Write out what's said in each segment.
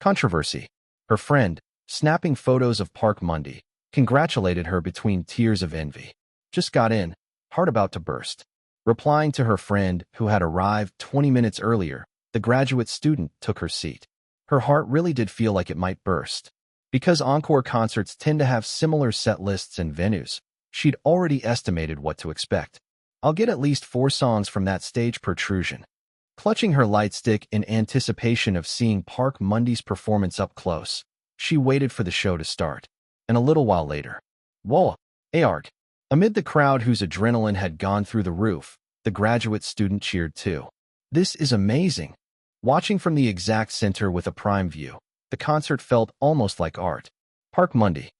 Controversy. Her friend, snapping photos of Park Mundy, congratulated her between tears of envy. Just got in, heart about to burst. Replying to her friend, who had arrived 20 minutes earlier, the graduate student took her seat. Her heart really did feel like it might burst. Because encore concerts tend to have similar set lists and venues, she'd already estimated what to expect. I'll get at least 4 songs from that stage protrusion. Clutching her light stick in anticipation of seeing Park Mundy's performance up close, she waited for the show to start. And a little while later, whoa, ARG. Amid the crowd whose adrenaline had gone through the roof, the graduate student cheered too. This is amazing. Watching from the exact center with a prime view, the concert felt almost like art. Park Mundy.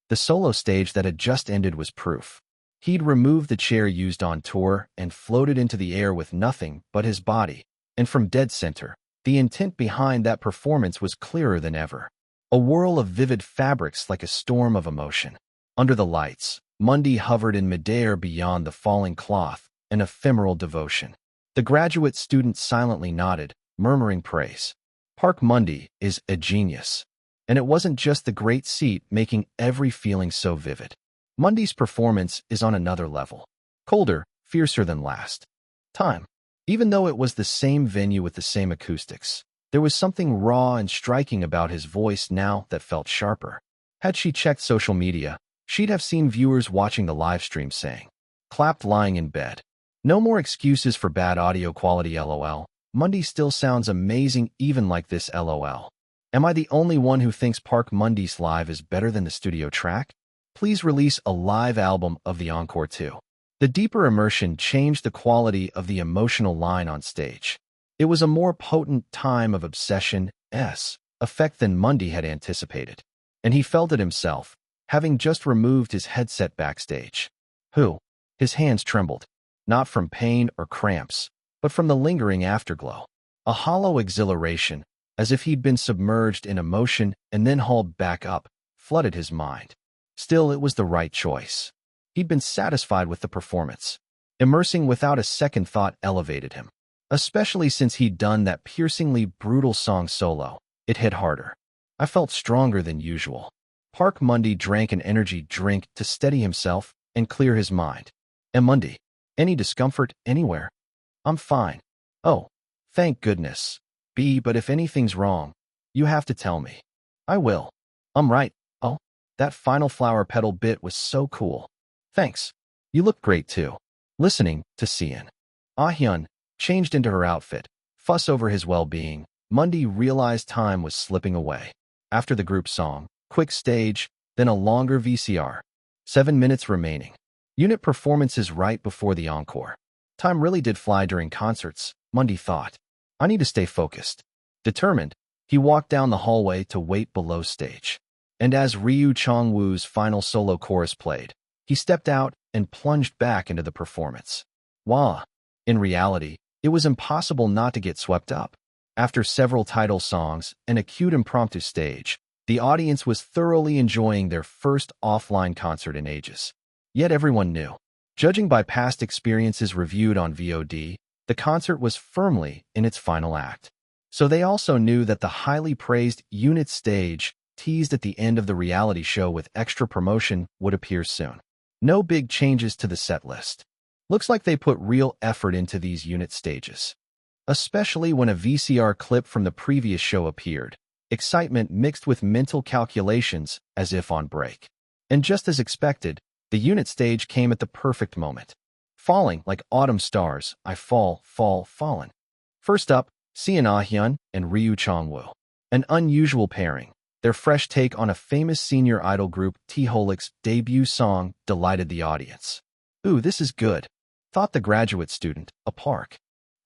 The solo stage that had just ended was proof. He'd removed the chair used on tour and floated into the air with nothing but his body. And from dead center, the intent behind that performance was clearer than ever. A whirl of vivid fabrics like a storm of emotion. Under the lights, Mundy hovered in midair beyond the falling cloth, an ephemeral devotion. The graduate student silently nodded, murmuring praise. Park Mundy is a genius. And it wasn't just the great seat making every feeling so vivid. Mundy's performance is on another level. Colder, fiercer than last time. Even though it was the same venue with the same acoustics, there was something raw and striking about his voice now that felt sharper. Had she checked social media, she'd have seen viewers watching the live stream saying, clapped lying in bed. No more excuses for bad audio quality LOL. Mundy still sounds amazing even like this LOL. Am I the only one who thinks Park Mundy's live is better than the studio track? Please release a live album of the encore too. The deeper immersion changed the quality of the emotional line on stage. It was a more potent time of obsession effect than Mundy had anticipated. And he felt it himself, having just removed his headset backstage. His hands trembled, not from pain or cramps, but from the lingering afterglow. A hollow exhilaration, as if he'd been submerged in emotion and then hauled back up, flooded his mind. Still, it was the right choice. He'd been satisfied with the performance. Immersing without a second thought elevated him. Especially since he'd done that piercingly brutal song solo, it hit harder. I felt stronger than usual. Park Mundy drank an energy drink to steady himself and clear his mind. And Mundy, any discomfort anywhere? I'm fine. Oh, thank goodness. But if anything's wrong, you have to tell me. I will. I'm right. Oh, that final flower petal bit was so cool. Thanks. You look great too. Listening to Sian. Ah-hyun changed into her outfit, fuss over his well-being. Mundy realized time was slipping away. After the group song, quick stage, then a longer VCR. 7 minutes remaining. Unit performances right before the encore. Time really did fly during concerts, Mundy thought. I need to stay focused. Determined, he walked down the hallway to wait below stage. And as Ryu Chong-woo's final solo chorus played, he stepped out and plunged back into the performance. Wah! In reality, it was impossible not to get swept up. After several title songs and a cute impromptu stage, the audience was thoroughly enjoying their first offline concert in ages. Yet everyone knew. Judging by past experiences reviewed on VOD, the concert was firmly in its final act. So they also knew that the highly praised unit stage, teased at the end of the reality show with extra promotion, would appear soon. No big changes to the set list. Looks like they put real effort into these unit stages. Especially when a VCR clip from the previous show appeared. Excitement mixed with mental calculations as if on break. And just as expected, the unit stage came at the perfect moment. Falling like autumn stars, I fall, fallen. First up, Sian Ah-hyun and Ryu Chong-woo. An unusual pairing. Their fresh take on a famous senior idol group T-Holic's debut song delighted the audience. Ooh, this is good, thought the graduate student, a Park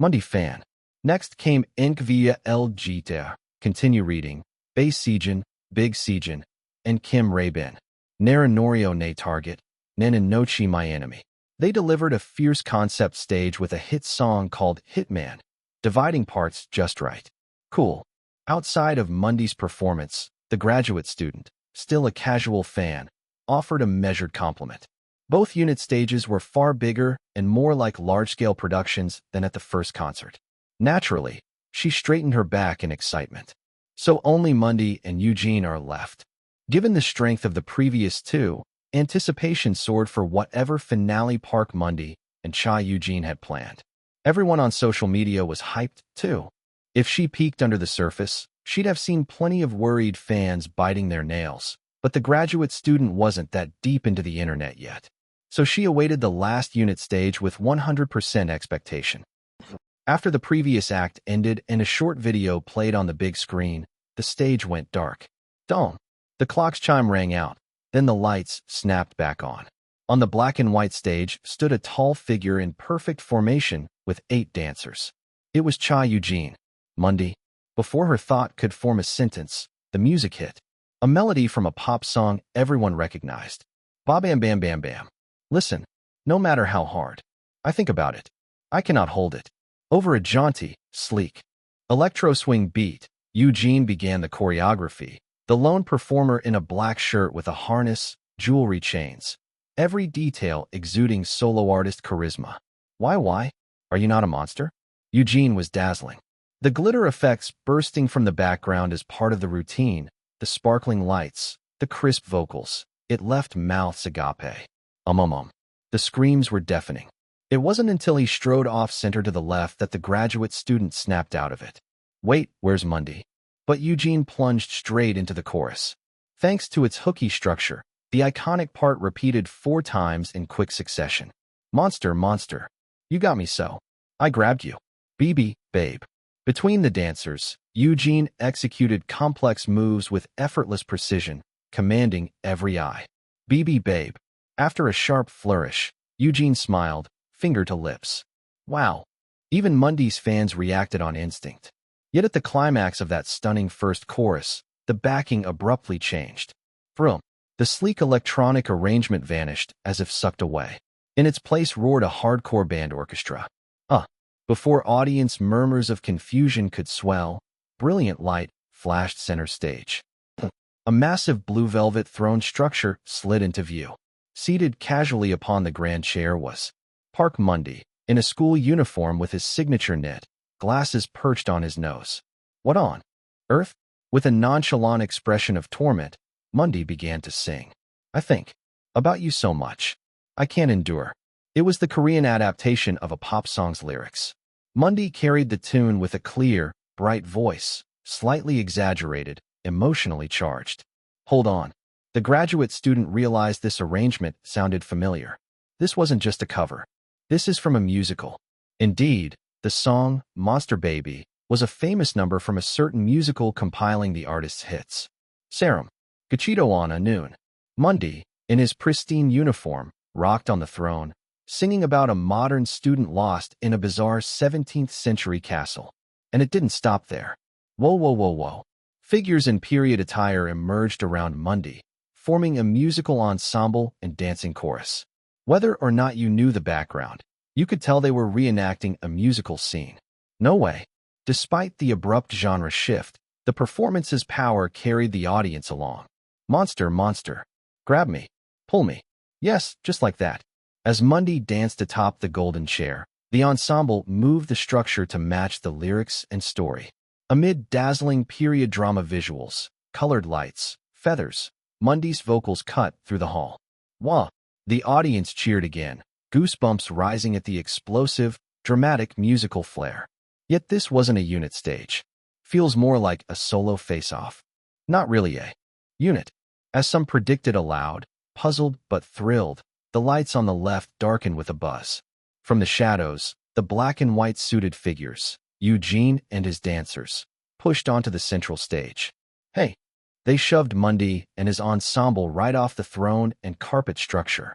Mundy fan. Next came Ink via El Gita, continue reading, Bae Sejin, Big Sejin, and Kim Rae-bin. Nara Norio Ne Target, Nenan Nochi My Enemy. They delivered a fierce concept stage with a hit song called Hitman, dividing parts just right. Cool. Outside of Mundy's performance, the graduate student, still a casual fan, offered a measured compliment. Both unit stages were far bigger and more like large-scale productions than at the first concert. Naturally, she straightened her back in excitement. So only Mundy and Eugene are left. Given the strength of the previous two, anticipation soared for whatever finale Park Mundy and Cha Eugene had planned. Everyone on social media was hyped, too. If she peeked under the surface, she'd have seen plenty of worried fans biting their nails. But the graduate student wasn't that deep into the internet yet. So she awaited the last unit stage with 100% expectation. After the previous act ended and a short video played on the big screen, the stage went dark. Dawn. The clock's chime rang out. Then the lights snapped back on. On the black and white stage stood a tall figure in perfect formation with 8 dancers. It was Cha Eugene. Mundy. Before her thought could form a sentence, the music hit. A melody from a pop song everyone recognized. Ba bam bam bam bam. Listen, no matter how hard I think about it, I cannot hold it. Over a jaunty, sleek, electro swing beat, Eugene began the choreography, the lone performer in a black shirt with a harness, jewelry chains, every detail exuding solo artist charisma. Why? Are you not a monster? Eugene was dazzling. The glitter effects bursting from the background as part of the routine, the sparkling lights, the crisp vocals, it left mouths agape. The screams were deafening. It wasn't until he strode off-center to the left that the graduate student snapped out of it. Wait, where's Mundy? But Eugene plunged straight into the chorus. Thanks to its hooky structure, the iconic part repeated 4 times in quick succession. Monster, monster. You got me so. I grabbed you. BB, babe. Between the dancers, Eugene executed complex moves with effortless precision, commanding every eye. BB, babe. After a sharp flourish, Eugene smiled, finger to lips. Wow. Even Mundy's fans reacted on instinct. Yet at the climax of that stunning first chorus, the backing abruptly changed. Vroom. The sleek electronic arrangement vanished as if sucked away. In its place roared a hardcore band orchestra. Before audience murmurs of confusion could swell, brilliant light flashed center stage. A massive blue velvet throne structure slid into view. Seated casually upon the grand chair was Park Mundy, in a school uniform with his signature knit, glasses perched on his nose. What on earth? With a nonchalant expression of torment, Mundy began to sing. I think about you so much. I can't endure. It was the Korean adaptation of a pop song's lyrics. Mundy carried the tune with a clear, bright voice, slightly exaggerated, emotionally charged. Hold on. The graduate student realized this arrangement sounded familiar. This wasn't just a cover. This is from a musical. Indeed, the song, Monster Baby, was a famous number from a certain musical compiling the artist's hits. Serum. Gachito on a noon. Mundy, in his pristine uniform, rocked on the throne, singing about a modern student lost in a bizarre 17th-century castle. And it didn't stop there. Whoa. Figures in period attire emerged around Mundy, forming a musical ensemble and dancing chorus. Whether or not you knew the background, you could tell they were reenacting a musical scene. No way. Despite the abrupt genre shift, the performance's power carried the audience along. Monster, monster. Grab me. Pull me. Yes, just like that. As Mundy danced atop the golden chair, the ensemble moved the structure to match the lyrics and story. Amid dazzling period drama visuals, colored lights, feathers, Mundy's vocals cut through the hall. Wah! The audience cheered again, goosebumps rising at the explosive, dramatic musical flair. Yet this wasn't a unit stage. Feels more like a solo face-off. Not really a unit. As some predicted aloud, puzzled but thrilled, the lights on the left darkened with a buzz. From the shadows, the black and white suited figures, Eugene and his dancers, pushed onto the central stage. Hey! They shoved Mundy and his ensemble right off the throne and carpet structure.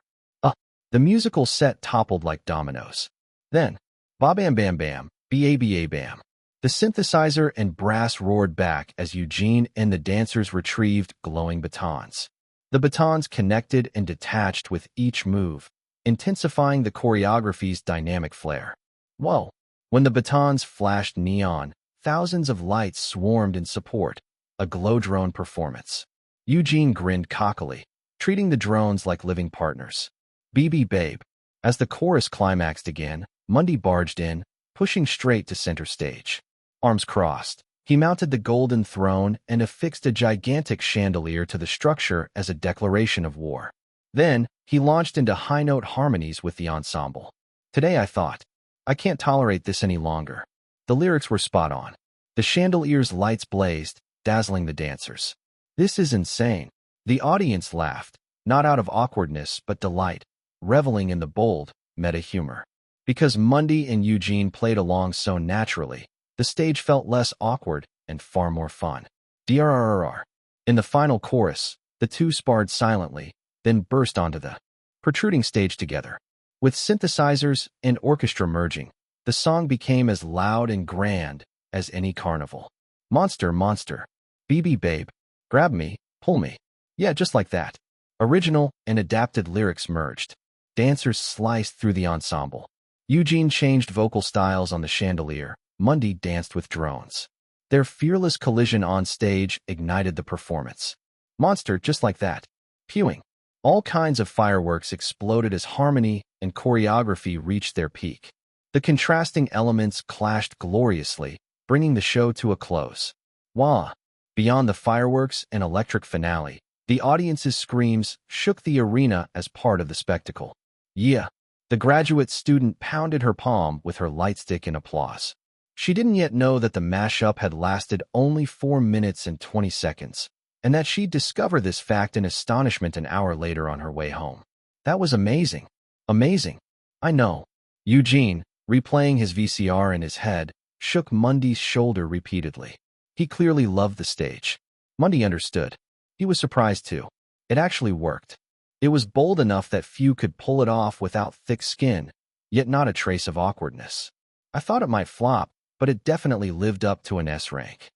The musical set toppled like dominoes. Then, ba-bam bam bam, ba-ba bam. The synthesizer and brass roared back as Eugene and the dancers retrieved glowing batons. The batons connected and detached with each move, intensifying the choreography's dynamic flair. Whoa! When the batons flashed neon, thousands of lights swarmed in support, a glow drone performance. Eugene grinned cockily, treating the drones like living partners. BB babe. As the chorus climaxed again, Mundy barged in, pushing straight to center stage. Arms crossed, He mounted the golden throne and affixed a gigantic chandelier to the structure as a declaration of war. Then, he launched into high-note harmonies with the ensemble. Today I thought, I can't tolerate this any longer. The lyrics were spot on. The chandelier's lights blazed, dazzling the dancers. This is insane. The audience laughed, not out of awkwardness but delight, reveling in the bold, meta humor. Because Mundy and Eugene played along so naturally, the stage felt less awkward and far more fun. DRRR. In the final chorus, the two sparred silently, then burst onto the protruding stage together. With synthesizers and orchestra merging, the song became as loud and grand as any carnival. Monster, monster. BB babe. Grab me, pull me. Yeah, just like that. Original and adapted lyrics merged. Dancers sliced through the ensemble. Eugene changed vocal styles on the chandelier. Mundy danced with drones. Their fearless collision on stage ignited the performance. Monster, just like that. Pewing. All kinds of fireworks exploded as harmony and choreography reached their peak. The contrasting elements clashed gloriously, bringing the show to a close. Wah! Beyond the fireworks and electric finale, the audience's screams shook the arena as part of the spectacle. Yeah! The graduate student pounded her palm with her lightstick in applause. She didn't yet know that the mashup had lasted only 4 minutes and 20 seconds, and that she'd discover this fact in astonishment an hour later on her way home. That was amazing. Amazing. I know. Eugene, replaying his VCR in his head, shook Mundy's shoulder repeatedly. He clearly loved the stage. Mundy understood. He was surprised too. It actually worked. It was bold enough that few could pull it off without thick skin, yet not a trace of awkwardness. I thought it might flop, but it definitely lived up to an S rank.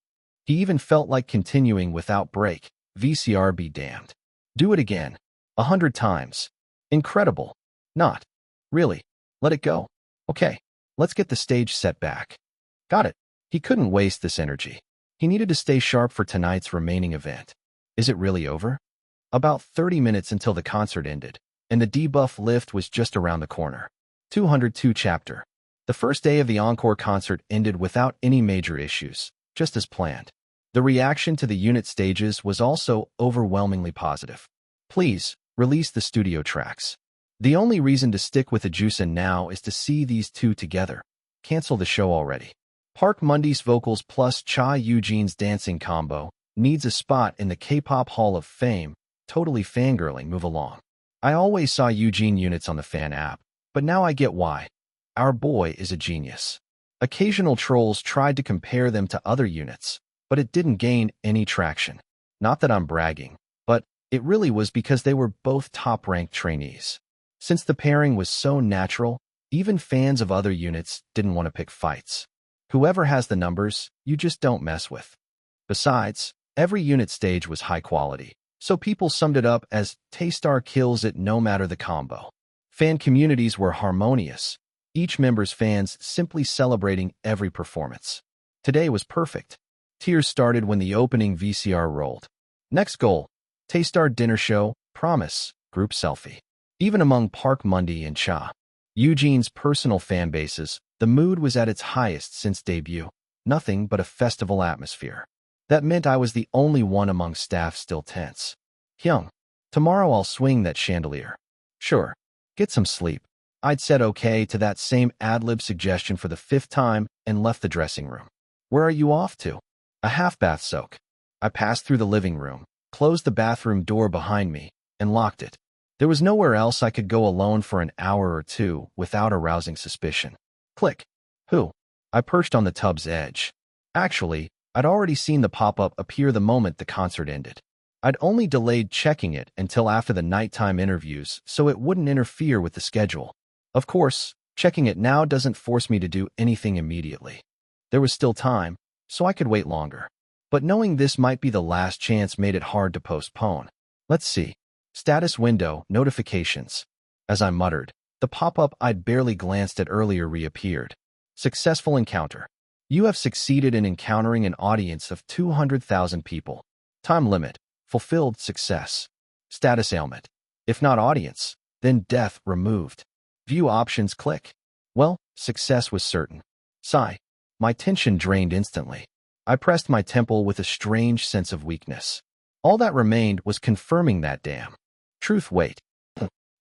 He even felt like continuing without break. VCR be damned. Do it again. 100 times. Incredible. Not. Really. Let it go. Okay. Let's get the stage set back. Got it. He couldn't waste this energy. He needed to stay sharp for tonight's remaining event. Is it really over? About 30 minutes until the concert ended, and the debuff lift was just around the corner. 202 chapter. The first day of the encore concert ended without any major issues, just as planned. The reaction to the unit stages was also overwhelmingly positive. Please, release the studio tracks. The only reason to stick with Ajusa now is to see these two together. Cancel the show already. Park Mundy's vocals plus Cha Eugene's dancing combo needs a spot in the K-pop Hall of Fame. Totally fangirling, move along. I always saw Eugene units on the fan app, but now I get why. Our boy is a genius. Occasional trolls tried to compare them to other units, but it didn't gain any traction. Not that I'm bragging, but it really was because they were both top-ranked trainees. Since the pairing was so natural, even fans of other units didn't want to pick fights. Whoever has the numbers, you just don't mess with. Besides, every unit stage was high quality, so people summed it up as Taystar kills it no matter the combo. Fan communities were harmonious, each member's fans simply celebrating every performance. Today was perfect. Tears started when the opening VCR rolled. Next goal, Taystar dinner show, promise, group selfie. Even among Park Mundy and Cha Eugene's personal fan bases, the mood was at its highest since debut. Nothing but a festival atmosphere. That meant I was the only one among staff still tense. Hyung, tomorrow I'll swing that chandelier. Sure. Get some sleep. I'd said okay to that same ad-lib suggestion for the 5th time and left the dressing room. Where are you off to? A half-bath soak. I passed through the living room, closed the bathroom door behind me, and locked it. There was nowhere else I could go alone for an hour or two without arousing suspicion. Click. Who? I perched on the tub's edge. Actually, I'd already seen the pop-up appear the moment the concert ended. I'd only delayed checking it until after the nighttime interviews so it wouldn't interfere with the schedule. Of course, checking it now doesn't force me to do anything immediately. There was still time, so I could wait longer. But knowing this might be the last chance made it hard to postpone. Let's see. Status window, notifications. As I muttered, the pop-up I'd barely glanced at earlier reappeared. Successful encounter. You have succeeded in encountering an audience of 200,000 people. Time limit. Fulfilled success. Status ailment. If not audience, then death removed. View options click. Well, success was certain. Sigh. My tension drained instantly. I pressed my temple with a strange sense of weakness. All that remained was confirming that damn truth. Wait.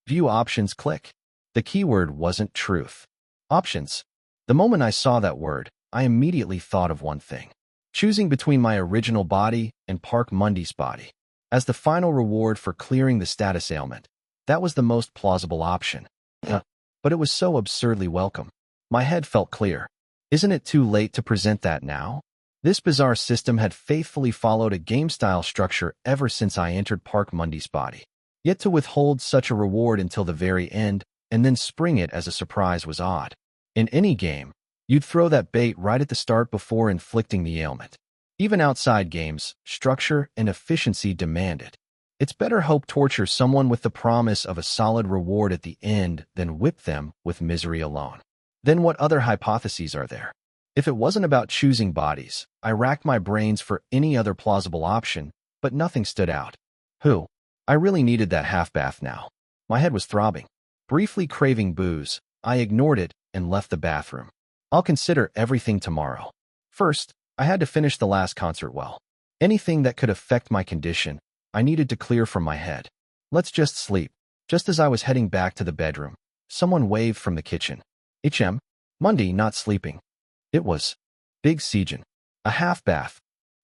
View options, click. The keyword wasn't truth. Options. The moment I saw that word, I immediately thought of one thing. Choosing between my original body and Park Mundy's body. As the final reward for clearing the status ailment. That was the most plausible option. But it was so absurdly welcome. My head felt clear. Isn't it too late to present that now? This bizarre system had faithfully followed a game-style structure ever since I entered Park Mundy's body. Yet to withhold such a reward until the very end, and then spring it as a surprise was odd. In any game, you'd throw that bait right at the start before inflicting the ailment. Even outside games, structure and efficiency demand it. It's better hope torture someone with the promise of a solid reward at the end than whip them with misery alone. Then what other hypotheses are there? If it wasn't about choosing bodies, I racked my brains for any other plausible option, but nothing stood out. I really needed that half bath now. My head was throbbing. Briefly craving booze, I ignored it and left the bathroom. I'll consider everything tomorrow. First, I had to finish the last concert well. Anything that could affect my condition, I needed to clear from my head. Let's just sleep. Just as I was heading back to the bedroom, someone waved from the kitchen. Mundy not sleeping. It was Big Sejan. A half bath.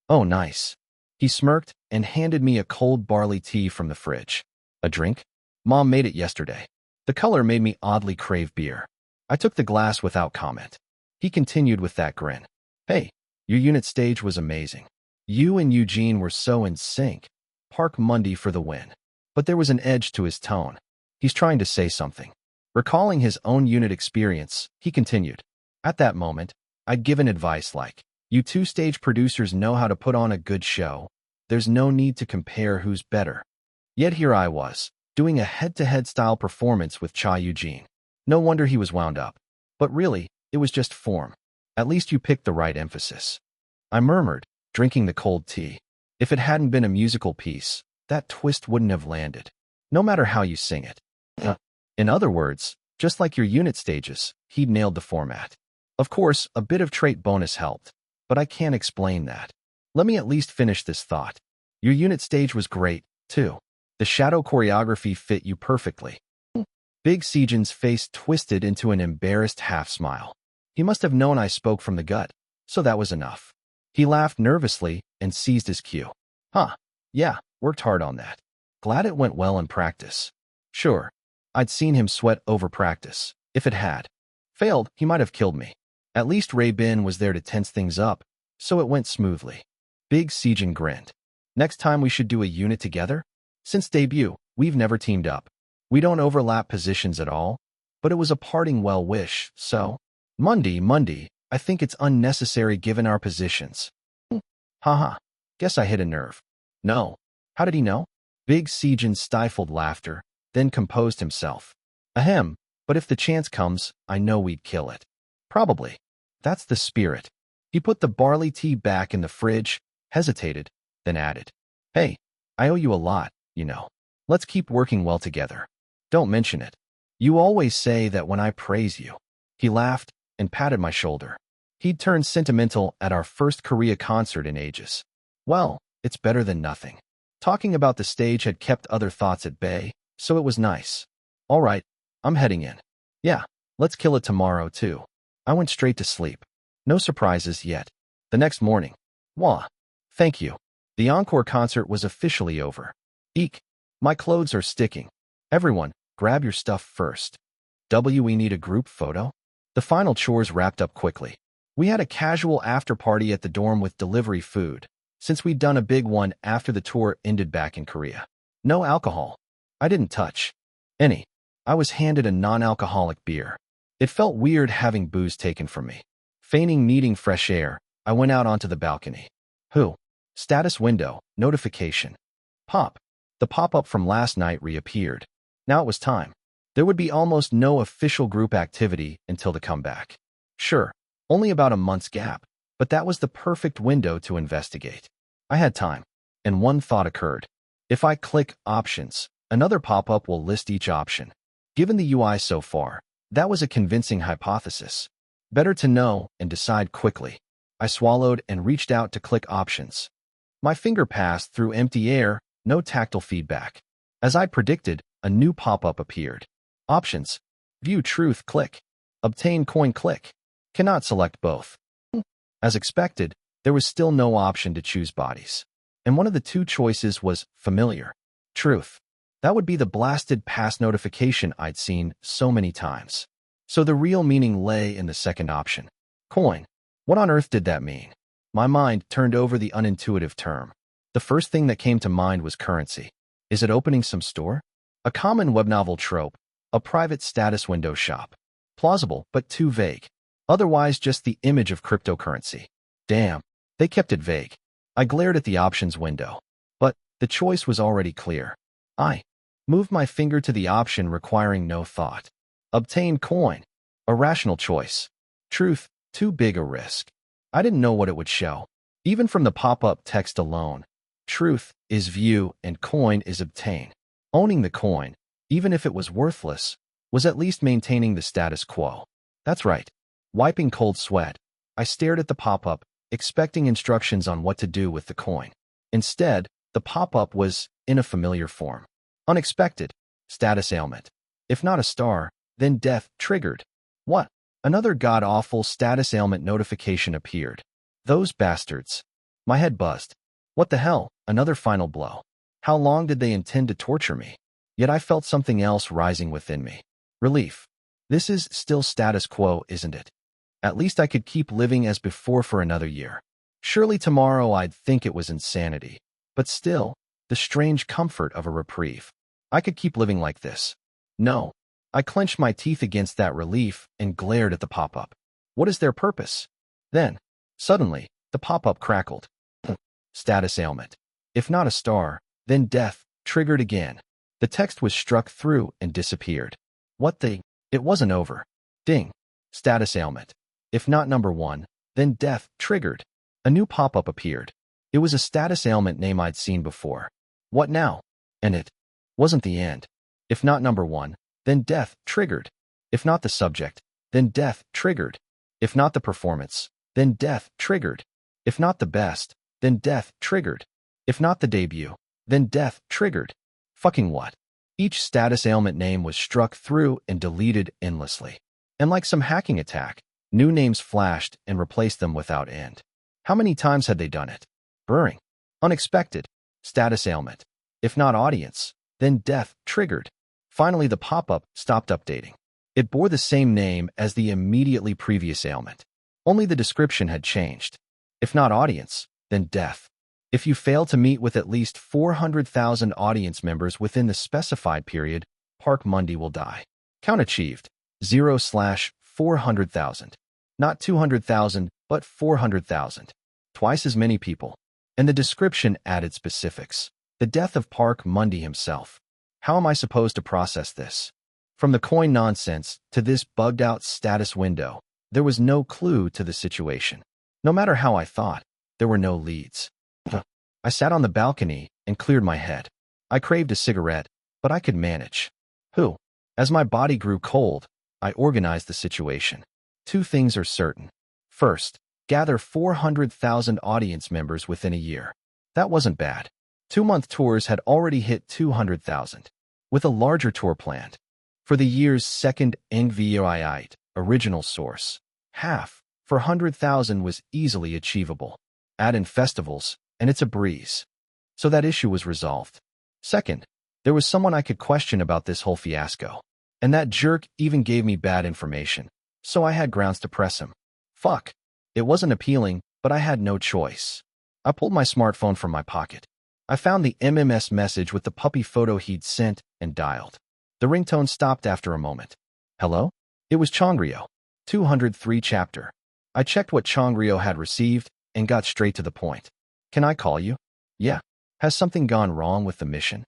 Oh, nice. He smirked and handed me a cold barley tea from the fridge. A drink? Mom made it yesterday. The color made me oddly crave beer. I took the glass without comment. He continued with that grin. Hey, your unit stage was amazing. You and Eugene were so in sync. Park Mundy for the win. But there was an edge to his tone. He's trying to say something. Recalling his own unit experience, he continued. At that moment, I'd given advice like, you two stage producers know how to put on a good show. There's no need to compare who's better. Yet here I was, doing a head-to-head style performance with Cha Eugene. No wonder he was wound up. But really, it was just form. At least you picked the right emphasis. I murmured, drinking the cold tea. If it hadn't been a musical piece, that twist wouldn't have landed. No matter how you sing it. In other words, just like your unit stages, he'd nailed the format. Of course, a bit of trait bonus helped, but I can't explain that. Let me at least finish this thought. Your unit stage was great, too. The shadow choreography fit you perfectly. Big Sejan's face twisted into an embarrassed half-smile. He must have known I spoke from the gut, so that was enough. He laughed nervously and seized his cue. Yeah, worked hard on that. Glad it went well in practice. Sure, I'd seen him sweat over practice. If it had failed, he might have killed me. At least Ray Bin was there to tense things up, so it went smoothly. Big Sejan grinned. Next time we should do a unit together? Since debut, we've never teamed up. We don't overlap positions at all, but it was a parting well wish, so... Mundy, I think it's unnecessary given our positions. Guess I hit a nerve. No. How did he know? Big Sejan stifled laughter, then composed himself. Ahem, but if the chance comes, I know we'd kill it. Probably. That's the spirit. He put the barley tea back in the fridge, hesitated, then added. Hey, I owe you a lot, you know. Let's keep working well together. Don't mention it. You always say that when I praise you. He laughed and patted my shoulder. He'd turned sentimental at our first Korea concert in ages. Well, it's better than nothing. Talking about the stage had kept other thoughts at bay, so it was nice. All right, I'm heading in. Yeah, let's kill it tomorrow, too. I went straight to sleep. No surprises yet. The next morning. Wah. Thank you. The encore concert was officially over. Eek. My clothes are sticking. Everyone, grab your stuff first. We need a group photo? The final chores wrapped up quickly. We had a casual after-party at the dorm with delivery food, since we'd done a big one after the tour ended back in Korea. No alcohol. I didn't touch any. I was handed a non-alcoholic beer. It felt weird having booze taken from me. Feigning needing fresh air, I went out onto the balcony. Status window, notification. Pop. The pop-up from last night reappeared. Now it was time. There would be almost no official group activity until the comeback. Sure, only about a month's gap, but that was the perfect window to investigate. I had time, and one thought occurred. If I click Options, another pop-up will list each option. Given the UI so far, that was a convincing hypothesis. Better to know and decide quickly. I swallowed and reached out to click options. My finger passed through empty air, no tactile feedback. As I predicted, a new pop-up appeared. Options. View truth, click. Obtain coin, click. Cannot select both. As expected, there was still no option to choose bodies. And one of the two choices was familiar. Truth. That would be the blasted past notification I'd seen so many times. So the real meaning lay in the second option. Coin. What on earth did that mean? My mind turned over the unintuitive term. The first thing that came to mind was currency. Is it opening some store? A common web novel trope. A private status window shop. Plausible, but too vague. Otherwise just the image of cryptocurrency. Damn, they kept it vague. I glared at the options window. But the choice was already clear. I moved my finger to the option requiring no thought. Obtain coin. A rational choice. Truth, too big a risk. I didn't know what it would show. Even from the pop-up text alone. Truth is view and coin is obtain. Owning the coin, even if it was worthless, was at least maintaining the status quo. That's right. Wiping cold sweat, I stared at the pop-up, expecting instructions on what to do with the coin. Instead, the pop-up was in a familiar form. Unexpected. Status ailment. If not a star, then death triggered. What? Another god-awful status ailment notification appeared. Those bastards. My head buzzed. What the hell? Another final blow. How long did they intend to torture me? Yet I felt something else rising within me. Relief. This is still status quo, isn't it? At least I could keep living as before for another year. Surely tomorrow I'd think it was insanity. But still, the strange comfort of a reprieve. I could keep living like this. No. I clenched my teeth against that relief and glared at the pop-up. What is their purpose? Then, suddenly, the pop-up crackled. Status ailment. If not a star, then death, triggered again. The text was struck through and disappeared. What the? It wasn't over. Ding. Status ailment. If not number one, then death, triggered. A new pop-up appeared. It was a status ailment name I'd seen before. What now? And it wasn't the end. If not number one, then death, triggered. If not the subject, then death, triggered. If not the performance, then death, triggered. If not the best, then death, triggered. If not the debut, then death, triggered. Fucking what? Each status ailment name was struck through and deleted endlessly. And like some hacking attack, new names flashed and replaced them without end. How many times had they done it? Burring. Unexpected. Status ailment. If not audience, then death, triggered. Finally, the pop-up stopped updating. It bore the same name as the immediately previous ailment. Only the description had changed. If not audience, then death. If you fail to meet with at least 400,000 audience members within the specified period, Park Monday will die. Count achieved. 0/400,000. Not 200,000, but 400,000. Twice as many people. And the description added specifics. The death of Park Monday himself. How am I supposed to process this? From the coin nonsense to this bugged-out status window, there was no clue to the situation. No matter how I thought, there were no leads. I sat on the balcony and cleared my head. I craved a cigarette, but I could manage. As my body grew cold, I organized the situation. Two things are certain. First, gather 400,000 audience members within a year. That wasn't bad. 2-month tours had already hit 200,000, with a larger tour planned. For the year's second NVIIT, original source, half, for 100,000 was easily achievable. Add in festivals, and it's a breeze. So that issue was resolved. Second, there was someone I could question about this whole fiasco. And that jerk even gave me bad information, so I had grounds to press him. Fuck. It wasn't appealing, but I had no choice. I pulled my smartphone from my pocket. I found the MMS message with the puppy photo he'd sent and dialed. The ringtone stopped after a moment. Hello? It was Chongrio. 203 chapter. I checked what Chongrio had received and got straight to the point. Can I call you? Yeah. Has something gone wrong with the mission?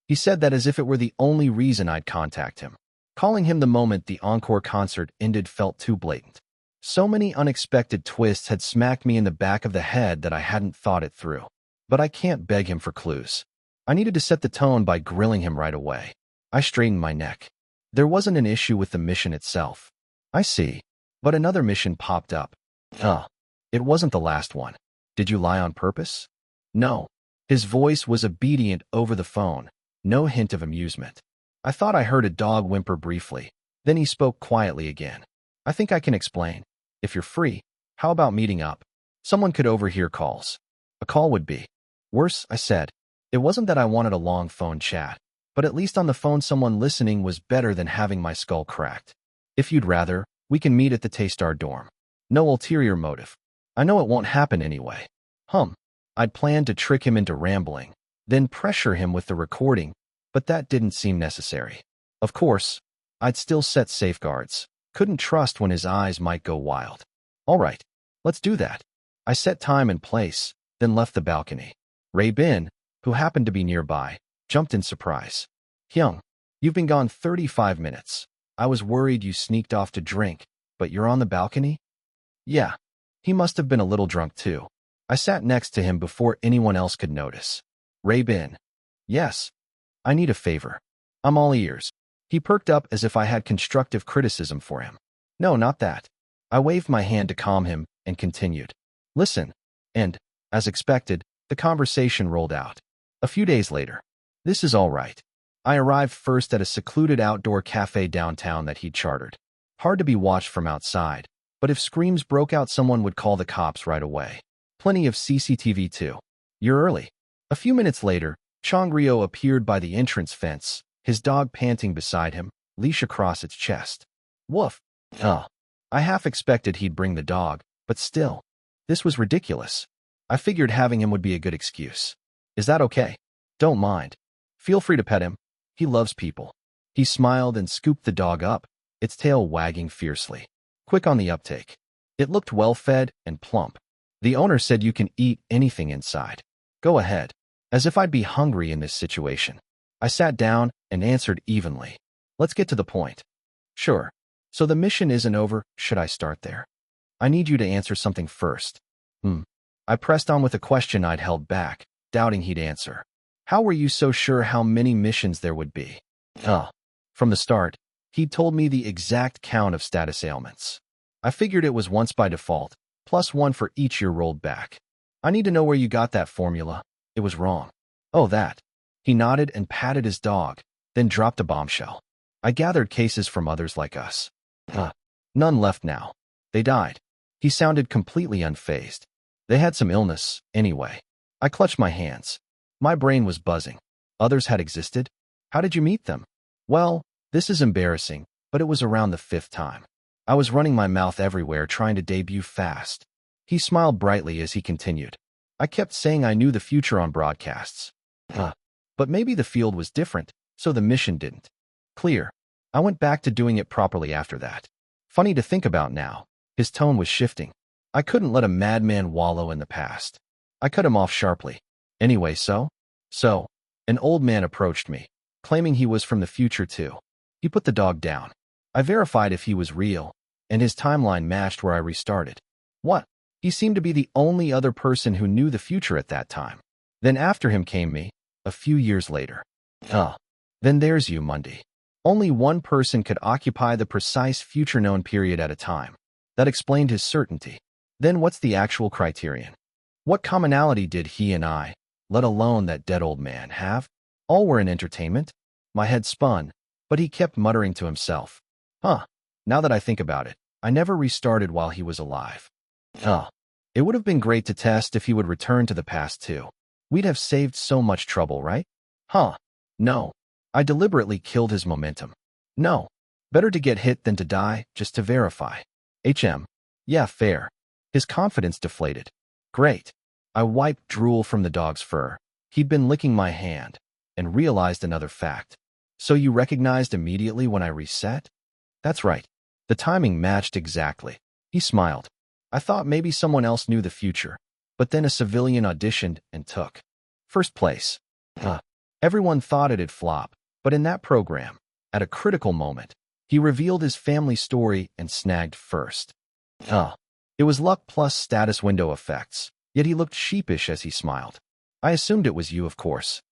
He said that as if it were the only reason I'd contact him. Calling him the moment the encore concert ended felt too blatant. So many unexpected twists had smacked me in the back of the head that I hadn't thought it through. But I can't beg him for clues. I needed to set the tone by grilling him right away. I straightened my neck. There wasn't an issue with the mission itself. I see. But another mission popped up. It wasn't the last one. Did you lie on purpose? No. His voice was obedient over the phone, no hint of amusement. I thought I heard a dog whimper briefly. Then he spoke quietly again. I think I can explain. If you're free, how about meeting up? Someone could overhear calls. A call would be worse, I said. It wasn't that I wanted a long phone chat, but at least on the phone someone listening was better than having my skull cracked. If you'd rather, we can meet at the Taystar dorm. No ulterior motive. I know it won't happen anyway. I'd planned to trick him into rambling, then pressure him with the recording, but that didn't seem necessary. Of course, I'd still set safeguards. Couldn't trust when his eyes might go wild. All right, let's do that. I set time and place, then left the balcony. Ray Bin, who happened to be nearby, jumped in surprise. Hyung, you've been gone 35 minutes. I was worried you sneaked off to drink, but you're on the balcony? Yeah. He must have been a little drunk too. I sat next to him before anyone else could notice. Ray Bin. Yes. I need a favor. I'm all ears. He perked up as if I had constructive criticism for him. No, not that. I waved my hand to calm him and continued. Listen. And, as expected, the conversation rolled out. A few days later. This is all right. I arrived first at a secluded outdoor cafe downtown that he'd chartered. Hard to be watched from outside, but if screams broke out someone would call the cops right away. Plenty of CCTV too. You're early. A few minutes later, Chongrio appeared by the entrance fence, his dog panting beside him, leash across its chest. Woof. I half expected he'd bring the dog, but still. This was ridiculous. I figured having him would be a good excuse. Is that okay? Don't mind. Feel free to pet him. He loves people. He smiled and scooped the dog up, its tail wagging fiercely. Quick on the uptake. It looked well-fed and plump. The owner said you can eat anything inside. Go ahead. As if I'd be hungry in this situation. I sat down and answered evenly. Let's get to the point. Sure. So the mission isn't over, should I start there? I need you to answer something first. I pressed on with a question I'd held back, doubting he'd answer. How were you so sure how many missions there would be? From the start, he'd told me the exact count of status ailments. I figured it was once by default, plus one for each year rolled back. I need to know where you got that formula. It was wrong. Oh, that. He nodded and patted his dog, then dropped a bombshell. I gathered cases from others like us. None left now. They died. He sounded completely unfazed. They had some illness, anyway. I clutched my hands. My brain was buzzing. Others had existed? How did you meet them? Well, this is embarrassing, but it was around the 5th time. I was running my mouth everywhere trying to debut fast. He smiled brightly as he continued. I kept saying I knew the future on broadcasts. But maybe the field was different, so the mission didn't. Clear. I went back to doing it properly after that. Funny to think about now. His tone was shifting. I couldn't let a madman wallow in the past. I cut him off sharply. Anyway, so, an old man approached me, claiming he was from the future too. He put the dog down. I verified if he was real, and his timeline matched where I restarted. What? He seemed to be the only other person who knew the future at that time. Then after him came me, a few years later. Then there's you, Mundy. Only one person could occupy the precise future-known period at a time. That explained his certainty. Then what's the actual criterion? What commonality did he and I, let alone that dead old man, have? All were in entertainment. My head spun, but he kept muttering to himself. Now that I think about it, I never restarted while he was alive. It would have been great to test if he would return to the past too. We'd have saved so much trouble, right? No. I deliberately killed his momentum. No. Better to get hit than to die, just to verify. Yeah, fair. His confidence deflated. Great. I wiped drool from the dog's fur. He'd been licking my hand, and realized another fact. So you recognized immediately when I reset? That's right. The timing matched exactly. He smiled. I thought maybe someone else knew the future, but then a civilian auditioned and took first place. Everyone thought it'd flop, but in that program, at a critical moment, he revealed his family story and snagged first. It was luck plus status window effects, yet he looked sheepish as he smiled. I assumed it was you, of course.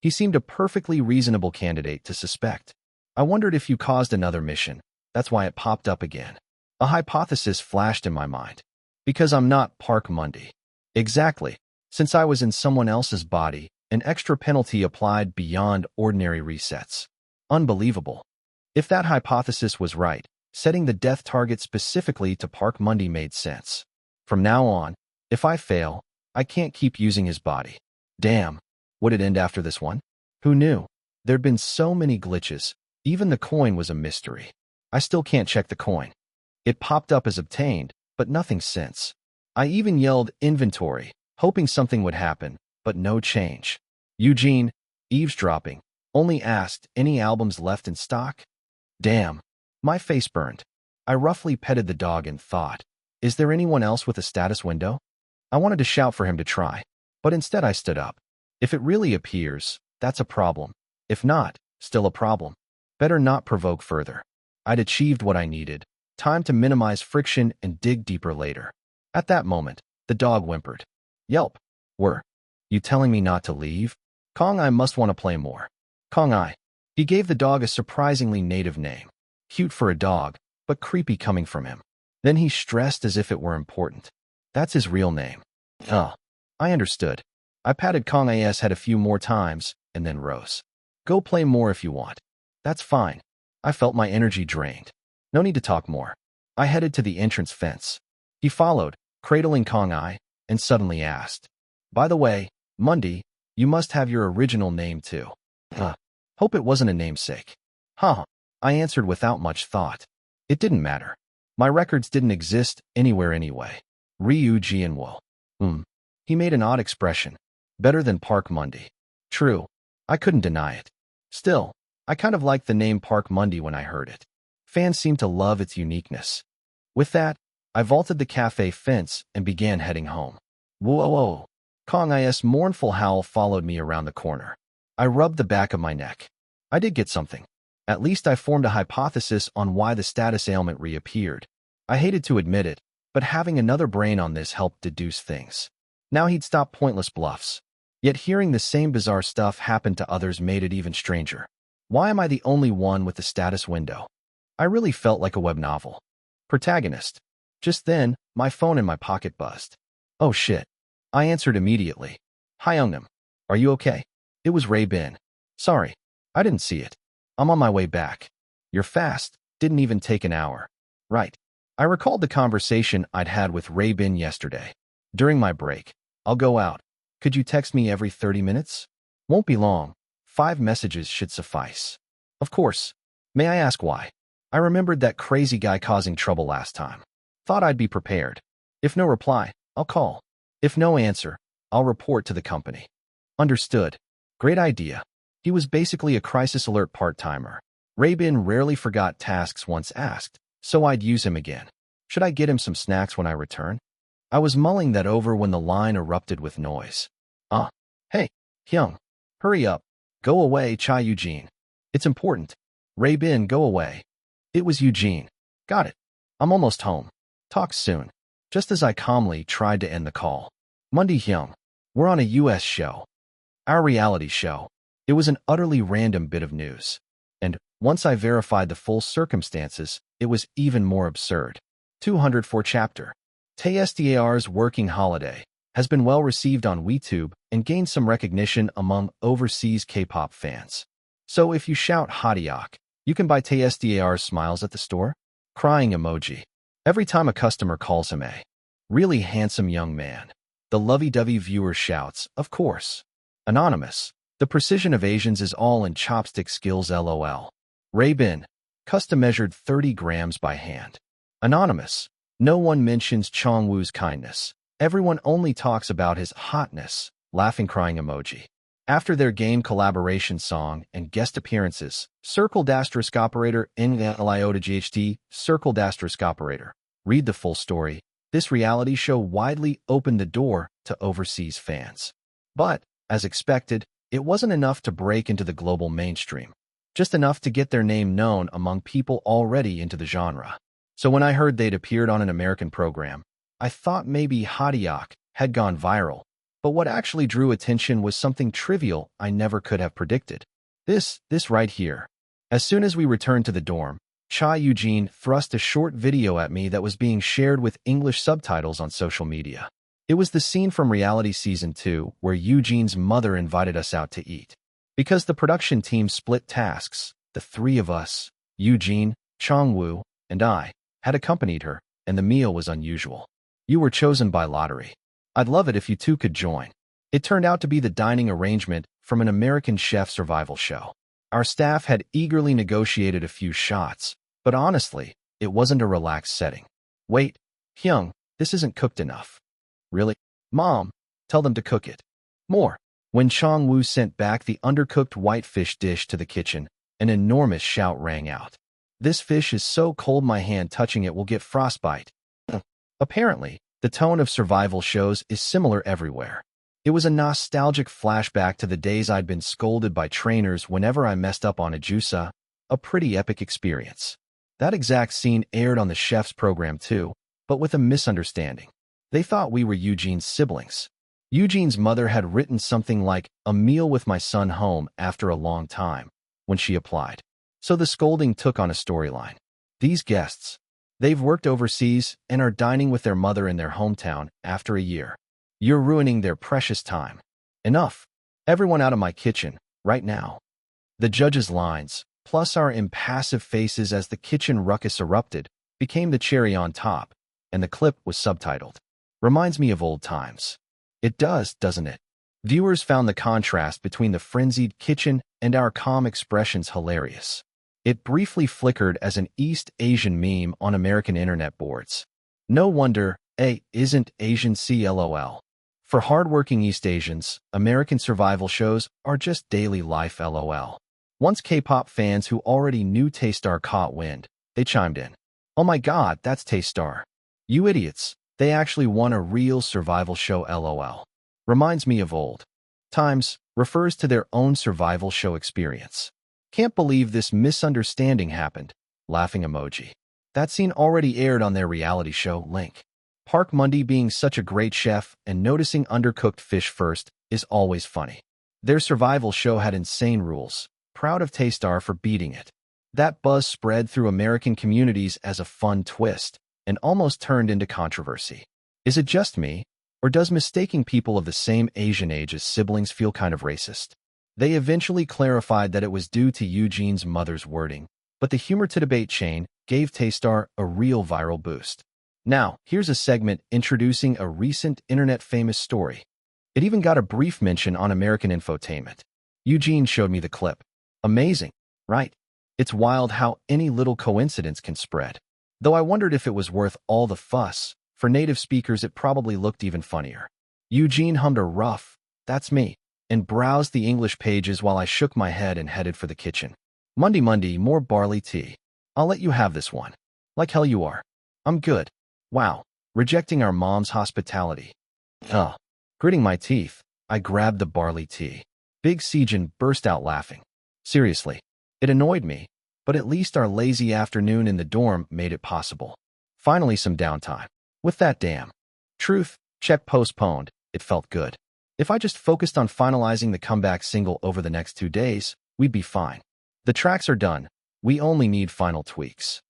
He seemed a perfectly reasonable candidate to suspect. I wondered if you caused another mission. That's why it popped up again. A hypothesis flashed in my mind. Because I'm not Park Mundy. Exactly. Since I was in someone else's body, an extra penalty applied beyond ordinary resets. Unbelievable. If that hypothesis was right, setting the death target specifically to Park Mundy made sense. From now on, if I fail, I can't keep using his body. Damn. Would it end after this one? Who knew? There'd been so many glitches. Even the coin was a mystery. I still can't check the coin. It popped up as obtained, but nothing since. I even yelled inventory, hoping something would happen, but no change. Eugene, eavesdropping, only asked, any albums left in stock? Damn. My face burned. I roughly petted the dog and thought, is there anyone else with a status window? I wanted to shout for him to try, but instead I stood up. If it really appears, that's a problem. If not, still a problem. Better not provoke further. I'd achieved what I needed. Time to minimize friction and dig deeper later. At that moment, the dog whimpered. Yelp. Were you telling me not to leave? Kong, I must want to play more. Kong, I. He gave the dog a surprisingly native name. Cute for a dog, but creepy coming from him. Then he stressed as if it were important. That's his real name. Oh, I understood. I patted Kong I's head a few more times, and then rose. Go play more if you want. That's fine. I felt my energy drained. No need to talk more. I headed to the entrance fence. He followed, cradling Kong I, and suddenly asked, by the way, Mundy, you must have your original name too. Hope it wasn't a namesake. Huh. I answered without much thought. It didn't matter. My records didn't exist anywhere anyway. Ryu Jianwo. He made an odd expression. Better than Park Mundy. True. I couldn't deny it. Still, I kind of liked the name Park Mundy when I heard it. Fans seemed to love its uniqueness. With that, I vaulted the cafe fence and began heading home. Whoa. Kong I's mournful howl followed me around the corner. I rubbed the back of my neck. I did get something. At least I formed a hypothesis on why the status ailment reappeared. I hated to admit it, but having another brain on this helped deduce things. Now he'd stop pointless bluffs. Yet hearing the same bizarre stuff happen to others made it even stranger. Why am I the only one with the status window? I really felt like a web novel. Protagonist. Just then, my phone in my pocket buzzed. Oh shit. I answered immediately. Hi Youngnam. Are you okay? It was Ray Bin. Sorry. I didn't see it. I'm on my way back. You're fast. Didn't even take an hour. Right. I recalled the conversation I'd had with Ray Bin yesterday. During my break, I'll go out. Could you text me every 30 minutes? Won't be long. 5 messages should suffice. Of course. May I ask why? I remembered that crazy guy causing trouble last time. Thought I'd be prepared. If no reply, I'll call. If no answer, I'll report to the company. Understood. Great idea. He was basically a crisis alert part-timer. Ray Bin rarely forgot tasks once asked, so I'd use him again. Should I get him some snacks when I return? I was mulling that over when the line erupted with noise. Hey, Hyung. Hurry up. Go away, Chai Eugene. It's important. Ray Bin, go away. It was Eugene. Got it. I'm almost home. Talk soon. Just as I calmly tried to end the call. Mundy Hyung. We're on a US show. Our reality show. It was an utterly random bit of news. And once I verified the full circumstances, it was even more absurd. 204 chapter. TSDAR's Working Holiday has been well received on WeTube and gained some recognition among overseas K-pop fans. So if you shout Hadiak, you can buy TSDAR's smiles at the store. Crying emoji. Every time a customer calls him a really handsome young man. The lovey-dovey viewer shouts, of course. Anonymous. The precision of Asians is all in chopstick skills lol. Ray Bin. Custom measured 30 grams by hand. Anonymous. No one mentions Chong Woo's kindness. Everyone only talks about his hotness. Laughing crying emoji. After their game collaboration song and guest appearances, circled asterisk operator NLIOTA circled asterisk operator. Read the full story. This reality show widely opened the door to overseas fans. But, as expected, it wasn't enough to break into the global mainstream. Just enough to get their name known among people already into the genre. So when I heard they'd appeared on an American program, I thought maybe Hadiak had gone viral. But what actually drew attention was something trivial I never could have predicted. This right here. As soon as we returned to the dorm, Cha Eugene thrust a short video at me that was being shared with English subtitles on social media. It was the scene from Reality Season 2 where Eugene's mother invited us out to eat. Because the production team split tasks, the three of us, Eugene, Chongwoo, and I, had accompanied her, and the meal was unusual. You were chosen by lottery. I'd love it if you two could join. It turned out to be the dining arrangement from an American chef survival show. Our staff had eagerly negotiated a few shots, but honestly, it wasn't a relaxed setting. Wait, Hyung, this isn't cooked enough. Really? Mom, tell them to cook it. More. When Chongwoo sent back the undercooked white fish dish to the kitchen, an enormous shout rang out. This fish is so cold my hand touching it will get frostbite. Apparently, the tone of survival shows is similar everywhere. It was a nostalgic flashback to the days I'd been scolded by trainers whenever I messed up on a juice, a pretty epic experience. That exact scene aired on the chef's program too, but with a misunderstanding. They thought we were Eugene's siblings. Eugene's mother had written something like, "A meal with my son home after a long time," when she applied. So the scolding took on a storyline. These guests, they've worked overseas and are dining with their mother in their hometown after a year. You're ruining their precious time. Enough. Everyone out of my kitchen, right now. The judge's lines, plus our impassive faces as the kitchen ruckus erupted, became the cherry on top, and the clip was subtitled. Reminds me of old times. It does, doesn't it? Viewers found the contrast between the frenzied kitchen and our calm expressions hilarious. It briefly flickered as an East Asian meme on American internet boards. No wonder A isn't Asian CLOL. For hardworking East Asians, American survival shows are just daily life LOL. Once K-pop fans who already knew Taestar caught wind, they chimed in. Oh my god, that's Taestar. You idiots, they actually won a real survival show LOL. Reminds me of old times, refers to their own survival show experience. Can't believe this misunderstanding happened. Laughing emoji. That scene already aired on their reality show, Link. Park Mundy being such a great chef and noticing undercooked fish first is always funny. Their survival show had insane rules. Proud of Taestar for beating it. That buzz spread through American communities as a fun twist and almost turned into controversy. Is it just me, or does mistaking people of the same Asian age as siblings feel kind of racist? They eventually clarified that it was due to Eugene's mother's wording, but the Humor to Debate chain gave Taestar a real viral boost. Now, here's a segment introducing a recent internet-famous story. It even got a brief mention on American Infotainment. Eugene showed me the clip. Amazing, right? It's wild how any little coincidence can spread. Though I wondered if it was worth all the fuss. For native speakers, it probably looked even funnier. Eugene hummed a rough, "That's me," and browsed the English pages while I shook my head and headed for the kitchen. Monday, more barley tea. I'll let you have this one. Like hell you are. I'm good. Wow. Rejecting our mom's hospitality. Gritting my teeth, I grabbed the barley tea. Big Sejin burst out laughing. Seriously. It annoyed me, but at least our lazy afternoon in the dorm made it possible. Finally some downtime. With that damn truth check postponed, it felt good. If I just focused on finalizing the comeback single over the next 2 days, we'd be fine. The tracks are done. We only need final tweaks.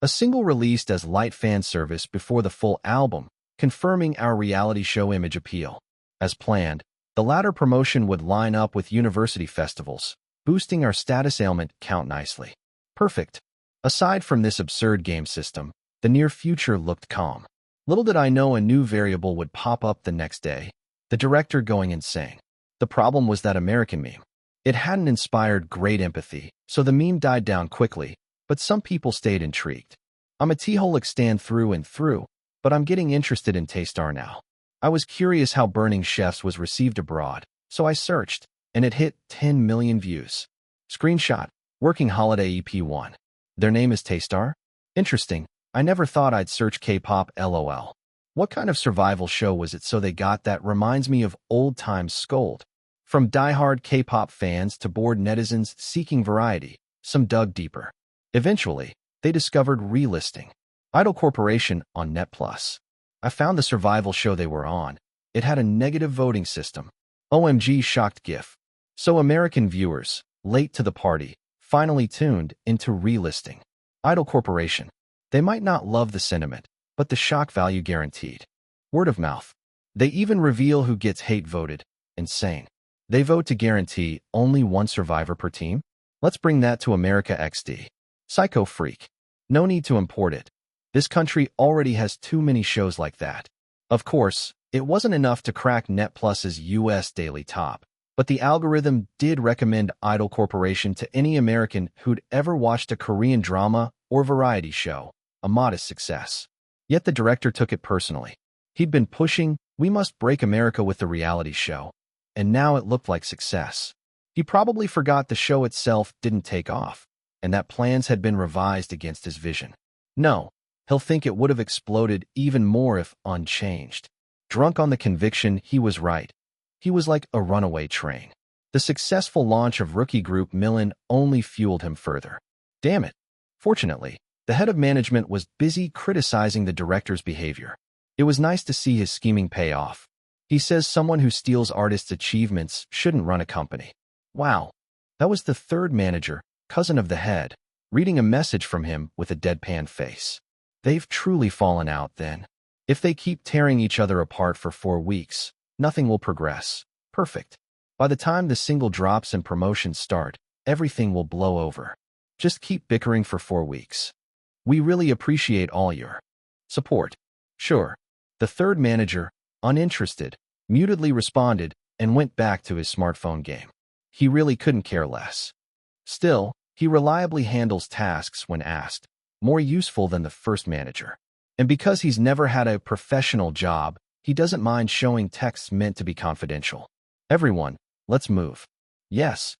A single released as light fan service before the full album, confirming our reality show image appeal. As planned, the latter promotion would line up with university festivals, boosting our status ailment count nicely. Perfect. Aside from this absurd game system, the near future looked calm. Little did I know a new variable would pop up the next day, the director going insane. The problem was that American meme. It hadn't inspired great empathy, so the meme died down quickly, but some people stayed intrigued. I'm a T-holic stan through and through, but I'm getting interested in Taestar now. I was curious how Burning Chefs was received abroad, so I searched, and it hit 10 million views. Screenshot, Working Holiday EP1. Their name is Taestar? Interesting. I never thought I'd search K-pop LOL. What kind of survival show was it so they got that? Reminds me of old times scold. From diehard K-pop fans to bored netizens seeking variety, some dug deeper. Eventually, they discovered Relisting, Idol Corporation on Net Plus. I found the survival show they were on. It had a negative voting system. OMG shocked GIF. So American viewers, late to the party, finally tuned into Relisting. Idol Corporation. They might not love the sentiment, but the shock value guaranteed. Word of mouth. They even reveal who gets hate voted. Insane. They vote to guarantee only one survivor per team? Let's bring that to America XD. Psycho freak. No need to import it. This country already has too many shows like that. Of course, it wasn't enough to crack Net Plus's US daily top, but the algorithm did recommend Idol Corporation to any American who'd ever watched a Korean drama or variety show, a modest success. Yet the director took it personally. He'd been pushing, "We must break America with the reality show," and now it looked like success. He probably forgot the show itself didn't take off, and that plans had been revised against his vision. No, he'll think it would have exploded even more if unchanged. Drunk on the conviction he was right. He was like a runaway train. The successful launch of rookie group Millen only fueled him further. Damn it. Fortunately, the head of management was busy criticizing the director's behavior. It was nice to see his scheming pay off. He says someone who steals artists' achievements shouldn't run a company. Wow. That was the third manager, cousin of the head, reading a message from him with a deadpan face. They've truly fallen out then. If they keep tearing each other apart for 4 weeks, nothing will progress. Perfect. By the time the single drops and promotions start, everything will blow over. Just keep bickering for 4 weeks. We really appreciate all your support. Sure. The third manager, uninterested, mutedly responded and went back to his smartphone game. He really couldn't care less. Still, he reliably handles tasks when asked, more useful than the first manager. And because he's never had a professional job, he doesn't mind showing texts meant to be confidential. Everyone, let's move. Yes.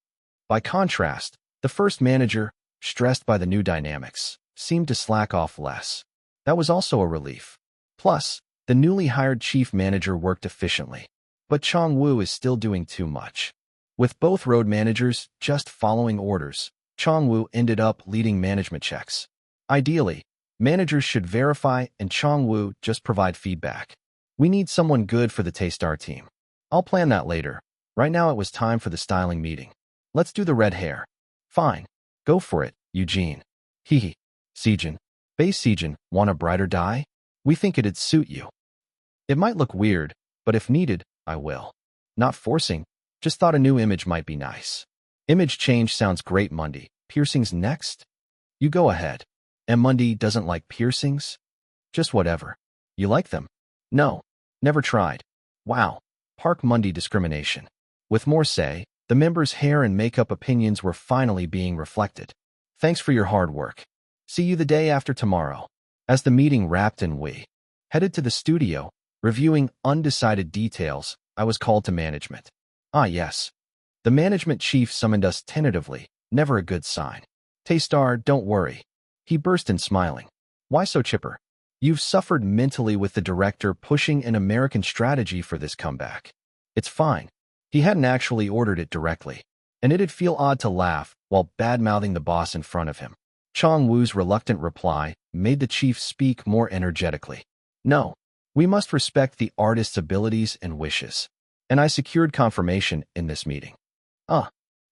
By contrast, the first manager, stressed by the new dynamics, seemed to slack off less. That was also a relief. Plus, the newly hired chief manager worked efficiently. But Chong-woo is still doing too much. With both road managers just following orders, Chong-woo ended up leading management checks. Ideally, managers should verify and Chong-woo just provide feedback. We need someone good for the Taestar team. I'll plan that later. Right now it was time for the styling meeting. Let's do the red hair. Fine. Go for it, Eugene. Hehe. Sejin. Base Sejin, want a brighter dye? We think it'd suit you. It might look weird, but if needed, I will. Not forcing, just thought a new image might be nice. Image change sounds great, Mundy. Piercings next? You go ahead. And Mundy doesn't like piercings? Just whatever. You like them? No. Never tried. Wow. Park Mundy discrimination. With more say, the members' hair and makeup opinions were finally being reflected. Thanks for your hard work. See you the day after tomorrow. As the meeting wrapped and we headed to the studio, reviewing undecided details, I was called to management. Ah, yes. The management chief summoned us tentatively, never a good sign. Taestar, don't worry. He burst in smiling. Why so chipper? You've suffered mentally with the director pushing an American strategy for this comeback. It's fine. He hadn't actually ordered it directly, and it'd feel odd to laugh while bad-mouthing the boss in front of him. Chong-woo's reluctant reply made the chief speak more energetically. No, we must respect the artist's abilities and wishes. And I secured confirmation in this meeting.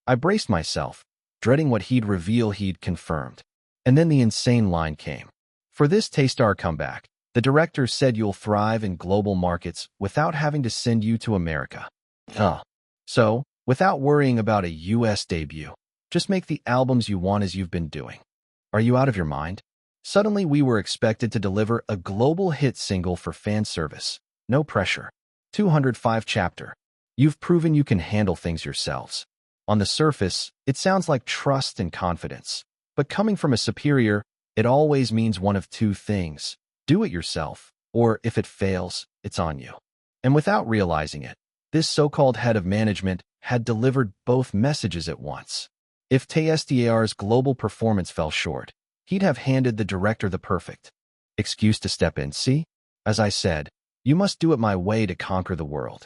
I braced myself, dreading what he'd reveal he'd confirmed. And then the insane line came. For this Taestar comeback, the director said you'll thrive in global markets without having to send you to America. So, without worrying about a US debut, just make the albums you want as you've been doing. Are you out of your mind? Suddenly we were expected to deliver a global hit single for fan service. No pressure. 205 chapter. You've proven you can handle things yourselves. On the surface, it sounds like trust and confidence. But coming from a superior, it always means one of two things. Do it yourself, or if it fails, it's on you. And without realizing it, this so-called head of management had delivered both messages at once. If Taestar's global performance fell short, he'd have handed the director the perfect excuse to step in. See? As I said, you must do it my way to conquer the world.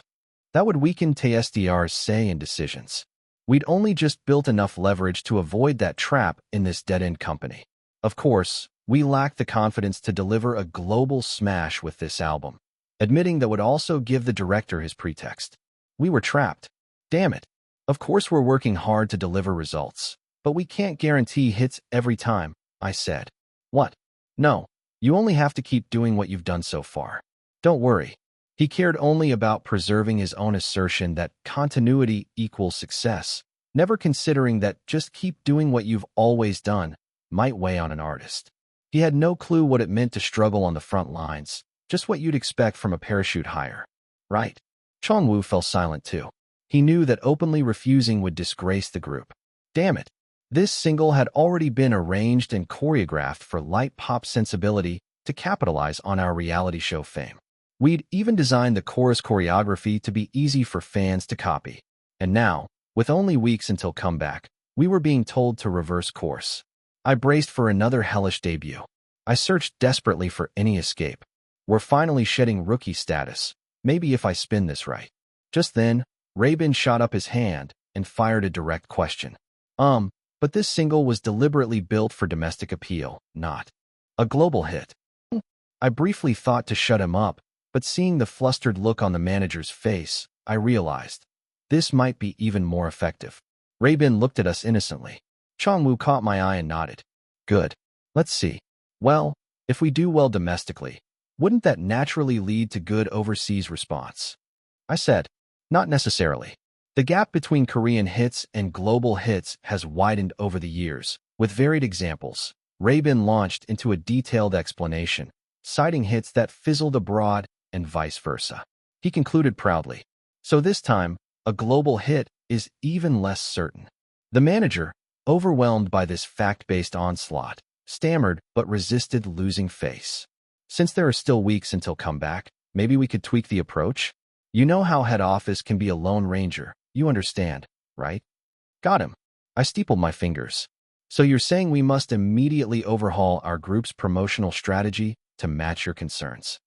That would weaken Taestar's say and decisions. We'd only just built enough leverage to avoid that trap in this dead-end company. Of course, we lacked the confidence to deliver a global smash with this album, admitting that would also give the director his pretext. We were trapped. Damn it. Of course we're working hard to deliver results, but we can't guarantee hits every time. I said. What? No, you only have to keep doing what you've done so far. Don't worry. He cared only about preserving his own assertion that continuity equals success, never considering that just keep doing what you've always done might weigh on an artist. He had no clue what it meant to struggle on the front lines, just what you'd expect from a parachute hire. Right? Chongwu fell silent too. He knew that openly refusing would disgrace the group. Damn it. This single had already been arranged and choreographed for light pop sensibility to capitalize on our reality show fame. We'd even designed the chorus choreography to be easy for fans to copy. And now, with only weeks until comeback, we were being told to reverse course. I braced for another hellish debut. I searched desperately for any escape. We're finally shedding rookie status. Maybe if I spin this right. Just then, Rabin shot up his hand and fired a direct question. But this single was deliberately built for domestic appeal, not a global hit. I briefly thought to shut him up, but seeing the flustered look on the manager's face, I realized this might be even more effective. Rabin looked at us innocently. Chongwu caught my eye and nodded. Good. Let's see. Well, if we do well domestically, wouldn't that naturally lead to good overseas response? I said, not necessarily. The gap between Korean hits and global hits has widened over the years, with varied examples. Rabin launched into a detailed explanation, citing hits that fizzled abroad and vice versa. He concluded proudly. So this time, a global hit is even less certain. The manager, overwhelmed by this fact-based onslaught, stammered but resisted losing face. Since there are still weeks until comeback, maybe we could tweak the approach? You know how head office can be a lone ranger, you understand, right? Got him. I steepled my fingers. So you're saying we must immediately overhaul our group's promotional strategy to match your concerns?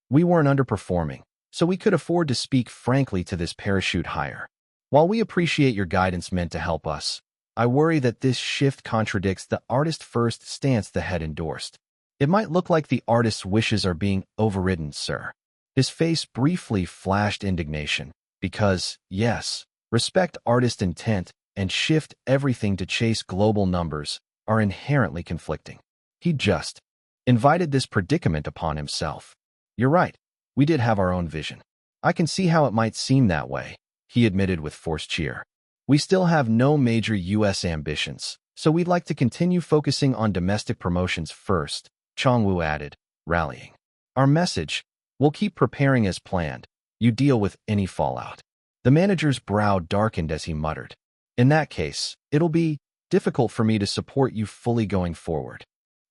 We weren't underperforming, so we could afford to speak frankly to this parachute hire. While we appreciate your guidance meant to help us, I worry that this shift contradicts the artist-first stance the head endorsed. It might look like the artist's wishes are being overridden, sir. His face briefly flashed indignation, because, yes, respect artist intent and shift everything to chase global numbers are inherently conflicting. He just invited this predicament upon himself. You're right, we did have our own vision. I can see how it might seem that way, he admitted with forced cheer. We still have no major U.S. ambitions, so we'd like to continue focusing on domestic promotions first, Chongwu added, rallying. Our message, we'll keep preparing as planned. You deal with any fallout. The manager's brow darkened as he muttered. In that case, it'll be difficult for me to support you fully going forward.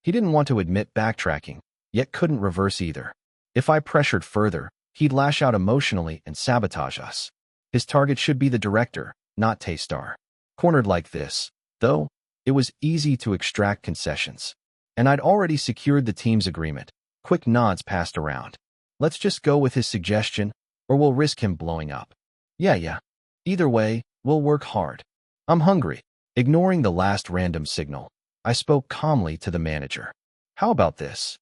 He didn't want to admit backtracking, yet couldn't reverse either. If I pressured further, he'd lash out emotionally and sabotage us. His target should be the director, not Taystar. Cornered like this, though, it was easy to extract concessions. And I'd already secured the team's agreement. Quick nods passed around. Let's just go with his suggestion, or we'll risk him blowing up. Yeah. Either way, we'll work hard. I'm hungry. Ignoring the last random signal, I spoke calmly to the manager. How about this?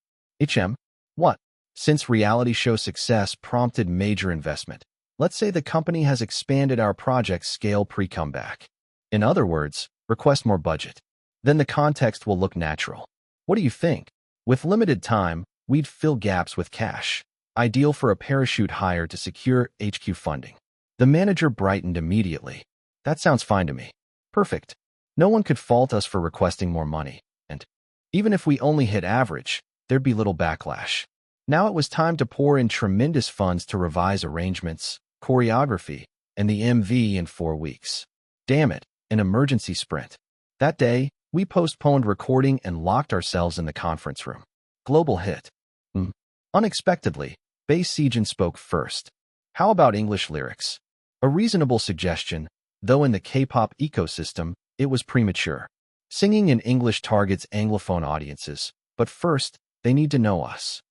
What? Since reality show success prompted major investment, let's say the company has expanded our project scale pre-comeback. In other words, request more budget. Then the context will look natural. What do you think? With limited time, we'd fill gaps with cash. Ideal for a parachute hire to secure HQ funding. The manager brightened immediately. That sounds fine to me. Perfect. No one could fault us for requesting more money, and even if we only hit average, there'd be little backlash. Now it was time to pour in tremendous funds to revise arrangements, choreography, and the MV in 4 weeks. Damn it, an emergency sprint. That day, we postponed recording and locked ourselves in the conference room. Global hit. Unexpectedly, Bae Sejin spoke first. How about English lyrics? A reasonable suggestion, though in the K-pop ecosystem, it was premature. Singing in English targets Anglophone audiences, but first, they need to know us.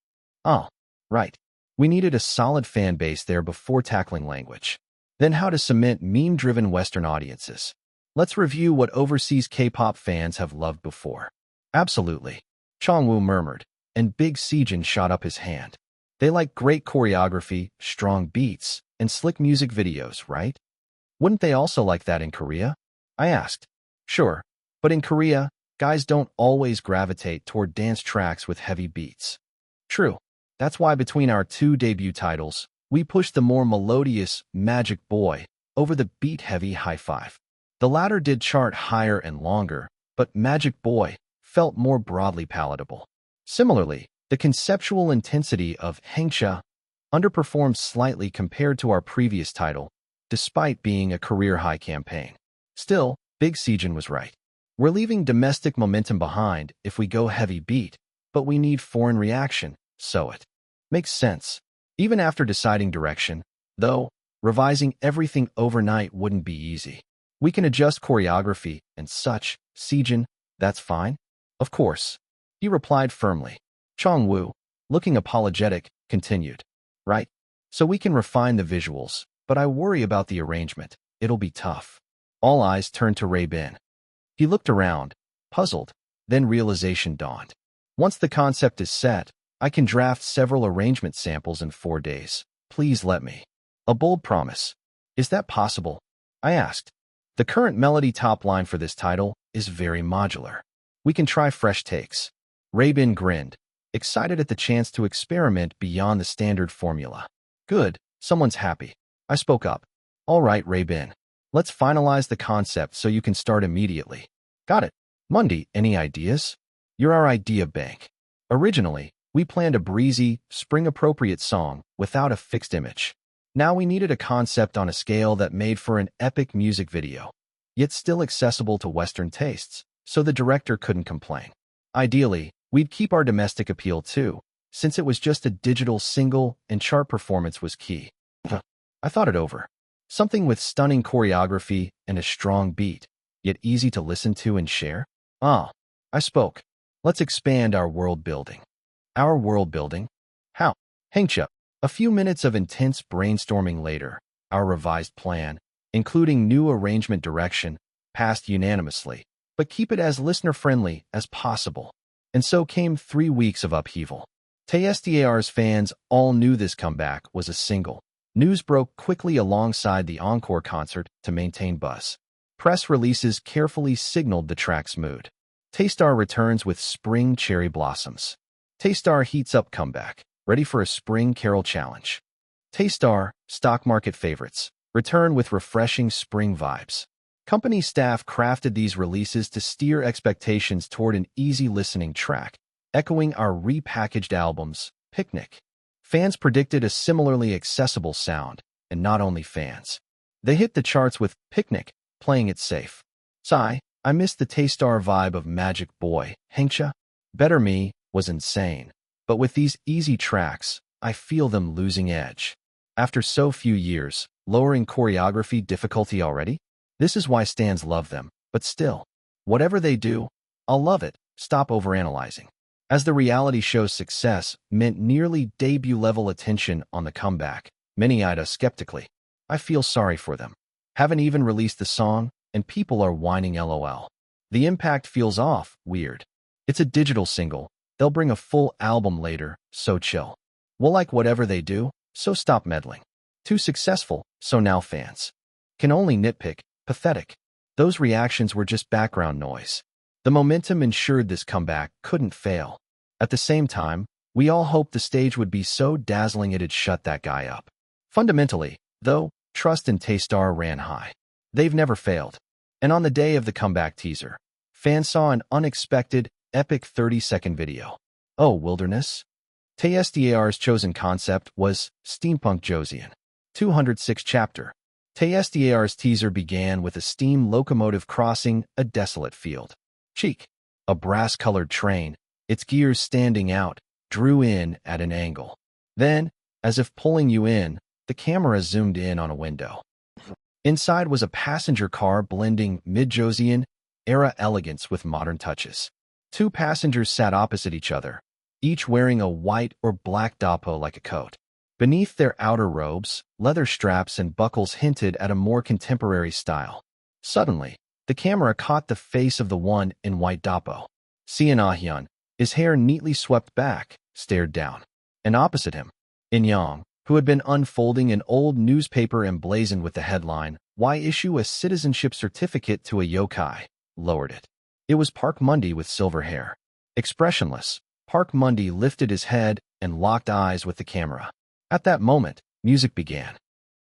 Oh, right. We needed a solid fan base there before tackling language. Then how to cement meme-driven Western audiences. Let's review what overseas K-pop fans have loved before. Absolutely. Chongwu murmured, and Big Sejin shot up his hand. They like great choreography, strong beats, and slick music videos, right? Wouldn't they also like that in Korea? I asked. Sure, but in Korea, Guys don't always gravitate toward dance tracks with heavy beats. True. That's why between our two debut titles, we pushed the more melodious Magic Boy over the beat-heavy High Five. The latter did chart higher and longer, but Magic Boy felt more broadly palatable. Similarly, the conceptual intensity of Hengsha underperformed slightly compared to our previous title, despite being a career-high campaign. Still, Big Sejin was right. We're leaving domestic momentum behind if we go heavy beat, but we need foreign reaction, so it makes sense. Even after deciding direction, though, revising everything overnight wouldn't be easy. We can adjust choreography and such. Sejin, that's fine? Of course. He replied firmly. Chong-woo, looking apologetic, continued. Right? So we can refine the visuals, but I worry about the arrangement. It'll be tough. All eyes turned to Ray-bin. He looked around, puzzled, then realization dawned. Once the concept is set, I can draft several arrangement samples in 4 days. Please let me. A bold promise. Is that possible? I asked. The current melody top line for this title is very modular. We can try fresh takes. Ray-bin grinned, excited at the chance to experiment beyond the standard formula. Good, someone's happy. I spoke up. All right, Ray-bin. Let's finalize the concept so you can start immediately. Got it. Mundy, any ideas? You're our idea bank. Originally, we planned a breezy, spring-appropriate song without a fixed image. Now we needed a concept on a scale that made for an epic music video, yet still accessible to Western tastes, so the director couldn't complain. Ideally, we'd keep our domestic appeal too, since it was just a digital single and chart performance was key. I thought it over. Something with stunning choreography and a strong beat, yet easy to listen to and share? I spoke. Let's expand our world building. Our world building? How? Hengsha. A few minutes of intense brainstorming later, our revised plan, including new arrangement direction, passed unanimously, but keep it as listener-friendly as possible. And so came 3 weeks of upheaval. TSDAR's fans all knew this comeback was a single. News broke quickly alongside the encore concert to maintain buzz. Press releases carefully signaled the track's mood. Taystar returns with Spring Cherry Blossoms. Taystar heats up comeback, ready for a Spring Carol challenge. Taystar, stock market favorites, return with refreshing spring vibes. Company staff crafted these releases to steer expectations toward an easy-listening track, echoing our repackaged albums, Picnic. Fans predicted a similarly accessible sound, and not only fans. They hit the charts with Picnic, playing it safe. Sigh, I missed the Taystar vibe of Magic Boy, Hengsha. Better Me was insane, but with these easy tracks, I feel them losing edge. After so few years, lowering choreography difficulty already? This is why stans love them, but still, whatever they do, I'll love it. Stop overanalyzing. As the reality show's success meant nearly debut-level attention on the comeback, many eyed us skeptically. I feel sorry for them. Haven't even released the song, and people are whining LOL. The impact feels off, weird. It's a digital single. They'll bring a full album later, so chill. We'll like whatever they do, so stop meddling. Too successful, so now fans can only nitpick. Pathetic. Those reactions were just background noise. The momentum ensured this comeback couldn't fail. At the same time, we all hoped the stage would be so dazzling it'd shut that guy up. Fundamentally, though, trust in Taystar ran high. They've never failed. And on the day of the comeback teaser, fans saw an unexpected, epic 30-second video. Oh, Wilderness? TSDAR's chosen concept was Steampunk Josian. 206 chapter. TSDAR's teaser began with a steam locomotive crossing a desolate field. Cheek. A brass-colored train, its gears standing out, drew in at an angle. Then, as if pulling you in, the camera zoomed in on a window. Inside was a passenger car blending mid-Josian era elegance with modern touches. 2 passengers sat opposite each other, each wearing a white or black dappo like a coat. Beneath their outer robes, leather straps and buckles hinted at a more contemporary style. Suddenly, the camera caught the face of the one in white dappo. Sian Ah-hyun, his hair neatly swept back, stared down. And opposite him, In-young, who had been unfolding an old newspaper emblazoned with the headline, "Why issue a citizenship certificate to a yokai?" lowered it. It was Park Mundy with silver hair. Expressionless, Park Mundy lifted his head and locked eyes with the camera. At that moment, music began.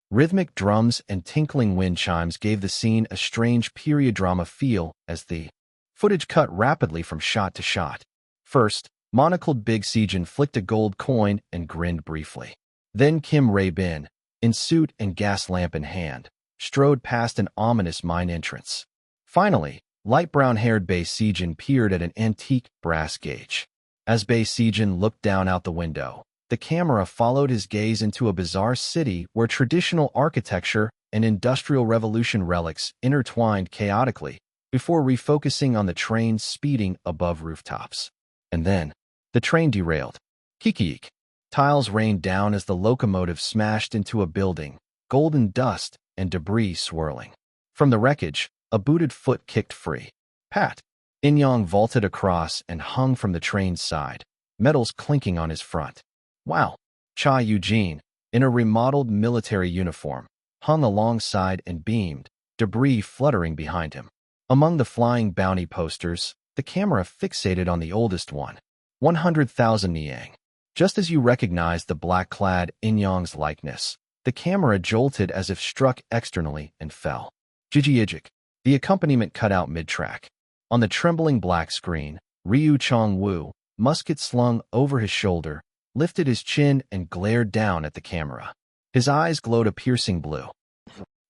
Rhythmic drums and tinkling wind chimes gave the scene a strange period drama feel as the footage cut rapidly from shot to shot. First, monocled Big Sejin flicked a gold coin and grinned briefly. Then Kim Rae-bin, in suit and gas lamp in hand, strode past an ominous mine entrance. Finally, light brown-haired Bae Sejin peered at an antique brass gauge. As Bae Sejin looked down out the window, the camera followed his gaze into a bizarre city where traditional architecture and Industrial Revolution relics intertwined chaotically before refocusing on the train speeding above rooftops. And then, the train derailed. Kiki-eek. Tiles rained down as the locomotive smashed into a building, golden dust and debris swirling. From the wreckage, a booted foot kicked free. Pat! In-young vaulted across and hung from the train's side, metals clinking on his front. Wow! Cha Eugene, in a remodeled military uniform, hung alongside and beamed, debris fluttering behind him. Among the flying bounty posters, the camera fixated on the oldest one, 100,000 Niang. Just as you recognized the black-clad In-young's likeness, the camera jolted as if struck externally and fell. Jijijik. The accompaniment cut out mid-track. On the trembling black screen, Ryu Chong-woo, musket slung over his shoulder, lifted his chin and glared down at the camera. His eyes glowed a piercing blue.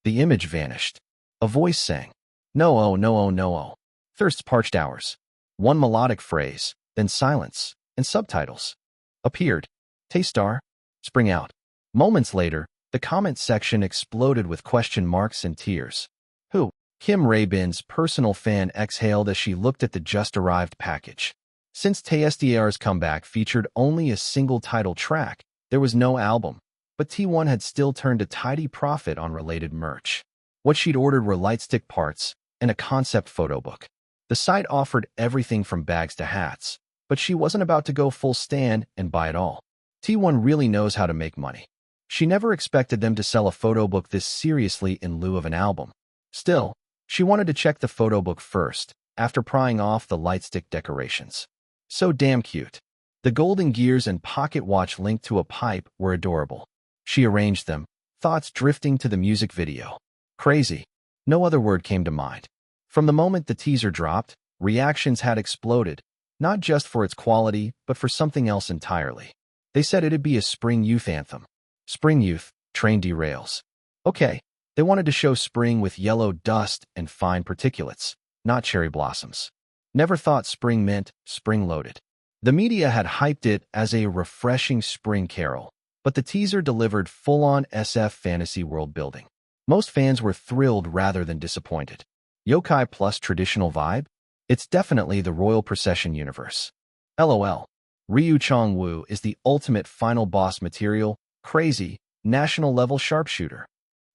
The image vanished. A voice sang, "No-oh, no-oh, no-oh." Thirst's parched hours. One melodic phrase, then silence, and subtitles appeared. Taystar, spring out. Moments later, the comment section exploded with question marks and tears. Who? Kim Rae-bin's personal fan exhaled as she looked at the just-arrived package. Since Taystar's comeback featured only a single title track, there was no album, but T1 had still turned a tidy profit on related merch. What she'd ordered were lightstick parts and a concept photo book. The site offered everything from bags to hats, but she wasn't about to go full stand and buy it all. T1 really knows how to make money. She never expected them to sell a photo book this seriously in lieu of an album. Still, she wanted to check the photo book first, after prying off the lightstick decorations. So damn cute. The golden gears and pocket watch linked to a pipe were adorable. She arranged them, thoughts drifting to the music video. Crazy. No other word came to mind. From the moment the teaser dropped, reactions had exploded, not just for its quality, but for something else entirely. They said it'd be a spring youth anthem. Spring youth, train derails. Okay, they wanted to show spring with yellow dust and fine particulates, not cherry blossoms. Never thought spring meant spring-loaded. The media had hyped it as a refreshing spring carol, but the teaser delivered full-on SF fantasy world building. Most fans were thrilled rather than disappointed. Yokai plus traditional vibe? It's definitely the Royal Procession universe. LOL. Ryu Chong-woo is the ultimate final boss material, crazy, national-level sharpshooter.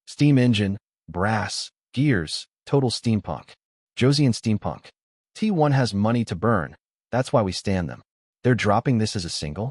Steam engine, brass, gears, total steampunk. Josian steampunk. T1 has money to burn, that's why we stand them. They're dropping this as a single?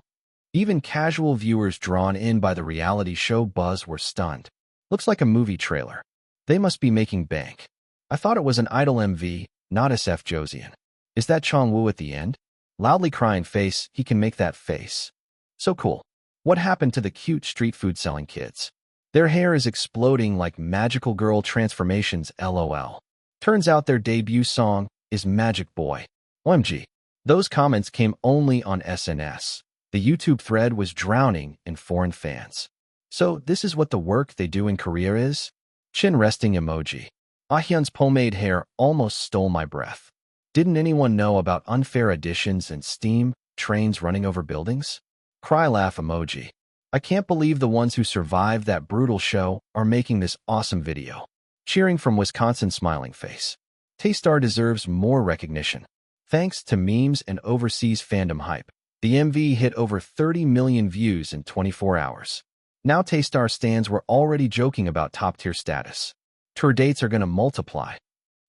Even casual viewers drawn in by the reality show buzz were stunned. Looks like a movie trailer. They must be making bank. I thought it was an idol MV, not SF Josian. Is that Chong-woo at the end? Loudly crying face, he can make that face. So cool. What happened to the cute street food selling kids? Their hair is exploding like magical girl transformations, LOL. Turns out their debut song is Magic Boy. OMG. Those comments came only on SNS. The YouTube thread was drowning in foreign fans. So this is what the work they do in Korea is? Chin resting emoji. Ahyun's pomade hair almost stole my breath. Didn't anyone know about unfair additions and steam trains running over buildings? Cry laugh emoji. I can't believe the ones who survived that brutal show are making this awesome video. Cheering from Wisconsin smiling face. Taystar deserves more recognition. Thanks to memes and overseas fandom hype, the MV hit over 30 million views in 24 hours. Now Taystar stans were already joking about top-tier status. Tour dates are gonna multiply.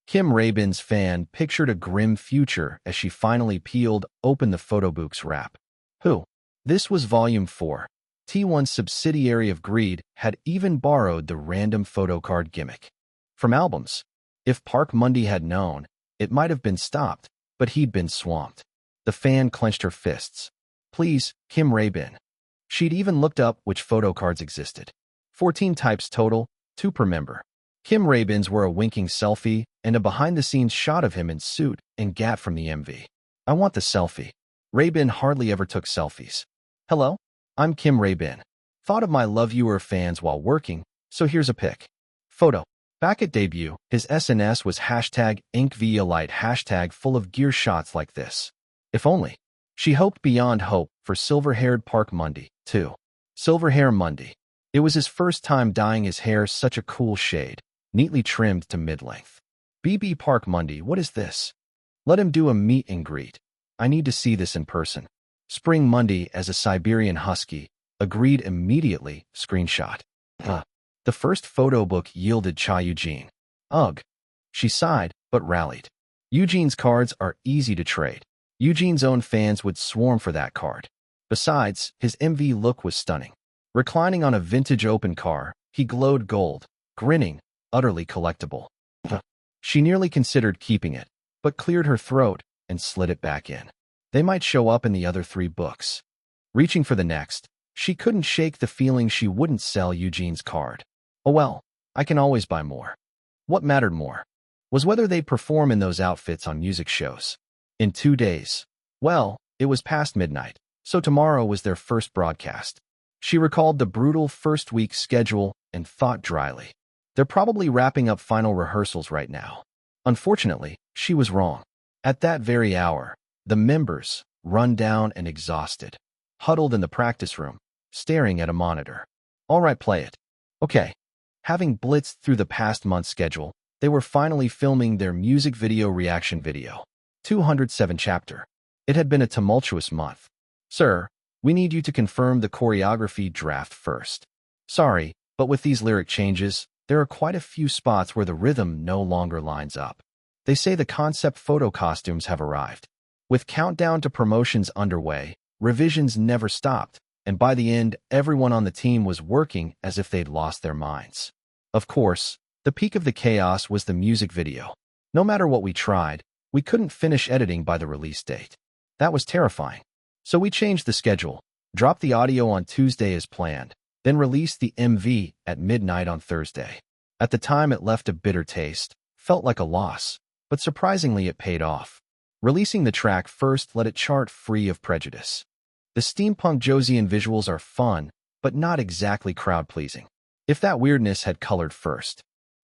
Kim Rae-bin's fan pictured a grim future as she finally peeled open the photobook's wrap. Who? This was Volume 4. T1's subsidiary of Greed had even borrowed the random photocard gimmick. From albums. If Park Mundy had known, it might have been stopped, but he'd been swamped. The fan clenched her fists. Please, Kim Rae-bin. She'd even looked up which photo cards existed. 14 types total, 2 per member. Kim Rae-bin's were a winking selfie and a behind-the-scenes shot of him in suit and gat from the MV. I want the selfie. Rae-bin hardly ever took selfies. Hello? I'm Kim Rae-bin. Thought of my Love Viewer fans while working, so here's a pic. Photo. Back at debut, his SNS was #InkViaLite hashtag full of gear shots like this. If only. She hoped beyond hope for silver-haired Park Mundy, too. Silver hair Mundy. It was his first time dyeing his hair such a cool shade, neatly trimmed to mid-length. BB Park Mundy, what is this? Let him do a meet and greet. I need to see this in person. Spring Mundy as a Siberian Husky, agreed immediately, screenshot. The first photo book yielded Cha Eugene. Ugh. She sighed, but rallied. Eugene's cards are easy to trade. Eugene's own fans would swarm for that card. Besides, his MV look was stunning. Reclining on a vintage open car, he glowed gold, grinning, utterly collectible. She nearly considered keeping it, but cleared her throat and slid it back in. They might show up in the other 3 books. Reaching for the next, she couldn't shake the feeling she wouldn't sell Eugene's card. Oh well, I can always buy more. What mattered more was whether they'd perform in those outfits on music shows. In 2 days. Well, it was past midnight, so tomorrow was their first broadcast. She recalled the brutal first-week schedule and thought dryly. They're probably wrapping up final rehearsals right now. Unfortunately, she was wrong. At that very hour, the members, run down and exhausted, huddled in the practice room, staring at a monitor. All right, play it. Okay. Having blitzed through the past month's schedule, they were finally filming their music video reaction video. 207 chapter. It had been a tumultuous month. Sir, we need you to confirm the choreography draft first. Sorry, but with these lyric changes, there are quite a few spots where the rhythm no longer lines up. They say the concept photo costumes have arrived. With countdown to promotions underway, revisions never stopped, and by the end, everyone on the team was working as if they'd lost their minds. Of course, the peak of the chaos was the music video. No matter what we tried, we couldn't finish editing by the release date. That was terrifying. So we changed the schedule, dropped the audio on Tuesday as planned, then released the MV at midnight on Thursday. At the time, it left a bitter taste, felt like a loss, but surprisingly it paid off. Releasing the track first let it chart free of prejudice. The steampunk Josian visuals are fun, but not exactly crowd-pleasing. If that weirdness had colored first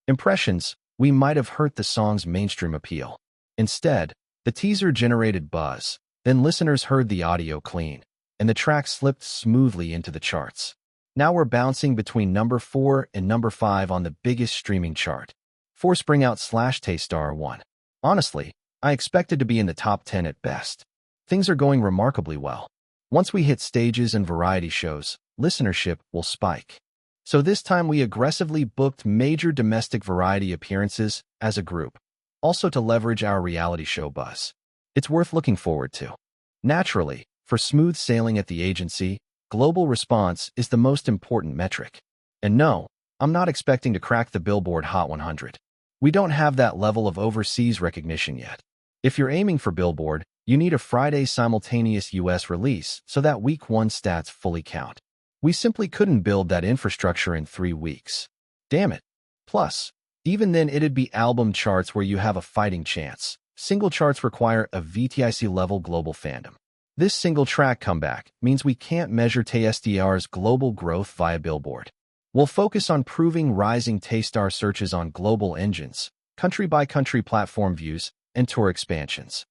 impressions, we might have hurt the song's mainstream appeal. Instead, the teaser generated buzz, then listeners heard the audio clean, and the track slipped smoothly into the charts. Now we're bouncing between number 4 and number 5 on the biggest streaming chart. 4 Spring Out /Taystar 1. Honestly, I expected to be in the top 10 at best. Things are going remarkably well. Once we hit stages and variety shows, listenership will spike. So this time we aggressively booked major domestic variety appearances as a group, also to leverage our reality show buzz. It's worth looking forward to. Naturally, for smooth sailing at the agency, global response is the most important metric. And no, I'm not expecting to crack the Billboard Hot 100. We don't have that level of overseas recognition yet. If you're aiming for Billboard, you need a Friday simultaneous US release so that week 1 stats fully count. We simply couldn't build that infrastructure in 3 weeks. Damn it. Plus, even then it'd be album charts where you have a fighting chance. Single charts require a VTIC-level global fandom. This single-track comeback means we can't measure TSDR's global growth via Billboard. We'll focus on proving rising Taystar searches on global engines, country-by-country platform views, and tour expansions.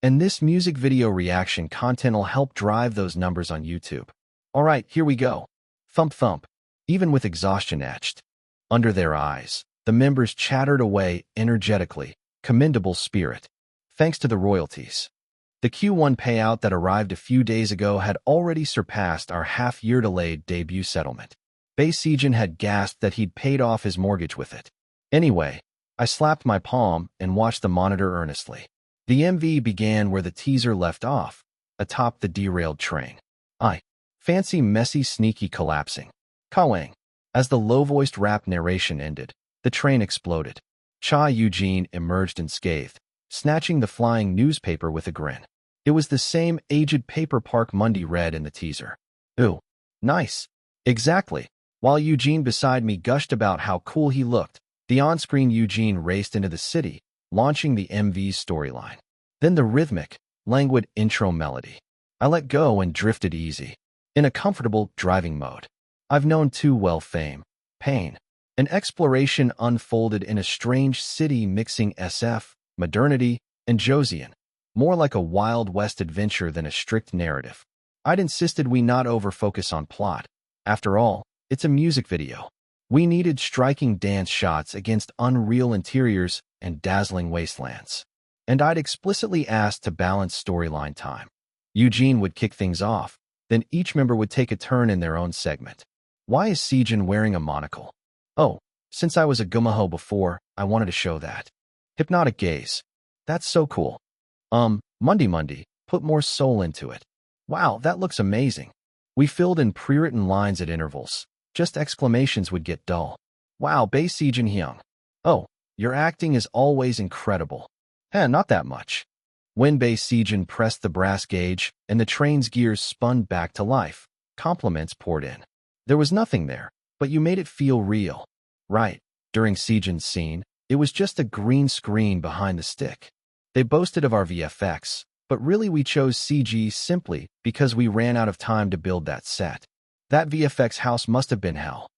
And this music video reaction content will help drive those numbers on YouTube. All right, here we go. Thump thump. Even with exhaustion etched under their eyes, the members chattered away energetically. Commendable spirit. Thanks to the royalties. The Q1 payout that arrived a few days ago had already surpassed our half-year delayed debut settlement. Bae Sejin had gasped that he'd paid off his mortgage with it. Anyway, I slapped my palm and watched the monitor earnestly. The MV began where the teaser left off, atop the derailed train. I fancy messy sneaky collapsing. Kawang. As the low-voiced rap narration ended, the train exploded. Cha Eugene emerged unscathed, snatching the flying newspaper with a grin. It was the same aged paper Park Monday read in the teaser. Ooh, nice. Exactly. While Eugene beside me gushed about how cool he looked, the on-screen Eugene raced into the city, launching the MV's storyline. Then the rhythmic, languid intro melody. I let go and drifted easy, in a comfortable driving mode. I've known too well fame, pain. An exploration unfolded in a strange city mixing SF, modernity, and Josian, more like a Wild West adventure than a strict narrative. I'd insisted we not over-focus on plot. After all, it's a music video. We needed striking dance shots against unreal interiors and dazzling wastelands. And I'd explicitly asked to balance storyline time. Eugene would kick things off, then each member would take a turn in their own segment. Why is Sejin wearing a monocle? Oh, since I was a gumaho before, I wanted to show that. Hypnotic gaze. That's so cool. Monday, put more soul into it. Wow, that looks amazing. We filled in pre-written lines at intervals. Just exclamations would get dull. Wow, Bae Sejin Hyung. Oh, your acting is always incredible. Not that much. When Bae Sejin pressed the brass gauge and the train's gears spun back to life, compliments poured in. There was nothing there, but you made it feel real. Right, during Sejin's scene, it was just a green screen behind the stick. They boasted of our VFX, but really we chose CG simply because we ran out of time to build that set. That VFX house must have been hell.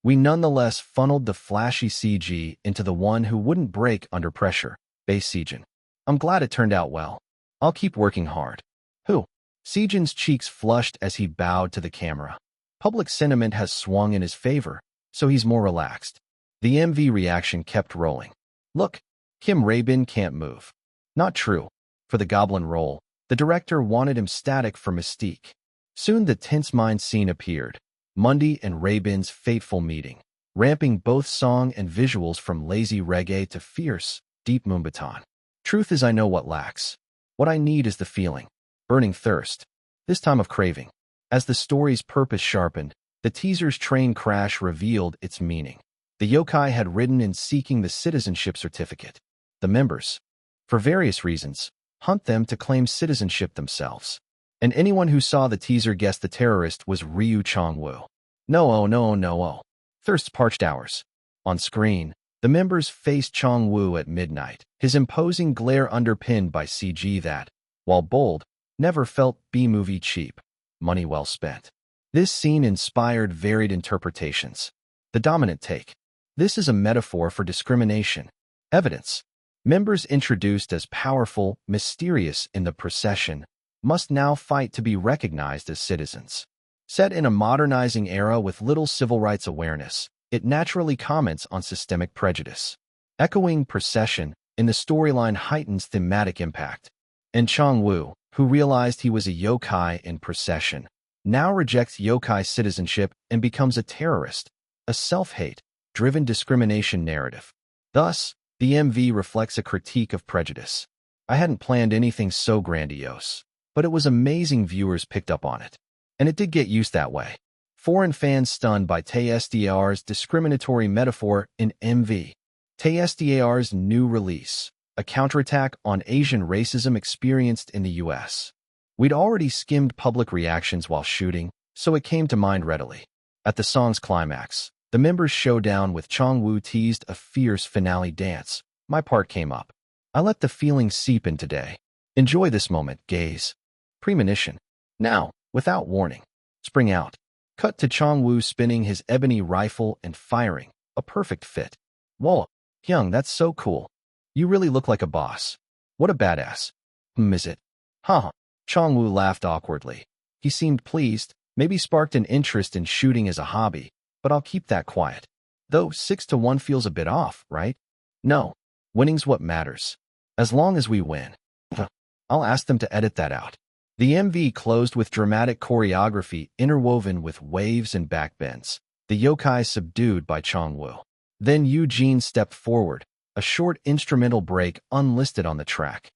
We nonetheless funneled the flashy CG into the one who wouldn't break under pressure, Bae Sejin. I'm glad it turned out well. I'll keep working hard. Who? Sejin's cheeks flushed as he bowed to the camera. Public sentiment has swung in his favor, so he's more relaxed. The MV reaction kept rolling. Look, Kim Rabin can't move. Not true. For the Goblin role, the director wanted him static for mystique. Soon the tense mind scene appeared. Monday and Rabin's fateful meeting, ramping both song and visuals from lazy reggae to fierce, deep Moombahton. Truth is I know what lacks. What I need is the feeling. Burning thirst. This time of craving. As the story's purpose sharpened, the teaser's train crash revealed its meaning. The yokai had ridden in seeking the citizenship certificate. The members, for various reasons, hunt them to claim citizenship themselves. And anyone who saw the teaser guessed the terrorist was Ryu Chong-woo. No. Thirst's parched hours. On screen, the members faced Chong-woo at midnight, his imposing glare underpinned by CG that, while bold, never felt B-movie cheap. Money well spent. This scene inspired varied interpretations. The dominant take. This is a metaphor for discrimination. Evidence. Members introduced as powerful, mysterious in the procession, must now fight to be recognized as citizens. Set in a modernizing era with little civil rights awareness, it naturally comments on systemic prejudice. Echoing procession in the storyline heightens thematic impact. And Chong-woo, who realized he was a yokai in procession, now rejects yokai citizenship and becomes a terrorist, a self-hate, driven discrimination narrative. Thus, the MV reflects a critique of prejudice. I hadn't planned anything so grandiose, but it was amazing viewers picked up on it. And it did get used that way. Foreign fans stunned by TSDAR's discriminatory metaphor in MV. TSDAR's new release, a counterattack on Asian racism experienced in the US. We'd already skimmed public reactions while shooting, so it came to mind readily. At the song's climax, the members' showdown with Chong-woo teased a fierce finale dance. My part came up. I let the feeling seep in today. Enjoy this moment, gaze. Premonition. Now, without warning. Spring out. Cut to Chong-woo spinning his ebony rifle and firing. A perfect fit. Whoa, Hyung, that's so cool. You really look like a boss. What a badass. Is it? Huh. Chong-woo laughed awkwardly. He seemed pleased, maybe sparked an interest in shooting as a hobby, but I'll keep that quiet. Though 6-1 feels a bit off, right? No. Winning's what matters. As long as we win. I'll ask them to edit that out. The MV closed with dramatic choreography interwoven with waves and backbends, the yokai subdued by Chong-woo. Then Eugene stepped forward, a short instrumental break unlisted on the track.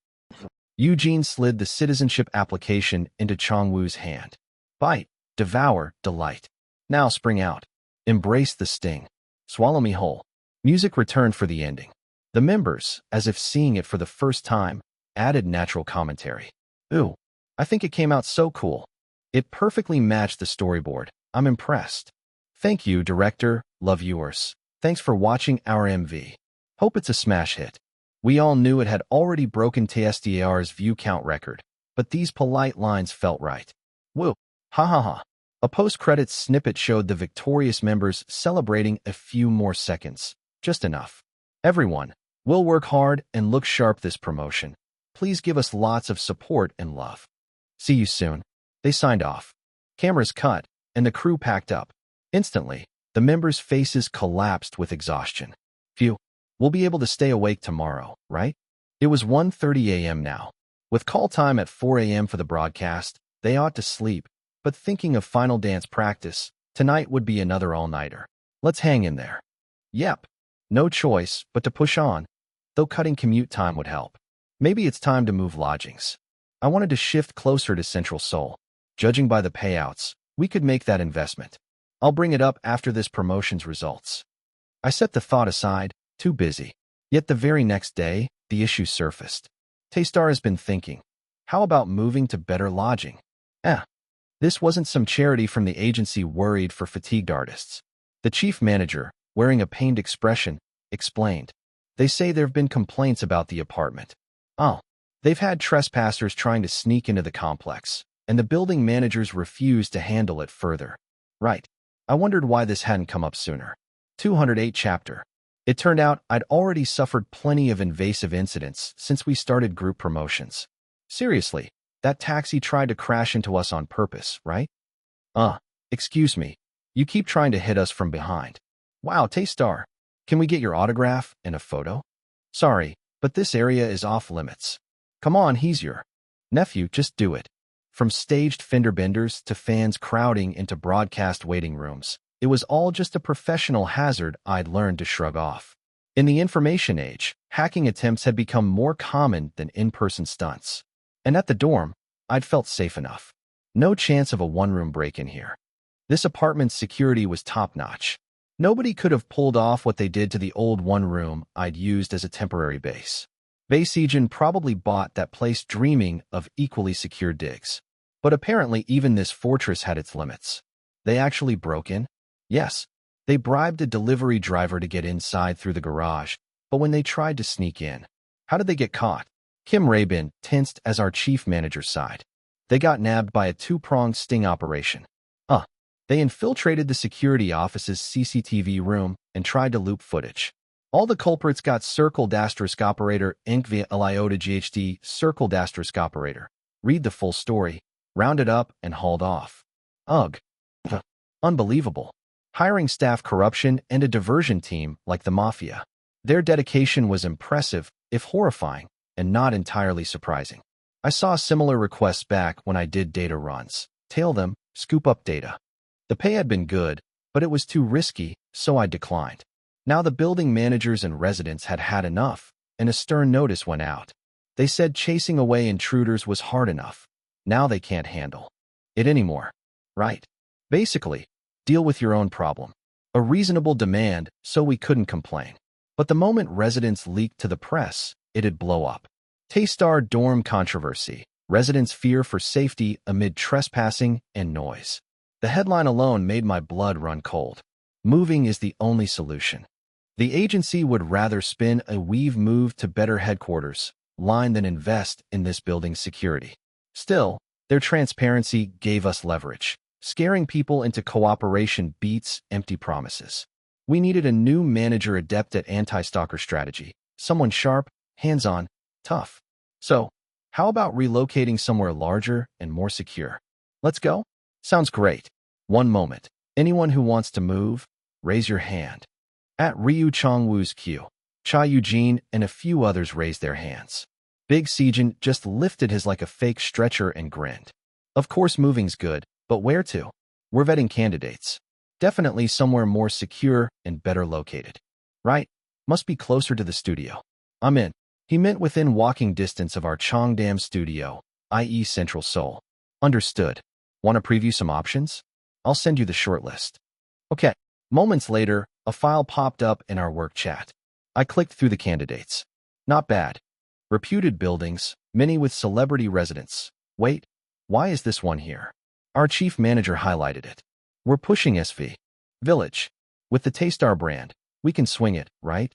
Eugene slid the citizenship application into Chong-woo's hand. Bite, devour, delight. Now spring out. Embrace the sting. Swallow me whole. Music returned for the ending. The members, as if seeing it for the first time, added natural commentary. Ooh, I think it came out so cool. It perfectly matched the storyboard. I'm impressed. Thank you, director. Love yours. Thanks for watching our MV. Hope it's a smash hit. We all knew it had already broken TSDAR's view count record, but these polite lines felt right. Woo. Ha ha ha. A post-credits snippet showed the victorious members celebrating a few more seconds. Just enough. Everyone, we'll work hard and look sharp this promotion. Please give us lots of support and love. See you soon. They signed off. Cameras cut, and the crew packed up. Instantly, the members' faces collapsed with exhaustion. Phew, we'll be able to stay awake tomorrow, right? It was 1:30 a.m. now. With call time at 4 a.m. for the broadcast, they ought to sleep, but thinking of final dance practice, tonight would be another all-nighter. Let's hang in there. Yep, no choice but to push on, though cutting commute time would help. Maybe it's time to move lodgings. I wanted to shift closer to Central Seoul. Judging by the payouts, we could make that investment. I'll bring it up after this promotion's results. I set the thought aside, too busy. Yet the very next day, the issue surfaced. Taystar has been thinking, how about moving to better lodging? This wasn't some charity from the agency worried for fatigued artists. The chief manager, wearing a pained expression, explained. They say there have been complaints about the apartment. Oh, they've had trespassers trying to sneak into the complex, and the building managers refused to handle it further. Right. I wondered why this hadn't come up sooner. 208 chapter. It turned out I'd already suffered plenty of invasive incidents since we started group promotions. Seriously, that taxi tried to crash into us on purpose, right? Excuse me. You keep trying to hit us from behind. Wow, Taystar. Can we get your autograph and a photo? Sorry, but this area is off limits. Come on, he's your nephew, just do it. From staged fender benders to fans crowding into broadcast waiting rooms, it was all just a professional hazard I'd learned to shrug off. In the information age, hacking attempts had become more common than in-person stunts. And at the dorm, I'd felt safe enough. No chance of a one-room break-in here. This apartment's security was top-notch. Nobody could have pulled off what they did to the old one-room I'd used as a temporary base. Bayesian probably bought that place dreaming of equally secure digs. But apparently even this fortress had its limits. They actually broke in? Yes. They bribed a delivery driver to get inside through the garage, but when they tried to sneak in, how did they get caught? Kim Rabin tensed as our chief manager sighed. They got nabbed by a two-pronged sting operation. They infiltrated the security office's CCTV room and tried to loop footage. All the culprits got circled asterisk operator inc via Eliota GHD circled asterisk operator. Read the full story, rounded up and hauled off. Ugh. Unbelievable. Hiring staff corruption and a diversion team like the mafia. Their dedication was impressive, if horrifying, and not entirely surprising. I saw similar requests back when I did data runs. Tail them, scoop up data. The pay had been good, but it was too risky, so I declined. Now the building managers and residents had had enough, and a stern notice went out. They said chasing away intruders was hard enough. Now they can't handle it anymore. Right. Basically, deal with your own problem. A reasonable demand, so we couldn't complain. But the moment residents leaked to the press, it'd blow up. Taystar dorm controversy. Residents' fear for safety amid trespassing and noise. The headline alone made my blood run cold. Moving is the only solution. The agency would rather spin a "we've moved to better headquarters" line than invest in this building's security. Still, their transparency gave us leverage. Scaring people into cooperation beats empty promises. We needed a new manager adept at anti-stalker strategy. Someone sharp, hands-on, tough. So, how about relocating somewhere larger and more secure? Let's go? Sounds great. One moment. Anyone who wants to move, raise your hand. At Ryu Chongwoo's Q, Cha Eugene and a few others raised their hands. Big Sejin just lifted his like a fake stretcher and grinned. Of course moving's good, but where to? We're vetting candidates. Definitely somewhere more secure and better located. Right? Must be closer to the studio. I'm in. He meant within walking distance of our Cheongdam studio, i.e. Central Seoul. Understood. Want to preview some options? I'll send you the shortlist. Okay. Moments later, a file popped up in our work chat. I clicked through the candidates. Not bad. Reputed buildings, many with celebrity residents. Wait, why is this one here? Our chief manager highlighted it. We're pushing SV Village. With the Taystar brand, we can swing it, right?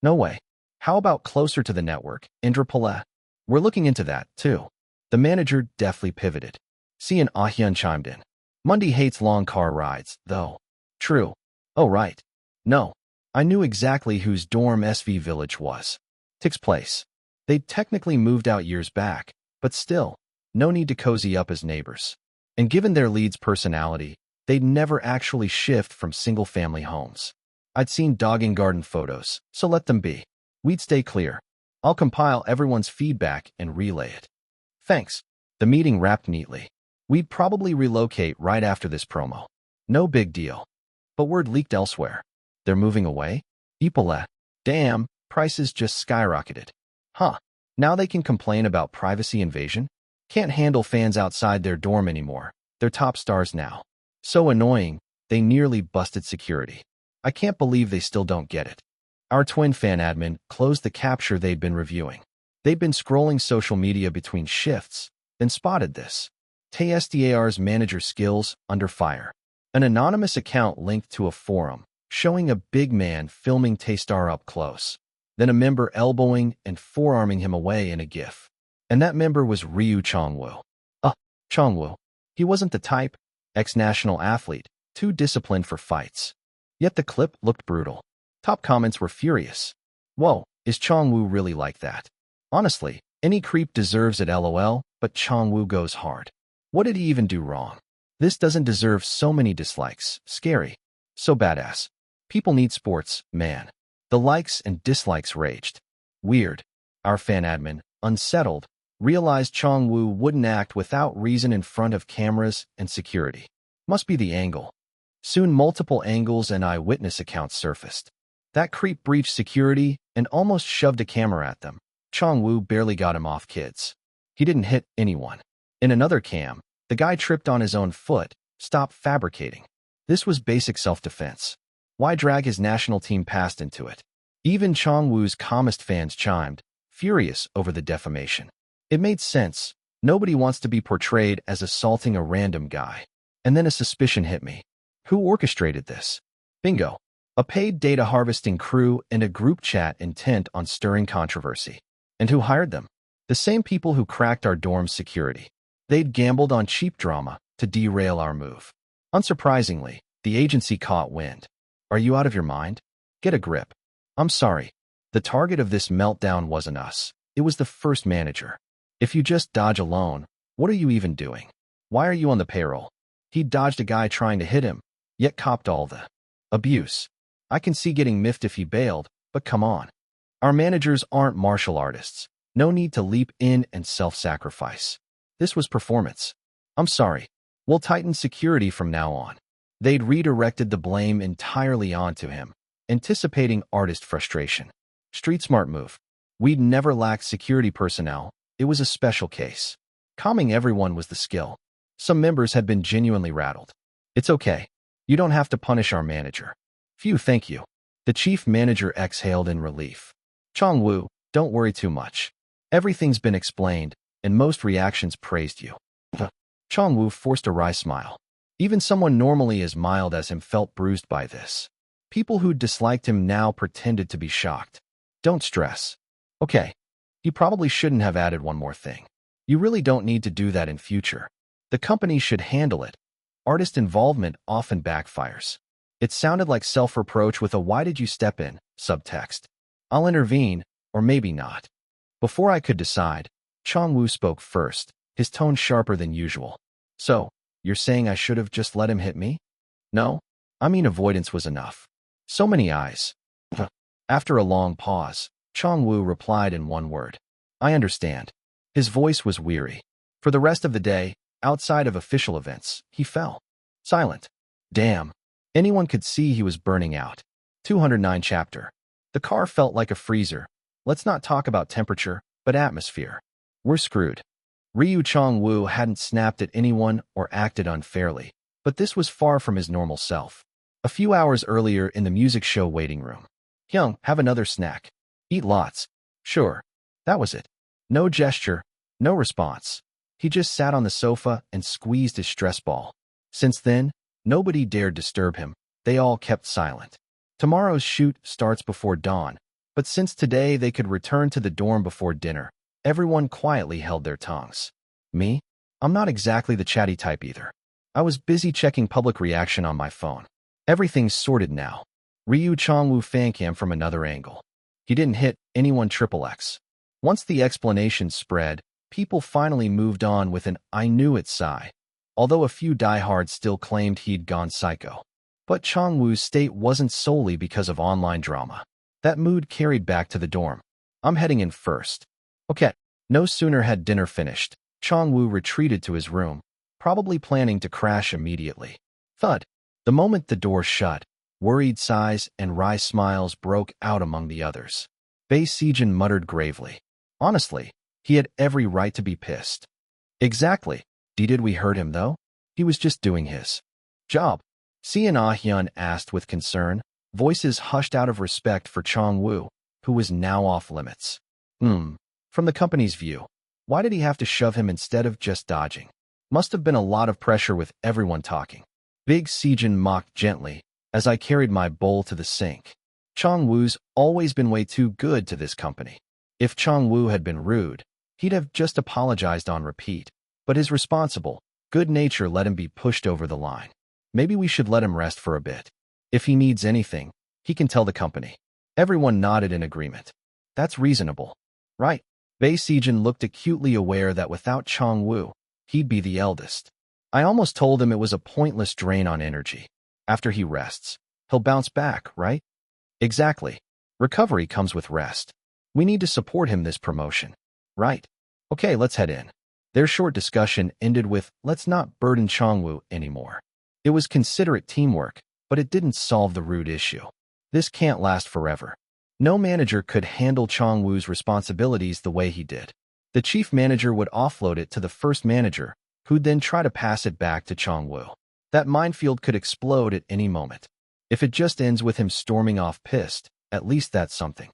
No way. How about closer to the network, Indrapala? We're looking into that, too. The manager deftly pivoted. C and Ahyun chimed in. Mundi hates long car rides, though. True. Oh, right. No. I knew exactly whose dorm SV Village was. Tick's place. They'd technically moved out years back, but still, no need to cozy up as neighbors. And given their lead's personality, they'd never actually shift from single-family homes. I'd seen dog and garden photos, so let them be. We'd stay clear. I'll compile everyone's feedback and relay it. Thanks. The meeting wrapped neatly. We'd probably relocate right after this promo. No big deal. But word leaked elsewhere. They're moving away? Ipole. Damn, prices just skyrocketed. Huh. Now they can complain about privacy invasion? Can't handle fans outside their dorm anymore. They're top stars now. So annoying, they nearly busted security. I can't believe they still don't get it. Our twin fan admin closed the capture they'd been reviewing. They'd been scrolling social media between shifts, then spotted this. TSDAR's manager skills under fire. An anonymous account linked to a forum, showing a big man filming Taystar up close. Then a member elbowing and forearming him away in a gif. And that member was Ryu Chongwoo. Chongwoo. He wasn't the type, ex-national athlete, too disciplined for fights. Yet the clip looked brutal. Top comments were furious. Whoa, is Chongwoo really like that? Honestly, any creep deserves it LOL, but Chongwoo goes hard. What did he even do wrong? This doesn't deserve so many dislikes. Scary. So badass. People need sports, man. The likes and dislikes raged. Weird. Our fan admin, unsettled, realized Chongwoo wouldn't act without reason in front of cameras and security. Must be the angle. Soon multiple angles and eyewitness accounts surfaced. That creep breached security and almost shoved a camera at them. Chongwoo barely got him off kids. He didn't hit anyone. In another cam, the guy tripped on his own foot, stopped fabricating. This was basic self-defense. Why drag his national team past into it? Even Chongwoo's calmest fans chimed, furious over the defamation. It made sense. Nobody wants to be portrayed as assaulting a random guy. And then a suspicion hit me. Who orchestrated this? Bingo. A paid data harvesting crew and a group chat intent on stirring controversy. And who hired them? The same people who cracked our dorm's security. They'd gambled on cheap drama to derail our move. Unsurprisingly, the agency caught wind. Are you out of your mind? Get a grip. I'm sorry. The target of this meltdown wasn't us. It was the first manager. If you just dodge alone, what are you even doing? Why are you on the payroll? He dodged a guy trying to hit him, yet copped all the abuse. I can see getting miffed if he bailed, but come on. Our managers aren't martial artists. No need to leap in and self-sacrifice. This was performance. I'm sorry. We'll tighten security from now on. They'd redirected the blame entirely onto him, anticipating artist frustration. Street smart move. We'd never lacked security personnel. It was a special case. Calming everyone was the skill. Some members had been genuinely rattled. It's okay. You don't have to punish our manager. Phew, thank you. The chief manager exhaled in relief. Chongwoo, don't worry too much. Everything's been explained, and most reactions praised you. Chongwoo forced a wry smile. Even someone normally as mild as him felt bruised by this. People who disliked him now pretended to be shocked. Don't stress. Okay. You probably shouldn't have added one more thing. You really don't need to do that in future. The company should handle it. Artist involvement often backfires. It sounded like self-reproach with a "why did you step in" subtext. I'll intervene, or maybe not. Before I could decide, Chongwoo spoke first, his tone sharper than usual. So, you're saying I should have just let him hit me? No? I mean avoidance was enough. So many eyes. After a long pause, Chongwoo replied in one word. I understand. His voice was weary. For the rest of the day, outside of official events, he fell silent. Damn. Anyone could see he was burning out. 209 chapter. The car felt like a freezer. Let's not talk about temperature, but atmosphere. We're screwed. Ryu Chongwoo hadn't snapped at anyone or acted unfairly, but this was far from his normal self. A few hours earlier in the music show waiting room, Hyung, have another snack. Eat lots. Sure. That was it. No gesture, no response. He just sat on the sofa and squeezed his stress ball. Since then, nobody dared disturb him. They all kept silent. Tomorrow's shoot starts before dawn, but since today they could return to the dorm before dinner, everyone quietly held their tongues. Me? I'm not exactly the chatty type either. I was busy checking public reaction on my phone. Everything's sorted now. Ryu Chongwoo fancam from another angle. He didn't hit anyone XXX. Once the explanation spread, people finally moved on with an "I knew it" sigh, although a few diehards still claimed he'd gone psycho. But Chongwoo's state wasn't solely because of online drama. That mood carried back to the dorm. I'm heading in first. Okay. No sooner had dinner finished, Chongwoo retreated to his room, probably planning to crash immediately. Thud. The moment the door shut, worried sighs and wry smiles broke out among the others. Bae Sejin muttered gravely. Honestly, he had every right to be pissed. Exactly. Did we hurt him, though? He was just doing his job. Sean Ah-hyun asked with concern, voices hushed out of respect for Chongwoo, who was now off limits. From the company's view, why did he have to shove him instead of just dodging? Must have been a lot of pressure with everyone talking. Big Sejin mocked gently as I carried my bowl to the sink. Chongwoo's always been way too good to this company. If Chongwoo had been rude, he'd have just apologized on repeat, but his responsible, good nature let him be pushed over the line. Maybe we should let him rest for a bit. If he needs anything, he can tell the company. Everyone nodded in agreement. That's reasonable. Right. Bae Sejin looked acutely aware that without Chongwoo, he'd be the eldest. I almost told him it was a pointless drain on energy. After he rests, he'll bounce back, right? Exactly. Recovery comes with rest. We need to support him this promotion. Right. Okay, let's head in. Their short discussion ended with, let's not burden Chongwoo anymore. It was considerate teamwork, but it didn't solve the rude issue. This can't last forever. No manager could handle Chongwoo's responsibilities the way he did. The chief manager would offload it to the first manager, who'd then try to pass it back to Chongwoo. That minefield could explode at any moment. If it just ends with him storming off pissed, at least that's something.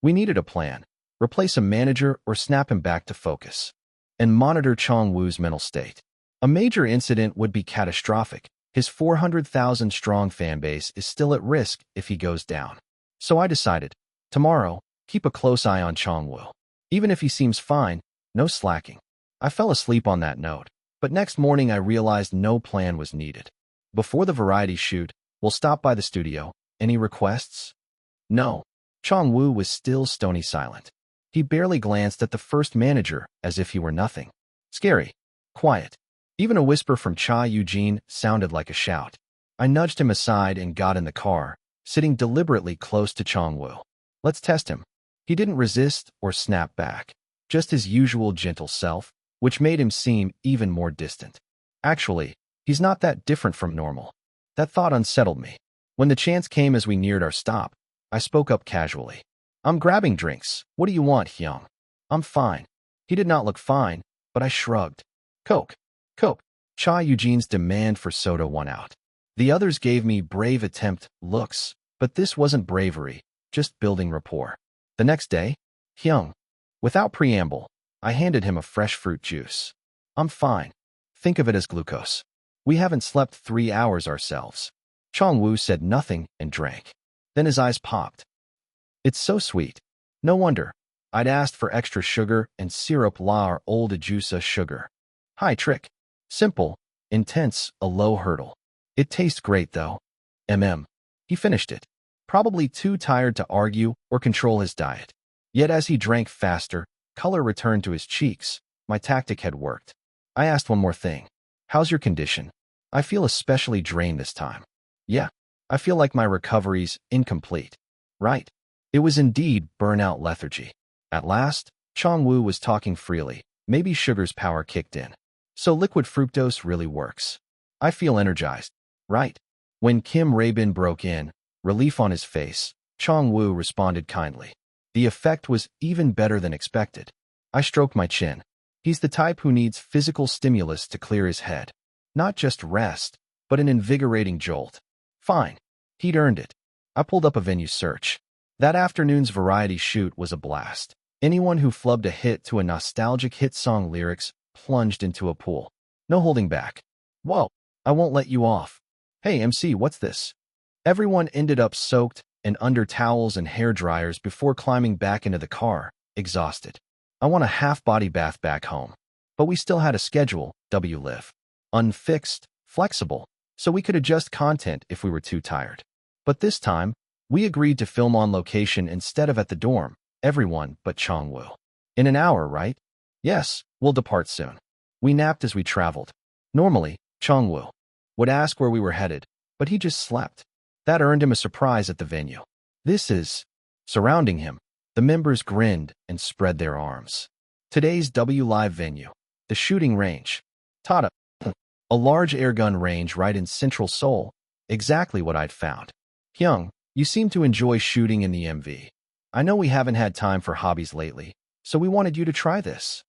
We needed a plan. Replace a manager or snap him back to focus. And monitor Chongwoo's mental state. A major incident would be catastrophic. His 400,000-strong fanbase is still at risk if he goes down. So I decided, tomorrow, keep a close eye on Chongwoo. Even if he seems fine, no slacking. I fell asleep on that note, but next morning I realized no plan was needed. Before the variety shoot, we'll stop by the studio. Any requests? No. Chongwoo was still stony silent. He barely glanced at the first manager as if he were nothing. Scary. Quiet. Even a whisper from Cha Eugene sounded like a shout. I nudged him aside and got in the car, sitting deliberately close to Chongwoo. Let's test him. He didn't resist or snap back, just his usual gentle self, which made him seem even more distant. Actually, he's not that different from normal. That thought unsettled me. When the chance came as we neared our stop, I spoke up casually. I'm grabbing drinks. What do you want, Hyung? I'm fine. He did not look fine, but I shrugged. Coke. Coke. Cha Eugene's demand for soda won out. The others gave me brave attempt looks, but this wasn't bravery, just building rapport. The next day, Hyung. Without preamble, I handed him a fresh fruit juice. I'm fine. Think of it as glucose. We haven't slept 3 hours ourselves. Chongwoo said nothing and drank. Then his eyes popped. It's so sweet. No wonder. I'd asked for extra sugar and syrup la our old Ajusa sugar. High trick. Simple, intense, a low hurdle. It tastes great though. He finished it. Probably too tired to argue or control his diet. Yet as he drank faster, color returned to his cheeks. My tactic had worked. I asked one more thing. How's your condition? I feel especially drained this time. Yeah, I feel like my recovery's incomplete. Right. It was indeed burnout lethargy. At last, Chongwoo was talking freely. Maybe sugar's power kicked in. So liquid fructose really works. I feel energized. Right. When Kim Raebin broke in, relief on his face, Chongwoo responded kindly. The effect was even better than expected. I stroked my chin. He's the type who needs physical stimulus to clear his head. Not just rest, but an invigorating jolt. Fine. He'd earned it. I pulled up a venue search. That afternoon's variety shoot was a blast. Anyone who flubbed a hit to a nostalgic hit song lyrics plunged into a pool. No holding back. Whoa, I won't let you off. Hey, MC, what's this? Everyone ended up soaked and under towels and hair dryers before climbing back into the car, exhausted. I want a half-body bath back home. But we still had a schedule, live. Unfixed, flexible, so we could adjust content if we were too tired. But this time, we agreed to film on location instead of at the dorm, everyone but Chongwoo. In an hour, right? Yes, we'll depart soon. We napped as we traveled. Normally, Chongwoo would ask where we were headed, but he just slept. That earned him a surprise at the venue. Surrounding him, the members grinned and spread their arms. Today's Live venue, the shooting range. Tada! A large airgun range right in central Seoul, exactly what I'd found. Hyung, you seem to enjoy shooting in the MV. I know we haven't had time for hobbies lately, so we wanted you to try this.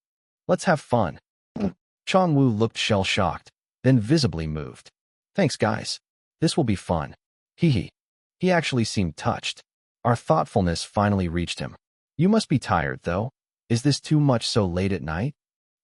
Let's have fun. Chongwoo looked shell-shocked, then visibly moved. Thanks, guys. This will be fun. Hee. He actually seemed touched. Our thoughtfulness finally reached him. You must be tired, though. Is this too much so late at night?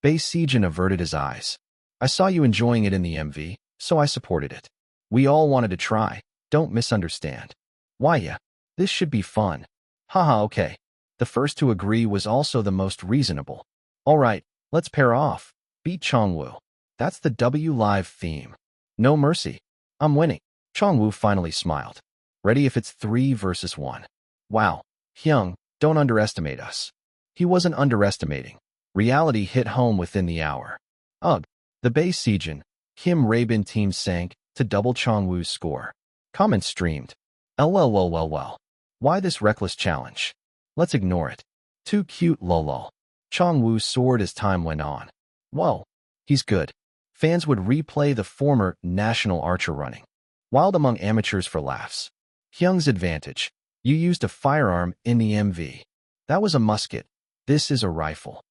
Bae Sejin averted his eyes. I saw you enjoying it in the MV, so I supported it. We all wanted to try. Don't misunderstand. Why, yeah. This should be fun. Haha, okay. The first to agree was also the most reasonable. All right, let's pair off. Beat Chongwoo. That's the Live theme. No mercy. I'm winning. Chongwoo finally smiled. Ready if it's 3 versus 1. Wow. Hyung, don't underestimate us. He wasn't underestimating. Reality hit home within the hour. Ugh. The Bae Sejin, Kim Rabin team sank to double Chongwoo's score. Comments streamed. LOL. Why this reckless challenge? Let's ignore it. Too cute lol. Chongwoo soared as time went on. Whoa, he's good. Fans would replay the former national archer running. Wild among amateurs for laughs. Hyung's advantage. You used a firearm in the MV. That was a musket. This is a rifle.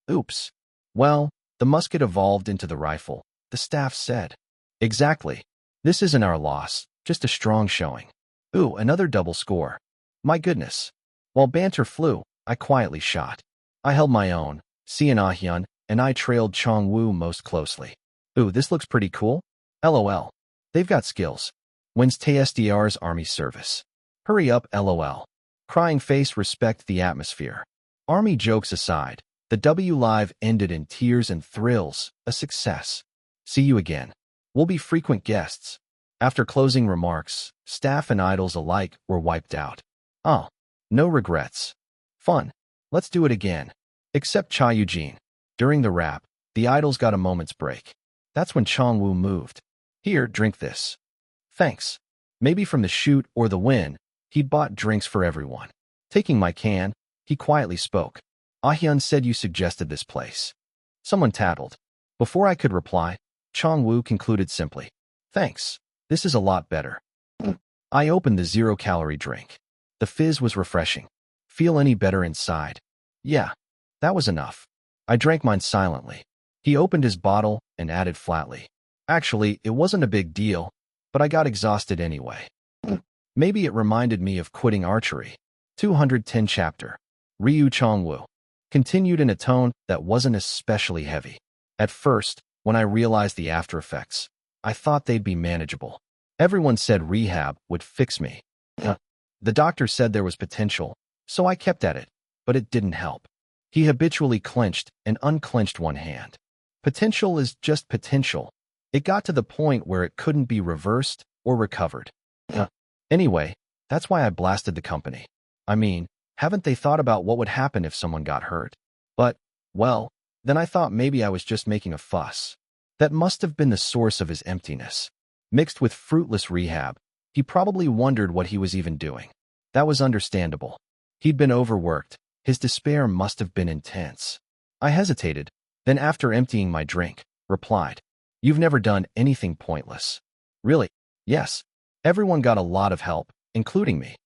Oops. Well, the musket evolved into the rifle, the staff said. Exactly. This isn't our loss, just a strong showing. Ooh, another double score. My goodness. While banter flew, I quietly shot. I held my own, Sian Ah-hyun, and I trailed Chongwoo most closely. Ooh, this looks pretty cool. LOL. They've got skills. When's TSDR's army service? Hurry up, LOL. Crying face respect the atmosphere. Army jokes aside, the Live ended in tears and thrills, a success. See you again. We'll be frequent guests. After closing remarks, staff and idols alike were wiped out. Oh, no regrets. Fun. Let's do it again. Except Cha Eugene. During the rap, the idols got a moment's break. That's when Chongwoo moved. Here, drink this. Thanks. Maybe from the shoot or the win, he'd bought drinks for everyone. Taking my can, he quietly spoke. Ah-hyun said you suggested this place. Someone tattled. Before I could reply, Chongwoo concluded simply. Thanks. This is a lot better. I opened the 0-calorie drink. The fizz was refreshing. Feel any better inside? Yeah, that was enough. I drank mine silently. He opened his bottle and added flatly. Actually, it wasn't a big deal, but I got exhausted anyway. Maybe it reminded me of quitting archery. 210 chapter. Ryu Chongwoo. Continued in a tone that wasn't especially heavy. At first, when I realized the after effects, I thought they'd be manageable. Everyone said rehab would fix me. The doctor said there was potential, so I kept at it, but it didn't help. He habitually clenched and unclenched one hand. Potential is just potential. It got to the point where it couldn't be reversed or recovered. Anyway, that's why I blasted the company. I mean, haven't they thought about what would happen if someone got hurt? But, well, then I thought maybe I was just making a fuss. That must have been the source of his emptiness. Mixed with fruitless rehab, he probably wondered what he was even doing. That was understandable. He'd been overworked. His despair must have been intense. I hesitated, then after emptying my drink, replied, You've never done anything pointless. Really? Yes. Everyone got a lot of help, including me.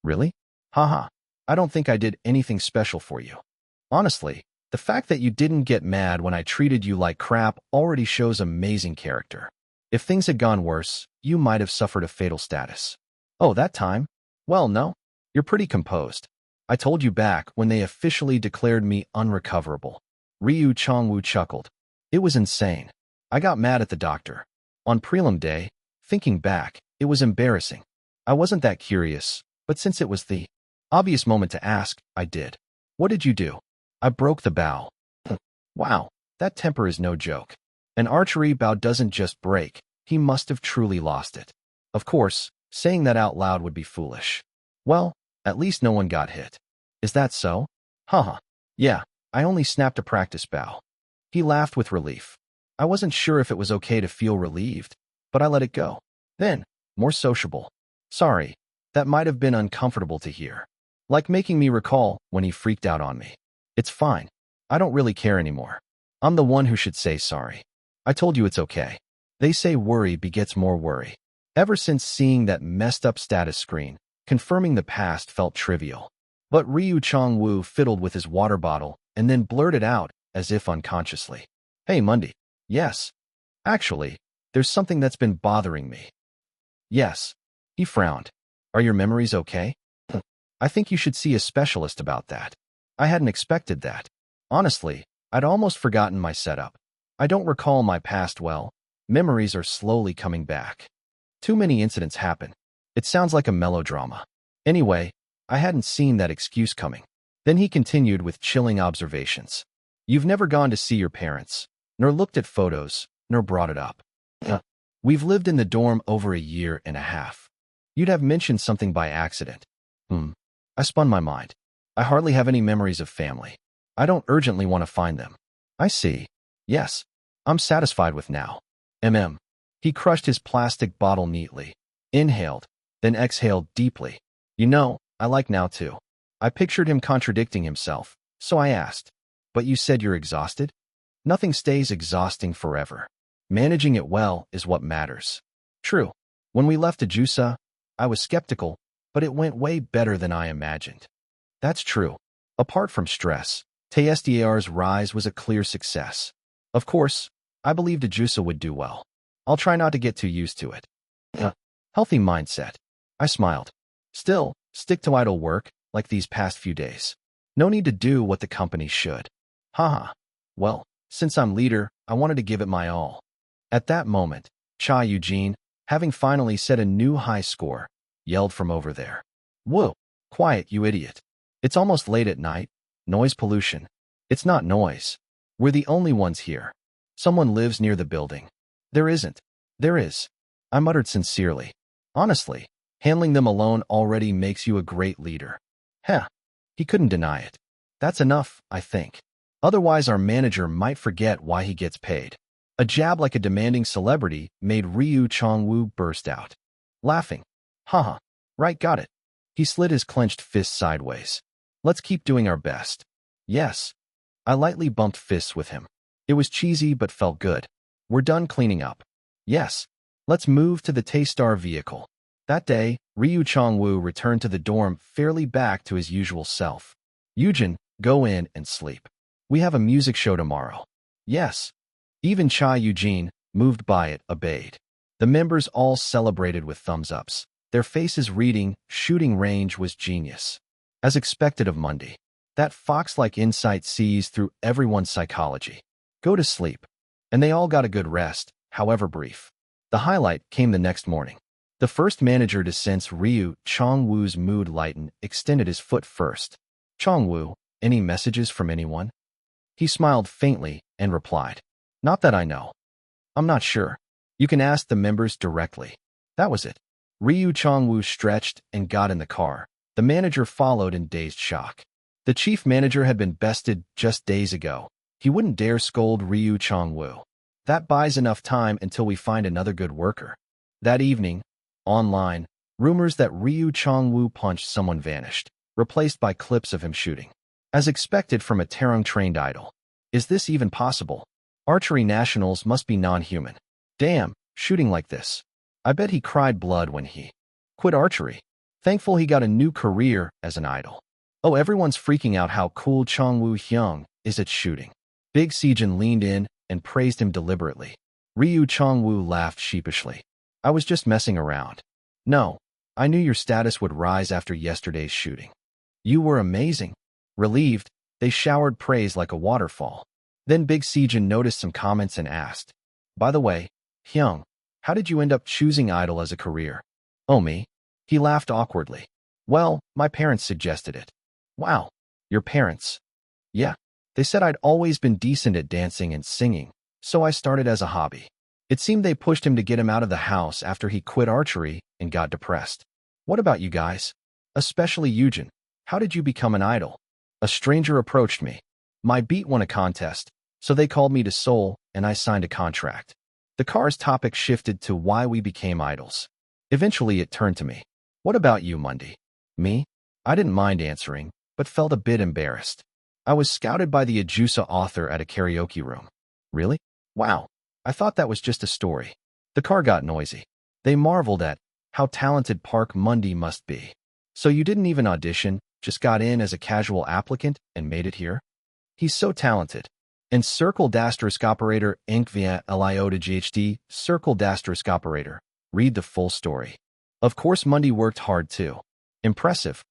Really? Haha. I don't think I did anything special for you. Honestly, the fact that you didn't get mad when I treated you like crap already shows amazing character. If things had gone worse, you might have suffered a fatal status. Oh, that time? Well, no. You're pretty composed. I told you back when they officially declared me unrecoverable. Ryu Chongwoo chuckled. It was insane. I got mad at the doctor. On prelim day, thinking back, it was embarrassing. I wasn't that curious, but since it was the obvious moment to ask, I did. What did you do? I broke the bow. Wow, that temper is no joke. An archery bow doesn't just break, he must have truly lost it. Of course, saying that out loud would be foolish. Well, at least no one got hit. Is that so? Haha. Yeah, I only snapped a practice bow. He laughed with relief. I wasn't sure if it was okay to feel relieved, but I let it go. Then, more sociable. Sorry, that might have been uncomfortable to hear. Like making me recall when he freaked out on me. It's fine. I don't really care anymore. I'm the one who should say sorry. I told you it's okay. They say worry begets more worry. Ever since seeing that messed up status screen, confirming the past felt trivial. But Ryu Chongwoo fiddled with his water bottle and then blurted out, as if unconsciously. Hey, Mundy. Yes. Actually, there's something that's been bothering me. Yes. He frowned. Are your memories okay? I think you should see a specialist about that. I hadn't expected that. Honestly, I'd almost forgotten my setup. I don't recall my past well. Memories are slowly coming back. Too many incidents happen. It sounds like a melodrama. Anyway, I hadn't seen that excuse coming. Then he continued with chilling observations. You've never gone to see your parents, nor looked at photos, nor brought it up. We've lived in the dorm over 1.5 years. You'd have mentioned something by accident. I spun my mind. I hardly have any memories of family. I don't urgently want to find them. I see. Yes. I'm satisfied with now. He crushed his plastic bottle neatly, inhaled, then exhaled deeply. You know, I like now too. I pictured him contradicting himself, so I asked, but you said you're exhausted? Nothing stays exhausting forever. Managing it well is what matters. True. When we left Ajusa, I was skeptical, but it went way better than I imagined. That's true. Apart from stress, TSDR's rise was a clear success. Of course, I believed Ajusa would do well. I'll try not to get too used to it. Healthy mindset. I smiled. Still, stick to idle work, like these past few days. No need to do what the company should. Haha. Well, since I'm leader, I wanted to give it my all. At that moment, Cha Eugene, having finally set a new high score, yelled from over there. Whoa, quiet, you idiot. It's almost late at night. Noise pollution. It's not noise. We're the only ones here. Someone lives near the building. There isn't. There is. I muttered sincerely. Honestly, handling them alone already makes you a great leader. Heh. He couldn't deny it. That's enough, I think. Otherwise our manager might forget why he gets paid. A jab like a demanding celebrity made Ryu Chongwoo burst out, laughing. Haha. Right, got it. He slid his clenched fist sideways. Let's keep doing our best. Yes. I lightly bumped fists with him. It was cheesy but felt good. We're done cleaning up. Yes. Let's move to the T-Star vehicle. That day, Ryu Chongwoo returned to the dorm fairly back to his usual self. Eugen, go in and sleep. We have a music show tomorrow. Yes. Even Cha Eugene, moved by it, obeyed. The members all celebrated with thumbs-ups. Their faces reading, shooting range was genius. As expected of Mundy. That fox-like insight sees through everyone's psychology. Go to sleep. And they all got a good rest, however brief. The highlight came the next morning. The first manager to sense Ryu Chongwoo's mood lighten extended his foot first. Chongwoo, any messages from anyone? He smiled faintly and replied. Not that I know. I'm not sure. You can ask the members directly. That was it. Ryu Chongwoo stretched and got in the car. The manager followed in dazed shock. The chief manager had been bested just days ago. He wouldn't dare scold Ryu Chongwoo. That buys enough time until we find another good worker. That evening, online, rumors that Ryu Chongwoo punched someone vanished, replaced by clips of him shooting. As expected from a Tarung-trained idol. Is this even possible? Archery nationals must be non-human. Damn, shooting like this. I bet he cried blood when he quit archery. Thankful he got a new career as an idol. Oh, everyone's freaking out how cool Chongwoo Hyung is at shooting. Big Sejin leaned in and praised him deliberately. Ryu Chongwoo laughed sheepishly. I was just messing around. No, I knew your status would rise after yesterday's shooting. You were amazing. Relieved, they showered praise like a waterfall. Then Big Sejin noticed some comments and asked, "By the way, Hyung, how did you end up choosing Idol as a career?" "Oh, me?" He laughed awkwardly. "Well, my parents suggested it." "Wow, your parents?" "Yeah, they said I'd always been decent at dancing and singing, so I started as a hobby." It seemed they pushed him to get him out of the house after he quit archery and got depressed. "What about you guys? Especially Eugen. How did you become an idol?" "A stranger approached me. My beat won a contest, so they called me to Seoul and I signed a contract." The car's topic shifted to why we became idols. Eventually it turned to me. "What about you, Mundy?" "Me?" I didn't mind answering, but felt a bit embarrassed. "I was scouted by the Ajusa author at a karaoke room." "Really? Wow. I thought that was just a story." The car got noisy. They marveled at how talented Park Mundy must be. "So you didn't even audition, just got in as a casual applicant and made it here?" "He's so talented." And circle dasterisk operator inc via LIO to GHD, circle dasterisk operator. Read the full story. Of course Mundy worked hard too. "Impressive."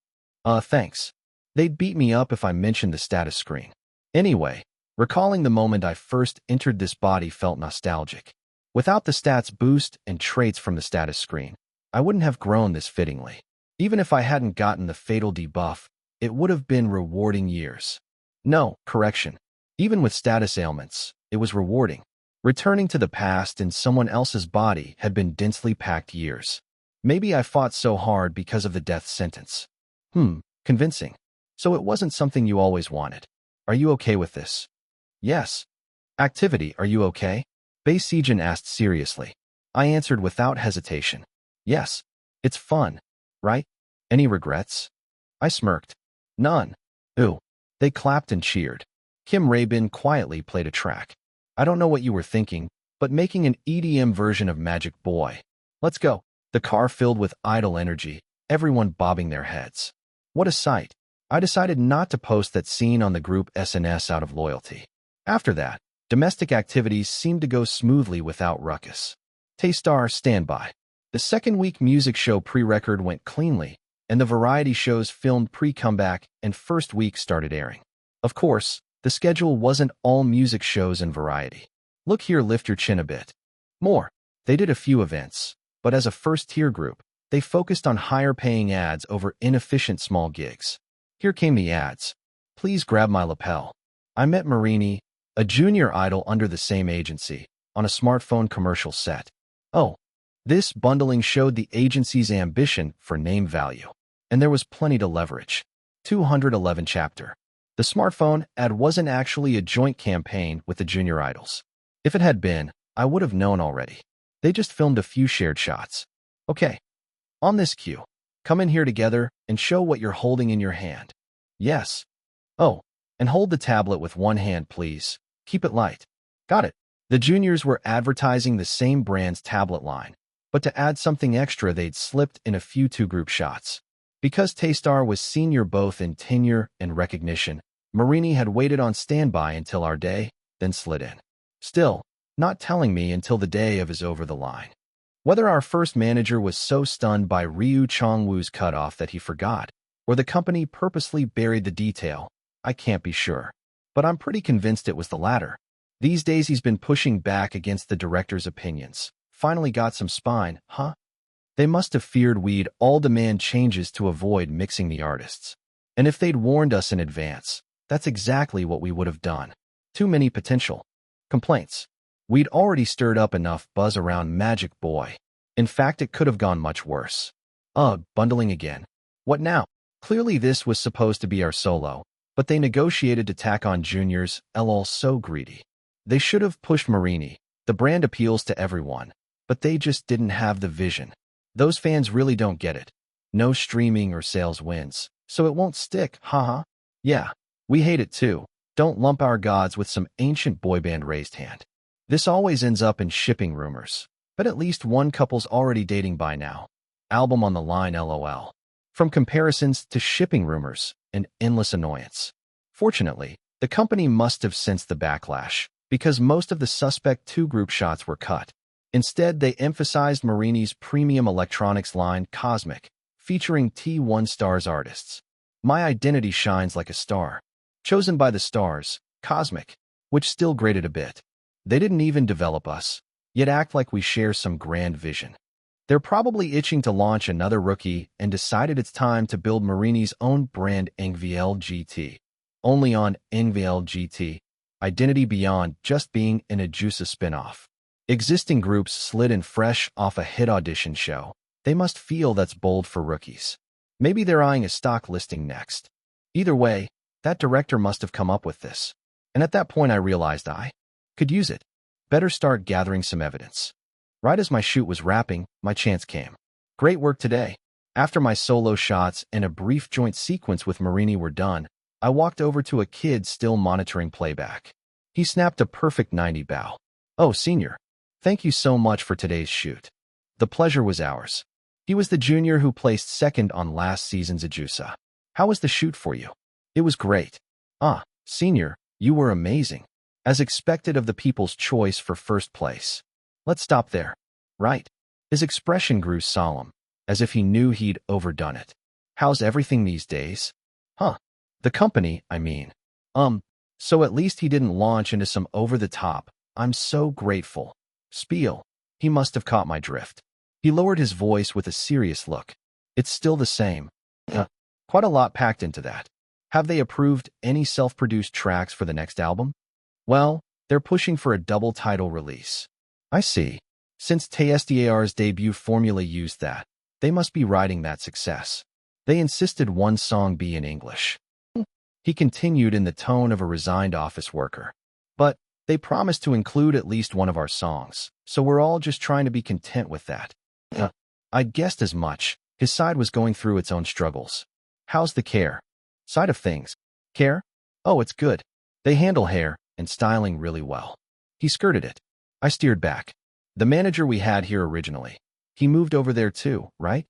Thanks. They'd beat me up if I mentioned the status screen. Anyway, recalling the moment I first entered this body felt nostalgic. Without the stats boost and traits from the status screen, I wouldn't have grown this fittingly. Even if I hadn't gotten the fatal debuff, it would have been rewarding years. No, correction. Even with status ailments, it was rewarding. Returning to the past in someone else's body had been densely packed years. Maybe I fought so hard because of the death sentence. Convincing. So it wasn't something you always wanted. Are you okay with this? Yes. Activity, are you okay? Bae Sejin asked seriously. I answered without hesitation. Yes. It's fun, right? Any regrets? I smirked. None. Ooh. They clapped and cheered. Kim Raebin quietly played a track. I don't know what you were thinking, but making an EDM version of Magic Boy. Let's go. The car filled with idle energy, everyone bobbing their heads. What a sight. I decided not to post that scene on the group SNS out of loyalty. After that, domestic activities seemed to go smoothly without ruckus. Taystar standby. The second week music show pre-record went cleanly, and the variety shows filmed pre-comeback and first week started airing. Of course, the schedule wasn't all music shows and variety. Look here, lift your chin a bit. More. They did a few events, but as a first-tier group, they focused on higher-paying ads over inefficient small gigs. Here came the ads. Please grab my lapel. I met Marini, a junior idol under the same agency, on a smartphone commercial set. Oh, this bundling showed the agency's ambition for name value. And there was plenty to leverage. 211 chapter. The smartphone ad wasn't actually a joint campaign with the junior idols. If it had been, I would have known already. They just filmed a few shared shots. Okay. On this cue, come in here together and show what you're holding in your hand. Yes. Oh, and hold the tablet with one hand, please. Keep it light. Got it. The juniors were advertising the same brand's tablet line, but to add something extra, they'd slipped in a few two-group shots. Because Taystar was senior both in tenure and recognition, Marini had waited on standby until our day, then slid in. Still, not telling me until the day of his over the line. Whether our first manager was so stunned by Ryu Chongwoo's cutoff that he forgot, or the company purposely buried the detail, I can't be sure. But I'm pretty convinced it was the latter. These days he's been pushing back against the director's opinions. Finally got some spine, huh? They must have feared we'd all demand changes to avoid mixing the artists. And if they'd warned us in advance, that's exactly what we would have done. Too many potential complaints. We'd already stirred up enough buzz around Magic Boy. In fact, it could have gone much worse. Ugh, bundling again. What now? Clearly this was supposed to be our solo, but they negotiated to tack on juniors, lol, so greedy. They should have pushed Marini. The brand appeals to everyone, but they just didn't have the vision. Those fans really don't get it. No streaming or sales wins, so it won't stick, haha. Yeah, we hate it too. Don't lump our gods with some ancient boy band raised hand. This always ends up in shipping rumors, but at least one couple's already dating by now. Album on the line, lol. From comparisons to shipping rumors and endless annoyance. Fortunately, the company must have sensed the backlash, because most of the suspect two-group shots were cut. Instead, they emphasized Marini's premium electronics line, Cosmic, featuring T1 Stars artists. My identity shines like a star. Chosen by the stars, Cosmic, which still grated a bit. They didn't even develop us, yet act like we share some grand vision. They're probably itching to launch another rookie and decided it's time to build Marini's own brand NVL GT. Only on NVL GT, identity beyond just being an Ajusa spinoff. Existing groups slid in fresh off a hit audition show. They must feel that's bold for rookies. Maybe they're eyeing a stock listing next. Either way, that director must have come up with this. And at that point I realized I could use it. Better start gathering some evidence. Right as my shoot was wrapping, my chance came. Great work today. After my solo shots and a brief joint sequence with Marini were done, I walked over to a kid still monitoring playback. He snapped a perfect 90 bow. Oh, senior. Thank you so much for today's shoot. The pleasure was ours. He was the junior who placed second on last season's Ajusa. How was the shoot for you? It was great. Ah, senior, you were amazing. As expected of the people's choice for first place. Let's stop there. Right. His expression grew solemn, as if he knew he'd overdone it. How's everything these days? Huh. The company, I mean. So at least he didn't launch into some over-the-top, I'm so grateful spiel. He must have caught my drift. He lowered his voice with a serious look. It's still the same. Quite a lot packed into that. Have they approved any self-produced tracks for the next album? Well, they're pushing for a double title release. I see. Since TSDAR's debut formula used that, they must be riding that success. They insisted one song be in English. He continued in the tone of a resigned office worker. But they promised to include at least one of our songs, so we're all just trying to be content with that. I guessed as much. His side was going through its own struggles. How's the care side of things? Care? Oh, it's good. They handle hair and styling really well. He skirted it. I steered back. The manager we had here originally. He moved over there too, right?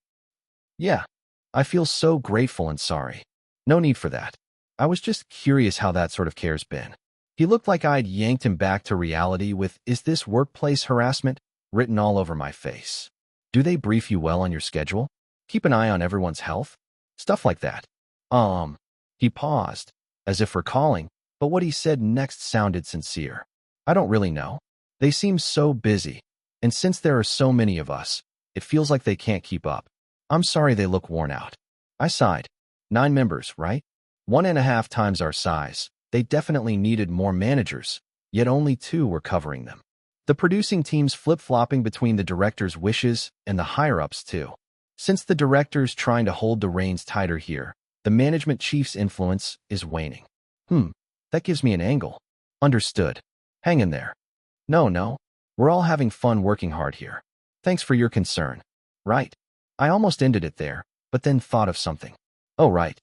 Yeah. I feel so grateful and sorry. No need for that. I was just curious how that sort of care's been. He looked like I'd yanked him back to reality with, "Is this workplace harassment?" written all over my face. Do they brief you well on your schedule? Keep an eye on everyone's health? Stuff like that. He paused, as if recalling, but what he said next sounded sincere. I don't really know. They seem so busy, and since there are so many of us, it feels like they can't keep up. I'm sorry they look worn out. I sighed. 9 members, right? 1.5 times our size. They definitely needed more managers, yet only 2 were covering them. The producing team's flip-flopping between the director's wishes and the higher-ups too. Since the director's trying to hold the reins tighter here, the management chief's influence is waning. That gives me an angle. Understood. Hang in there. No. We're all having fun working hard here. Thanks for your concern. Right. I almost ended it there, but then thought of something. Oh, right.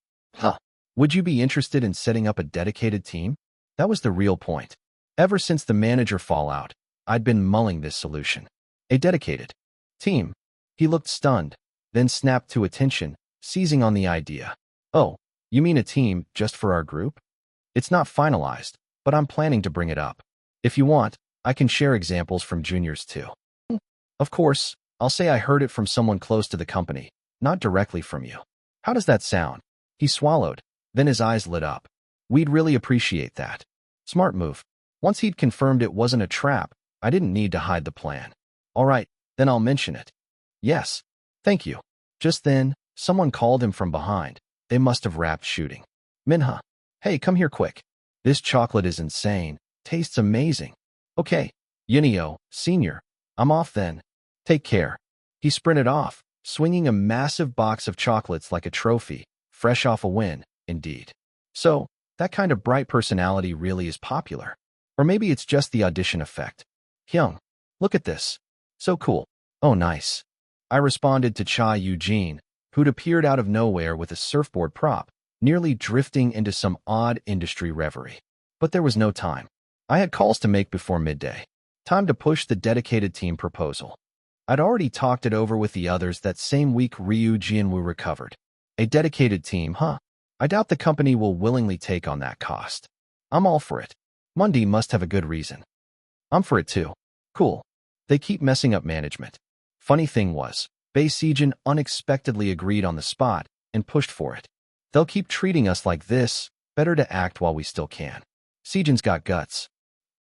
Would you be interested in setting up a dedicated team? That was the real point. Ever since the manager fallout, I'd been mulling this solution. A dedicated team. He looked stunned, then snapped to attention, seizing on the idea. Oh, you mean a team just for our group? It's not finalized, but I'm planning to bring it up. If you want, I can share examples from juniors too. Of course, I'll say I heard it from someone close to the company, not directly from you. How does that sound? He swallowed, then his eyes lit up. We'd really appreciate that. Smart move. Once he'd confirmed it wasn't a trap, I didn't need to hide the plan. All right, then I'll mention it. Yes. Thank you. Just then, someone called him from behind. They must have wrapped shooting. Minha. Hey, come here quick. This chocolate is insane. Tastes amazing. Okay. Yunio, senior. I'm off then. Take care. He sprinted off, swinging a massive box of chocolates like a trophy, fresh off a win, indeed. So, that kind of bright personality really is popular. Or maybe it's just the audition effect. Hyung, look at this. So cool. Oh, nice. I responded to Cha Eugene, who'd appeared out of nowhere with a surfboard prop, nearly drifting into some odd industry reverie. But there was no time. I had calls to make before midday. Time to push the dedicated team proposal. I'd already talked it over with the others that same week Ryu Jianwu recovered. A dedicated team, huh? I doubt the company will willingly take on that cost. I'm all for it. Mundi must have a good reason. I'm for it too. Cool. They keep messing up management. Funny thing was, Bae Sejin unexpectedly agreed on the spot and pushed for it. They'll keep treating us like this. Better to act while we still can. Sejin's got guts.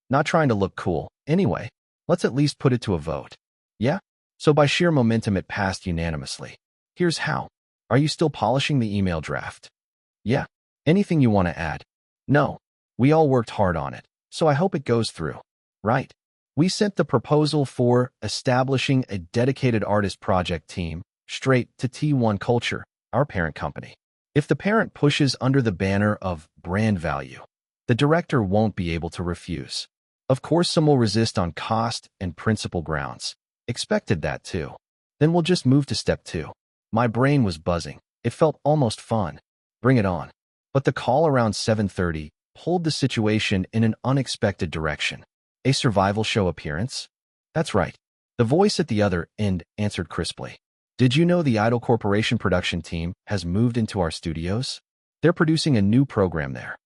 Not trying to look cool. Anyway, let's at least put it to a vote. Yeah? So by sheer momentum it passed unanimously. Here's how. Are you still polishing the email draft? Yeah. Anything you want to add? No. We all worked hard on it, so I hope it goes through. Right. We sent the proposal for establishing a dedicated artist project team straight to T1 Culture, our parent company. If the parent pushes under the banner of brand value, the director won't be able to refuse. Of course, some will resist on cost and principle grounds. Expected that too. Then we'll just move to step 2. My brain was buzzing. It felt almost fun. Bring it on. But the call around 7:30 pulled the situation in an unexpected direction. A survival show appearance? That's right. The voice at the other end answered crisply. Did you know the Idol Corporation production team has moved into our studios? They're producing a new program there.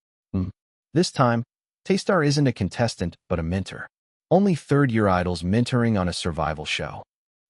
This time, Taystar isn't a contestant, but a mentor. Only third-year idols mentoring on a survival show.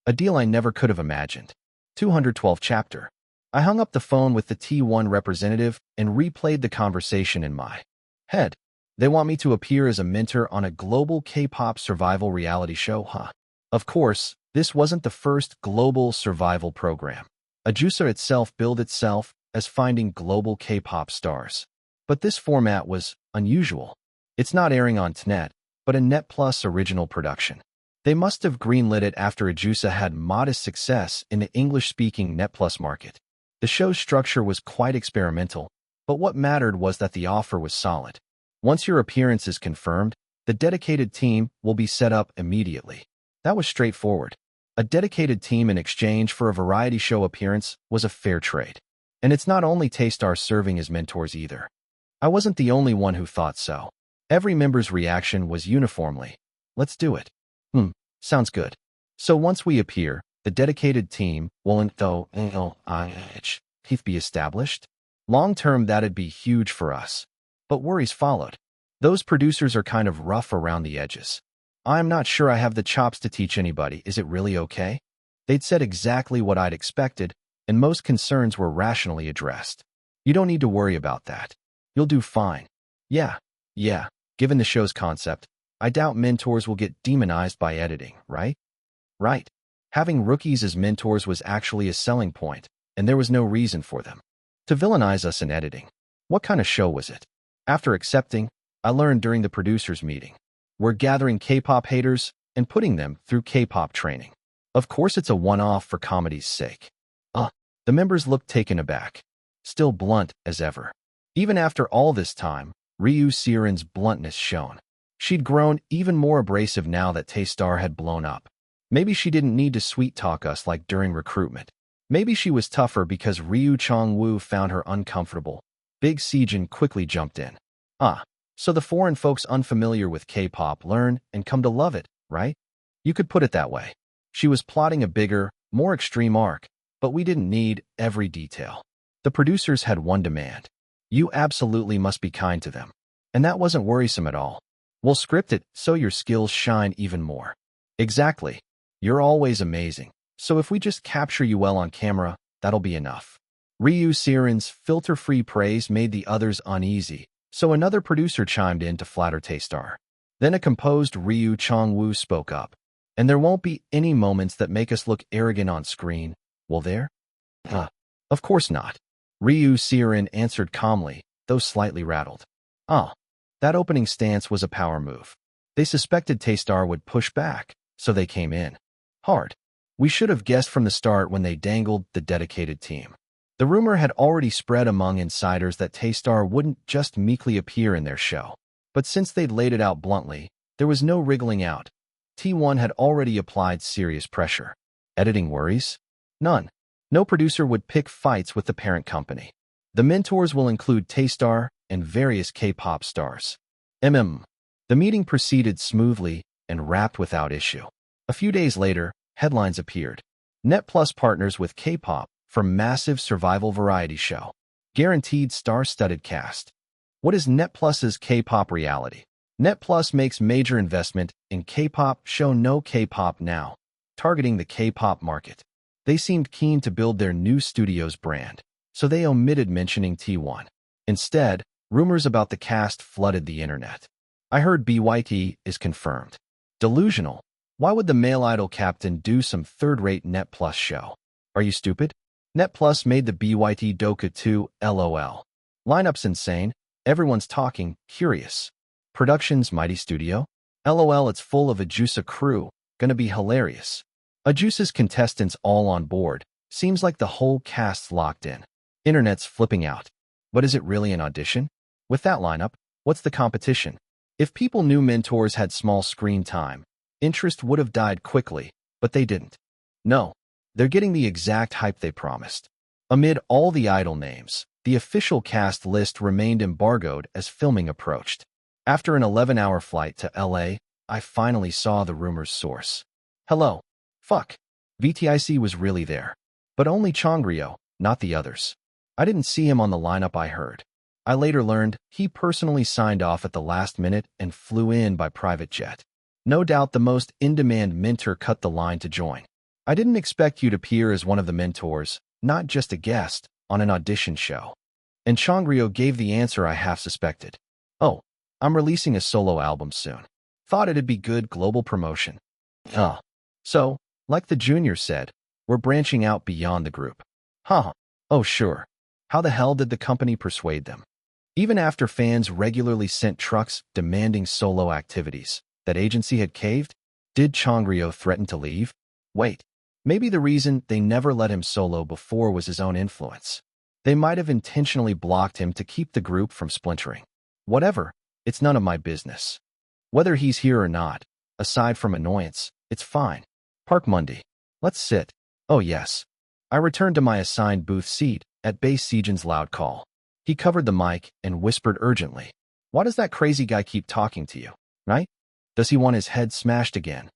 A deal I never could have imagined. 212th chapter. I hung up the phone with the T1 representative and replayed the conversation in my head. They want me to appear as a mentor on a global K-pop survival reality show, huh? Of course, this wasn't the first global survival program. Ajusa itself billed itself as finding global K-pop stars. But this format was unusual. It's not airing on TNET, but a Net Plus original production. They must have greenlit it after Ajusa had modest success in the English-speaking Net Plus market. The show's structure was quite experimental, but what mattered was that the offer was solid. Once your appearance is confirmed, the dedicated team will be set up immediately. That was straightforward. A dedicated team in exchange for a variety show appearance was a fair trade. And it's not only Taystar serving as mentors either. I wasn't the only one who thought so. Every member's reaction was uniformly, let's do it. Sounds good. So once we appear, the dedicated team won't be established. Long-term, that'd be huge for us. But worries followed. Those producers are kind of rough around the edges. I'm not sure I have the chops to teach anybody. Is it really okay? They'd said exactly what I'd expected, and most concerns were rationally addressed. You don't need to worry about that. You'll do fine. Yeah. Given the show's concept, I doubt mentors will get demonized by editing, right? Right. Having rookies as mentors was actually a selling point, and there was no reason for them to villainize us in editing. What kind of show was it? After accepting, I learned during the producers' meeting. We're gathering K-pop haters and putting them through K-pop training. Of course it's a one-off for comedy's sake. The members looked taken aback. Still blunt as ever. Even after all this time, Ryu Seiren's bluntness shone. She'd grown even more abrasive now that Taystar had blown up. Maybe she didn't need to sweet-talk us like during recruitment. Maybe she was tougher because Ryu Chong-woo found her uncomfortable. Big Sejin quickly jumped in. So the foreign folks unfamiliar with K-pop learn and come to love it, right? You could put it that way. She was plotting a bigger, more extreme arc, but we didn't need every detail. The producers had one demand. You absolutely must be kind to them. And that wasn't worrisome at all. We'll script it so your skills shine even more. Exactly. You're always amazing. So if we just capture you well on camera, that'll be enough. Ryu Seiren's filter-free praise made the others uneasy, so another producer chimed in to flatter Taystar. Then a composed Ryu Chong-woo spoke up. And there won't be any moments that make us look arrogant on screen, will there? Of course not. Ryu Seiren answered calmly, though slightly rattled. That opening stance was a power move. They suspected Taystar would push back, so they came in hard. We should have guessed from the start when they dangled the dedicated team. The rumor had already spread among insiders that Taystar wouldn't just meekly appear in their show. But since they'd laid it out bluntly, there was no wriggling out. T1 had already applied serious pressure. Editing worries? None. No producer would pick fights with the parent company. The mentors will include Taystar and various K-pop stars. The meeting proceeded smoothly and wrapped without issue. A few days later, headlines appeared. Net Plus partners with K-pop for massive survival variety show. Guaranteed star-studded cast. What is Net Plus's K-pop reality? Net Plus makes major investment in K-pop show No K-pop Now, targeting the K-pop market. They seemed keen to build their new studio's brand, so they omitted mentioning T1. Instead, rumors about the cast flooded the internet. I heard BYT is confirmed. Delusional. Why would the male idol captain do some third-rate Net Plus show? Are you stupid? Net Plus made the BYT Doka 2, LOL. Lineup's insane. Everyone's talking, curious. Production's mighty studio? LOL, it's full of Ajusa crew. Gonna be hilarious. Ajusa's contestants all on board. Seems like the whole cast's locked in. Internet's flipping out. But is it really an audition? With that lineup, what's the competition? If people knew mentors had small screen time, interest would have died quickly, but they didn't. No, they're getting the exact hype they promised. Amid all the idol names, the official cast list remained embargoed as filming approached. After an 11-hour flight to LA, I finally saw the rumor's source. Hello. Fuck. VTIC was really there. But only Chongryo, not the others. I didn't see him on the lineup I heard. I later learned he personally signed off at the last minute and flew in by private jet. No doubt the most in-demand mentor cut the line to join. I didn't expect you to appear as one of the mentors, not just a guest, on an audition show. And Chongryo gave the answer I half suspected. Oh, I'm releasing a solo album soon. Thought it'd be good global promotion. So, like the junior said, we're branching out beyond the group. Huh. Oh, sure. How the hell did the company persuade them? Even after fans regularly sent trucks demanding solo activities, that agency had caved? Did Chongryo threaten to leave? Wait, maybe the reason they never let him solo before was his own influence. They might have intentionally blocked him to keep the group from splintering. Whatever, it's none of my business. Whether he's here or not, aside from annoyance, it's fine. Park Monday. Let's sit. Oh yes. I returned to my assigned booth seat at Bass Sejin's loud call. He covered the mic and whispered urgently. Why does that crazy guy keep talking to you, right? Does he want his head smashed again?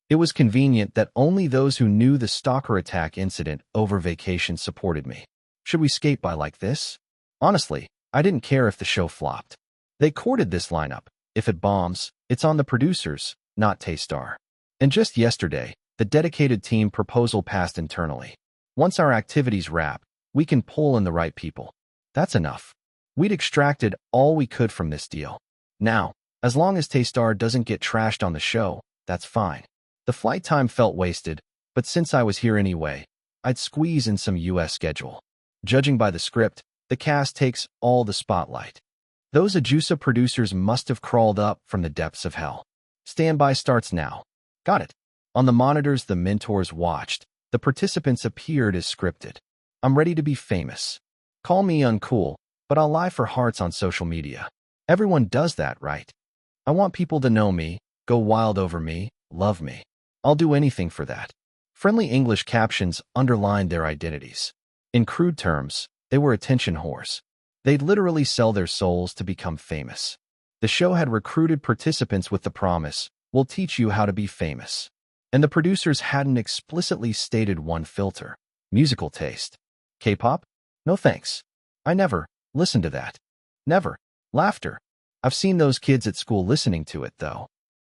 It was convenient that only those who knew the stalker attack incident over vacation supported me. Should we skate by like this? Honestly, I didn't care if the show flopped. They courted this lineup. If it bombs, it's on the producers, not Taystar. And just yesterday, the dedicated team proposal passed internally. Once our activities wrap, we can pull in the right people. That's enough. We'd extracted all we could from this deal. Now, as long as Taystar doesn't get trashed on the show, that's fine. The flight time felt wasted, but since I was here anyway, I'd squeeze in some US schedule. Judging by the script, the cast takes all the spotlight. Those Ajusa producers must have crawled up from the depths of hell. Standby starts now. Got it. On the monitors the mentors watched, the participants appeared as scripted. I'm ready to be famous. Call me uncool, but I'll lie for hearts on social media. Everyone does that, right? I want people to know me, go wild over me, love me. I'll do anything for that. Friendly English captions underlined their identities. In crude terms, they were attention whores. They'd literally sell their souls to become famous. The show had recruited participants with the promise, we'll teach you how to be famous. And the producers hadn't explicitly stated one filter. Musical taste. K-pop? No thanks. I never listened to that. Never. Laughter. I've seen those kids at school listening to it, though.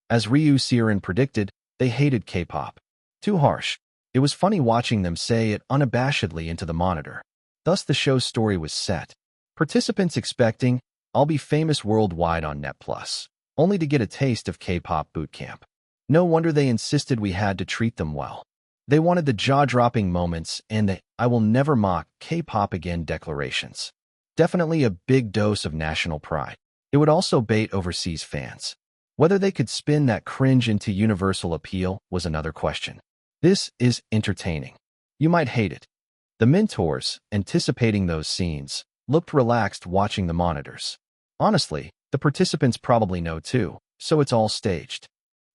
As Ryu Seirin predicted, they hated K-pop. Too harsh. It was funny watching them say it unabashedly into the monitor. Thus the show's story was set. Participants expecting, I'll be famous worldwide on Net Plus, only to get a taste of K-pop boot camp. No wonder they insisted we had to treat them well. They wanted the jaw-dropping moments and the I will never mock K-pop again declarations. Definitely a big dose of national pride. It would also bait overseas fans. Whether they could spin that cringe into universal appeal was another question. This is entertaining. You might hate it. The mentors, anticipating those scenes, looked relaxed watching the monitors. Honestly, the participants probably know too, so it's all staged.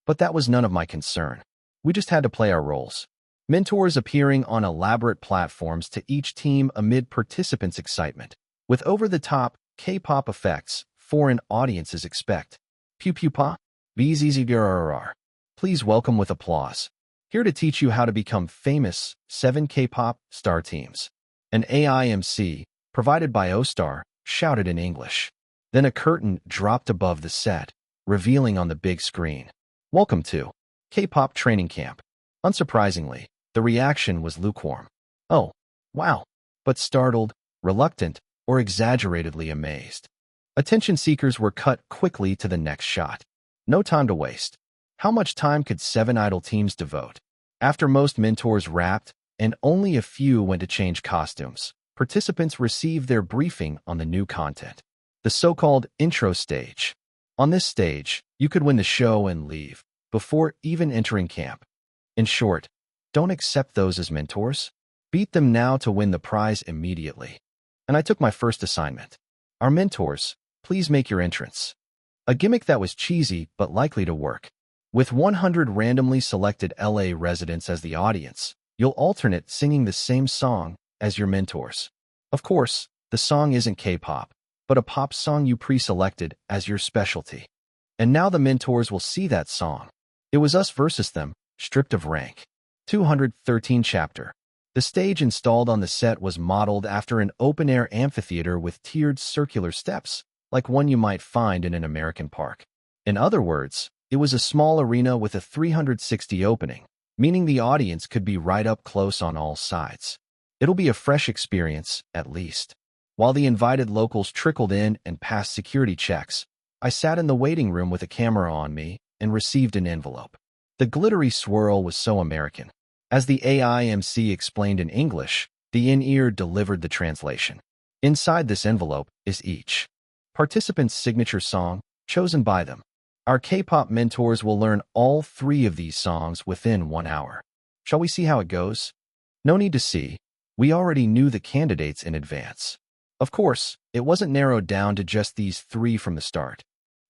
But that was none of my concern. We just had to play our roles. Mentors appearing on elaborate platforms to each team amid participants' excitement. With over-the-top K-pop effects, foreign audiences expect. Pew pew pa? BZZGRRR. Please welcome with applause. Here to teach you how to become famous, 7 K-pop star teams. An AIMC, provided by O-Star, shouted in English. Then a curtain dropped above the set. revealing on the big screen. Welcome to K-pop training camp. Unsurprisingly, the reaction was lukewarm. Oh, wow. But startled, reluctant, or exaggeratedly amazed. Attention seekers were cut quickly to the next shot. No time to waste. How much time could 7 idol teams devote? After most mentors rapped, and only a few went to change costumes, participants received their briefing on the new content. The so-called intro stage. On this stage, you could win the show and leave, before even entering camp. In short, don't accept those as mentors. Beat them now to win the prize immediately. And I took my first assignment. Our mentors, please make your entrance. A gimmick that was cheesy but likely to work. With 100 randomly selected LA residents as the audience, you'll alternate singing the same song as your mentors. Of course, the song isn't K-pop, but a pop song you pre-selected as your specialty. And now the mentors will see that song. It was us versus them, stripped of rank. 213 chapter. The stage installed on the set was modeled after an open-air amphitheater with tiered circular steps, like one you might find in an American park. In other words, it was a small arena with a 360 opening, meaning the audience could be right up close on all sides. It'll be a fresh experience, at least. While the invited locals trickled in and passed security checks, I sat in the waiting room with a camera on me and received an envelope. The glittery swirl was so American. As the AI MC explained in English, the in-ear delivered the translation. Inside this envelope is each participant's signature song, chosen by them. Our K-pop mentors will learn all 3 of these songs within 1 hour. Shall we see how it goes? No need to see. We already knew the candidates in advance. Of course, it wasn't narrowed down to just these 3 from the start.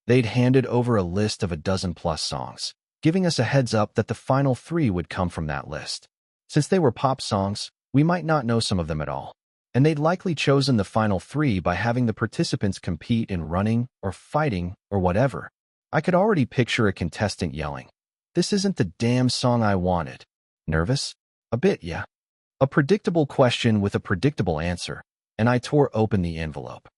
They'd handed over a list of a dozen-plus songs, giving us a heads up that the final 3 would come from that list. Since they were pop songs, we might not know some of them at all. And they'd likely chosen the final 3 by having the participants compete in running or fighting or whatever. I could already picture a contestant yelling, "This isn't the damn song I wanted." Nervous? A bit, yeah. A predictable question with a predictable answer, and I tore open the envelope.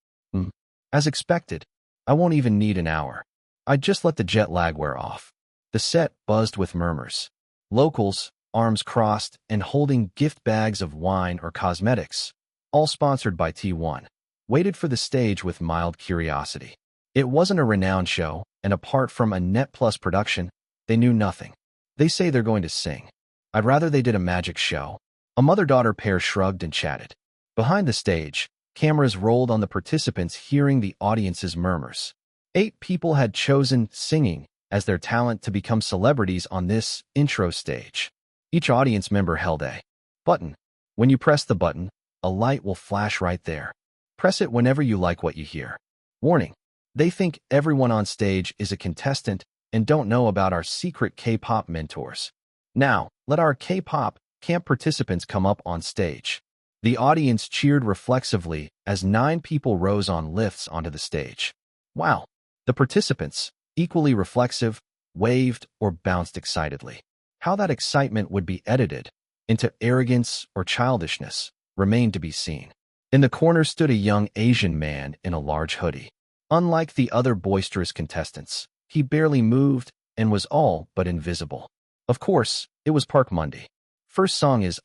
As expected, I won't even need an hour. I'd just let the jet lag wear off. The set buzzed with murmurs. Locals, arms crossed, and holding gift bags of wine or cosmetics, all sponsored by T1, waited for the stage with mild curiosity. It wasn't a renowned show, and apart from a Net Plus production, they knew nothing. They say they're going to sing. I'd rather they did a magic show. A mother-daughter pair shrugged and chatted. Behind the stage, cameras rolled on the participants hearing the audience's murmurs. 8 people had chosen singing as their talent to become celebrities on this intro stage. Each audience member held a button. When you press the button, a light will flash right there. Press it whenever you like what you hear. Warning: they think everyone on stage is a contestant and don't know about our secret K-pop mentors. Now, let our K-pop camp participants come up on stage. The audience cheered reflexively as 9 people rose on lifts onto the stage. Wow! The participants, equally reflexive, waved or bounced excitedly. How that excitement would be edited into arrogance or childishness remained to be seen. In the corner stood a young Asian man in a large hoodie. Unlike the other boisterous contestants, he barely moved and was all but invisible. Of course, it was Park Monday. First song is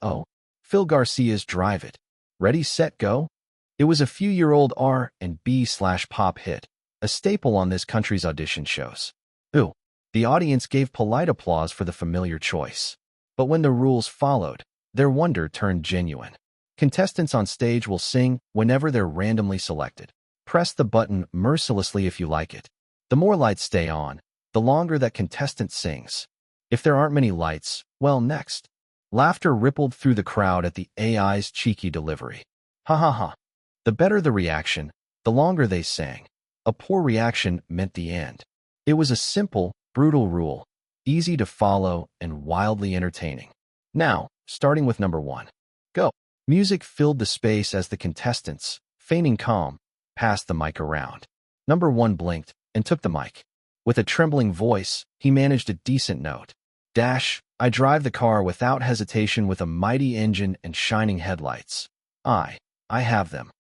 Phil Garcia's Drive It. Ready, set, go? It was a few-year-old R&B/pop hit, a staple on this country's audition shows. The audience gave polite applause for the familiar choice. But when the rules followed, their wonder turned genuine. Contestants on stage will sing whenever they're randomly selected. Press the button mercilessly if you like it. The more lights stay on, the longer that contestant sings. If there aren't many lights, well, next. Laughter rippled through the crowd at the AI's cheeky delivery. Ha ha ha. The better the reaction, the longer they sang. A poor reaction meant the end. It was a simple, brutal rule, easy to follow and wildly entertaining. Now, starting with number 1. Go. Music filled the space as the contestants, feigning calm, passed the mic around. Number 1 blinked and took the mic. With a trembling voice, he managed a decent note. I drive the car without hesitation with a mighty engine and shining headlights. I have them.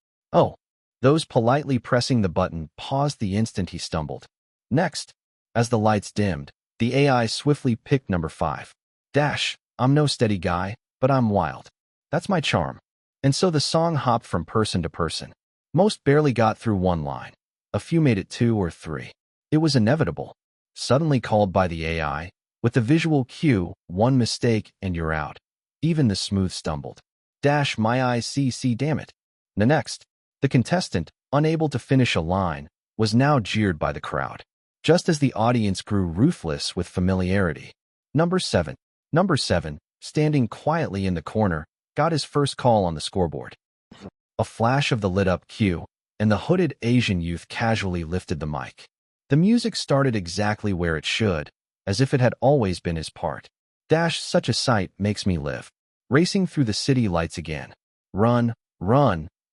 Those politely pressing the button paused the instant he stumbled. Next, As the lights dimmed, the AI swiftly picked number 5. Dash, I'm no steady guy, but I'm wild. That's my charm. And so the song hopped from person to person. Most barely got through one line. A few made it 2 or 3. It was inevitable. Suddenly called by the AI, with the visual cue, one mistake and you're out. Even the smooth stumbled. Dash, my eyes see, damn it. The next, the contestant, unable to finish a line, was now jeered by the crowd. Just as the audience grew ruthless with familiarity. Number 7, standing quietly in the corner, got his first call on the scoreboard. A flash of the lit-up cue, and the hooded Asian youth casually lifted the mic. The music started exactly where it should, as if it had always been his part. Dash, such a sight makes me live. Racing through the city lights again. Run,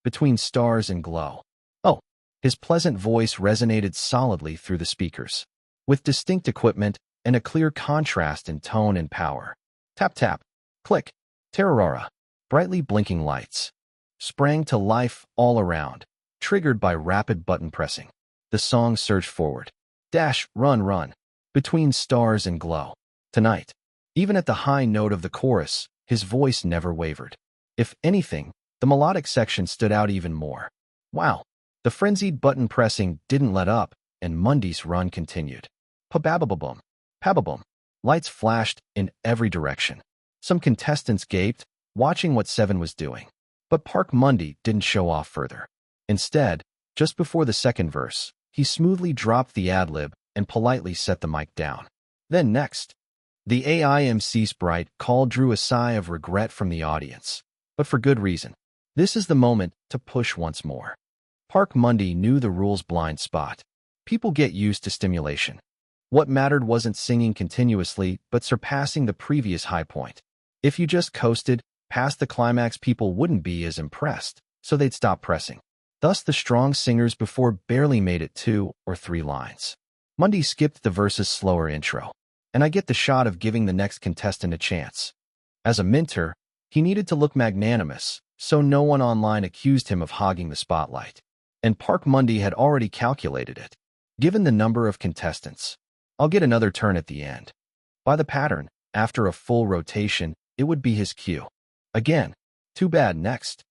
between stars and glow. Oh, his pleasant voice resonated solidly through the speakers, with distinct equipment and a clear contrast in tone and power. Tap tap, click, terrorara, brightly blinking lights. Sprang to life all around, triggered by rapid button pressing. The song surged forward. Dash, run, between stars and glow. Tonight, even at the high note of the chorus, his voice never wavered. If anything, the melodic section stood out even more. Wow, the frenzied button pressing didn't let up, and Mundy's run continued. Pabababum, pababum. Lights flashed in every direction. Some contestants gaped, watching what Seven was doing. But Park Mundy didn't show off further. Instead, just before the second verse, he smoothly dropped the ad-lib and politely set the mic down. Then next, the AI MC sprite call drew a sigh of regret from the audience. But for good reason. This is the moment to push once more. Park Mundy knew the rules blind spot. People get used to stimulation. What mattered wasn't singing continuously, but surpassing the previous high point. If you just coasted past the climax, people wouldn't be as impressed, so they'd stop pressing. Thus, the strong singers before barely made it 2 or 3 lines. Mundy skipped the verse's slower intro, and I get the shot of giving the next contestant a chance. As a minter, he needed to look magnanimous, so no one online accused him of hogging the spotlight. And Park Mundy had already calculated it. Given the number of contestants, I'll get another turn at the end. By the pattern, after a full rotation, it would be his cue. Again, too bad next.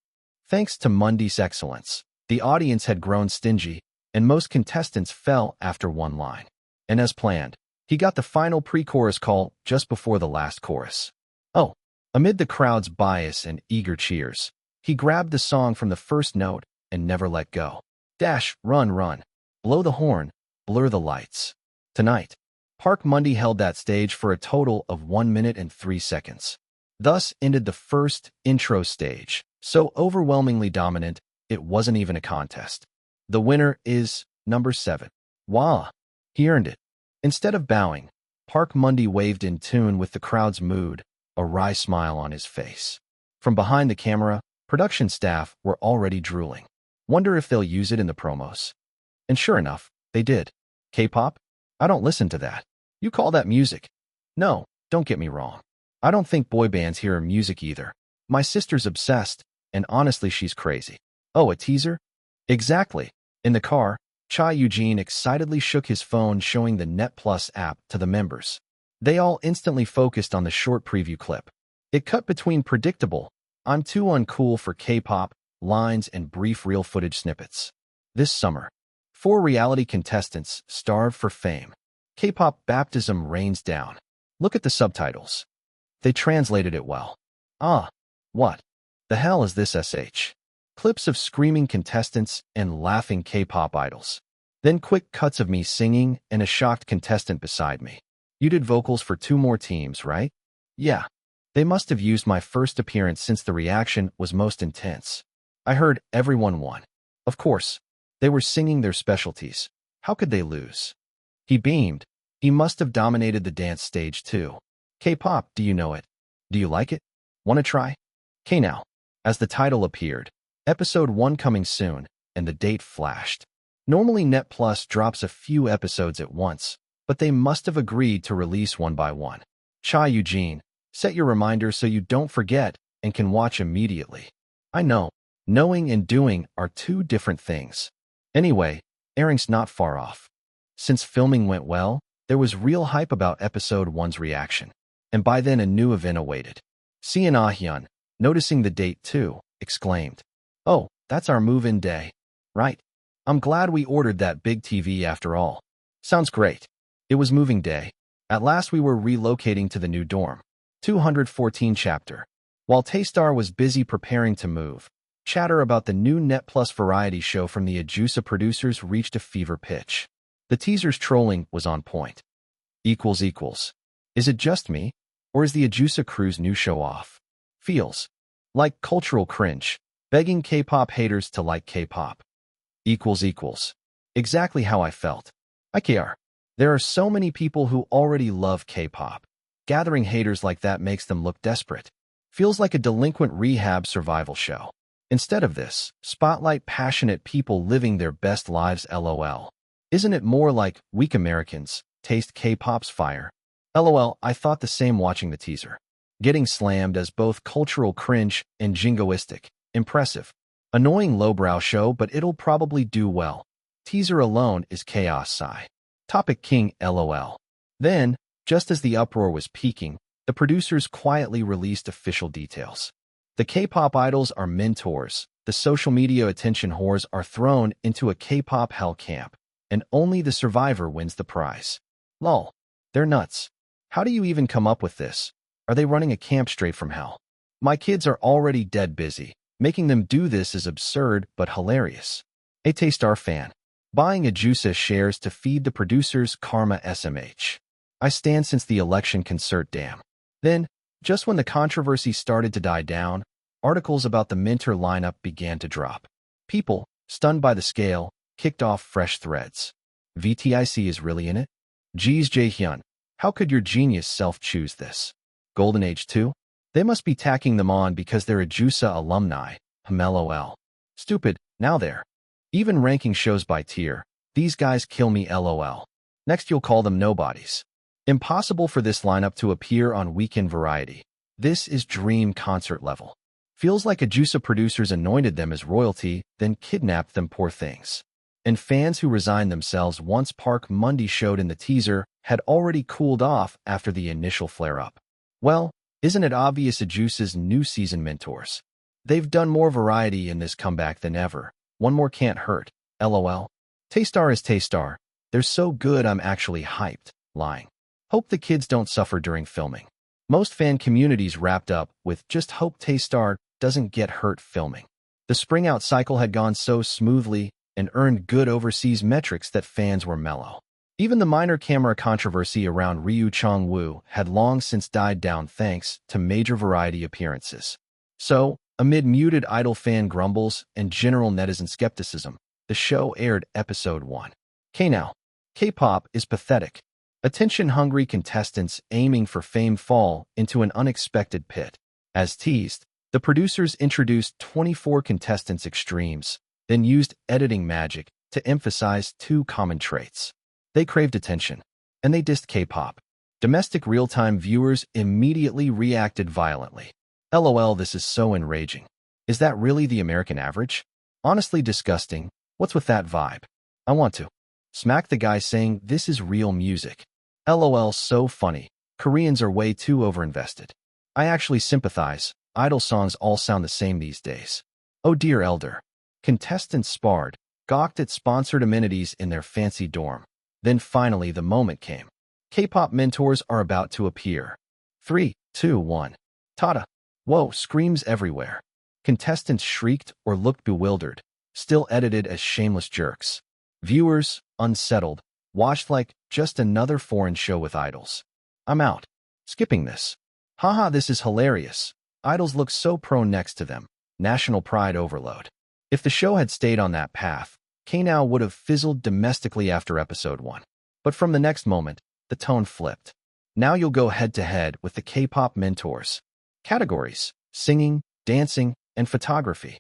Thanks to Mundy's excellence, the audience had grown stingy, and most contestants fell after one line. And as planned, he got the final pre-chorus call just before the last chorus. Oh, amid the crowd's bias and eager cheers, he grabbed the song from the first note and never let go. Dash, run, blow the horn, blur the lights. Tonight, Park Mundy held that stage for a total of 1 minute and 3 seconds. Thus ended the first intro stage, so overwhelmingly dominant, it wasn't even a contest. The winner is number 7. Wah! He earned it. Instead of bowing, Park Mundy waved in tune with the crowd's mood, a wry smile on his face. From behind the camera, production staff were already drooling. Wonder if they'll use it in the promos. And sure enough, they did. K-pop? I don't listen to that. You call that music? No, don't get me wrong. I don't think boy bands hear music either. My sister's obsessed, and honestly she's crazy. Oh, a teaser? Exactly. In the car, Cha Eugene excitedly shook his phone showing the Net Plus app to the members. They all instantly focused on the short preview clip. It cut between predictable, "I'm too uncool for K-pop" lines and brief real footage snippets. This summer, 4 reality contestants starved for fame. K-pop baptism rains down. Look at the subtitles. They translated it well. Ah, what the hell is this SH? Clips of screaming contestants and laughing K-pop idols. Then quick cuts of me singing and a shocked contestant beside me. You did vocals for 2 more teams, right? Yeah. They must have used my first appearance since the reaction was most intense. I heard everyone won. Of course, they were singing their specialties. How could they lose? He beamed. He must have dominated the dance stage too. K-pop, do you know it? Do you like it? Want to try? K now. As the title appeared, episode 1 coming soon, and the date flashed. Normally Net Plus drops a few episodes at once, but they must have agreed to release one by one. Cha Eugene, set your reminder so you don't forget and can watch immediately. I know, knowing and doing are 2 different things. Anyway, airing's not far off. Since filming went well, There was real hype about episode 1's reaction, and by then a new event awaited. Sian Ah-hyun, noticing the date too, exclaimed, "Oh, that's our move-in day. Right. I'm glad we ordered that big TV after all. Sounds great." It was moving day. At last we were relocating to the new dorm. 214 chapter. While Taystar was busy preparing to move, chatter about the new Net Plus variety show from the Ajusa producers reached a fever pitch. The teaser's trolling was on point. Is it just me? Or is the Ajusa crew's new show off? Feels like cultural cringe, begging K-pop haters to like K-pop. Exactly how I felt. IKR. There are so many people who already love K-pop. Gathering haters like that makes them look desperate. Feels like a delinquent rehab survival show. Instead of this, spotlight passionate people living their best lives LOL. Isn't it more like weak Americans taste K-pop's fire? LOL, I thought the same watching the teaser. Getting slammed as both cultural cringe and jingoistic. Impressive. Annoying lowbrow show, but it'll probably do well. Teaser alone is chaos sigh. Topic king LOL. Then, just as the uproar was peaking, the producers quietly released official details. The K-pop idols are mentors, the social media attention whores are thrown into a K-pop hell camp, and only the survivor wins the prize. Lol. They're nuts. How do you even come up with this? Are they running a camp straight from hell? My kids are already dead busy. Making them do this is absurd but hilarious. A Taystar fan. Buying Ajusa shares to feed the producers Karma SMH. I stand since the election concert damn. Then, just when the controversy started to die down, articles about the mentor lineup began to drop. People, stunned by the scale, kicked off fresh threads. VTIC is really in it? Geez Jaehyun, how could your genius self choose this? Golden Age 2? They must be tacking them on because they're Ajusa alumni. LOL. Stupid, now they're even ranking shows by tier. These guys kill me LOL. Next you'll call them nobodies. Impossible for this lineup to appear on Weekend Variety. This is dream concert level. Feels like Ajusa producers anointed them as royalty, then kidnapped them poor things. And fans who resigned themselves once Park Mundi showed in the teaser had already cooled off after the initial flare-up. Well, isn't it obvious Ajusa's new season mentors? They've done more variety in this comeback than ever. One more can't hurt. LOL. Taystar is Taystar. They're so good I'm actually hyped. Lying. Hope the kids don't suffer during filming. Most fan communities wrapped up with just hope Taystar doesn't get hurt filming. The spring out cycle had gone so smoothly and earned good overseas metrics that fans were mellow. Even the minor camera controversy around Ryu Chong-woo had long since died down thanks to major variety appearances. So, amid muted idol fan grumbles and general netizen skepticism, the show aired episode 1. Now, K-pop is pathetic. Attention-hungry contestants aiming for fame fall into an unexpected pit. As teased, the producers introduced 24 contestants' extremes, then used editing magic to emphasize two common traits. They craved attention, and they dissed K-pop. Domestic real-time viewers immediately reacted violently. LOL, this is so enraging. Is that really the American average? Honestly disgusting. What's with that vibe? I want to smack the guy saying this is real music. LOL, so funny. Koreans are way too overinvested. I actually sympathize. Idol songs all sound the same these days. Oh dear elder. Contestants sparred, gawked at sponsored amenities in their fancy dorm. Then finally the moment came. K-pop mentors are about to appear. 3, 2, 1. Tada! Whoa, screams everywhere. Contestants shrieked or looked bewildered, still edited as shameless jerks. Viewers, unsettled, watched like just another foreign show with idols. I'm out. Skipping this. Haha, this is hilarious. Idols look so pro next to them. National pride overload. If the show had stayed on that path, K-Now would have fizzled domestically after episode 1. But from the next moment, the tone flipped. Now you'll go head-to-head with the K-pop mentors. Categories: singing, dancing, and photography.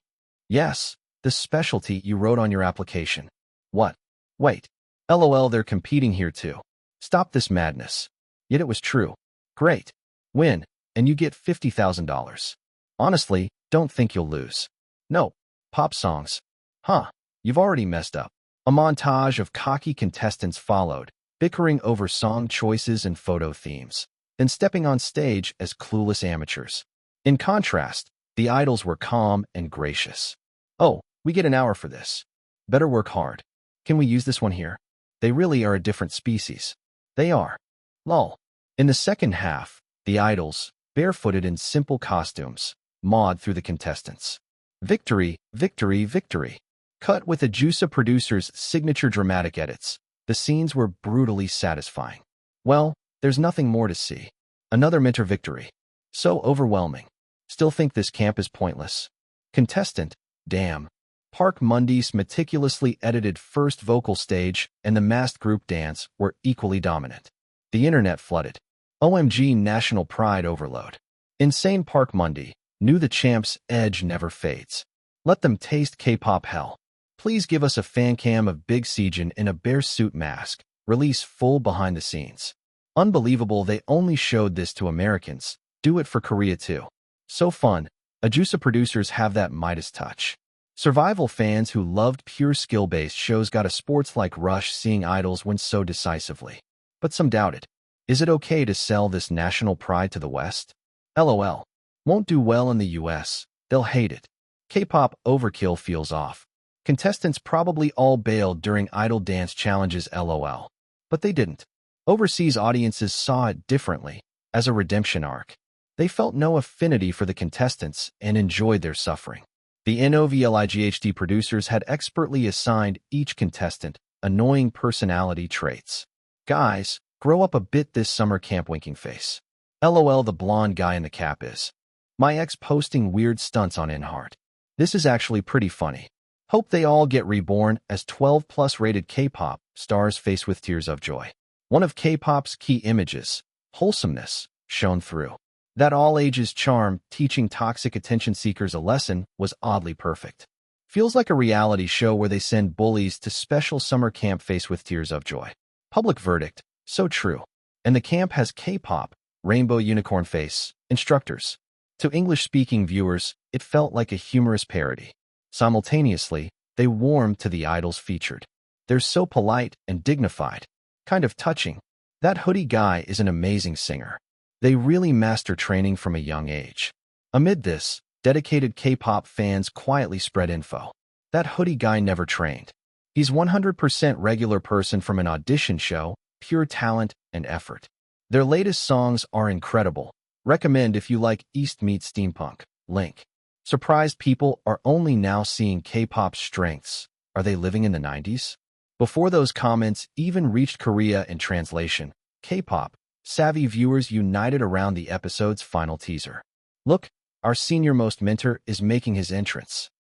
Yes, the specialty you wrote on your application. What? Wait. LOL, they're competing here too. Stop this madness. Yet it was true. Great. Win, and you get $50,000. Honestly, don't think you'll lose. No. Pop songs. Huh. You've already messed up. A montage of cocky contestants followed, bickering over song choices and photo themes, then stepping on stage as clueless amateurs. In contrast, the idols were calm and gracious. "Oh, we get an hour for this. Better work hard. Can we use this one here?" They really are a different species. They are. Lol. In the second half, the idols, barefooted in simple costumes, mauled through the contestants. Victory, victory, victory. Cut with Ajusa producers' signature dramatic edits. The scenes were brutally satisfying. Well, there's nothing more to see. Another Minter victory. So overwhelming. Still think this camp is pointless. Contestant, damn. Park Mundy's meticulously edited first vocal stage and the masked group dance were equally dominant. The internet flooded. OMG national pride overload. Insane Park Mundy knew the champ's edge never fades. Let them taste K-pop hell. Please give us a fan cam of Big Seejin in a bear suit mask. Release full behind the scenes. Unbelievable they only showed this to Americans. Do it for Korea too. So fun. Ajusa producers have that Midas touch. Survival fans who loved pure skill-based shows got a sports-like rush seeing idols win so decisively. But some doubted. Is it okay to sell this national pride to the West? LOL. Won't do well in the US. They'll hate it. K-pop overkill feels off. Contestants probably all bailed during idol dance challenges LOL. But they didn't. Overseas audiences saw it differently, as a redemption arc. They felt no affinity for the contestants and enjoyed their suffering. The NOVLIGHD producers had expertly assigned each contestant annoying personality traits. Guys, grow up a bit this summer camp winking face. LOL the blonde guy in the cap is. My ex posting weird stunts on InHeart. This is actually pretty funny. Hope they all get reborn as 12+ rated K-pop stars faced with tears of joy. One of K-pop's key images, wholesomeness, shone through. That all-ages charm, teaching toxic attention seekers a lesson, was oddly perfect. Feels like a reality show where they send bullies to special summer camp faced with tears of joy. Public verdict, so true. And the camp has K-pop, rainbow unicorn face, instructors. To English-speaking viewers, it felt like a humorous parody. Simultaneously, they warmed to the idols featured. They're so polite and dignified. Kind of touching. That hoodie guy is an amazing singer. They really master training from a young age. Amid this, dedicated K-pop fans quietly spread info. That hoodie guy never trained. He's 100% regular person from an audition show, pure talent and effort. Their latest songs are incredible. Recommend if you like East meets steampunk. Link. Surprised people are only now seeing K-pop's strengths. Are they living in the 90s? Before those comments even reached Korea in translation, K-pop savvy viewers united around the episode's final teaser. Look, our senior-most Minter is making his entrance.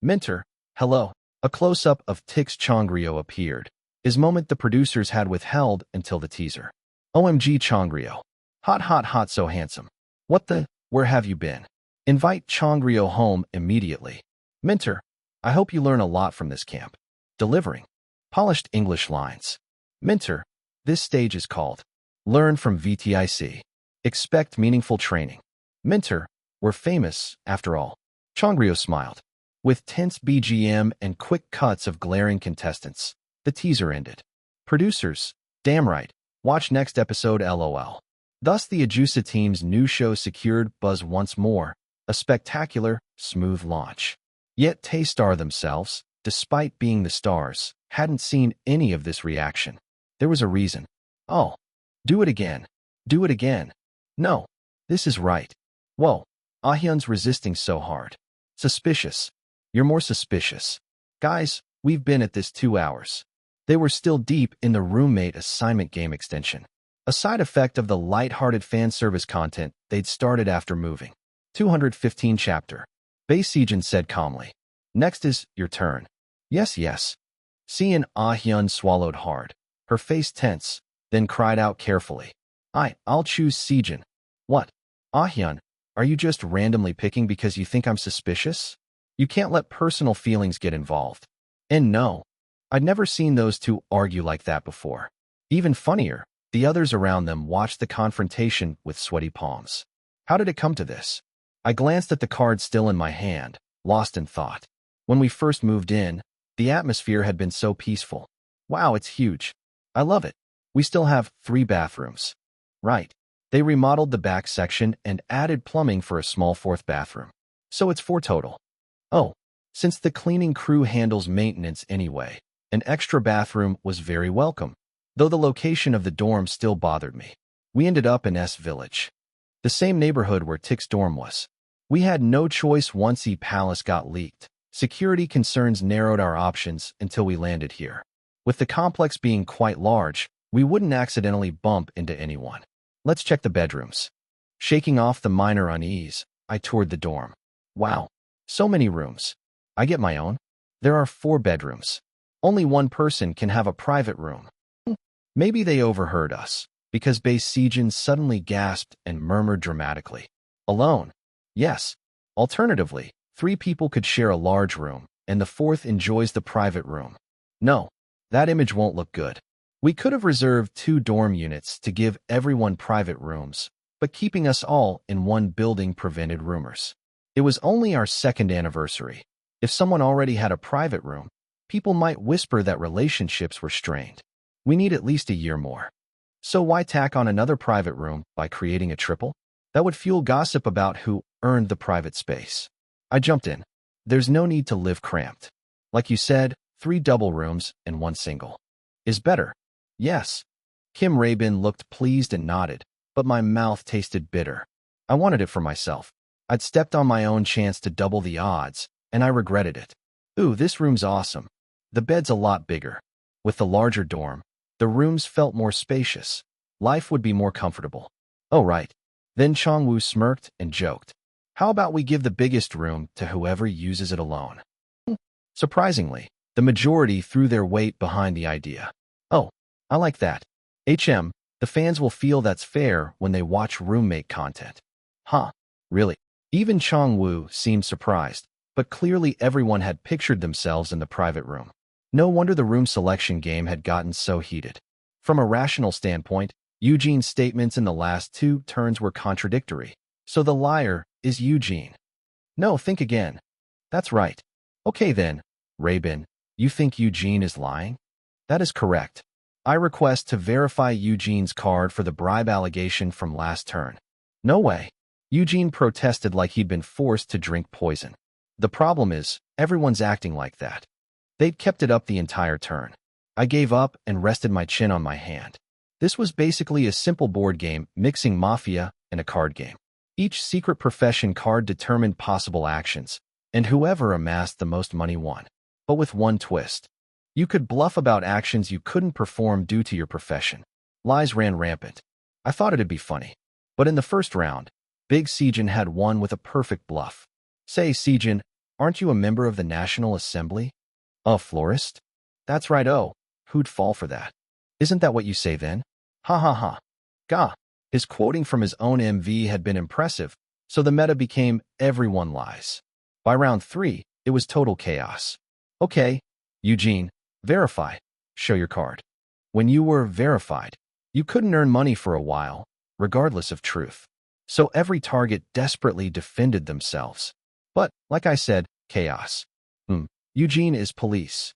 Minter, hello. A close-up of Tix Chongryo appeared, his moment the producers had withheld until the teaser. OMG Chongryo. Hot hot hot so handsome. What the, where have you been? Invite Chongryo home immediately. Minter, I hope you learn a lot from this camp. Delivering polished English lines. Minter, this stage is called Learn from VTIC. Expect meaningful training. Minter, we're famous, after all. Chongryo smiled. With tense BGM and quick cuts of glaring contestants, the teaser ended. Producers, damn right, watch next episode LOL. Thus the Ajusa team's new show secured buzz once more, a spectacular, smooth launch. Yet Taestar themselves, despite being the stars, hadn't seen any of this reaction. There was a reason. Oh, do it again. Do it again. No, this is right. Whoa, Ahyun's resisting so hard. Suspicious. You're more suspicious. Guys, we've been at this 2 hours. They were still deep in the roommate assignment game extension. A side effect of the light-hearted fan service content they'd started after moving. 215 chapter. Bae Seejin said calmly. Next is your turn. Yes, yes. Seeing Ah-hyun swallowed hard, her face tense, then cried out carefully. I'll choose Seejin. What? Ah-hyun, are you just randomly picking because you think I'm suspicious? You can't let personal feelings get involved. And no, I'd never seen those two argue like that before. Even funnier, the others around them watched the confrontation with sweaty palms. How did it come to this? I glanced at the card still in my hand, lost in thought. When we first moved in, the atmosphere had been so peaceful. Wow, it's huge. I love it. We still have 3 bathrooms. Right. They remodeled the back section and added plumbing for a small 4th bathroom. So it's 4 total. Oh, since the cleaning crew handles maintenance anyway, an extra bathroom was very welcome, though the location of the dorm still bothered me. We ended up in S Village, the same neighborhood where Tick's dorm was. We had no choice once E Palace got leaked. Security concerns narrowed our options until we landed here. With the complex being quite large, we wouldn't accidentally bump into anyone. Let's check the bedrooms. Shaking off the minor unease, I toured the dorm. Wow, so many rooms. I get my own. There are 4 bedrooms. Only one person can have a private room. Maybe they overheard us, because Bae Sejin suddenly gasped and murmured dramatically. Alone? Yes. Alternatively, 3 people could share a large room, and the 4th enjoys the private room. No, that image won't look good. We could have reserved 2 dorm units to give everyone private rooms, but keeping us all in one building prevented rumors. It was only our 2nd anniversary. If someone already had a private room, people might whisper that relationships were strained. We need at least a year more. So why tack on another private room by creating a triple? That would fuel gossip about who earned the private space. I jumped in. There's no need to live cramped. Like you said, 3 double rooms and 1 single. Is better. Yes. Kim Rabin looked pleased and nodded, but my mouth tasted bitter. I wanted it for myself. I'd stepped on my own chance to double the odds, and I regretted it. Ooh, this room's awesome. The bed's a lot bigger. With the larger dorm, the rooms felt more spacious. Life would be more comfortable. Oh, right. Then Chongwoo smirked and joked. How about we give the biggest room to whoever uses it alone? Surprisingly, the majority threw their weight behind the idea. Oh, I like that. The fans will feel that's fair when they watch roommate content. Huh, really? Even Chongwoo seemed surprised, but clearly everyone had pictured themselves in the private room. No wonder the room selection game had gotten so heated. From a rational standpoint, Eugene's statements in the last 2 turns were contradictory. So the liar is Eugene. No, think again. That's right. Okay then, Rabin, you think Eugene is lying? That is correct. I request to verify Eugene's card for the bribe allegation from last turn. No way. Eugene protested like he'd been forced to drink poison. The problem is, everyone's acting like that. They'd kept it up the entire turn. I gave up and rested my chin on my hand. This was basically a simple board game mixing Mafia and a card game. Each secret profession card determined possible actions, and whoever amassed the most money won. But with one twist. You could bluff about actions you couldn't perform due to your profession. Lies ran rampant. I thought it'd be funny. But in the first round, Big Sejin had won with a perfect bluff. Say, Sejin, aren't you a member of the National Assembly? A florist? That's right, oh, who'd fall for that? Isn't that what you say then? Ha ha ha. Gah. His quoting from his own MV had been impressive, so the meta became everyone lies. By round 3, it was total chaos. Okay, Eugene, verify. Show your card. When you were verified, you couldn't earn money for a while, regardless of truth. So every target desperately defended themselves. But, like I said, chaos. Eugene is police.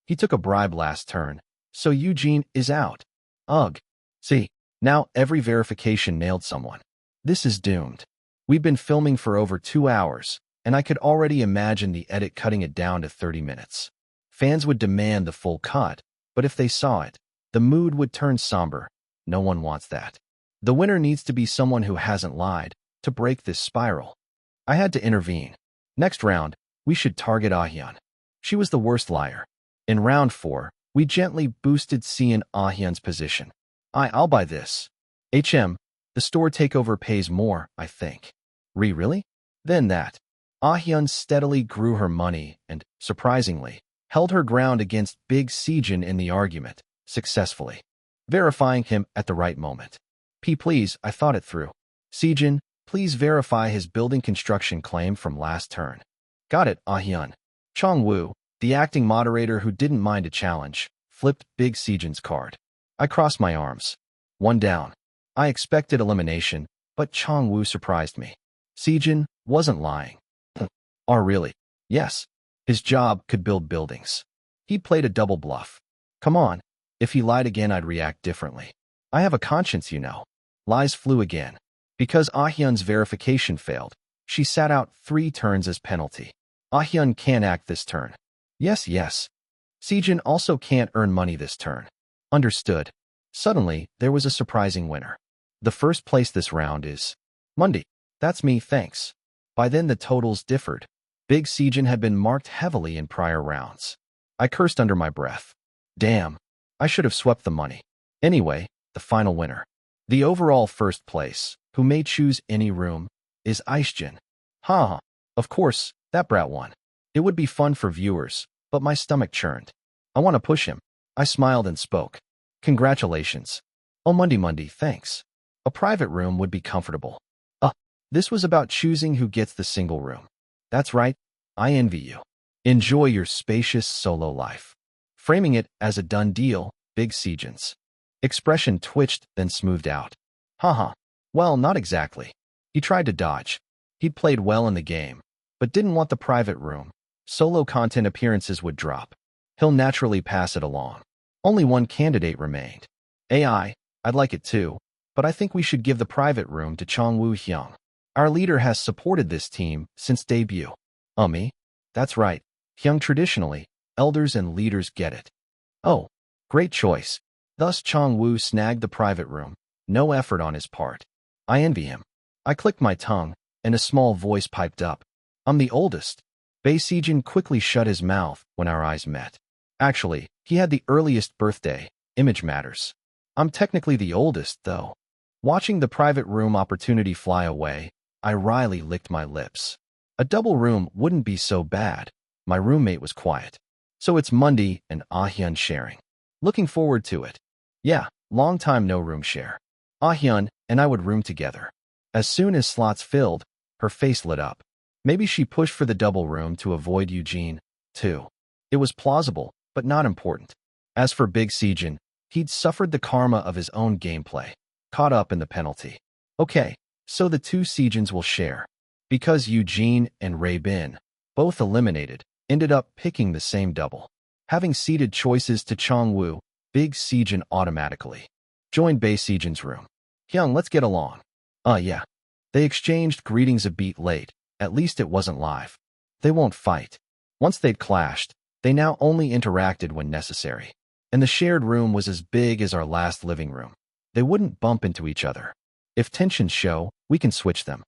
He took a bribe last turn, so Eugene is out. Ugh. See, now every verification nailed someone. This is doomed. We've been filming for over 2 hours, and I could already imagine the edit cutting it down to 30 minutes. Fans would demand the full cut, but if they saw it, the mood would turn somber. No one wants that. The winner needs to be someone who hasn't lied, to break this spiral. I had to intervene. Next round, we should target Ah-hyun. She was the worst liar. In round 4, we gently boosted Seon Ah-hyun's position. I'll buy this. The store takeover pays more, I think. Really? Then that. Ah-hyun steadily grew her money and, surprisingly, held her ground against Big Sejin in the argument, successfully. Verifying him at the right moment. Please, I thought it through. Sejin, please verify his building construction claim from last turn. Got it, Ah-hyun. Chongwoo, the acting moderator who didn't mind a challenge, flipped Big Sejin's card. I crossed my arms. 1 down. I expected elimination, but Chongwoo surprised me. Sejin wasn't lying. Oh, really? Yes. His job could build buildings. He played a double bluff. Come on. If he lied again, I'd react differently. I have a conscience, you know. Lies flew again. Because Ah-hyun's verification failed, she sat out 3 turns as penalty. Ah-hyun can't act this turn. Yes, yes. Sejin also can't earn money this turn. Understood. Suddenly, there was a surprising winner. The first place this round is Mundi. That's me, thanks. By then the totals differed. Big Sejin had been marked heavily in prior rounds. I cursed under my breath. Damn. I should have swept the money. Anyway, the final winner. The overall first place, who may choose any room, is Aishjin. Ha! Of course, that brat won. It would be fun for viewers, but my stomach churned. I want to push him. I smiled and spoke. Congratulations. Oh, Mundi, thanks. A private room would be comfortable. This was about choosing who gets the single room. That's right. I envy you. Enjoy your spacious solo life. Framing it as a done deal, Big Sejin's expression twitched, then smoothed out. Haha. Well, not exactly. He tried to dodge. He'd played well in the game, but didn't want the private room. Solo content appearances would drop. He'll naturally pass it along. Only one candidate remained. I'd like it too, but I think we should give the private room to Changwoo Hyung. Our leader has supported this team since debut. Me? That's right. Hyung traditionally, elders and leaders get it. Oh, great choice. Thus Changwoo snagged the private room. No effort on his part. I envy him. I clicked my tongue, and a small voice piped up. I'm the oldest. Bae Sejin quickly shut his mouth when our eyes met. Actually, he had the earliest birthday. Image matters. I'm technically the oldest, though. Watching the private room opportunity fly away, I wryly licked my lips. A double room wouldn't be so bad. My roommate was quiet. So it's Mundi and Ah-hyun sharing. Looking forward to it. Yeah, long time no room share. Ah-hyun and I would room together. As soon as slots filled, her face lit up. Maybe she pushed for the double room to avoid Eugene, too. It was plausible, but not important. As for Big Sejin, he'd suffered the karma of his own gameplay, caught up in the penalty. Okay, so the 2 Sejins will share. Because Eugene and Ray Bin, both eliminated, ended up picking the same double. Having ceded choices to Changwoo, Big Sejin automatically joined Bae Sejin's room. Hyung, let's get along. Yeah. They exchanged greetings a beat late. At least it wasn't live. They won't fight. Once they'd clashed, they now only interacted when necessary. And the shared room was as big as our last living room. They wouldn't bump into each other. If tensions show, we can switch them.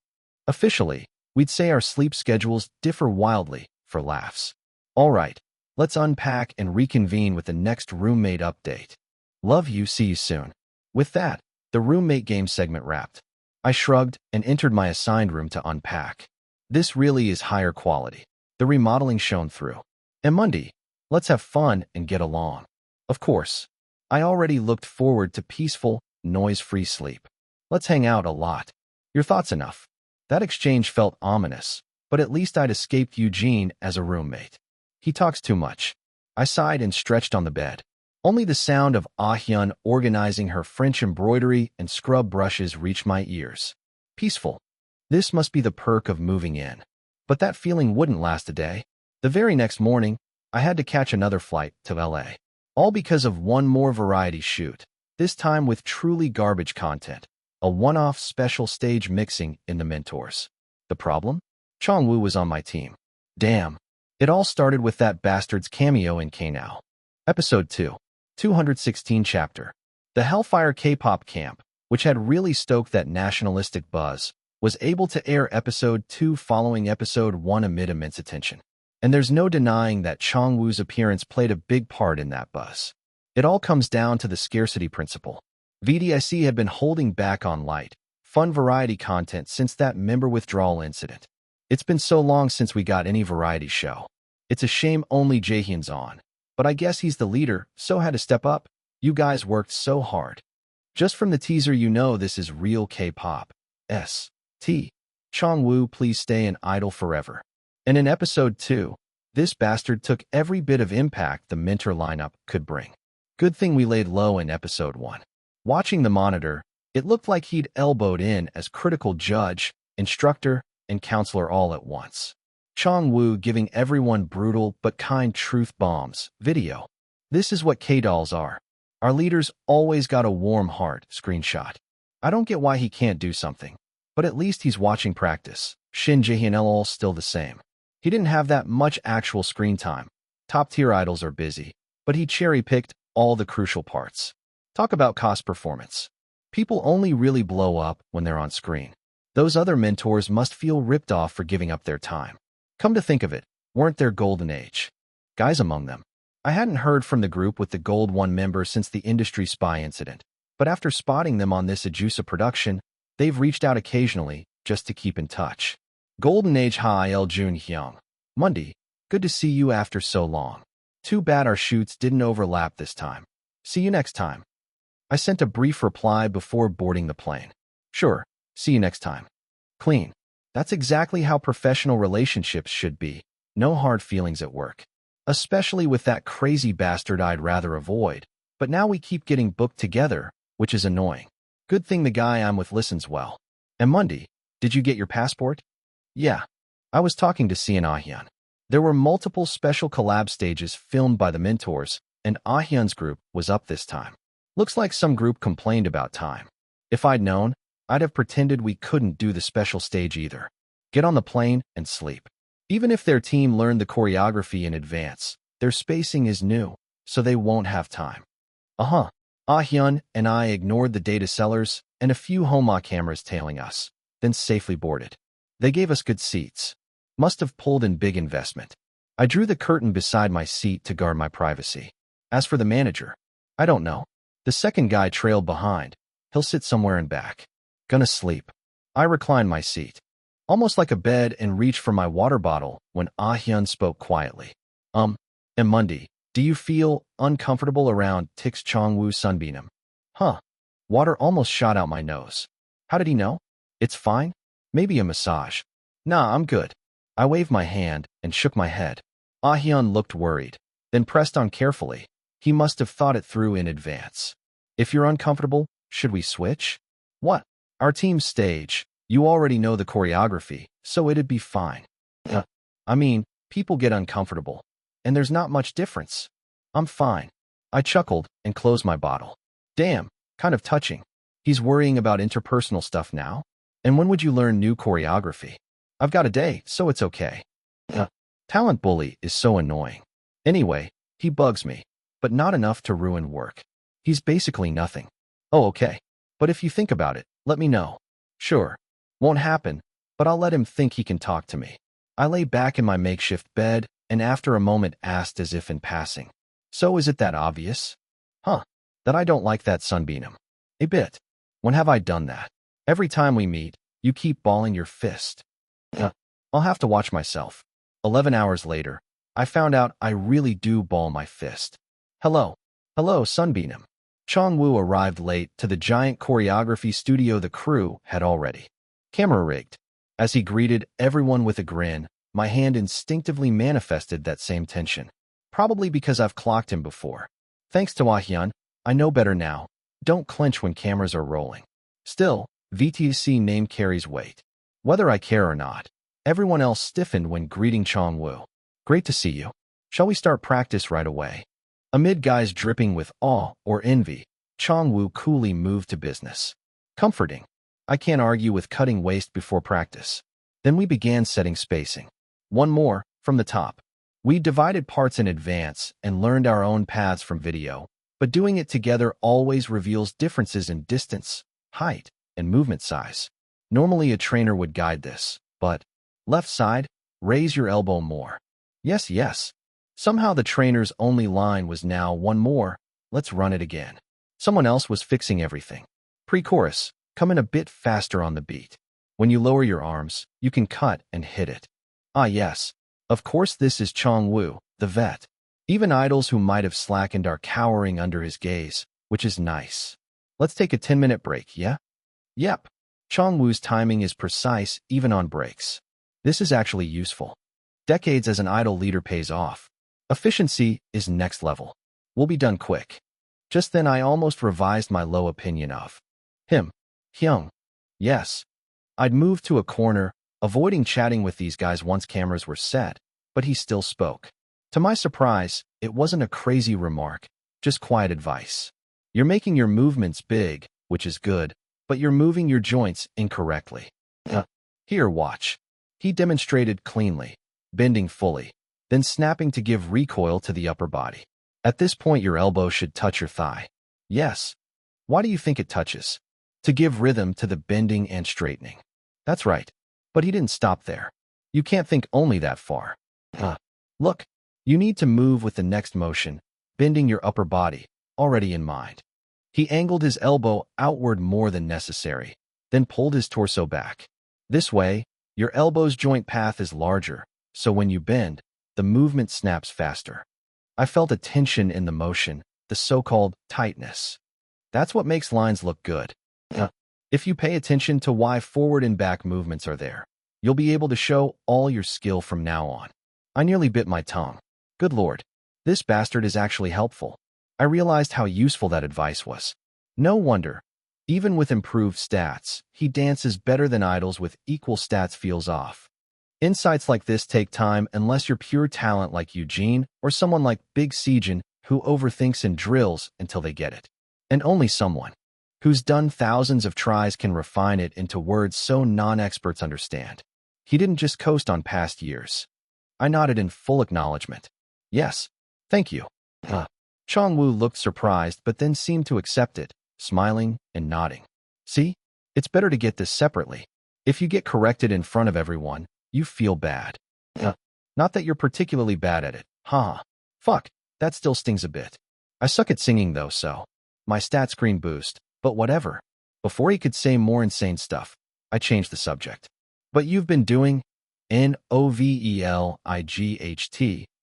Officially, we'd say our sleep schedules differ wildly, for laughs. All right, let's unpack and reconvene with the next roommate update. Love you, see you soon. With that, the roommate game segment wrapped. I shrugged and entered my assigned room to unpack. This really is higher quality. The remodeling shone through. And Mundi, let's have fun and get along. Of course. I already looked forward to peaceful, noise-free sleep. Let's hang out a lot. Your thoughts enough. That exchange felt ominous, but at least I'd escaped Eugene as a roommate. He talks too much. I sighed and stretched on the bed. Only the sound of Ah-hyun organizing her French embroidery and scrub brushes reached my ears. Peaceful. This must be the perk of moving in. But that feeling wouldn't last a day. The very next morning, I had to catch another flight to LA. All because of one more variety shoot, this time with truly garbage content. A one-off special stage mixing in the Mentors. The problem? Changwoo was on my team. Damn. It all started with that bastard's cameo in K-Now. Episode 2. 216 chapter. The Hellfire K-pop camp, which had really stoked that nationalistic buzz, was able to air Episode 2 following Episode 1 amid immense attention. And there's no denying that Changwoo's appearance played a big part in that buzz. It all comes down to the scarcity principle. VDIC had been holding back on light, fun variety content since that member withdrawal incident. It's been so long since we got any variety show. It's a shame only Jaehyun's on. But I guess he's the leader, so had to step up. You guys worked so hard. Just from the teaser you know this is real K-pop. S.T. Changwoo, please stay an idol forever. And in Episode 2, this bastard took every bit of impact the Mentor lineup could bring. Good thing we laid low in Episode 1. Watching the monitor, it looked like he'd elbowed in as critical judge, instructor, and counselor all at once. Changwoo giving everyone brutal but kind truth bombs. Video. This is what K-dolls are. Our leader's always got a warm heart, screenshot. I don't get why he can't do something, but at least he's watching practice. Shin Jae-hyun all still the same. He didn't have that much actual screen time. Top-tier idols are busy, but he cherry-picked all the crucial parts. Talk about cost performance. People only really blow up when they're on screen. Those other mentors must feel ripped off for giving up their time. Come to think of it, weren't there golden age guys among them? I hadn't heard from the group with the Gold 1 member since the industry spy incident, but after spotting them on this Ajusa production, they've reached out occasionally just to keep in touch. Golden Age Hi El Jun Hyung. Monday, good to see you after so long. Too bad our shoots didn't overlap this time. See you next time. I sent a brief reply before boarding the plane. Sure, see you next time. Clean. That's exactly how professional relationships should be. No hard feelings at work. Especially with that crazy bastard I'd rather avoid. But now we keep getting booked together, which is annoying. Good thing the guy I'm with listens well. And Monday, did you get your passport? Yeah. I was talking to Sian Ahyun. There were multiple special collab stages filmed by the mentors, and Ahyun's group was up this time. Looks like some group complained about time. If I'd known, I'd have pretended we couldn't do the special stage either. Get on the plane and sleep. Even if their team learned the choreography in advance, their spacing is new, so they won't have time. Ahyun and I ignored the data sellers and a few Homa cameras tailing us, then safely boarded. They gave us good seats. Must have pulled in big investment. I drew the curtain beside my seat to guard my privacy. As for the manager, I don't know. The second guy trailed behind. He'll sit somewhere in back. Gonna sleep. I reclined my seat, almost like a bed, and reached for my water bottle when Ah-hyun spoke quietly. And Monday, do you feel uncomfortable around Tix Chongwoo Sunbeam? Huh. Water almost shot out my nose. How did he know? It's fine. Maybe a massage. Nah, I'm good. I waved my hand and shook my head. Ah-hyun looked worried, then pressed on carefully. He must have thought it through in advance. If you're uncomfortable, should we switch? What? Our team's stage. You already know the choreography, so it'd be fine. I mean, people get uncomfortable, and there's not much difference. I'm fine. I chuckled and closed my bottle. Damn, kind of touching. He's worrying about interpersonal stuff now? And when would you learn new choreography? I've got a day, so it's okay. Talent bully is so annoying. Anyway, he bugs me, but not enough to ruin work. He's basically nothing. Oh, okay. But if you think about it, let me know. Sure. Won't happen, but I'll let him think he can talk to me. I lay back in my makeshift bed and after a moment asked as if in passing. So is it that obvious? That I don't like that Sunbeam. A bit. When have I done that? Every time we meet, you keep balling your fist. I'll have to watch myself. 11 hours later, I found out I really do ball my fist. Hello, Sunbeam. Chongwoo arrived late to the giant choreography studio the crew had already camera rigged. As he greeted everyone with a grin, my hand instinctively manifested that same tension. Probably because I've clocked him before. Thanks to Ah-hyun, I know better now. Don't clench when cameras are rolling. Still, VTC name carries weight. Whether I care or not, everyone else stiffened when greeting Chongwoo. Great to see you. Shall we start practice right away? Amid guys dripping with awe or envy, Chongwoo coolly moved to business. Comforting. I can't argue with cutting waste before practice. Then we began setting spacing. One more, from the top. We divided parts in advance and learned our own paths from video, but doing it together always reveals differences in distance, height, and movement size. Normally a trainer would guide this, but left side, raise your elbow more. Yes. Somehow the trainer's only line was now one more, let's run it again. Someone else was fixing everything. Pre-chorus, come in a bit faster on the beat. When you lower your arms, you can cut and hit it. Ah yes, of course this is Chongwoo, the vet. Even idols who might have slackened are cowering under his gaze, which is nice. Let's take a 10-minute break, yeah? Yep. Chongwoo's timing is precise even on breaks. This is actually useful. Decades as an idol leader pays off. Efficiency is next level. We'll be done quick. Just then I almost revised my low opinion of him. Hyung. Yes. I'd moved to a corner, avoiding chatting with these guys once cameras were set, but he still spoke. To my surprise, it wasn't a crazy remark, just quiet advice. You're making your movements big, which is good, but you're moving your joints incorrectly. Here, watch. He demonstrated cleanly, bending fully, then snapping to give recoil to the upper body. At this point, your elbow should touch your thigh. Yes. Why do you think it touches? To give rhythm to the bending and straightening. That's right. But he didn't stop there. You can't think only that far. Look, you need to move with the next motion, bending your upper body, already in mind. He angled his elbow outward more than necessary, then pulled his torso back. This way, your elbow's joint path is larger, so when you bend, the movement snaps faster. I felt a tension in the motion, the so-called tightness. That's what makes lines look good. If you pay attention to why forward and back movements are there, you'll be able to show all your skill from now on. I nearly bit my tongue. Good Lord, this bastard is actually helpful. I realized how useful that advice was. No wonder. Even with improved stats, he dances better than idols with equal stats feels off. Insights like this take time unless you're pure talent like Eugene or someone like Big Sejin who overthinks and drills until they get it. And only someone who's done thousands of tries can refine it into words so non-experts understand. He didn't just coast on past years. I nodded in full acknowledgement. Yes, thank you. Chongwu looked surprised but then seemed to accept it, smiling and nodding. See, it's better to get this separately. If you get corrected in front of everyone, you feel bad. Not that you're particularly bad at it. Fuck, that still stings a bit. I suck at singing though, so. My stat screen boost, but whatever. Before he could say more insane stuff, I changed the subject. But you've been doing NOVELIGHT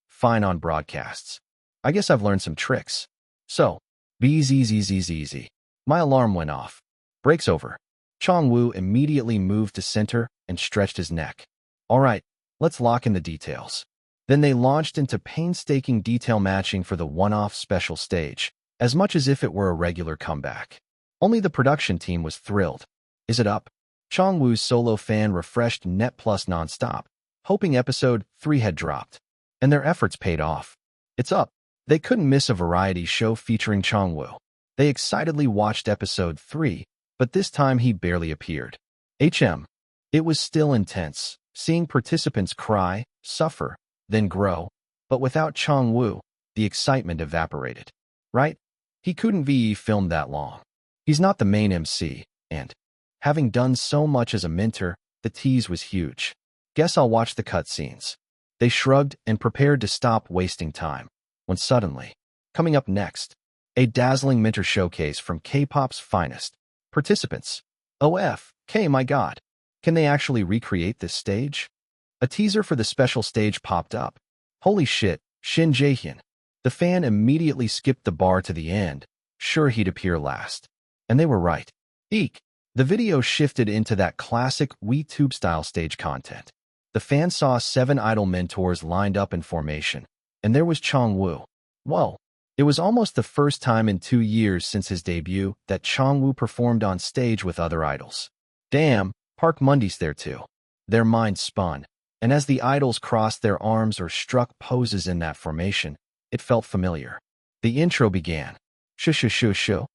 fine on broadcasts. I guess I've learned some tricks. So, BZZZZZ. My alarm went off. Break's over. Chongwu immediately moved to center and stretched his neck. All right, let's lock in the details. Then they launched into painstaking detail matching for the one-off special stage, as much as if it were a regular comeback. Only the production team was thrilled. Is it up? Chongwu's solo fan refreshed Net Plus nonstop, hoping episode 3 had dropped. And their efforts paid off. It's up. They couldn't miss a variety show featuring Chongwu. They excitedly watched episode 3, but this time he barely appeared. It was still intense, seeing participants cry, suffer, then grow, but without Chongwu, the excitement evaporated. Right? He couldn't VE film that long. He's not the main MC, and, having done so much as a mentor, the tease was huge. Guess I'll watch the cutscenes. They shrugged and prepared to stop wasting time, when suddenly, coming up next, a dazzling mentor showcase from K-pop's finest. Participants. OFK, my god. Can they actually recreate this stage? A teaser for the special stage popped up. Holy shit, Shin Jae-hyun. The fan immediately skipped the bar to the end, sure he'd appear last. And they were right. Eek. The video shifted into that classic WeTube-style stage content. The fan saw 7 idol mentors lined up in formation, and there was Chongwu. Whoa. It was almost the first time in 2 years since his debut that Chongwu performed on stage with other idols. Damn, Park Mundi's there too. Their minds spun, and as the idols crossed their arms or struck poses in that formation, it felt familiar. The intro began. Shoo.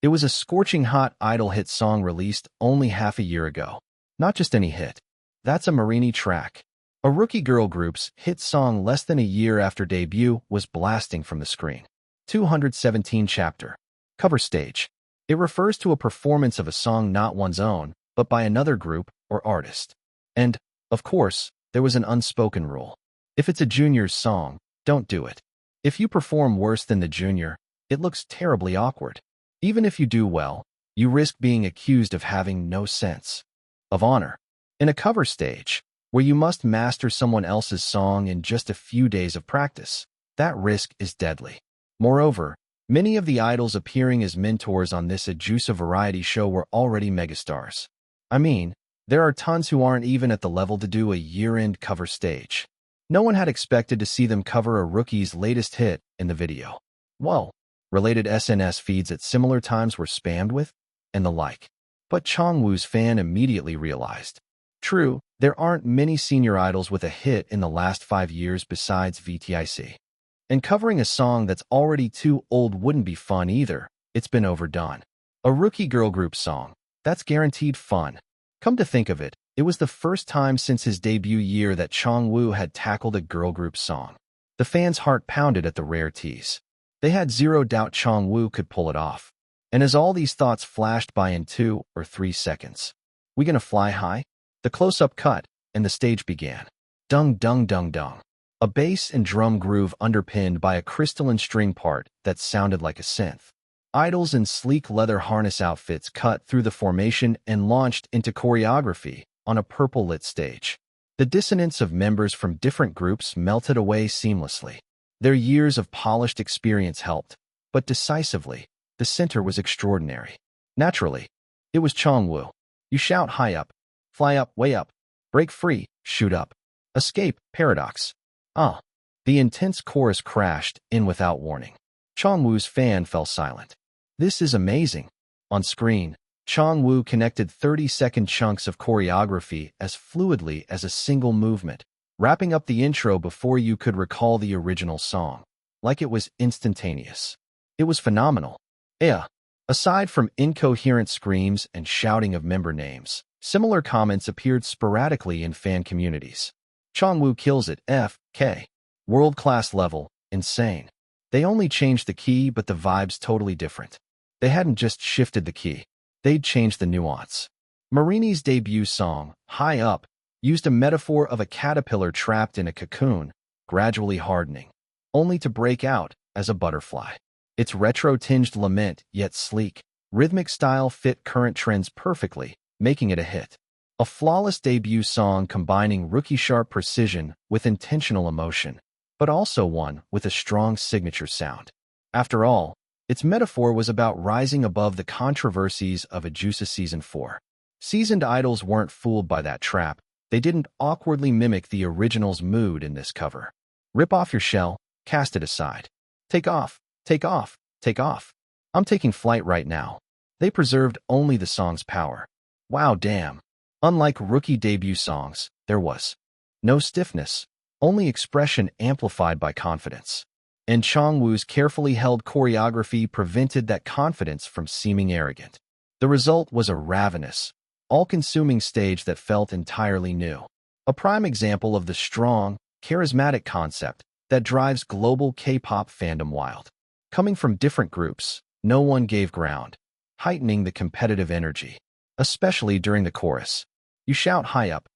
It was a scorching hot idol hit song released only half a year ago. Not just any hit. That's a Marini track. A rookie girl group's hit song less than a year after debut was blasting from the screen. 217 chapter. Cover stage. It refers to a performance of a song not one's own, but by another group or artist. And, of course, there was an unspoken rule. If it's a junior's song, don't do it. If you perform worse than the junior, it looks terribly awkward. Even if you do well, you risk being accused of having no sense of honor. In a cover stage, where you must master someone else's song in just a few days of practice, that risk is deadly. Moreover, many of the idols appearing as mentors on this Ajusa variety show were already megastars. I mean, there are tons who aren't even at the level to do a year-end cover stage. No one had expected to see them cover a rookie's latest hit in the video. Whoa. Related SNS feeds at similar times were spammed with, and the like. But Chongwu's fan immediately realized. True, there aren't many senior idols with a hit in the last 5 years besides VTIC. And covering a song that's already too old wouldn't be fun either. It's been overdone. A rookie girl group song. That's guaranteed fun. Come to think of it, it was the first time since his debut year that Chongwoo had tackled a girl group song. The fans' heart pounded at the rare tease. They had zero doubt Chongwoo could pull it off. And as all these thoughts flashed by in 2 or 3 seconds, we gonna fly high? The close-up cut, and the stage began. Dung dung dung dung. A bass and drum groove underpinned by a crystalline string part that sounded like a synth. Idols in sleek leather harness outfits cut through the formation and launched into choreography on a purple-lit stage. The dissonance of members from different groups melted away seamlessly. Their years of polished experience helped, but decisively, the center was extraordinary. Naturally, it was Chongwoo. You shout high up, fly up, way up, break free, shoot up, escape, paradox. The intense chorus crashed in without warning. Chongwoo's fan fell silent. This is amazing. On screen, Chongwoo connected 30-second chunks of choreography as fluidly as a single movement, wrapping up the intro before you could recall the original song. Like it was instantaneous. It was phenomenal. Aside from incoherent screams and shouting of member names, similar comments appeared sporadically in fan communities. Chongwoo kills it, F.K. World-class level, insane. They only changed the key, but the vibe's totally different. They hadn't just shifted the key. They'd changed the nuance. Marini's debut song, High Up, used a metaphor of a caterpillar trapped in a cocoon, gradually hardening, only to break out as a butterfly. Its retro-tinged lament, yet sleek, rhythmic style fit current trends perfectly, making it a hit. A flawless debut song combining rookie-sharp precision with intentional emotion, but also one with a strong signature sound. After all, its metaphor was about rising above the controversies of a Juice Season 4. Seasoned idols weren't fooled by that trap. They didn't awkwardly mimic the original's mood in this cover. Rip off your shell, cast it aside. Take off, take off, take off. I'm taking flight right now. They preserved only the song's power. Wow, damn. Unlike rookie debut songs, there was no stiffness, only expression amplified by confidence. And Chongwoo's carefully held choreography prevented that confidence from seeming arrogant. The result was a ravenous, all-consuming stage that felt entirely new. A prime example of the strong, charismatic concept that drives global K-pop fandom wild. Coming from different groups, no one gave ground, heightening the competitive energy, especially during the chorus. You shout high up,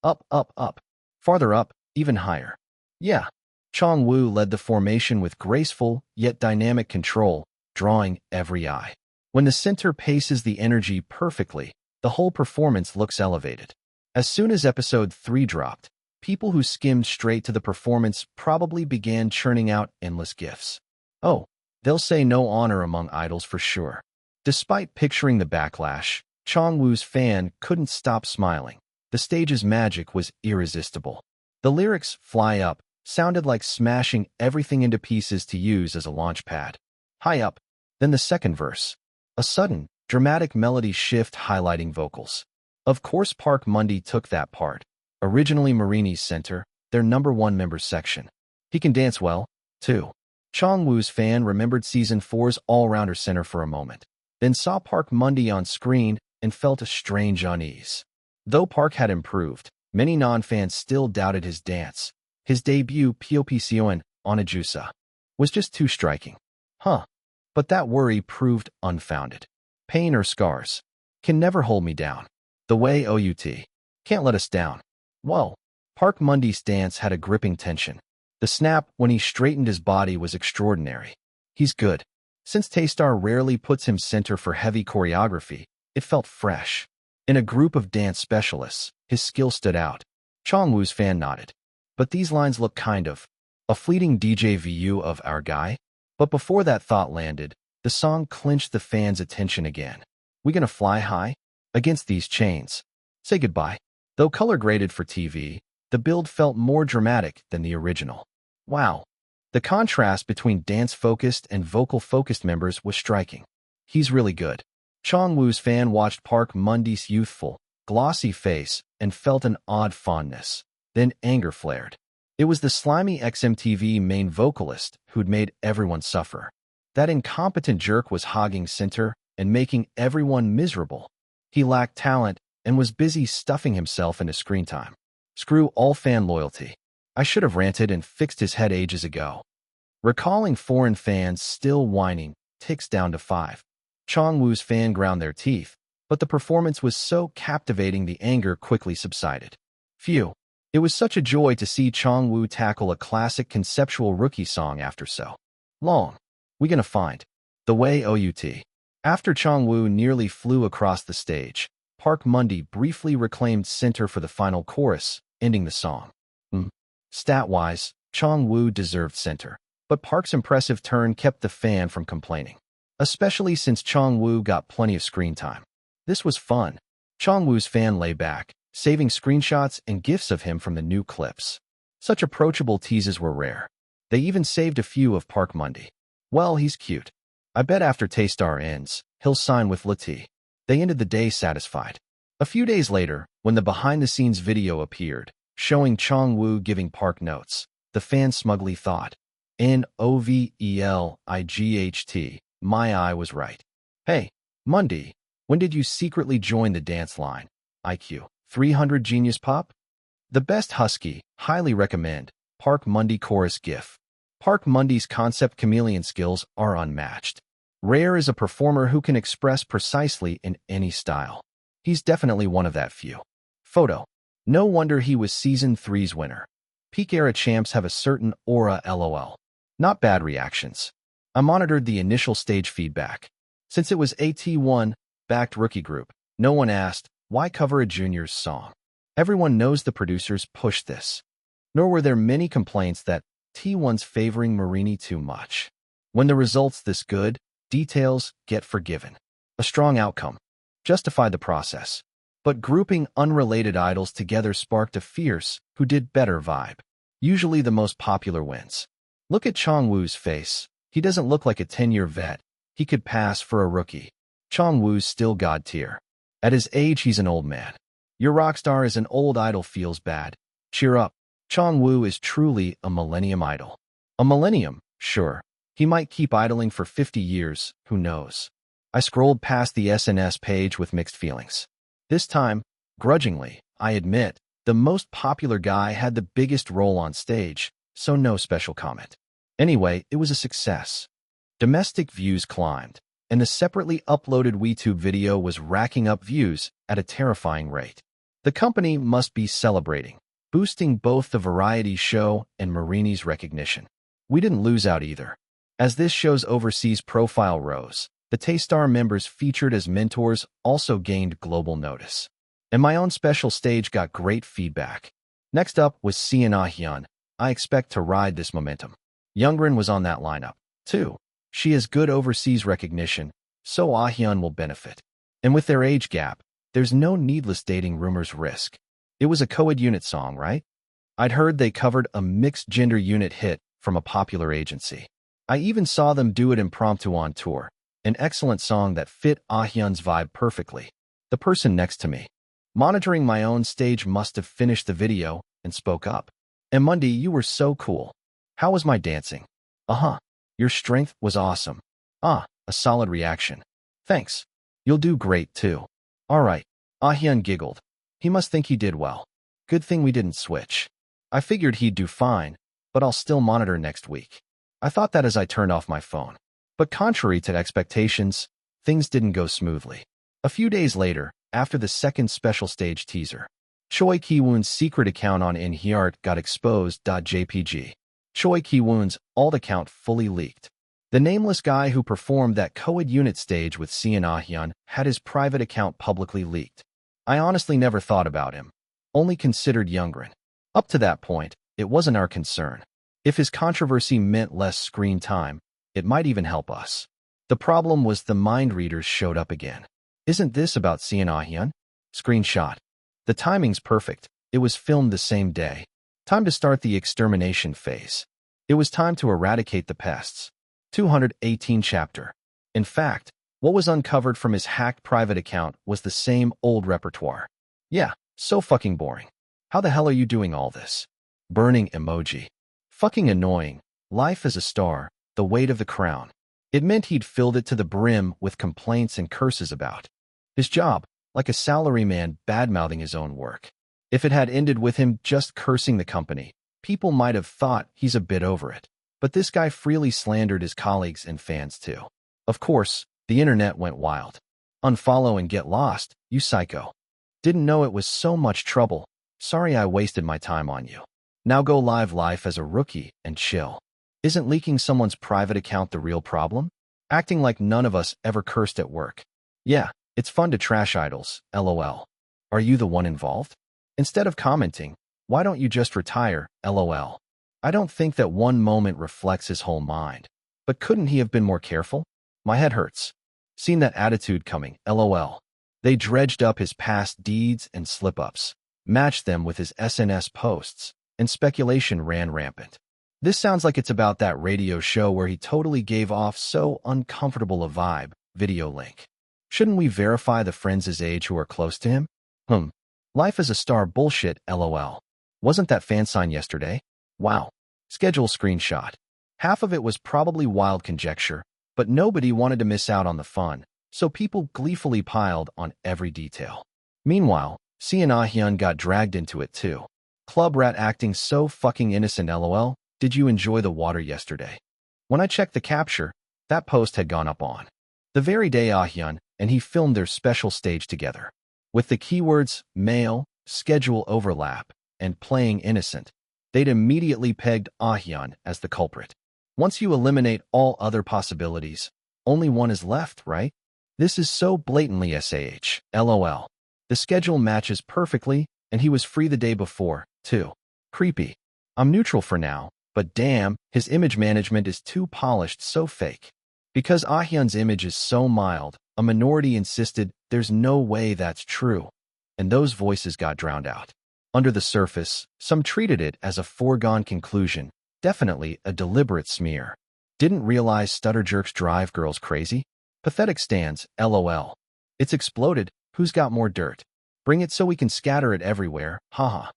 up, up, up, farther up, even higher. Yeah. Chongwoo led the formation with graceful, yet dynamic control, drawing every eye. When the center paces the energy perfectly, the whole performance looks elevated. As soon as episode 3 dropped, people who skimmed straight to the performance probably began churning out endless gifs. Oh, they'll say no honor among idols for sure. Despite picturing the backlash, Chongwoo's fan couldn't stop smiling. The stage's magic was irresistible. The lyrics, fly up, sounded like smashing everything into pieces to use as a launch pad. High up, then the second verse. A sudden, dramatic melody shift highlighting vocals. Of course Park Mundy took that part. Originally Marini's center, their #1 member section. He can dance well, too. Chongwoo's fan remembered Season 4's all-rounder center for a moment, then saw Park Mundy on screen and felt a strange unease. Though Park had improved, many non-fans still doubted his dance. His debut, Popsion, on Ajusa, was just too striking. But that worry proved unfounded. Pain or scars can never hold me down. The way OUT can't let us down. Whoa. Park Mundy's dance had a gripping tension. The snap when he straightened his body was extraordinary. He's good. Since Taestar rarely puts him center for heavy choreography, it felt fresh. In a group of dance specialists, his skill stood out. Chongwoo's fan nodded. But these lines look kind of a fleeting DJ view of our guy. But before that thought landed, the song clinched the fans' attention again. We gonna fly high? Against these chains. Say goodbye. Though color graded for TV, the build felt more dramatic than the original. Wow. The contrast between dance-focused and vocal-focused members was striking. He's really good. Chongwoo's fan watched Park Mundy's youthful, glossy face and felt an odd fondness. Then anger flared. It was the slimy XMTV main vocalist who'd made everyone suffer. That incompetent jerk was hogging center and making everyone miserable. He lacked talent and was busy stuffing himself into screen time. Screw all fan loyalty. I should have ranted and fixed his head ages ago. Recalling foreign fans still whining ticks down to 5. Chongwoo's fan ground their teeth, but the performance was so captivating the anger quickly subsided. Phew. It was such a joy to see Chongwoo tackle a classic conceptual rookie song after so long. We gonna find the way out. After Chongwoo nearly flew across the stage, Park Mundy briefly reclaimed center for the final chorus, ending the song. Stat-wise, Chongwoo deserved center, but Park's impressive turn kept the fan from complaining, especially since Chongwoo got plenty of screen time. This was fun. Chongwoo's fan lay back, saving screenshots and gifs of him from the new clips. Such approachable teases were rare. They even saved a few of Park Mundy. Well, he's cute. I bet after Taystar ends, he'll sign with Lati. They ended the day satisfied. A few days later, when the behind-the-scenes video appeared, showing Chongwoo giving Park notes, the fan smugly thought, Novel'ight, my eye was right. Hey, Mundy, when did you secretly join the dance line? IQ 300 Genius Pop? The best husky, highly recommend, Park Mundy chorus gif. Park Mundy's concept chameleon skills are unmatched. Rare is a performer who can express precisely in any style. He's definitely one of that few. Photo. No wonder he was Season 3's winner. Peak era champs have a certain aura lol. Not bad reactions. I monitored the initial stage feedback. Since it was a T1-backed rookie group, no one asked, why cover a junior's song? Everyone knows the producers pushed this. Nor were there many complaints that T1's favoring Marini too much. When the result's this good, details get forgiven. A strong outcome justified the process. But grouping unrelated idols together sparked a fierce, who did better vibe. Usually the most popular wins. Look at Chongwoo's face. He doesn't look like a 10-year vet. He could pass for a rookie. Chongwoo's still god tier. At his age, he's an old man. Your rock star is an old idol feels bad. Cheer up. Chongwoo is truly a millennium idol. A millennium, sure. He might keep idling for 50 years, who knows. I scrolled past the SNS page with mixed feelings. This time, grudgingly, I admit, the most popular guy had the biggest role on stage, so no special comment. Anyway, it was a success. Domestic views climbed, and the separately uploaded WeTube video was racking up views at a terrifying rate. The company must be celebrating, boosting both the variety show and Marini's recognition. We didn't lose out either. As this show's overseas profile rose, the Taystar members featured as mentors also gained global notice. And my own special stage got great feedback. Next up was Sian Ah-hyun. I expect to ride this momentum. Youngrin was on that lineup, too. She has good overseas recognition, so Ah-hyun will benefit. And with their age gap, there's no needless dating rumors risk. It was a co-ed unit song, right? I'd heard they covered a mixed-gender unit hit from a popular agency. I even saw them do it impromptu on tour, an excellent song that fit Ah-hyun's vibe perfectly. The person next to me, monitoring my own stage, must have finished the video and spoke up. And Mundy, you were so cool. How was my dancing? Your strength was awesome. A solid reaction. Thanks. You'll do great, too. Alright. Ah-hyun giggled. He must think he did well. Good thing we didn't switch. I figured he'd do fine, but I'll still monitor next week. I thought that as I turned off my phone. But contrary to expectations, things didn't go smoothly. A few days later, after the second special stage teaser, Choi Ki-woon's secret account on InHeart got exposed. JPG. Choi Ki-woon's alt account fully leaked. The nameless guy who performed that co-ed unit stage with Sian Ah-hyun had his private account publicly leaked. I honestly never thought about him, only considered Youngrin. Up to that point, it wasn't our concern. If his controversy meant less screen time, it might even help us. The problem was the mind readers showed up again. Isn't this about Sian Ah-hyun? Screenshot. The timing's perfect. It was filmed the same day. Time to start the extermination phase. It was time to eradicate the pests. 218 chapter. In fact, what was uncovered from his hacked private account was the same old repertoire. Yeah, so fucking boring. How the hell are you doing all this? Burning emoji. Fucking annoying. Life as a star, the weight of the crown. It meant he'd filled it to the brim with complaints and curses about his job, like a salaryman bad-mouthing his own work. If it had ended with him just cursing the company, people might have thought he's a bit over it. But this guy freely slandered his colleagues and fans too. Of course, the internet went wild. Unfollow and get lost, you psycho. Didn't know it was so much trouble. Sorry I wasted my time on you. Now go live life as a rookie and chill. Isn't leaking someone's private account the real problem? Acting like none of us ever cursed at work. Yeah, it's fun to trash idols, lol. Are you the one involved? Instead of commenting, why don't you just retire, lol. I don't think that one moment reflects his whole mind. But couldn't he have been more careful? My head hurts. Seen that attitude coming, lol. They dredged up his past deeds and slip-ups, matched them with his SNS posts, and speculation ran rampant. This sounds like it's about that radio show where he totally gave off so uncomfortable a vibe. Video link. Shouldn't we verify the friends his age who are close to him? Life as a star bullshit, lol. Wasn't that fan sign yesterday? Wow. Schedule screenshot. Half of it was probably wild conjecture, but nobody wanted to miss out on the fun, so people gleefully piled on every detail. Meanwhile, C and Ah-hyun got dragged into it too. Club rat acting so fucking innocent, lol. Did you enjoy the water yesterday? When I checked the capture, that post had gone up on the very day Ah-hyun and he filmed their special stage together. With the keywords male, schedule overlap, and playing innocent, they'd immediately pegged Ah-hyun as the culprit. Once you eliminate all other possibilities, only one is left, right? This is so blatantly SAH, lol. The schedule matches perfectly, and he was free the day before, too. Creepy. I'm neutral for now, but damn, his image management is too polished, so fake. Because Ah-hyun's image is so mild, a minority insisted there's no way that's true, and those voices got drowned out. Under the surface, some treated it as a foregone conclusion, definitely a deliberate smear. Didn't realize stutter jerks drive girls crazy? Pathetic stands, lol. It's exploded, who's got more dirt? Bring it so we can scatter it everywhere, haha.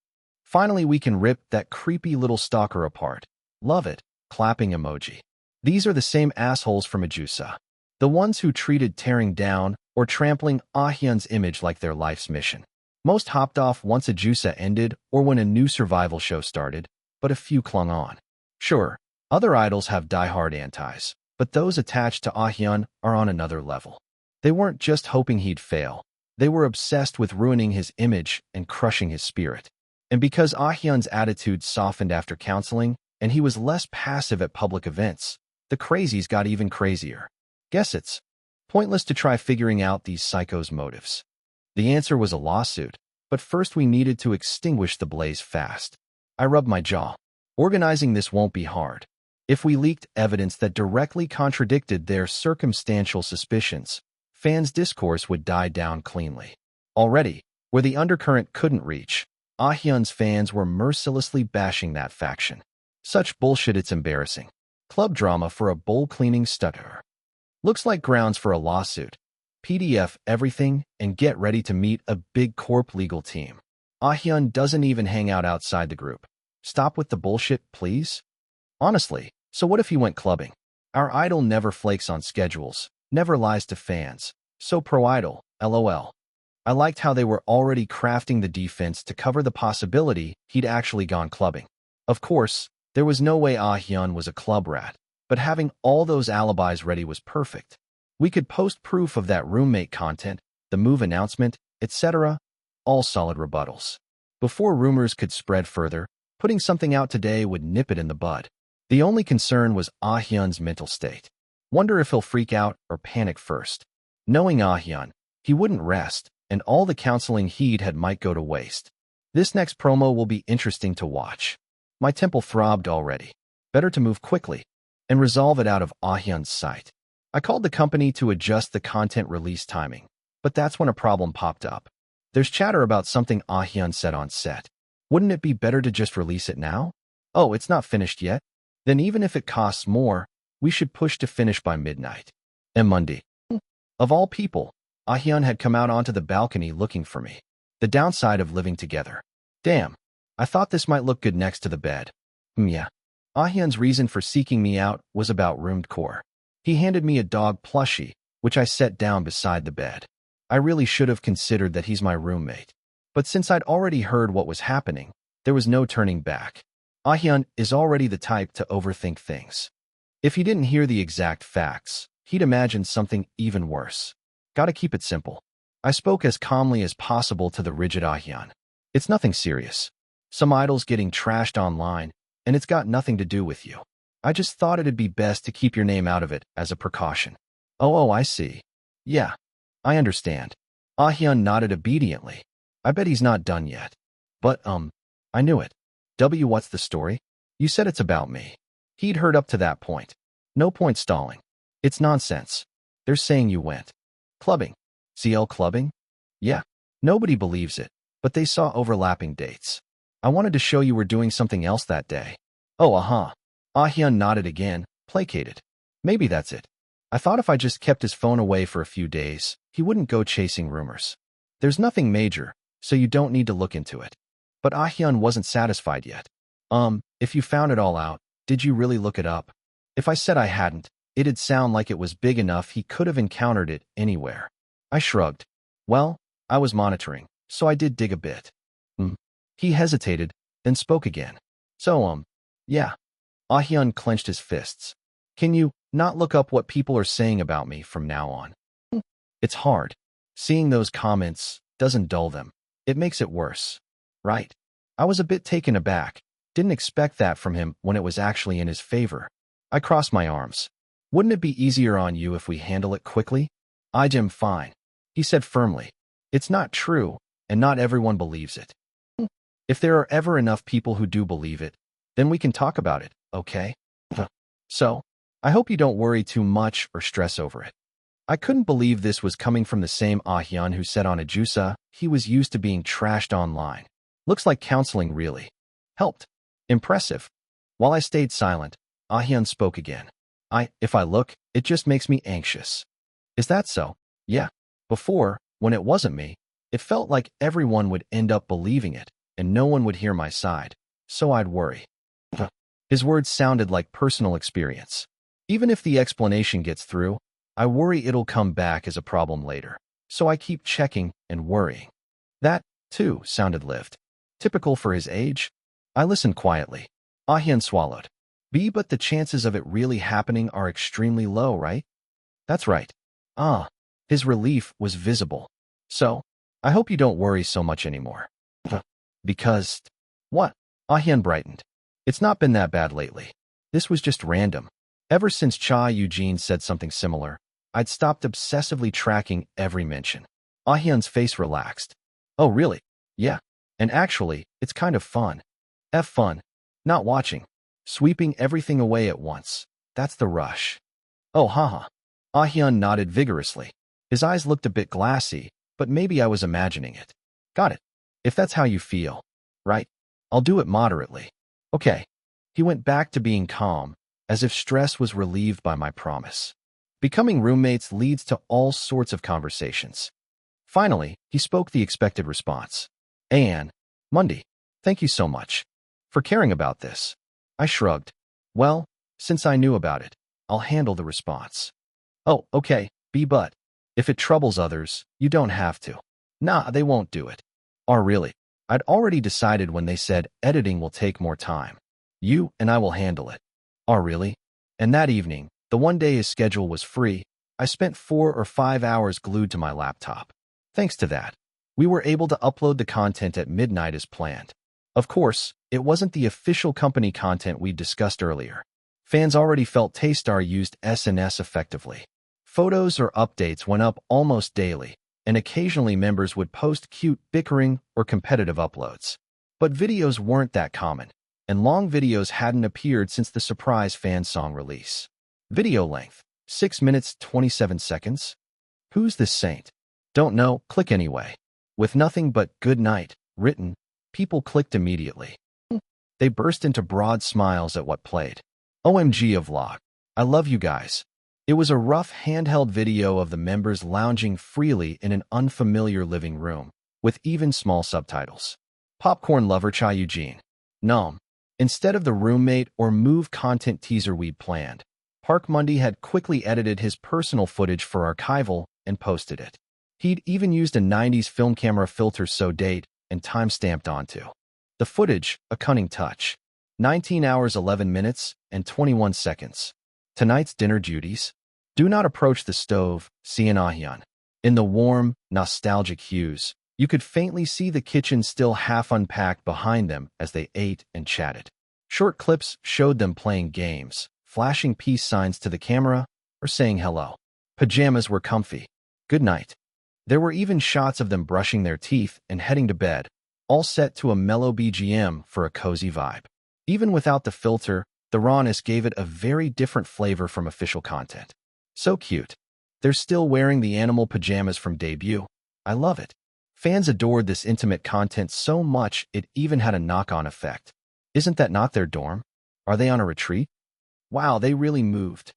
Finally we can rip that creepy little stalker apart. Love it, clapping emoji. These are the same assholes from Medusa. The ones who treated tearing down or trampling Ah-hyun's image like their life's mission. Most hopped off once Medusa ended or when a new survival show started, but a few clung on. Sure, other idols have die-hard antis, but those attached to Ah-hyun are on another level. They weren't just hoping he'd fail. They were obsessed with ruining his image and crushing his spirit. And because Ah-hyun's attitude softened after counseling, and he was less passive at public events, the crazies got even crazier. Guess it's pointless to try figuring out these psychos' motives. The answer was a lawsuit, but first we needed to extinguish the blaze fast. I rubbed my jaw. Organizing this won't be hard. If we leaked evidence that directly contradicted their circumstantial suspicions, fans' discourse would die down cleanly. Already, where the undercurrent couldn't reach, Ah-hyun's fans were mercilessly bashing that faction. Such bullshit it's embarrassing. Club drama for a bowl-cleaning stutterer. Looks like grounds for a lawsuit. PDF everything and get ready to meet a big corp legal team. Ah-hyun doesn't even hang out outside the group. Stop with the bullshit, please? Honestly, so what if he went clubbing? Our idol never flakes on schedules, never lies to fans. So pro-idol, lol. I liked how they were already crafting the defense to cover the possibility he'd actually gone clubbing. Of course, there was no way Ah-hyun was a club rat, but having all those alibis ready was perfect. We could post proof of that roommate content, the move announcement, etc., all solid rebuttals. Before rumors could spread further, putting something out today would nip it in the bud. The only concern was Ah-hyun's mental state. Wonder if he'll freak out or panic first. Knowing Ah-hyun, he wouldn't rest, and all the counseling he'd had might go to waste. This next promo will be interesting to watch. My temple throbbed already. Better to move quickly and resolve it out of Ah-hyun's sight. I called the company to adjust the content release timing, but that's when a problem popped up. There's chatter about something Ah-hyun said on set. Wouldn't it be better to just release it now? Oh, it's not finished yet? Then even if it costs more, we should push to finish by midnight. And Monday. Of all people, Ah-hyun had come out onto the balcony looking for me. The downside of living together. Damn. I thought this might look good next to the bed. Yeah. Ah-hyun's reason for seeking me out was about room decor. He handed me a dog plushie, which I set down beside the bed. I really should have considered that he's my roommate. But since I'd already heard what was happening, there was no turning back. Ah-hyun is already the type to overthink things. If he didn't hear the exact facts, he'd imagine something even worse. Gotta keep it simple. I spoke as calmly as possible to the rigid Ah-hyun. It's nothing serious. Some idols getting trashed online, and it's got nothing to do with you. I just thought it'd be best to keep your name out of it as a precaution. Oh, I see. Yeah, I understand. Ah-hyun nodded obediently. I bet he's not done yet. But, I knew it. What's the story? You said it's about me. He'd heard up to that point. No point stalling. It's nonsense. They're saying you went clubbing. CL clubbing? Yeah. Nobody believes it, but they saw overlapping dates. I wanted to show you were doing something else that day. Oh, Ah-hyun nodded again, placated. Maybe that's it. I thought if I just kept his phone away for a few days, he wouldn't go chasing rumors. There's nothing major, so you don't need to look into it. But Ah-hyun wasn't satisfied yet. If you found it all out, did you really look it up? If I said I hadn't, it'd sound like it was big enough he could have encountered it anywhere. I shrugged. Well, I was monitoring, so I did dig a bit. He hesitated, then spoke again. So, yeah. Ah-hyun clenched his fists. Can you not look up what people are saying about me from now on? It's hard. Seeing those comments doesn't dull them. It makes it worse. Right. I was a bit taken aback. Didn't expect that from him when it was actually in his favor. I crossed my arms. Wouldn't it be easier on you if we handle it quickly? I'm fine. He said firmly. It's not true, and not everyone believes it. If there are ever enough people who do believe it, then we can talk about it, okay? So, I hope you don't worry too much or stress over it. I couldn't believe this was coming from the same Ah-hyun who said on Ajusa he was used to being trashed online. Looks like counseling really helped. Impressive. While I stayed silent, Ah-hyun spoke again. If I look, it just makes me anxious. Is that so? Yeah. Before, when it wasn't me, it felt like everyone would end up believing it, and no one would hear my side, so I'd worry. His words sounded like personal experience. Even if the explanation gets through, I worry it'll come back as a problem later, so I keep checking and worrying. That, too, sounded lived. Typical for his age? I listened quietly. Ah-hyun swallowed. But the chances of it really happening are extremely low, right? That's right. His relief was visible. So, I hope you don't worry so much anymore. Because... What? Ah-hyun brightened. It's not been that bad lately. This was just random. Ever since Cha Eugene said something similar, I'd stopped obsessively tracking every mention. Ah-hyun's face relaxed. Oh, really? Yeah. And actually, it's kind of fun. Fun. Not watching. Sweeping everything away at once. That's the rush. Oh, haha. Ah-hyun nodded vigorously. His eyes looked a bit glassy, but maybe I was imagining it. Got it. If that's how you feel. Right. I'll do it moderately. Okay. He went back to being calm, as if stress was relieved by my promise. Becoming roommates leads to all sorts of conversations. Finally, he spoke the expected response. Anne, Monday, thank you so much for caring about this. I shrugged. Well, since I knew about it, I'll handle the response. Oh, okay, but if it troubles others, you don't have to. Nah, they won't do it. Oh, really? I'd already decided when they said editing will take more time. You and I will handle it. Oh, really? And that evening, the one day his schedule was free, I spent 4 or 5 hours glued to my laptop. Thanks to that, we were able to upload the content at midnight as planned. Of course, it wasn't the official company content we discussed earlier. Fans already felt Taystar used SNS effectively. Photos or updates went up almost daily, and occasionally members would post cute bickering or competitive uploads. But videos weren't that common, and long videos hadn't appeared since the surprise fan song release. Video length, 6 minutes 27 seconds. Who's this saint? Don't know, click anyway. With nothing but good night written, people clicked immediately. They burst into broad smiles at what played. OMG a vlog. I love you guys. It was a rough handheld video of the members lounging freely in an unfamiliar living room, with even small subtitles. Popcorn lover Cha Eugene. Nom. Instead of the roommate or move content teaser we'd planned, Park Mundy had quickly edited his personal footage for archival and posted it. He'd even used a 90s film camera filter so date and time stamped onto the footage, a cunning touch. 19 hours 11 minutes and 21 seconds. Tonight's dinner duties. Do not approach the stove, Sian Ahyan. In the warm, nostalgic hues, you could faintly see the kitchen still half unpacked behind them as they ate and chatted. Short clips showed them playing games, flashing peace signs to the camera, or saying hello. Pajamas were comfy. Good night. There were even shots of them brushing their teeth and heading to bed, all set to a mellow BGM for a cozy vibe. Even without the filter, the rawness gave it a very different flavor from official content. So cute. They're still wearing the animal pajamas from debut. I love it. Fans adored this intimate content so much it even had a knock-on effect. Isn't that not their dorm? Are they on a retreat? Wow, they really moved.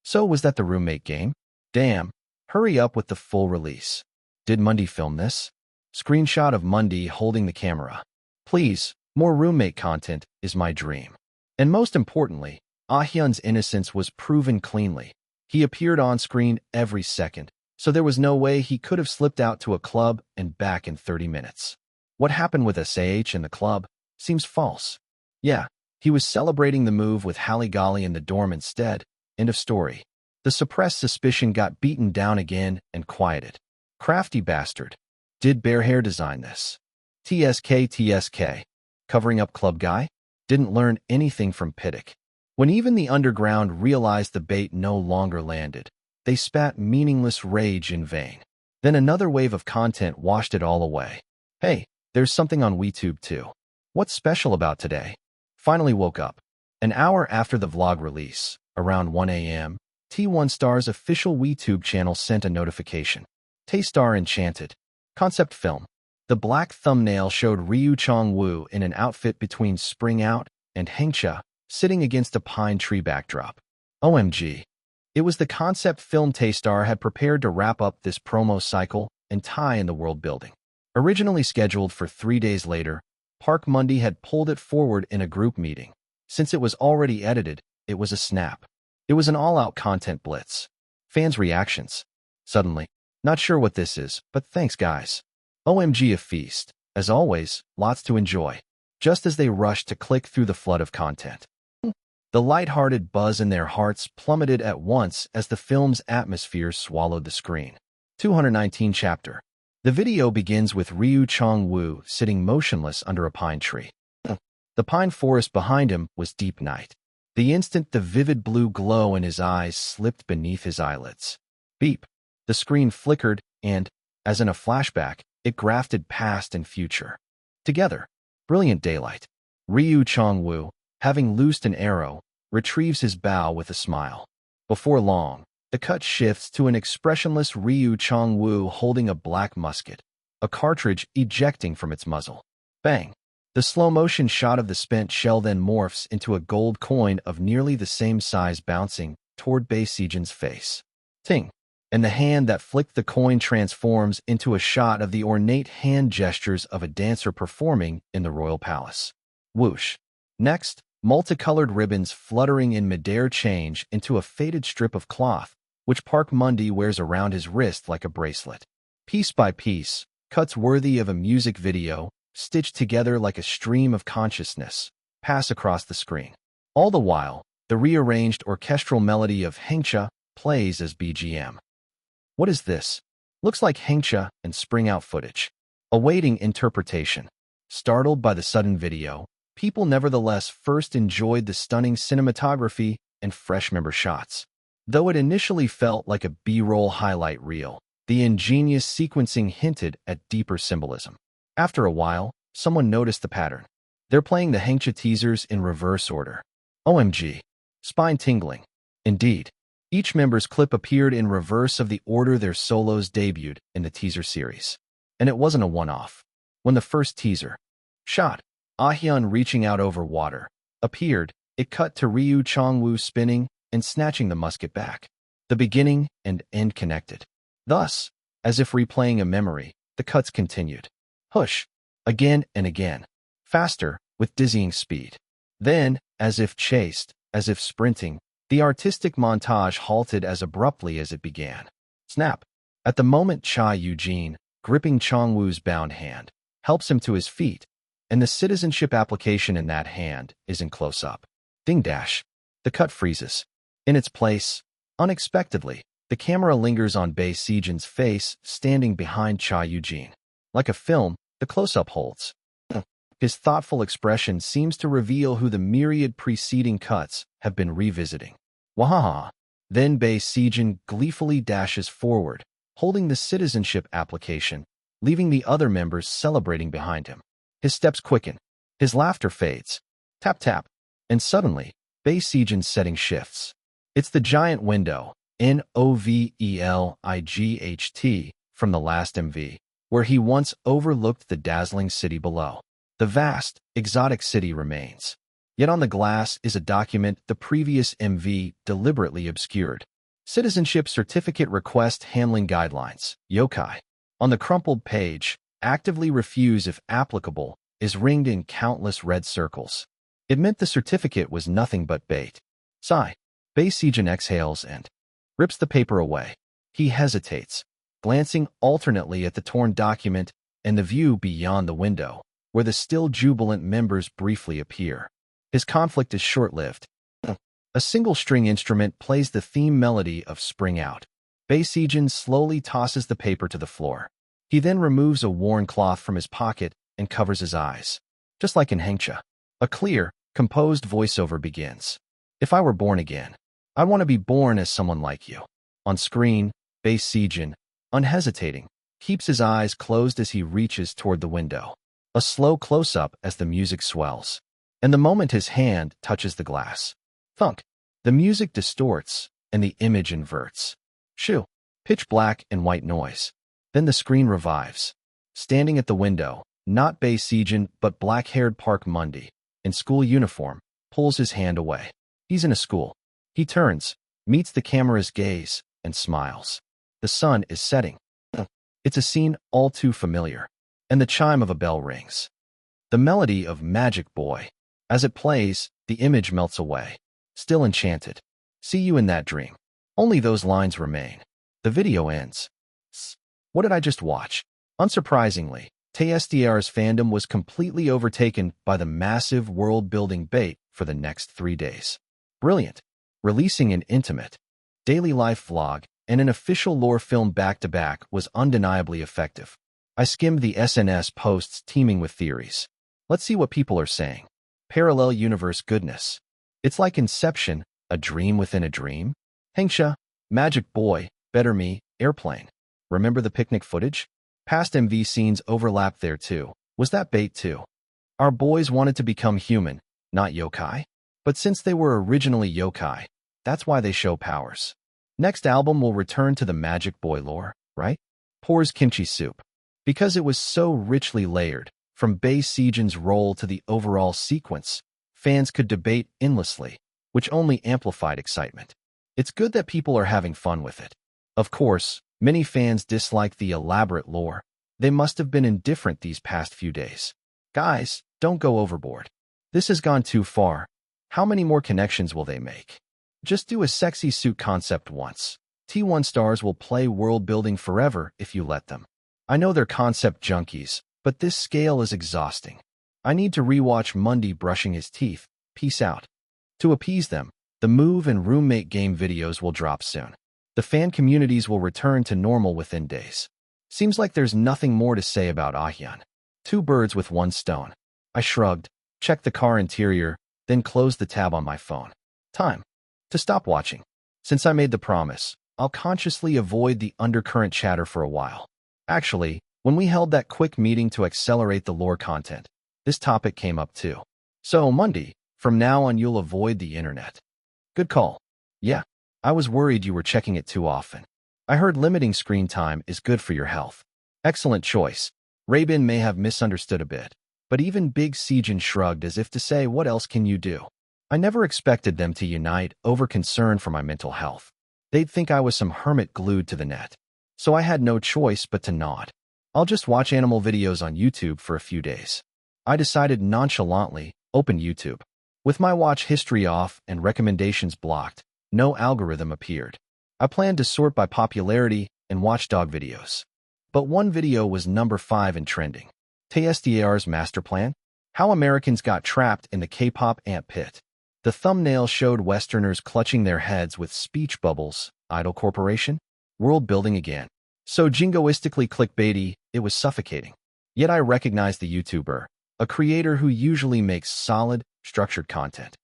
So was that the roommate game? Damn. Hurry up with the full release. Did Mundy film this? Screenshot of Mundy holding the camera. Please, more roommate content is my dream. And most importantly, Ahyan's innocence was proven cleanly. He appeared on screen every second, so there was no way he could have slipped out to a club and back in 30 minutes. What happened with SAH in the club seems false. Yeah, he was celebrating the move with Halle Golly in the dorm instead. End of story. The suppressed suspicion got beaten down again and quieted. Crafty bastard. Did Bare Hair design this? TSK. Covering up club guy? Didn't learn anything from Piddock. When even the underground realized the bait no longer landed, they spat meaningless rage in vain. Then another wave of content washed it all away. Hey, there's something on WeTube too. What's special about today? Finally woke up. An hour after the vlog release, around 1 a.m., T1 Star's official WeTube channel sent a notification. T-Star Enchanted. Concept film. The black thumbnail showed Ryu Chong-woo in an outfit between Spring Out and Hengcha, sitting against a pine tree backdrop. OMG. It was the concept film T-Star had prepared to wrap up this promo cycle and tie in the world building. Originally scheduled for 3 days later, Park Mundy had pulled it forward in a group meeting. Since it was already edited, it was a snap. It was an all-out content blitz. Fans' reactions. Suddenly, not sure what this is, but thanks guys. OMG a feast. As always, lots to enjoy. Just as they rushed to click through the flood of content. The light-hearted buzz in their hearts plummeted at once as the film's atmosphere swallowed the screen. 219 chapter. The video begins with Ryu Chong-woo sitting motionless under a pine tree. The pine forest behind him was deep night. The instant the vivid blue glow in his eyes slipped beneath his eyelids. Beep. The screen flickered and, as in a flashback, it grafted past and future. Together. Brilliant daylight. Ryu Chong-woo, having loosed an arrow, retrieves his bow with a smile. Before long, the cut shifts to an expressionless Ryu Chong-woo holding a black musket, a cartridge ejecting from its muzzle. Bang! The slow-motion shot of the spent shell then morphs into a gold coin of nearly the same size bouncing toward Bae Sejin's face. Ting! And the hand that flicked the coin transforms into a shot of the ornate hand gestures of a dancer performing in the royal palace. Whoosh! Next, multicolored ribbons fluttering in midair change into a faded strip of cloth, which Park Mundy wears around his wrist like a bracelet. Piece by piece, cuts worthy of a music video, stitched together like a stream of consciousness, pass across the screen. All the while, the rearranged orchestral melody of Hengcha plays as BGM. What is this? Looks like Hengcha and Spring Out footage. Awaiting interpretation. Startled by the sudden video, people nevertheless first enjoyed the stunning cinematography and fresh member shots. Though it initially felt like a B-roll highlight reel, the ingenious sequencing hinted at deeper symbolism. After a while, someone noticed the pattern. They're playing the Hengcha teasers in reverse order. OMG. Spine tingling. Indeed. Each member's clip appeared in reverse of the order their solos debuted in the teaser series. And it wasn't a one-off. When the first teaser, shot, Ahyan reaching out over water, appeared, it cut to Ryu Chong-woo spinning and snatching the musket back. The beginning and end connected. Thus, as if replaying a memory, the cuts continued. Hush! Again and again. faster, with dizzying speed. Then, as if chased, as if sprinting, the artistic montage halted as abruptly as it began. Snap! At the moment Cha Eugene, gripping Chongwu's bound hand, helps him to his feet, and the citizenship application in that hand is in close-up. Ding dash. The cut freezes. In its place, unexpectedly, the camera lingers on Bei Sijin's face standing behind Cha Eugene. Like a film, the close-up holds. His thoughtful expression seems to reveal who the myriad preceding cuts have been revisiting. Wahaha! Then Bei Sijin gleefully dashes forward, holding the citizenship application, leaving the other members celebrating behind him. His steps quicken. His laughter fades. Tap tap. And suddenly, Bei Sijin's setting shifts. It's the giant window, Novellight, from the last MV, where he once overlooked the dazzling city below. The vast, exotic city remains. Yet on the glass is a document the previous MV deliberately obscured. Citizenship Certificate Request Handling Guidelines, Yokai. On the crumpled page, actively refuse if applicable, is ringed in countless red circles. It meant the certificate was nothing but bait. Sigh. Bei Sijin exhales and rips the paper away. He hesitates, glancing alternately at the torn document and the view beyond the window, where the still jubilant members briefly appear. His conflict is short-lived. A single-string instrument plays the theme melody of Spring Out. Bei Sijin slowly tosses the paper to the floor. He then removes a worn cloth from his pocket and covers his eyes. Just like in Hengcha, a clear, composed voiceover begins. If I were born again, I want to be born as someone like you. On screen, Bei Sijin, unhesitating, keeps his eyes closed as he reaches toward the window. A slow close-up as the music swells. And the moment his hand touches the glass. Thunk. The music distorts, and the image inverts. Shoo. Pitch black and white noise. Then the screen revives. Standing at the window, not Bei Sijin but black-haired Park Mundi, in school uniform, pulls his hand away. He's in a school. He turns, meets the camera's gaze, and smiles. The sun is setting. It's a scene all too familiar. And the chime of a bell rings. The melody of Magic Boy. As it plays, the image melts away. Still enchanted. See you in that dream. Only those lines remain. The video ends. What did I just watch? Unsurprisingly, TSDR's fandom was completely overtaken by the massive world-building bait for the next 3 days. Brilliant. Releasing an intimate, daily life vlog and an official lore film back-to-back was undeniably effective. I skimmed the SNS posts teeming with theories. Let's see what people are saying. Parallel universe goodness. It's like Inception, a dream within a dream. Hengcha, Magic Boy, Better Me, Airplane. Remember the picnic footage? Past MV scenes overlap there too. Was that bait too? Our boys wanted to become human, not yokai. But since they were originally yokai, that's why they show powers. Next album will return to the Magic Boy lore, right? Pours kimchi soup. Because it was so richly layered, from Bei Sijin's role to the overall sequence, fans could debate endlessly, which only amplified excitement. It's good that people are having fun with it. Of course, many fans dislike the elaborate lore. They must have been indifferent these past few days. Guys, don't go overboard. This has gone too far. How many more connections will they make? Just do a sexy suit concept once. T1 stars will play world building forever if you let them. I know they're concept junkies, but this scale is exhausting. I need to rewatch Mundi brushing his teeth. Peace out. To appease them, the Move and Roommate game videos will drop soon. The fan communities will return to normal within days. Seems like there's nothing more to say about Ahyan. 2 birds with 1 stone. I shrugged, checked the car interior, then closed the tab on my phone. Time to stop watching. Since I made the promise, I'll consciously avoid the undercurrent chatter for a while. Actually, when we held that quick meeting to accelerate the lore content, this topic came up too. So, Mundi, from now on you'll avoid the internet. Good call. Yeah, I was worried you were checking it too often. I heard limiting screen time is good for your health. Excellent choice. Rabin may have misunderstood a bit, but even Big Sijin shrugged as if to say, what else can you do? I never expected them to unite over concern for my mental health. They'd think I was some hermit glued to the net. So I had no choice but to nod. I'll just watch animal videos on YouTube for a few days. I decided nonchalantly, open YouTube. With my watch history off and recommendations blocked, no algorithm appeared. I planned to sort by popularity and watchdog videos. But one video was number 5 in trending. TSDAR's master plan? How Americans got trapped in the K-pop ant pit. The thumbnail showed Westerners clutching their heads with speech bubbles. Idol Corporation? World building again. So jingoistically clickbaity, it was suffocating. Yet I recognized the YouTuber, a creator who usually makes solid, structured content.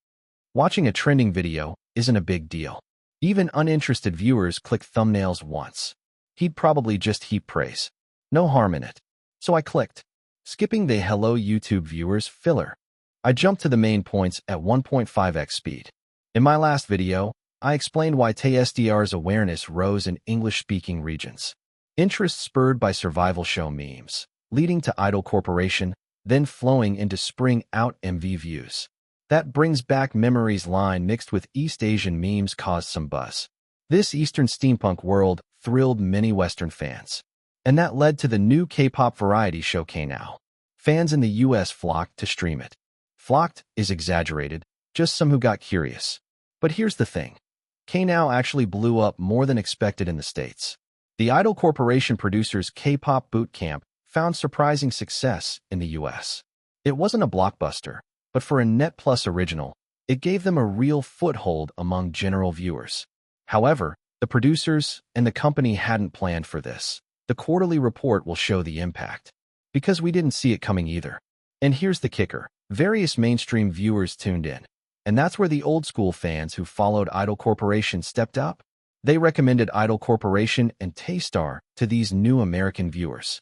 Watching a trending video isn't a big deal. Even uninterested viewers click thumbnails once. He'd probably just heap praise. No harm in it. So I clicked, skipping the Hello YouTube viewers filler. I jumped to the main points at 1.5x speed. In my last video, I explained why TSDR's awareness rose in English-speaking regions. Interest spurred by survival show memes, leading to Idol Corporation, then flowing into Spring Out MV views. That brings back memories line mixed with East Asian memes caused some buzz. This Eastern steampunk world thrilled many Western fans. And that led to the new K-pop variety show K-Now. Fans in the US flocked to stream it. Flocked is exaggerated, just some who got curious. But here's the thing. K-Now actually blew up more than expected in the States. The Idol Corporation producers' K-pop boot camp found surprising success in the US. It wasn't a blockbuster, but for a Net Plus original, it gave them a real foothold among general viewers. However, the producers and the company hadn't planned for this. The quarterly report will show the impact. Because we didn't see it coming either. And here's the kicker. Various mainstream viewers tuned in. And that's where the old-school fans who followed Idol Corporation stepped up. They recommended Idol Corporation and Taystar to these new American viewers.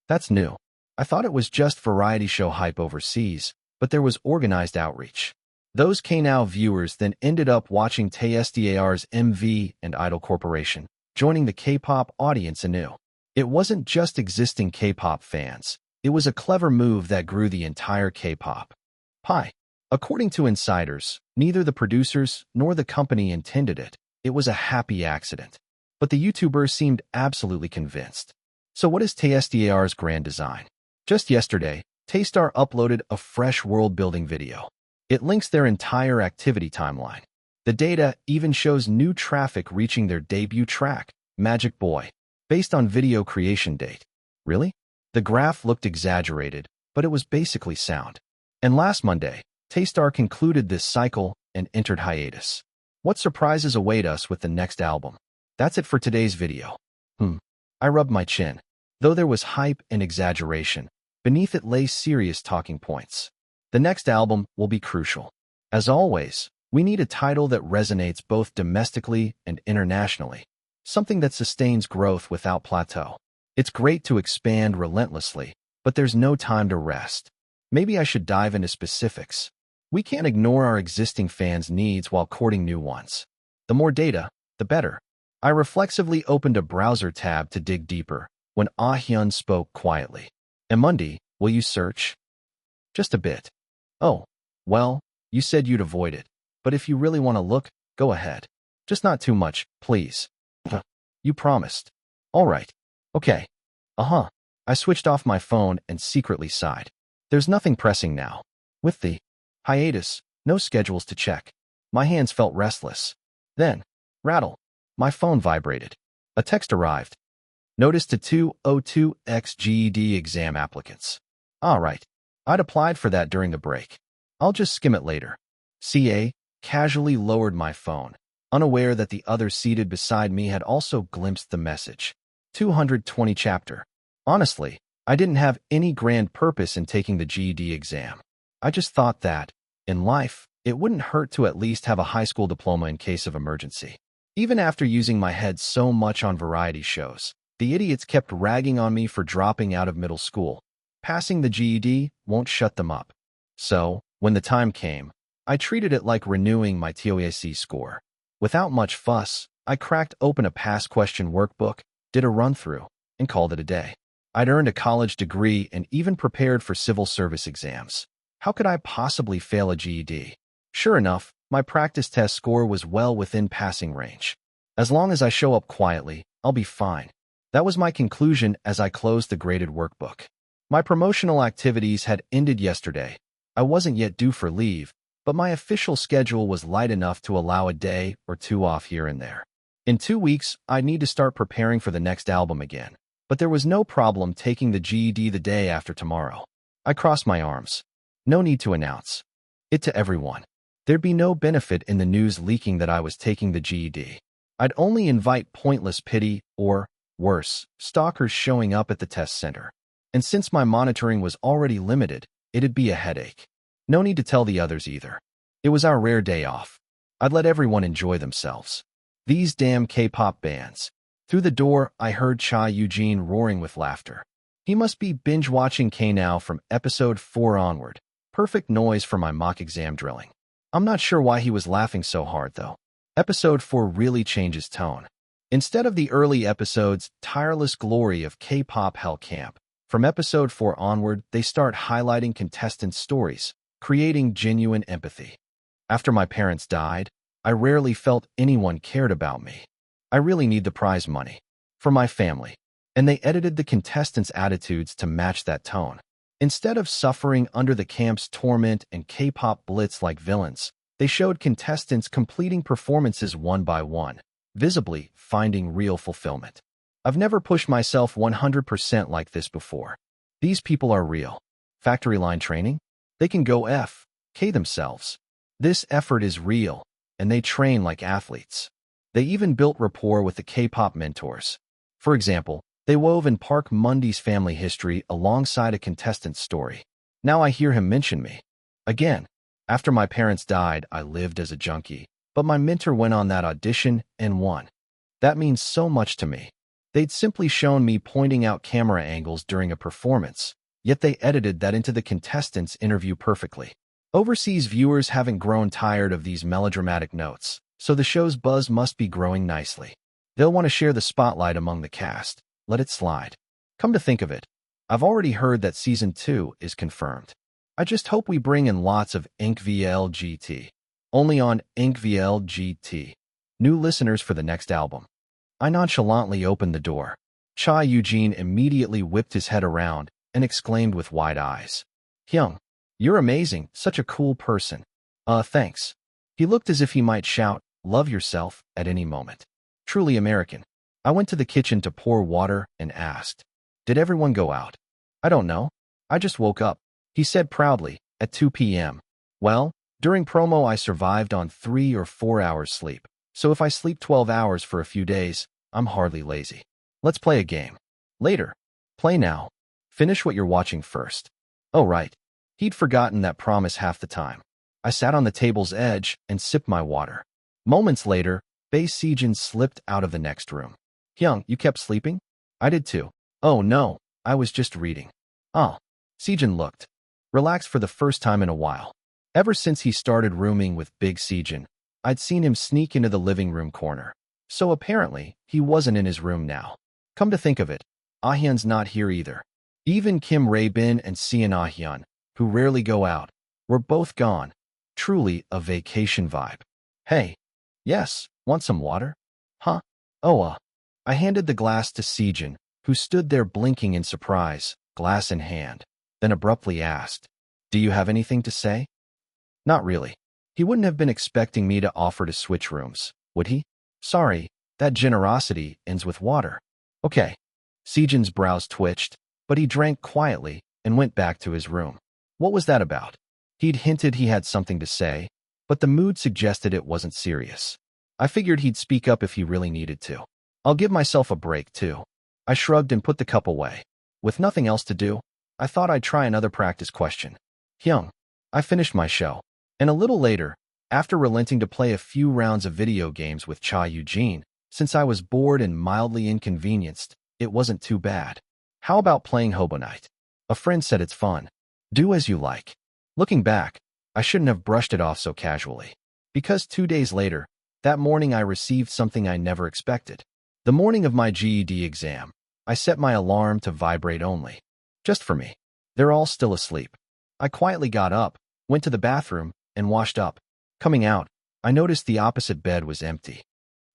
That's new. I thought it was just variety show hype overseas, but there was organized outreach. Those K-Now viewers then ended up watching TSDAR's MV and Idol Corporation, joining the K-pop audience anew. It wasn't just existing K-pop fans. It was a clever move that grew the entire K-pop pie. According to insiders, neither the producers nor the company intended it. It was a happy accident. But the YouTubers seemed absolutely convinced. So what is TSDAR's grand design? Just yesterday, Taystar uploaded a fresh world-building video. It links their entire activity timeline. The data even shows new traffic reaching their debut track, Magic Boy, based on video creation date. Really? The graph looked exaggerated, but it was basically sound. And last Monday, Taystar concluded this cycle and entered hiatus. What surprises await us with the next album? That's it for today's video. I rubbed my chin. Though there was hype and exaggeration, beneath it lay serious talking points. The next album will be crucial. As always, we need a title that resonates both domestically and internationally. Something that sustains growth without plateau. It's great to expand relentlessly, but there's no time to rest. Maybe I should dive into specifics. We can't ignore our existing fans' needs while courting new ones. The more data, the better. I reflexively opened a browser tab to dig deeper when Ah Hyun spoke quietly. Amundi, will you search? Just a bit. Oh, well, you said you'd avoid it. But if you really want to look, go ahead. Just not too much, please. You promised. All right. Okay. I switched off my phone and secretly sighed. There's nothing pressing now. With the hiatus, no schedules to check. My hands felt restless. Then, rattle. My phone vibrated. A text arrived. Notice to 202X GED exam applicants. All right. I'd applied for that during the break. I'll just skim it later. CA casually lowered my phone, unaware that the other seated beside me had also glimpsed the message. 220 chapter. Honestly, I didn't have any grand purpose in taking the GED exam. I just thought that, in life, it wouldn't hurt to at least have a high school diploma in case of emergency. Even after using my head so much on variety shows, the idiots kept ragging on me for dropping out of middle school. Passing the GED won't shut them up. So, when the time came, I treated it like renewing my TOEIC score. Without much fuss, I cracked open a past question workbook, did a run-through, and called it a day. I'd earned a college degree and even prepared for civil service exams. How could I possibly fail a GED? Sure enough, my practice test score was well within passing range. As long as I show up quietly, I'll be fine. That was my conclusion as I closed the graded workbook. My promotional activities had ended yesterday. I wasn't yet due for leave, but my official schedule was light enough to allow a day or two off here and there. In 2 weeks, I'd need to start preparing for the next album again, but there was no problem taking the GED the day after tomorrow. I crossed my arms. No need to announce it to everyone. There'd be no benefit in the news leaking that I was taking the GED. I'd only invite pointless pity or, worse, stalkers showing up at the test center. And since my monitoring was already limited, it'd be a headache. No need to tell the others either. It was our rare day off. I'd let everyone enjoy themselves. These damn K-pop bands. Through the door, I heard Cha Eugene roaring with laughter. He must be binge-watching K-Now from episode 4 onward. Perfect noise for my mock exam drilling. I'm not sure why he was laughing so hard, though. Episode 4 really changes tone. Instead of the early episodes' tireless glory of K-pop Hell Camp, from episode 4 onward, they start highlighting contestants' stories, creating genuine empathy. After my parents died, I rarely felt anyone cared about me. I really need the prize money for my family, and they edited the contestants' attitudes to match that tone. Instead of suffering under the camp's torment and K-pop blitz like villains, they showed contestants completing performances one by one, visibly finding real fulfillment. I've never pushed myself 100% like this before. These people are real. Factory line training? They can go F.K. themselves. This effort is real, and they train like athletes. They even built rapport with the K-pop mentors. For example, they wove in Park Mundi's family history alongside a contestant's story. Now I hear him mention me. Again, after my parents died, I lived as a junkie, but my mentor went on that audition and won. That means so much to me. They'd simply shown me pointing out camera angles during a performance, yet they edited that into the contestants' interview perfectly. Overseas viewers haven't grown tired of these melodramatic notes, so the show's buzz must be growing nicely. They'll want to share the spotlight among the cast. Let it slide. Come to think of it, I've already heard that Season 2 is confirmed. I just hope we bring in lots of InkVLGT. Only on InkVLGT. New listeners for the next album. I nonchalantly opened the door. Cha Eugene immediately whipped his head around and exclaimed with wide eyes. Hyung, you're amazing, such a cool person. Thanks. He looked as if he might shout, love yourself, at any moment. Truly American. I went to the kitchen to pour water and asked, did everyone go out? I don't know. I just woke up, he said proudly, at 2 p.m. Well, during promo I survived on 3 or 4 hours sleep, so if I sleep 12 hours for a few days, I'm hardly lazy. Let's play a game. Later. Play now. Finish what you're watching first. Oh right. He'd forgotten that promise half the time. I sat on the table's edge and sipped my water. Moments later, Bae Sejin slipped out of the next room. Hyung, you kept sleeping? I did too. Oh no, I was just reading. Oh. Sejin looked relaxed for the first time in a while. Ever since he started rooming with Big Sejin, I'd seen him sneak into the living room corner. So apparently, he wasn't in his room now. Come to think of it, Ah-hyun's not here either. Even Kim Rae-bin and Seon Ah-hyun, who rarely go out, were both gone. Truly a vacation vibe. Hey. Yes, want some water? Huh? Oh, I handed the glass to Sejin, who stood there blinking in surprise, glass in hand, then abruptly asked, do you have anything to say? Not really. He wouldn't have been expecting me to offer to switch rooms, would he? Sorry, that generosity ends with water. Okay. Sejin's brows twitched, but he drank quietly and went back to his room. What was that about? He'd hinted he had something to say, but the mood suggested it wasn't serious. I figured he'd speak up if he really needed to. I'll give myself a break, too. I shrugged and put the cup away. With nothing else to do, I thought I'd try another practice question. Hyung, I finished my show. And a little later, after relenting to play a few rounds of video games with Cha Eugene, since I was bored and mildly inconvenienced, it wasn't too bad. How about playing Hobo Night? A friend said it's fun. Do as you like. Looking back, I shouldn't have brushed it off so casually. Because 2 days later, that morning I received something I never expected. The morning of my GED exam, I set my alarm to vibrate only. Just for me. They're all still asleep. I quietly got up, went to the bathroom, and washed up. Coming out, I noticed the opposite bed was empty.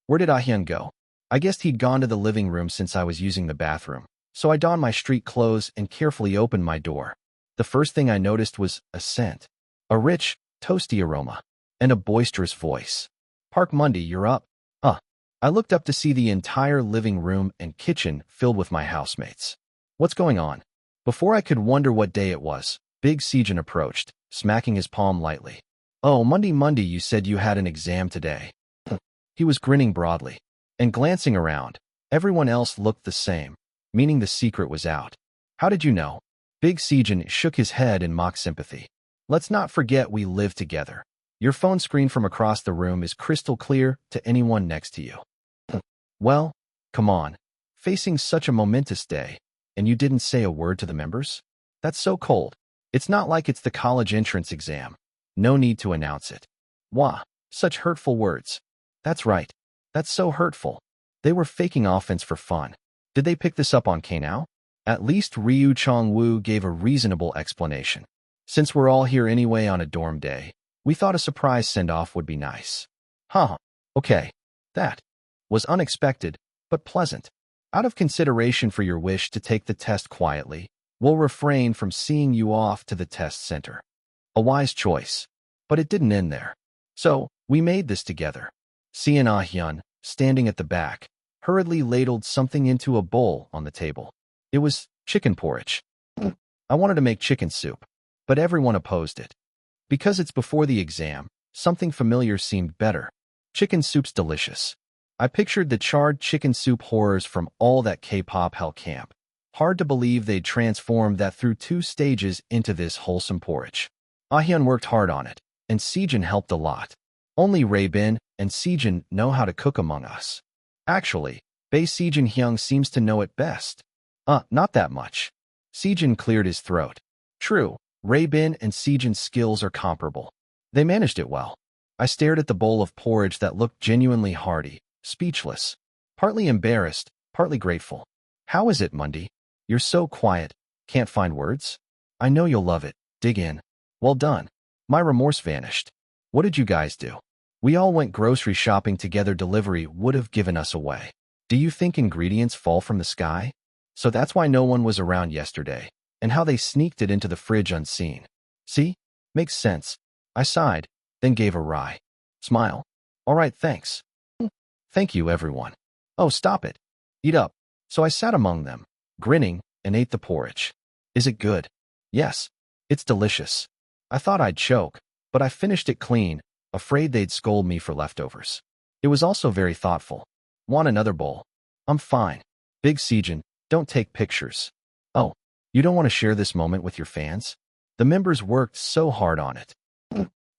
Where did Ah-hyun go? I guessed he'd gone to the living room since I was using the bathroom, So I donned my street clothes and carefully opened my door. The first thing I noticed was a scent. A rich, toasty aroma. And a boisterous voice. "Park Monday, you're up." I looked up to see the entire living room and kitchen filled with my housemates. "What's going on?" Before I could wonder what day it was, Big Sejan approached, smacking his palm lightly. "Oh, Monday, you said you had an exam today." He was grinning broadly. And glancing around, everyone else looked the same, meaning the secret was out. "How did you know?" Big Sejan shook his head in mock sympathy. "Let's not forget we live together. Your phone screen from across the room is crystal clear to anyone next to you." "Well, come on. Facing such a momentous day, and you didn't say a word to the members? That's so cold. It's not like it's the college entrance exam. No need to announce it." "Wah, such hurtful words." "That's right. That's so hurtful. They were faking offense for fun. Did they pick this up on Kanao?" At least Ryu Chongwu gave a reasonable explanation. "Since we're all here anyway on a dorm day, we thought a surprise send-off would be nice." "Huh. Okay. That was unexpected, but pleasant. Out of consideration for your wish to take the test quietly, we'll refrain from seeing you off to the test center." A wise choice. But it didn't end there. "So, we made this together." Sian Ah-hyun, standing at the back, hurriedly ladled something into a bowl on the table. It was chicken porridge. I wanted to make chicken soup, but everyone opposed it. Because it's before the exam, something familiar seemed better. Chicken soup's delicious. I pictured the charred chicken soup horrors from all that K-pop hell camp. Hard to believe they'd transformed that through 2 stages into this wholesome porridge. Ah-hyun worked hard on it, and Sejan helped a lot. Only Rae-bin and Sejan know how to cook among us. Actually, Bae Sejan Hyung seems to know it best. Not that much. Sejan cleared his throat. True, Rae-bin and Sejan's skills are comparable. They managed it well. I stared at the bowl of porridge that looked genuinely hearty, speechless. Partly embarrassed, partly grateful. "How is it, Monday? You're so quiet. Can't find words?" "I know you'll love it. Dig in." "Well done." My remorse vanished. "What did you guys do?" "We all went grocery shopping together. Delivery would have given us away." "Do you think ingredients fall from the sky?" "So that's why no one was around yesterday, and how they sneaked it into the fridge unseen." "See? Makes sense." I sighed, then gave a wry smile. "All right, thanks." "Thank you, everyone." "Oh, stop it. Eat up." So I sat among them, grinning, and ate the porridge. "Is it good?" "Yes. It's delicious." I thought I'd choke, but I finished it clean, afraid they'd scold me for leftovers. It was also very thoughtful. "Want another bowl?" "I'm fine." "Big Sejan, don't take pictures." "Oh, you don't want to share this moment with your fans?" The members worked so hard on it.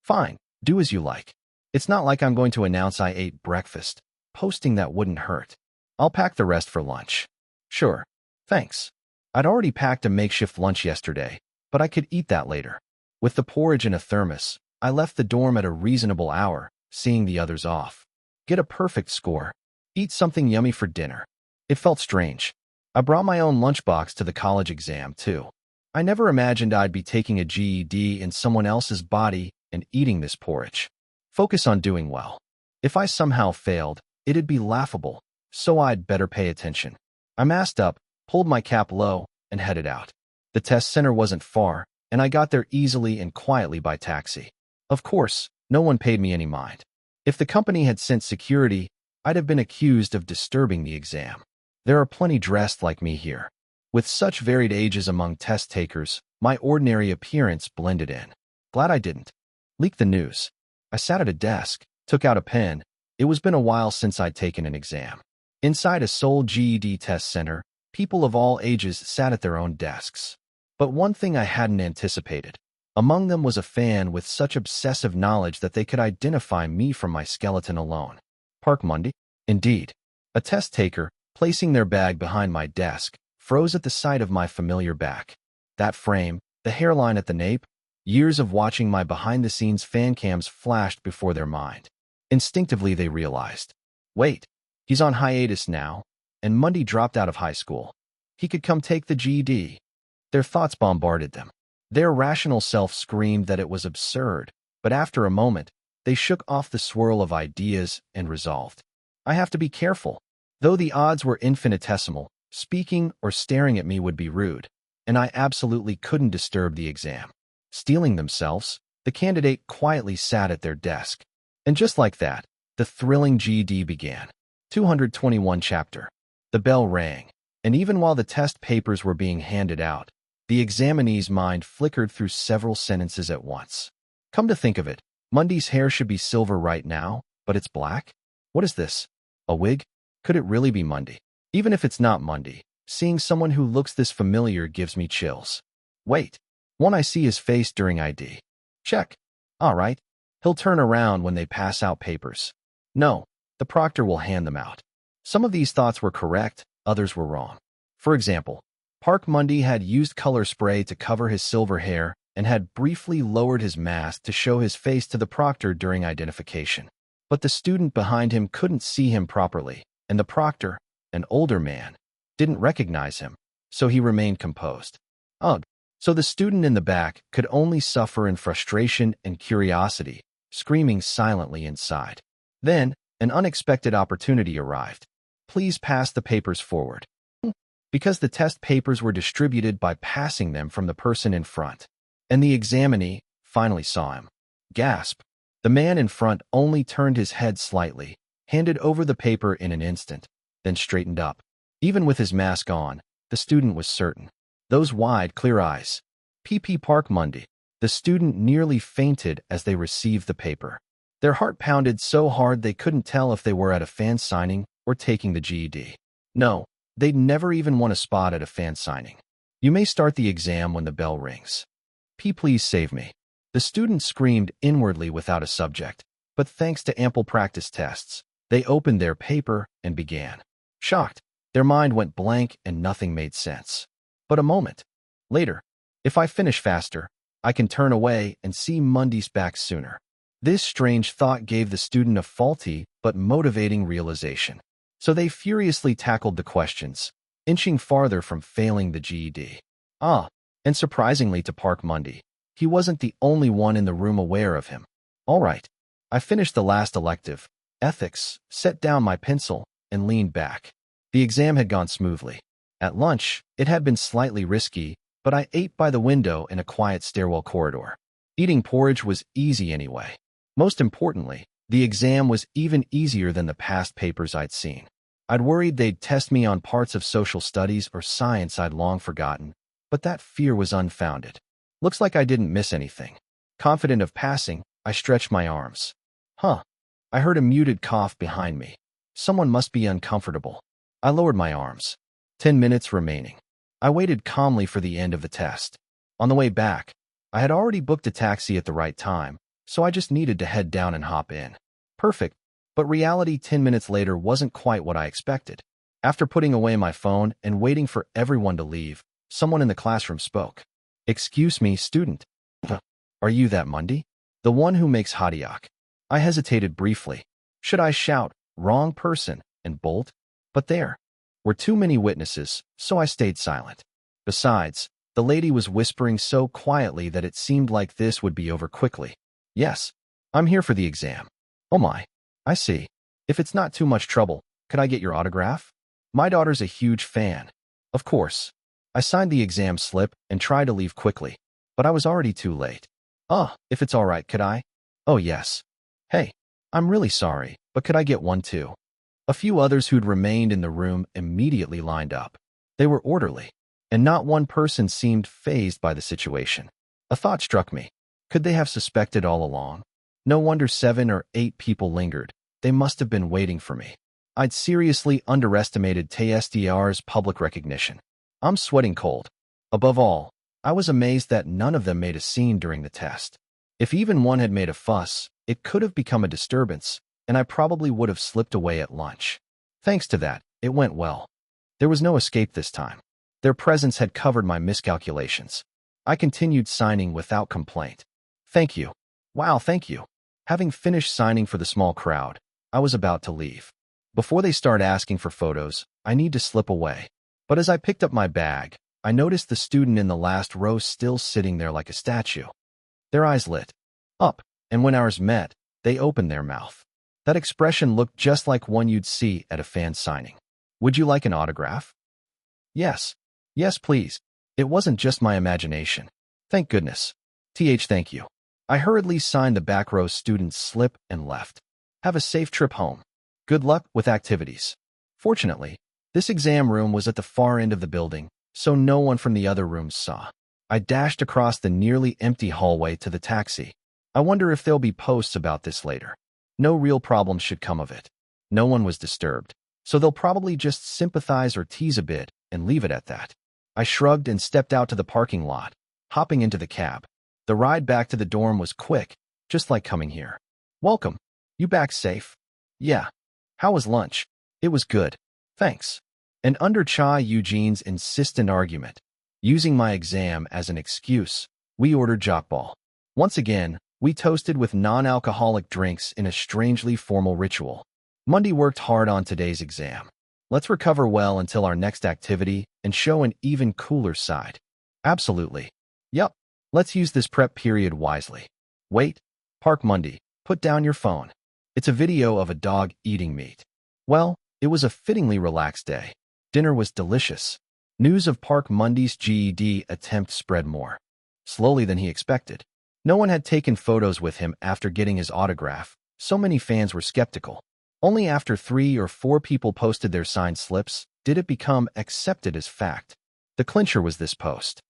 "Fine, do as you like. It's not like I'm going to announce I ate breakfast. Posting that wouldn't hurt. I'll pack the rest for lunch." "Sure. Thanks." I'd already packed a makeshift lunch yesterday, but I could eat that later. With the porridge in a thermos, I left the dorm at a reasonable hour, seeing the others off. Get a perfect score. Eat something yummy for dinner. It felt strange. I brought my own lunchbox to the college exam, too. I never imagined I'd be taking a GED in someone else's body and eating this porridge. Focus on doing well. If I somehow failed, it'd be laughable, so I'd better pay attention. I masked up, pulled my cap low, and headed out. The test center wasn't far, and I got there easily and quietly by taxi. Of course, no one paid me any mind. If the company had sent security, I'd have been accused of disturbing the exam. There are plenty dressed like me here. With such varied ages among test takers, my ordinary appearance blended in. Glad I didn't leak the news. I sat at a desk, took out a pen. It was been a while since I'd taken an exam. Inside a Seoul GED test center, people of all ages sat at their own desks. But one thing I hadn't anticipated. Among them was a fan with such obsessive knowledge that they could identify me from my skeleton alone. Park Monday? Indeed. A test taker, placing their bag behind my desk, froze at the sight of my familiar back. That frame, the hairline at the nape, years of watching my behind-the-scenes fan cams flashed before their mind. Instinctively they realized. Wait, he's on hiatus now, and Monday dropped out of high school. He could come take the GED. Their thoughts bombarded them. Their rational self screamed that it was absurd, but after a moment, they shook off the swirl of ideas and resolved. I have to be careful. Though the odds were infinitesimal, Speaking or staring at me would be rude, and I absolutely couldn't disturb the exam. Steeling themselves, the candidate quietly sat at their desk. And just like that, the thrilling GED began. 221 chapter. The bell rang, and even while the test papers were being handed out, the examinee's mind flickered through several sentences at once. Come to think of it, Mundy's hair should be silver right now, but it's black? What is this? A wig? Could it really be Mundy? Even if it's not Mundy, seeing someone who looks this familiar gives me chills. Wait, won't I see his face during ID? Check. All right. He'll turn around when they pass out papers. No, the proctor will hand them out. Some of these thoughts were correct, others were wrong. For example, Park Mundy had used color spray to cover his silver hair and had briefly lowered his mask to show his face to the proctor during identification. But the student behind him couldn't see him properly, and the proctor, an older man, didn't recognize him, so he remained composed. Ugh. So the student in the back could only suffer in frustration and curiosity, screaming silently inside. Then, an unexpected opportunity arrived. Please pass the papers forward. Because the test papers were distributed by passing them from the person in front. And the examinee finally saw him. Gasp. The man in front only turned his head slightly, handed over the paper in an instant, then straightened up. Even with his mask on, the student was certain. Those wide, clear eyes. P.P. Park Mundy. The student nearly fainted as they received the paper. Their heart pounded so hard they couldn't tell if they were at a fan signing or taking the GED. No, they'd never even won a spot at a fan signing. You may start the exam when the bell rings. Please save me. The student screamed inwardly without a subject, but thanks to ample practice tests, they opened their paper and began. Shocked, their mind went blank and nothing made sense. But a moment later, if I finish faster, I can turn away and see Mundy's back sooner. This strange thought gave the student a faulty but motivating realization. So they furiously tackled the questions, inching farther from failing the GED. And surprisingly to Park Mundy, he wasn't the only one in the room aware of him. All right, I finished the last elective, ethics, set down my pencil, and leaned back. The exam had gone smoothly. At lunch, it had been slightly risky, but I ate by the window in a quiet stairwell corridor. Eating porridge was easy anyway. Most importantly, the exam was even easier than the past papers I'd seen. I'd worried they'd test me on parts of social studies or science I'd long forgotten, but that fear was unfounded. Looks like I didn't miss anything. Confident of passing, I stretched my arms. I heard a muted cough behind me. Someone must be uncomfortable. I lowered my arms. 10 minutes remaining. I waited calmly for the end of the test. On the way back, I had already booked a taxi at the right time, so I just needed to head down and hop in. Perfect, but reality 10 minutes later wasn't quite what I expected. After putting away my phone and waiting for everyone to leave, someone in the classroom spoke. Excuse me, student. Are you that Mundy? The one who makes Hadiak? I hesitated briefly. Should I shout, wrong person, and bolt? But there were too many witnesses, so I stayed silent. Besides, the lady was whispering so quietly that it seemed like this would be over quickly. Yes, I'm here for the exam. Oh my, I see. If it's not too much trouble, could I get your autograph? My daughter's a huge fan. Of course. I signed the exam slip and tried to leave quickly, but I was already too late. If it's all right, could I? Oh yes. Hey, I'm really sorry, but could I get one too? A few others who'd remained in the room immediately lined up. They were orderly, and not one person seemed fazed by the situation. A thought struck me. Could they have suspected all along? No wonder 7 or 8 people lingered. They must have been waiting for me. I'd seriously underestimated TSDR's public recognition. I'm sweating cold. Above all, I was amazed that none of them made a scene during the test. If even one had made a fuss, it could have become a disturbance, and I probably would have slipped away at lunch. Thanks to that, it went well. There was no escape this time. Their presence had covered my miscalculations. I continued signing without complaint. Thank you. Wow, thank you. Having finished signing for the small crowd, I was about to leave. Before they start asking for photos, I need to slip away. But as I picked up my bag, I noticed the student in the last row still sitting there like a statue. Their eyes lit up, and when ours met, they opened their mouth. That expression looked just like one you'd see at a fan signing. Would you like an autograph? Yes. Yes, please. It wasn't just my imagination. Thank goodness. Thank you. I hurriedly signed the back row student's slip and left. Have a safe trip home. Good luck with activities. Fortunately, this exam room was at the far end of the building, so no one from the other rooms saw. I dashed across the nearly empty hallway to the taxi. I wonder if there'll be posts about this later. No real problems should come of it. No one was disturbed, so they'll probably just sympathize or tease a bit and leave it at that. I shrugged and stepped out to the parking lot, hopping into the cab. The ride back to the dorm was quick, just like coming here. Welcome. You back safe? Yeah. How was lunch? It was good. Thanks. And under Eugene's insistent argument, using my exam as an excuse, we ordered jockball. Once again, we toasted with non-alcoholic drinks in a strangely formal ritual. Monday worked hard on today's exam. Let's recover well until our next activity and show an even cooler side. Absolutely. Yup. Let's use this prep period wisely. Wait. Park Monday. Put down your phone. It's a video of a dog eating meat. Well, it was a fittingly relaxed day. Dinner was delicious. News of Park Monday's GED attempt spread more slowly than he expected. No one had taken photos with him after getting his autograph. So many fans were skeptical. Only after 3 or 4 people posted their signed slips did it become accepted as fact. The clincher was this post.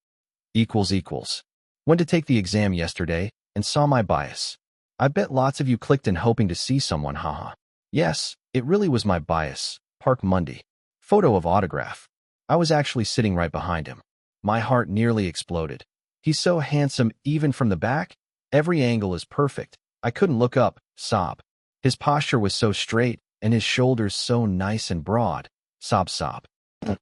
Went to take the exam yesterday and saw my bias. I bet lots of you clicked in hoping to see someone, haha. Yes, it really was my bias. Park Monday. Photo of autograph. I was actually sitting right behind him. My heart nearly exploded. He's so handsome even from the back. Every angle is perfect. I couldn't look up, sob. His posture was so straight and his shoulders so nice and broad. Sob. That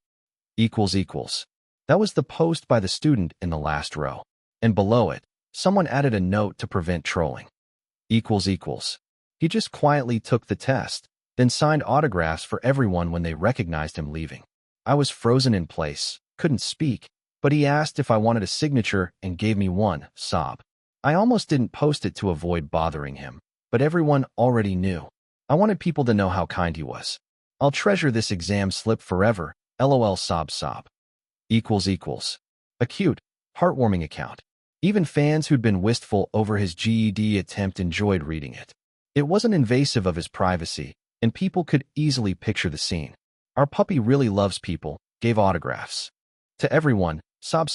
was the post by the student in the last row. And below it, someone added a note to prevent trolling. He just quietly took the test, then signed autographs for everyone when they recognized him leaving. I was frozen in place, couldn't speak, but he asked if I wanted a signature and gave me one, sob. I almost didn't post it to avoid bothering him, but everyone already knew. I wanted people to know how kind he was. I'll treasure this exam slip forever, lol sob. A cute, heartwarming account. Even fans who'd been wistful over his GED attempt enjoyed reading it. It wasn't invasive of his privacy, and people could easily picture the scene. Our puppy really loves people, gave autographs. To everyone, sob.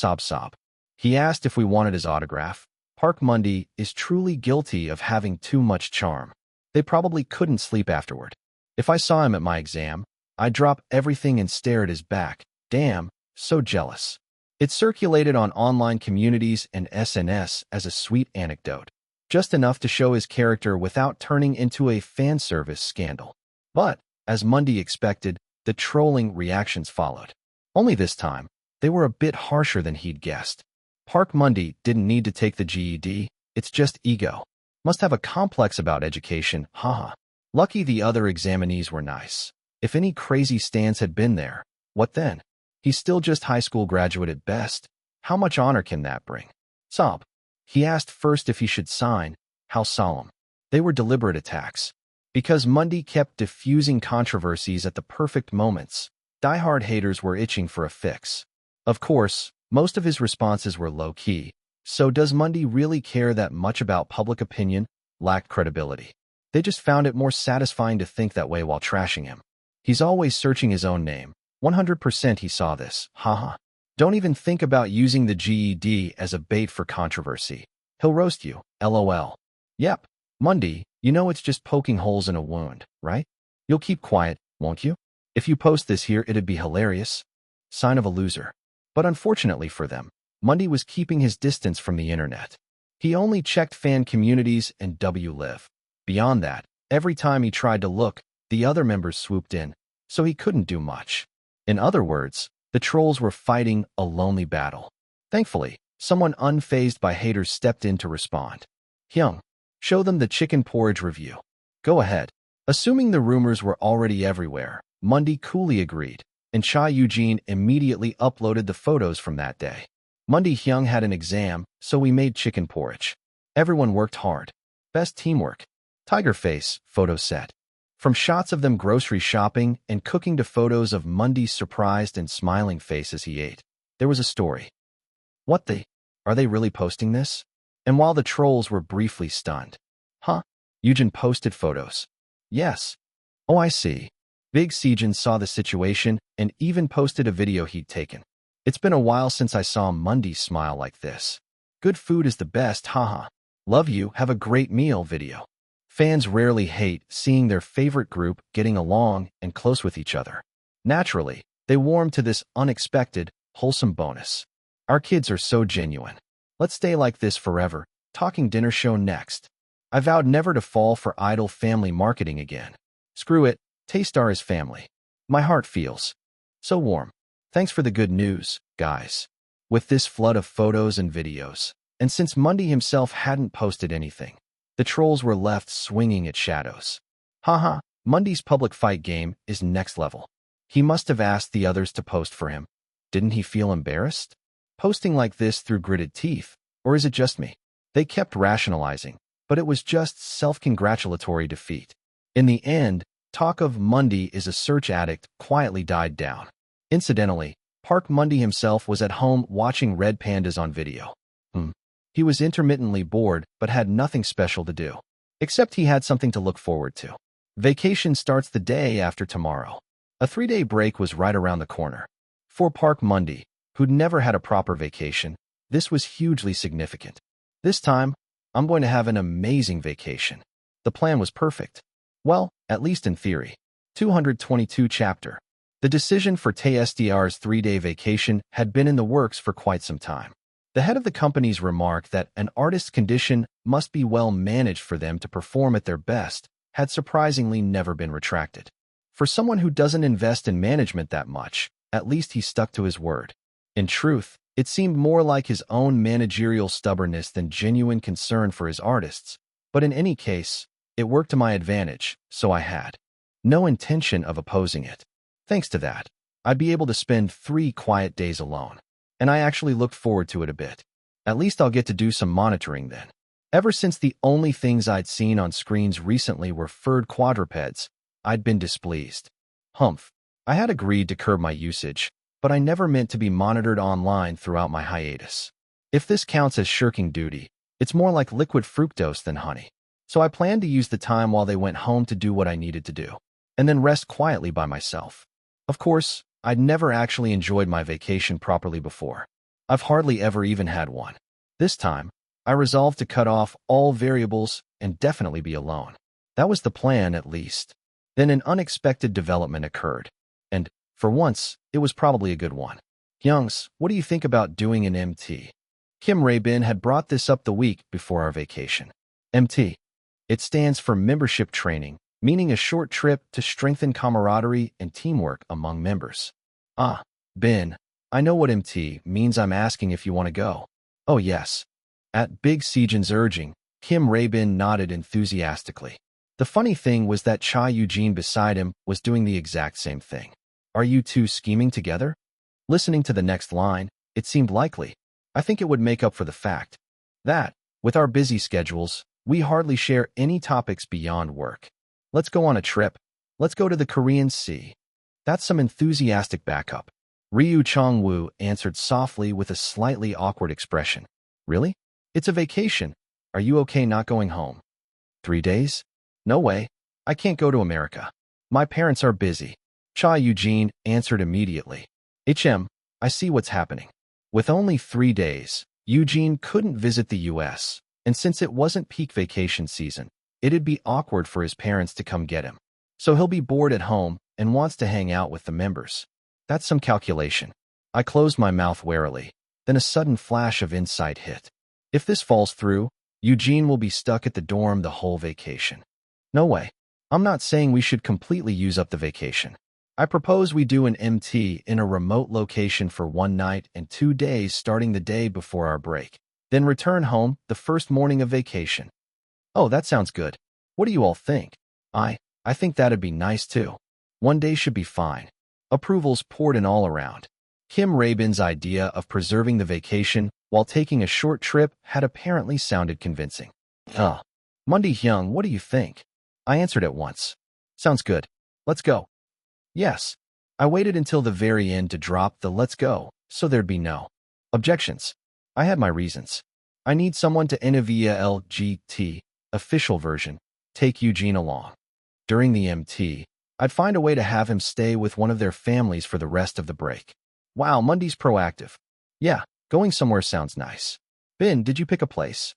He asked if we wanted his autograph. Park Monday is truly guilty of having too much charm. They probably couldn't sleep afterward. If I saw him at my exam, I'd drop everything and stare at his back. Damn, so jealous. It circulated on online communities and SNS as a sweet anecdote, just enough to show his character without turning into a fan service scandal. But, as Monday expected, the trolling reactions followed. Only this time, they were a bit harsher than he'd guessed. Park Monday didn't need to take the GED, it's just ego. Must have a complex about education, haha. Lucky the other examinees were nice. If any crazy stands had been there, what then? He's still just high school graduate at best. How much honor can that bring? Sob. He asked first if he should sign. How solemn. They were deliberate attacks. Because Monday kept diffusing controversies at the perfect moments, diehard haters were itching for a fix. Of course, most of his responses were low-key. So does Monday really care that much about public opinion? Lacked credibility. They just found it more satisfying to think that way while trashing him. He's always searching his own name. 100% he saw this, haha. Don't even think about using the GED as a bait for controversy. He'll roast you, lol. Yep, Monday, you know it's just poking holes in a wound, right? You'll keep quiet, won't you? If you post this here, it'd be hilarious. Sign of a loser. But unfortunately for them, Monday was keeping his distance from the internet. He only checked fan communities and WLive. Beyond that, every time he tried to look, the other members swooped in, so he couldn't do much. In other words, the trolls were fighting a lonely battle. Thankfully, someone unfazed by haters stepped in to respond. Hyung, show them the chicken porridge review. Go ahead. Assuming the rumors were already everywhere, Monday coolly agreed, and Eugene immediately uploaded the photos from that day. Monday Hyung had an exam, so we made chicken porridge. Everyone worked hard. Best teamwork. Tiger face, photo set. From shots of them grocery shopping and cooking to photos of Mundy's surprised and smiling face as he ate, there was a story. What the? Are they really posting this? And while the trolls were briefly stunned. Huh? Eugen posted photos. Yes. Oh, I see. Big Sejin saw the situation and even posted a video he'd taken. It's been a while since I saw Mundy smile like this. Good food is the best, haha. Love you, have a great meal video. Fans rarely hate seeing their favorite group getting along and close with each other. Naturally, they warm to this unexpected, wholesome bonus. Our kids are so genuine. Let's stay like this forever. Talking dinner show next. I vowed never to fall for idle family marketing again. Screw it, Taystar is family. My heart feels so warm. Thanks for the good news, guys. With this flood of photos and videos, and since Mundy himself hadn't posted anything, the trolls were left swinging at shadows. Haha, Mundy's public fight game is next level. He must have asked the others to post for him. Didn't he feel embarrassed? Posting like this through gritted teeth, or is it just me? They kept rationalizing, but it was just self-congratulatory defeat. In the end, talk of Mundy is a search addict quietly died down. Incidentally, Park Mundy himself was at home watching red pandas on video. He was intermittently bored but had nothing special to do. Except he had something to look forward to. Vacation starts the day after tomorrow. A 3-day break was right around the corner. For Park Mundy, who'd never had a proper vacation, this was hugely significant. This time, I'm going to have an amazing vacation. The plan was perfect. Well, at least in theory. 222 chapter. The decision for TSDR's 3-day vacation had been in the works for quite some time. The head of the company's remark that an artist's condition must be well managed for them to perform at their best had surprisingly never been retracted. For someone who doesn't invest in management that much, at least he stuck to his word. In truth, it seemed more like his own managerial stubbornness than genuine concern for his artists, but in any case, it worked to my advantage, so I had no intention of opposing it. Thanks to that, I'd be able to spend 3 quiet days alone. And I actually looked forward to it a bit. At least I'll get to do some monitoring then. Ever since the only things I'd seen on screens recently were furred quadrupeds, I'd been displeased. Humph. I had agreed to curb my usage, but I never meant to be monitored online throughout my hiatus. If this counts as shirking duty, it's more like liquid fructose than honey. So I planned to use the time while they went home to do what I needed to do, and then rest quietly by myself. Of course, I'd never actually enjoyed my vacation properly before. I've hardly ever even had one. This time, I resolved to cut off all variables and definitely be alone. That was the plan, at least. Then an unexpected development occurred. And, for once, it was probably a good one. Youngs, what do you think about doing an MT? Kim Raybin had brought this up the week before our vacation. MT. It stands for Membership Training, meaning a short trip to strengthen camaraderie and teamwork among members. Ah, Ben, I know what MT means. I'm asking if you want to go. Oh yes. At Big Sejin's urging, Kim Raybin nodded enthusiastically. The funny thing was that Cha Eugene beside him was doing the exact same thing. Are you two scheming together? Listening to the next line, it seemed likely. I think it would make up for the fact that, with our busy schedules, we hardly share any topics beyond work. Let's go on a trip. Let's go to the Korean Sea. That's some enthusiastic backup. Ryu Chong-woo answered softly with a slightly awkward expression. Really? It's a vacation. Are you okay not going home? 3 days? No way. I can't go to America. My parents are busy. Cha Eugene answered immediately. I see what's happening. With only 3 days, Eugene couldn't visit the U.S., and since it wasn't peak vacation season, it'd be awkward for his parents to come get him. So he'll be bored at home and wants to hang out with the members. That's some calculation. I closed my mouth warily. Then a sudden flash of insight hit. If this falls through, Eugene will be stuck at the dorm the whole vacation. No way. I'm not saying we should completely use up the vacation. I propose we do an MT in a remote location for 1 night and 2 days starting the day before our break. Then return home the first morning of vacation. Oh, that sounds good. What do you all think? I think that'd be nice too. 1 day should be fine. Approvals poured in all around. Kim Raybin's idea of preserving the vacation while taking a short trip had apparently sounded convincing. Mundy Hyung, what do you think? I answered at once. Sounds good. Let's go. Yes. I waited until the very end to drop the let's go, so there'd be no objections. I had my reasons. I need someone to NVLGT, official version, take Eugene along. During the MT, I'd find a way to have him stay with one of their families for the rest of the break. Wow, Mundy's proactive. Yeah, going somewhere sounds nice. Bin, did you pick a place?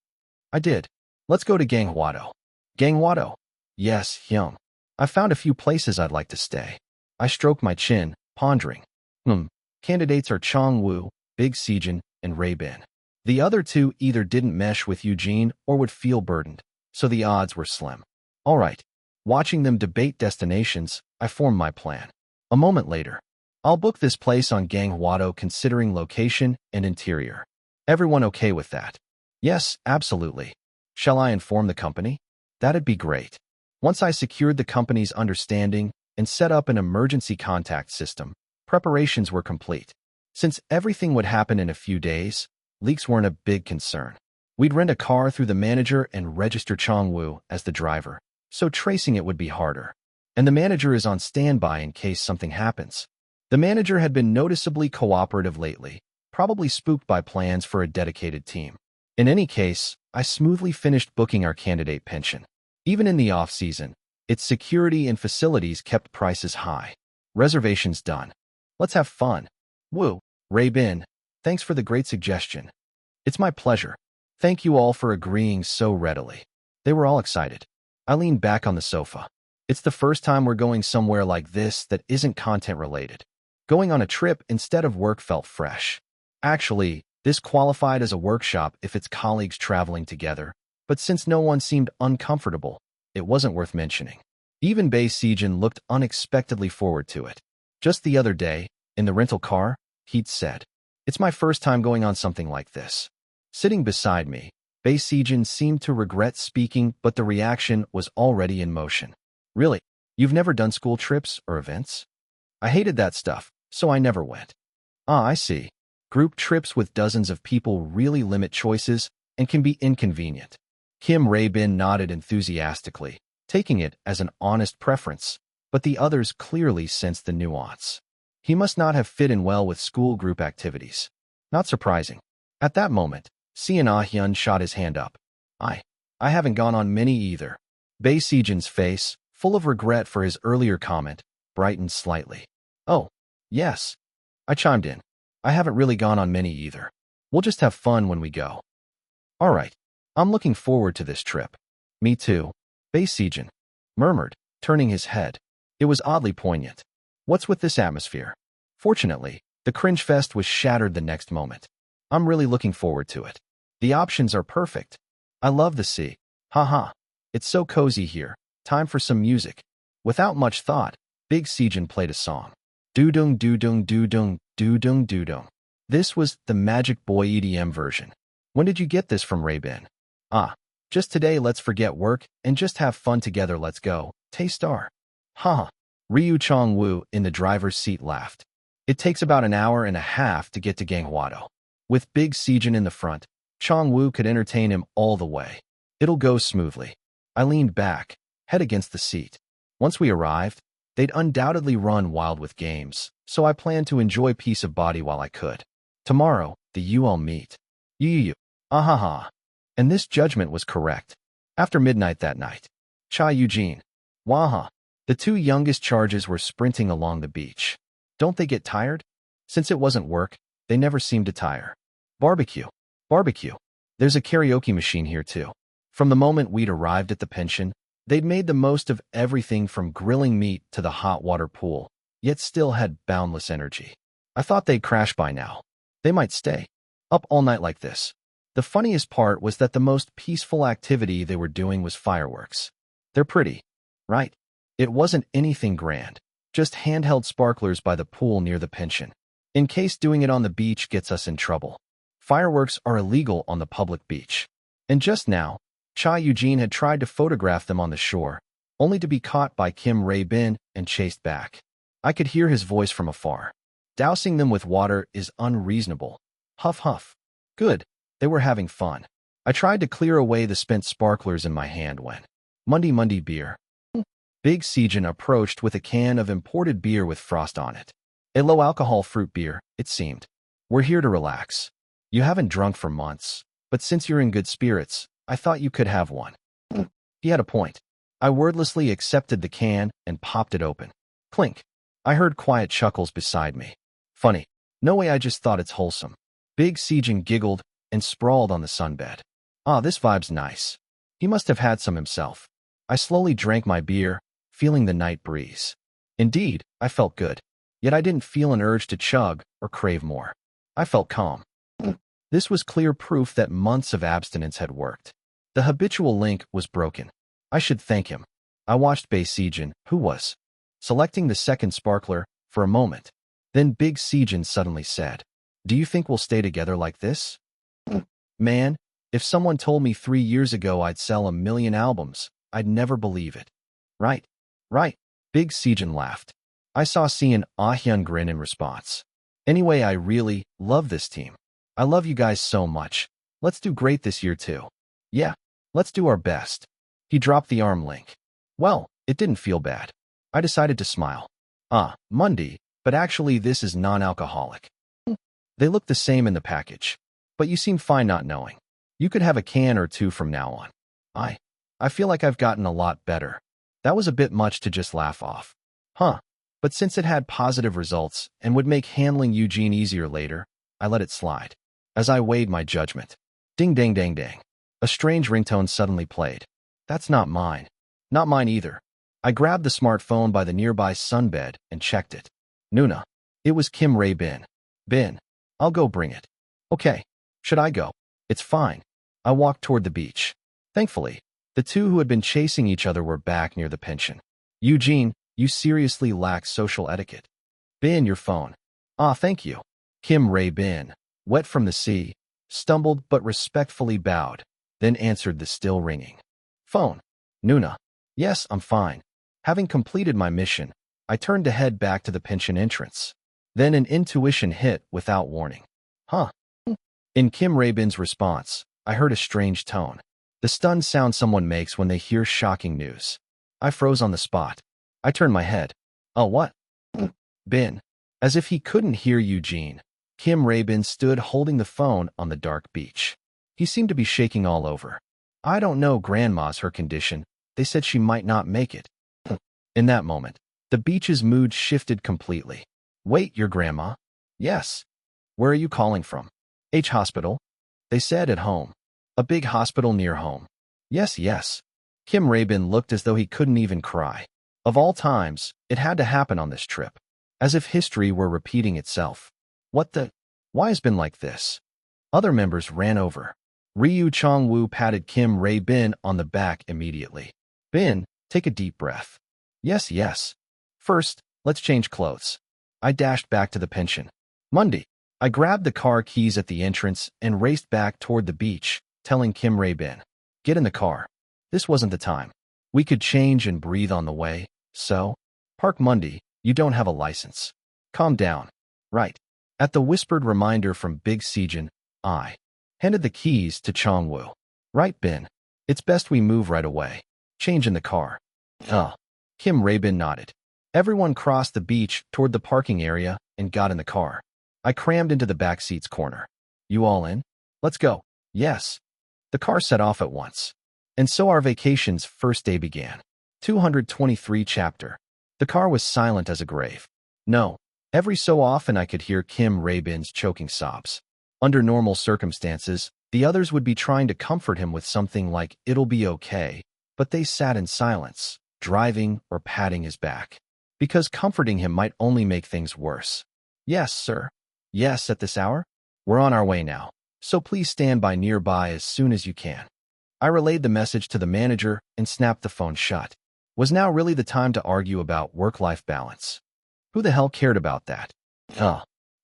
I did. Let's go to Ganghuado. Ganghuado? Yes, yum. I found a few places I'd like to stay. I stroked my chin, pondering. Candidates are Chongwu, Big Sejin, and Ray Bin. The other two either didn't mesh with Eugene or would feel burdened, so the odds were slim. All right. Watching them debate destinations, I formed my plan. A moment later, I'll book this place on Ganghuado considering location and interior. Everyone okay with that? Yes, absolutely. Shall I inform the company? That'd be great. Once I secured the company's understanding and set up an emergency contact system, preparations were complete. Since everything would happen in a few days, leaks weren't a big concern. We'd rent a car through the manager and register Chongwu as the driver, so tracing it would be harder. And the manager is on standby in case something happens. The manager had been noticeably cooperative lately, probably spooked by plans for a dedicated team. In any case, I smoothly finished booking our candidate pension. Even in the off-season, its security and facilities kept prices high. Reservations done. Let's have fun. Woo, Ray Bin, thanks for the great suggestion. It's my pleasure. Thank you all for agreeing so readily. They were all excited. I leaned back on the sofa. It's the first time we're going somewhere like this that isn't content-related. Going on a trip instead of work felt fresh. Actually, this qualified as a workshop if it's colleagues traveling together, but since no one seemed uncomfortable, it wasn't worth mentioning. Even Bei Sejin looked unexpectedly forward to it. Just the other day, in the rental car, he'd said, "It's my first time going on something like this." Sitting beside me, Bei Sejin seemed to regret speaking, but the reaction was already in motion. Really? You've never done school trips or events? I hated that stuff, so I never went. Ah, I see. Group trips with dozens of people really limit choices and can be inconvenient. Kim Ray Bin nodded enthusiastically, taking it as an honest preference, but the others clearly sensed the nuance. He must not have fit in well with school group activities. Not surprising. At that moment, Sian Ah-hyun shot his hand up. I haven't gone on many either. Bei Sejin's face, full of regret for his earlier comment, brightened slightly. Oh, yes. I chimed in. I haven't really gone on many either. We'll just have fun when we go. All right. I'm looking forward to this trip. Me too. Bei Sejin murmured, turning his head. It was oddly poignant. What's with this atmosphere? Fortunately, the cringe fest was shattered the next moment. I'm really looking forward to it. The options are perfect. I love the sea. Haha. It's so cozy here. Time for some music. Without much thought, Big Sejin played a song. Doo-dung, doo-dung, doo-dung, doo-dung, doo-dung. This was the Magic Boy EDM version. When did you get this from Ray Bin? Ah, just today. Let's forget work and just have fun together. Let's go. Tay-star. Haha. Ryu Chong-woo in the driver's seat laughed. It takes about an hour and a half to get to Ganghuado. With Big Sejin in the front, Chong-woo could entertain him all the way. It'll go smoothly. I leaned back, head against the seat. Once we arrived, they'd undoubtedly run wild with games, so I planned to enjoy peace of body while I could. Tomorrow, the UL meet. You. Ahaha. And this judgment was correct. After midnight that night, Cha Eugene. Waha. The two youngest charges were sprinting along the beach. Don't they get tired? Since it wasn't work, they never seemed to tire. Barbecue. Barbecue. There's a karaoke machine here too. From the moment we'd arrived at the pension, they'd made the most of everything from grilling meat to the hot water pool, yet still had boundless energy. I thought they'd crash by now. They might stay up all night like this. The funniest part was that the most peaceful activity they were doing was fireworks. They're pretty, right? It wasn't anything grand, just handheld sparklers by the pool near the pension. In case doing it on the beach gets us in trouble. Fireworks are illegal on the public beach. And just now, Cha Eugene had tried to photograph them on the shore, only to be caught by Kim Ray Bin and chased back. I could hear his voice from afar. Dousing them with water is unreasonable. Huff huff. Good. They were having fun. I tried to clear away the spent sparklers in my hand when Mundy beer. Big Sejin approached with a can of imported beer with frost on it. A low-alcohol fruit beer, it seemed. We're here to relax. You haven't drunk for months, but since you're in good spirits, I thought you could have one. He had a point. I wordlessly accepted the can and popped it open. Clink. I heard quiet chuckles beside me. Funny. No way, I just thought it's wholesome. Big Sejin giggled and sprawled on the sunbed. Ah, this vibe's nice. He must have had some himself. I slowly drank my beer, feeling the night breeze. Indeed, I felt good. Yet I didn't feel an urge to chug or crave more. I felt calm. This was clear proof that months of abstinence had worked. The habitual link was broken. I should thank him. I watched Big Sejin, who was selecting the second sparkler, for a moment. Then Big Sejin suddenly said, "Do you think we'll stay together like this?" Man, if someone told me 3 years ago I'd sell 1 million albums, I'd never believe it. Right. Right. Big Sejin laughed. I saw an Ah-hyun grin in response. Anyway, I really love this team. I love you guys so much. Let's do great this year too. Yeah, let's do our best. He dropped the arm link. Well, it didn't feel bad. I decided to smile. Monday, but actually this is non-alcoholic. They look the same in the package. But you seem fine not knowing. You could have a can or two from now on. I feel like I've gotten a lot better. That was a bit much to just laugh off. But since it had positive results and would make handling Eugene easier later, I let it slide. As I weighed my judgment. Ding dang dang dang. A strange ringtone suddenly played. That's not mine. Not mine either. I grabbed the smartphone by the nearby sunbed and checked it. Nuna. It was Kim Rae-bin. Bin. I'll go bring it. Okay. Should I go? It's fine. I walked toward the beach. Thankfully, the two who had been chasing each other were back near the pension. Eugene, you seriously lack social etiquette. Bin, your phone. Thank you. Kim Rae-bin, wet from the sea, stumbled but respectfully bowed, then answered the still ringing phone. Nuna. Yes, I'm fine. Having completed my mission, I turned to head back to the pension entrance. Then an intuition hit without warning. In Kim Rae-bin's response, I heard a strange tone. The stunned sound someone makes when they hear shocking news. I froze on the spot. I turned my head. Oh, what? Bin. As if he couldn't hear Eugene, Kim Rae-bin stood holding the phone on the dark beach. He seemed to be shaking all over. I don't know, Grandma's her condition. They said she might not make it. In that moment, the beach's mood shifted completely. Wait, your grandma? Yes. Where are you calling from? H hospital? They said at home. A big hospital near home. Yes. Kim Rae-bin looked as though he couldn't even cry. Of all times, it had to happen on this trip. As if history were repeating itself. Why has been like this? Other members ran over. Ryu Chong-woo patted Kim Rae-bin on the back immediately. Bin, take a deep breath. Yes. First, let's change clothes. I dashed back to the pension. Monday. I grabbed the car keys at the entrance and raced back toward the beach, telling Kim Rae-bin, get in the car. This wasn't the time. We could change and breathe on the way, so? Park Monday, you don't have a license. Calm down. Right. At the whispered reminder from Big Sejin, I handed the keys to Chong-woo. Right, Bin. It's best we move right away. Change in the car. Kim Rae-bin nodded. Everyone crossed the beach toward the parking area and got in the car. I crammed into the back seat's corner. You all in? Let's go. Yes. The car set off at once. And so our vacation's first day began. 223 chapter. The car was silent as a grave. No. Every so often I could hear Kim Rae-bin's choking sobs. Under normal circumstances, the others would be trying to comfort him with something like, it'll be okay, but they sat in silence, driving or patting his back. Because comforting him might only make things worse. Yes, sir. Yes, at this hour? We're on our way now, so please stand by nearby as soon as you can. I relayed the message to the manager and snapped the phone shut. Was now really the time to argue about work-life balance? Who the hell cared about that?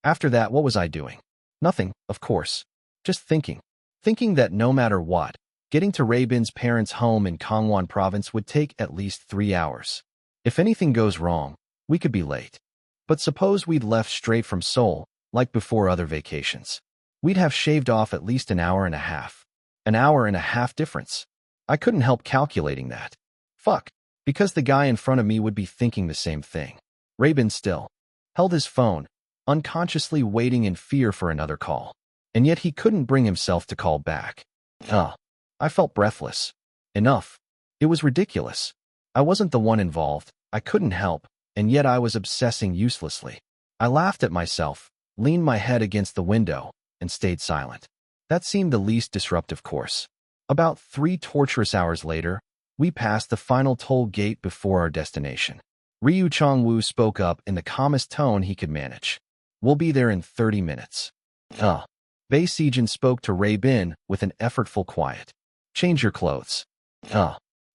After that, what was I doing? Nothing, of course. Just thinking. Thinking that no matter what, getting to Rae-bin's parents' home in Gangwon province would take at least 3 hours. If anything goes wrong, we could be late. But suppose we'd left straight from Seoul, like before other vacations. We'd have shaved off at least an hour and a half. An hour and a half difference. I couldn't help calculating that. Fuck. Because the guy in front of me would be thinking the same thing. Rabin still held his phone, unconsciously waiting in fear for another call. And yet he couldn't bring himself to call back. I felt breathless. Enough. It was ridiculous. I wasn't the one involved, I couldn't help, and yet I was obsessing uselessly. I laughed at myself, leaned my head against the window, and stayed silent. That seemed the least disruptive course. About 3 torturous hours later, we passed the final toll gate before our destination. Ryu Chongwu spoke up in the calmest tone he could manage. We'll be there in 30 minutes. Bei Sijin spoke to Ray Bin with an effortful quiet. Change your clothes.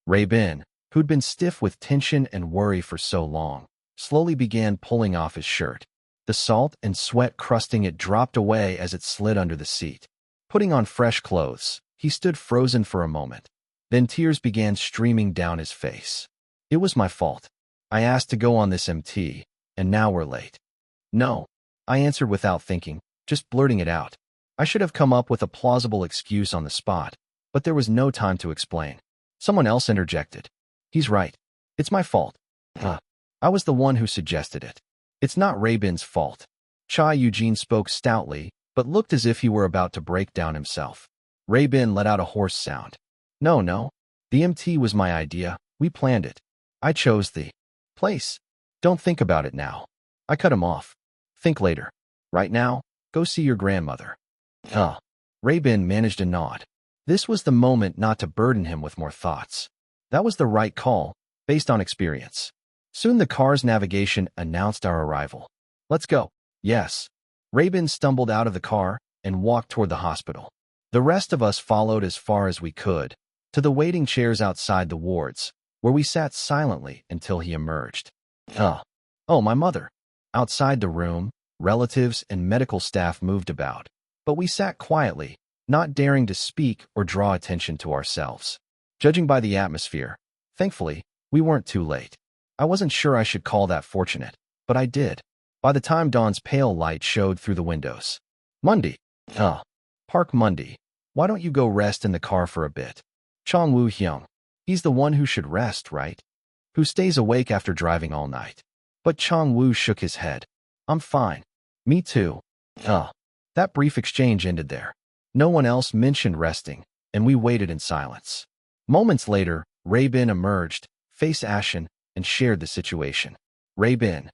Ray Bin, who'd been stiff with tension and worry for so long, slowly began pulling off his shirt. The salt and sweat crusting it dropped away as it slid under the seat. Putting on fresh clothes, he stood frozen for a moment. Then tears began streaming down his face. It was my fault. I asked to go on this MT, and now we're late. No, I answered without thinking, just blurting it out. I should have come up with a plausible excuse on the spot, but there was no time to explain. Someone else interjected. He's right. It's my fault. I was the one who suggested it. It's not Rabin's fault. Cha Eugene spoke stoutly, but looked as if he were about to break down himself. Rabin let out a hoarse sound. No. The MT was my idea. We planned it. I chose the place. Don't think about it now. I cut him off. Think later. Right now, go see your grandmother. Rabin managed a nod. This was the moment not to burden him with more thoughts. That was the right call, based on experience. Soon the car's navigation announced our arrival. Let's go. Yes. Rabin stumbled out of the car and walked toward the hospital. The rest of us followed as far as we could, to the waiting chairs outside the wards, where we sat silently until he emerged. Oh, my mother. Outside the room, relatives and medical staff moved about, but we sat quietly, not daring to speak or draw attention to ourselves. Judging by the atmosphere, thankfully, we weren't too late. I wasn't sure I should call that fortunate, but I did. By the time dawn's pale light showed through the windows. Monday. Park Monday. Why don't you go rest in the car for a bit? Chongwu Hyung. He's the one who should rest, right? Who stays awake after driving all night. But Chongwu shook his head. I'm fine. Me too. That brief exchange ended there. No one else mentioned resting, and we waited in silence. Moments later, Rabin emerged, face ashen, and shared the situation. Rabin.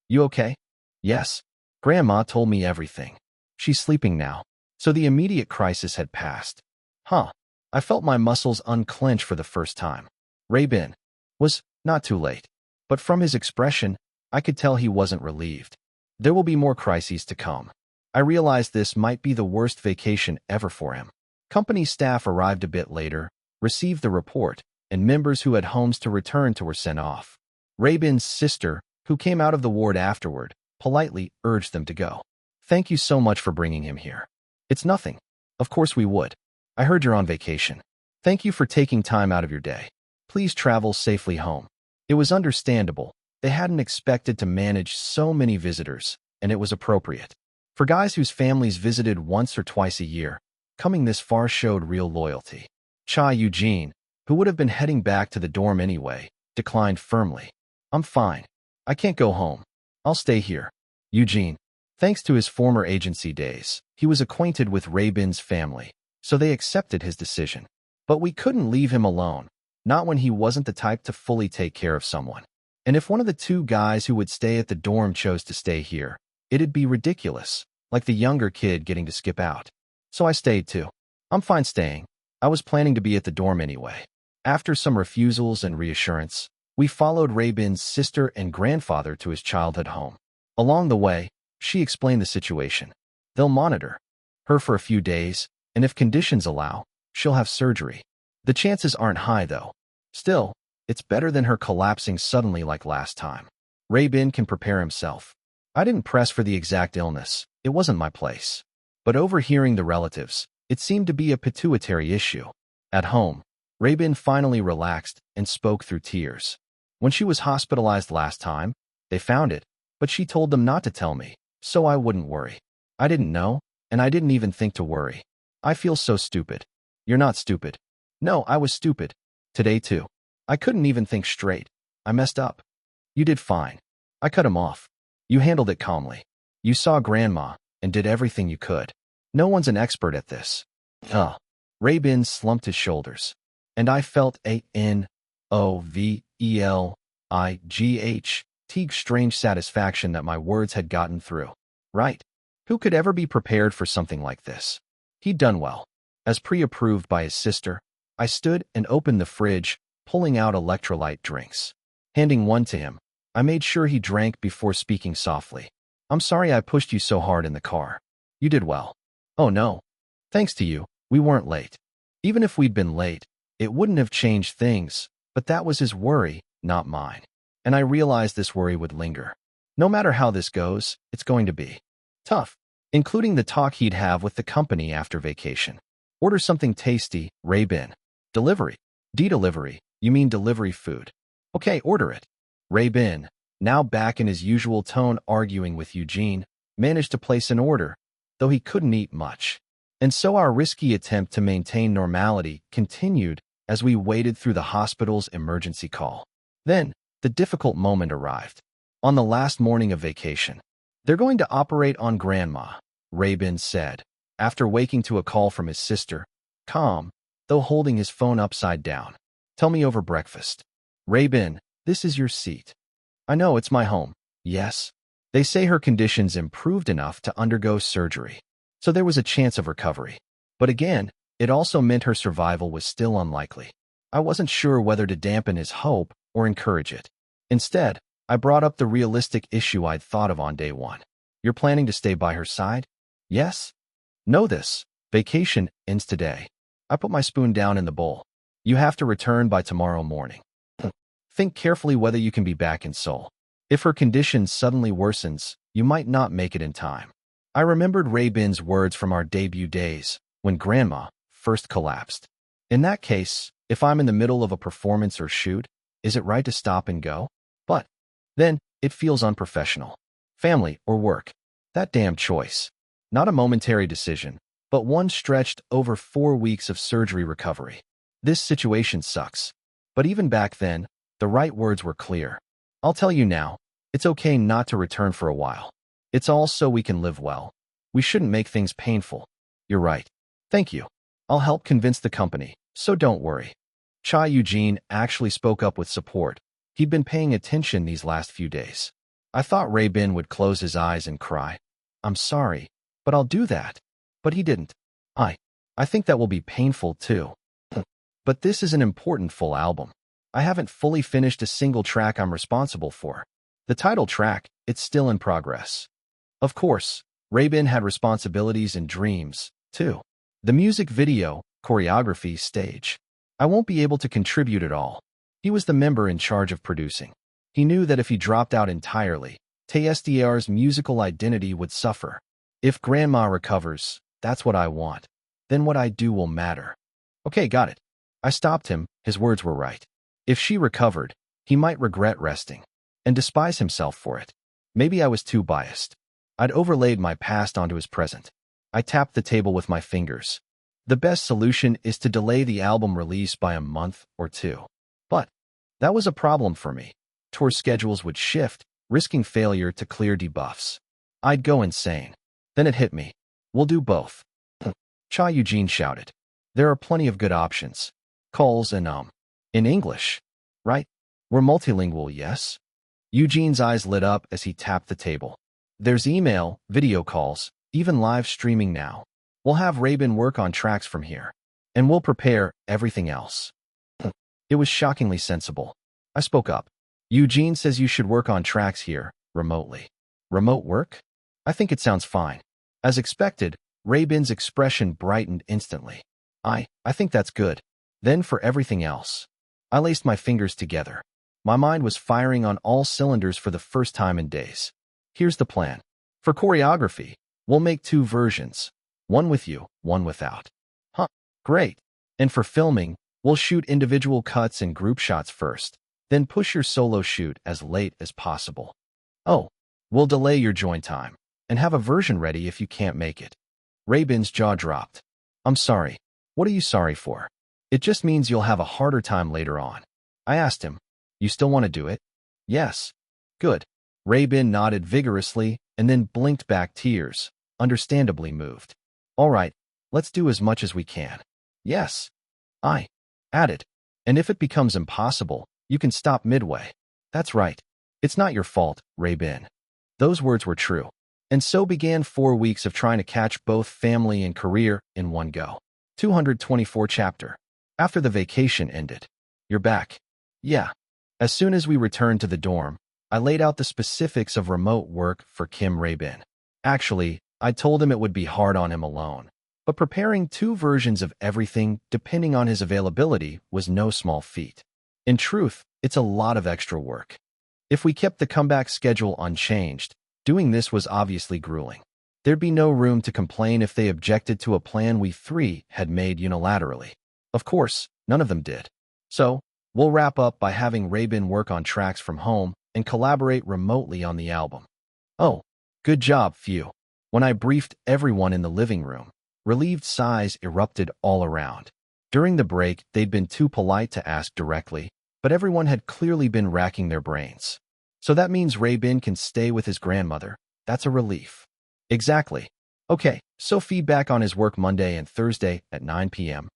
You okay? Yes. Grandma told me everything. She's sleeping now. So the immediate crisis had passed. I felt my muscles unclench for the first time. Rabin was not too late. But from his expression, I could tell he wasn't relieved. There will be more crises to come. I realized this might be the worst vacation ever for him. Company staff arrived a bit later, received the report, and members who had homes to return to were sent off. Rabin's sister, who came out of the ward afterward, politely urged them to go. Thank you so much for bringing him here. It's nothing. Of course we would. I heard you're on vacation. Thank you for taking time out of your day. Please travel safely home. It was understandable. They hadn't expected to manage so many visitors, and it was appropriate. For guys whose families visited once or twice a year, coming this far showed real loyalty. Cha Eugene, who would have been heading back to the dorm anyway, declined firmly. I'm fine. I can't go home. I'll stay here. Eugene. Thanks to his former agency days, he was acquainted with Rabin's family, so they accepted his decision. But we couldn't leave him alone, not when he wasn't the type to fully take care of someone. And if one of the 2 guys who would stay at the dorm chose to stay here, it'd be ridiculous, like the younger kid getting to skip out. So I stayed too. I'm fine staying. I was planning to be at the dorm anyway. After some refusals and reassurance, we followed Rabin's sister and grandfather to his childhood home. Along the way, she explained the situation. They'll monitor her for a few days, and if conditions allow, she'll have surgery. The chances aren't high, though. Still, it's better than her collapsing suddenly like last time. Rabin can prepare himself. I didn't press for the exact illness. It wasn't my place. But overhearing the relatives, it seemed to be a pituitary issue. At home, Rabin finally relaxed and spoke through tears. When she was hospitalized last time, they found it, but she told them not to tell me, so I wouldn't worry. I didn't know, and I didn't even think to worry. I feel so stupid. You're not stupid. No, I was stupid. Today too. I couldn't even think straight. I messed up. You did fine. I cut him off. You handled it calmly. You saw Grandma and did everything you could. No one's an expert at this. Ugh. Ray-Bin slumped his shoulders. And I felt a N-O-V-E-L-I-G-H strange satisfaction that my words had gotten through. Right. Who could ever be prepared for something like this? He'd done well. As pre-approved by his sister, I stood and opened the fridge, pulling out electrolyte drinks. Handing one to him, I made sure he drank before speaking softly. I'm sorry I pushed you so hard in the car. You did well. Oh no. Thanks to you, we weren't late. Even if we'd been late, it wouldn't have changed things, but that was his worry, not mine. And I realized this worry would linger. No matter how this goes, it's going to be tough, including the talk he'd have with the company after vacation. Order something tasty, Ray-Bin. Delivery. De-delivery, you mean delivery food. Okay, order it. Ray-Bin, now back in his usual tone arguing with Eugene, managed to place an order, though he couldn't eat much. And so our risky attempt to maintain normality continued as we waited through the hospital's emergency call. Then, the difficult moment arrived. On the last morning of vacation. They're going to operate on Grandma, Ray-Bin said, after waking to a call from his sister, calm, though holding his phone upside down. Tell me over breakfast. Ray-Bin, this is your seat. I know, it's my home. Yes. They say her conditions improved enough to undergo surgery, so there was a chance of recovery. But again, it also meant her survival was still unlikely. I wasn't sure whether to dampen his hope or encourage it. Instead, I brought up the realistic issue I'd thought of on day one. You're planning to stay by her side? Yes? Know this. Vacation ends today. I put my spoon down in the bowl. You have to return by tomorrow morning. Think carefully whether you can be back in Seoul. If her condition suddenly worsens, you might not make it in time. I remembered Ray-Bin's words from our debut days, when Grandma first collapsed. In that case, if I'm in the middle of a performance or shoot, is it right to stop and go? But then, it feels unprofessional. Family or work. That damn choice. Not a momentary decision, but one stretched over 4 weeks of surgery recovery. This situation sucks. But even back then, the right words were clear. I'll tell you now, it's okay not to return for a while. It's all so we can live well. We shouldn't make things painful. You're right. Thank you. I'll help convince the company, so don't worry. Cha Eugene actually spoke up with support. He'd been paying attention these last few days. I thought Ray-Bin would close his eyes and cry. I'm sorry, but I'll do that. But he didn't. I think that will be painful too. But this is an important full album. I haven't fully finished a single track I'm responsible for. The title track, it's still in progress. Of course, Ray-Bin had responsibilities and dreams, too. The music video, choreography, stage. I won't be able to contribute at all. He was the member in charge of producing. He knew that if he dropped out entirely, TSDR's musical identity would suffer. If Grandma recovers, that's what I want. Then what I do will matter. Okay, got it. I stopped him, his words were right. If she recovered, he might regret resting, and despise himself for it. Maybe I was too biased. I'd overlaid my past onto his present. I tapped the table with my fingers. The best solution is to delay the album release by a month or two. But that was a problem for me. Tour schedules would shift, risking failure to clear debuffs. I'd go insane. Then it hit me. We'll do both. Cha Eugene shouted. There are plenty of good options. Calls and in English. Right? We're multilingual, yes? Eugene's eyes lit up as he tapped the table. There's email, video calls, even live streaming now. We'll have Ray-Bin work on tracks from here. And we'll prepare everything else. It was shockingly sensible. I spoke up. Eugene says you should work on tracks here, remotely. Remote work? I think it sounds fine. As expected, Ray-Bin's expression brightened instantly. I think that's good. Then for everything else. I laced my fingers together. My mind was firing on all cylinders for the first time in days. Here's the plan. For choreography, we'll make 2 versions. One with you, one without. Huh, great. And for filming, we'll shoot individual cuts and group shots first, then push your solo shoot as late as possible. Oh, we'll delay your join time, and have a version ready if you can't make it. Ray-Bin's jaw dropped. I'm sorry. What are you sorry for? It just means you'll have a harder time later on. I asked him, "You still want to do it?" "Yes." "Good." Ray-Bin nodded vigorously and then blinked back tears, understandably moved. "All right, let's do as much as we can." "Yes." I added. "And if it becomes impossible, you can stop midway." "That's right. It's not your fault, Ray-Bin." Those words were true. And so began 4 weeks of trying to catch both family and career in one go. 224 chapter. After the vacation ended. "You're back." "Yeah." As soon as we returned to the dorm, I laid out the specifics of remote work for Kim Ray-Bin. Actually, I told him it would be hard on him alone, but preparing 2 versions of everything depending on his availability was no small feat. In truth, it's a lot of extra work. If we kept the comeback schedule unchanged, doing this was obviously grueling. There'd be no room to complain if they objected to a plan we 3 had made unilaterally. Of course, none of them did. So, we'll wrap up by having Ray-Bin work on tracks from home and collaborate remotely on the album. "Oh, good job, Phew." When I briefed everyone in the living room, relieved sighs erupted all around. During the break, they'd been too polite to ask directly, but everyone had clearly been racking their brains. "So that means Ray-Bin can stay with his grandmother. That's a relief." "Exactly." "Okay, so feedback on his work Monday and Thursday at 9 p.m.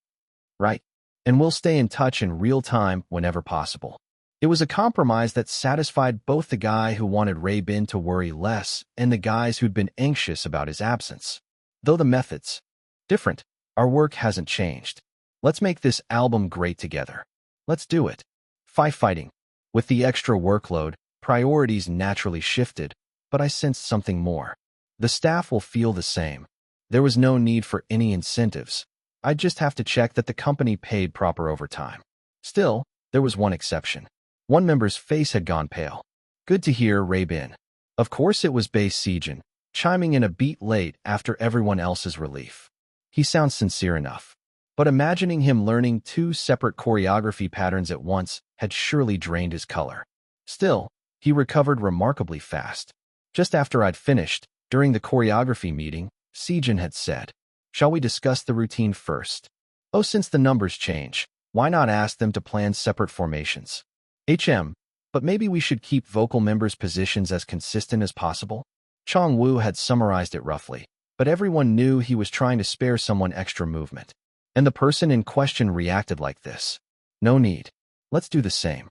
"Right. And we'll stay in touch in real time whenever possible." It was a compromise that satisfied both the guy who wanted Ray-Bin to worry less and the guys who'd been anxious about his absence. Though the methods different, our work hasn't changed. Let's make this album great together. Let's do it. Fighting. With the extra workload, priorities naturally shifted, but I sensed something more. The staff will feel the same. There was no need for any incentives. I'd just have to check that the company paid proper overtime. Still, there was one exception. One member's face had gone pale. "Good to hear, Ray-Bin." Of course it was Bae Sejin, chiming in a beat late after everyone else's relief. He sounds sincere enough. But imagining him learning 2 separate choreography patterns at once had surely drained his color. Still, he recovered remarkably fast. Just after I'd finished, during the choreography meeting, Sejin had said, "Shall we discuss the routine first?" "Oh, since the numbers change, why not ask them to plan separate formations?" But maybe we should keep vocal members' positions as consistent as possible." Chong-woo had summarized it roughly, but everyone knew he was trying to spare someone extra movement. And the person in question reacted like this. "No need. Let's do the same."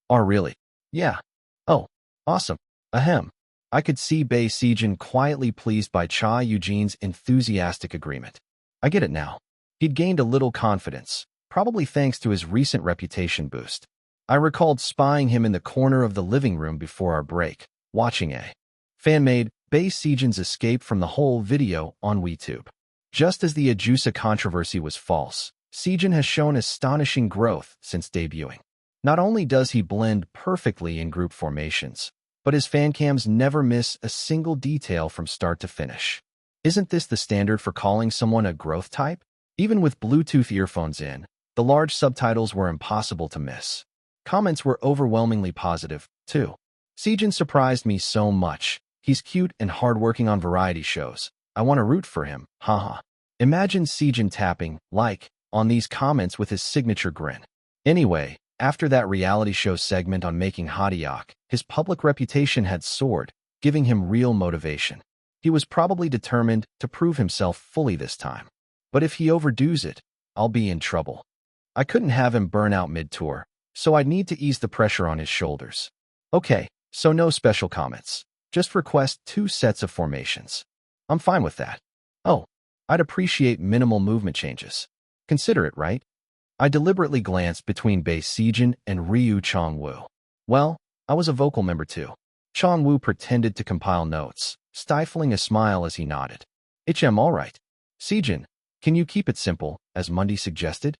"Oh, really?" "Yeah." "Oh, awesome. Ahem." I could see Bae Sejin quietly pleased by Cha Eugene's enthusiastic agreement. I get it now. He'd gained a little confidence, probably thanks to his recent reputation boost. I recalled spying him in the corner of the living room before our break, watching a fan-made Bae Sejin's escape from the whole video on WeTube. Just as the Ajusa controversy was false, Sejin has shown astonishing growth since debuting. Not only does he blend perfectly in group formations, but his fancams never miss a single detail from start to finish. Isn't this the standard for calling someone a growth type? Even with Bluetooth earphones in, the large subtitles were impossible to miss. Comments were overwhelmingly positive, too. "Sejin surprised me so much. He's cute and hardworking on variety shows. I want to root for him, haha." Imagine Sejin tapping like on these comments with his signature grin. Anyway, after that reality show segment on making Hadiak, his public reputation had soared, giving him real motivation. He was probably determined to prove himself fully this time. But if he overdoes it, I'll be in trouble. I couldn't have him burn out mid-tour, so I'd need to ease the pressure on his shoulders. Okay, so no special comments. Just request 2 sets of formations. I'm fine with that. Oh, I'd appreciate minimal movement changes. Consider it, right? I deliberately glanced between Bae Sejin and Ryu Chong-woo. Well, I was a vocal member too. Chong-woo pretended to compile notes, stifling a smile as he nodded. All right. Sejin, can you keep it simple, as Mundy suggested?"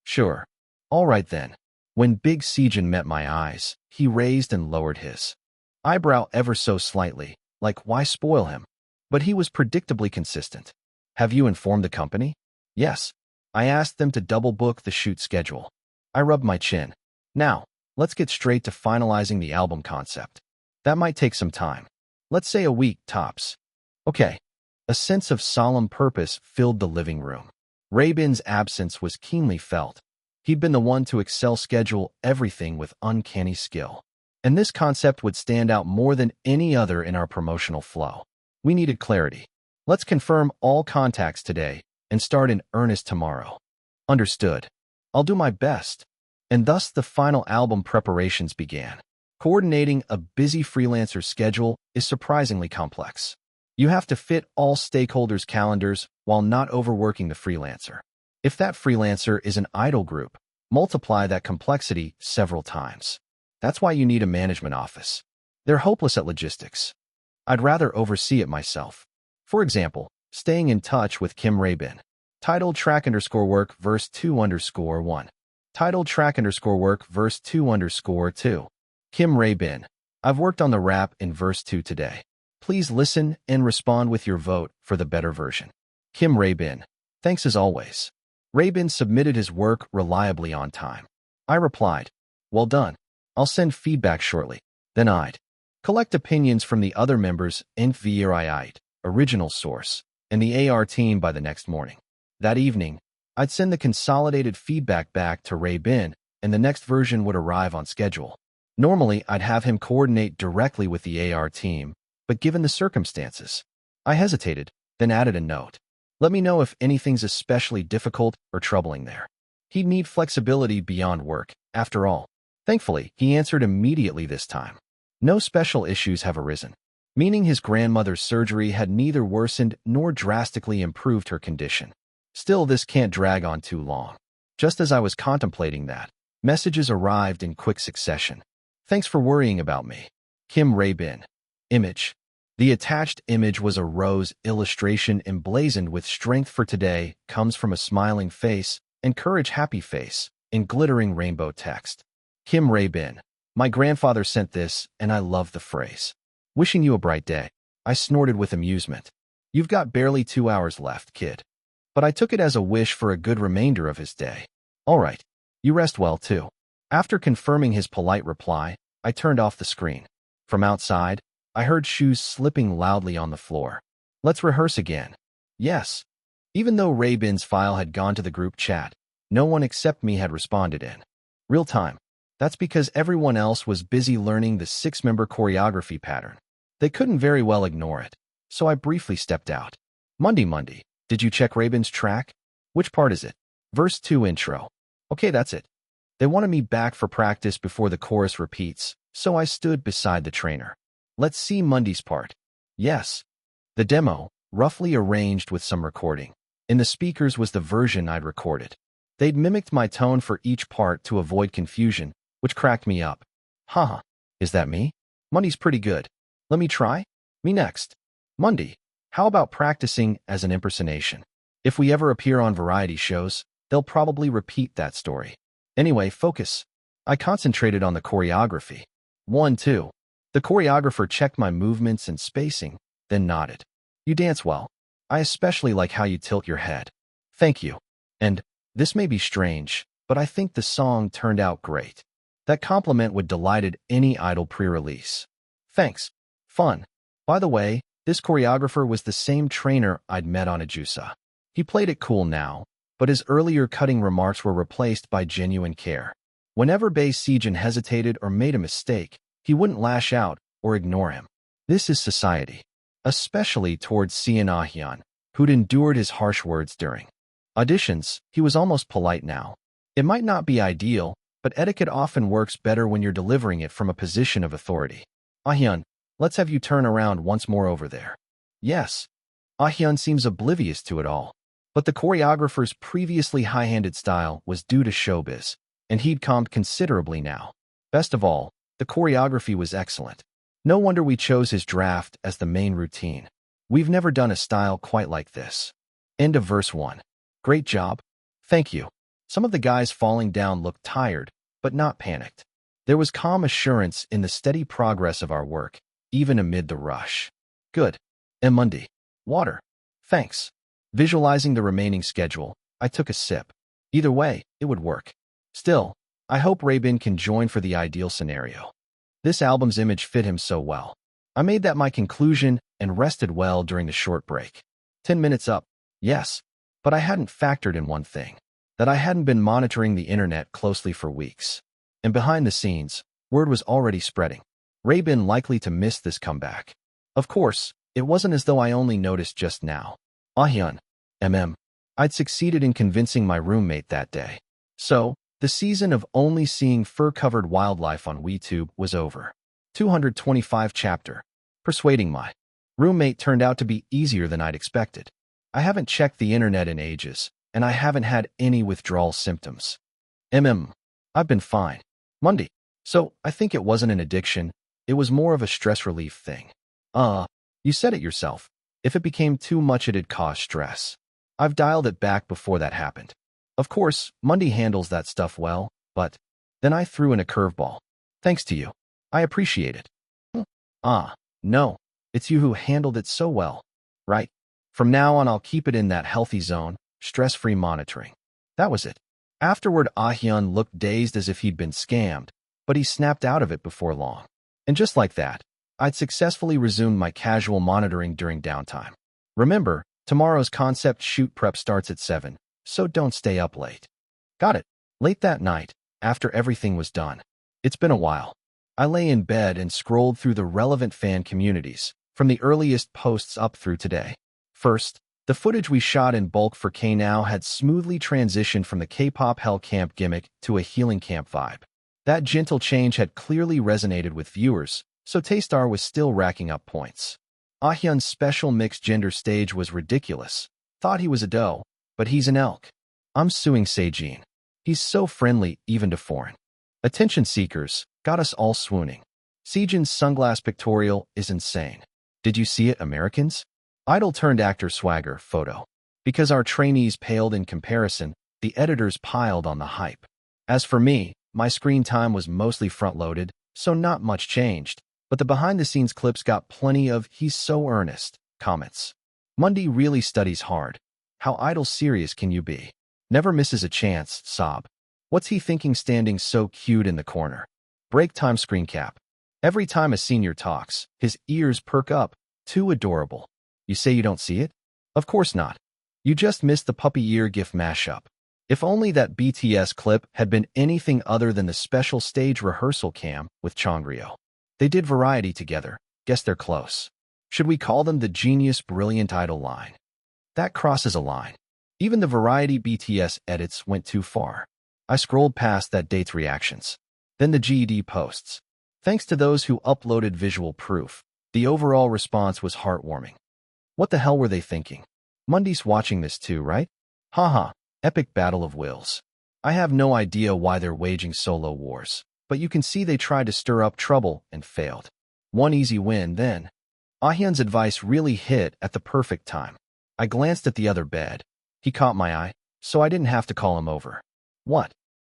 "Sure." "All right then." When Big Sejin met my eyes, he raised and lowered his eyebrow ever so slightly, like why spoil him? But he was predictably consistent. "Have you informed the company?" "Yes. I asked them to double-book the shoot schedule." I rubbed my chin. "Now, let's get straight to finalizing the album concept. That might take some time. Let's say a week, tops." "Okay." A sense of solemn purpose filled the living room. Ray-Bin's absence was keenly felt. He'd been the one to Excel schedule everything with uncanny skill. And this concept would stand out more than any other in our promotional flow. We needed clarity. Let's confirm all contacts today and start in earnest tomorrow. Understood. I'll do my best. And thus the final album preparations began. Coordinating a busy freelancer's schedule is surprisingly complex. You have to fit all stakeholders' calendars while not overworking the freelancer. If that freelancer is an idle group, multiply that complexity several times. That's why you need a management office. They're hopeless at logistics. I'd rather oversee it myself. For example, staying in touch with Kim Rabin. Titled track_work verse 2_1. Titled track_work verse 2_2. Kim Rabin. I've worked on the rap in verse 2 today. Please listen and respond with your vote for the better version. Kim Rabin. Thanks as always. Rabin submitted his work reliably on time. I replied, well done. I'll send feedback shortly. Then I'd collect opinions from the other members in VRIIT, original source, and the AR team by the next morning. That evening, I'd send the consolidated feedback back to Rabin, and the next version would arrive on schedule. Normally, I'd have him coordinate directly with the AR team, but given the circumstances, I hesitated, then added a note. Let me know if anything's especially difficult or troubling there. He'd need flexibility beyond work, after all. Thankfully, he answered immediately this time. No special issues have arisen, meaning his grandmother's surgery had neither worsened nor drastically improved her condition. Still, this can't drag on too long. Just as I was contemplating that, messages arrived in quick succession. Thanks for worrying about me. Kim Rabin. Image. The attached image was a rose illustration emblazoned with strength for today comes from a smiling face and courage happy face in glittering rainbow text. Kim Rabin. My grandfather sent this, and I love the phrase. Wishing you a bright day. I snorted with amusement. You've got barely 2 hours left, kid. But I took it as a wish for a good remainder of his day. All right. You rest well, too. After confirming his polite reply, I turned off the screen. From outside, I heard shoes slipping loudly on the floor. Let's rehearse again. Yes. Even though Rabin's file had gone to the group chat, no one except me had responded in real time. That's because everyone else was busy learning the 6-member choreography pattern. They couldn't very well ignore it, so I briefly stepped out. Monday, did you check Rabin's track? Which part is it? Verse 2 intro. Okay, that's it. They wanted me back for practice before the chorus repeats, so I stood beside the trainer. Let's see Monday's part. Yes. The demo, roughly arranged with some recording. In the speakers was the version I'd recorded. They'd mimicked my tone for each part to avoid confusion, which cracked me up. Haha, is that me? Monday's pretty good. Let me try? Me next. Monday, how about practicing as an impersonation? If we ever appear on variety shows, they'll probably repeat that story. Anyway, focus. I concentrated on the choreography. 1, 2. The choreographer checked my movements and spacing, then nodded. You dance well. I especially like how you tilt your head. Thank you. And, this may be strange, but I think the song turned out great. That compliment would delighted any idol pre-release. Thanks. Fun. By the way, this choreographer was the same trainer I'd met on Ajusa. He played it cool now, but his earlier cutting remarks were replaced by genuine care. Whenever Bae Sejin hesitated or made a mistake, he wouldn't lash out or ignore him. This is society, especially towards Seon Ah-hyun, who'd endured his harsh words during auditions. He was almost polite now. It might not be ideal, but etiquette often works better when you're delivering it from a position of authority. Ah-hyun, let's have you turn around once more over there. Yes. Ah-hyun seems oblivious to it all. But the choreographer's previously high-handed style was due to showbiz, and he'd calmed considerably now. Best of all, the choreography was excellent. No wonder we chose his draft as the main routine. We've never done a style quite like this. End of verse 1. Great job. Thank you. Some of the guys falling down looked tired, but not panicked. There was calm assurance in the steady progress of our work, even amid the rush. Good. And Monday. Water. Thanks. Visualizing the remaining schedule, I took a sip. Either way, it would work. Still, I hope Rabin can join for the ideal scenario. This album's image fit him so well. I made that my conclusion and rested well during the short break. 10 minutes up. Yes. But I hadn't factored in one thing. that I hadn't been monitoring the internet closely for weeks. And behind the scenes, word was already spreading. Ray-Bin likely to miss this comeback. Of course, it wasn't as though I only noticed just now. Ahyun. I'd succeeded in convincing my roommate that day. So, the season of only seeing fur-covered wildlife on WeTube was over. 225 chapter. Persuading my roommate turned out to be easier than I'd expected. I haven't checked the internet in ages, and I haven't had any withdrawal symptoms. I've been fine. Monday. So, I think it wasn't an addiction, it was more of a stress relief thing. You said it yourself. If it became too much it'd cause stress. I've dialed it back before that happened. Of course, Monday handles that stuff well, but then I threw in a curveball. Thanks to you. I appreciate it. No, it's you who handled it so well. Right? From now on I'll keep it in that healthy zone, stress-free monitoring. That was it. Afterward, Ah-hyun looked dazed as if he'd been scammed, but he snapped out of it before long. And just like that, I'd successfully resumed my casual monitoring during downtime. Remember, tomorrow's concept shoot prep starts at 7, so don't stay up late. Got it. Late that night, after everything was done. It's been a while. I lay in bed and scrolled through the relevant fan communities, from the earliest posts up through today. First, the footage we shot in bulk for K-Now had smoothly transitioned from the K-pop Hell Camp gimmick to a healing camp vibe. That gentle change had clearly resonated with viewers, so Taystar was still racking up points. Ah-hyun's special mixed-gender stage was ridiculous. Thought he was a doe, but he's an elk. I'm suing Sejin. He's so friendly even to foreign attention seekers, got us all swooning. Sejin's sunglass pictorial is insane. Did you see it, Americans? Idol turned actor swagger photo. Because our trainees paled in comparison, the editors piled on the hype. As for me, my screen time was mostly front-loaded, so not much changed, but the behind-the-scenes clips got plenty of "he's so earnest" comments. Monday really studies hard. How idol serious can you be? Never misses a chance, sob. What's he thinking standing so cute in the corner? Break time screen cap. Every time a senior talks, his ears perk up. Too adorable. You say you don't see it? Of course not. You just missed the puppy ear gif mashup. If only that BTS clip had been anything other than the special stage rehearsal cam with Chongryo. They did Variety together. Guess they're close. Should we call them the genius brilliant idol line? That crosses a line. Even the Variety BTS edits went too far. I scrolled past that date's reactions. Then the GED posts. Thanks to those who uploaded visual proof, the overall response was heartwarming. What the hell were they thinking? Monday's watching this too, right? Haha, epic battle of wills. I have no idea why they're waging solo wars, but you can see they tried to stir up trouble and failed. One easy win then. Ah-hyun's advice really hit at the perfect time. I glanced at the other bed. He caught my eye, so I didn't have to call him over. What?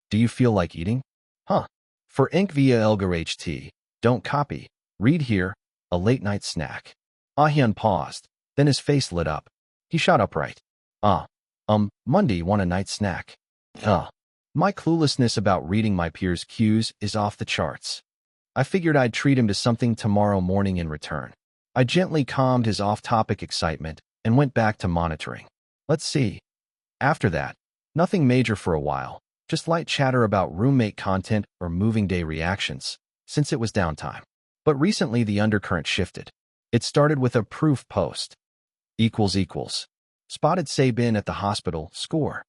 Do you feel like eating? Huh. For ink via Elgar HT, don't copy. Read here, a late-night snack. Ah-hyun paused, then his face lit up. He shot upright. Monday want a night snack. My cluelessness about reading my peers' cues is off the charts. I figured I'd treat him to something tomorrow morning in return. I gently calmed his off-topic excitement and went back to monitoring. Let's see. After that, nothing major for a while, just light chatter about roommate content or moving day reactions, since it was downtime. But recently the undercurrent shifted. It started with a proof post. Spotted Sabin at the hospital, score.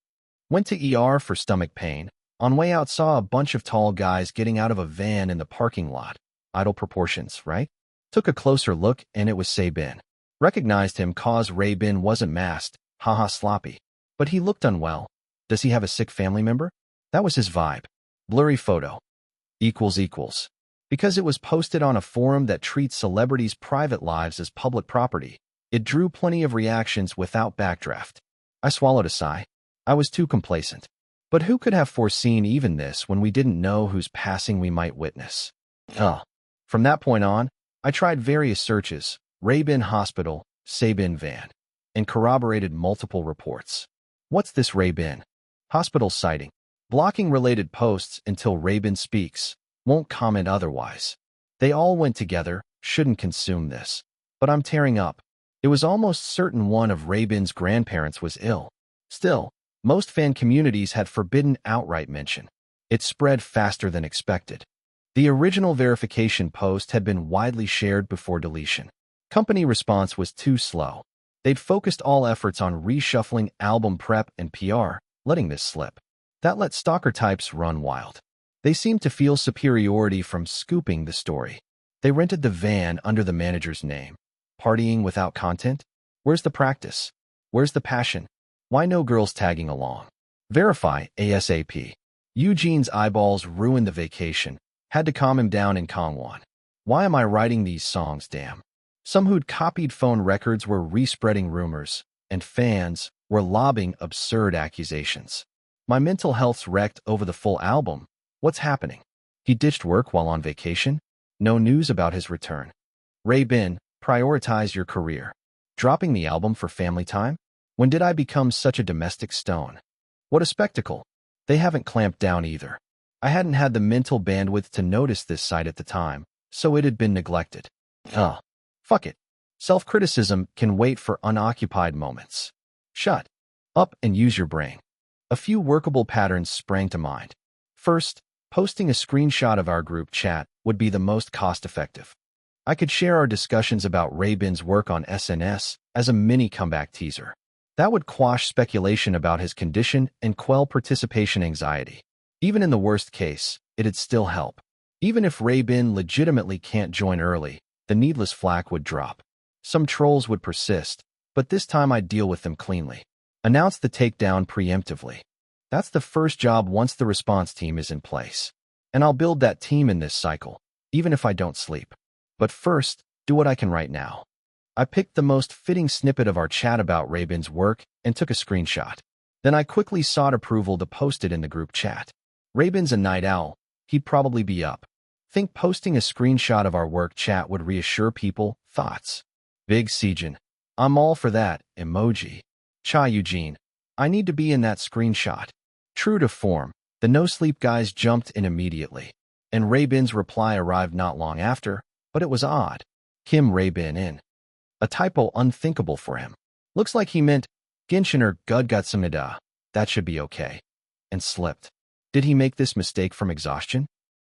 Went to ER for stomach pain. On way out saw a bunch of tall guys getting out of a van in the parking lot. Idle proportions, right? Took a closer look and it was Sabin. Recognized him cause Ray-Bin wasn't masked, haha sloppy. But he looked unwell. Does he have a sick family member? That was his vibe. Blurry photo. Because it was posted on a forum that treats celebrities' private lives as public property, it drew plenty of reactions without backdraft. I swallowed a sigh. I was too complacent. But who could have foreseen even this when we didn't know whose passing we might witness? From that point on, I tried various searches, Ray-Bin Hospital, Sabin van, and corroborated multiple reports. What's this Ray-Bin Hospital sighting? Blocking related posts until Ray-Bin speaks, won't comment otherwise. They all went together, shouldn't consume this. But I'm tearing up. It was almost certain one of Ray-Bin's grandparents was ill. Still, Most fan communities had forbidden outright mention. It spread faster than expected. The original verification post had been widely shared before deletion. Company response was too slow. They'd focused all efforts on reshuffling album prep and PR, letting this slip. That let stalker types run wild. They seemed to feel superiority from scooping the story. They rented the van under the manager's name. Partying without content? Where's the practice? Where's the passion? Why no girls tagging along? Verify ASAP. Eugene's eyeballs ruined the vacation. Had to calm him down in Kongwon. Why am I writing these songs, damn? Some who'd copied phone records were respreading rumors, and fans were lobbing absurd accusations. My mental health's wrecked over the full album. What's happening? He ditched work while on vacation? No news about his return. Ray Bin, prioritize your career. Dropping the album for family time? When did I become such a domestic stone? What a spectacle. They haven't clamped down either. I hadn't had the mental bandwidth to notice this site at the time, so it had been neglected. Fuck it. Self-criticism can wait for unoccupied moments. Shut up and use your brain. A few workable patterns sprang to mind. First, posting a screenshot of our group chat would be the most cost-effective. I could share our discussions about Ray Bin's work on SNS as a mini comeback teaser. That would quash speculation about his condition and quell participation anxiety. Even in the worst case, it'd still help. Even if Ray Bin legitimately can't join early, the needless flack would drop. Some trolls would persist, but this time I'd deal with them cleanly. Announce the takedown preemptively. That's the first job once the response team is in place. And I'll build that team in this cycle, even if I don't sleep. But first, do what I can right now. I picked the most fitting snippet of our chat about Ray Bin's work and took a screenshot. Then I quickly sought approval to post it in the group chat. Ray Bin's a night owl. He'd probably be up. Think posting a screenshot of our work chat would reassure people? Thoughts? Big Sejin. I'm all for that, emoji. Cha Eugene. I need to be in that screenshot. True to form, the no-sleep guys jumped in immediately. And Ray Bin's reply arrived not long after, but it was odd. Kim Ray Bin in. A typo unthinkable for him. Looks like he meant, Ginshiner Gudgutsamnida. That should be okay. And slipped. Did he make this mistake from exhaustion?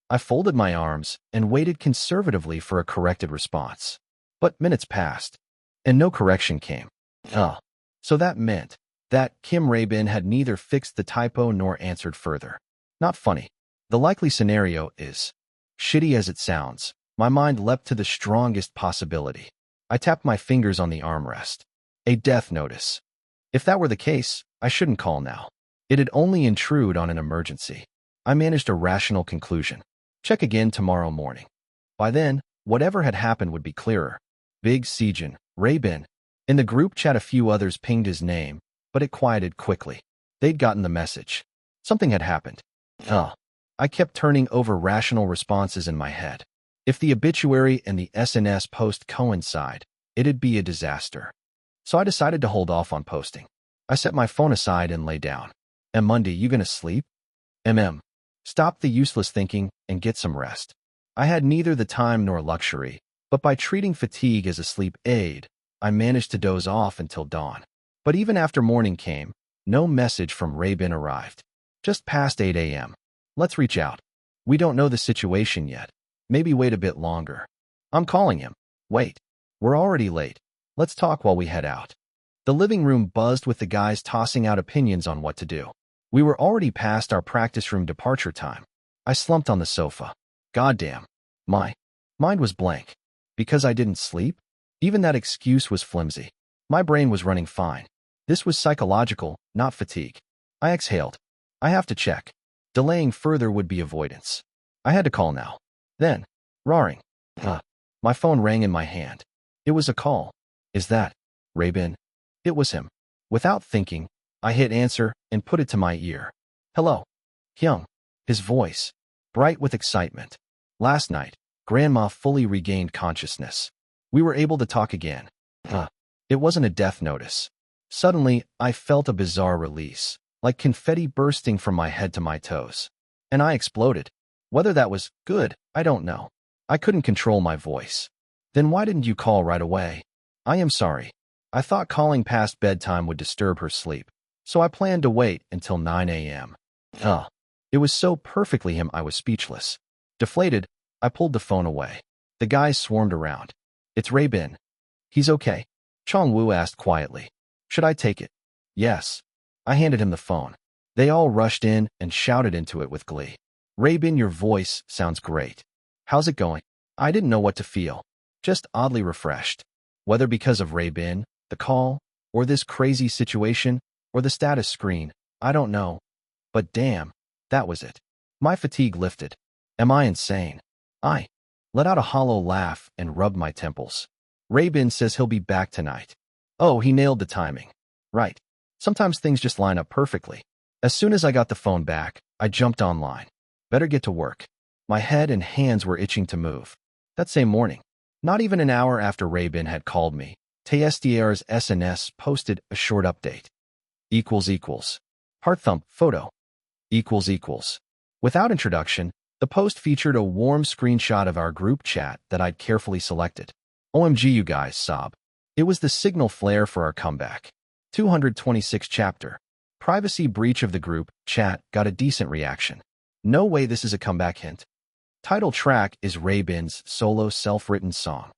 I folded my arms and waited conservatively for a corrected response. But minutes passed, and no correction came. So that meant that Kim Ray Bin had neither fixed the typo nor answered further. Not funny. The likely scenario is, shitty as it sounds, my mind leapt to the strongest possibility. I tapped my fingers on the armrest. A death notice. If that were the case, I shouldn't call now. It'd only intrude on an emergency. I managed a rational conclusion. Check again tomorrow morning. By then, whatever had happened would be clearer. Big Sejin, Ray Bin. In the group chat a few others pinged his name, but it quieted quickly. They'd gotten the message. Something had happened. I kept turning over rational responses in my head. If the obituary and the SNS post coincide, it'd be a disaster. So I decided to hold off on posting. I set my phone aside and lay down. Monday, you gonna sleep? Stop the useless thinking and get some rest. I had neither the time nor luxury, but by treating fatigue as a sleep aid, I managed to doze off until dawn. But even after morning came, no message from Ray Bin arrived. Just past 8 a.m. Let's reach out. We don't know the situation yet. Maybe wait a bit longer. I'm calling him. Wait. We're already late. Let's talk while we head out. The living room buzzed with the guys tossing out opinions on what to do. We were already past our practice room departure time. I slumped on the sofa. Goddamn. My mind was blank. Because I didn't sleep? Even that excuse was flimsy. My brain was running fine. This was psychological, not fatigue. I exhaled. I have to check. Delaying further would be avoidance. I had to call now. Then, roaring. My phone rang in my hand. It was a call. Is that Ray Bin? It was him. Without thinking, I hit answer and put it to my ear. Hello. Hyung. His voice, bright with excitement. Last night, Grandma fully regained consciousness. We were able to talk again. It wasn't a death notice. Suddenly, I felt a bizarre release, like confetti bursting from my head to my toes. And I exploded. Whether that was good, I don't know. I couldn't control my voice. Then why didn't you call right away? I am sorry. I thought calling past bedtime would disturb her sleep. so I planned to wait until 9 a.m. It was so perfectly him I was speechless. Deflated, I pulled the phone away. The guys swarmed around. It's Ray-Bin. He's okay. Chong-Woo asked quietly. Should I take it? Yes. I handed him the phone. They all rushed in and shouted into it with glee. Ray-Bin, your voice sounds great. How's it going? I didn't know what to feel. Just oddly refreshed. Whether because of Ray-Bin, the call, or this crazy situation, or the status screen, I don't know. But damn, that was it. My fatigue lifted. Am I insane? I let out a hollow laugh and rubbed my temples. Ray-Bin says he'll be back tonight. Oh, he nailed the timing. Right. Sometimes things just line up perfectly. As soon as I got the phone back, I jumped online. Better get to work. My head and hands were itching to move. That same morning, not even an hour after Ray-Bin had called me, TSDR's SNS posted a short update. Heart thump photo. Without introduction, the post featured a warm screenshot of our group chat that I'd carefully selected. OMG, you guys, sob. It was the signal flare for our comeback. 226 chapter. Privacy breach of the group chat got a decent reaction. No way this is a comeback hint. Title track is Ray-Bin's solo self-written song.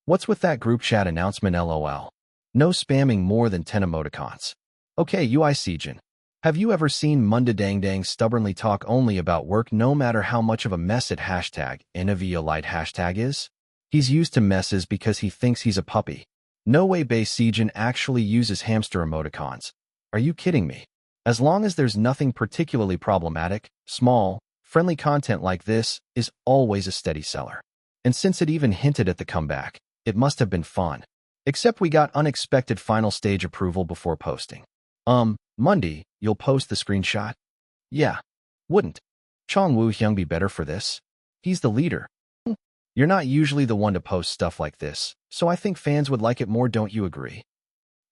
What's with that group chat announcement lol? No spamming more than 10 emoticons. Okay, UI Sejin. Have you ever seen Munda Dang Dang stubbornly talk only about work no matter how much of a mess it hashtag #Innoviolite hashtag is? He's used to messes because he thinks he's a puppy. No way Bay Sejin actually uses hamster emoticons. Are you kidding me? As long as there's nothing particularly problematic, small, friendly content like this is always a steady seller. And since it even hinted at the comeback, it must have been fun. Except we got unexpected final stage approval before posting. Monday, you'll post the screenshot? Yeah. Wouldn't Chong-Woo Hyung be better for this? He's the leader. You're not usually the one to post stuff like this, so I think fans would like it more, don't you agree?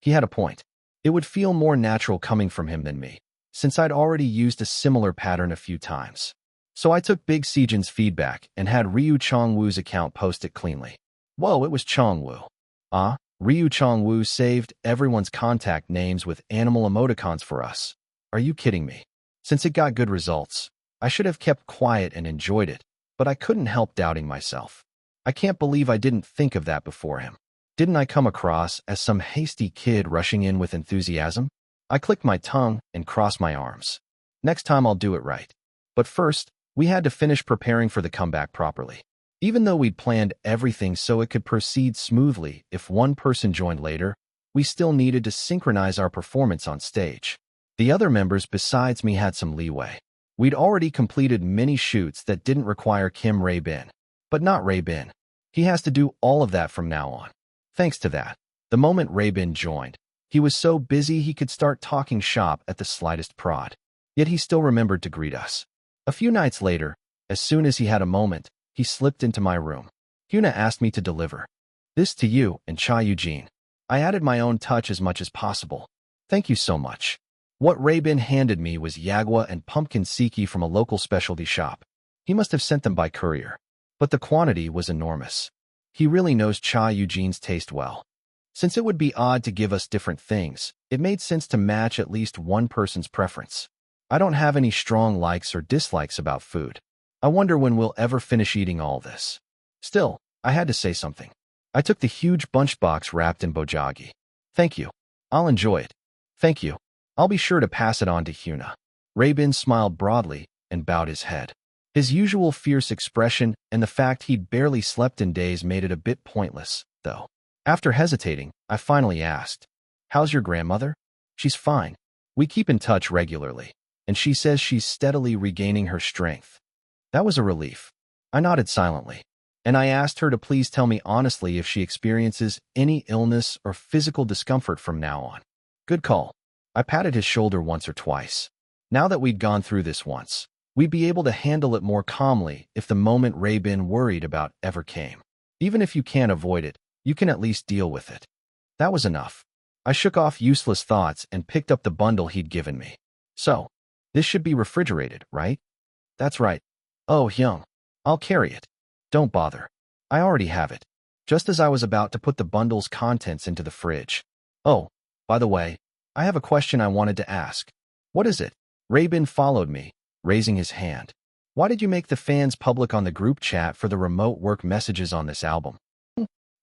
He had a point. It would feel more natural coming from him than me, since I'd already used a similar pattern a few times. So I took Big Sejin's feedback and had Ryu Chong-Woo's account post it cleanly. Whoa, it was Chong-Woo. Ryu Chong-Woo saved everyone's contact names with animal emoticons for us. Are you kidding me? Since it got good results, I should have kept quiet and enjoyed it, but I couldn't help doubting myself. I can't believe I didn't think of that before him. Didn't I come across as some hasty kid rushing in with enthusiasm? I clicked my tongue and crossed my arms. Next time I'll do it right. But first, we had to finish preparing for the comeback properly. Even though we'd planned everything so it could proceed smoothly if one person joined later, we still needed to synchronize our performance on stage. The other members besides me had some leeway. We'd already completed many shoots that didn't require Kim Ray-Bin. But not Ray-Bin. He has to do all of that from now on. Thanks to that, the moment Ray-Bin joined, he was so busy he could start talking shop at the slightest prod. Yet he still remembered to greet us. A few nights later, as soon as he had a moment, he slipped into my room. Hyuna asked me to deliver this to you and Cha Eugene. I added my own touch as much as possible. Thank you so much. What Ray-Bin handed me was yagua and pumpkin siki from a local specialty shop. He must have sent them by courier. But the quantity was enormous. He really knows Cha Eugene's taste well. Since it would be odd to give us different things, it made sense to match at least one person's preference. I don't have any strong likes or dislikes about food. I wonder when we'll ever finish eating all this. Still, I had to say something. I took the huge bunch box wrapped in bojagi. Thank you. I'll enjoy it. Thank you. I'll be sure to pass it on to Hyuna. Ray-Bin smiled broadly and bowed his head. His usual fierce expression and the fact he'd barely slept in days made it a bit pointless, though. After hesitating, I finally asked, "How's your grandmother?" "She's fine. We keep in touch regularly, and she says she's steadily regaining her strength." That was a relief. I nodded silently, and I asked her to please tell me honestly if she experiences any illness or physical discomfort from now on. Good call. I patted his shoulder once or twice. Now that we'd gone through this once, we'd be able to handle it more calmly if the moment Ray-Bin worried about ever came. Even if you can't avoid it, you can at least deal with it. That was enough. I shook off useless thoughts and picked up the bundle he'd given me. So, this should be refrigerated, right? That's right. Oh, Hyung. I'll carry it. Don't bother. I already have it. Just as I was about to put the bundle's contents into the fridge. Oh, by the way, I have a question I wanted to ask. What is it? Rabin followed me, raising his hand. Why did you make the fans public on the group chat for the remote work messages on this album?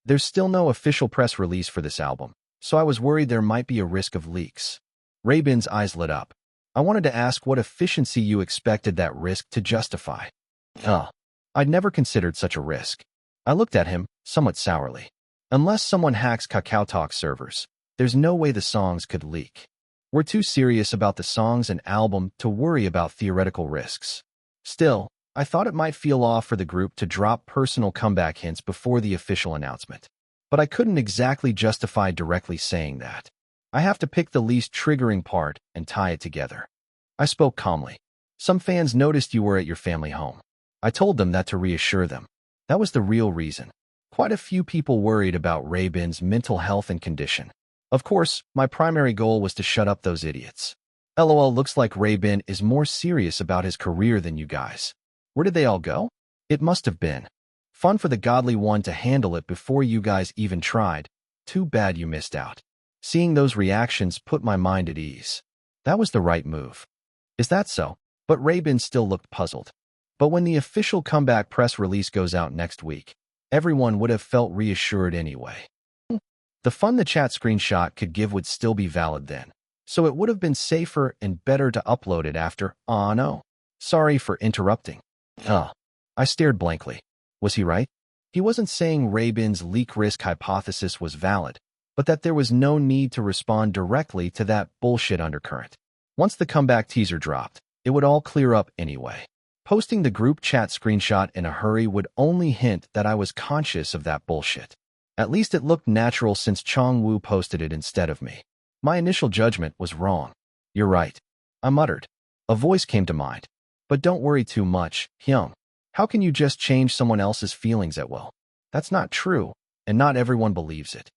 There's still no official press release for this album, so I was worried there might be a risk of leaks. Rabin's eyes lit up. I wanted to ask what efficiency you expected that risk to justify. I'd never considered such a risk. I looked at him, somewhat sourly. Unless someone hacks KakaoTalk servers, there's no way the songs could leak. We're too serious about the songs and album to worry about theoretical risks. Still, I thought it might feel off for the group to drop personal comeback hints before the official announcement. But I couldn't exactly justify directly saying that. I have to pick the least triggering part and tie it together. I spoke calmly. Some fans noticed you were at your family home. I told them that to reassure them. That was the real reason. Quite a few people worried about Rabin's mental health and condition. Of course, my primary goal was to shut up those idiots. LOL, looks like Rabin is more serious about his career than you guys. Where did they all go? It must have been fun for the godly one to handle it before you guys even tried. Too bad you missed out. Seeing those reactions put my mind at ease. That was the right move. Is that so? But Rabin still looked puzzled. But when the official comeback press release goes out next week, everyone would have felt reassured anyway. The fun the chat screenshot could give would still be valid then, so it would have been safer and better to upload it after. No. Sorry for interrupting. I stared blankly. Was he right? He wasn't saying Rabin's leak risk hypothesis was valid, but that there was no need to respond directly to that bullshit undercurrent. Once the comeback teaser dropped, it would all clear up anyway. Posting the group chat screenshot in a hurry would only hint that I was conscious of that bullshit. At least it looked natural since Chongwoo posted it instead of me. My initial judgment was wrong. You're right. I muttered. A voice came to mind. But don't worry too much, Hyung. How can you just change someone else's feelings at will? That's not true, and not everyone believes it.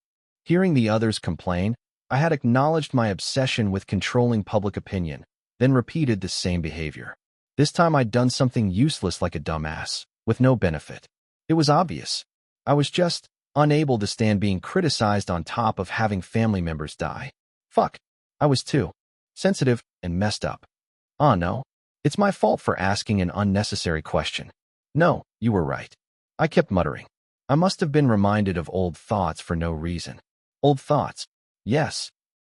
Hearing the others complain, I had acknowledged my obsession with controlling public opinion, then repeated the same behavior. This time I'd done something useless like a dumbass, with no benefit. It was obvious. I was just unable to stand being criticized on top of having family members die. Fuck. I was too sensitive and messed up. No. It's my fault for asking an unnecessary question. No, you were right. I kept muttering. I must have been reminded of old thoughts for no reason. Old thoughts. Yes.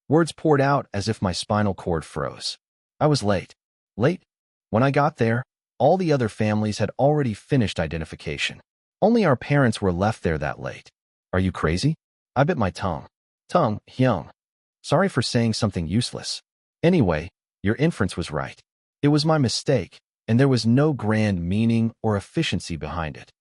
Words poured out as if my spinal cord froze. I was late. Late? When I got there, all the other families had already finished identification. Only our parents were left there that late. Are you crazy? I bit my tongue. Hyung. Sorry for saying something useless. Anyway, your inference was right. It was my mistake, and there was no grand meaning or efficiency behind it.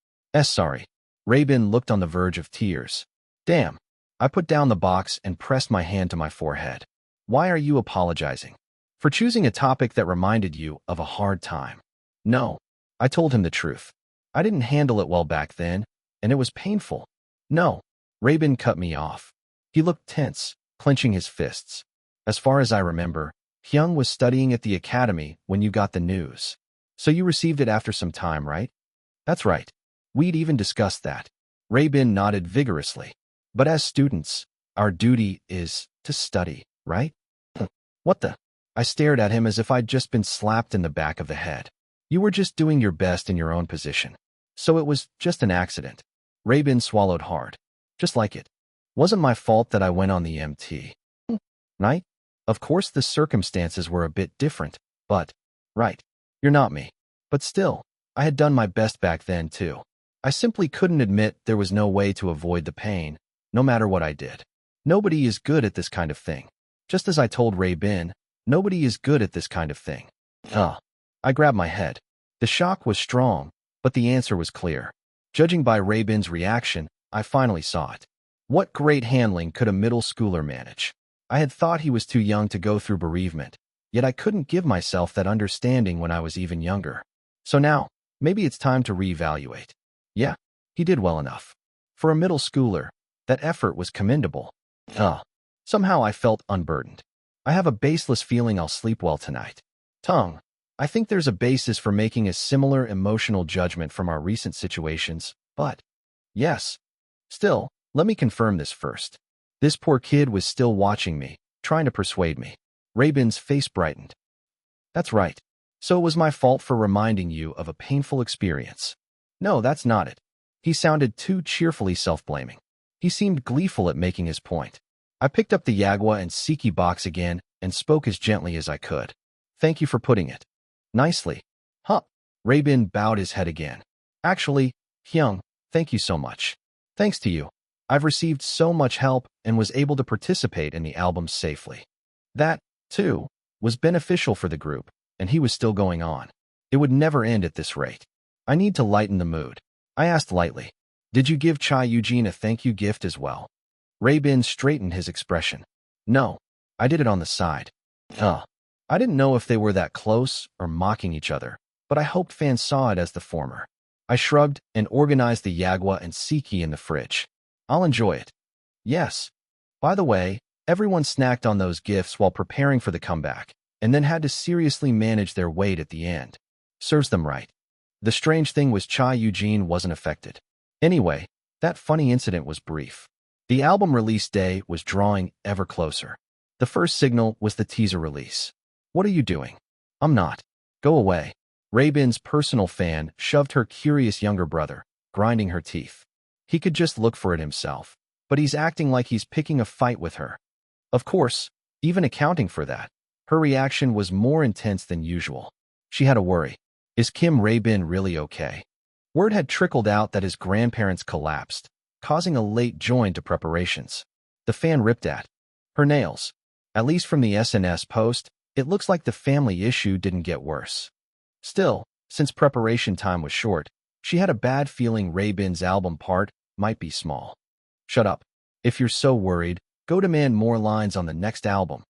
Sorry. Rabin looked on the verge of tears. Damn. I put down the box and pressed my hand to my forehead. Why are you apologizing? For choosing a topic that reminded you of a hard time. No. I told him the truth. I didn't handle it well back then, and it was painful. No. Rabin cut me off. He looked tense, clenching his fists. As far as I remember, Hyung was studying at the academy when you got the news. So you received it after some time, right? That's right. We'd even discussed that. Rabin nodded vigorously. But as students, our duty is to study, right? What the? I stared at him as if I'd just been slapped in the back of the head. You were just doing your best in your own position. So it was just an accident. Rabin swallowed hard. Just like it. Wasn't my fault that I went on the MT. Right? Of course the circumstances were a bit different, but, right, you're not me. But still, I had done my best back then too. I simply couldn't admit there was no way to avoid the pain, no matter what I did. Nobody is good at this kind of thing. Just as I told Rabin, nobody is good at this kind of thing. I grabbed my head. The shock was strong, but the answer was clear. Judging by Rabin's reaction, I finally saw it. What great handling could a middle schooler manage? I had thought he was too young to go through bereavement, yet I couldn't give myself that understanding when I was even younger. So now, maybe it's time to reevaluate. Yeah, he did well enough. For a middle schooler, that effort was commendable. Somehow I felt unburdened. I have a baseless feeling I'll sleep well tonight. I think there's a basis for making a similar emotional judgment from our recent situations, but yes. Still, let me confirm this first. This poor kid was still watching me, trying to persuade me. Rabin's face brightened. That's right. So it was my fault for reminding you of a painful experience. No, that's not it. He sounded too cheerfully self-blaming. He seemed gleeful at making his point. I picked up the Yagua and Siki box again and spoke as gently as I could. Thank you for putting it nicely. Huh. Rabin bowed his head again. Actually, Hyung, thank you so much. Thanks to you, I've received so much help and was able to participate in the album safely. That, too, was beneficial for the group, and he was still going on. It would never end at this rate. I need to lighten the mood. I asked lightly, did you give Chai Eugene a thank you gift as well? Rabin straightened his expression. No, I did it on the side. I didn't know if they were that close or mocking each other, but I hoped fans saw it as the former. I shrugged and organized the Yagua and Siki in the fridge. I'll enjoy it. Yes. By the way, everyone snacked on those gifts while preparing for the comeback, and then had to seriously manage their weight at the end. Serves them right. The strange thing was Chai Eugene wasn't affected. Anyway, that funny incident was brief. The album release day was drawing ever closer. The first signal was the teaser release. What are you doing? I'm not. Go away. Rabin's personal fan shoved her curious younger brother, grinding her teeth. He could just look for it himself, but he's acting like he's picking a fight with her. Of course, even accounting for that, her reaction was more intense than usual. She had a worry. Is Kim Rabin really okay? Word had trickled out that his grandparents collapsed, causing a late join to preparations. The fan ripped at her nails. At least from the SNS post, it looks like the family issue didn't get worse. Still, since preparation time was short, she had a bad feeling Rabin's album part might be small. Shut up. If you're so worried, go demand more lines on the next album.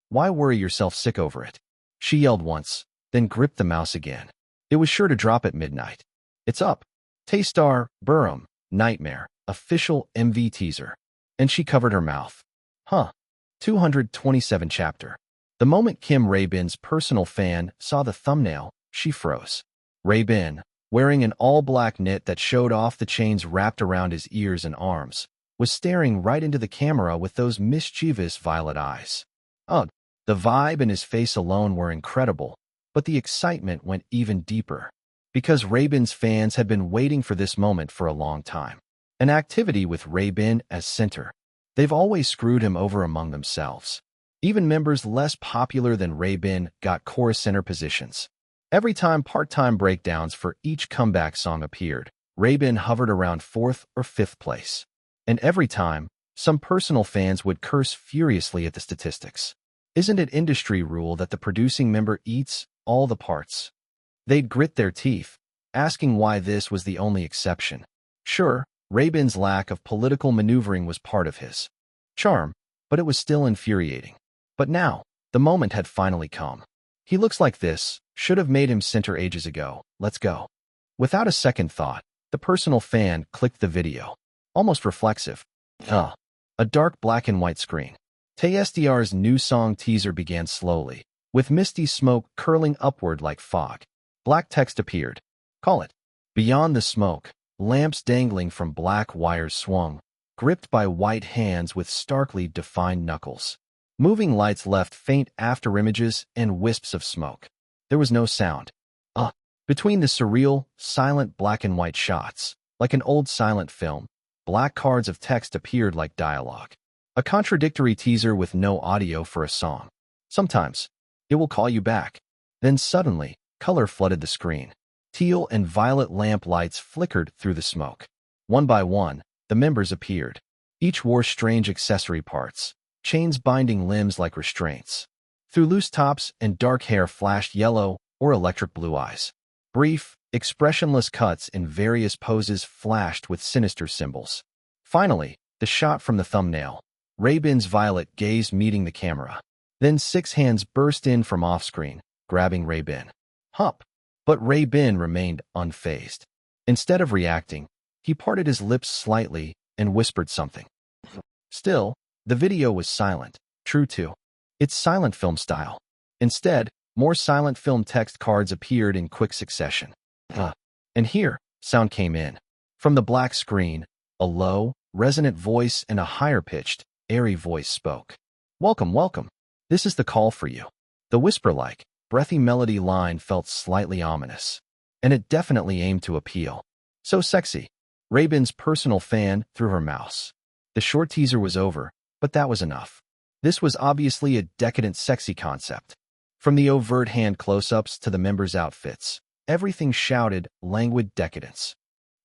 Why worry yourself sick over it? She yelled once, then gripped the mouse again. It was sure to drop at midnight. It's up. Taystar, Burham, Nightmare, official MV teaser. And she covered her mouth. 227 chapter. The moment Kim Rabin's personal fan saw the thumbnail, she froze. Rabin, wearing an all-black knit that showed off the chains wrapped around his ears and arms, was staring right into the camera with those mischievous violet eyes. Ugh, the vibe and his face alone were incredible, but the excitement went even deeper. Because Rabin's fans had been waiting for this moment for a long time. An activity with Rabin as center. They've always screwed him over among themselves. Even members less popular than Rabin got chorus center positions. Every time part-time breakdowns for each comeback song appeared, Rabin hovered around 4th or 5th place. And every time, some personal fans would curse furiously at the statistics. Isn't it industry rule that the producing member eats all the parts? They'd grit their teeth, asking why this was the only exception. Sure, Rabin's lack of political maneuvering was part of his charm, but it was still infuriating. But now, the moment had finally come. He looks like this, should have made him center ages ago. Let's go. Without a second thought, the personal fan clicked the video. Almost reflexive. A dark black and white screen. TSDR's new song teaser began slowly, with misty smoke curling upward like fog. Black text appeared. Call it. Beyond the smoke, lamps dangling from black wires swung, gripped by white hands with starkly defined knuckles. Moving lights left faint afterimages and wisps of smoke. There was no sound. Between the surreal, silent black and white shots, like an old silent film, black cards of text appeared like dialogue. A contradictory teaser with no audio for a song. Sometimes, it will call you back. Then suddenly, color flooded the screen. Teal and violet lamp lights flickered through the smoke. One by one, the members appeared. Each wore strange accessory parts, chains binding limbs like restraints. Through loose tops and dark hair flashed yellow or electric blue eyes. Brief, expressionless cuts in various poses flashed with sinister symbols. Finally, the shot from the thumbnail. Rabin's violet gaze meeting the camera. Then 6 hands burst in from off-screen, grabbing Rabin. Hup! But Rabin remained unfazed. Instead of reacting, he parted his lips slightly and whispered something. Still, the video was silent, true to its silent film style. Instead, more silent film text cards appeared in quick succession. And here, sound came in. From the black screen, a low, resonant voice and a higher-pitched, airy voice spoke. Welcome, welcome. This is the call for you. The whisper-like, breathy melody line felt slightly ominous, and it definitely aimed to appeal. So sexy. Rabin's personal fan threw her mouse. The short teaser was over, but that was enough. This was obviously a decadent sexy concept. From the overt hand close-ups to the members' outfits, everything shouted languid decadence.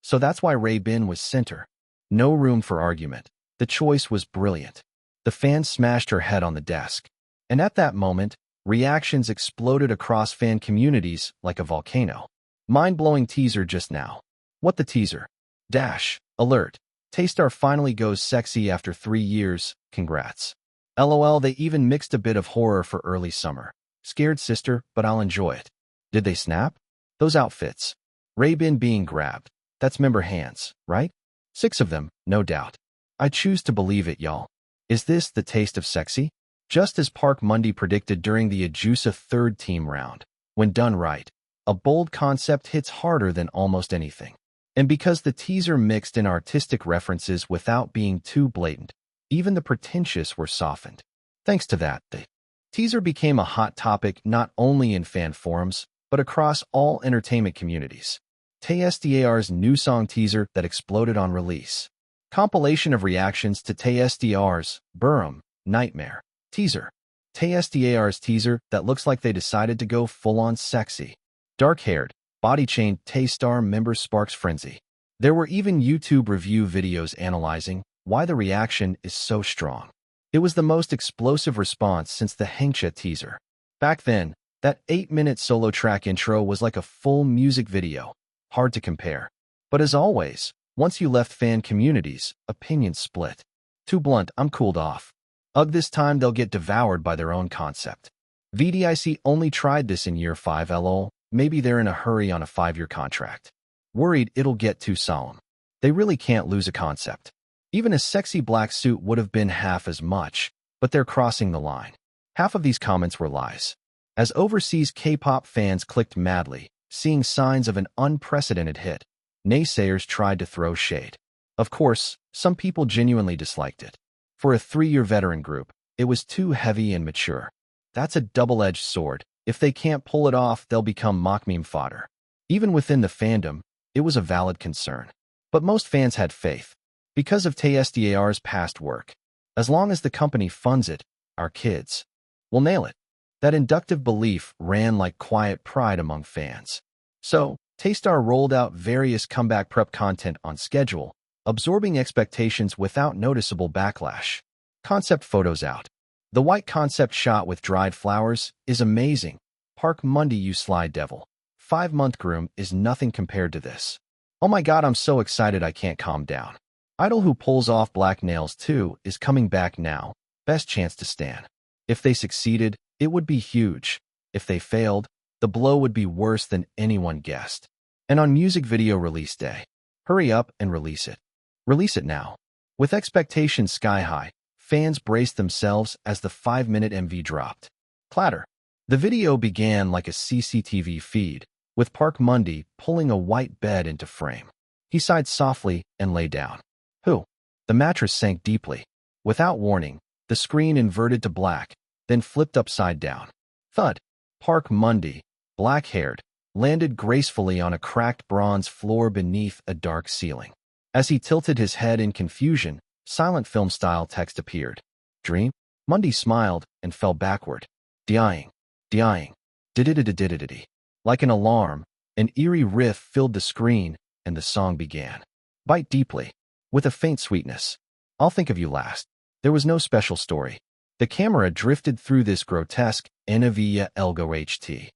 So that's why Rabin was center. No room for argument. The choice was brilliant. The fan smashed her head on the desk. And at that moment, reactions exploded across fan communities like a volcano. Mind-blowing teaser just now. What the teaser? Dash. Alert. Taystar finally goes sexy after 3 years. Congrats. LOL, they even mixed a bit of horror for early summer. Scared sister, but I'll enjoy it. Did they snap? Those outfits. Rabin being grabbed. That's member hands, right? 6 of them, no doubt. I choose to believe it, y'all. Is this the taste of sexy? Just as Park Mundi predicted during the Ajusa third team round. When done right, a bold concept hits harder than almost anything. And because the teaser mixed in artistic references without being too blatant, even the pretentious were softened. Thanks to that, the teaser became a hot topic not only in fan forums, but across all entertainment communities. TSDAR's new song teaser that exploded on release. Compilation of reactions to TSDAR's Burham Nightmare teaser. TSDAR's teaser that looks like they decided to go full-on sexy. Dark-haired, body-chained Taystar member sparks frenzy. There were even YouTube review videos analyzing why the reaction is so strong. It was the most explosive response since the Hengcha teaser. Back then, that 8-minute solo track intro was like a full music video. Hard to compare. But as always, once you left fan communities, opinions split. Too blunt, I'm cooled off. Ugh, this time they'll get devoured by their own concept. VDIC only tried this in year 5 lol, maybe they're in a hurry on a 5-year contract. Worried it'll get too solemn. They really can't lose a concept. Even a sexy black suit would have been half as much, but they're crossing the line. Half of these comments were lies. As overseas K-pop fans clicked madly, seeing signs of an unprecedented hit, naysayers tried to throw shade. Of course, some people genuinely disliked it. For a 3-year veteran group, it was too heavy and mature. That's a double-edged sword. If they can't pull it off, they'll become mock meme fodder. Even within the fandom, it was a valid concern. But most fans had faith. Because of TSDAR's past work. As long as the company funds it, our kids will nail it. That inductive belief ran like quiet pride among fans. So, Taystar rolled out various comeback prep content on schedule, absorbing expectations without noticeable backlash. Concept photos out. The white concept shot with dried flowers is amazing. Park Mundi, you sly devil. 5-month groom is nothing compared to this. Oh my god, I'm so excited I can't calm down. Idol who pulls off black nails too is coming back now. Best chance to stand. If they succeeded, it would be huge. If they failed, the blow would be worse than anyone guessed. And on music video release day, hurry up and release it. Release it now. With expectations sky high, fans braced themselves as the 5-minute MV dropped. Clatter. The video began like a CCTV feed, with Park Mundi pulling a white bed into frame. He sighed softly and lay down. Who? The mattress sank deeply. Without warning, the screen inverted to black, then flipped upside down. Thud. Park Mundi, black-haired, landed gracefully on a cracked bronze floor beneath a dark ceiling. As he tilted his head in confusion, silent film-style text appeared. Dream? Mundi smiled and fell backward. Dying. Dying. Didididididididi. Like an alarm, an eerie riff filled the screen, and the song began. Bite deeply. With a faint sweetness. I'll think of you last. There was no special story. The camera drifted through this grotesque Enavia Elgo HT.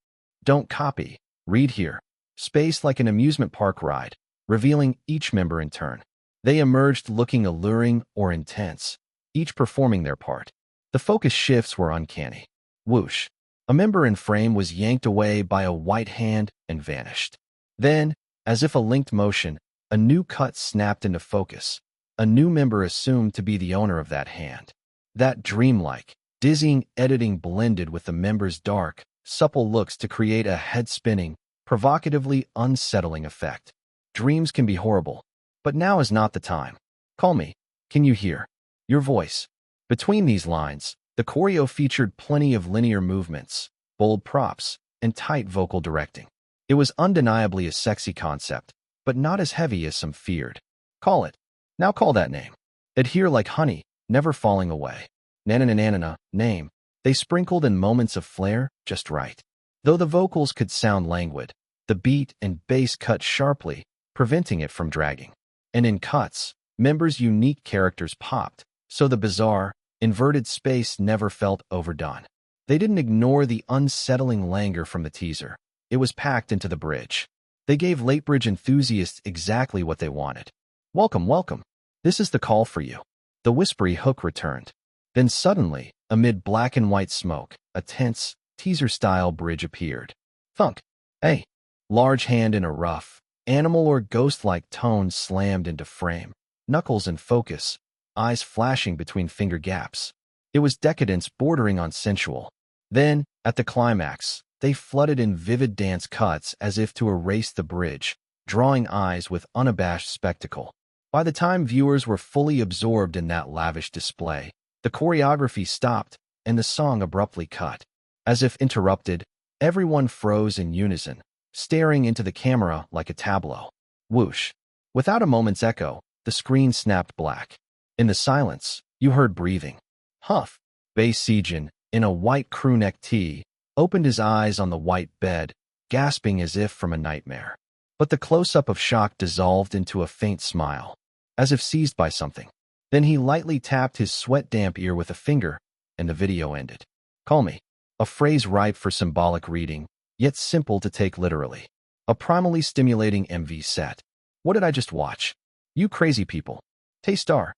Don't copy. Read here. Space like an amusement park ride, revealing each member in turn. They emerged looking alluring or intense, each performing their part. The focus shifts were uncanny. Whoosh. A member in frame was yanked away by a white hand and vanished. Then, as if a linked motion, a new cut snapped into focus. A new member assumed to be the owner of that hand. That dreamlike, dizzying editing blended with the member's dark, supple looks to create a head-spinning, provocatively unsettling effect. Dreams can be horrible, but now is not the time. Call me. Can you hear? Your voice. Between these lines, The choreo featured plenty of linear movements, bold props, and tight vocal directing. It was undeniably a sexy concept, but not as heavy as some feared. Call it. Now call that name. Adhere like honey, never falling away. Nanananana, name. They sprinkled in moments of flair, just right. Though the vocals could sound languid, the beat and bass cut sharply, preventing it from dragging. And in cuts, members' unique characters popped, so the bizarre, inverted space never felt overdone. They didn't ignore the unsettling languor from the teaser. It was packed into the bridge. They gave late bridge enthusiasts exactly what they wanted. Welcome, welcome. This is the call for you. The whispery hook returned. Then suddenly, amid black and white smoke, a tense, teaser-style bridge appeared. Thunk. Hey. Large hand in a rough, animal or ghost-like tone slammed into frame. Knuckles in focus, eyes flashing between finger gaps. It was decadence bordering on sensual. Then, at the climax, they flooded in vivid dance cuts as if to erase the bridge, drawing eyes with unabashed spectacle. By the time viewers were fully absorbed in that lavish display, the choreography stopped and the song abruptly cut. As if interrupted, everyone froze in unison, staring into the camera like a tableau. Whoosh. Without a moment's echo, the screen snapped black. In the silence, you heard breathing. Huff. Bae Sejin, in a white crewneck tee, opened his eyes on the white bed, gasping as if from a nightmare. But the close-up of shock dissolved into a faint smile, as if seized by something. Then he lightly tapped his sweat-damp ear with a finger, and the video ended. Call me. A phrase ripe for symbolic reading, yet simple to take literally. A primally stimulating MV set. What did I just watch? You crazy people. Taystar.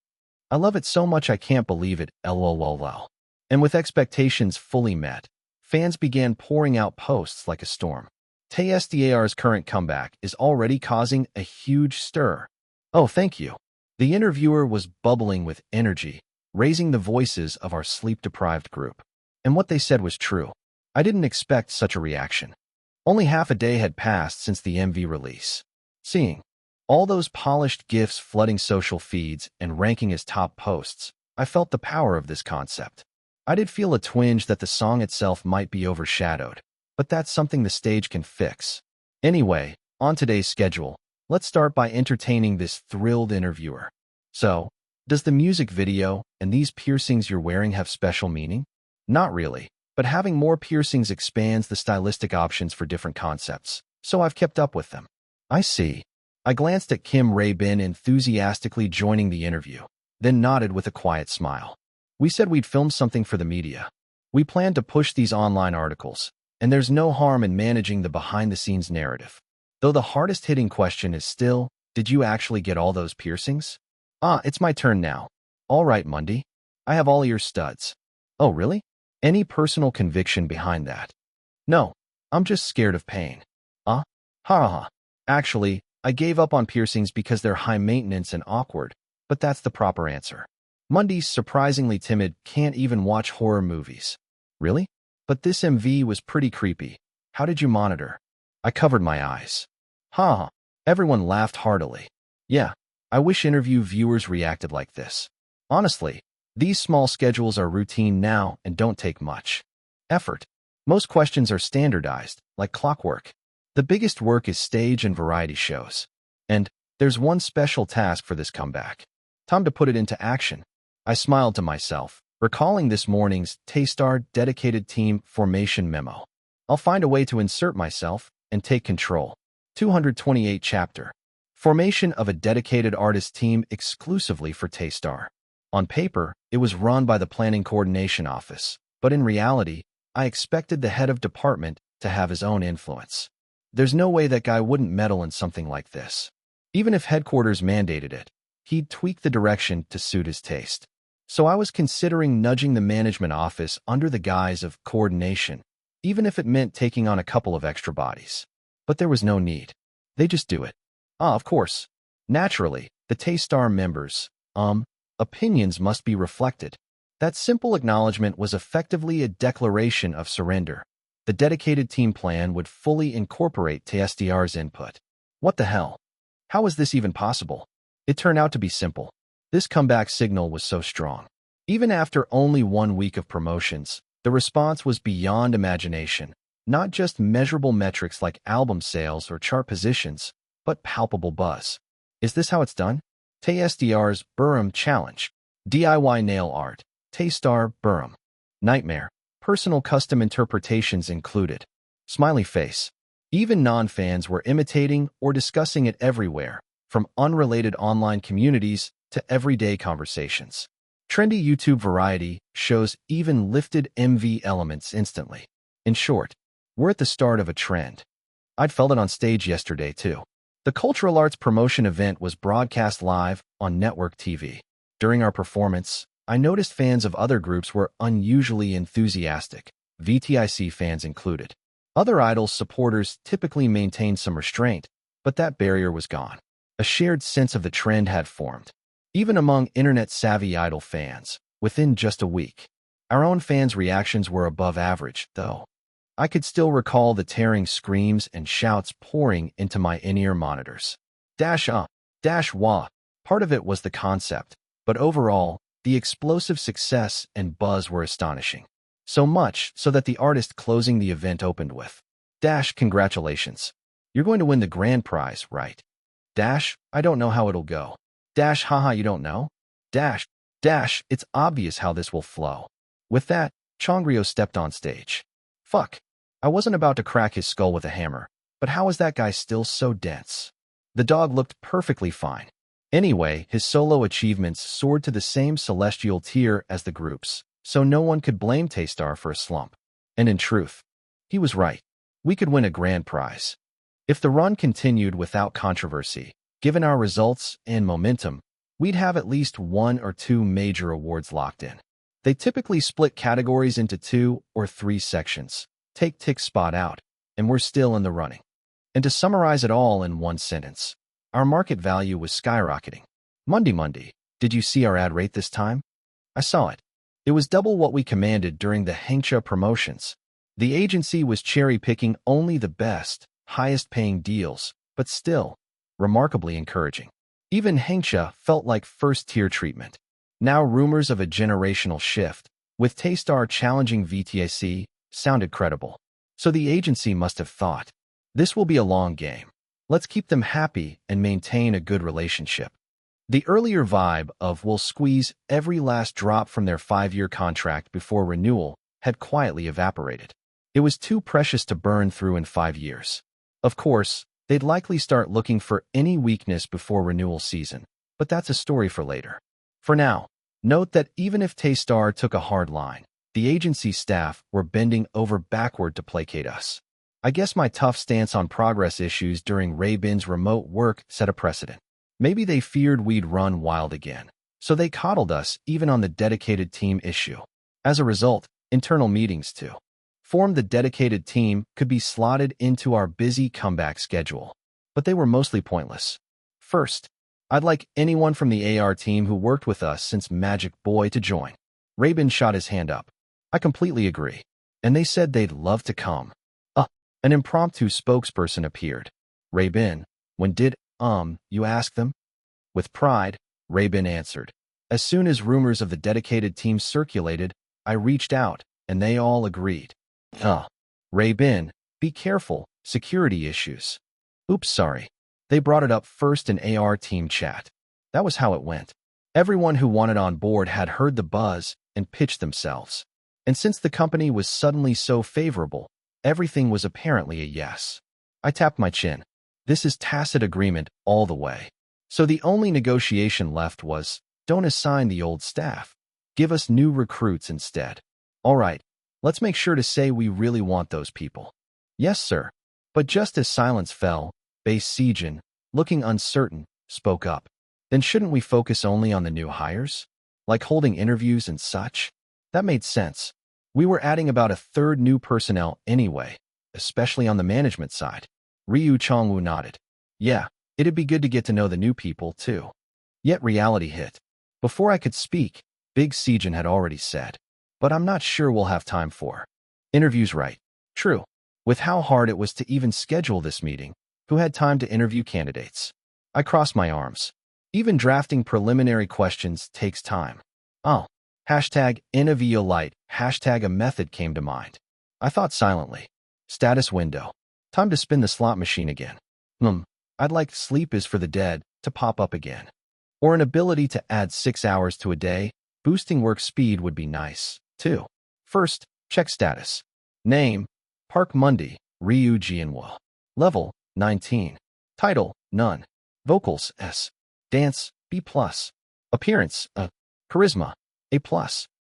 I love it so much I can't believe it, lol. And with expectations fully met, fans began pouring out posts like a storm. TSDAR's current comeback is already causing a huge stir. Oh, thank you. The interviewer was bubbling with energy, raising the voices of our sleep-deprived group. And what they said was true. I didn't expect such a reaction. Only half a day had passed since the MV release. Seeing all those polished GIFs flooding social feeds and ranking as top posts, I felt the power of this concept. I did feel a twinge that the song itself might be overshadowed, but that's something the stage can fix. Anyway, on today's schedule, let's start by entertaining this thrilled interviewer. So, does the music video and these piercings you're wearing have special meaning? Not really, but having more piercings expands the stylistic options for different concepts, so I've kept up with them. I see. I glanced at Kim Ray-bin enthusiastically joining the interview, then nodded with a quiet smile. We said we'd film something for the media. We plan to push these online articles, and there's no harm in managing the behind-the-scenes narrative. Though the hardest-hitting question is still, did you actually get all those piercings? It's my turn now. All right, Mundy. I have all ear studs. Oh, really? Any personal conviction behind that? No, I'm just scared of pain. Ha ha. Actually, I gave up on piercings because they're high maintenance and awkward, but that's the proper answer. Mundy's surprisingly timid, can't even watch horror movies. Really? But this MV was pretty creepy. How did you monitor? I covered my eyes. Ha. Everyone laughed heartily. Yeah, I wish interview viewers reacted like this. Honestly, these small schedules are routine now and don't take much effort. Most questions are standardized, like clockwork. The biggest work is stage and variety shows. And there's one special task for this comeback. Time to put it into action. I smiled to myself, recalling this morning's Taystar dedicated team formation memo. I'll find a way to insert myself and take control. 228 chapter. Formation of a dedicated artist team exclusively for Taystar. On paper, it was run by the Planning Coordination Office, but in reality, I expected the head of department to have his own influence. There's no way that guy wouldn't meddle in something like this. Even if headquarters mandated it, he'd tweak the direction to suit his taste. So I was considering nudging the management office under the guise of coordination, even if it meant taking on a couple of extra bodies. But there was no need. They just do it. Of course. Naturally, the Taystar members, opinions must be reflected. That simple acknowledgement was effectively a declaration of surrender. The dedicated team plan would fully incorporate TSDR's input. What the hell? How was this even possible? It turned out to be simple. This comeback signal was so strong. Even after only 1 week of promotions, the response was beyond imagination, not just measurable metrics like album sales or chart positions, but palpable buzz. Is this how it's done? TSDR's Burham Challenge. DIY nail art. Taystar Burham. Nightmare. Personal custom interpretations included. Smiley face. Even non-fans were imitating or discussing it everywhere, from unrelated online communities to everyday conversations. Trendy YouTube variety shows even lifted MV elements instantly. In short, we're at the start of a trend. I'd felt it on stage yesterday, too. The Cultural Arts promotion event was broadcast live on network TV. During our performance, I noticed fans of other groups were unusually enthusiastic, VTIC fans included. Other idols' supporters typically maintained some restraint, but that barrier was gone. A shared sense of the trend had formed, even among internet-savvy idol fans, within just a week. Our own fans' reactions were above average, though. I could still recall the tearing screams and shouts pouring into my in-ear monitors. Dash wah. Part of it was the concept, but overall, the explosive success and buzz were astonishing. So much so that the artist closing the event opened with, congratulations. You're going to win the grand prize, right? I don't know how it'll go. Haha, you don't know? It's obvious how this will flow. With that, Chongrio stepped on stage. Fuck. I wasn't about to crack his skull with a hammer, but how is that guy still so dense? The dog looked perfectly fine. Anyway, his solo achievements soared to the same celestial tier as the group's, so no one could blame Taystar for a slump. And in truth, he was right. We could win a grand prize. If the run continued without controversy, given our results and momentum, we'd have at least 1 or 2 major awards locked in. They typically split categories into 2 or 3 sections. Take Tick Spot out, and we're still in the running. And to summarize it all in one sentence, our market value was skyrocketing. Monday, did you see our ad rate this time? I saw it. It was double what we commanded during the Hengcha promotions. The agency was cherry-picking only the best, highest-paying deals, but still, remarkably encouraging. Even Hengcha felt like first-tier treatment. Now rumors of a generational shift, with Taystar challenging VTAC, sounded credible. So the agency must have thought, this will be a long game. Let's keep them happy and maintain a good relationship. The earlier vibe of we'll squeeze every last drop from their 5-year contract before renewal had quietly evaporated. It was too precious to burn through in 5 years. Of course, they'd likely start looking for any weakness before renewal season, but that's a story for later. For now, note that even if Taystar took a hard line, the agency staff were bending over backward to placate us. I guess my tough stance on progress issues during Ray-Bin's remote work set a precedent. Maybe they feared we'd run wild again, so they coddled us even on the dedicated team issue. As a result, internal meetings to form the dedicated team could be slotted into our busy comeback schedule, but they were mostly pointless. First, I'd like anyone from the AR team who worked with us since Magic Boy to join. Ray-Bin shot his hand up. I completely agree, and they said they'd love to come. An impromptu spokesperson appeared. Ray-Bin, when did, you ask them? With pride, Ray-Bin answered. As soon as rumors of the dedicated team circulated, I reached out, and they all agreed. Ray-Bin, be careful, security issues. Oops, sorry. They brought it up first in AR team chat. That was how it went. Everyone who wanted on board had heard the buzz and pitched themselves. And since the company was suddenly so favorable, everything was apparently a yes. I tapped my chin. This is tacit agreement all the way. So the only negotiation left was, don't assign the old staff. Give us new recruits instead. All right, let's make sure to say we really want those people. Yes, sir. But just as silence fell, Base Sejin, looking uncertain, spoke up. Then shouldn't we focus only on the new hires? Like holding interviews and such? That made sense. We were adding about a third new personnel anyway, especially on the management side. Ryu Chongwu nodded. Yeah, it'd be good to get to know the new people, too. Yet reality hit. Before I could speak, Big Sejin had already said, but I'm not sure we'll have time for interviews, right? True. With how hard it was to even schedule this meeting, who had time to interview candidates? I crossed my arms. Even drafting preliminary questions takes time. Oh, Hashtag Innoviolite. Hashtag a method came to mind. I thought silently. Status window. Time to spin the slot machine again. I'd like sleep is for the dead to pop up again. Or an ability to add 6 hours to a day. Boosting work speed would be nice, too. First, check status. Name, Park Monday, Ryu Jianwo. Level, 19. Title, none. Vocals, S. Dance, B+. Appearance, A. Charisma, A+.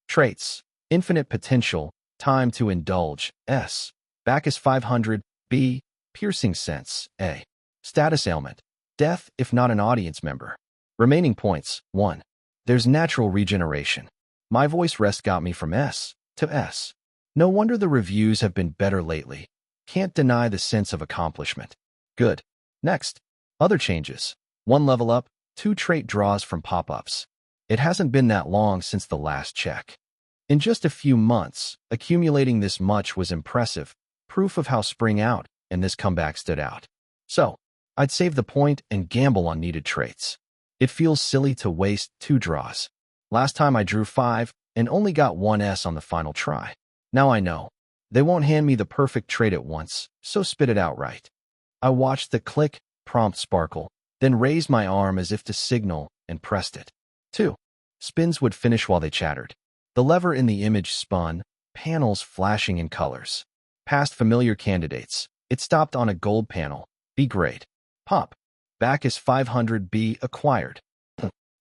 Traits, infinite potential, time to indulge, S. Bacchus 500, B. Piercing sense, A. Status ailment, death if not an audience member. Remaining points, 1. There's natural regeneration. My voice rest got me from S to S. No wonder the reviews have been better lately. Can't deny the sense of accomplishment. Good. Next, other changes. 1 level up, 2 trait draws from pop-ups. It hasn't been that long since the last check. In just a few months, accumulating this much was impressive, proof of how spring out and this comeback stood out. So, I'd save the point and gamble on needed traits. It feels silly to waste 2 draws. Last time I drew 5 and only got 1 S on the final try. Now I know. They won't hand me the perfect trait at once, so spit it out right. I watched the click prompt sparkle, then raised my arm as if to signal and pressed it. 2. Spins would finish while they chattered. The lever in the image spun, panels flashing in colors. Past familiar candidates. It stopped on a gold panel. B grade. Pop. Bacchus 500B acquired.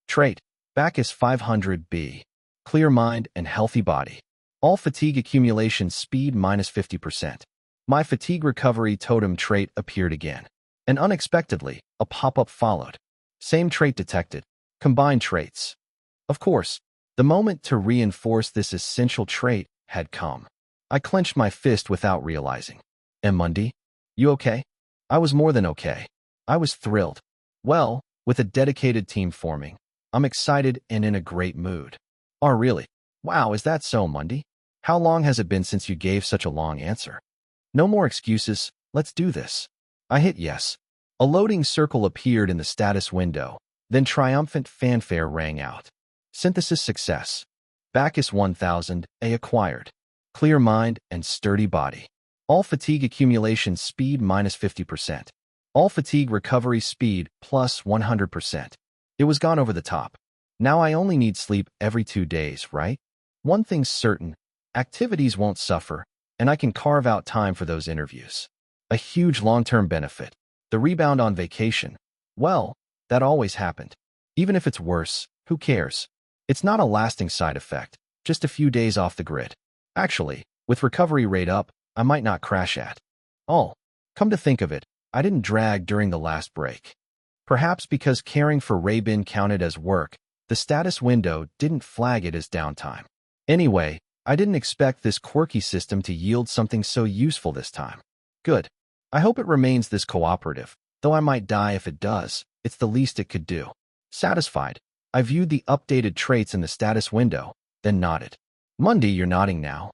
Trait. Bacchus 500B. Clear mind and healthy body. All fatigue accumulation speed minus 50%. My fatigue recovery totem trait appeared again. And unexpectedly, a pop-up followed. Same trait detected. Combined traits. Of course, the moment to reinforce this essential trait had come. I clenched my fist without realizing. Monday, you okay? I was more than okay. I was thrilled. Well, with a dedicated team forming, I'm excited and in a great mood. Oh, really? Wow, is that so, Monday? How long has it been since you gave such a long answer? No more excuses, let's do this. I hit yes. A loading circle appeared in the status window, then triumphant fanfare rang out. Synthesis success. Bacchus 1000, A acquired. Clear mind and sturdy body. All fatigue accumulation speed minus 50%. All fatigue recovery speed plus 100%. It was gone over the top. Now I only need sleep every 2 days, right? One thing's certain, activities won't suffer, and I can carve out time for those interviews. A huge long-term benefit. The rebound on vacation. Well, that always happened. Even if it's worse, who cares? It's not a lasting side effect, just a few days off the grid. Actually, with recovery rate up, I might not crash at all. Come to think of it, I didn't drag during the last break. Perhaps because caring for Rabin counted as work, the status window didn't flag it as downtime. Anyway, I didn't expect this quirky system to yield something so useful this time. Good. I hope it remains this cooperative, though I might die if it does. It's the least it could do. Satisfied, I viewed the updated traits in the status window, then nodded. Monday, you're nodding now.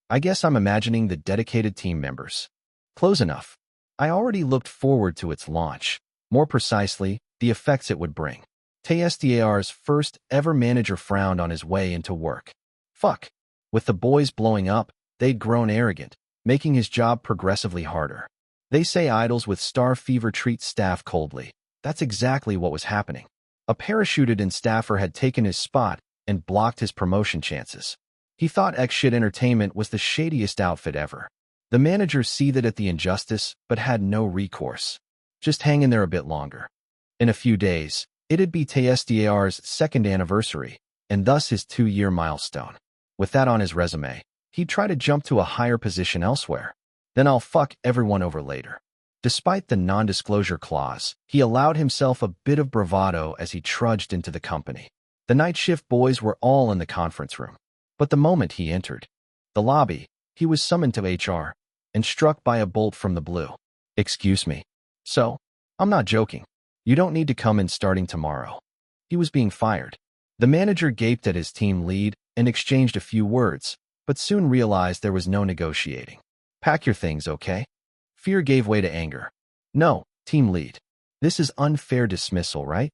I guess I'm imagining the dedicated team members. Close enough. I already looked forward to its launch. More precisely, the effects it would bring. TSDAR's first ever manager frowned on his way into work. Fuck. With the boys blowing up, they'd grown arrogant, making his job progressively harder. They say idols with star fever treat staff coldly. That's exactly what was happening. A parachuted-in staffer had taken his spot and blocked his promotion chances. He thought X-Shit Entertainment was the shadiest outfit ever. The manager seethed at the injustice, but had no recourse. Just hang in there a bit longer. In a few days, it'd be TSDAR's 2nd anniversary, and thus his 2-year milestone. With that on his resume, he'd try to jump to a higher position elsewhere. Then I'll fuck everyone over later. Despite the non-disclosure clause, he allowed himself a bit of bravado as he trudged into the company. The night shift boys were all in the conference room. But the moment he entered the lobby, he was summoned to HR and struck by a bolt from the blue. Excuse me. So, I'm not joking. You don't need to come in starting tomorrow. He was being fired. The manager gaped at his team lead and exchanged a few words, but soon realized there was no negotiating. Pack your things, okay? Fear gave way to anger. No, team lead. This is unfair dismissal, right?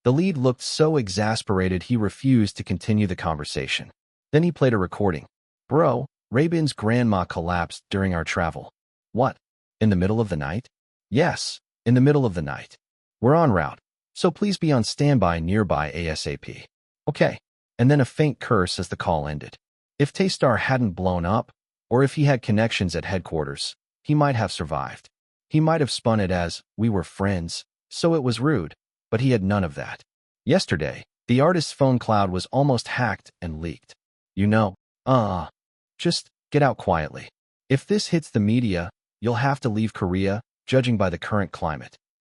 The lead looked so exasperated he refused to continue the conversation. Then he played a recording. Bro, Rabin's grandma collapsed during our travel. What? In the middle of the night? Yes, in the middle of the night. We're en route, so please be on standby nearby ASAP. Okay. And then a faint curse as the call ended. If Taystar hadn't blown up, or if he had connections at headquarters, he might have survived. He might have spun it as, we were friends, so it was rude, but he had none of that. Yesterday, the artist's phone cloud was almost hacked and leaked. You know, just get out quietly. If this hits the media, you'll have to leave Korea, judging by the current climate.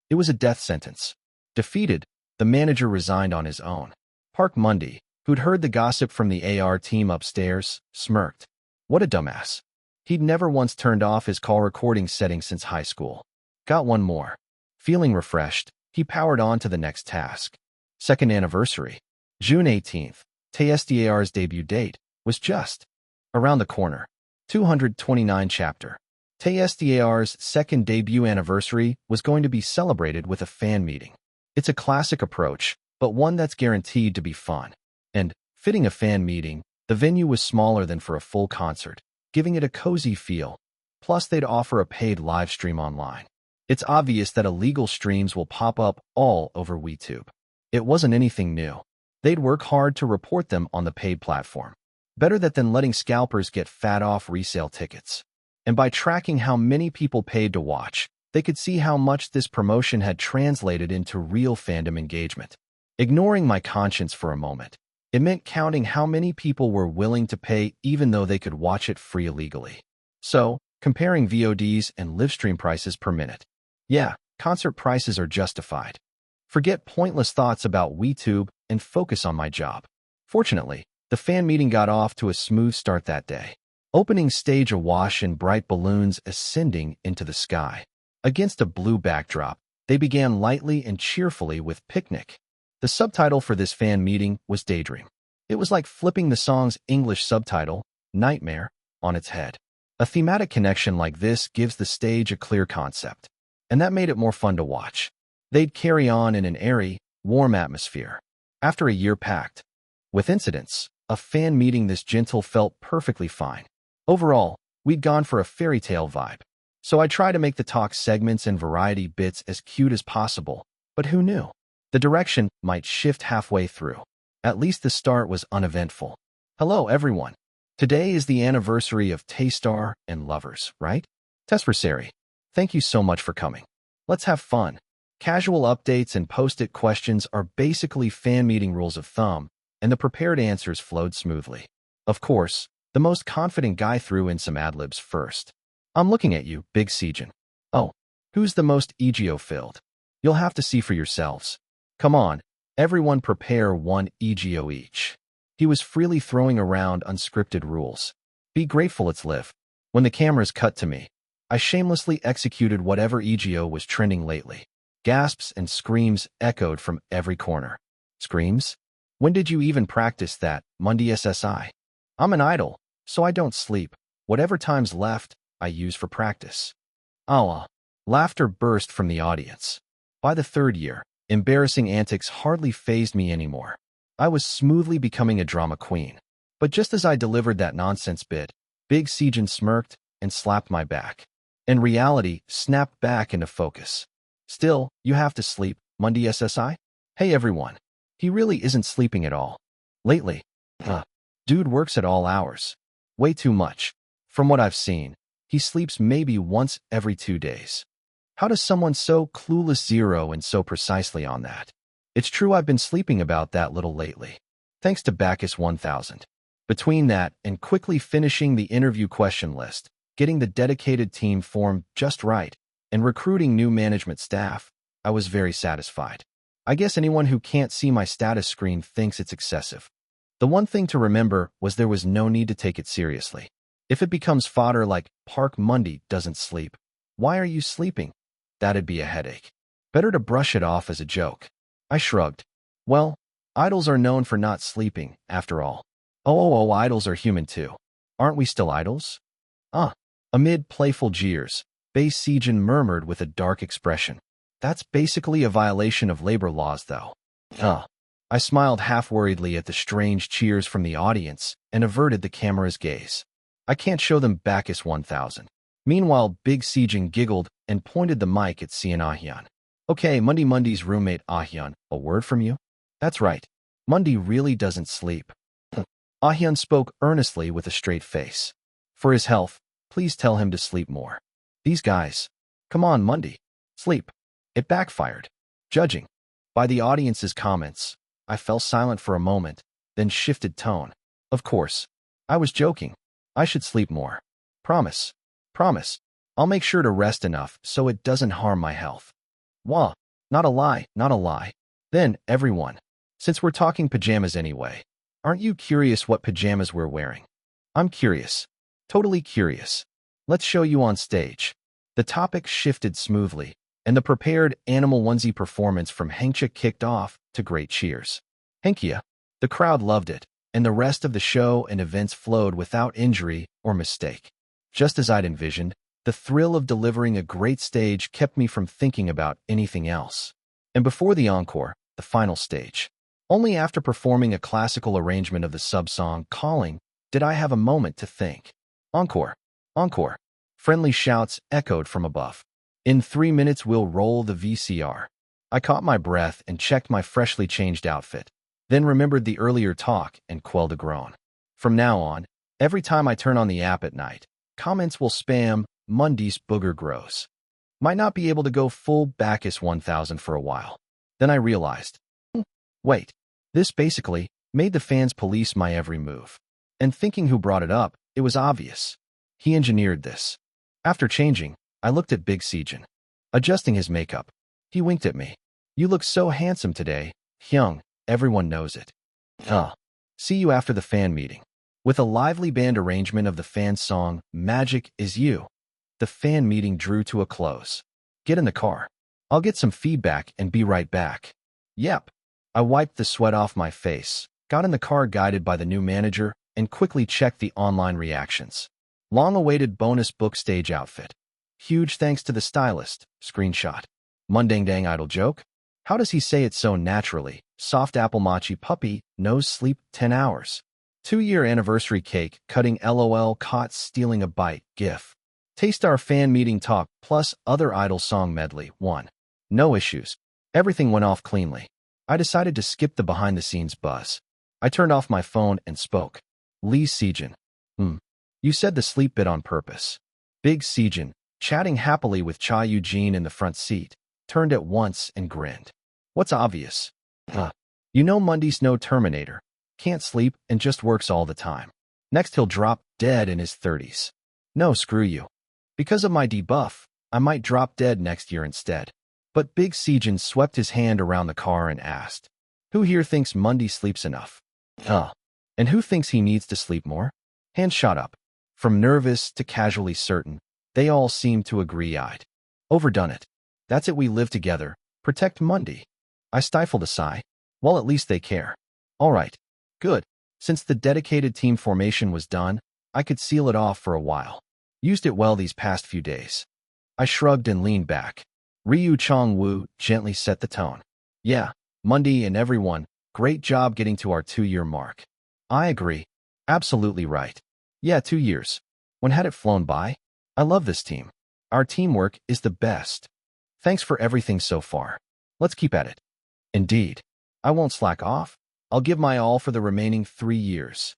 It was a death sentence. Defeated, the manager resigned on his own. Park Mundy, who'd heard the gossip from the AR team upstairs, smirked. What a dumbass. He'd never once turned off his call recording settings since high school. Got one more. Feeling refreshed, he powered on to the next task. Second anniversary. June 18th, TSDAR's debut date, was just around the corner. 229 chapter. TSDAR's second debut anniversary was going to be celebrated with a fan meeting. It's a classic approach, but one that's guaranteed to be fun. And, fitting a fan meeting, the venue was smaller than for a full concert, giving it a cozy feel. Plus, they'd offer a paid live stream online. It's obvious that illegal streams will pop up all over WeTube. It wasn't anything new. They'd work hard to report them on the paid platform. Better that than letting scalpers get fat off resale tickets. And by tracking how many people paid to watch, they could see how much this promotion had translated into real fandom engagement. Ignoring my conscience for a moment, it meant counting how many people were willing to pay even though they could watch it free illegally. So, comparing VODs and livestream prices per minute. Yeah, concert prices are justified. Forget pointless thoughts about WeTube and focus on my job. Fortunately, the fan meeting got off to a smooth start that day. Opening stage awash in bright balloons ascending into the sky. Against a blue backdrop, they began lightly and cheerfully with Picnic. The subtitle for this fan meeting was Daydream. It was like flipping the song's English subtitle, Nightmare, on its head. A thematic connection like this gives the stage a clear concept, and that made it more fun to watch. They'd carry on in an airy, warm atmosphere. After a year packed with incidents, a fan meeting this gentle felt perfectly fine. Overall, we'd gone for a fairy tale vibe. So I try to make the talk segments and variety bits as cute as possible, but who knew? The direction might shift halfway through. At least the start was uneventful. Hello, everyone. Today is the anniversary of Taystar and Lovers, right? Tesversary. Thank you so much for coming. Let's have fun. Casual updates and post-it questions are basically fan meeting rules of thumb, and the prepared answers flowed smoothly. Of course, the most confident guy threw in some ad-libs first. I'm looking at you, Big Sejin. Oh, who's the most EGO-filled? You'll have to see for yourselves. Come on, everyone prepare one EGO each. He was freely throwing around unscripted rules. Be grateful it's live. When the cameras cut to me, I shamelessly executed whatever EGO was trending lately. Gasps and screams echoed from every corner. Screams? When did you even practice that, Mundy SSI? I'm an idol, so I don't sleep. Whatever time's left, I use for practice. Laughter burst from the audience. By the third year, embarrassing antics hardly fazed me anymore. I was smoothly becoming a drama queen. But just as I delivered that nonsense bit, Big Sejin smirked and slapped my back. And reality snapped back into focus. Still, you have to sleep, Mundy SSI? Hey everyone. He really isn't sleeping at all. Lately. Dude works at all hours. Way too much. From what I've seen, he sleeps maybe once every 2 days. How does someone so clueless zero in so precisely on that? It's true I've been sleeping about that little lately. Thanks to Bacchus 1000. Between that and quickly finishing the interview question list, getting the dedicated team formed just right, and recruiting new management staff, I was very satisfied. I guess anyone who can't see my status screen thinks it's excessive. The one thing to remember was there was no need to take it seriously. If it becomes fodder like Park Mundy doesn't sleep, why are you sleeping? That'd be a headache. Better to brush it off as a joke. I shrugged. Well, idols are known for not sleeping, after all. Idols are human too. Aren't we still idols? Amid playful jeers, Big Sejin murmured with a dark expression. That's basically a violation of labor laws, though. Uh. I smiled half-worriedly at the strange cheers from the audience and averted the camera's gaze. I can't show them Bacchus 1000. Meanwhile, Big Sejin giggled and pointed the mic at Sian Ahyan. Okay, Mundy's roommate Ahyan, a word from you? That's right. Mundy really doesn't sleep. Ahyan spoke earnestly with a straight face. For his health, please tell him to sleep more. These guys. Come on, Mundy. Sleep. It backfired. Judging by the audience's comments, I fell silent for a moment, then shifted tone. Of course. I was joking. I should sleep more. Promise. Promise. I'll make sure to rest enough so it doesn't harm my health. Wah. Not a lie, not a lie. Then, everyone. Since we're talking pajamas anyway, aren't you curious what pajamas we're wearing? I'm curious. Totally curious. Let's show you on stage. The topic shifted smoothly, and the prepared animal onesie performance from Henkja kicked off to great cheers. Henkja. The crowd loved it, and the rest of the show and events flowed without injury or mistake. Just as I'd envisioned, the thrill of delivering a great stage kept me from thinking about anything else. And before the encore, the final stage, only after performing a classical arrangement of the sub-song Calling did I have a moment to think. Encore. Encore. Friendly shouts echoed from above. In 3 minutes we'll roll the VCR. I caught my breath and checked my freshly changed outfit, then remembered the earlier talk and quelled a groan. From now on, every time I turn on the app at night, comments will spam, Mundy's booger grows. Might not be able to go full Bacchus 1000 for a while. Then I realized, wait, this basically made the fans police my every move. And thinking who brought it up, it was obvious. He engineered this. After changing, I looked at Big Sejin. Adjusting his makeup, he winked at me. You look so handsome today, Hyung, everyone knows it. See you after the fan meeting. With a lively band arrangement of the fan song, Magic Is You, the fan meeting drew to a close. Get in the car. I'll get some feedback and be right back. Yep. I wiped the sweat off my face, got in the car guided by the new manager, and quickly checked the online reactions. Long-awaited bonus book stage outfit. Huge thanks to the stylist. Screenshot. Mundang dang idle joke? How does he say it so naturally? Soft apple mochi puppy, nose sleep 10 hours. 2-year anniversary cake, cutting LOL caught stealing a bite, gif. Taste our fan meeting talk, plus other idol song medley, 1. No issues. Everything went off cleanly. I decided to skip the behind-the-scenes buzz. I turned off my phone and spoke. Lee Sejin. You said the sleep bit on purpose. Big Sejin, chatting happily with Cha Eugene in the front seat, turned at once and grinned. What's obvious? You know Mundy's no Terminator. Can't sleep and just works all the time. Next he'll drop dead in his 30s. No, screw you. Because of my debuff, I might drop dead next year instead. But Big Sejin swept his hand around the car and asked, who here thinks Mundy sleeps enough? And who thinks he needs to sleep more? Hands shot up. From nervous to casually certain, they all seemed to agree-eyed. Overdone it. That's it, we live together. Protect Mundy. I stifled a sigh. Well, at least they care. All right. Good. Since the dedicated team formation was done, I could seal it off for a while. Used it well these past few days. I shrugged and leaned back. Ryu Chong-woo gently set the tone. Yeah, Mundy and everyone, great job getting to our 2-year mark. I agree. Absolutely right. Yeah, 2 years. When had it flown by? I love this team. Our teamwork is the best. Thanks for everything so far. Let's keep at it. Indeed. I won't slack off. I'll give my all for the remaining 3 years.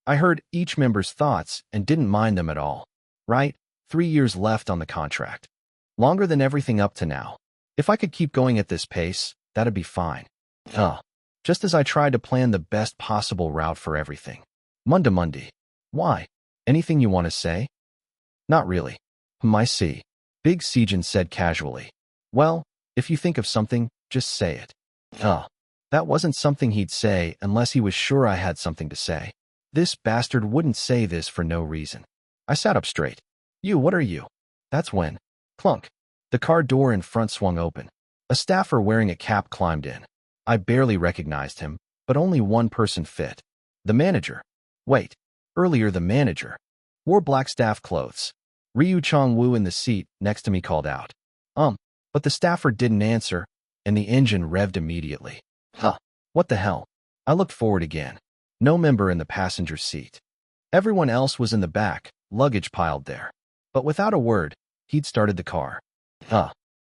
I heard each member's thoughts and didn't mind them at all. Right? 3 years left on the contract. Longer than everything up to now. If I could keep going at this pace, that'd be fine. Just as I tried to plan the best possible route for everything. Mundy. Why? Anything you want to say? Not really. I see. Big Sejin said casually. Well, if you think of something, just say it. That wasn't something he'd say unless he was sure I had something to say. This bastard wouldn't say this for no reason. I sat up straight. What are you? That's when. Clunk. The car door in front swung open. A staffer wearing a cap climbed in. I barely recognized him, but only one person fit. The manager. Wait. Earlier the manager. Wore black staff clothes. Ryu Chong-woo in the seat next to me called out. But the staffer didn't answer, and the engine revved immediately. Huh. What the hell? I looked forward again. No member in the passenger seat. Everyone else was in the back, luggage piled there. But without a word, he'd started the car.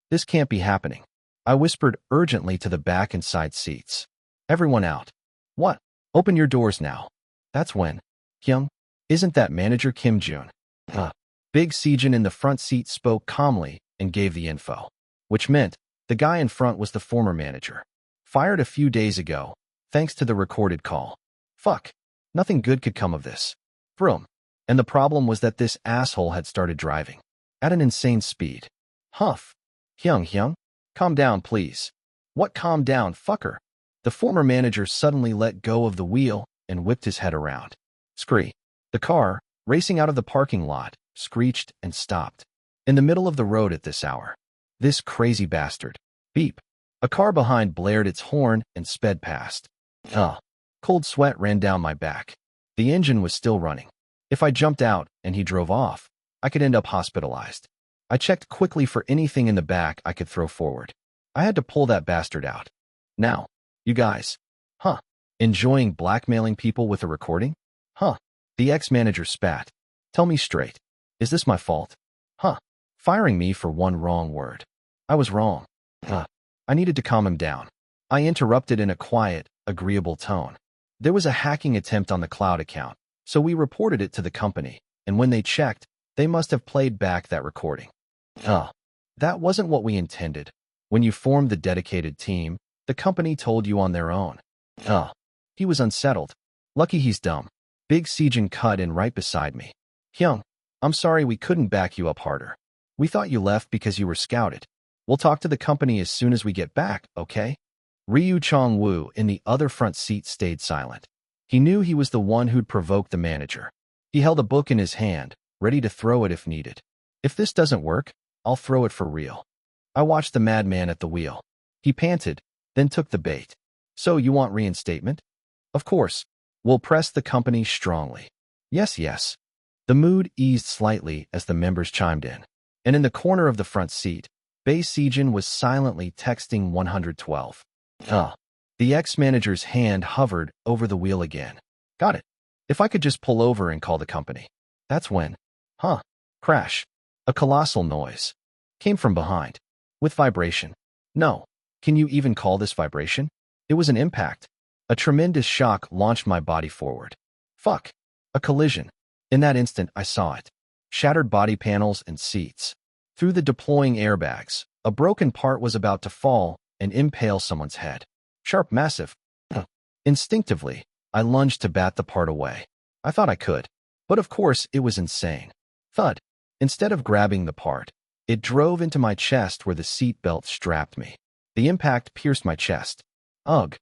This can't be happening. I whispered urgently to the back and side seats. Everyone out. What? Open your doors now. That's when. Hyung? Isn't that manager Kim Jun? Big Sejin in the front seat spoke calmly and gave the info. Which meant the guy in front was the former manager. Fired a few days ago, thanks to the recorded call. Fuck. Nothing good could come of this. Vroom. And the problem was that this asshole had started driving. At an insane speed. Huff. Hyung. Calm down, please. What calm down, fucker? The former manager suddenly let go of the wheel and whipped his head around. Scree. The car, racing out of the parking lot, screeched and stopped. In the middle of the road at this hour. This crazy bastard. Beep. A car behind blared its horn and sped past. Cold sweat ran down my back. The engine was still running. If I jumped out and he drove off, I could end up hospitalized. I checked quickly for anything in the back I could throw forward. I had to pull that bastard out. Now, you guys. Enjoying blackmailing people with a recording? The ex-manager spat. Tell me straight. Is this my fault? Firing me for one wrong word. I was wrong. I needed to calm him down. I interrupted in a quiet, agreeable tone. There was a hacking attempt on the cloud account, so we reported it to the company, and when they checked, they must have played back that recording. That wasn't what we intended. When you formed the dedicated team, the company told you on their own. He was unsettled. Lucky he's dumb. Big Sejin cut in right beside me. Hyung, I'm sorry we couldn't back you up harder. We thought you left because you were scouted. We'll talk to the company as soon as we get back, okay? Ryu Chong-woo in the other front seat stayed silent. He knew he was the one who'd provoked the manager. He held a book in his hand, ready to throw it if needed. If this doesn't work, I'll throw it for real. I watched the madman at the wheel. He panted, then took the bait. So you want reinstatement? Of course. We'll press the company strongly. Yes. The mood eased slightly as the members chimed in. And in the corner of the front seat, Bae Sejin was silently texting 112. The ex-manager's hand hovered over the wheel again. Got it. If I could just pull over and call the company. That's when. Crash. A colossal noise. Came from behind. With vibration. No. Can you even call this vibration? It was an impact. A tremendous shock launched my body forward. Fuck. A collision. In that instant, I saw it. Shattered body panels and seats. Through the deploying airbags, a broken part was about to fall and impale someone's head. Sharp, massive. Instinctively, I lunged to bat the part away. I thought I could. But of course, it was insane. Thud. Instead of grabbing the part, it drove into my chest where the seat belt strapped me. The impact pierced my chest. Ugh.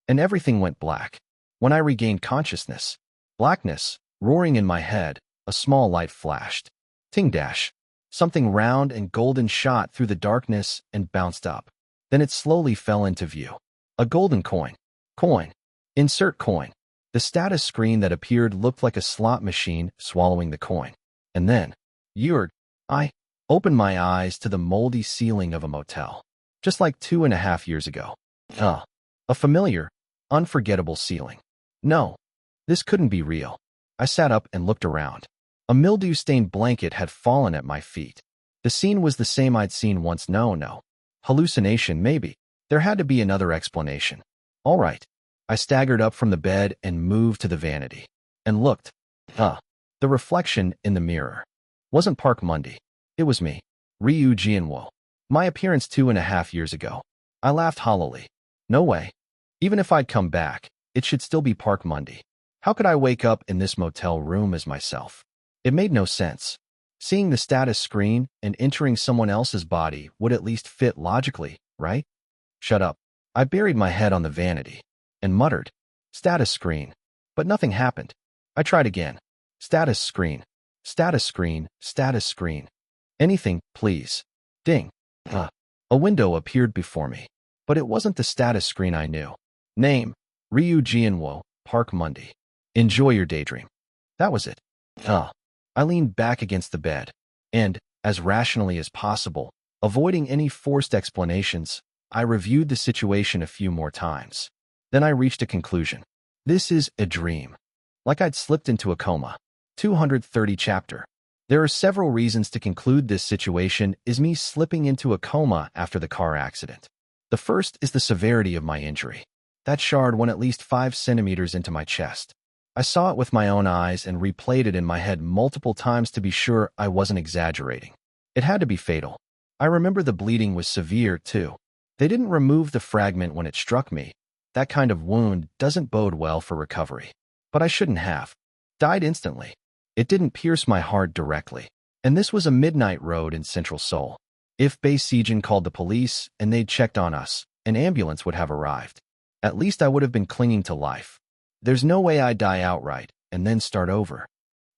And everything went black. When I regained consciousness, blackness, roaring in my head, a small light flashed. Ting dash. Something round and golden shot through the darkness and bounced up. Then it slowly fell into view. A golden coin. Coin. Insert coin. The status screen that appeared looked like a slot machine swallowing the coin. And then, I opened my eyes to the moldy ceiling of a motel. Just like 2.5 years ago. A familiar, unforgettable ceiling. No, this couldn't be real. I sat up and looked around. A mildew-stained blanket had fallen at my feet. The scene was the same I'd seen once. No. Hallucination, maybe. There had to be another explanation. All right. I staggered up from the bed and moved to the vanity. And looked. The reflection in the mirror. Wasn't Park Mundy. It was me. Ryu Jianwo. My appearance 2.5 years ago. I laughed hollowly. No way. Even if I'd come back, it should still be Park Mundy. How could I wake up in this motel room as myself? It made no sense. Seeing the status screen and entering someone else's body would at least fit logically, right? Shut up. I buried my head on the vanity and muttered, status screen. But nothing happened. I tried again. Status screen. Status screen. Status screen. Anything, please. Ding. A window appeared before me. But it wasn't the status screen I knew. Name, Ryu Jianwo, Park Mundy. Enjoy your daydream. That was it. I leaned back against the bed, and, as rationally as possible, avoiding any forced explanations, I reviewed the situation a few more times. Then I reached a conclusion. This is a dream. Like I'd slipped into a coma. 230 chapter. There are several reasons to conclude this situation is me slipping into a coma after the car accident. The first is the severity of my injury. That shard went at least 5 centimeters into my chest. I saw it with my own eyes and replayed it in my head multiple times to be sure I wasn't exaggerating. It had to be fatal. I remember the bleeding was severe, too. They didn't remove the fragment when it struck me. That kind of wound doesn't bode well for recovery. But I shouldn't have. Died instantly. It didn't pierce my heart directly. And this was a midnight road in Central Seoul. If Bae Sejin called the police and they'd checked on us, an ambulance would have arrived. At least I would have been clinging to life. There's no way I'd die outright and then start over.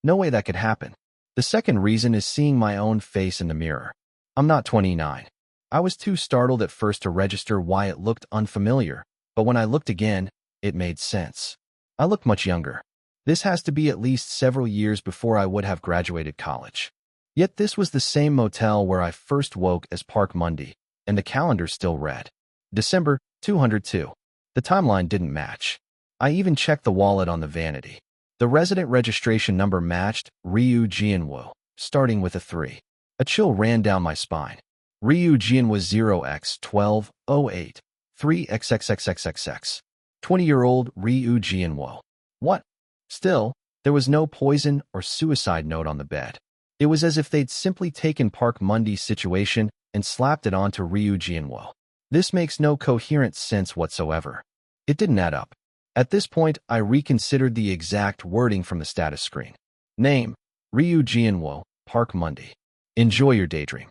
No way that could happen. The second reason is seeing my own face in the mirror. I'm not 29. I was too startled at first to register why it looked unfamiliar, but when I looked again, it made sense. I looked much younger. This has to be at least several years before I would have graduated college. Yet this was the same motel where I first woke as Park Monday, and the calendar still read December 202. The timeline didn't match. I even checked the wallet on the vanity. The resident registration number matched Ryu Jianwoo, starting with a 3. A chill ran down my spine. Ryu Jian was 0x1208 3xxxxxx. 20-year-old Ryu Jianwoo. What? Still, there was no poison or suicide note on the bed. It was as if they'd simply taken Park Monday's situation and slapped it onto Ryu Jianwoo. This makes no coherent sense whatsoever. It didn't add up. At this point, I reconsidered the exact wording from the status screen. Name, Ryu Jianwoo, Park Monday. Enjoy your daydream.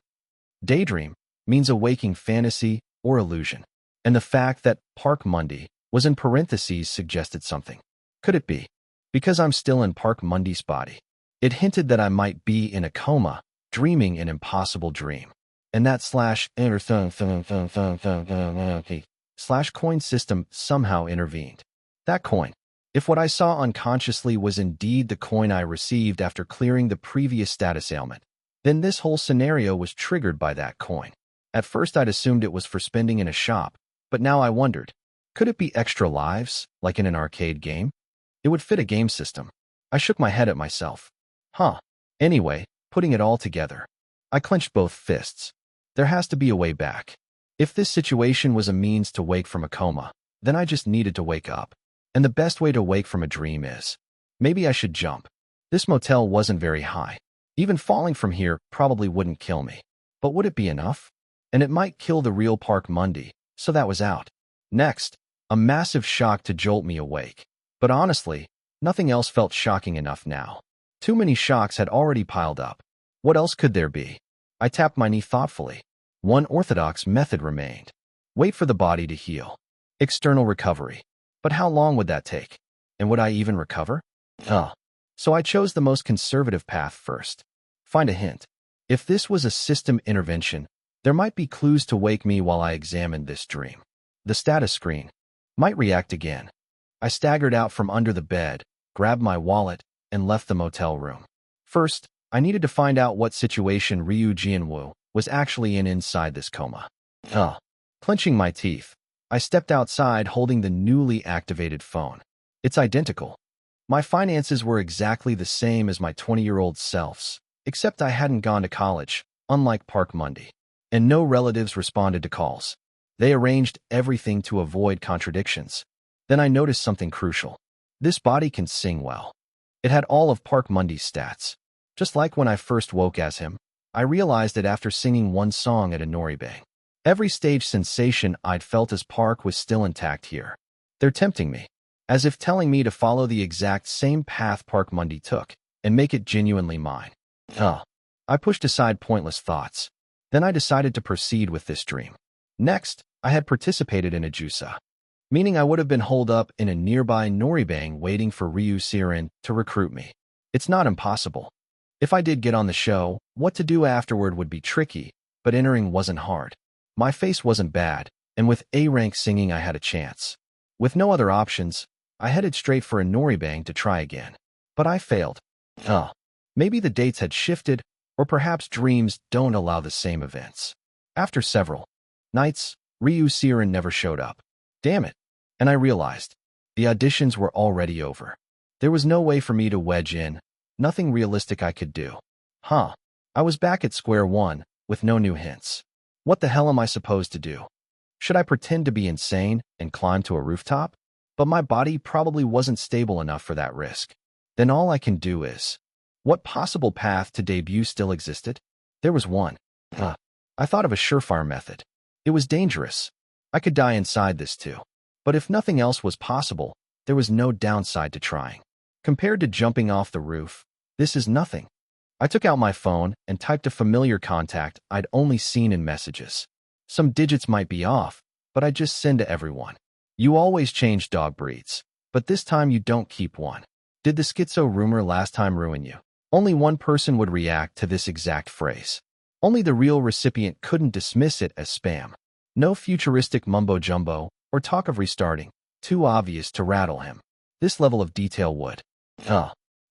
Daydream means a waking fantasy or illusion. And the fact that Park Monday was in parentheses suggested something. Could it be? Because I'm still in Park Monday's body. It hinted that I might be in a coma, dreaming an impossible dream. And that /coin system somehow intervened. That coin. If what I saw unconsciously was indeed the coin I received after clearing the previous status ailment, then this whole scenario was triggered by that coin. At first I'd assumed it was for spending in a shop, but now I wondered, could it be extra lives, like in an arcade game? It would fit a game system. I shook my head at myself. Anyway, putting it all together, I clenched both fists. There has to be a way back. If this situation was a means to wake from a coma, then I just needed to wake up. And the best way to wake from a dream is, maybe I should jump. This motel wasn't very high. Even falling from here probably wouldn't kill me. But would it be enough? And it might kill the real Park Monday, so that was out. Next, a massive shock to jolt me awake. But honestly, nothing else felt shocking enough now. Too many shocks had already piled up. What else could there be? I tapped my knee thoughtfully. One orthodox method remained. Wait for the body to heal. External recovery. But how long would that take? And would I even recover? So I chose the most conservative path first. Find a hint. If this was a system intervention, there might be clues to wake me while I examined this dream. The status screen might react again. I staggered out from under the bed, grabbed my wallet, and left the motel room. First, I needed to find out what situation Ryu Jianwoo was actually in inside this coma. Clenching my teeth, I stepped outside holding the newly activated phone. It's identical. My finances were exactly the same as my 20-year-old self's, except I hadn't gone to college, unlike Park Monday. And no relatives responded to calls. They arranged everything to avoid contradictions. Then I noticed something crucial. This body can sing well. It had all of Park Monday's stats. Just like when I first woke as him, I realized it after singing one song at a Noribang. Every stage sensation I'd felt as Park was still intact here. They're tempting me, as if telling me to follow the exact same path Park Monday took, and make it genuinely mine. I pushed aside pointless thoughts. Then I decided to proceed with this dream. Next, I had participated in a jusa, meaning I would have been holed up in a nearby Noribang waiting for Ryu Sirin to recruit me. It's not impossible. If I did get on the show, what to do afterward would be tricky, but entering wasn't hard. My face wasn't bad, and with A-rank singing I had a chance. With no other options, I headed straight for a Noribang to try again. But I failed. Maybe the dates had shifted, or perhaps dreams don't allow the same events. After several nights, Ryu Sirin never showed up. Damn it. and I realized the auditions were already over. There was no way for me to wedge in, nothing realistic I could do. I was back at square one, with no new hints. What the hell am I supposed to do? Should I pretend to be insane and climb to a rooftop? But my body probably wasn't stable enough for that risk. Then all I can do is... What possible path to debut still existed? There was one. I thought of a surefire method. It was dangerous. I could die inside this too. But if nothing else was possible, there was no downside to trying. Compared to jumping off the roof, this is nothing. I took out my phone and typed a familiar contact I'd only seen in messages. Some digits might be off, but I just send to everyone. You always change dog breeds, but this time you don't keep one. Did the schizo rumor last time ruin you? Only one person would react to this exact phrase. Only the real recipient couldn't dismiss it as spam. No futuristic mumbo-jumbo or talk of restarting, too obvious to rattle him. This level of detail would.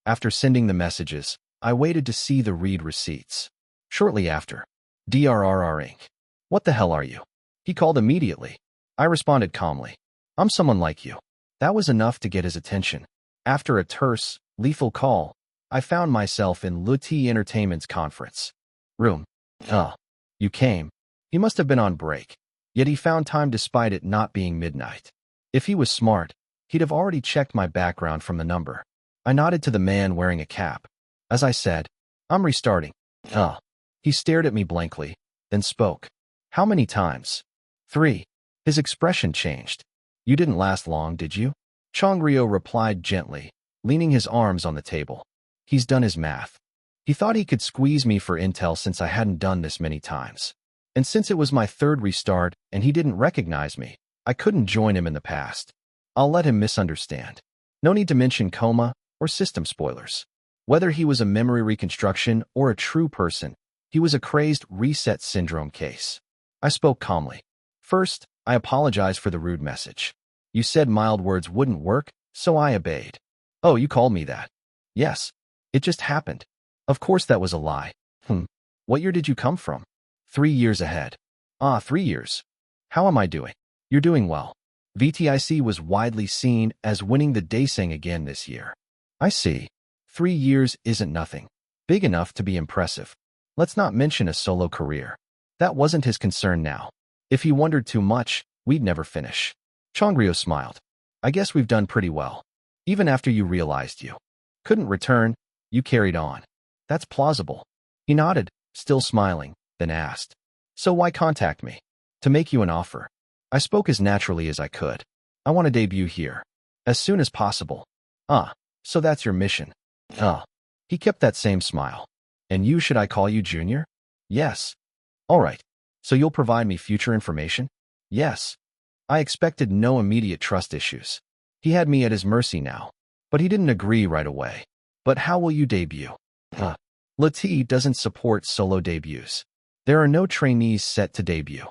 After sending the messages, I waited to see the read receipts. Shortly after, DRRR Inc. What the hell are you? He called immediately. I responded calmly. I'm someone like you. That was enough to get his attention. After a terse, lethal call, I found myself in Lutti Entertainment's conference room. You came. He must have been on break. Yet he found time despite it not being midnight. If he was smart, he'd have already checked my background from the number. I nodded to the man wearing a cap. As I said, I'm restarting. He stared at me blankly, then spoke. How many times? 3. His expression changed. You didn't last long, did you? Chongrio replied gently, leaning his arms on the table. He's done his math. He thought he could squeeze me for intel since I hadn't done this many times. And since it was my third restart and he didn't recognize me, I couldn't join him in the past. I'll let him misunderstand. No need to mention coma or system spoilers. Whether he was a memory reconstruction or a true person, he was a crazed reset syndrome case. I spoke calmly. First, I apologize for the rude message. You said mild words wouldn't work, so I obeyed. Oh, you called me that? Yes. It just happened. Of course that was a lie. What year did you come from? 3 years ahead. 3 years. How am I doing? You're doing well. VTIC was widely seen as winning the Daesang again this year. I see. 3 years isn't nothing. Big enough to be impressive. Let's not mention a solo career. That wasn't his concern now. If he wondered too much, we'd never finish. Chongrio smiled. I guess we've done pretty well. Even after you realized you couldn't return, you carried on. That's plausible. He nodded, still smiling, then asked. So why contact me? To make you an offer. I spoke as naturally as I could. I want to debut here. As soon as possible. So that's your mission. He kept that same smile. And you, should I call you Junior? Yes. All right. So you'll provide me future information? Yes. I expected no immediate trust issues. He had me at his mercy now. But he didn't agree right away. But how will you debut? Lati doesn't support solo debuts. There are no trainees set to debut.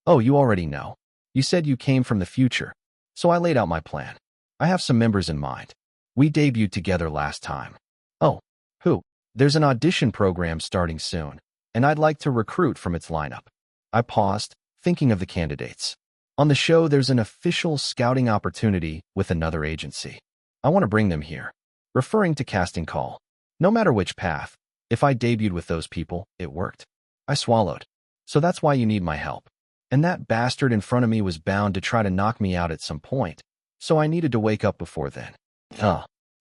Oh, you already know. You said you came from the future. So I laid out my plan. I have some members in mind. We debuted together last time. Oh, who? There's an audition program starting soon, and I'd like to recruit from its lineup. I paused, thinking of the candidates. On the show, there's an official scouting opportunity with another agency. I want to bring them here. Referring to casting call. No matter which path, if I debuted with those people, it worked. I swallowed. So that's why you need my help. And that bastard in front of me was bound to try to knock me out at some point, so I needed to wake up before then.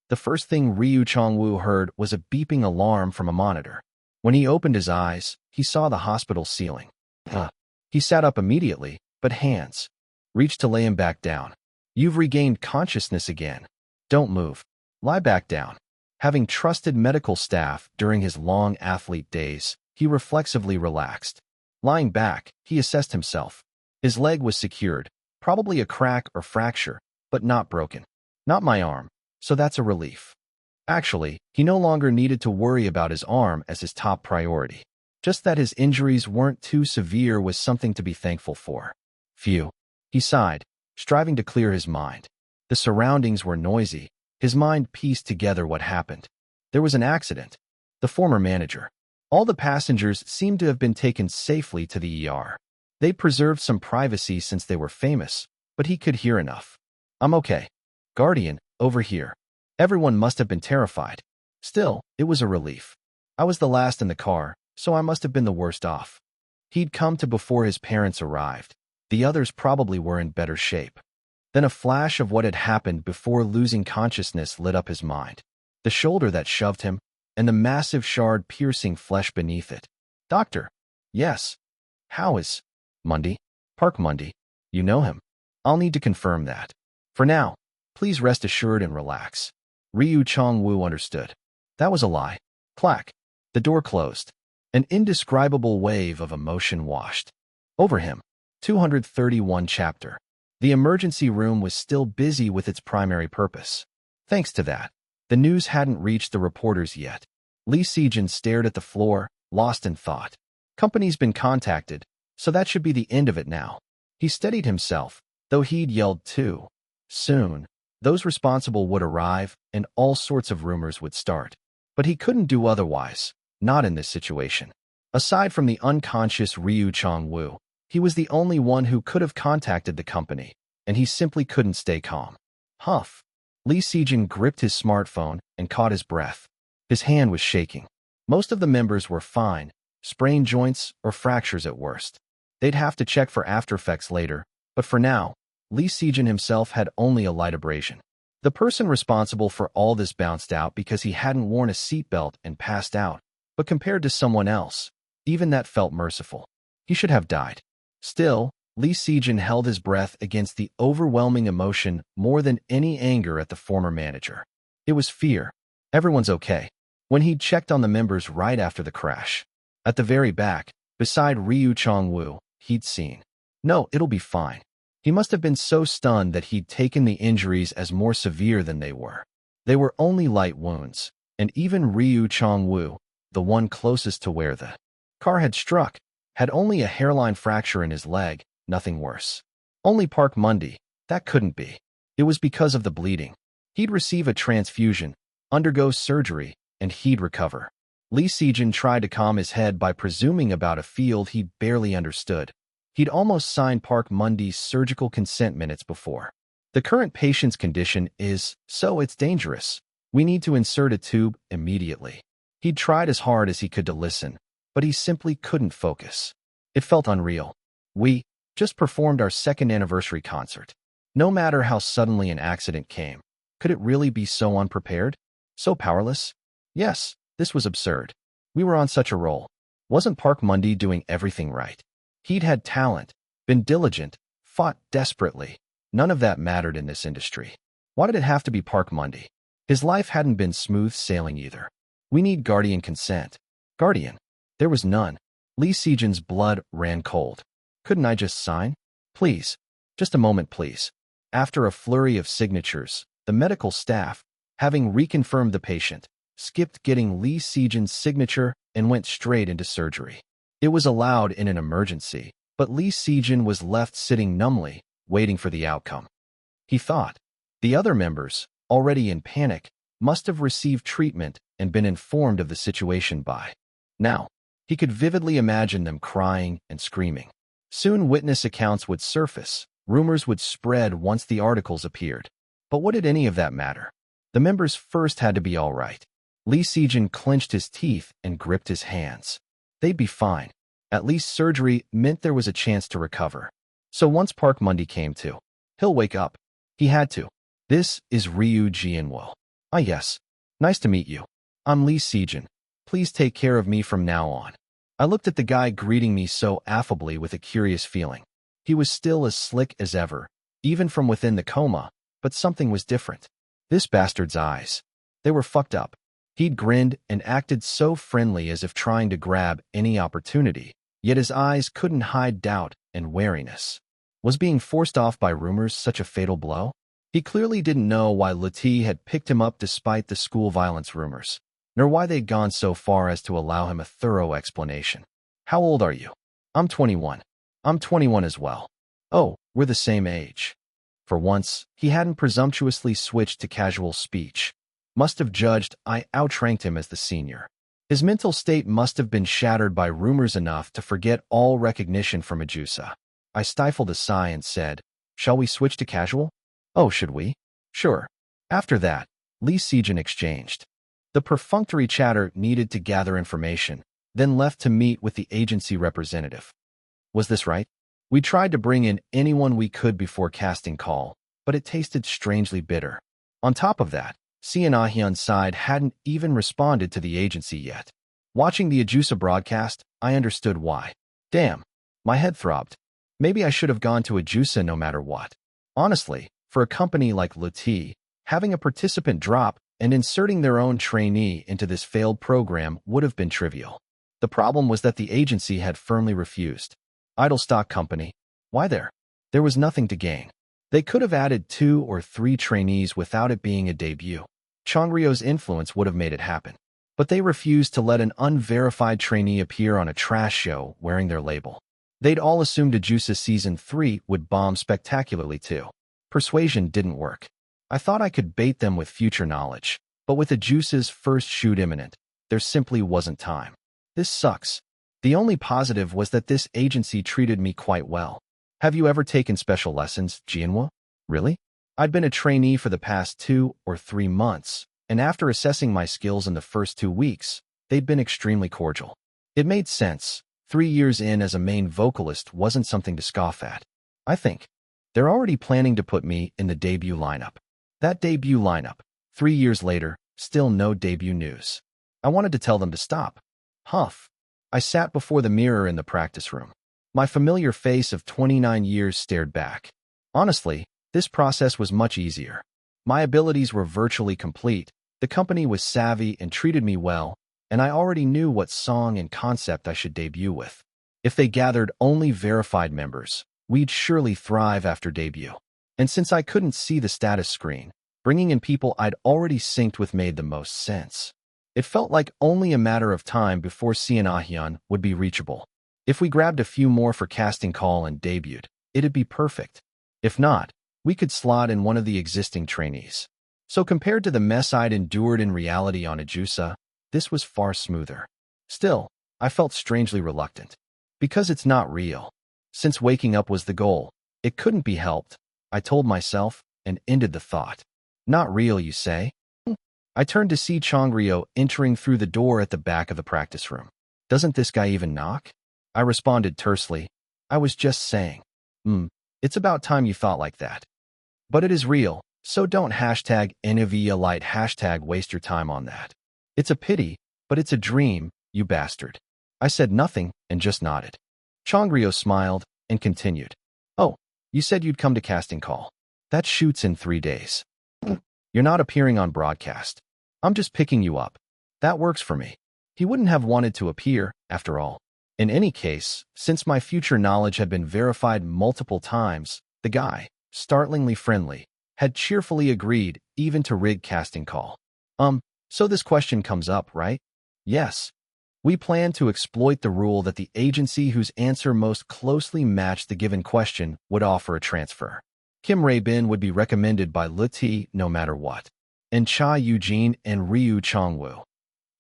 The first thing Ryu Chongwu heard was a beeping alarm from a monitor. When he opened his eyes, he saw the hospital ceiling. He sat up immediately, but hands reached to lay him back down. You've regained consciousness again. Don't move. Lie back down. Having trusted medical staff during his long athlete days, he reflexively relaxed. Lying back, he assessed himself. His leg was secured, probably a crack or fracture, but not broken. Not my arm, so that's a relief. Actually, he no longer needed to worry about his arm as his top priority. Just that his injuries weren't too severe was something to be thankful for. Phew. He sighed, striving to clear his mind. The surroundings were noisy. His mind pieced together what happened. There was an accident. The former manager. All the passengers seemed to have been taken safely to the ER. They preserved some privacy since they were famous, but he could hear enough. I'm okay. Guardian, over here. Everyone must have been terrified. Still, it was a relief. I was the last in the car, so I must have been the worst off. He'd come to before his parents arrived. The others probably were in better shape. Then a flash of what had happened before losing consciousness lit up his mind. The shoulder that shoved him, and the massive shard piercing flesh beneath it. Doctor. Yes. How is Mundy? Park Mundy. You know him. I'll need to confirm that. For now, please rest assured and relax. Ryu Chong-woo understood. That was a lie. Clack. The door closed. An indescribable wave of emotion washed over him. 231 chapter. The emergency room was still busy with its primary purpose. Thanks to that, the news hadn't reached the reporters yet. Lee Sejin stared at the floor, lost in thought. Company's been contacted, so that should be the end of it now. He steadied himself, though he'd yelled too. Soon, those responsible would arrive, and all sorts of rumors would start. But he couldn't do otherwise, not in this situation. Aside from the unconscious Ryu Chong-woo, he was the only one who could have contacted the company, and he simply couldn't stay calm. Huff. Lee Sejin gripped his smartphone and caught his breath. His hand was shaking. Most of the members were fine, sprained joints or fractures at worst. They'd have to check for aftereffects later, but for now, Lee Sejin himself had only a light abrasion. The person responsible for all this bounced out because he hadn't worn a seatbelt and passed out, but compared to someone else, even that felt merciful. He should have died. Still, Lee Sejin held his breath against the overwhelming emotion more than any anger at the former manager. It was fear. Everyone's okay. When he'd checked on the members right after the crash. At the very back, beside Ryu Chong-woo, he'd seen. No, it'll be fine. He must have been so stunned that he'd taken the injuries as more severe than they were. They were only light wounds, and even Ryu Chong-woo, the one closest to where the car had struck, had only a hairline fracture in his leg, nothing worse. Only Park Mundy, that couldn't be. It was because of the bleeding. He'd receive a transfusion, undergo surgery, and he'd recover. Lee Sejin tried to calm his head by presuming about a field he barely understood. He'd almost signed Park Mundy's surgical consent minutes before. The current patient's condition is, so it's dangerous. We need to insert a tube immediately. He'd tried as hard as he could to listen, but he simply couldn't focus. It felt unreal. We just performed our second anniversary concert. No matter how suddenly an accident came, could it really be so unprepared? So powerless? Yes, this was absurd. We were on such a roll. Wasn't Park Mundy doing everything right? He'd had talent, been diligent, fought desperately. None of that mattered in this industry. Why did it have to be Park Mundy? His life hadn't been smooth sailing either. We need Guardian consent. Guardian? There was none. Lee Sejin's blood ran cold. Couldn't I just sign? Please. Just a moment, please. After a flurry of signatures, the medical staff, having reconfirmed the patient, skipped getting Lee Sejin's signature and went straight into surgery. It was allowed in an emergency, but Lee Sejin was left sitting numbly, waiting for the outcome. He thought. The other members, already in panic, must have received treatment and been informed of the situation by now. He could vividly imagine them crying and screaming. Soon witness accounts would surface, rumors would spread once the articles appeared. But what did any of that matter? The members first had to be all right. Lee Sejin clenched his teeth and gripped his hands. They'd be fine. At least surgery meant there was a chance to recover. So once Park Mundy came to, he'll wake up. He had to. This is Ryu Jianwo. Ah yes. Nice to meet you. I'm Lee Sejin. Please take care of me from now on. I looked at the guy greeting me so affably with a curious feeling. He was still as slick as ever, even from within the coma, but something was different. This bastard's eyes. They were fucked up. He'd grinned and acted so friendly as if trying to grab any opportunity, yet his eyes couldn't hide doubt and wariness. Was being forced off by rumors such a fatal blow? He clearly didn't know why Lati had picked him up despite the school violence rumors, nor why they'd gone so far as to allow him a thorough explanation. How old are you? I'm 21. I'm 21 as well. Oh, we're the same age. For once, he hadn't presumptuously switched to casual speech. Must have judged I outranked him as the senior. His mental state must have been shattered by rumors enough to forget all recognition from Medusa. I stifled a sigh and said, Shall we switch to casual? Oh, should we? Sure. After that, Lee Sejin exchanged. The perfunctory chatter needed to gather information, then left to meet with the agency representative. Was this right? We tried to bring in anyone we could before casting call, but it tasted strangely bitter. On top of that, Sian Hyun's side hadn't even responded to the agency yet. Watching the Ajusa broadcast, I understood why. Damn, my head throbbed. Maybe I should have gone to Ajusa no matter what. Honestly, for a company like Luti, having a participant drop and inserting their own trainee into this failed program would have been trivial. The problem was that the agency had firmly refused. Idle stock company. Why there? There was nothing to gain. They could have added 2 or 3 trainees without it being a debut. Changryo's influence would have made it happen. But they refused to let an unverified trainee appear on a trash show wearing their label. They'd all assumed Ajusa Season 3 would bomb spectacularly too. Persuasion didn't work. I thought I could bait them with future knowledge, but with Ajusa's first shoot imminent, there simply wasn't time. This sucks. The only positive was that this agency treated me quite well. Have you ever taken special lessons, Jianhua? Really? I'd been a trainee for the past 2 or 3 months, and after assessing my skills in the first 2 weeks, they'd been extremely cordial. It made sense. 3 years in as a main vocalist wasn't something to scoff at. I think. They're already planning to put me in the debut lineup. That debut lineup. 3 years later, still no debut news. I wanted to tell them to stop. Huff. I sat before the mirror in the practice room. My familiar face of 29 years stared back. Honestly, this process was much easier. My abilities were virtually complete, the company was savvy and treated me well, and I already knew what song and concept I should debut with. If they gathered only verified members, we'd surely thrive after debut. And since I couldn't see the status screen, bringing in people I'd already synced with made the most sense. It felt like only a matter of time before Sian Hyun would be reachable. If we grabbed a few more for casting call and debuted, it'd be perfect. If not, we could slot in one of the existing trainees. So compared to the mess I'd endured in reality on Ajusa, this was far smoother. Still, I felt strangely reluctant. Because it's not real. Since waking up was the goal, it couldn't be helped, I told myself, and ended the thought. Not real, you say? I turned to see Changryo entering through the door at the back of the practice room. Doesn't this guy even knock? I responded tersely. I was just saying. It's about time you thought like that. But it is real, so don't #NVIA waste your time on that. It's a pity, but it's a dream, you bastard. I said nothing and just nodded. Changryo smiled and continued. Oh, you said you'd come to casting call. That shoots in 3 days. You're not appearing on broadcast. I'm just picking you up. That works for me. He wouldn't have wanted to appear, after all. In any case, since my future knowledge had been verified multiple times, the guy, startlingly friendly, had cheerfully agreed even to rig casting call. So this question comes up, right? Yes. We plan to exploit the rule that the agency whose answer most closely matched the given question would offer a transfer. Kim Rae-bin would be recommended by Luti no matter what, and Cha Eugene and Ryu Chongwoo.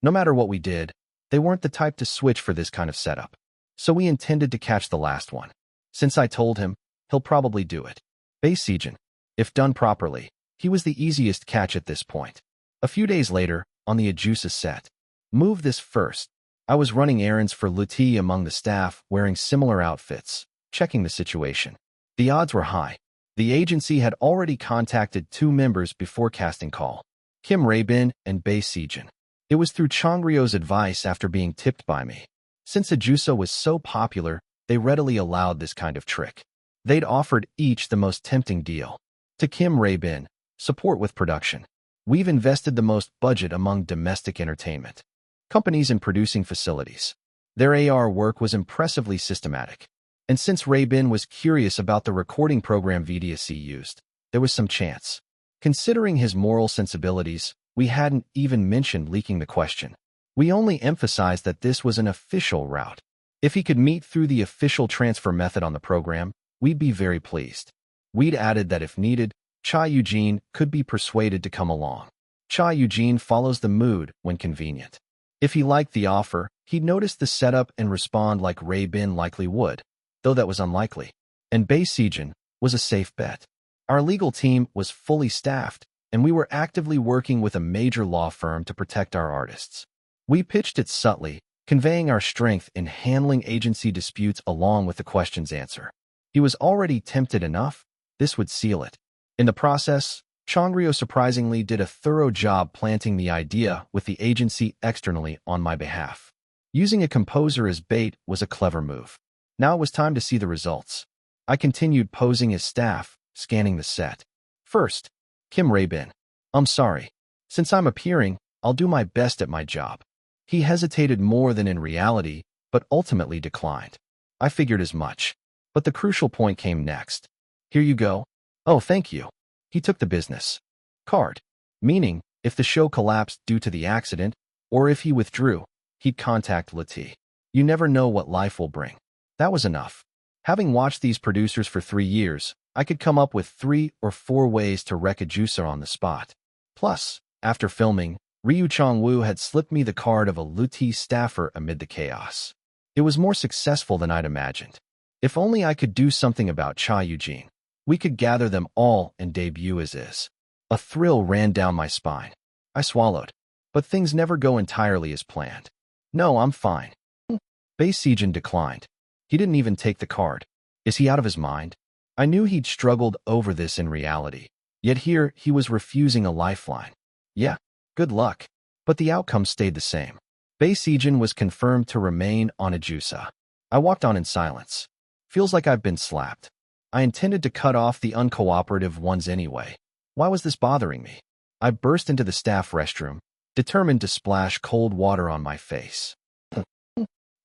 No matter what we did, they weren't the type to switch for this kind of setup. So we intended to catch the last one. Since I told him, he'll probably do it. Bae Sejin. If done properly, he was the easiest catch at this point. A few days later, on the Ajusa set. Move this first. I was running errands for Luti among the staff wearing similar outfits, checking the situation. The odds were high. The agency had already contacted 2 members before casting call, Kim Rae-bin and Bae Sejin. It was through Changryo's advice after being tipped by me. Since Ajusa was so popular, they readily allowed this kind of trick. They'd offered each the most tempting deal. To Kim Rae-bin, support with production. We've invested the most budget among domestic entertainment companies in producing facilities. Their AR work was impressively systematic. And since Rae-bin was curious about the recording program VDSC used, there was some chance. Considering his moral sensibilities, we hadn't even mentioned leaking the question. We only emphasized that this was an official route. If he could meet through the official transfer method on the program, we'd be very pleased. We'd added that if needed, Cha Eugene could be persuaded to come along. Cha Eugene follows the mood when convenient. If he liked the offer, he'd notice the setup and respond like Rae-bin likely would, though that was unlikely. And Bae Sejin, was a safe bet. Our legal team was fully staffed, and we were actively working with a major law firm to protect our artists. We pitched it subtly, conveying our strength in handling agency disputes along with the question's answer. He was already tempted enough. This would seal it. In the process, Changryo surprisingly did a thorough job planting the idea with the agency externally on my behalf. Using a composer as bait was a clever move. Now it was time to see the results. I continued posing as staff, scanning the set. First, Kim Rae-bin. I'm sorry. Since I'm appearing, I'll do my best at my job. He hesitated more than in reality, but ultimately declined. I figured as much. But the crucial point came next. Here you go. Oh, thank you. He took the business card, meaning if the show collapsed due to the accident, or if he withdrew, he'd contact Lati. You never know what life will bring. That was enough. Having watched these producers for 3 years, I could come up with 3 or 4 ways to wreck a juicer on the spot. Plus, after filming, Ryu Chong-woo had slipped me the card of a Lati staffer amid the chaos. It was more successful than I'd imagined. If only I could do something about Cha Eugene. We could gather them all and debut as is. A thrill ran down my spine. I swallowed. But things never go entirely as planned. No, I'm fine. Bae Sejin declined. He didn't even take the card. Is he out of his mind? I knew he'd struggled over this in reality. Yet here, he was refusing a lifeline. Yeah, good luck. But the outcome stayed the same. Bae Sejin was confirmed to remain on a juicer. I walked on in silence. Feels like I've been slapped. I intended to cut off the uncooperative ones anyway. Why was this bothering me? I burst into the staff restroom, determined to splash cold water on my face.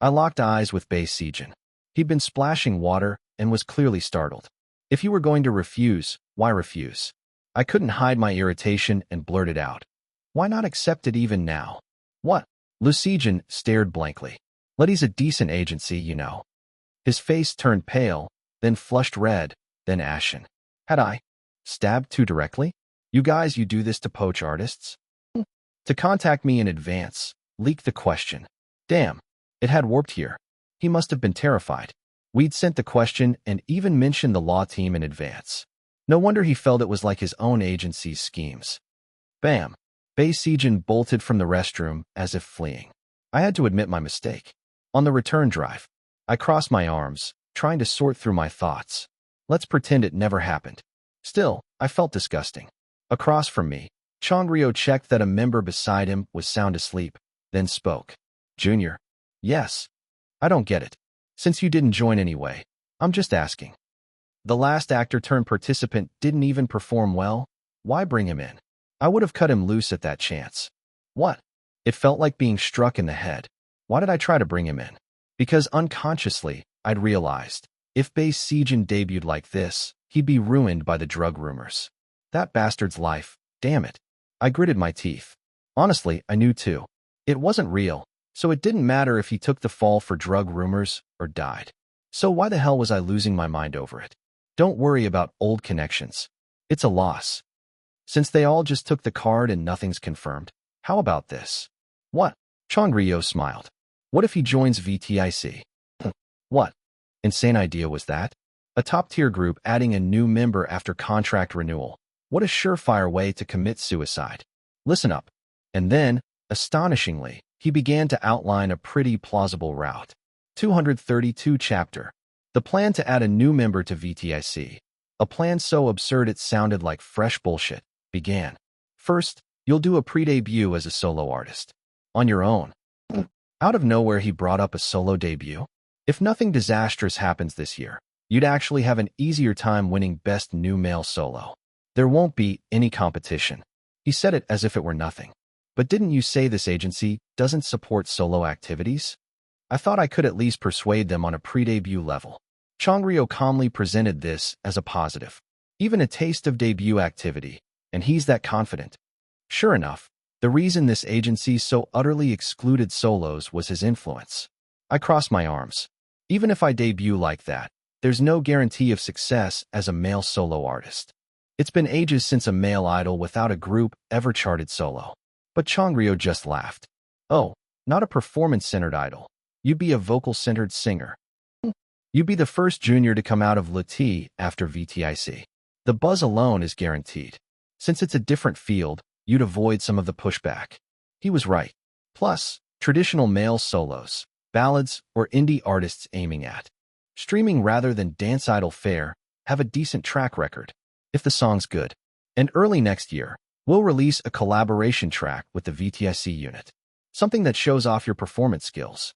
I locked eyes with Bae Sejin. He'd been splashing water and was clearly startled. If you were going to refuse, why refuse? I couldn't hide my irritation and blurted out. Why not accept it even now? What? Lu Sejin stared blankly. Letty's a decent agency, you know. His face turned pale, then flushed red, then ashen. Had I stabbed too directly? You guys, you do this to poach artists? To contact me in advance, leak the question. Damn, it had warped here. He must have been terrified. We'd sent the question and even mentioned the law team in advance. No wonder he felt it was like his own agency's schemes. Bam! Bae Sejin bolted from the restroom as if fleeing. I had to admit my mistake. On the return drive, I crossed my arms, trying to sort through my thoughts. Let's pretend it never happened. Still, I felt disgusting. Across from me, Changryo checked that a member beside him was sound asleep, then spoke. Junior. Yes. I don't get it. Since you didn't join anyway, I'm just asking. The last actor turned participant didn't even perform well. Why bring him in? I would have cut him loose at that chance. What? It felt like being struck in the head. Why did I try to bring him in? Because unconsciously, I'd realized, if Bae Sejin debuted like this, he'd be ruined by the drug rumors. That bastard's life, damn it. I gritted my teeth. Honestly, I knew too. It wasn't real, so it didn't matter if he took the fall for drug rumors or died. So why the hell was I losing my mind over it? Don't worry about old connections. It's a loss. Since they all just took the card and nothing's confirmed, how about this? What? Changryo smiled. What if he joins VTIC? What? Insane idea was that? A top-tier group adding a new member after contract renewal. What a surefire way to commit suicide. Listen up. And then, astonishingly, he began to outline a pretty plausible route. 232 chapter. The plan to add a new member to VTIC. A plan so absurd it sounded like fresh bullshit. Began. First, you'll do a pre-debut as a solo artist. On your own. Out of nowhere he brought up a solo debut. If nothing disastrous happens this year, you'd actually have an easier time winning Best New Male Solo. There won't be any competition. He said it as if it were nothing. But didn't you say this agency doesn't support solo activities? I thought I could at least persuade them on a pre-debut level. Changryo calmly presented this as a positive. Even a taste of debut activity, and he's that confident. Sure enough, the reason this agency so utterly excluded solos was his influence. I crossed my arms. Even if I debut like that, there's no guarantee of success as a male solo artist. It's been ages since a male idol without a group ever charted solo. But Changryo just laughed. Oh, not a performance-centered idol. You'd be a vocal-centered singer. You'd be the first junior to come out of LT after VTIC. The buzz alone is guaranteed. Since it's a different field, you'd avoid some of the pushback. He was right. Plus, traditional male solos, ballads, or indie artists aiming at streaming rather than dance idol fare have a decent track record, if the song's good. And early next year, we'll release a collaboration track with the VTIC unit, something that shows off your performance skills.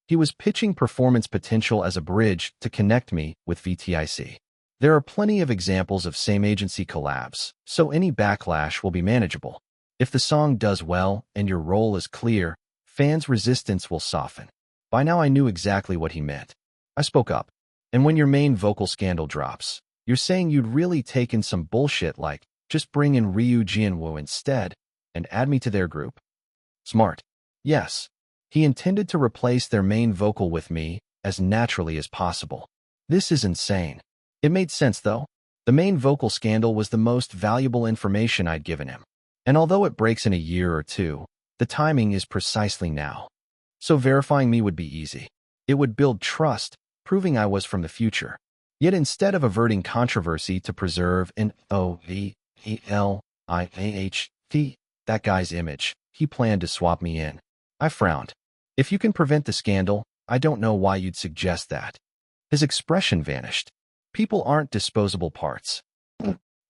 He was pitching performance potential as a bridge to connect me with VTIC. There are plenty of examples of same-agency collabs, so any backlash will be manageable. If the song does well and your role is clear, fans' resistance will soften. By now I knew exactly what he meant. I spoke up. And when your main vocal scandal drops, you're saying you'd really taken some bullshit like, just bring in Ryu Jianwoo instead, and add me to their group. Smart. Yes. He intended to replace their main vocal with me as naturally as possible. This is insane. It made sense, though. The main vocal scandal was the most valuable information I'd given him. And although it breaks in a year or two, the timing is precisely now. So verifying me would be easy. It would build trust, proving I was from the future. Yet instead of averting controversy to preserve an OVELIAHT, that guy's image, he planned to swap me in. I frowned. If you can prevent the scandal, I don't know why you'd suggest that. His expression vanished. People aren't disposable parts.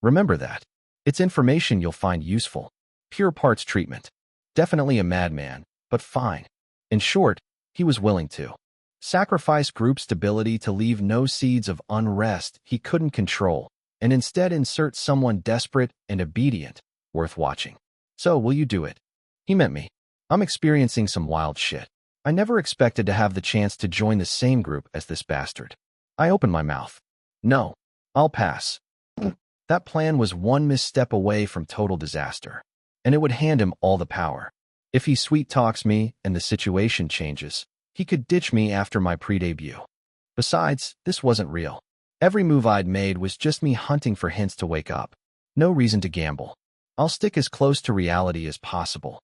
Remember that. It's information you'll find useful. Pure parts treatment. Definitely a madman, but fine. In short, he was willing to sacrifice group stability to leave no seeds of unrest he couldn't control, and instead insert someone desperate and obedient, worth watching. So, will you do it? He meant me. I'm experiencing some wild shit. I never expected to have the chance to join the same group as this bastard. I opened my mouth. No, I'll pass. That plan was one misstep away from total disaster, and it would hand him all the power. If he sweet-talks me and the situation changes, he could ditch me after my pre-debut. Besides, this wasn't real. Every move I'd made was just me hunting for hints to wake up. No reason to gamble. I'll stick as close to reality as possible.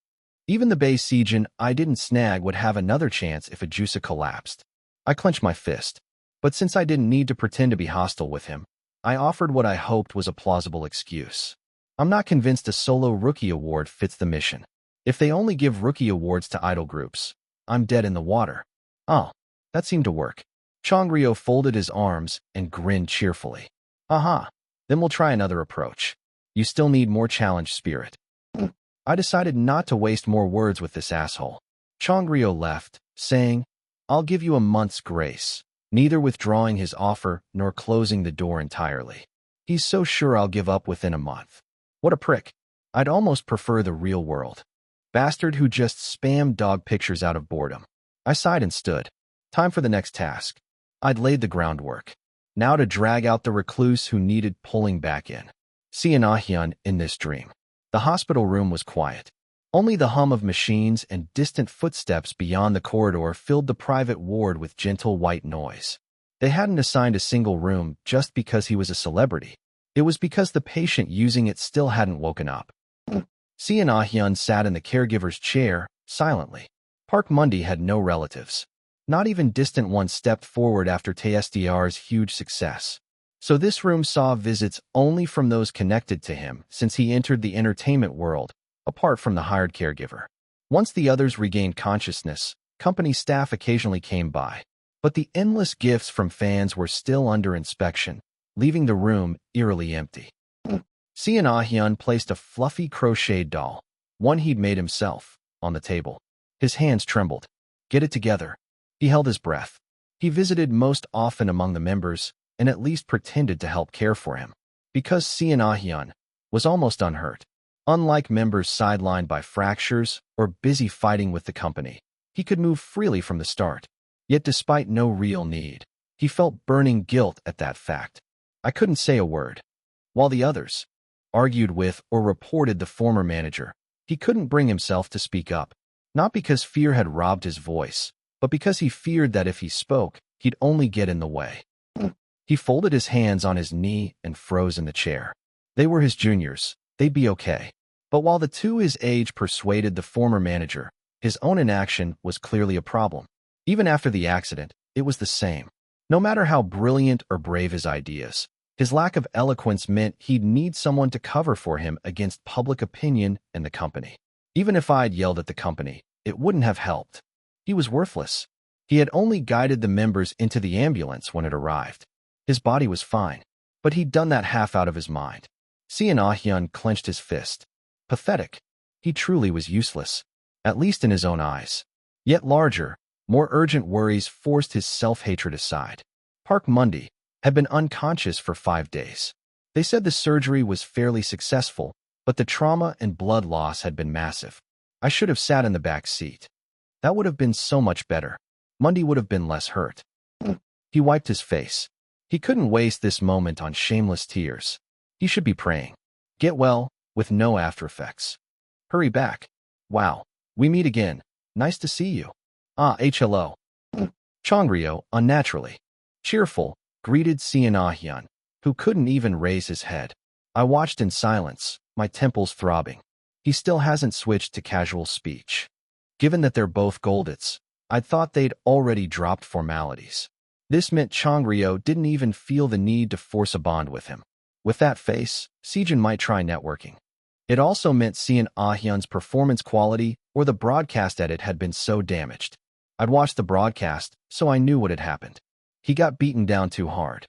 Even the Bay Seijin I didn't snag would have another chance if Ajusa collapsed. I clenched my fist. But since I didn't need to pretend to be hostile with him, I offered what I hoped was a plausible excuse. I'm not convinced a solo rookie award fits the mission. If they only give rookie awards to idol groups, I'm dead in the water. Oh, that seemed to work. Chongryo folded his arms and grinned cheerfully. Aha, then we'll try another approach. You still need more challenge spirit. I decided not to waste more words with this asshole. Chongryo left, saying, I'll give you a month's grace, neither withdrawing his offer nor closing the door entirely. He's so sure I'll give up within a month. What a prick. I'd almost prefer the real world. Bastard who just spammed dog pictures out of boredom. I sighed and stood. Time for the next task. I'd laid the groundwork. Now to drag out the recluse who needed pulling back in. Seon in this dream. The hospital room was quiet. Only the hum of machines and distant footsteps beyond the corridor filled the private ward with gentle white noise. They hadn't assigned a single room just because he was a celebrity. It was because the patient using it still hadn't woken up. Seon sat in the caregiver's chair, silently. Park Mundi had no relatives. Not even distant ones stepped forward after TSDR's huge success. So this room saw visits only from those connected to him since he entered the entertainment world, apart from the hired caregiver. Once the others regained consciousness, company staff occasionally came by. But the endless gifts from fans were still under inspection, leaving the room eerily empty. Seon placed a fluffy crocheted doll, one he'd made himself, on the table. His hands trembled. Get it together. He held his breath. He visited most often among the members, and at least pretended to help care for him. Because Seon was almost unhurt. Unlike members sidelined by fractures or busy fighting with the company, he could move freely from the start. Yet despite no real need, he felt burning guilt at that fact. I couldn't say a word. While the others argued with or reported the former manager, he couldn't bring himself to speak up. Not because fear had robbed his voice, but because he feared that if he spoke, he'd only get in the way. He folded his hands on his knee and froze in the chair. They were his juniors. They'd be okay. But while the two his age persuaded the former manager, his own inaction was clearly a problem. Even after the accident, it was the same. No matter how brilliant or brave his ideas, his lack of eloquence meant he'd need someone to cover for him against public opinion and the company. Even if I'd yelled at the company, it wouldn't have helped. He was worthless. He had only guided the members into the ambulance when it arrived. His body was fine, but he'd done that half out of his mind. Sean Ah-hyun clenched his fist. Pathetic. He truly was useless, at least in his own eyes. Yet larger, more urgent worries forced his self-hatred aside. Park Mundy had been unconscious for 5 days. They said the surgery was fairly successful, but the trauma and blood loss had been massive. I should have sat in the back seat. That would have been so much better. Mundy would have been less hurt. He wiped his face. He couldn't waste this moment on shameless tears. He should be praying. Get well, with no after effects. Hurry back. Wow. We meet again. Nice to see you. Hello. Chongryo, unnaturally cheerful, greeted Seon Ah-hyun, who couldn't even raise his head. I watched in silence, my temples throbbing. He still hasn't switched to casual speech. Given that they're both Goldits, I'd thought they'd already dropped formalities. This meant Chongryo didn't even feel the need to force a bond with him. With that face, Sejin might try networking. It also meant Seon Ah-hyun's performance quality or the broadcast edit had been so damaged. I'd watched the broadcast, so I knew what had happened. He got beaten down too hard.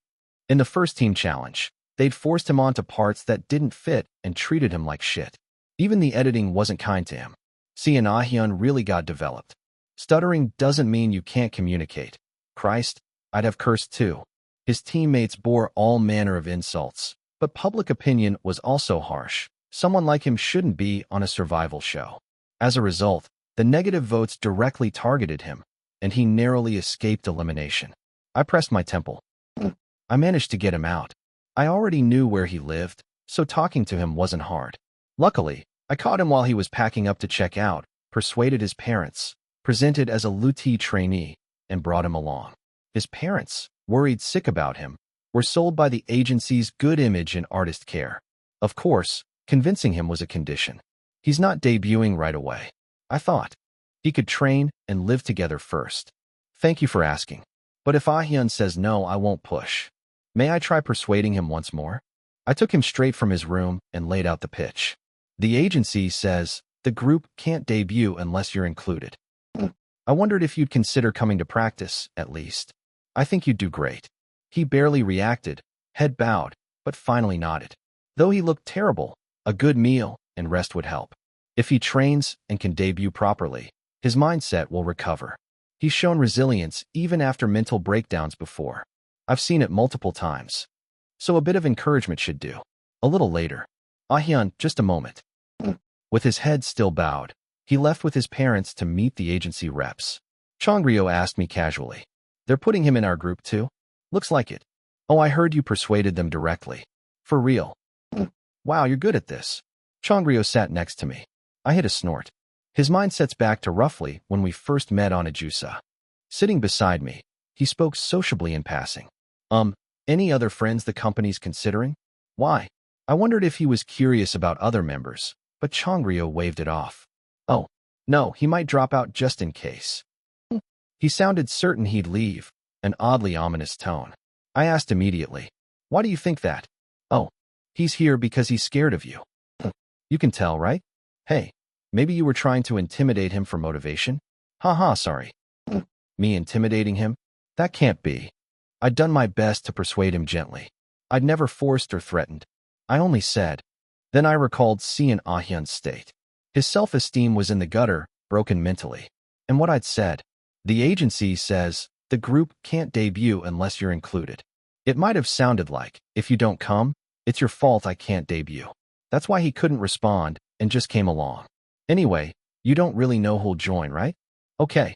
In the first team challenge, they'd forced him onto parts that didn't fit and treated him like shit. Even the editing wasn't kind to him. Seon Ah-hyun really got developed. Stuttering doesn't mean you can't communicate. Christ, I'd have cursed too. His teammates bore all manner of insults, but public opinion was also harsh. Someone like him shouldn't be on a survival show. As a result, the negative votes directly targeted him, and he narrowly escaped elimination. I pressed my temple. I managed to get him out. I already knew where he lived, so talking to him wasn't hard. Luckily, I caught him while he was packing up to check out, persuaded his parents, presented as a Luti trainee, and brought him along. His parents, worried sick about him, were sold by the agency's good image and artist care. Of course, convincing him was a condition. He's not debuting right away. I thought. He could train and live together first. Thank you for asking. But if Ah-hyun says no, I won't push. May I try persuading him once more? I took him straight from his room and laid out the pitch. The agency says the group can't debut unless you're included. I wondered if you'd consider coming to practice, at least. I think you'd do great. He barely reacted, head bowed, but finally nodded. Though he looked terrible, a good meal and rest would help. If he trains and can debut properly, his mindset will recover. He's shown resilience even after mental breakdowns before. I've seen it multiple times. So a bit of encouragement should do. A little later. Ah-hyun, just a moment. With his head still bowed, he left with his parents to meet the agency reps. Chongryo asked me casually. They're putting him in our group too? Looks like it. Oh, I heard you persuaded them directly. For real. Wow, you're good at this. Chongryo sat next to me. I hit a snort. His mind sets back to roughly when we first met on Ajusa. Sitting beside me, he spoke sociably in passing. Any other friends the company's considering? Why? I wondered if he was curious about other members, but Chongryo waved it off. Oh, no, he might drop out just in case. He sounded certain he'd leave, an oddly ominous tone. I asked immediately, why do you think that? Oh, he's here because he's scared of you. You can tell, right? Hey, maybe you were trying to intimidate him for motivation? Haha, sorry. Me intimidating him? That can't be. I'd done my best to persuade him gently. I'd never forced or threatened. I only said. Then I recalled Seon Ah-hyun's state. His self-esteem was in the gutter, broken mentally. And what I'd said. The agency says, the group can't debut unless you're included. It might have sounded like, if you don't come, it's your fault I can't debut. That's why he couldn't respond and just came along. Anyway, you don't really know who'll join, right? Okay.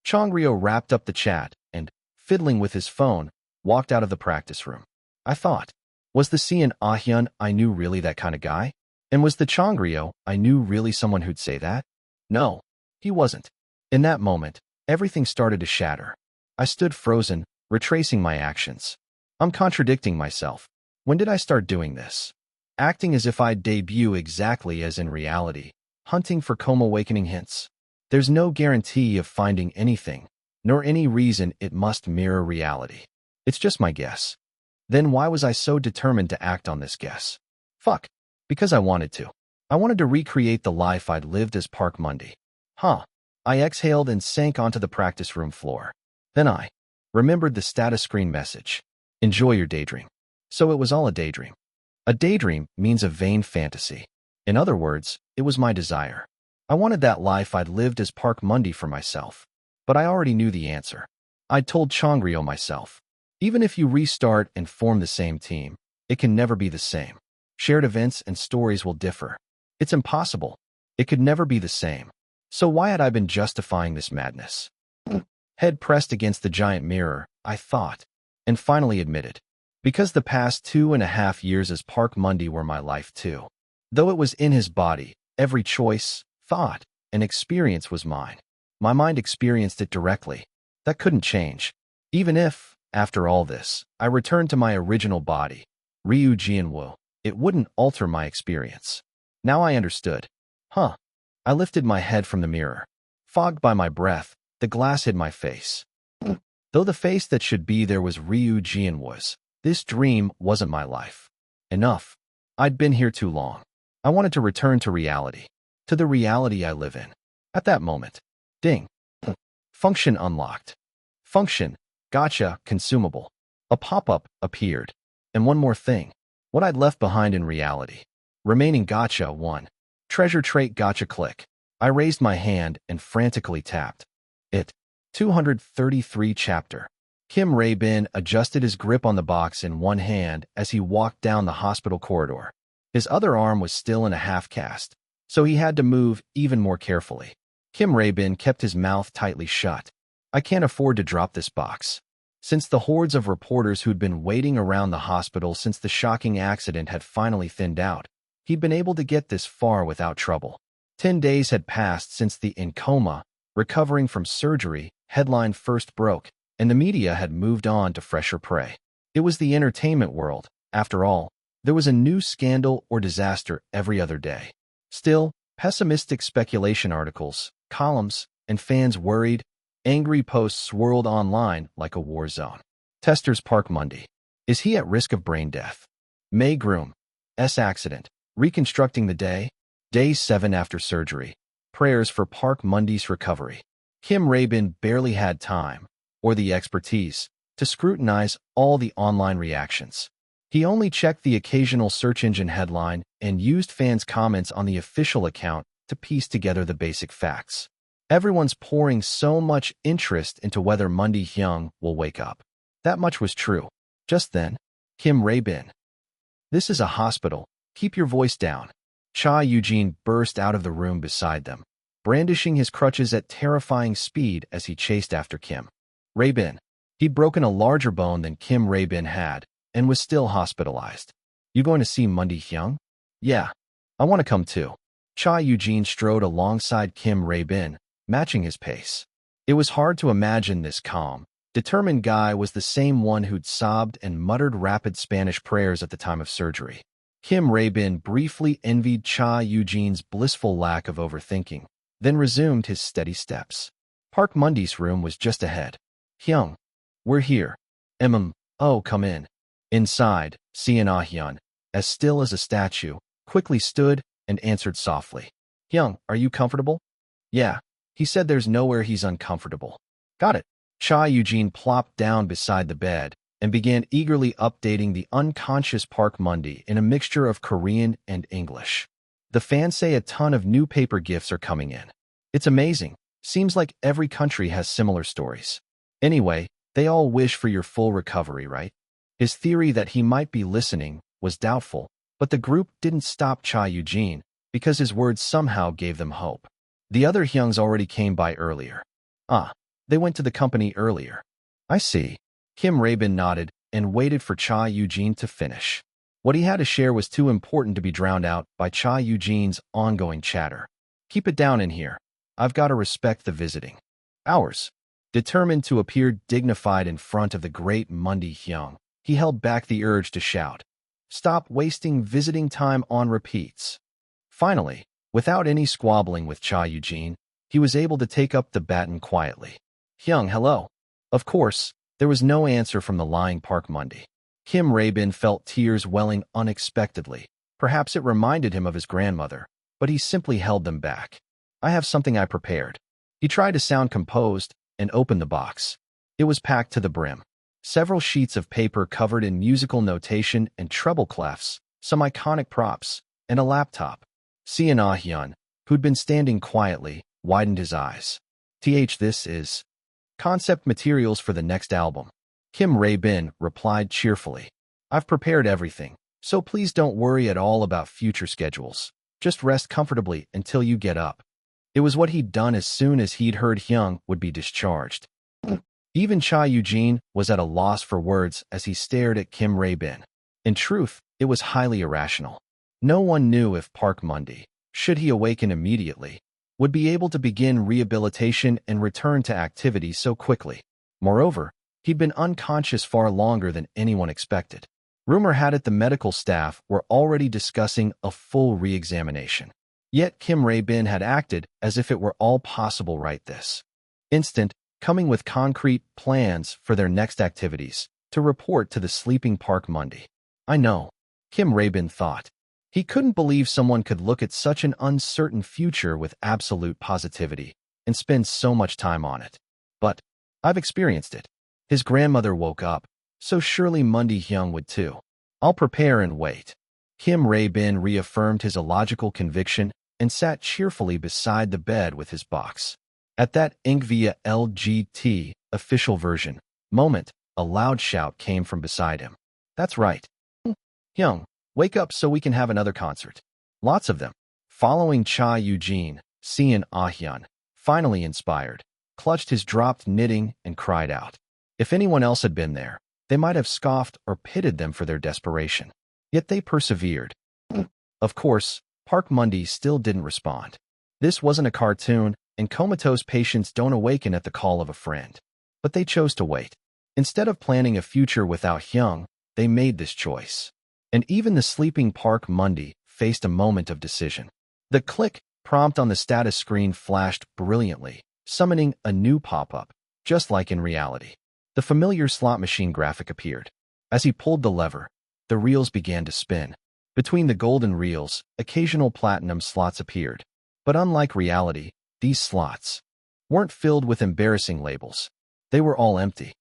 Chongryo wrapped up the chat and, fiddling with his phone, walked out of the practice room. I thought, was the Seon Ah-hyun I knew really that kind of guy? And was the Chongryo I knew really someone who'd say that? No, he wasn't. In that moment, everything started to shatter. I stood frozen, retracing my actions. I'm contradicting myself. When did I start doing this? Acting as if I'd debut exactly as in reality, hunting for coma awakening hints. There's no guarantee of finding anything, nor any reason it must mirror reality. It's just my guess. Then why was I so determined to act on this guess? Fuck. Because I wanted to. I wanted to recreate the life I'd lived as Park Mundy. Huh. I exhaled and sank onto the practice room floor. Then I remembered the status screen message. Enjoy your daydream. So it was all a daydream. A daydream means a vain fantasy. In other words, it was my desire. I wanted that life I'd lived as Park Mundy for myself. But I already knew the answer. I'd told Chongrio myself. Even if you restart and form the same team, it can never be the same. Shared events and stories will differ. It's impossible. It could never be the same. So why had I been justifying this madness? Head pressed against the giant mirror, I thought, and finally admitted. Because the past 2.5 years as Park Mundy were my life too. Though it was in his body, every choice, thought, and experience was mine. My mind experienced it directly. That couldn't change. Even if, after all this, I returned to my original body, Ryu Jianwu, it wouldn't alter my experience. Now I understood. Huh. I lifted my head from the mirror. Fogged by my breath, the glass hid my face. Though the face that should be there was Ryu Jianwu's, this dream wasn't my life. Enough. I'd been here too long. I wanted to return to reality. To the reality I live in. At that moment. Ding. Function unlocked. Function. Gotcha. Consumable. A pop-up appeared. And one more thing. What I'd left behind in reality. Remaining gotcha 1. Treasure trait gotcha click. I raised my hand and frantically tapped. It. 233 chapter. Kim Ray-bin adjusted his grip on the box in one hand as he walked down the hospital corridor. His other arm was still in a half-cast, so he had to move even more carefully. Kim Ray-bin kept his mouth tightly shut. I can't afford to drop this box. Since the hordes of reporters who'd been waiting around the hospital since the shocking accident had finally thinned out, he'd been able to get this far without trouble. 10 days had passed since the in coma, recovering from surgery, headline first broke, and the media had moved on to fresher prey. It was the entertainment world. After all, there was a new scandal or disaster every other day. Still, pessimistic speculation articles, columns, and fans worried, angry posts swirled online like a war zone. Testers Park Mundy. Is he at risk of brain death? May Groom. S. Accident. Reconstructing the day. Day 7 after surgery. Prayers for Park Mundy's recovery. Kim Ray-bin barely had time, or the expertise, to scrutinize all the online reactions. He only checked the occasional search engine headline and used fans' comments on the official account to piece together the basic facts. Everyone's pouring so much interest into whether Mundy Hyung will wake up. That much was true. Just then, Kim Ray-bin. This is a hospital. Keep your voice down. Cha Eugene burst out of the room beside them, brandishing his crutches at terrifying speed as he chased after Kim Ray-bin. He'd broken a larger bone than Kim Ray-bin had and was still hospitalized. You going to see Mundy Hyung? Yeah. I want to come too. Cha Eugene strode alongside Kim Ray-bin, matching his pace. It was hard to imagine this calm, determined guy was the same one who'd sobbed and muttered rapid Spanish prayers at the time of surgery. Kim Ray-bin briefly envied Cha Eugene's blissful lack of overthinking, then resumed his steady steps. Park Mundy's room was just ahead. Hyung. We're here. Oh, come in. Inside, Sian Ah-hyun, as still as a statue, quickly stood and answered softly. Hyung, are you comfortable? Yeah. He said there's nowhere he's uncomfortable. Got it. Cha Eugene plopped down beside the bed and began eagerly updating the unconscious Park Mundy in a mixture of Korean and English. The fans say a ton of new paper gifts are coming in. It's amazing. Seems like every country has similar stories. Anyway, they all wish for your full recovery, right? His theory that he might be listening was doubtful, but the group didn't stop Cha Eugene because his words somehow gave them hope. The other Hyungs already came by earlier. They went to the company earlier. I see. Kim Ray-bin nodded and waited for Cha Eugene to finish. What he had to share was too important to be drowned out by Cha Eugene's ongoing chatter. Keep it down in here. I've got to respect the visiting hours. Determined to appear dignified in front of the great Mundy Hyung, he held back the urge to shout. Stop wasting visiting time on repeats. Finally, without any squabbling with Cha Eugene, he was able to take up the baton quietly. Hyung, hello. Of course, there was no answer from the lying Park Monday. Kim Rae-bin felt tears welling unexpectedly. Perhaps it reminded him of his grandmother, but he simply held them back. I have something I prepared. He tried to sound composed and opened the box. It was packed to the brim. Several sheets of paper covered in musical notation and treble clefs, some iconic props, and a laptop. Seon Ah-hyun, who'd been standing quietly, widened his eyes. This is concept materials for the next album. Kim Rae-bin replied cheerfully. I've prepared everything, so please don't worry at all about future schedules. Just rest comfortably until you get up. It was what he'd done as soon as he'd heard Hyung would be discharged. Even Cha Eugene was at a loss for words as he stared at Kim Rae-bin. In truth, it was highly irrational. No one knew if Park Monday, should he awaken immediately, would be able to begin rehabilitation and return to activity so quickly. Moreover, he'd been unconscious far longer than anyone expected. Rumor had it the medical staff were already discussing a full re-examination. Yet Kim Rae-bin had acted as if it were all possible right this instant, coming with concrete plans for their next activities to report to the sleeping Park Monday. I know, Kim Rae-bin thought. He couldn't believe someone could look at such an uncertain future with absolute positivity and spend so much time on it. But I've experienced it. His grandmother woke up, so surely Monday Hyung would too. I'll prepare and wait. Kim Rae-bin reaffirmed his illogical conviction and sat cheerfully beside the bed with his box. At that Ingvia LGT official version moment, a loud shout came from beside him. That's right. Hyung, wake up so we can have another concert. Lots of them. Following Cha Eugene, Seon Ah-hyun, finally inspired, clutched his dropped knitting and cried out. If anyone else had been there, they might have scoffed or pitied them for their desperation. Yet they persevered. Of course, Park Monday still didn't respond. This wasn't a cartoon, and comatose patients don't awaken at the call of a friend. But they chose to wait. Instead of planning a future without Hyung, they made this choice. And even the sleeping Park Monday faced a moment of decision. The click prompt on the status screen flashed brilliantly, summoning a new pop-up, just like in reality. The familiar slot machine graphic appeared. As he pulled the lever, the reels began to spin. Between the golden reels, occasional platinum slots appeared. But unlike reality, these slots weren't filled with embarrassing labels. They were all empty.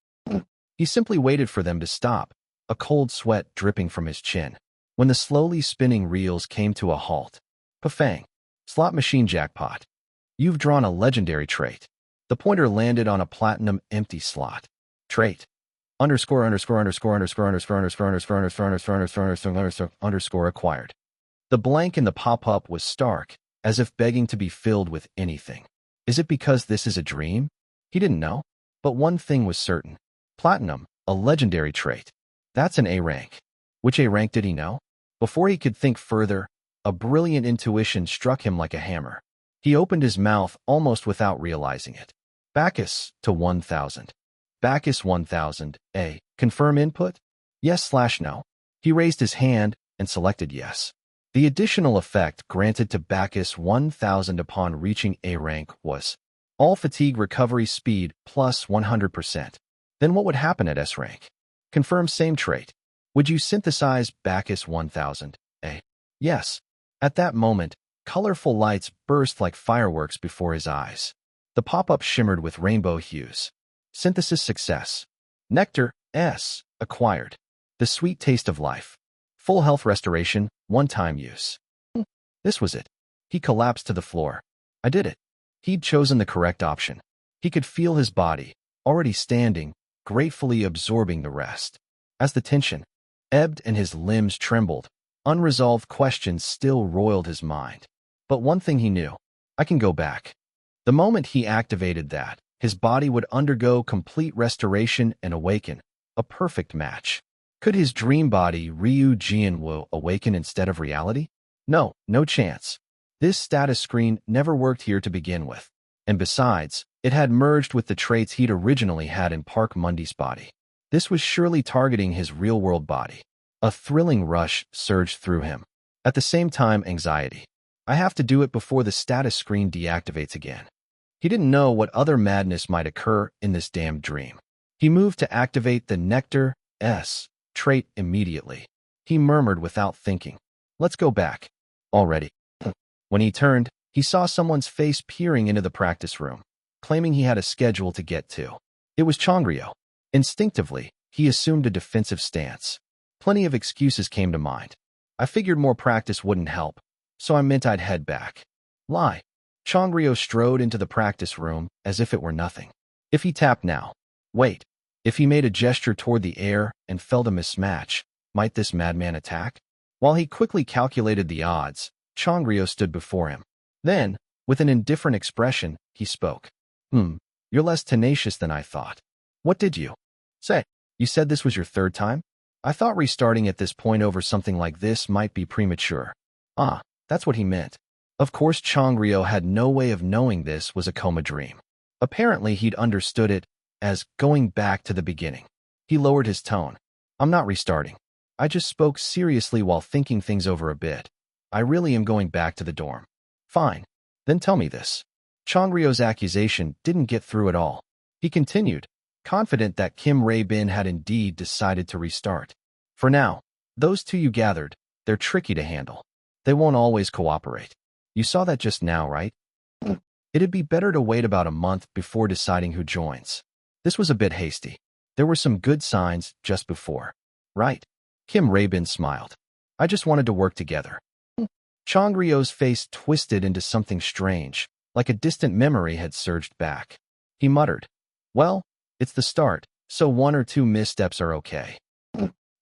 He simply waited for them to stop, a cold sweat dripping from his chin. When the slowly spinning reels came to a halt. Pafang. Slot machine jackpot. You've drawn a legendary trait. The pointer landed on a platinum empty slot. Trait. Underscore acquired. The blank in the pop-up was stark, as if begging to be filled with anything. Is it because this is a dream? He didn't know. But one thing was certain. Platinum, a legendary trait. That's an A rank. Which A rank did he know? Before he could think further, a brilliant intuition struck him like a hammer. He opened his mouth almost without realizing it. Bacchus to 1000. Bacchus 1000, A. Confirm input? Yes/no. He raised his hand and selected yes. The additional effect granted to Bacchus 1000 upon reaching A rank was all fatigue recovery speed plus 100%. Then what would happen at S rank? Confirm same trait. Would you synthesize Bacchus 1000, A? Yes. At that moment, colorful lights burst like fireworks before his eyes. The pop-up shimmered with rainbow hues. Synthesis success. Nectar, S, acquired. The sweet taste of life. Full health restoration, one-time use. This was it. He collapsed to the floor. I did it. He'd chosen the correct option. He could feel his body, already standing, gratefully absorbing the rest. As the tension ebbed and his limbs trembled, unresolved questions still roiled his mind. But one thing he knew. I can go back. The moment he activated that, his body would undergo complete restoration and awaken, a perfect match. Could his dream body, Ryu Jianwu, awaken instead of reality? No, no chance. This status screen never worked here to begin with. And besides, it had merged with the traits he'd originally had in Park Monday's body. This was surely targeting his real-world body. A thrilling rush surged through him. At the same time, anxiety. I have to do it before the status screen deactivates again. He didn't know what other madness might occur in this damned dream. He moved to activate the Nectar S trait immediately. He murmured without thinking, "Let's go back." Already. When he turned, he saw someone's face peering into the practice room, claiming he had a schedule to get to. It was Changrio. Instinctively, he assumed a defensive stance. Plenty of excuses came to mind. I figured more practice wouldn't help, so I meant I'd head back. Lie. Changrio strode into the practice room as if it were nothing. If he tapped now. Wait. If he made a gesture toward the air and felt a mismatch, might this madman attack? While he quickly calculated the odds, Changrio stood before him. Then, with an indifferent expression, he spoke. You're less tenacious than I thought. What did you say? You said this was your third time? I thought restarting at this point over something like this might be premature. Ah, that's what he meant. Of course, Changrio had no way of knowing this was a coma dream. Apparently, he'd understood it as going back to the beginning. He lowered his tone. I'm not restarting. I just spoke seriously while thinking things over a bit. I really am going back to the dorm. Fine. Then tell me this. Changrio's accusation didn't get through at all. He continued, confident that Kim Rae-bin had indeed decided to restart. For now, those two you gathered, they're tricky to handle. They won't always cooperate. You saw that just now, right? It'd be better to wait about a month before deciding who joins. This was a bit hasty. There were some good signs just before. Right. Kim Rae-bin smiled. I just wanted to work together. Changrio's face twisted into something strange, like a distant memory had surged back. He muttered, well, it's the start, so one or two missteps are okay.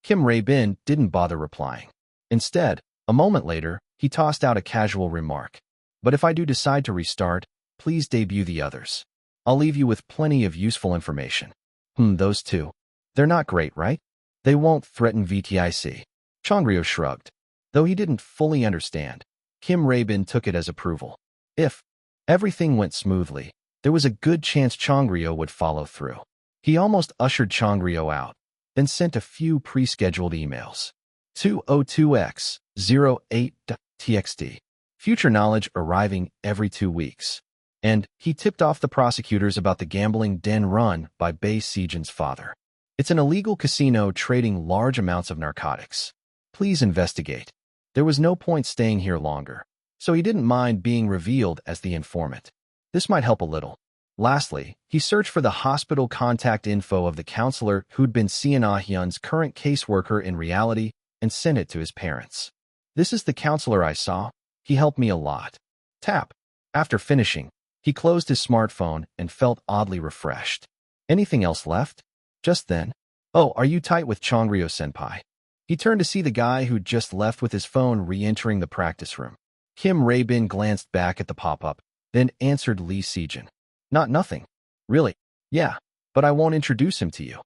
Kim Rae-bin didn't bother replying. Instead, a moment later, he tossed out a casual remark. But if I do decide to restart, please debut the others. I'll leave you with plenty of useful information. Those two. They're not great, right? They won't threaten VTIC. Changrio shrugged. Though he didn't fully understand, Kim Rae-bin took it as approval. If everything went smoothly, there was a good chance Changrio would follow through. He almost ushered Changrio out, then sent a few pre-scheduled emails. 202x08.txt. Future knowledge arriving every 2 weeks. And he tipped off the prosecutors about the gambling den run by Bae Sejin's father. It's an illegal casino trading large amounts of narcotics. Please investigate. There was no point staying here longer, so he didn't mind being revealed as the informant. This might help a little. Lastly, he searched for the hospital contact info of the counselor who'd been Seon Ah-hyun's current caseworker in reality and sent it to his parents. This is the counselor I saw. He helped me a lot. Tap. After finishing, he closed his smartphone and felt oddly refreshed. Anything else left? Just then, oh, are you tight with Changrio-senpai? He turned to see the guy who'd just left with his phone re-entering the practice room. Kim Rae-bin glanced back at the pop-up, then answered Lee Sejin. Nothing. Really? Yeah, but I won't introduce him to you.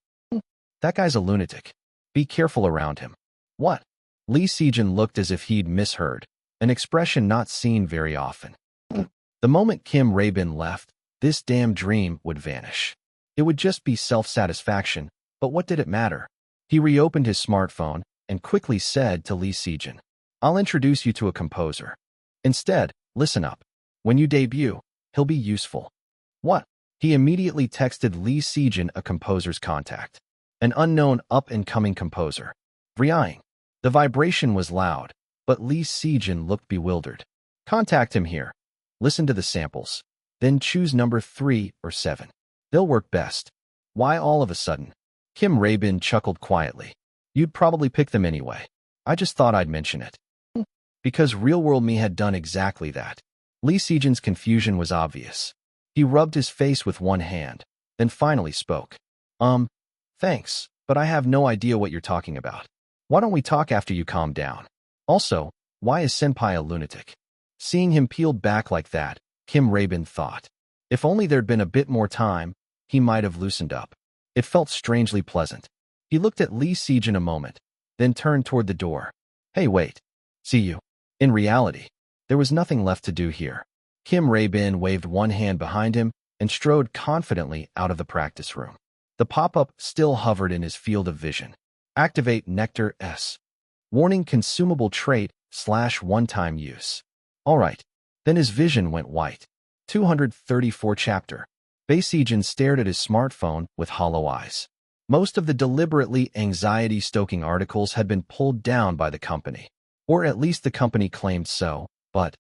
That guy's a lunatic. Be careful around him. What? Lee Sejin looked as if he'd misheard, an expression not seen very often. The moment Kim Rae-bin left, this damn dream would vanish. It would just be self-satisfaction, but what did it matter? He reopened his smartphone and quickly said to Lee Sejin, I'll introduce you to a composer. Instead, listen up. When you debut, he'll be useful. What? He immediately texted Lee Sejin a composer's contact. An unknown up-and-coming composer. Vriing. The vibration was loud, but Lee Sejin looked bewildered. Contact him here. Listen to the samples. Then choose number 3 or 7. They'll work best. Why all of a sudden? Kim Rae-bin chuckled quietly. You'd probably pick them anyway. I just thought I'd mention it. Because real-world me had done exactly that. Lee Sejin's confusion was obvious. He rubbed his face with one hand, then finally spoke. Thanks, but I have no idea what you're talking about. Why don't we talk after you calm down? Also, why is Senpai a lunatic? Seeing him peeled back like that, Kim Rae-bin thought. If only there'd been a bit more time, he might have loosened up. It felt strangely pleasant. He looked at Lee Sejin a moment, then turned toward the door. Hey, wait. See you. In reality, there was nothing left to do here. Kim Rae-bin waved one hand behind him and strode confidently out of the practice room. The pop-up still hovered in his field of vision. Activate Nectar S. Warning consumable trait / one-time use. All right. Then his vision went white. 234 chapter. Bayesian stared at his smartphone with hollow eyes. Most of the deliberately anxiety-stoking articles had been pulled down by the company. Or at least the company claimed so, but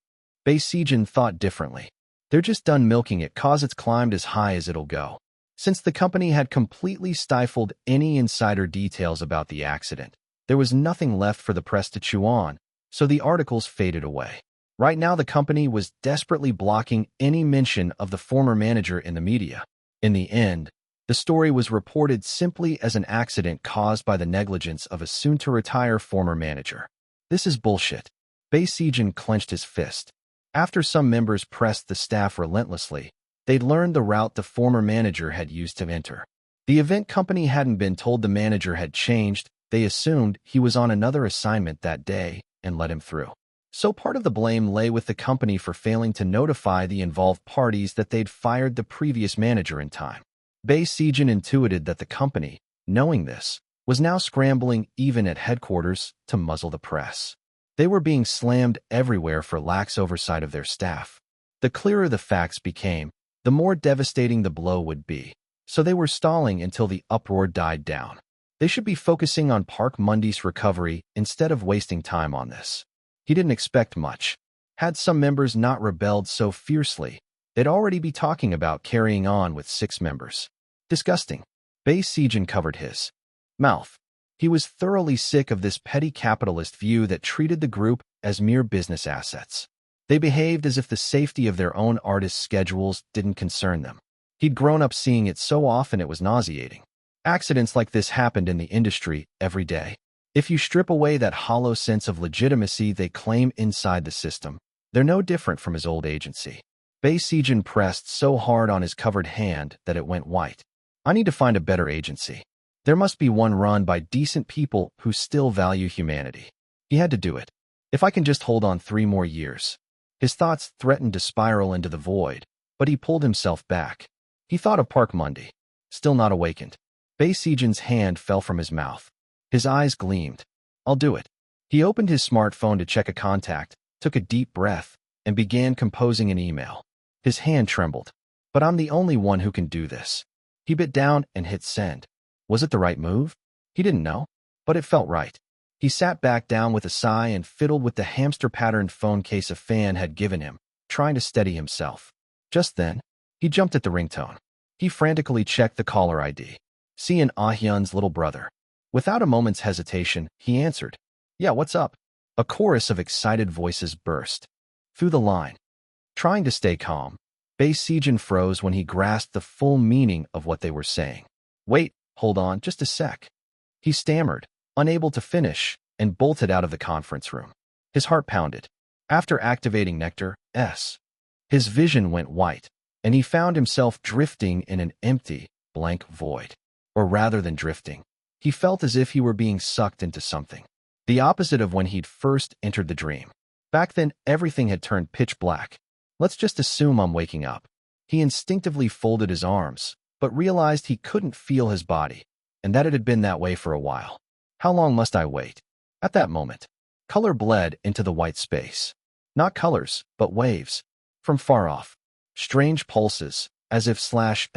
Bayesian thought differently. They're just done milking it 'cause it's climbed as high as it'll go. Since the company had completely stifled any insider details about the accident, there was nothing left for the press to chew on, so the articles faded away. Right now, the company was desperately blocking any mention of the former manager in the media. In the end, the story was reported simply as an accident caused by the negligence of a soon-to-retire former manager. This is bullshit. Bayesian clenched his fist. After some members pressed the staff relentlessly, they'd learned the route the former manager had used to enter. The event company hadn't been told the manager had changed. They assumed he was on another assignment that day and let him through. So part of the blame lay with the company for failing to notify the involved parties that they'd fired the previous manager in time. Bayesian intuited that the company, knowing this, was now scrambling even at headquarters to muzzle the press. They were being slammed everywhere for lax oversight of their staff. The clearer the facts became, the more devastating the blow would be, so they were stalling until the uproar died down. They should be focusing on Park Mundy's recovery instead of wasting time on this. He didn't expect much. Had some members not rebelled so fiercely, they'd already be talking about carrying on with 6 members. Disgusting. Bayesian covered his mouth. He was thoroughly sick of this petty capitalist view that treated the group as mere business assets. They behaved as if the safety of their own artists' schedules didn't concern them. He'd grown up seeing it so often it was nauseating. Accidents like this happened in the industry every day. If you strip away that hollow sense of legitimacy they claim inside the system, they're no different from his old agency. Bayesian pressed so hard on his covered hand that it went white. I need to find a better agency. There must be one run by decent people who still value humanity. He had to do it. If I can just hold on 3 more years. His thoughts threatened to spiral into the void, but he pulled himself back. He thought of Park Mundy, still not awakened. Bayesian's hand fell from his mouth. His eyes gleamed. I'll do it. He opened his smartphone to check a contact, took a deep breath, and began composing an email. His hand trembled. But I'm the only one who can do this. He bit down and hit send. Was it the right move? He didn't know, but it felt right. He sat back down with a sigh and fiddled with the hamster-patterned phone case a fan had given him, trying to steady himself. Just then, he jumped at the ringtone. He frantically checked the caller ID. Sean Ah-hyun's little brother. Without a moment's hesitation, he answered. Yeah, what's up? A chorus of excited voices burst through the line. Trying to stay calm, Bayesian froze when he grasped the full meaning of what they were saying. Wait, hold on, just a sec. He stammered, unable to finish, and bolted out of the conference room. His heart pounded. After activating Nectar S, his vision went white, and he found himself drifting in an empty, blank void. Or rather than drifting, he felt as if he were being sucked into something. The opposite of when he'd first entered the dream. Back then, everything had turned pitch black. Let's just assume I'm waking up. He instinctively folded his arms, but realized he couldn't feel his body, and that it had been that way for a while. How long must I wait? At that moment, color bled into the white space. Not colors, but waves. From far off. Strange pulses, as if slash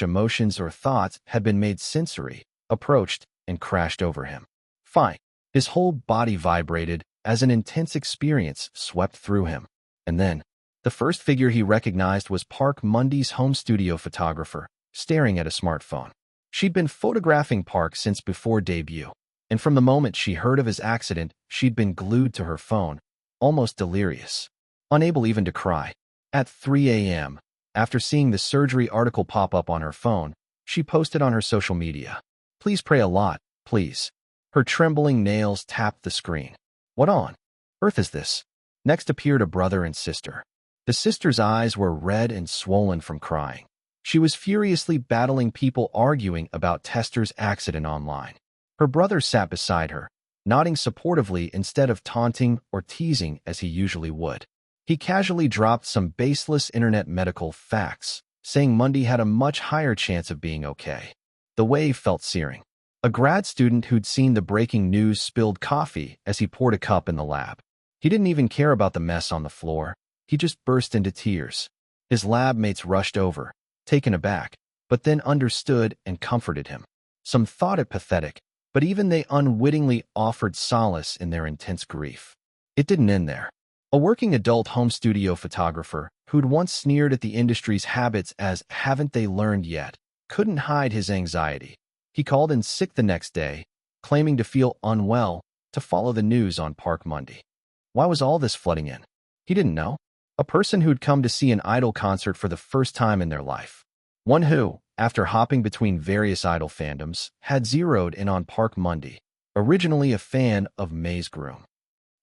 emotions or thoughts had been made sensory, approached, and crashed over him. Fine. His whole body vibrated as an intense experience swept through him. And then, the first figure he recognized was Park Mundy's home studio photographer, staring at a smartphone. She'd been photographing Park since before debut, and from the moment she heard of his accident, she'd been glued to her phone, almost delirious. Unable even to cry. At 3 a.m., after seeing the surgery article pop up on her phone, she posted on her social media. Please pray a lot, please. Her trembling nails tapped the screen. What on earth is this? Next appeared a brother and sister. The sister's eyes were red and swollen from crying. She was furiously battling people arguing about Tester's accident online. Her brother sat beside her, nodding supportively instead of taunting or teasing as he usually would. He casually dropped some baseless internet medical facts, saying Mundy had a much higher chance of being okay. The wave felt searing. A grad student who'd seen the breaking news spilled coffee as he poured a cup in the lab. He didn't even care about the mess on the floor. He just burst into tears. His lab mates rushed over, taken aback, but then understood and comforted him. Some thought it pathetic, but even they unwittingly offered solace in their intense grief. It didn't end there. A working adult home studio photographer, who'd once sneered at the industry's habits as haven't they learned yet, couldn't hide his anxiety. He called in sick the next day, claiming to feel unwell, to follow the news on Park Monday. Why was all this flooding in? He didn't know. A person who'd come to see an Idol concert for the first time in their life. One who, after hopping between various Idol fandoms, had zeroed in on Park Monday, originally a fan of May's groom.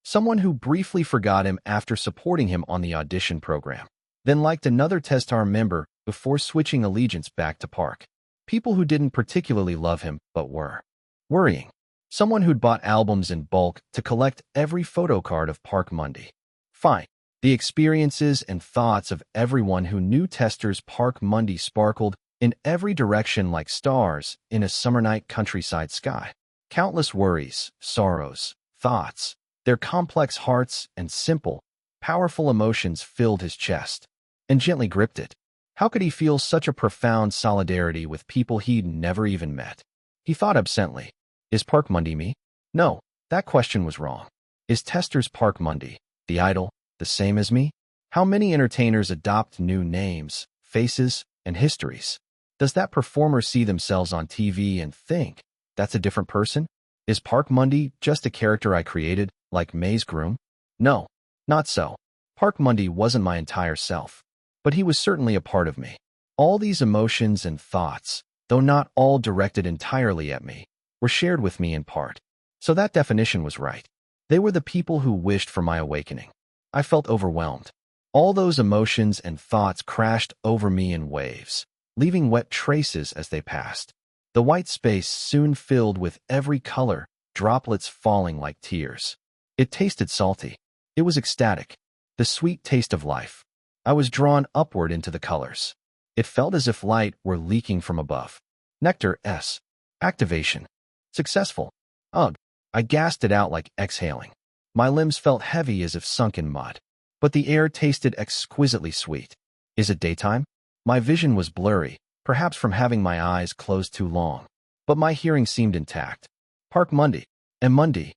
Someone who briefly forgot him after supporting him on the audition program, then liked another Testar member before switching allegiance back to Park. People who didn't particularly love him but were worrying. Someone who'd bought albums in bulk to collect every photo card of Park Monday. Fine. The experiences and thoughts of everyone who knew Testar's Park Monday sparkled in every direction like stars in a summer night countryside sky. Countless worries, sorrows, thoughts, their complex hearts and simple, powerful emotions filled his chest and gently gripped it. How could he feel such a profound solidarity with people he'd never even met? He thought absently, is Park Monday me? No, that question was wrong. Is Testar's Park Monday, the idol, the same as me? How many entertainers adopt new names, faces, and histories? Does that performer see themselves on TV and think, that's a different person? Is Park Monday just a character I created, like May's groom? No, not so. Park Monday wasn't my entire self, but he was certainly a part of me. All these emotions and thoughts, though not all directed entirely at me, were shared with me in part. So that definition was right. They were the people who wished for my awakening. I felt overwhelmed. All those emotions and thoughts crashed over me in waves, leaving wet traces as they passed. The white space soon filled with every color, droplets falling like tears. It tasted salty. It was ecstatic. The sweet taste of life. I was drawn upward into the colors. It felt as if light were leaking from above. Nectar S. Activation. Successful. Ugh. I gasped it out like exhaling. My limbs felt heavy as if sunk in mud. But the air tasted exquisitely sweet. Is it daytime? My vision was blurry, perhaps from having my eyes closed too long. But my hearing seemed intact. Park Monday. And Monday.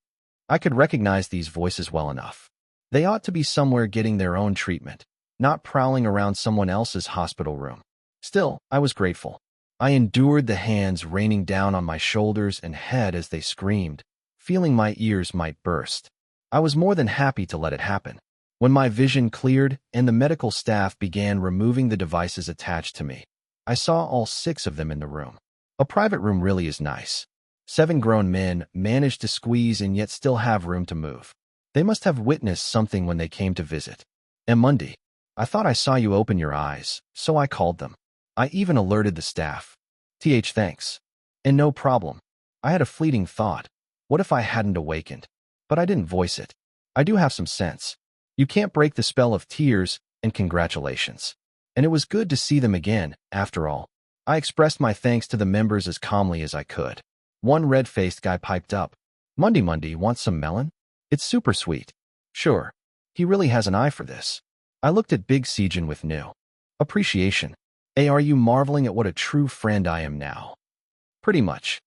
I could recognize these voices well enough. They ought to be somewhere getting their own treatment, not prowling around someone else's hospital room. Still, I was grateful. I endured the hands raining down on my shoulders and head as they screamed, feeling my ears might burst. I was more than happy to let it happen. When my vision cleared and the medical staff began removing the devices attached to me, I saw all 6 of them in the room. A private room really is nice. 7 grown men managed to squeeze and yet still have room to move. They must have witnessed something when they came to visit. And Monday, I thought I saw you open your eyes, so I called them. I even alerted the staff. Thanks. And no problem. I had a fleeting thought. What if I hadn't awakened? But I didn't voice it. I do have some sense. You can't break the spell of tears and congratulations. And it was good to see them again, after all. I expressed my thanks to the members as calmly as I could. One red-faced guy piped up. Monday, want some melon? It's super sweet. Sure. He really has an eye for this. I looked at Big Sejin with new appreciation. Are you marveling at what a true friend I am now? Pretty much.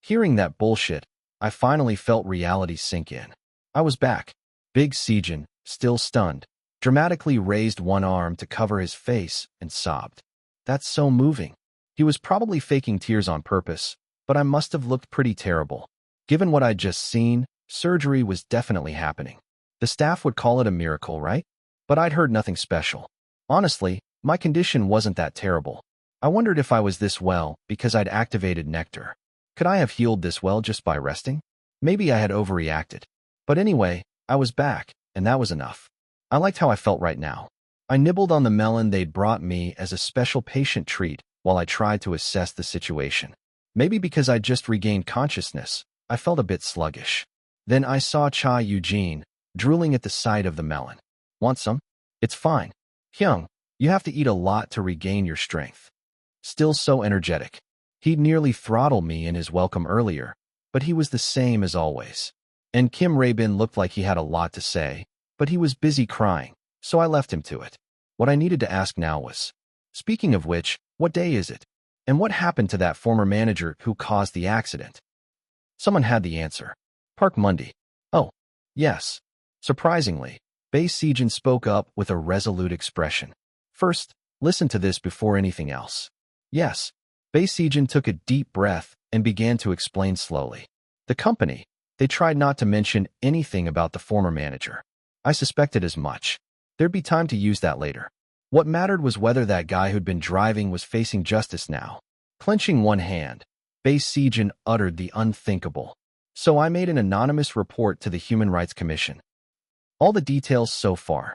Hearing that bullshit, I finally felt reality sink in. I was back. Big Sejin, still stunned, dramatically raised one arm to cover his face and sobbed. That's so moving. He was probably faking tears on purpose, but I must have looked pretty terrible. Given what I'd just seen, surgery was definitely happening. The staff would call it a miracle, right? But I'd heard nothing special. Honestly, my condition wasn't that terrible. I wondered if I was this well because I'd activated nectar. Could I have healed this well just by resting? Maybe I had overreacted. But anyway, I was back, and that was enough. I liked how I felt right now. I nibbled on the melon they'd brought me as a special patient treat while I tried to assess the situation. Maybe because I'd just regained consciousness, I felt a bit sluggish. Then I saw Cha Eugene, drooling at the sight of the melon. Want some? It's fine. Hyung, you have to eat a lot to regain your strength. Still so energetic. He'd nearly throttled me in his welcome earlier, but he was the same as always. And Kim Raybin looked like he had a lot to say, but he was busy crying, so I left him to it. What I needed to ask now was, speaking of which, what day is it? And what happened to that former manager who caused the accident? Someone had the answer. Park Monday. Oh, yes. Surprisingly, Bae Sejin spoke up with a resolute expression. First, listen to this before anything else. Yes. Bae Sejin took a deep breath and began to explain slowly. The company, they tried not to mention anything about the former manager. I suspected as much. There'd be time to use that later. What mattered was whether that guy who'd been driving was facing justice now. Clenching one hand, Bae Sejin uttered the unthinkable. So I made an anonymous report to the Human Rights Commission. All the details so far.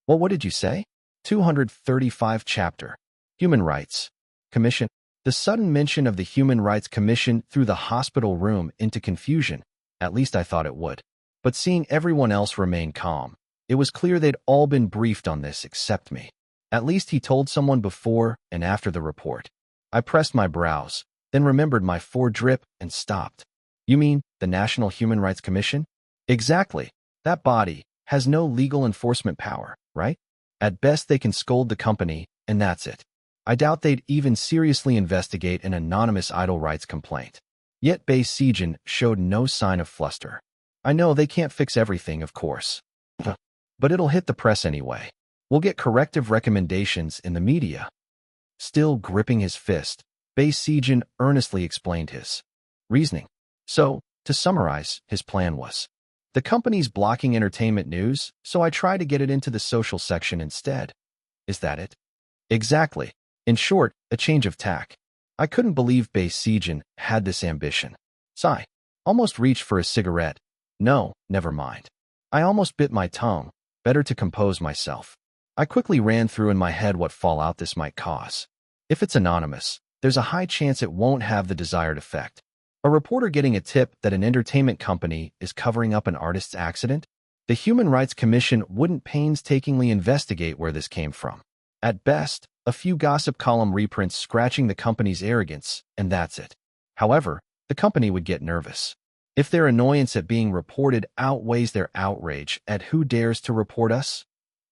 Well, what did you say? 235 chapter. Human Rights Commission. The sudden mention of the Human Rights Commission threw the hospital room into confusion. At least I thought it would. But seeing everyone else remain calm, it was clear they'd all been briefed on this except me. At least he told someone before and after the report. I pressed my brows, then remembered my drip and stopped. You mean the National Human Rights Commission? Exactly. That body has no legal enforcement power, right? At best they can scold the company, and that's it. I doubt they'd even seriously investigate an anonymous idle rights complaint. Yet Bae Sejin showed no sign of fluster. I know they can't fix everything, of course. But it'll hit the press anyway. We'll get corrective recommendations in the media. Still gripping his fist, Bae Sejin earnestly explained his reasoning. So, to summarize, his plan was, the company's blocking entertainment news, so I try to get it into the social section instead. Is that it? Exactly. In short, a change of tack. I couldn't believe Bae Sejin had this ambition. Sigh. Almost reached for a cigarette. No, never mind. I almost bit my tongue. Better to compose myself. I quickly ran through in my head what fallout this might cause. If it's anonymous, there's a high chance it won't have the desired effect. A reporter getting a tip that an entertainment company is covering up an artist's accident? The Human Rights Commission wouldn't painstakingly investigate where this came from. At best, a few gossip column reprints scratching the company's arrogance, and that's it. However, the company would get nervous. If their annoyance at being reported outweighs their outrage at who dares to report us,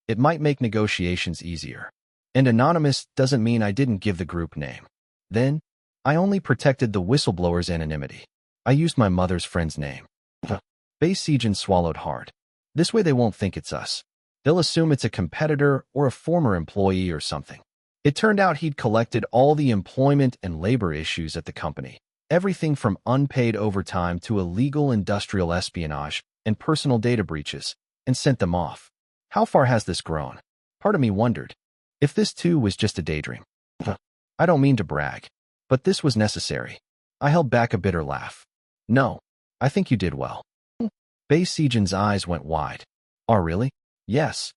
it might make negotiations easier. And anonymous doesn't mean I didn't give the group name. Then, I only protected the whistleblower's anonymity. I used my mother's friend's name. Bae Sejin swallowed hard. This way they won't think it's us. They'll assume it's a competitor or a former employee or something. It turned out he'd collected all the employment and labor issues at the company. Everything from unpaid overtime to illegal industrial espionage and personal data breaches, and sent them off. How far has this grown? Part of me wondered. If this too was just a daydream. I don't mean to brag, but this was necessary. I held back a bitter laugh. No, I think you did well. Bae Sejin's eyes went wide. Oh, really? Yes.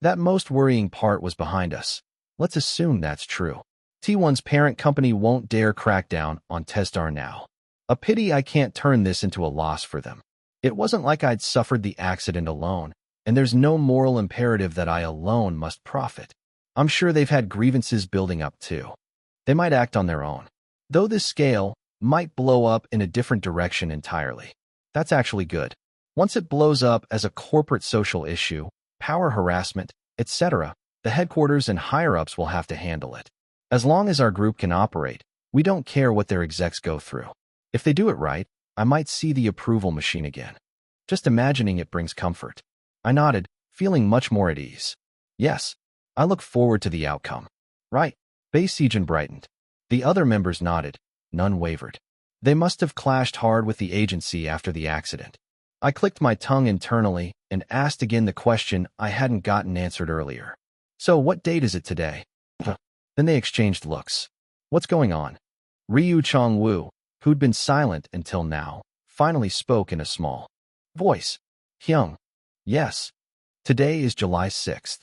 That most worrying part was behind us. Let's assume that's true. T1's parent company won't dare crack down on Tesdar now. A pity I can't turn this into a loss for them. It wasn't like I'd suffered the accident alone, and there's no moral imperative that I alone must profit. I'm sure they've had grievances building up too. They might act on their own. Though this scale might blow up in a different direction entirely. That's actually good. Once it blows up as a corporate social issue, power harassment, etc., the headquarters and higher-ups will have to handle it. As long as our group can operate, we don't care what their execs go through. If they do it right, I might see the approval machine again. Just imagining it brings comfort. I nodded, feeling much more at ease. Yes, I look forward to the outcome. Right. Bae Sejin brightened. The other members nodded. None wavered. They must have clashed hard with the agency after the accident. I clicked my tongue internally and asked again the question I hadn't gotten answered earlier. So what date is it today? Then they exchanged looks. What's going on? Ryu Chong-woo, who'd been silent until now, finally spoke in a small voice. Hyung. Yes. Today is July 6th.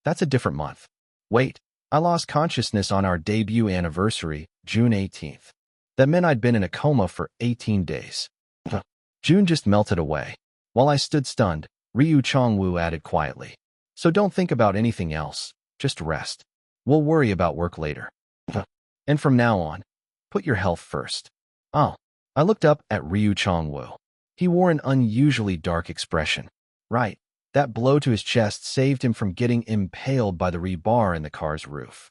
That's a different month. Wait, I lost consciousness on our debut anniversary, June 18th. That meant I'd been in a coma for 18 days. June just melted away. While I stood stunned, Ryu Chong-woo added quietly. So don't think about anything else, just rest. We'll worry about work later. And from now on, put your health first. Oh, I looked up at Ryu Chong-woo. He wore an unusually dark expression. Right, that blow to his chest saved him from getting impaled by the rebar in the car's roof.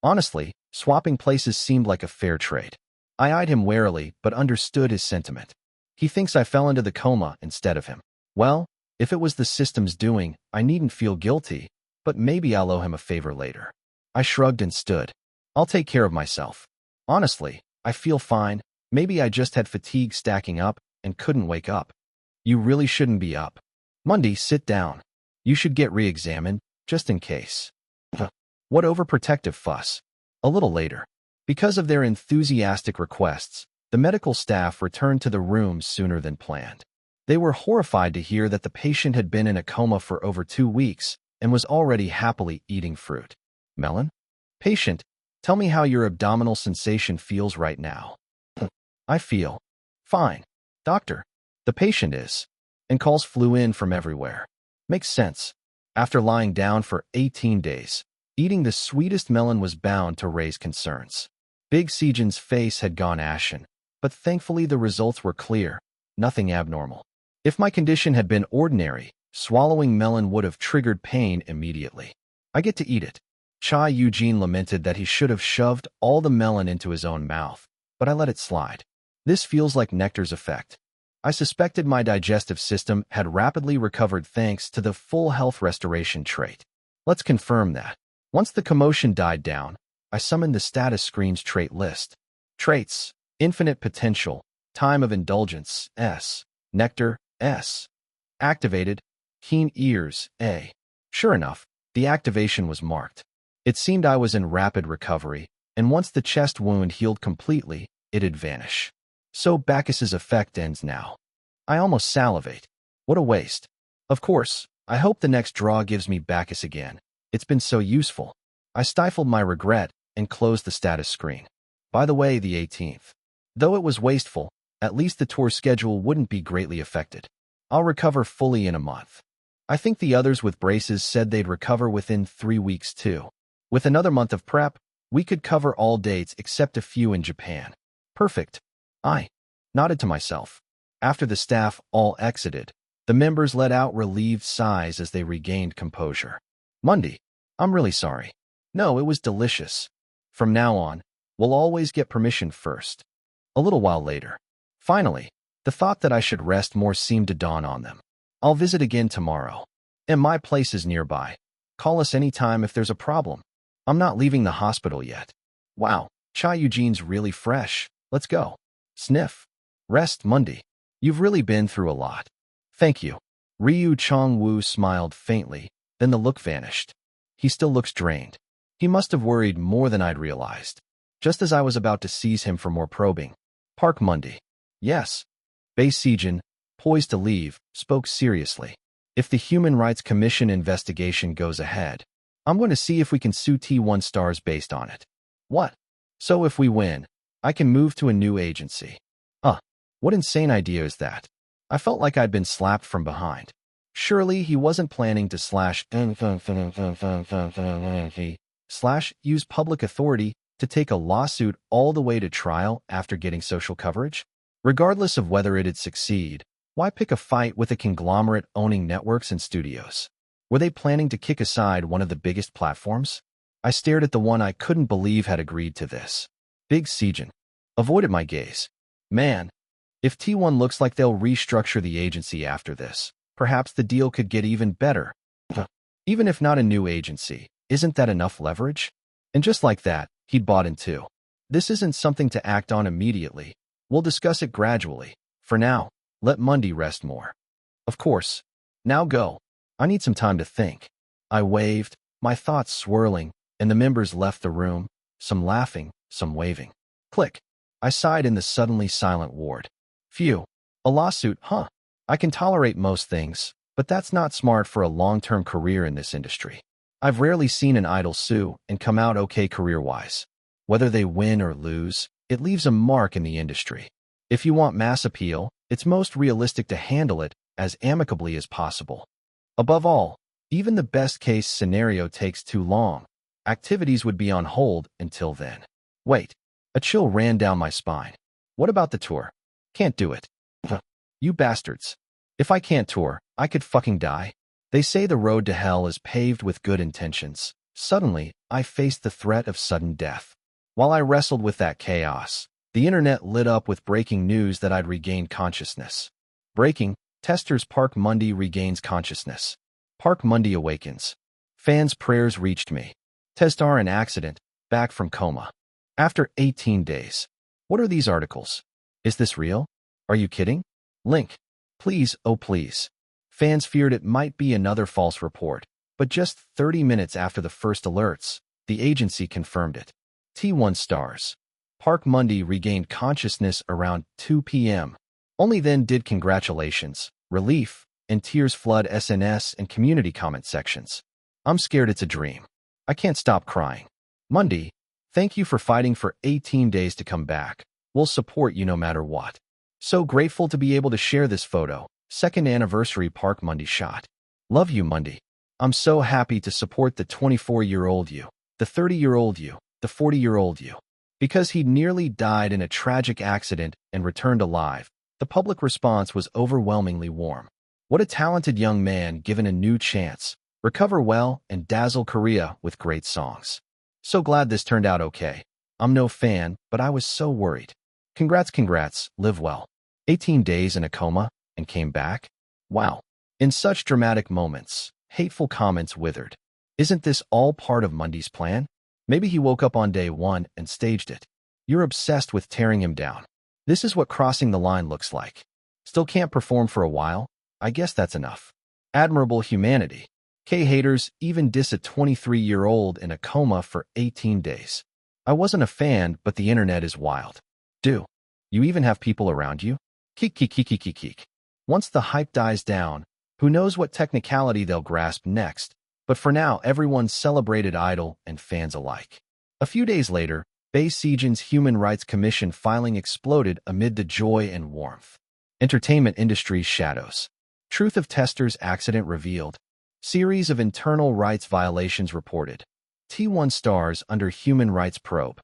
Honestly, swapping places seemed like a fair trade. I eyed him warily, but understood his sentiment. He thinks I fell into the coma instead of him. Well, if it was the system's doing, I needn't feel guilty, but maybe I'll owe him a favor later. I shrugged and stood. I'll take care of myself. Honestly, I feel fine. Maybe I just had fatigue stacking up and couldn't wake up. You really shouldn't be up. Mundy, sit down. You should get re-examined, just in case. What overprotective fuss? A little later. Because of their enthusiastic requests, the medical staff returned to the rooms sooner than planned. They were horrified to hear that the patient had been in a coma for over 2 weeks and was already happily eating fruit. Melon? Patient, tell me how your abdominal sensation feels right now. I feel fine. Doctor, the patient is. And calls flew in from everywhere. Makes sense. After lying down for 18 days, eating the sweetest melon was bound to raise concerns. Big Sejin's face had gone ashen, but thankfully the results were clear, nothing abnormal. If my condition had been ordinary, swallowing melon would have triggered pain immediately. I get to eat it. Cha Eugene lamented that he should have shoved all the melon into his own mouth, but I let it slide. This feels like Nectar's effect. I suspected my digestive system had rapidly recovered thanks to the full health restoration trait. Let's confirm that. Once the commotion died down, I summoned the status screen's trait list. Traits: infinite potential, time of indulgence, S. Nectar, S. Activated, keen ears, A. Sure enough, the activation was marked. It seemed I was in rapid recovery, and once the chest wound healed completely, it'd vanish. So Bacchus's effect ends now. I almost salivate. What a waste. Of course, I hope the next draw gives me Bacchus again. It's been so useful. I stifled my regret and closed the status screen. By the way, the 18th. Though it was wasteful, at least the tour schedule wouldn't be greatly affected. I'll recover fully in a month. I think the others with braces said they'd recover within 3 weeks too. With another month of prep, we could cover all dates except a few in Japan. Perfect. I nodded to myself. After the staff all exited, the members let out relieved sighs as they regained composure. Mundy, I'm really sorry. No, it was delicious. From now on, we'll always get permission first. A little while later. Finally, the thought that I should rest more seemed to dawn on them. I'll visit again tomorrow. And my place is nearby. Call us anytime if there's a problem. I'm not leaving the hospital yet. Wow, Cha Eugene's really fresh. Let's go. Sniff. Rest, Mundy. You've really been through a lot. Thank you. Ryu Chong-woo smiled faintly, then the look vanished. He still looks drained. He must have worried more than I'd realized. Just as I was about to seize him for more probing, Park Mundy. Yes. Bae Sejin, poised to leave, spoke seriously. If the Human Rights Commission investigation goes ahead, I'm going to see if we can sue T1 stars based on it. What? So if we win, I can move to a new agency. What insane idea is that? I felt like I'd been slapped from behind. Surely he wasn't planning to use public authority to take a lawsuit all the way to trial after getting social coverage? Regardless of whether it'd succeed, why pick a fight with a conglomerate owning networks and studios? Were they planning to kick aside one of the biggest platforms? I stared at the one I couldn't believe had agreed to this. Big Sejin avoided my gaze. Man, if T1 looks like they'll restructure the agency after this, perhaps the deal could get even better. Even if not a new agency, isn't that enough leverage? And just like that, he'd bought in too. This isn't something to act on immediately. We'll discuss it gradually. For now, let Mundy rest more. Of course. Now go. I need some time to think. I waved, my thoughts swirling, and the members left the room, some laughing, some waving. Click. I sighed in the suddenly silent ward. Phew. A lawsuit, huh? I can tolerate most things, but that's not smart for a long-term career in this industry. I've rarely seen an idol sue and come out okay career-wise. Whether they win or lose, it leaves a mark in the industry. If you want mass appeal, it's most realistic to handle it as amicably as possible. Above all, even the best-case scenario takes too long. Activities would be on hold until then. Wait. A chill ran down my spine. What about the tour? Can't do it. You bastards. If I can't tour, I could fucking die. They say the road to hell is paved with good intentions. Suddenly, I faced the threat of sudden death. While I wrestled with that chaos, the internet lit up with breaking news that I'd regained consciousness. Breaking, testers Park Mundy regains consciousness. Park Mundy awakens. Fans' prayers reached me. Testar in accident, back from coma. After 18 days. What are these articles? Is this real? Are you kidding? Link. Please, oh please. Fans feared it might be another false report, but just 30 minutes after the first alerts, the agency confirmed it. T1 stars. Park Mundy regained consciousness around 2 p.m. Only then did congratulations, relief, and tears flood SNS and community comment sections. I'm scared it's a dream. I can't stop crying. Mundy, thank you for fighting for 18 days to come back. We'll support you no matter what. So grateful to be able to share this photo. Second anniversary Park Mundy shot. Love you, Mundy. I'm so happy to support the 24-year-old you, the 30-year-old you, the 40-year-old you. Because he nearly died in a tragic accident and returned alive, the public response was overwhelmingly warm. What a talented young man given a new chance. Recover well and dazzle Korea with great songs. So glad this turned out okay. I'm no fan, but I was so worried. Congrats, live well. 18 days in a coma and came back? Wow. In such dramatic moments, hateful comments withered. Isn't this all part of Mundy's plan? Maybe he woke up on day one and staged it. You're obsessed with tearing him down. This is what crossing the line looks like. Still can't perform for a while? I guess that's enough. Admirable humanity. K-haters even diss a 23-year-old in a coma for 18 days. I wasn't a fan, but the internet is wild. Do you even have people around you? Keek. Once the hype dies down, who knows what technicality they'll grasp next, but for now everyone's celebrated idol and fans alike. A few days later, Bae Sejin's Human Rights Commission filing exploded amid the joy and warmth. Entertainment industry's shadows. Truth of Tester's accident revealed. Series of internal rights violations reported. T1 stars under human rights probe.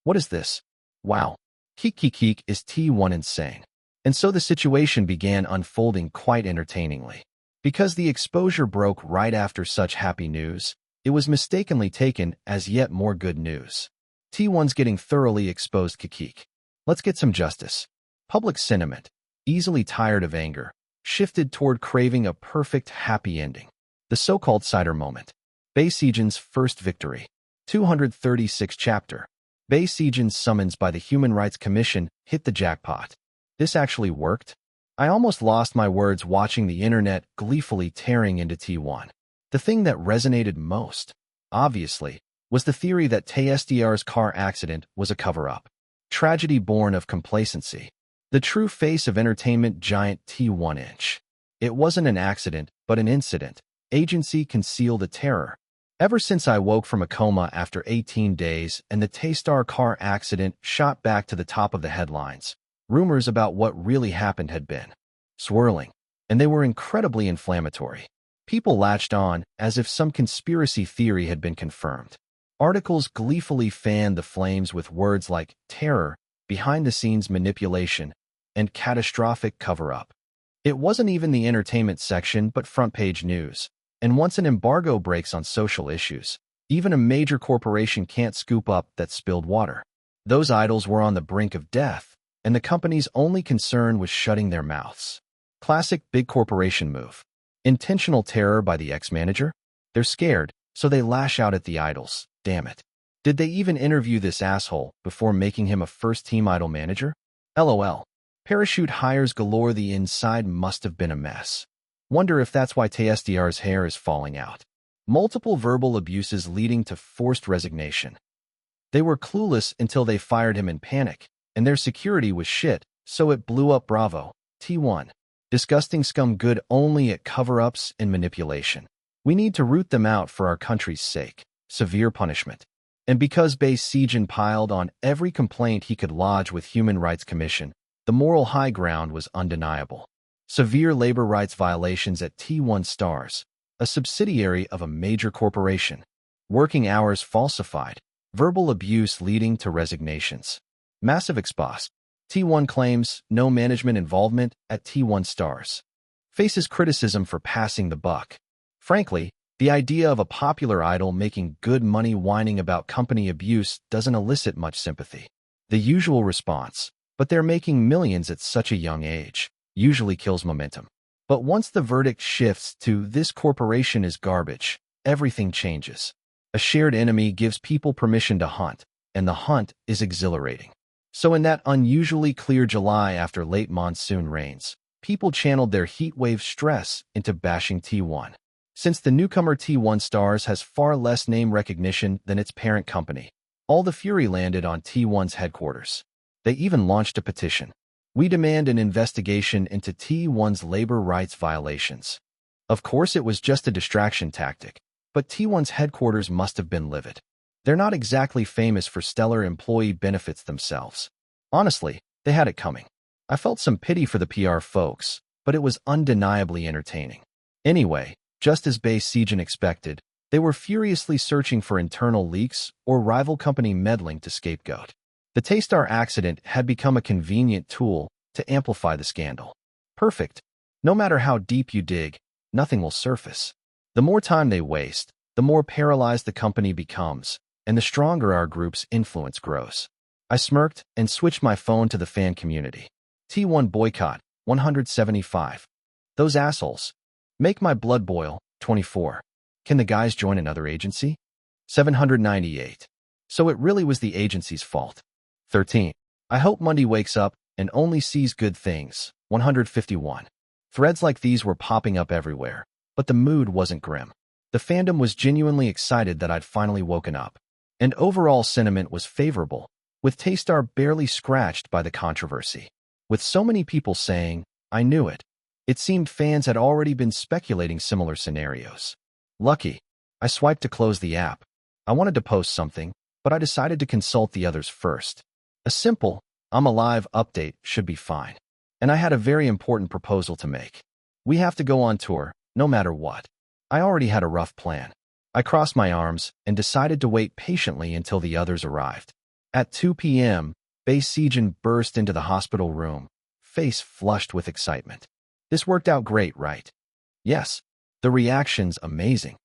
What is this? Wow. Keek is T1 insane. And so the situation began unfolding quite entertainingly. Because the exposure broke right after such happy news, it was mistakenly taken as yet more good news. T1's getting thoroughly exposed. Keek. Let's get some justice. Public sentiment, easily tired of anger, shifted toward craving a perfect happy ending. The so-called cider moment. Bae Sejin's first victory. 236 chapter. Bae Sejin's summons by the Human Rights Commission hit the jackpot. This actually worked? I almost lost my words watching the internet gleefully tearing into T1. The thing that resonated most, obviously, was the theory that TSDR's car accident was a cover-up. Tragedy born of complacency. The true face of entertainment giant T1-inch. It wasn't an accident, but an incident. Agency concealed the terror. Ever since I woke from a coma after 18 days and the T-Star car accident shot back to the top of the headlines, rumors about what really happened had been swirling, and they were incredibly inflammatory. People latched on as if some conspiracy theory had been confirmed. Articles gleefully fanned the flames with words like terror, behind-the-scenes manipulation, and catastrophic cover-up. It wasn't even the entertainment section but front-page news. And once an embargo breaks on social issues, even a major corporation can't scoop up that spilled water. Those idols were on the brink of death, and the company's only concern was shutting their mouths. Classic big corporation move. Intentional terror by the ex-manager? They're scared, so they lash out at the idols. Damn it. Did they even interview this asshole before making him a first-team idol manager? LOL. Parachute hires galore. The inside must have been a mess. Wonder if that's why TSDR's hair is falling out. Multiple verbal abuses leading to forced resignation. They were clueless until they fired him in panic, and their security was shit, so it blew up. Bravo. T1. Disgusting scum good only at cover-ups and manipulation. We need to root them out for our country's sake. Severe punishment. And because Bae Sejin piled on every complaint he could lodge with Human Rights Commission, the moral high ground was undeniable. Severe labor rights violations at T1 Stars, a subsidiary of a major corporation. Working hours falsified. Verbal abuse leading to resignations. Massive expose. T1 claims no management involvement at T1 Stars. Faces criticism for passing the buck. Frankly, the idea of a popular idol making good money whining about company abuse doesn't elicit much sympathy. The usual response, but they're making millions at such a young age, usually kills momentum. But once the verdict shifts to this corporation is garbage, everything changes. A shared enemy gives people permission to hunt, and the hunt is exhilarating. So in that unusually clear July after late monsoon rains, people channeled their heatwave stress into bashing T1. Since the newcomer T1 Stars has far less name recognition than its parent company, all the fury landed on T1's headquarters. They even launched a petition. We demand an investigation into T1's labor rights violations. Of course, it was just a distraction tactic, but T1's headquarters must have been livid. They're not exactly famous for stellar employee benefits themselves. Honestly, they had it coming. I felt some pity for the PR folks, but it was undeniably entertaining. Anyway, just as Bay Sejan expected, they were furiously searching for internal leaks or rival company meddling to scapegoat. The Taystar accident had become a convenient tool to amplify the scandal. Perfect. No matter how deep you dig, nothing will surface. The more time they waste, the more paralyzed the company becomes, and the stronger our group's influence grows. I smirked and switched my phone to the fan community. T1 boycott, 175. Those assholes. Make my blood boil, 24. Can the guys join another agency? 798. So it really was the agency's fault. 13. I hope Monday wakes up and only sees good things, 151. Threads like these were popping up everywhere, but the mood wasn't grim. The fandom was genuinely excited that I'd finally woken up, and overall sentiment was favorable, with Taystar barely scratched by the controversy. With so many people saying, I knew it, it seemed fans had already been speculating similar scenarios. Lucky. I swiped to close the app. I wanted to post something, but I decided to consult the others first. A simple, I'm alive update should be fine. And I had a very important proposal to make. We have to go on tour, no matter what. I already had a rough plan. I crossed my arms and decided to wait patiently until the others arrived. At 2 p.m., Bay Sejan burst into the hospital room, face flushed with excitement. This worked out great, right? Yes. The reaction's amazing.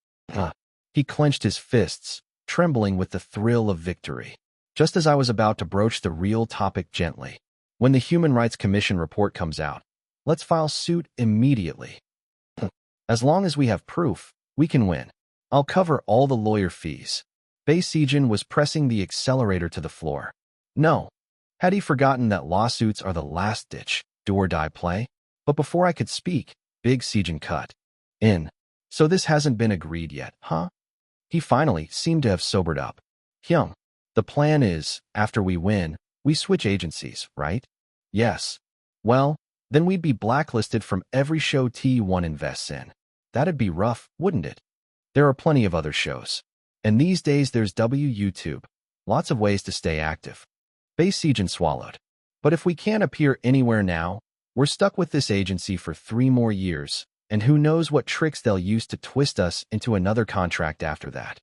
He clenched his fists, trembling with the thrill of victory. Just as I was about to broach the real topic gently, when the Human Rights Commission report comes out, let's file suit immediately. As long as we have proof, we can win. I'll cover all the lawyer fees. Bay Sejan was pressing the accelerator to the floor. No. Had he forgotten that lawsuits are the last-ditch, do-or-die play? But before I could speak, Big Sejan cut in. So this hasn't been agreed yet, huh? He finally seemed to have sobered up. Hyung. The plan is, after we win, we switch agencies, right? Yes. Well, then we'd be blacklisted from every show T1 invests in. That'd be rough, wouldn't it? There are plenty of other shows. And these days there's YouTube. Lots of ways to stay active. Bay Sejan swallowed. But if we can't appear anywhere now, we're stuck with this agency for 3 more years, and who knows what tricks they'll use to twist us into another contract after that.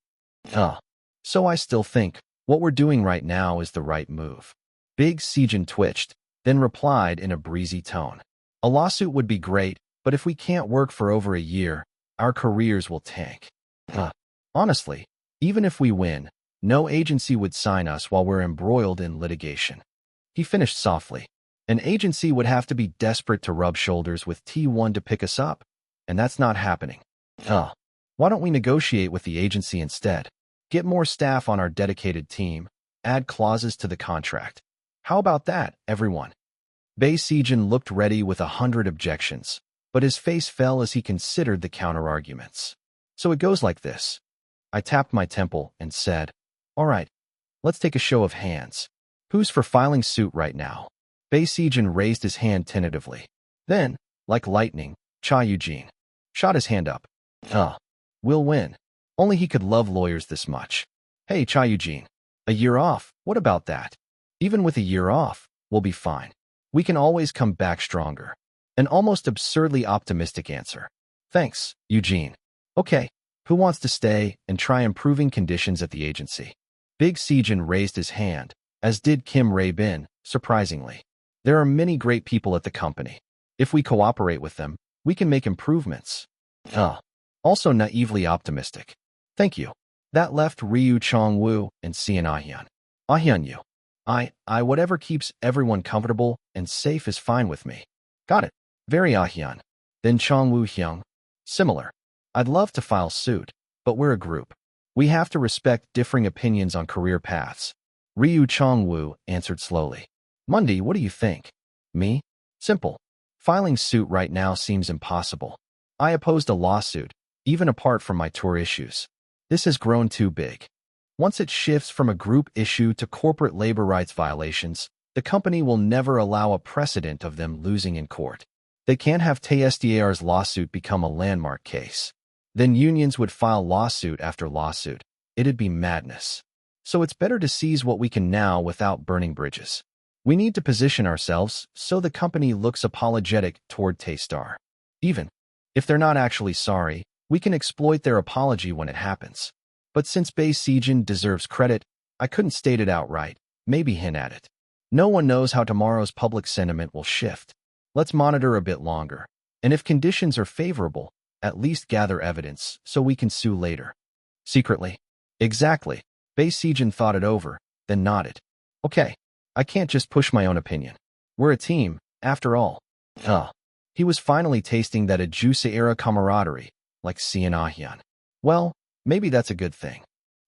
So I still think what we're doing right now is the right move. Big Sejan twitched, then replied in a breezy tone. A lawsuit would be great, but if we can't work for over a year, our careers will tank. Honestly, even if we win, no agency would sign us while we're embroiled in litigation. He finished softly. An agency would have to be desperate to rub shoulders with T1 to pick us up, and that's not happening. Why don't we negotiate with the agency instead? Get more staff on our dedicated team, add clauses to the contract. How about that, everyone? Bay Sejan looked ready with 100 objections, but his face fell as he considered the counterarguments. So it goes like this. I tapped my temple and said, all right, let's take a show of hands. Who's for filing suit right now? Bay Sejan raised his hand tentatively. Then, like lightning, Cha Eugene shot his hand up. We'll win. Only he could love lawyers this much. Hey, Cha Eugene, a year off, what about that? Even with a year off, we'll be fine. We can always come back stronger. An almost absurdly optimistic answer. Thanks, Eugene. Okay, who wants to stay and try improving conditions at the agency? Big Sejan raised his hand, as did Kim Ray Bin, surprisingly. There are many great people at the company. If we cooperate with them, we can make improvements. Also naively optimistic. Thank you. That left Ryu Chong-woo and Cian Ah-hyun. Ah-hyun you. Whatever keeps everyone comfortable and safe is fine with me. Got it. Very Ah-hyun. Then Chong-woo Hyung. Similar. I'd love to file suit, but we're a group. We have to respect differing opinions on career paths. Ryu Chong-woo answered slowly. Mundy, what do you think? Me? Simple. Filing suit right now seems impossible. I opposed a lawsuit, even apart from my tour issues. This has grown too big. Once it shifts from a group issue to corporate labor rights violations, the company will never allow a precedent of them losing in court. They can't have TSDAR's lawsuit become a landmark case. Then unions would file lawsuit after lawsuit. It'd be madness. So it's better to seize what we can now without burning bridges. We need to position ourselves so the company looks apologetic toward Taystar. Even if they're not actually sorry, we can exploit their apology when it happens. But since Bae Sejin deserves credit, I couldn't state it outright, maybe hint at it. No one knows how tomorrow's public sentiment will shift. Let's monitor a bit longer, and if conditions are favorable, at least gather evidence so we can sue later. Secretly. Exactly. Bae Sejin thought it over, then nodded. Okay, I can't just push my own opinion. We're a team, after all. He was finally tasting that Ajusa-era camaraderie, like Cian Ah-hyun. Well, maybe that's a good thing.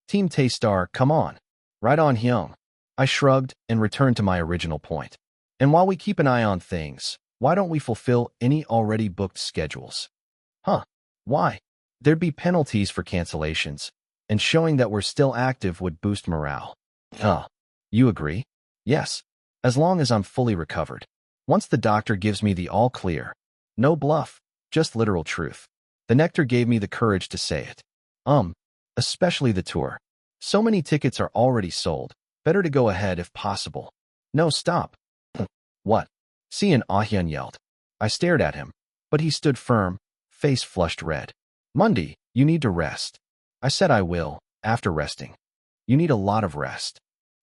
Team Taystar, come on. Right on Hyung. I shrugged and returned to my original point. And while we keep an eye on things, why don't we fulfill any already booked schedules? Why? There'd be penalties for cancellations, and showing that we're still active would boost morale. You agree? Yes, as long as I'm fully recovered. Once the doctor gives me the all clear. No bluff, just literal truth. The nectar gave me the courage to say it. Especially the tour. So many tickets are already sold. Better to go ahead if possible. No, stop. What? Cian Ah-hyun yelled. I stared at him, but he stood firm, face flushed red. Mundy, you need to rest. I said I will, after resting. You need a lot of rest.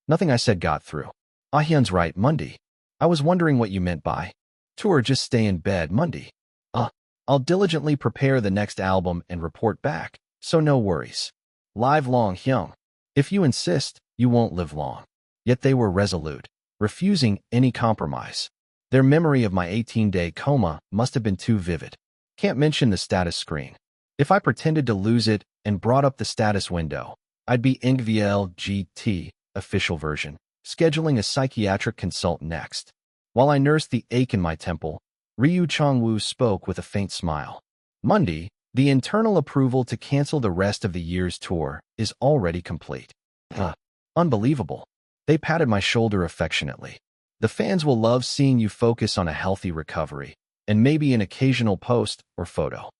Nothing I said got through. Ah-hyun's right, Mundy. I was wondering what you meant by tour, just stay in bed, Mundy. I'll diligently prepare the next album and report back, so no worries. Live long, Hyung. If you insist, you won't live long. Yet they were resolute, refusing any compromise. Their memory of my 18-day coma must have been too vivid. Can't mention the status screen. If I pretended to lose it and brought up the status window, I'd be Ingviel GT, official version, scheduling a psychiatric consult next. While I nursed the ache in my temple, Ryu Chong-woo spoke with a faint smile. Mundy, the internal approval to cancel the rest of the year's tour is already complete. Unbelievable. They patted my shoulder affectionately. The fans will love seeing you focus on a healthy recovery, and maybe an occasional post or photo.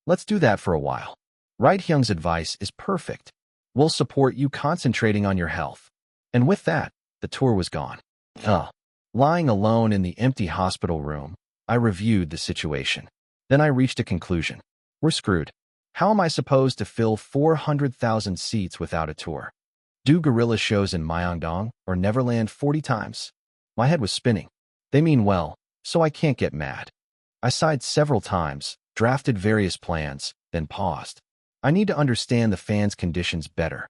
Let's do that for a while. Right, Hyung's advice is perfect. We'll support you concentrating on your health. And with that, the tour was gone. Lying alone in the empty hospital room, I reviewed the situation. Then I reached a conclusion. We're screwed. How am I supposed to fill 400,000 seats without a tour? Do gorilla shows in Myeongdong or Neverland 40 times? My head was spinning. They mean well, so I can't get mad. I sighed several times, drafted various plans, then paused. I need to understand the fans' conditions better.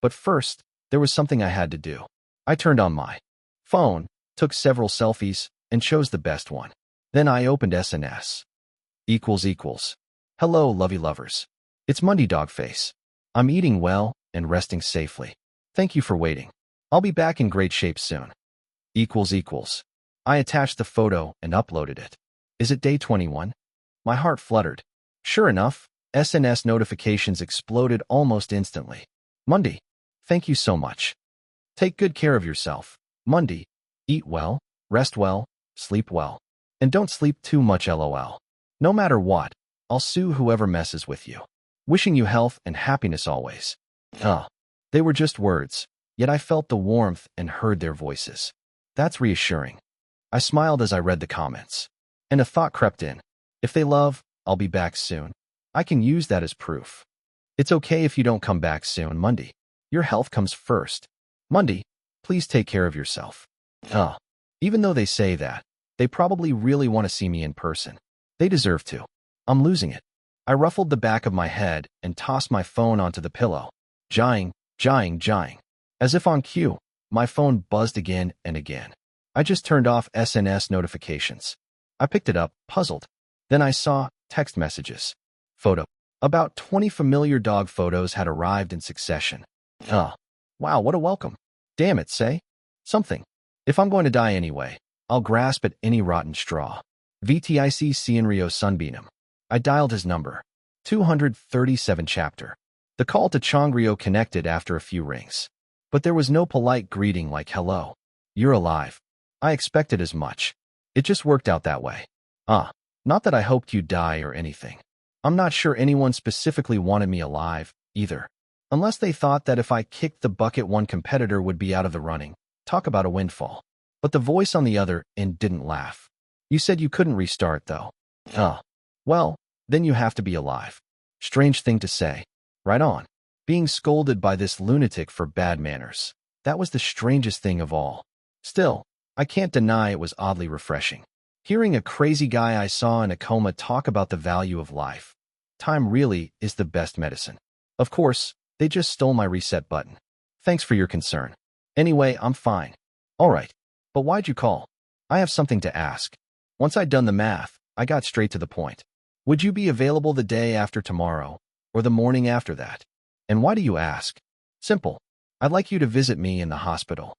But first, there was something I had to do. I turned on my phone, took several selfies, and chose the best one. Then I opened SNS. Hello, lovey lovers. It's Mundy Dogface. I'm eating well and resting safely. Thank you for waiting. I'll be back in great shape soon. I attached the photo and uploaded it. Is it day 21? My heart fluttered. Sure enough, SNS notifications exploded almost instantly. Mundy, thank you so much. Take good care of yourself. Mundy, eat well, rest well, sleep well. And don't sleep too much, lol. No matter what, I'll sue whoever messes with you. Wishing you health and happiness always. They were just words, yet I felt the warmth and heard their voices. That's reassuring. I smiled as I read the comments. And a thought crept in. If they love, I'll be back soon. I can use that as proof. It's okay if you don't come back soon, Mundy. Your health comes first. Mundy, please take care of yourself. Even though they say that, they probably really want to see me in person. They deserve to. I'm losing it. I ruffled the back of my head and tossed my phone onto the pillow. Jying. As if on cue, my phone buzzed again and again. I just turned off SNS notifications. I picked it up, puzzled. Then I saw text messages. Photo. About 20 familiar dog photos had arrived in succession. Oh, wow, what a welcome. Damn it, say something. If I'm going to die anyway, I'll grasp at any rotten straw. VTIC Cienrio Sunbeam. I dialed his number. 237 chapter. The call to Chongrio connected after a few rings. But there was no polite greeting like hello. You're alive. I expected as much. It just worked out that way. Not that I hoped you'd die or anything. I'm not sure anyone specifically wanted me alive, either. Unless they thought that if I kicked the bucket one competitor would be out of the running. Talk about a windfall. But the voice on the other end didn't laugh. You said you couldn't restart, though. Well, then you have to be alive. Strange thing to say. Right on. Being scolded by this lunatic for bad manners. That was the strangest thing of all. Still, I can't deny it was oddly refreshing. Hearing a crazy guy I saw in a coma talk about the value of life. Time really is the best medicine. Of course, they just stole my reset button. Thanks for your concern. Anyway, I'm fine. All right. But why'd you call? I have something to ask. Once I'd done the math, I got straight to the point. Would you be available the day after tomorrow, or the morning after that? And why do you ask? Simple. I'd like you to visit me in the hospital.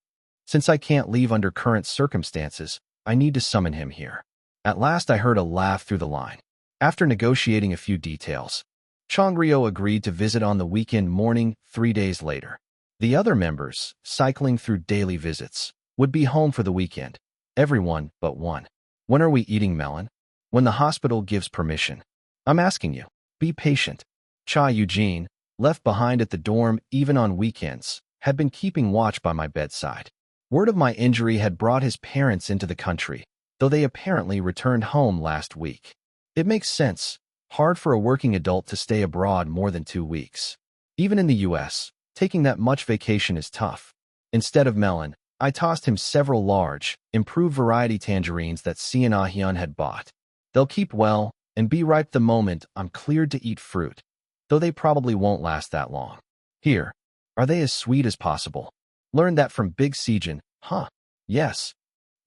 Since I can't leave under current circumstances, I need to summon him here. At last I heard a laugh through the line. After negotiating a few details, Chongrio agreed to visit on the weekend morning 3 days later. The other members, cycling through daily visits, would be home for the weekend. Everyone but one. When are we eating melon? When the hospital gives permission. I'm asking you. Be patient. Cha Eugene, left behind at the dorm even on weekends, had been keeping watch by my bedside. Word of my injury had brought his parents into the country, though they apparently returned home last week. It makes sense. Hard for a working adult to stay abroad more than 2 weeks. Even in the US, taking that much vacation is tough. Instead of melon, I tossed him several large, improved variety tangerines that Sienna Hyun had bought. They'll keep well and be ripe the moment I'm cleared to eat fruit, though they probably won't last that long. Here, are they as sweet as possible? Learned that from Big Sejin, huh? Yes.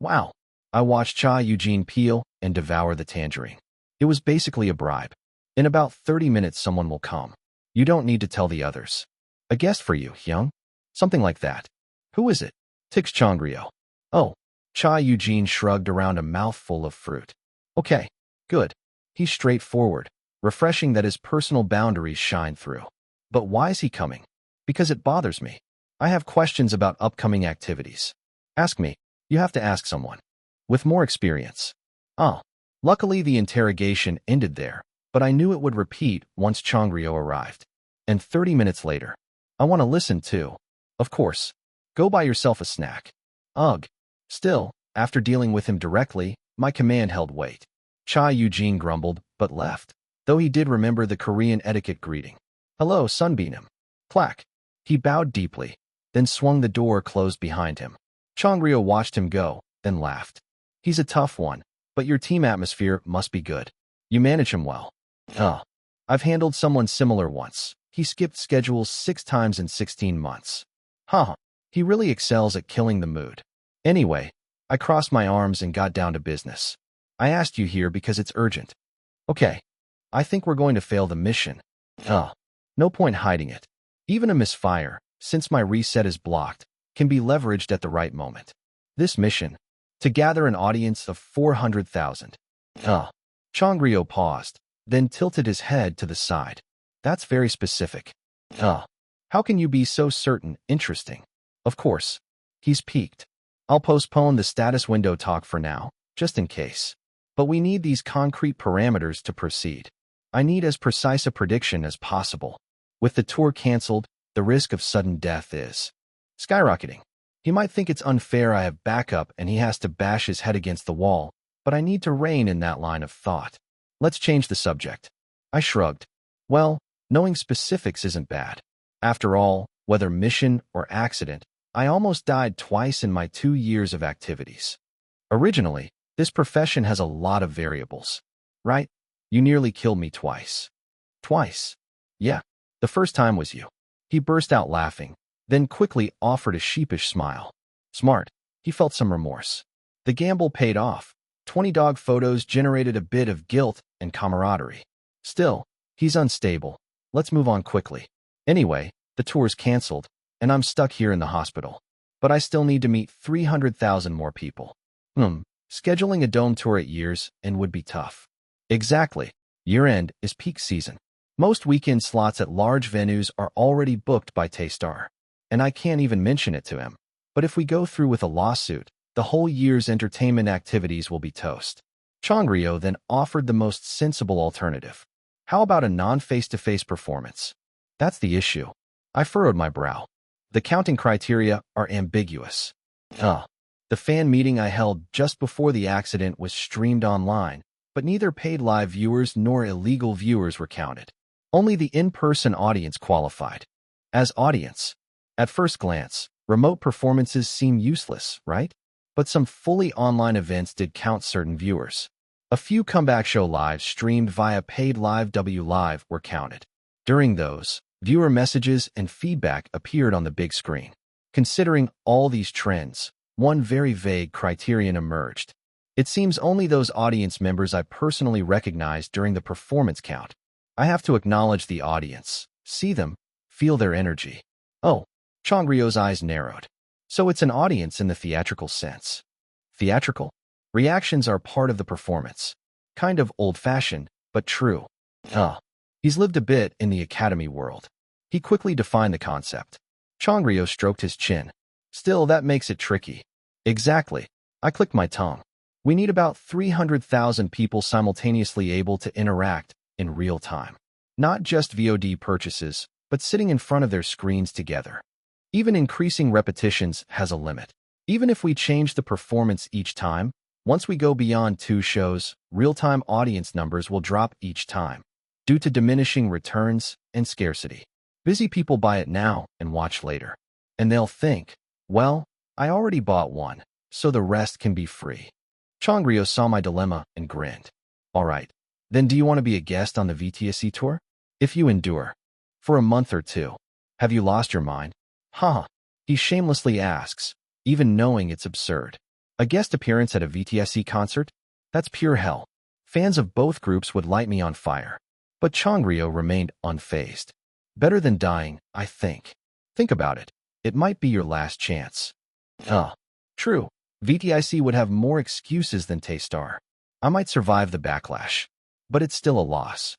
Wow. I watched Cha Eugene peel and devour the tangerine. It was basically a bribe. In about 30 minutes someone will come. You don't need to tell the others. A guest for you, Hyung? Something like that. Who is it? Tix Chongrio. Oh. Cha Eugene shrugged around a mouthful of fruit. Okay. Good. He's straightforward, refreshing that his personal boundaries shine through. But why is he coming? Because it bothers me. I have questions about upcoming activities. Ask me. You have to ask someone with more experience. Luckily the interrogation ended there, but I knew it would repeat once Chongrio arrived. And 30 minutes later. I want to listen too. Of course. Go buy yourself a snack. Ugh. Still, after dealing with him directly, my command held weight. Cha Eugene grumbled, but left, though he did remember the Korean etiquette greeting. Hello, Sunbeam. Clack. He bowed deeply, then swung the door closed behind him. Chongrio watched him go, then laughed. He's a tough one, but your team atmosphere must be good. You manage him well. I've handled someone similar once. He skipped schedules 6 times in 16 months. He really excels at killing the mood. Anyway, I crossed my arms and got down to business. I asked you here because it's urgent. Okay. I think we're going to fail the mission. No point hiding it. Even a misfire, since my reset is blocked, can be leveraged at the right moment. This mission, to gather an audience of 400,000. Chongrio paused, then tilted his head to the side. That's very specific. How can you be so certain? Interesting. Of course. He's peaked. I'll postpone the status window talk for now, just in case. But we need these concrete parameters to proceed. I need as precise a prediction as possible. With the tour canceled, the risk of sudden death is skyrocketing. He might think it's unfair I have backup and he has to bash his head against the wall, but I need to rein in that line of thought. Let's change the subject. I shrugged. Well, knowing specifics isn't bad. After all, whether mission or accident, I almost died twice in my 2 years of activities. Originally, this profession has a lot of variables. Right? You nearly killed me twice. Twice? Yeah. The first time was you. He burst out laughing, then quickly offered a sheepish smile. Smart. He felt some remorse. The gamble paid off. 20 dog photos generated a bit of guilt and camaraderie. Still, he's unstable. Let's move on quickly. Anyway, the tour's canceled, and I'm stuck here in the hospital. But I still need to meet 300,000 more people. Scheduling a dome tour at year's end would be tough. Exactly. Year-end is peak season. Most weekend slots at large venues are already booked by Taystar. And I can't even mention it to him. But if we go through with a lawsuit, the whole year's entertainment activities will be toast. Chongrio then offered the most sensible alternative. How about a non-face-to-face performance? That's the issue. I furrowed my brow. The counting criteria are ambiguous. The fan meeting I held just before the accident was streamed online, but neither paid live viewers nor illegal viewers were counted. Only the in-person audience qualified. As audience, at first glance, remote performances seem useless, right? But some fully online events did count certain viewers. A few comeback show lives streamed via paid live W Live were counted. During those, viewer messages and feedback appeared on the big screen. Considering all these trends, one very vague criterion emerged. It seems only those audience members I personally recognized during the performance count. I have to acknowledge the audience, see them, feel their energy. Oh, Chongrio's eyes narrowed. So it's an audience in the theatrical sense. Theatrical? Reactions are part of the performance. Kind of old-fashioned, but true. He's lived a bit in the academy world. He quickly defined the concept. Chongrio stroked his chin. Still, that makes it tricky. Exactly. I clicked my tongue. We need about 300,000 people simultaneously able to interact in real time. Not just VOD purchases, but sitting in front of their screens together. Even increasing repetitions has a limit. Even if we change the performance each time, once we go beyond 2 shows, real-time audience numbers will drop each time, due to diminishing returns and scarcity. Busy people buy it now and watch later. And they'll think, well, I already bought one, so the rest can be free. Chongrio saw my dilemma and grinned. All right, then do you want to be a guest on the VTSC tour? If you endure. For a month or 2. Have you lost your mind? He shamelessly asks, even knowing it's absurd. A guest appearance at a VTSC concert? That's pure hell. Fans of both groups would light me on fire. But Chongrio remained unfazed. Better than dying, I think. Think about it. It might be your last chance. True. VTIC would have more excuses than Taystar. I might survive the backlash. But it's still a loss.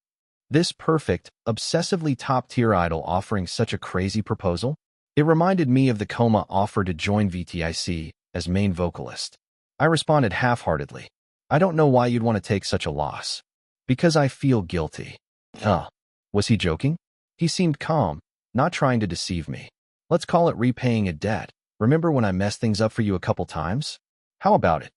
This perfect, obsessively top-tier idol offering such a crazy proposal? It reminded me of the Coma offer to join VTIC as main vocalist. I responded half-heartedly. I don't know why you'd want to take such a loss. Because I feel guilty. Was he joking? He seemed calm, not trying to deceive me. Let's call it repaying a debt. Remember when I messed things up for you a couple times? How about it?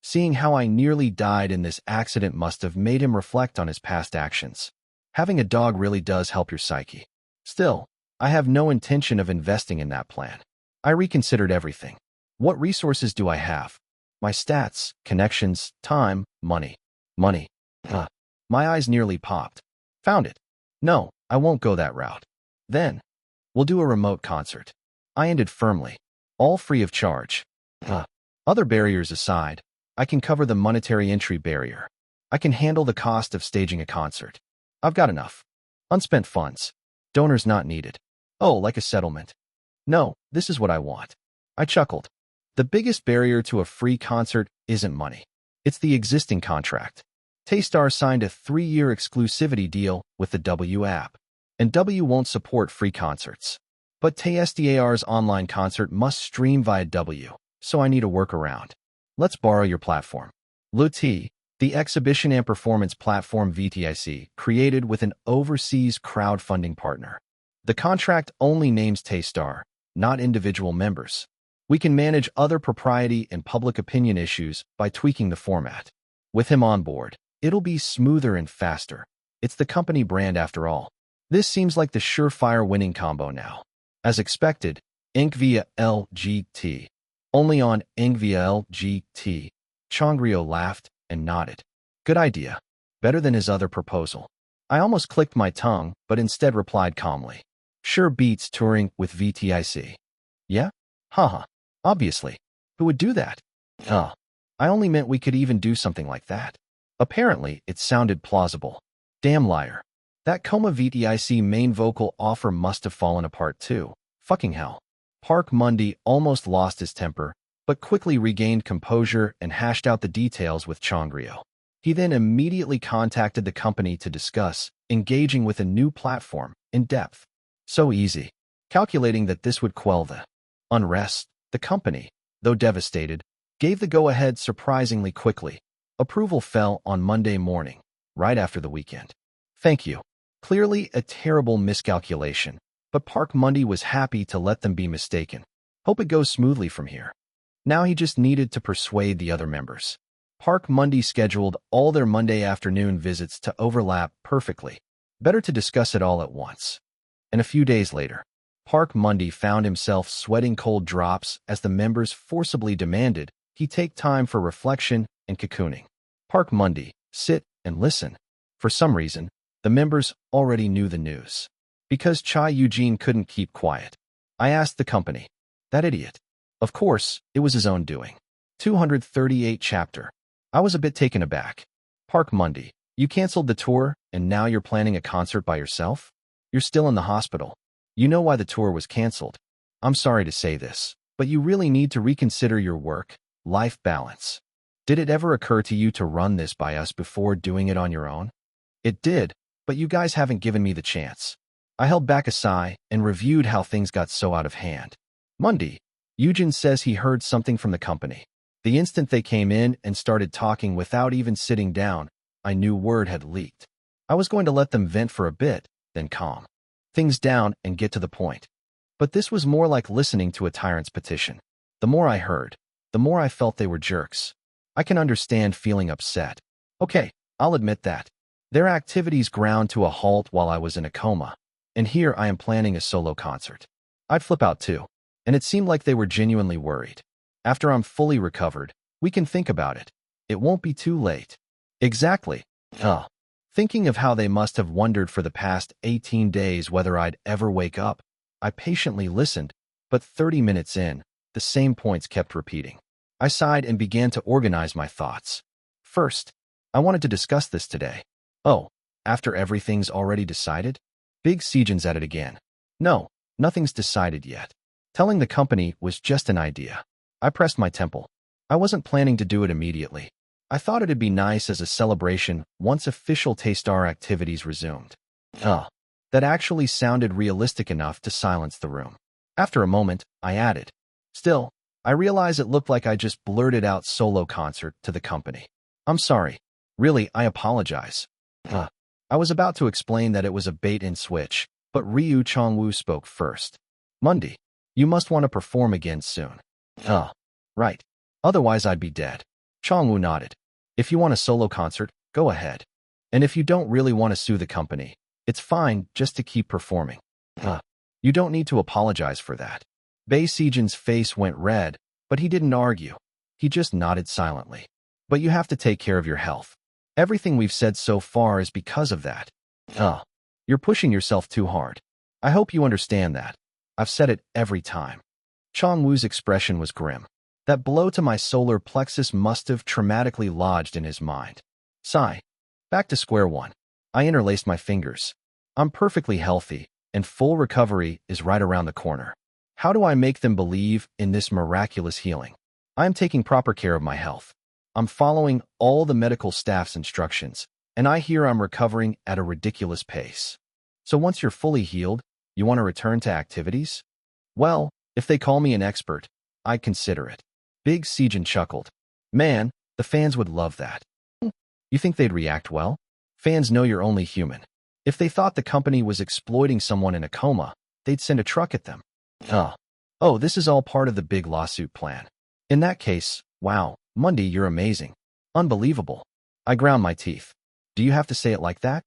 Seeing how I nearly died in this accident must have made him reflect on his past actions. Having a dog really does help your psyche. Still, I have no intention of investing in that plan. I reconsidered everything. What resources do I have? My stats, connections, time, money. Money. My eyes nearly popped. Found it. No, I won't go that route. Then, we'll do a remote concert. I ended firmly. All free of charge. Other barriers aside, I can cover the monetary entry barrier. I can handle the cost of staging a concert. I've got enough. Unspent funds. Donors not needed. Oh, like a settlement. No, this is what I want. I chuckled. The biggest barrier to a free concert isn't money. It's the existing contract. Taystar signed a 3-year exclusivity deal with the W app. And W won't support free concerts. But Taystar's online concert must stream via W, so I need a workaround. Let's borrow your platform. Luti, the exhibition and performance platform VTIC, created with an overseas crowdfunding partner. The contract only names Taystar, not individual members. We can manage other propriety and public opinion issues by tweaking the format. With him on board, it'll be smoother and faster. It's the company brand after all. This seems like the surefire winning combo now. As expected, Inc. via LGT. Only on NVLGT. Chongrio laughed and nodded. Good idea. Better than his other proposal. I almost clicked my tongue, but instead replied calmly. Sure beats touring with VTIC. Yeah? Haha. Obviously. Who would do that? I only meant we could even do something like that. Apparently, it sounded plausible. Damn liar. That Coma VTIC main vocal offer must have fallen apart too. Fucking hell. Park Mundy almost lost his temper, but quickly regained composure and hashed out the details with Chongrio. He then immediately contacted the company to discuss engaging with a new platform in depth. So easy. Calculating that this would quell the unrest, the company, though devastated, gave the go-ahead surprisingly quickly. Approval fell on Monday morning, right after the weekend. Thank you. Clearly a terrible miscalculation, but Park Mundy was happy to let them be mistaken. Hope it goes smoothly from here. Now he just needed to persuade the other members. Park Mundy scheduled all their Monday afternoon visits to overlap perfectly. Better to discuss it all at once. And a few days later, Park Mundy found himself sweating cold drops as the members forcibly demanded he take time for reflection and cocooning. Park Mundy, sit and listen. For some reason, the members already knew the news. Because Chai Eugene couldn't keep quiet. I asked the company. That idiot. Of course, it was his own doing. 238 chapter. I was a bit taken aback. Park Mundy, you canceled the tour and now you're planning a concert by yourself? You're still in the hospital. You know why the tour was canceled. I'm sorry to say this, but you really need to reconsider your work-life balance. Did it ever occur to you to run this by us before doing it on your own? It did, but you guys haven't given me the chance. I held back a sigh and reviewed how things got so out of hand. Mundy, Eugene says he heard something from the company. The instant they came in and started talking without even sitting down, I knew word had leaked. I was going to let them vent for a bit, then calm things down and get to the point. But this was more like listening to a tyrant's petition. The more I heard, the more I felt they were jerks. I can understand feeling upset. Okay, I'll admit that. Their activities ground to a halt while I was in a coma, and here I am planning a solo concert. I'd flip out too, and it seemed like they were genuinely worried. After I'm fully recovered, we can think about it. It won't be too late. Exactly. Thinking of how they must have wondered for the past 18 days whether I'd ever wake up, I patiently listened, but 30 minutes in, the same points kept repeating. I sighed and began to organize my thoughts. First, I wanted to discuss this today. Oh, after everything's already decided? Big Sejin's at it again. No, nothing's decided yet. Telling the company was just an idea. I pressed my temple. I wasn't planning to do it immediately. I thought it'd be nice as a celebration once official Taystar activities resumed. That actually sounded realistic enough to silence the room. After a moment, I added. Still, I realize it looked like I just blurted out solo concert to the company. I'm sorry. Really, I apologize. I was about to explain that it was a bait and switch, but Ryu Chongwu spoke first. Mundy, you must want to perform again soon. Right. Otherwise I'd be dead. Chongwu nodded. If you want a solo concert, go ahead. And if you don't really want to sue the company, it's fine just to keep performing. You don't need to apologize for that. Bei Sejin's face went red, but he didn't argue. He just nodded silently. But you have to take care of your health. Everything we've said so far is because of that. You're pushing yourself too hard. I hope you understand that. I've said it every time. Chongwu's expression was grim. That blow to my solar plexus must have traumatically lodged in his mind. Sigh. Back to square one. I interlaced my fingers. I'm perfectly healthy, and full recovery is right around the corner. How do I make them believe in this miraculous healing? I am taking proper care of my health. I'm following all the medical staff's instructions, and I hear I'm recovering at a ridiculous pace. So once you're fully healed, you want to return to activities? Well, if they call me an expert, I'd consider it. Big Sejin chuckled. Man, the fans would love that. You think they'd react well? Fans know you're only human. If they thought the company was exploiting someone in a coma, they'd send a truck at them. Oh, this is all part of the big lawsuit plan. In that case, wow, Mundy, you're amazing. Unbelievable. I ground my teeth. Do you have to say it like that?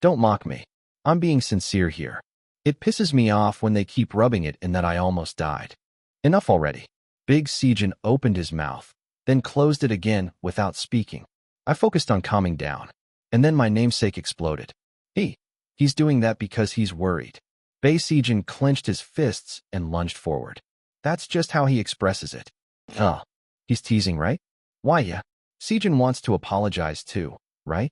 Don't mock me. I'm being sincere here. It pisses me off when they keep rubbing it in that I almost died. Enough already. Big Sejin opened his mouth, then closed it again without speaking. I focused on calming down, and then my namesake exploded. He's doing that because he's worried. Bei Sejin clenched his fists and lunged forward. That's just how he expresses it. He's teasing, right? Why, yeah. Sejin wants to apologize too, right?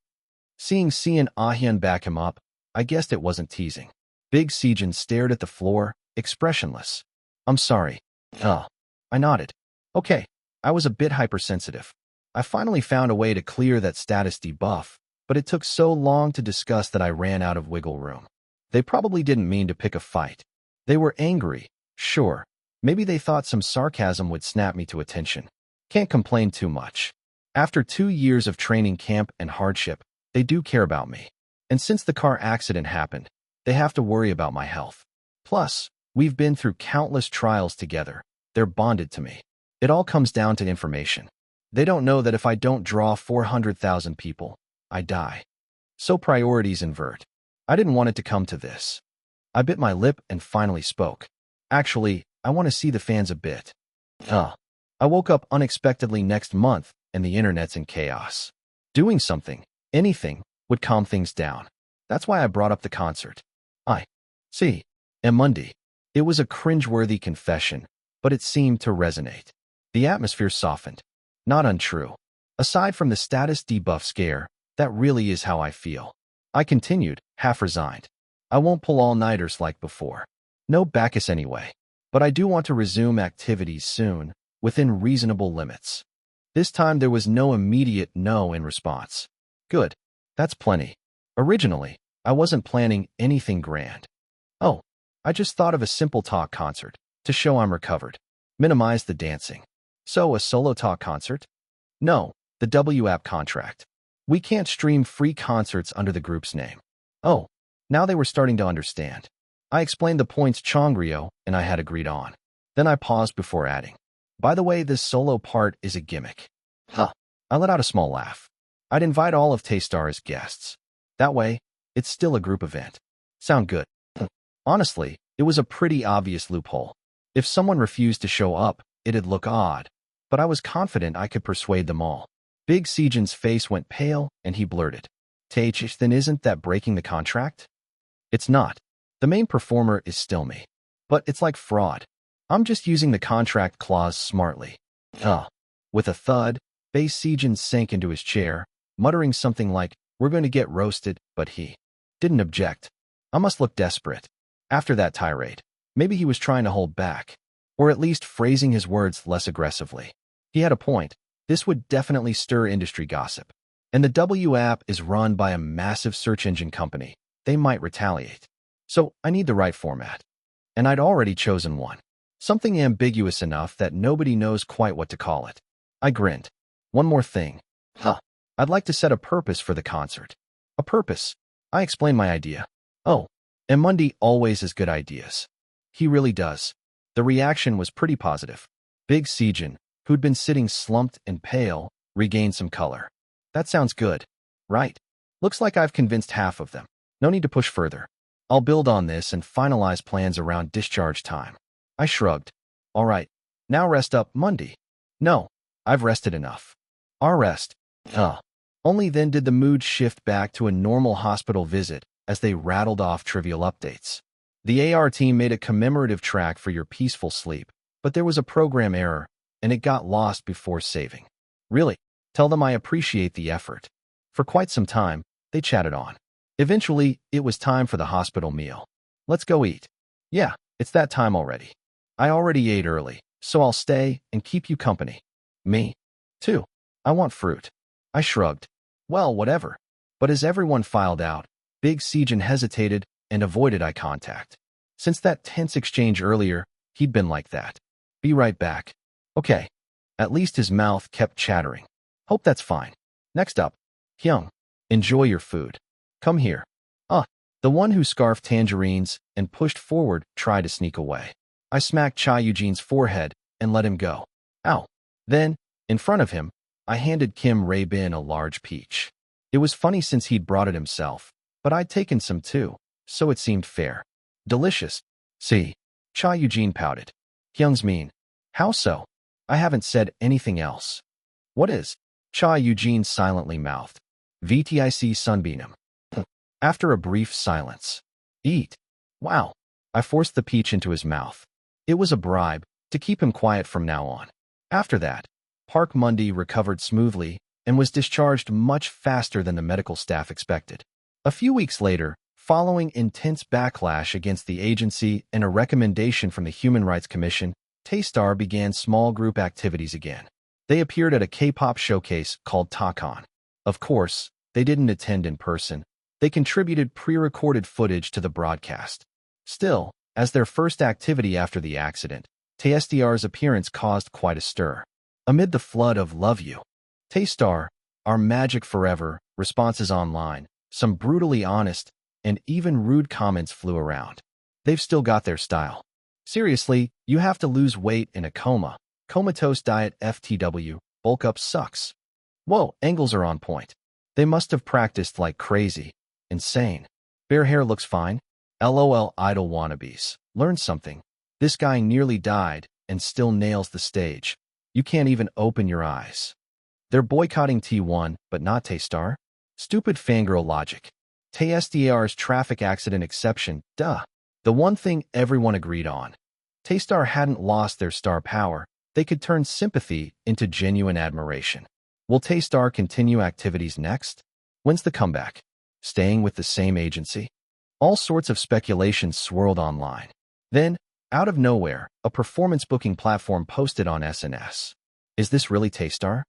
Seeing Si and Ah-hyun back him up, I guessed it wasn't teasing. Big Sejin stared at the floor, expressionless. I'm sorry. I nodded. Okay, I was a bit hypersensitive. I finally found a way to clear that status debuff, but it took so long to discuss that I ran out of wiggle room. They probably didn't mean to pick a fight. They were angry, sure. Maybe they thought some sarcasm would snap me to attention. Can't complain too much. After 2 years of training camp and hardship, they do care about me. And since the car accident happened, they have to worry about my health. Plus, we've been through countless trials together. They're bonded to me. It all comes down to information. They don't know that if I don't draw 400,000 people, I die. So priorities invert. I didn't want it to come to this. I bit my lip and finally spoke. Actually, I want to see the fans a bit. I woke up unexpectedly next month and the internet's in chaos. Doing something, anything, would calm things down. That's why I brought up the concert. Monday. It was a cringeworthy confession, but it seemed to resonate. The atmosphere softened. Not untrue. Aside from the status debuff scare, that really is how I feel. I continued, half resigned. I won't pull all-nighters like before. No Bacchus anyway. But I do want to resume activities soon, within reasonable limits. This time there was no immediate no in response. Good. That's plenty. Originally, I wasn't planning anything grand. I just thought of a simple talk concert, to show I'm recovered. Minimize the dancing. So, a solo talk concert? No, the W-App contract. We can't stream free concerts under the group's name. Now they were starting to understand. I explained the points Chongrio and I had agreed on. Then I paused before adding. By the way, this solo part is a gimmick. I let out a small laugh. I'd invite all of Taystar as guests. That way, it's still a group event. Sound good? Honestly, it was a pretty obvious loophole. If someone refused to show up, it'd look odd. But I was confident I could persuade them all. Big Sejin's face went pale and he blurted. Taych, then isn't that breaking the contract? It's not. The main performer is still me. But it's like fraud. I'm just using the contract clause smartly. With a thud, Bei Sejin sank into his chair, muttering something like, we're going to get roasted, but he didn't object. I must look desperate. After that tirade, maybe he was trying to hold back, or at least phrasing his words less aggressively. He had a point. This would definitely stir industry gossip. And the W-App is run by a massive search engine company. They might retaliate. So I need the right format. And I'd already chosen one. Something ambiguous enough that nobody knows quite what to call it. I grinned. One more thing. I'd like to set a purpose for the concert. A purpose. I explained my idea. And Monday always has good ideas. He really does. The reaction was pretty positive. Big Sejin, who'd been sitting slumped and pale, regained some color. That sounds good. Right. Looks like I've convinced half of them. No need to push further. I'll build on this and finalize plans around discharge time. I shrugged. All right. Now rest up, Monday. No, I've rested enough. Our rest. Only then did the mood shift back to a normal hospital visit as they rattled off trivial updates. The AR team made a commemorative track for your peaceful sleep, but there was a program error, and it got lost before saving. Really, tell them I appreciate the effort. For quite some time, they chatted on. Eventually, it was time for the hospital meal. Let's go eat. Yeah, it's that time already. I already ate early, so I'll stay and keep you company. Me? Too. I want fruit. I shrugged. Well, whatever. But as everyone filed out, Big Sejin hesitated and avoided eye contact. Since that tense exchange earlier, he'd been like that. Be right back. Okay. At least his mouth kept chattering. Hope that's fine. Next up. Hyung. Enjoy your food. Come here. The one who scarfed tangerines and pushed forward tried to sneak away. I smacked Cha Eugene's forehead and let him go. Ow. Then, in front of him, I handed Kim Rae-bin a large peach. It was funny since he'd brought it himself, but I'd taken some too, so it seemed fair. Delicious. See. Cha Eugene pouted. Hyung's mean. How so? I haven't said anything else. What is? Cha Eugene silently mouthed. VTIC Sunbeam. After a brief silence. Eat. Wow. I forced the peach into his mouth. It was a bribe, to keep him quiet from now on. After that, Park Mundy recovered smoothly and was discharged much faster than the medical staff expected. A few weeks later, following intense backlash against the agency and a recommendation from the Human Rights Commission, Taystar began small group activities again. They appeared at a K-pop showcase called TACON. Of course, they didn't attend in person. They contributed pre-recorded footage to the broadcast. Still, as their first activity after the accident, Taystar's appearance caused quite a stir. Amid the flood of "Love You, Taystar, Our Magic Forever" responses online, some brutally honest and even rude comments flew around. They've still got their style. Seriously, you have to lose weight in a coma. Comatose diet FTW, bulk up sucks. Whoa, angles are on point. They must have practiced like crazy. Insane. Bare hair looks fine. LOL idol wannabes. Learn something. This guy nearly died and still nails the stage. You can't even open your eyes. They're boycotting T1, but not Taystar? Stupid fangirl logic. Taystar's traffic accident exception, duh. The one thing everyone agreed on. Taystar hadn't lost their star power. They could turn sympathy into genuine admiration. Will Taystar continue activities next? When's the comeback? Staying with the same agency? All sorts of speculations swirled online. Then, out of nowhere, a performance booking platform posted on SNS. Is this really Taystar?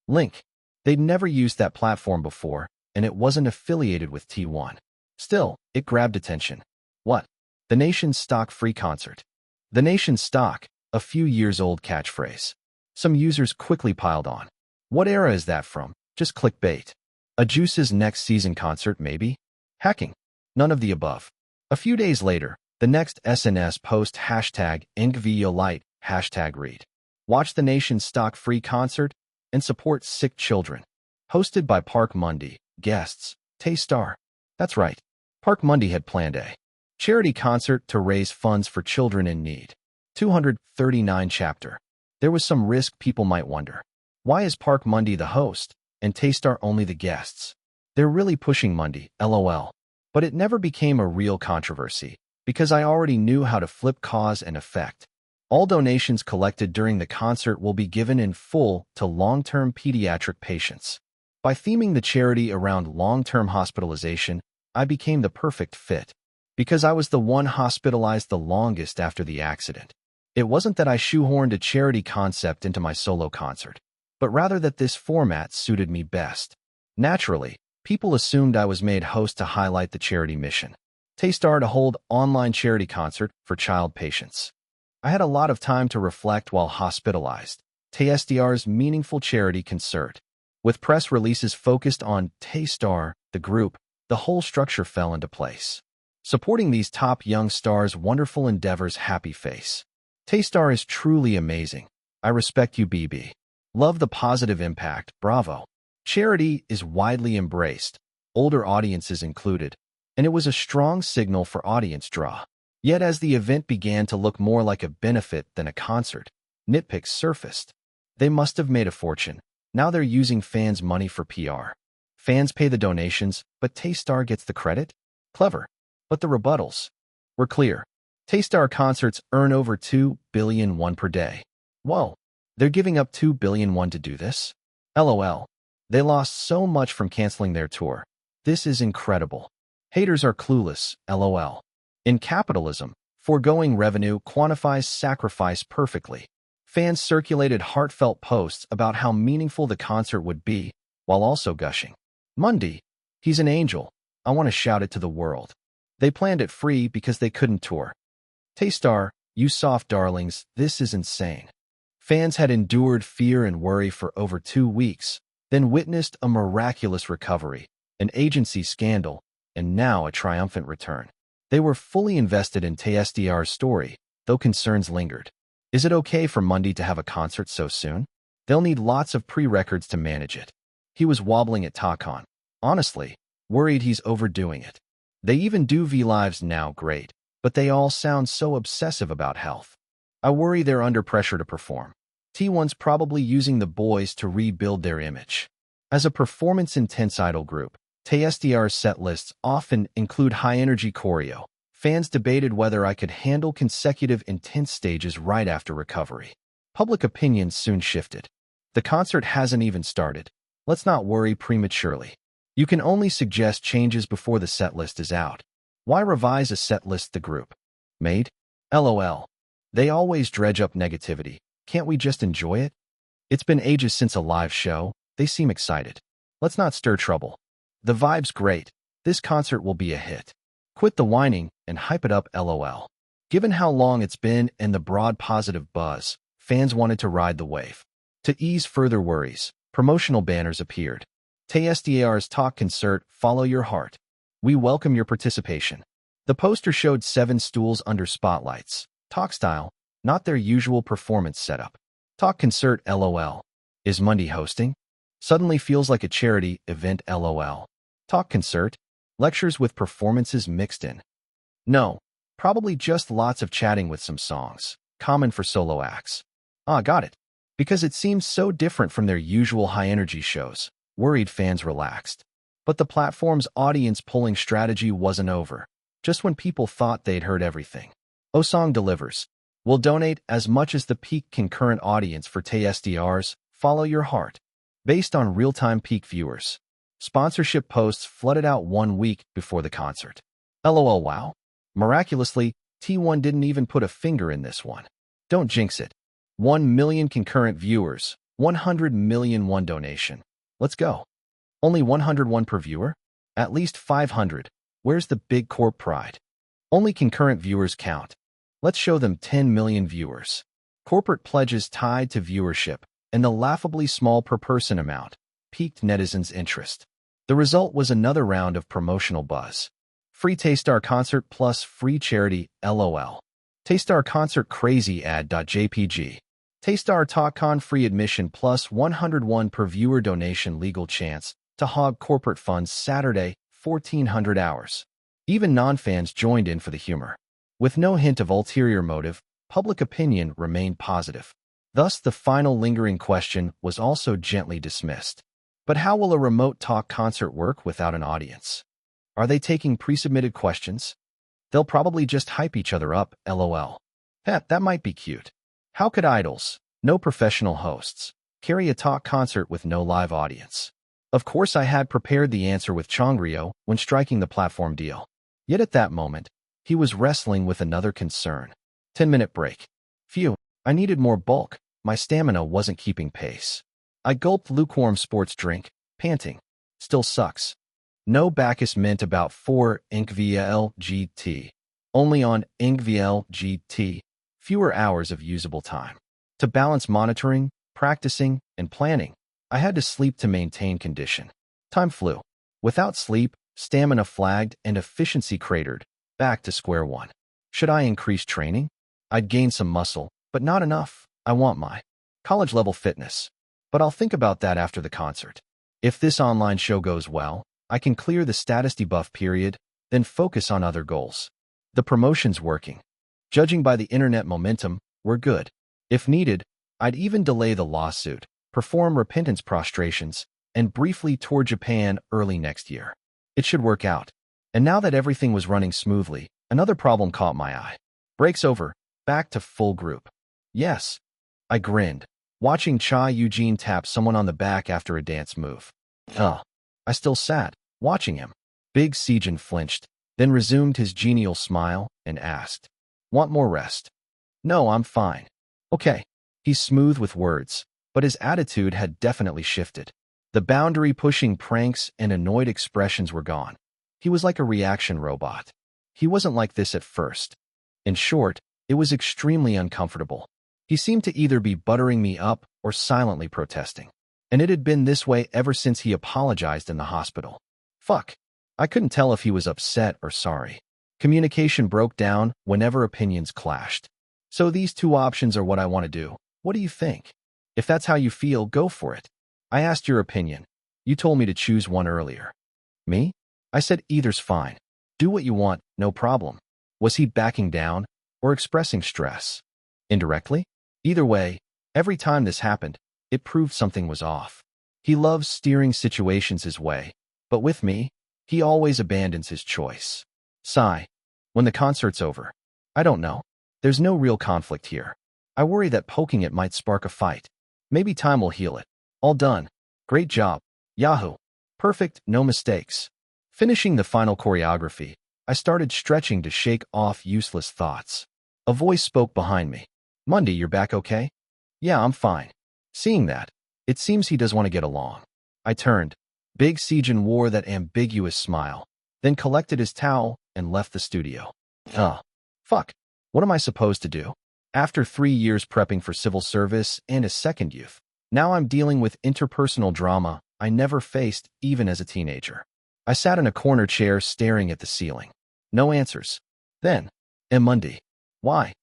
Link. They'd never used that platform before, and it wasn't affiliated with T1. Still, it grabbed attention. What? The nation's stock free concert. The nation's stock, a few years old catchphrase. Some users quickly piled on. What era is that from? Just clickbait. A Juice's next season concert, maybe? Hacking. None of the above. A few days later, the next SNS post #InkViolite, #read. Watch the nation's stock free concert and support sick children. Hosted by Park Mundy. Guests, Taystar. That's right. Park Mundy had planned a charity concert to raise funds for children in need. 239 chapter. There was some risk. People might wonder. Why is Park Mundy the host and Taystar only the guests? They're really pushing Mundy, LOL. But it never became a real controversy because I already knew how to flip cause and effect. All donations collected during the concert will be given in full to long-term pediatric patients. By theming the charity around long-term hospitalization, I became the perfect fit. Because I was the one hospitalized the longest after the accident. It wasn't that I shoehorned a charity concept into my solo concert, but rather that this format suited me best. Naturally, people assumed I was made host to highlight the charity mission. Taystar to hold online charity concert for child patients. I had a lot of time to reflect while hospitalized. Taystar's meaningful charity concert. With press releases focused on Taystar, the group, the whole structure fell into place. Supporting these top young stars' wonderful endeavors. Happy face. Taystar is truly amazing. I respect you, BB. Love the positive impact. Bravo. Charity is widely embraced, older audiences included, and it was a strong signal for audience draw. Yet as the event began to look more like a benefit than a concert, nitpicks surfaced. They must have made a fortune. Now they're using fans' money for PR. Fans pay the donations, but Taystar gets the credit? Clever. But the rebuttals were clear. Taystar concerts earn over $2 billion per day. Whoa, they're giving up $2 billion to do this? LOL. They lost so much from canceling their tour. This is incredible. Haters are clueless, LOL. In capitalism, foregoing revenue quantifies sacrifice perfectly. Fans circulated heartfelt posts about how meaningful the concert would be, while also gushing. Mundy, he's an angel. I want to shout it to the world. They planned it free because they couldn't tour. Taystar, you soft darlings, this is insane. Fans had endured fear and worry for over 2 weeks, then witnessed a miraculous recovery, an agency scandal, and now a triumphant return. They were fully invested in Taystar's story, though concerns lingered. Is it okay for Mundy to have a concert so soon? They'll need lots of pre-records to manage it. He was wobbling at TACON. Honestly, worried he's overdoing it. They even do V-Lives now, great, but they all sound so obsessive about health. I worry they're under pressure to perform. T1's probably using the boys to rebuild their image. As a performance-intense idol group, TSDR's set lists often include high-energy choreo. Fans debated whether I could handle consecutive intense stages right after recovery. Public opinion soon shifted. The concert hasn't even started. Let's not worry prematurely. You can only suggest changes before the set list is out. Why revise a set list the group made? LOL. They always dredge up negativity. Can't we just enjoy it? It's been ages since a live show. They seem excited. Let's not stir trouble. The vibe's great. This concert will be a hit. Quit the whining and hype it up, LOL. Given how long it's been and the broad positive buzz, fans wanted to ride the wave. To ease further worries, promotional banners appeared. TSDR's Talk Concert, Follow Your Heart. We welcome your participation. The poster showed 7 stools under spotlights. Talk style, not their usual performance setup. Talk Concert, LOL. Is Monday hosting? Suddenly feels like a charity event, LOL. Talk Concert? Lectures with performances mixed in. No, probably just lots of chatting with some songs, common for solo acts. Ah, got it. Because it seems so different from their usual high-energy shows. Worried fans relaxed. But the platform's audience polling strategy wasn't over. Just when people thought they'd heard everything. Osong delivers. We'll donate as much as the peak concurrent audience for TSDR's Follow Your Heart, based on real-time peak viewers. Sponsorship posts flooded out 1 week before the concert. LOL wow. Miraculously, T1 didn't even put a finger in this one. Don't jinx it. 1 million concurrent viewers, 100 million one donation. Let's go. Only 101 per viewer? At least 500. Where's the big corp pride? Only concurrent viewers count. Let's show them 10 million viewers. Corporate pledges tied to viewership, and the laughably small per-person amount piqued netizens' interest. The result was another round of promotional buzz. Free Taystar concert plus free charity, LOL. Taystar concert crazy ad.jpg. Taystar TalkCon free admission plus 101 per viewer donation legal chance to hog corporate funds Saturday, 1400 hours. Even non-fans joined in for the humor. With no hint of ulterior motive, public opinion remained positive. Thus, the final lingering question was also gently dismissed. But how will a remote talk concert work without an audience? Are they taking pre-submitted questions? They'll probably just hype each other up, LOL. That might be cute. How could idols, no professional hosts, carry a talk concert with no live audience? Of course I had prepared the answer with Chongrio when striking the platform deal. Yet at that moment, he was wrestling with another concern. 10-minute break. Phew, I needed more bulk. My stamina wasn't keeping pace. I gulped lukewarm sports drink, panting. Still sucks. No Bacchus mint about 4 INC GT. Only on INC GT. Fewer hours of usable time. To balance monitoring, practicing, and planning, I had to sleep to maintain condition. Time flew. Without sleep, stamina flagged and efficiency cratered. Back to square one. Should I increase training? I'd gain some muscle, but not enough. I want my college-level fitness. But I'll think about that after the concert. If this online show goes well, I can clear the status debuff period, then focus on other goals. The promotion's working. Judging by the internet momentum, we're good. If needed, I'd even delay the lawsuit, perform repentance prostrations, and briefly tour Japan early next year. It should work out. And now that everything was running smoothly, another problem caught my eye. Breaks over, back to full group. Yes. I grinned, watching Cha Eugene tap someone on the back after a dance move. I still sat, watching him. Big Sejin flinched, then resumed his genial smile and asked, "Want more rest?" "No, I'm fine." "Okay." He's smooth with words, but his attitude had definitely shifted. The boundary-pushing pranks and annoyed expressions were gone. He was like a reaction robot. He wasn't like this at first. In short, it was extremely uncomfortable. He seemed to either be buttering me up or silently protesting. And it had been this way ever since he apologized in the hospital. Fuck. I couldn't tell if he was upset or sorry. Communication broke down whenever opinions clashed. So these two options are what I want to do. What do you think? If that's how you feel, go for it. I asked your opinion. You told me to choose one earlier. Me? I said either's fine. Do what you want, no problem. Was he backing down or expressing stress? Indirectly? Either way, Every time this happened, it proved something was off. He loves steering situations his way, but with me, he always abandons his choice. Sigh. When the concert's over. I don't know. There's no real conflict here. I worry that poking it might spark a fight. Maybe time will heal it. All done. Great job. Yahoo. Perfect, no mistakes. Finishing the final choreography, I started stretching to shake off useless thoughts. A voice spoke behind me. Mundy, you're back okay? Yeah, I'm fine. Seeing that, it seems he does want to get along. I turned. Big Sejin wore that ambiguous smile, then collected his towel and left the studio. Fuck. What am I supposed to do? After 3 years prepping for civil service and a second youth, now I'm dealing with interpersonal drama I never faced even as a teenager. I sat in a corner chair staring at the ceiling. No answers. Then, Mundy. Why?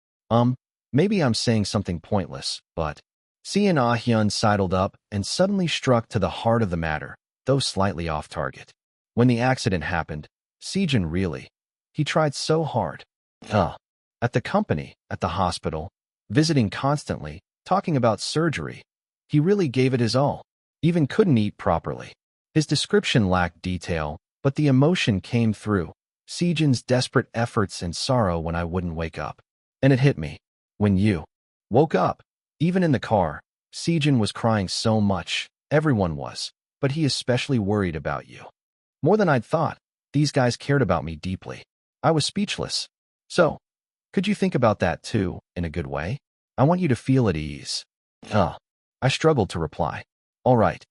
Maybe I'm saying something pointless, but Sean Ah-hyun sidled up and suddenly struck to the heart of the matter, though slightly off target. When the accident happened, Sejin really. He tried so hard. At the company, at the hospital, visiting constantly, talking about surgery. He really gave it his all. Even couldn't eat properly. His description lacked detail, but the emotion came through. Sejin's desperate efforts and sorrow when I wouldn't wake up. And it hit me. When you woke up, even in the car, Sejin was crying so much. Everyone was, but he especially worried about you. More than I'd thought. These guys cared about me deeply. I was speechless. So, could you think about that too, in a good way? I want you to feel at ease. I struggled to reply. All right.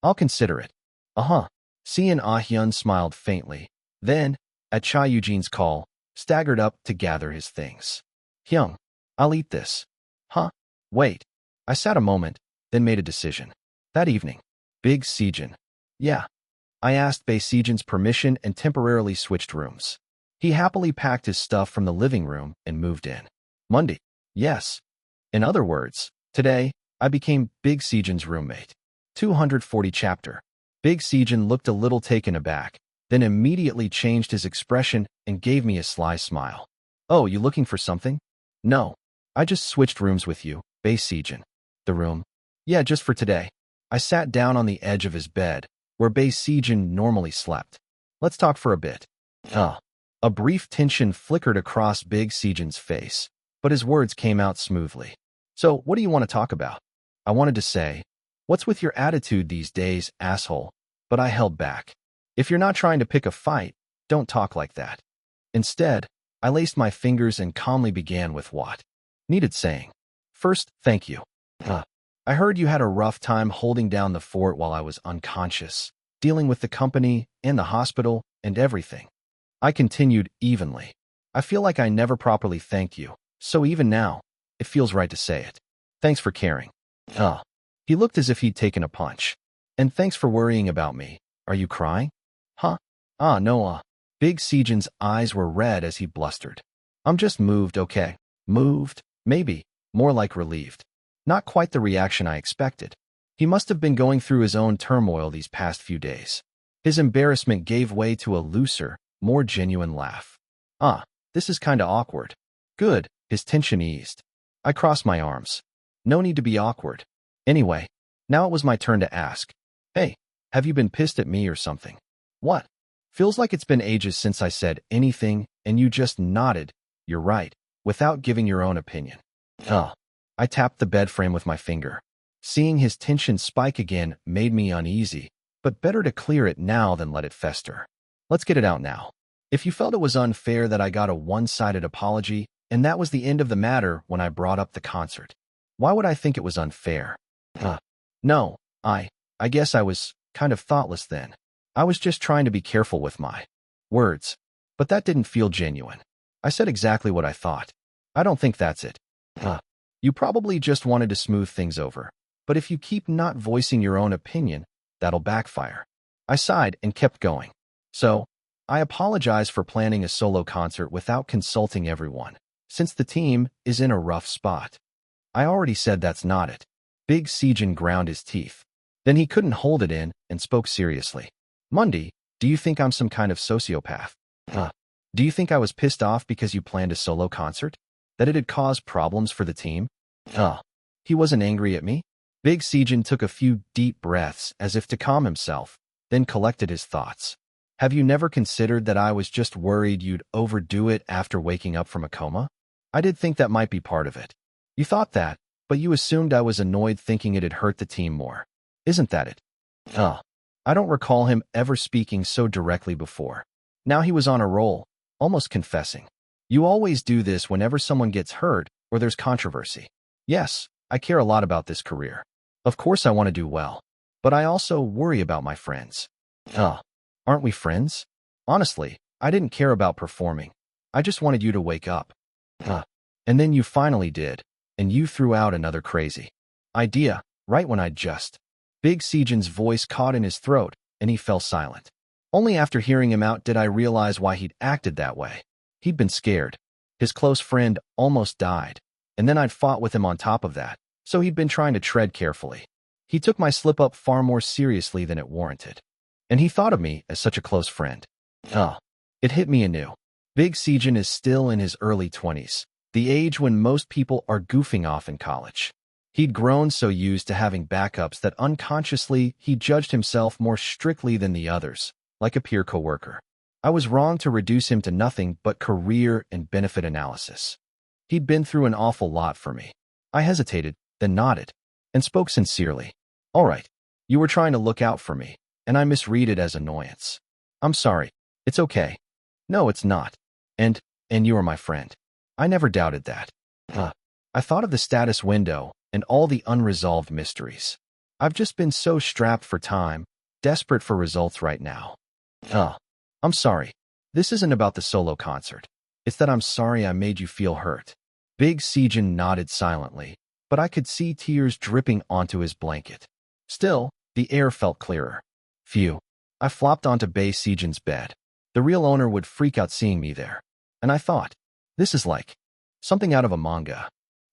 I'll consider it. Seon Ah-hyun smiled faintly. Then, at Cha Eugene's call, staggered up to gather his things. Hyung, I'll eat this. Wait. I sat a moment, then made a decision. That evening. Big Sejin. Yeah. I asked Bae Sejin's permission and temporarily switched rooms. He happily packed his stuff from the living room and moved in. Monday. Yes. In other words, today, I became Big Sejin's roommate. 240 chapter. Big Sejin looked a little taken aback, then immediately changed his expression and gave me a sly smile. Oh, you looking for something? No. I just switched rooms with you, Bae Sejin. The room? Yeah, just for today. I sat down on the edge of his bed, where Bae Sejin normally slept. Let's talk for a bit. A brief tension flickered across Big Sejin's face, but his words came out smoothly. So, what do you want to talk about? I wanted to say, what's with your attitude these days, asshole? But I held back. If you're not trying to pick a fight, don't talk like that. Instead, I laced my fingers and calmly began with what needed saying. First, thank you. I heard you had a rough time holding down the fort while I was unconscious, dealing with the company and the hospital and everything. I continued evenly. I feel like I never properly thanked you, so even now, it feels right to say it. Thanks for caring. He looked as if he'd taken a punch. And thanks for worrying about me. Are you crying? No. Big Sejin's eyes were red as he blustered. I'm just moved, okay? Moved? Maybe. More like relieved. Not quite the reaction I expected. He must have been going through his own turmoil these past few days. His embarrassment gave way to a looser, more genuine laugh. This is kinda awkward. Good, his tension eased. I crossed my arms. No need to be awkward. Anyway, now it was my turn to ask. Hey, have you been pissed at me or something? What? Feels like it's been ages since I said anything, and you just nodded, you're right, without giving your own opinion. I tapped the bed frame with my finger. Seeing his tension spike again made me uneasy, but better to clear it now than let it fester. Let's get it out now. If you felt it was unfair that I got a one-sided apology, and that was the end of the matter when I brought up the concert, why would I think it was unfair? No, I guess I was kind of thoughtless then. I was just trying to be careful with my words, but that didn't feel genuine. I said exactly what I thought. I don't think that's it. You probably just wanted to smooth things over, but if you keep not voicing your own opinion, that'll backfire. I sighed and kept going. So, I apologize for planning a solo concert without consulting everyone, since the team is in a rough spot. I already said that's not it. Big Sejin ground his teeth. Then he couldn't hold it in and spoke seriously. Mundy, do you think I'm some kind of sociopath? Do you think I was pissed off because you planned a solo concert? That it had caused problems for the team? He wasn't angry at me? Big Sejin took a few deep breaths as if to calm himself, then collected his thoughts. Have you never considered that I was just worried you'd overdo it after waking up from a coma? I did think that might be part of it. You thought that, but you assumed I was annoyed thinking it'd hurt the team more. Isn't that it? I don't recall him ever speaking so directly before. Now he was on a roll, almost confessing. You always do this whenever someone gets hurt or there's controversy. Yes, I care a lot about this career. Of course I want to do well, but I also worry about my friends. Aren't we friends? Honestly, I didn't care about performing. I just wanted you to wake up. And then you finally did, and you threw out another crazy idea, right when I'd just. Big Sejin's voice caught in his throat, and he fell silent. Only after hearing him out did I realize why he'd acted that way. He'd been scared. His close friend almost died, and then I'd fought with him on top of that, so he'd been trying to tread carefully. He took my slip-up far more seriously than it warranted. And he thought of me as such a close friend. It hit me anew. Big Sejin is still in his early 20s, the age when most people are goofing off in college. He'd grown so used to having backups that unconsciously he judged himself more strictly than the others, like a peer coworker. I was wrong to reduce him to nothing but career and benefit analysis. He'd been through an awful lot for me. I hesitated, then nodded, and spoke sincerely. All right, you were trying to look out for me, and I misread it as annoyance. I'm sorry. It's okay. No, it's not. And you are my friend. I never doubted that. I thought of the status window and all the unresolved mysteries. I've just been so strapped for time, desperate for results right now. I'm sorry. This isn't about the solo concert. It's that I'm sorry I made you feel hurt. Big Sejin nodded silently, but I could see tears dripping onto his blanket. Still, the air felt clearer. Phew. I flopped onto Big Sejin's bed. The real owner would freak out seeing me there. And I thought, this is like something out of a manga.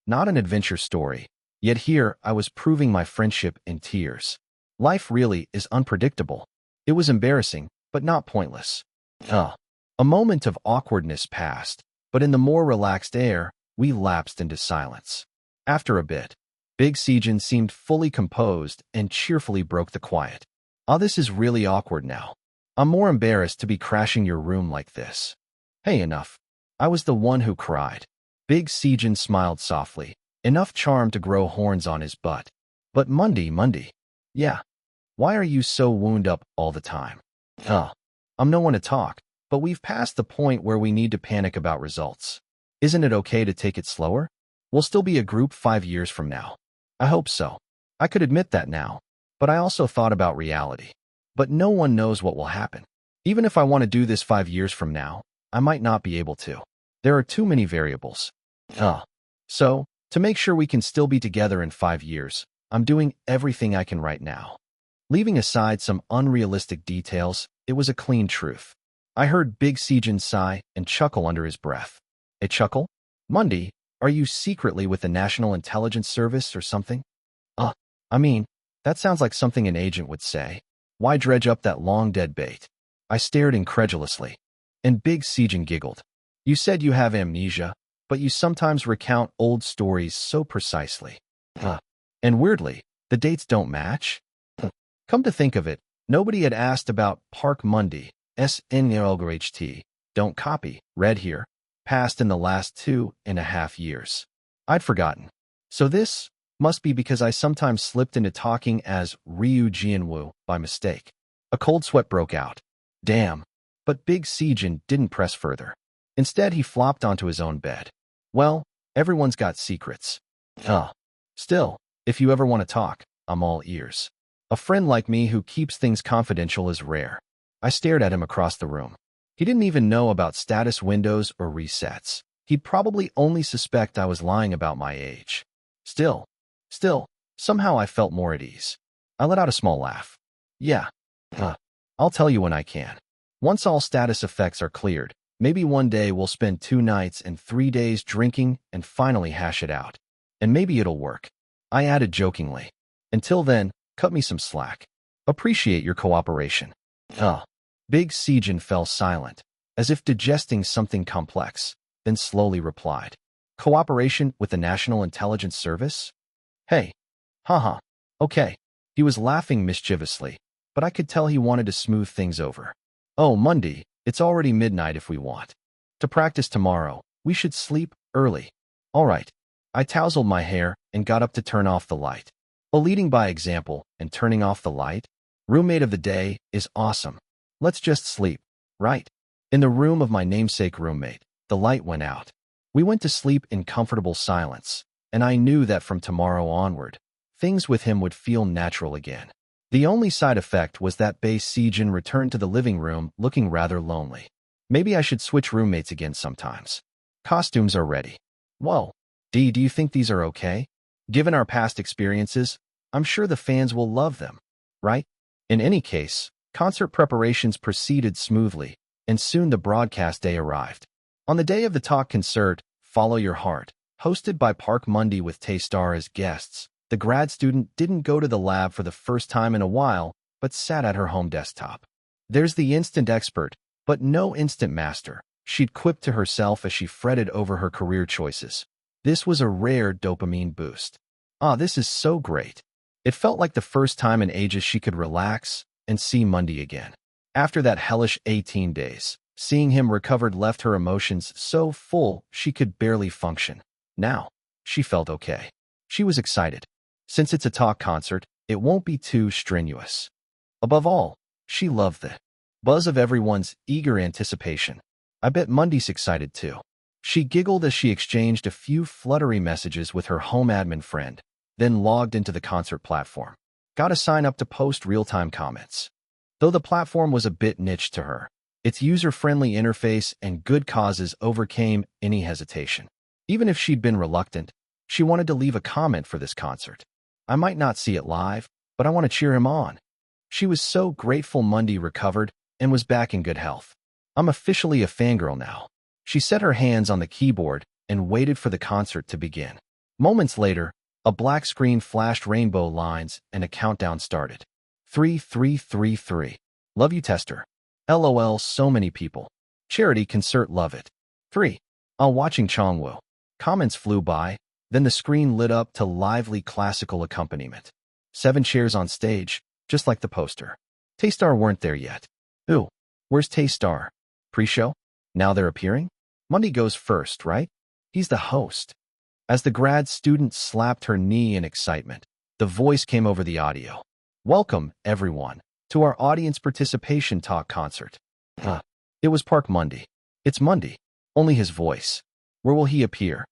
Not an adventure story. Yet here I was proving my friendship in tears. Life really is unpredictable. It was embarrassing, but not pointless. A moment of awkwardness passed, but in the more relaxed air, we lapsed into silence. After a bit, Big Sejin seemed fully composed and cheerfully broke the quiet. This is really awkward now. I'm more embarrassed to be crashing your room like this. Hey, enough. I was the one who cried. Big Sejin smiled softly, enough charm to grow horns on his butt. But Monday. Yeah. Why are you so wound up all the time? I'm no one to talk, but we've passed the point where we need to panic about results. Isn't it okay to take it slower? We'll still be a group 5 years from now. I hope so. I could admit that now, but I also thought about reality. But no one knows what will happen. Even if I want to do this 5 years from now, I might not be able to. There are too many variables. So, to make sure we can still be together in 5 years, I'm doing everything I can right now. Leaving aside some unrealistic details, it was a clean truth. I heard Big Sejin sigh and chuckle under his breath. A chuckle? Monday, are you secretly with the National Intelligence Service or something? That sounds like something an agent would say. Why dredge up that long dead bait? I stared incredulously. And Big Sejin giggled. You said you have amnesia, but you sometimes recount old stories so precisely. And weirdly, the dates don't match. Come to think of it, nobody had asked about Park Monday, SNLGHT, don't copy, read here, passed in the last 2.5 years. I'd forgotten. So this must be because I sometimes slipped into talking as Ryu Jianwu by mistake. A cold sweat broke out. Damn. But Big Sejin didn't press further. Instead, he flopped onto his own bed. Well, everyone's got secrets. Still, if you ever want to talk, I'm all ears. A friend like me who keeps things confidential is rare. I stared at him across the room. He didn't even know about status windows or resets. He'd probably only suspect I was lying about my age. Still, somehow I felt more at ease. I let out a small laugh. Yeah. I'll tell you when I can. Once all status effects are cleared, maybe one day we'll spend 2 nights and 3 days drinking and finally hash it out. And maybe it'll work. I added jokingly. Until then, cut me some slack. Appreciate your cooperation. Big Sejin fell silent, as if digesting something complex, then slowly replied. Cooperation with the National Intelligence Service? Hey. Haha. Okay. He was laughing mischievously, but I could tell he wanted to smooth things over. Oh, Monday, it's already midnight if we want to practice tomorrow. We should sleep early. All right. I tousled my hair and got up to turn off the light. Well, leading by example and turning off the light, roommate of the day is awesome. Let's just sleep, right? In the room of my namesake roommate, the light went out. We went to sleep in comfortable silence, and I knew that from tomorrow onward, things with him would feel natural again. The only side effect was that Bae Sejin returned to the living room looking rather lonely. Maybe I should switch roommates again sometimes. Costumes are ready. Whoa. Do you think these are okay? Given our past experiences, I'm sure the fans will love them, right? In any case, concert preparations proceeded smoothly, and soon the broadcast day arrived. On the day of the talk concert, Follow Your Heart, hosted by Park Mundy with Taestar as guests, the grad student didn't go to the lab for the first time in a while, but sat at her home desktop. There's the instant expert, but no instant master, she'd quipped to herself as she fretted over her career choices. This was a rare dopamine boost. This is so great. It felt like the first time in ages she could relax and see Mundy again. After that hellish 18 days, seeing him recovered left her emotions so full she could barely function. Now, she felt okay. She was excited. Since it's a talk concert, it won't be too strenuous. Above all, she loved the buzz of everyone's eager anticipation. I bet Mundy's excited too. She giggled as she exchanged a few fluttery messages with her home admin friend, then logged into the concert platform. Gotta sign up to post real-time comments. Though the platform was a bit niche to her, its user-friendly interface and good causes overcame any hesitation. Even if she'd been reluctant, she wanted to leave a comment for this concert. I might not see it live, but I want to cheer him on. She was so grateful Mundy recovered and was back in good health. I'm officially a fangirl now. She set her hands on the keyboard and waited for the concert to begin. Moments later, a black screen flashed rainbow lines and a countdown started. 3. Love you, Tester. LOL, so many people. Charity concert, love it. 3. Watching Chongwoo. Comments flew by, then the screen lit up to lively classical accompaniment. 7 chairs on stage, just like the poster. Taestar weren't there yet. Ooh, where's Taestar? Pre-show? Now they're appearing? Mundy goes first, right? He's the host. As the grad student slapped her knee in excitement, the voice came over the audio. Welcome, everyone, to our audience participation talk concert. It was Park Mundy. It's Mundy. Only his voice. Where will he appear?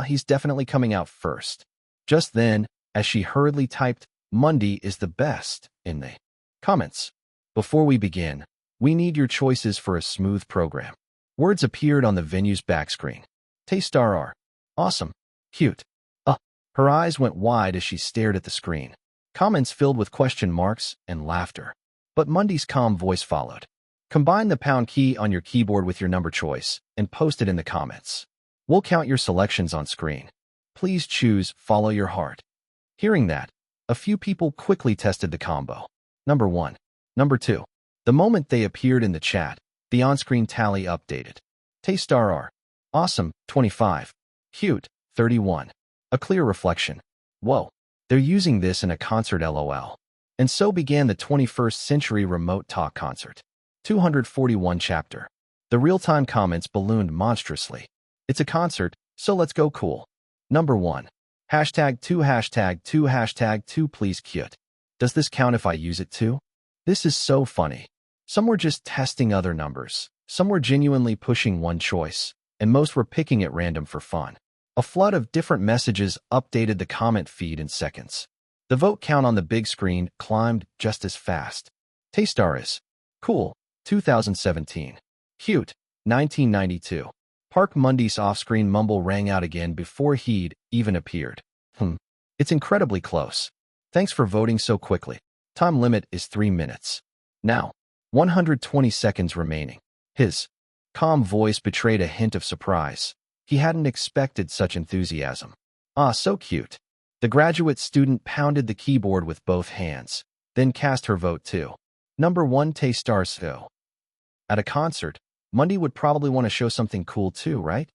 He's definitely coming out first. Just then, as she hurriedly typed, Mundy is the best, in the comments. Before we begin, we need your choices for a smooth program. Words appeared on the venue's backscreen. Taestar are awesome, cute. Her eyes went wide as she stared at the screen. Comments filled with question marks and laughter. But Mundy's calm voice followed. Combine the pound key on your keyboard with your number choice and post it in the comments. We'll count your selections on screen. Please choose Follow Your Heart. Hearing that, a few people quickly tested the combo. Number 1. Number 2. The moment they appeared in the chat, the on-screen tally updated. Taestar are awesome, 25. Cute, 31. A clear reflection. Whoa, they're using this in a concert, LOL. And so began the 21st century remote talk concert. 241 chapter. The real-time comments ballooned monstrously. It's a concert, so let's go cool. Number 1. #2 #2 #2 please cute. Does this count if I use it too? This is so funny. Some were just testing other numbers, some were genuinely pushing one choice, and most were picking at random for fun. A flood of different messages updated the comment feed in seconds. The vote count on the big screen climbed just as fast. Taestar is cool, 2017. Cute, 1992. Park Mundy's off-screen mumble rang out again before he'd even appeared. It's incredibly close. Thanks for voting so quickly. Time limit is 3 minutes. Now, 120 seconds remaining. His calm voice betrayed a hint of surprise. He hadn't expected such enthusiasm. So cute. The graduate student pounded the keyboard with both hands, then cast her vote too. Number 1 Taestar so. At a concert, Mundy would probably want to show something cool too, right?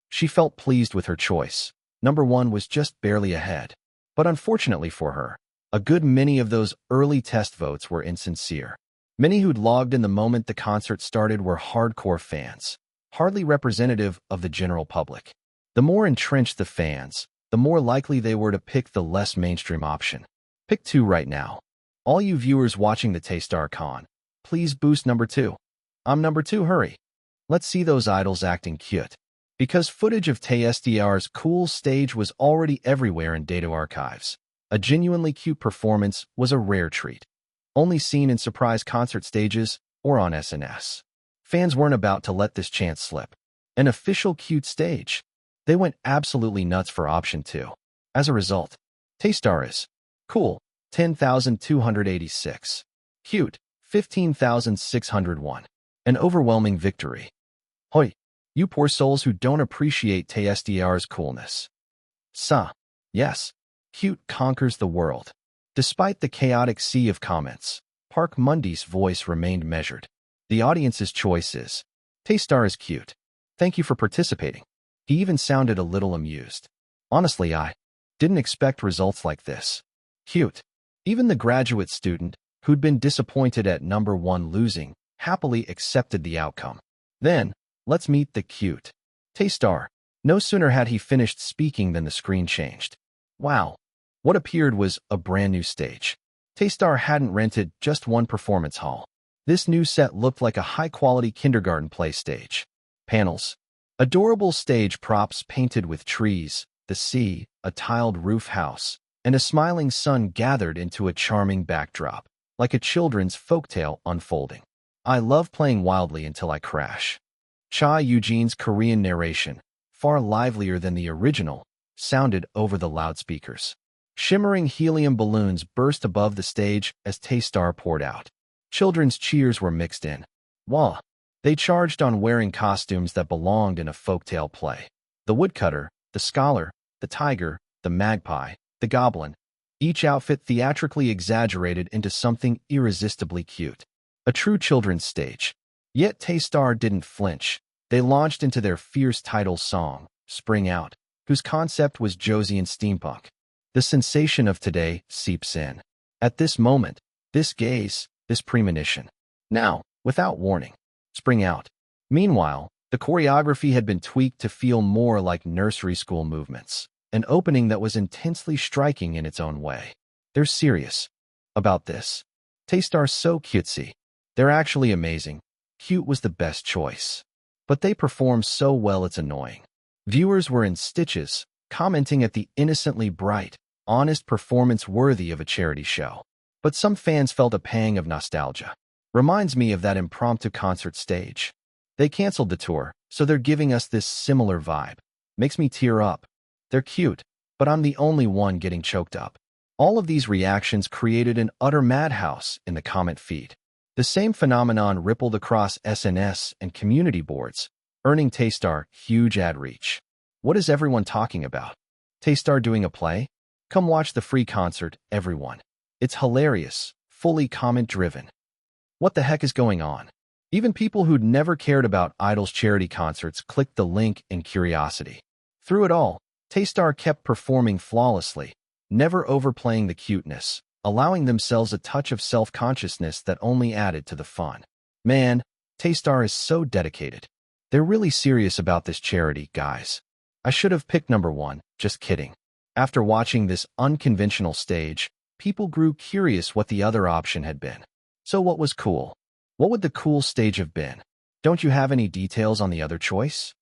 She felt pleased with her choice. Number 1 was just barely ahead. But unfortunately for her, a good many of those early test votes were insincere. Many who'd logged in the moment the concert started were hardcore fans, hardly representative of the general public. The more entrenched the fans, the more likely they were to pick the less mainstream option. Pick 2 right now. All you viewers watching the Taystar Con, please boost number 2. I'm number 2, hurry. Let's see those idols acting cute. Because footage of Taystar's cool stage was already everywhere in data archives, a genuinely cute performance was a rare treat. Only seen in surprise concert stages or on SNS. Fans weren't about to let this chance slip. An official cute stage. They went absolutely nuts for option 2. As a result, Taystar is cool, 10,286. Cute, 15,601. An overwhelming victory. Hoi, you poor souls who don't appreciate Taystar's coolness. Yes, cute conquers the world. Despite the chaotic sea of comments, Park Mundi's voice remained measured. The audience's choice is, Taystar is cute. Thank you for participating. He even sounded a little amused. Honestly, I didn't expect results like this. Cute. Even the graduate student, who'd been disappointed at number 1 losing, happily accepted the outcome. Then, let's meet the cute Taystar. No sooner had he finished speaking than the screen changed. Wow. What appeared was a brand new stage. Taystar hadn't rented just one performance hall. This new set looked like a high-quality kindergarten play stage. Panels. Adorable stage props painted with trees, the sea, a tiled roof house, and a smiling sun gathered into a charming backdrop, like a children's folktale unfolding. I love playing wildly until I crash. Cha Eugene's Korean narration, far livelier than the original, sounded over the loudspeakers. Shimmering helium balloons burst above the stage as Taystar poured out. Children's cheers were mixed in. Wah! They charged on wearing costumes that belonged in a folktale play. The woodcutter, the scholar, the tiger, the magpie, the goblin. Each outfit theatrically exaggerated into something irresistibly cute. A true children's stage. Yet Taystar didn't flinch. They launched into their fierce title song, Spring Out, whose concept was Josian steampunk. The sensation of today seeps in. At this moment, this gaze, this premonition. Now, without warning. Spring out. Meanwhile, the choreography had been tweaked to feel more like nursery school movements, an opening that was intensely striking in its own way. They're serious about this. Taystar's so cutesy. They're actually amazing. Cute was the best choice. But they perform so well it's annoying. Viewers were in stitches, commenting at the innocently bright, honest performance worthy of a charity show. But some fans felt a pang of nostalgia. Reminds me of that impromptu concert stage. They canceled the tour, so they're giving us this similar vibe. Makes me tear up. They're cute, but I'm the only one getting choked up. All of these reactions created an utter madhouse in the comment feed. The same phenomenon rippled across SNS and community boards, earning Taystar huge ad reach. What is everyone talking about? Taystar doing a play? Come watch the free concert, everyone. It's hilarious, fully comment-driven. What the heck is going on? Even people who'd never cared about idols' charity concerts clicked the link in curiosity. Through it all, Taystar kept performing flawlessly, never overplaying the cuteness, allowing themselves a touch of self-consciousness that only added to the fun. Man, Taystar is so dedicated. They're really serious about this charity, guys. I should have picked number 1, just kidding. After watching this unconventional stage, people grew curious what the other option had been. So what was cool? What would the cool stage have been? Don't you have any details on the other choice?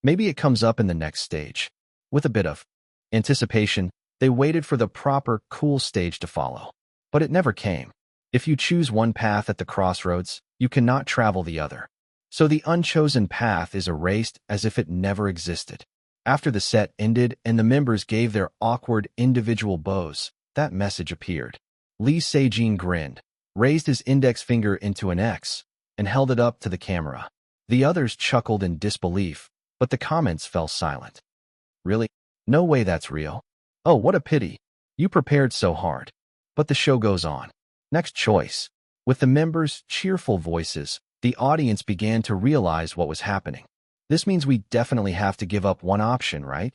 Maybe it comes up in the next stage. With a bit of anticipation, they waited for the proper cool stage to follow. But it never came. If you choose one path at the crossroads, you cannot travel the other. So the unchosen path is erased as if it never existed. After the set ended and the members gave their awkward individual bows, that message appeared. Lee Se-jin grinned, raised his index finger into an X, and held it up to the camera. The others chuckled in disbelief, but the comments fell silent. Really? No way that's real. Oh, what a pity. You prepared so hard. But the show goes on. Next choice. With the members' cheerful voices, the audience began to realize what was happening. This means we definitely have to give up one option, right?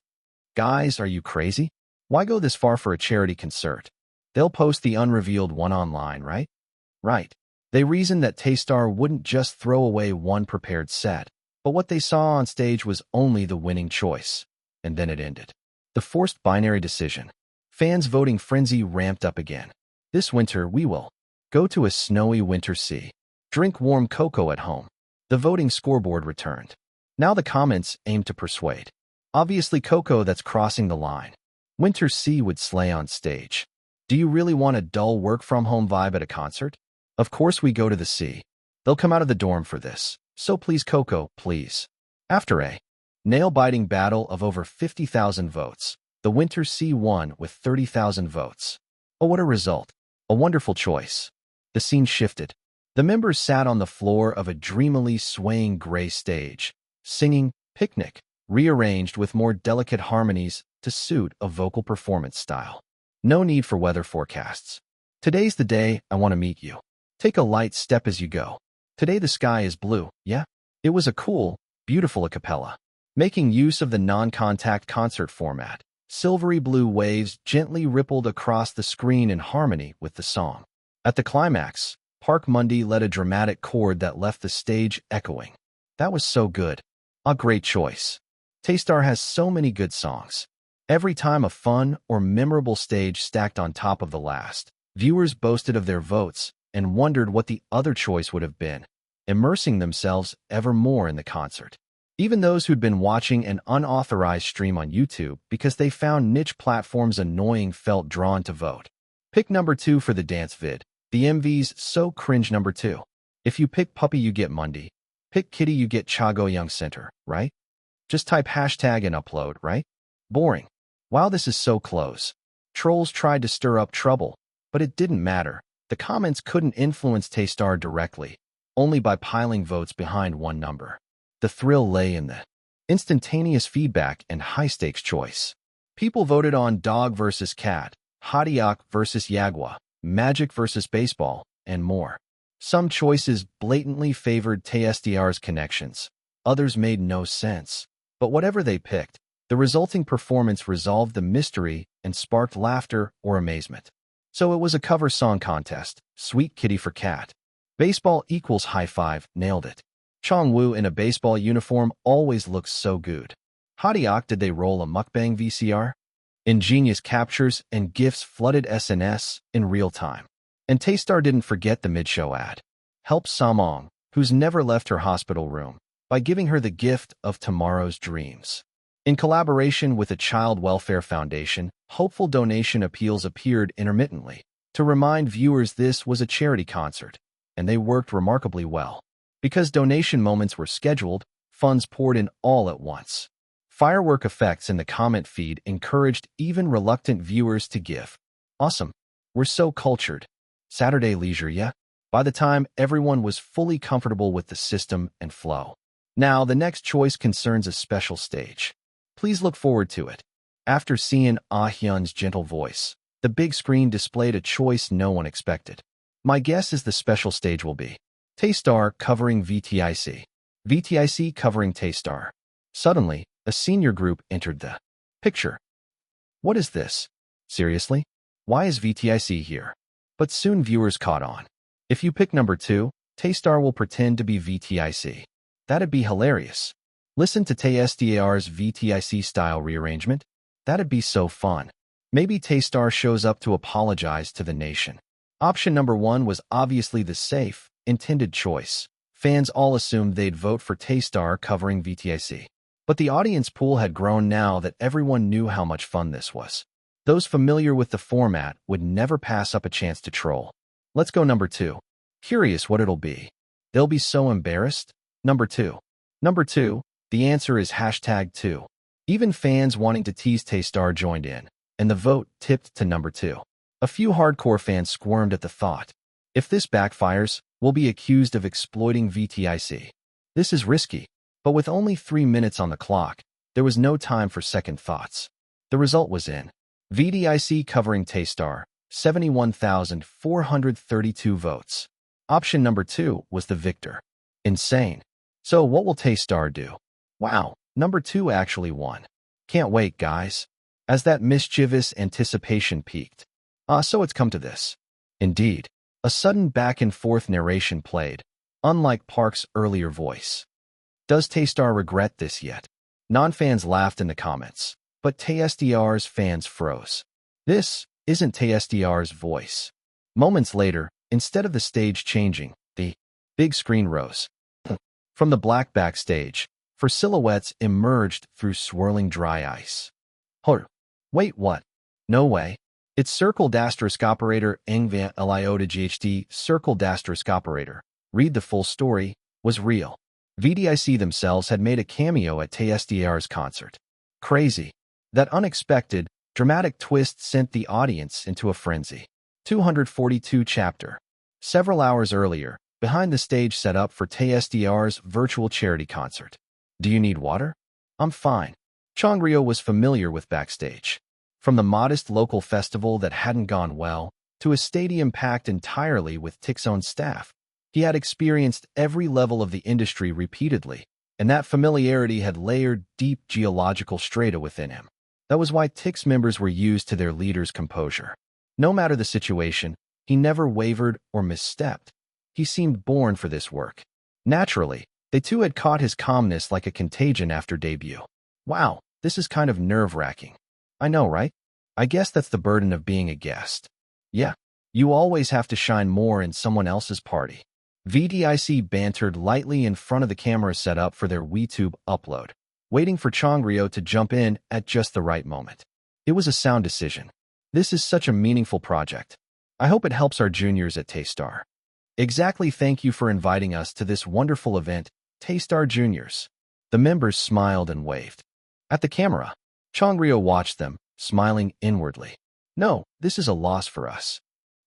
Guys, are you crazy? Why go this far for a charity concert? They'll post the unrevealed one online, right? Right. They reasoned that Taystar wouldn't just throw away one prepared set, but what they saw on stage was only the winning choice. And then it ended. The forced binary decision. Fans' voting frenzy ramped up again. This winter, we will go to a snowy winter sea. Drink warm cocoa at home. The voting scoreboard returned. Now the comments aimed to persuade. Obviously cocoa, that's crossing the line. Winter sea would slay on stage. Do you really want a dull work-from-home vibe at a concert? Of course we go to the sea. They'll come out of the dorm for this. So please cocoa, please. After a nail-biting battle of over 50,000 votes, the winter sea won with 30,000 votes. Oh, what a result. A wonderful choice. The scene shifted. The members sat on the floor of a dreamily swaying gray stage, singing Picnic, rearranged with more delicate harmonies to suit a vocal performance style. No need for weather forecasts. Today's the day I want to meet you. Take a light step as you go. Today the sky is blue, yeah? It was a cool, beautiful a cappella. Making use of the non-contact concert format, silvery blue waves gently rippled across the screen in harmony with the song. At the climax, Park Mundy led a dramatic chord that left the stage echoing. That was so good. A great choice. Taystar has so many good songs. Every time a fun or memorable stage stacked on top of the last, viewers boasted of their votes and wondered what the other choice would have been, immersing themselves ever more in the concert. Even those who'd been watching an unauthorized stream on YouTube because they found niche platforms annoying felt drawn to vote. Pick number 2 for the dance vid. The MV's so cringe number 2. If you pick Puppy you get Mundy. Pick Kitty you get Chago Young Center, right? Just type hashtag and upload, right? Boring. Wow, this is so close. Trolls tried to stir up trouble, but it didn't matter. The comments couldn't influence Taystar directly, only by piling votes behind one number. The thrill lay in the instantaneous feedback and high-stakes choice. People voted on Dog versus Cat, Hadiak versus Yagua, Magic versus Baseball, and more. Some choices blatantly favored Taystar's connections. Others made no sense. But whatever they picked, the resulting performance resolved the mystery and sparked laughter or amazement. So it was a cover song contest. Sweet Kitty for Cat. Baseball equals high five, nailed it. Chongwoo in a baseball uniform always looks so good. Hadiak, did they roll a mukbang VCR? Ingenious captures and GIFs flooded SNS in real time. And Taystar didn't forget the mid-show ad. Help Samong, who's never left her hospital room, by giving her the gift of tomorrow's dreams. In collaboration with a child welfare foundation, hopeful donation appeals appeared intermittently to remind viewers this was a charity concert, and they worked remarkably well. Because donation moments were scheduled, funds poured in all at once. Firework effects in the comment feed encouraged even reluctant viewers to give. Awesome. We're so cultured. Saturday leisure, yeah? By the time everyone was fully comfortable with the system and flow. Now, the next choice concerns a special stage. Please look forward to it. After seeing Ah Hyun's gentle voice, the big screen displayed a choice no one expected. My guess is the special stage will be Taystar covering VTIC. VTIC covering Taystar. Suddenly, a senior group entered the picture. What is this? Seriously? Why is VTIC here? But soon viewers caught on. If you pick number 2, Taystar will pretend to be VTIC. That'd be hilarious. Listen to Taystar's VTIC-style rearrangement. That'd be so fun. Maybe Taystar shows up to apologize to the nation. Option number 1 was obviously the safe, intended choice. Fans all assumed they'd vote for Taystar covering VTIC. But the audience pool had grown now that everyone knew how much fun this was. Those familiar with the format would never pass up a chance to troll. Let's go number 2. Curious what it'll be. They'll be so embarrassed. Number 2. Number 2, the answer is hashtag 2. Even fans wanting to tease Taystar joined in, and the vote tipped to number 2. A few hardcore fans squirmed at the thought. If this backfires, we'll be accused of exploiting VTIC. This is risky. But with only 3 minutes on the clock, there was no time for second thoughts. The result was in. VTIC covering Taystar, 71,432 votes. Option number 2 was the victor. Insane. So what will Taystar do? Wow, number 2 actually won. Can't wait, guys. as that mischievous anticipation peaked. So it's come to this. Indeed, a sudden back-and-forth narration played, unlike Park's earlier voice. Does Taystar regret this yet? Non-fans laughed in the comments, but TSDR's fans froze. This isn't TSDR's voice. Moments later, instead of the stage changing, the big screen rose. From the black backstage, for silhouettes emerged through swirling dry ice. Wait, what? No way. It's Circle Dasterisk Operator Engva Liota GHD Circle Dasterisk Operator. Read the full story, was real. VDIC themselves had made a cameo at TSDR's concert. Crazy. That unexpected, dramatic twist sent the audience into a frenzy. 242 chapter. Several hours earlier, behind the stage set up for TSDR's virtual charity concert. Do you need water? I'm fine. Chongryo was familiar with backstage. From the modest local festival that hadn't gone well, to a stadium packed entirely with TIC's own staff, he had experienced every level of the industry repeatedly, and that familiarity had layered deep geological strata within him. That was why TIC's members were used to their leader's composure. No matter the situation, he never wavered or misstepped. He seemed born for this work. Naturally, they too had caught his calmness like a contagion after debut. Wow, this is kind of nerve-wracking. I know, right? I guess that's the burden of being a guest. Yeah, you always have to shine more in someone else's party. VDIC bantered lightly in front of the camera set up for their WeTube upload, waiting for Chongryo to jump in at just the right moment. It was a sound decision. This is such a meaningful project. I hope it helps our juniors at Taystar. Exactly, thank you for inviting us to this wonderful event, Taystar Juniors. The members smiled and waved. At the camera, Chongryo watched them, smiling inwardly. No, this is a loss for us.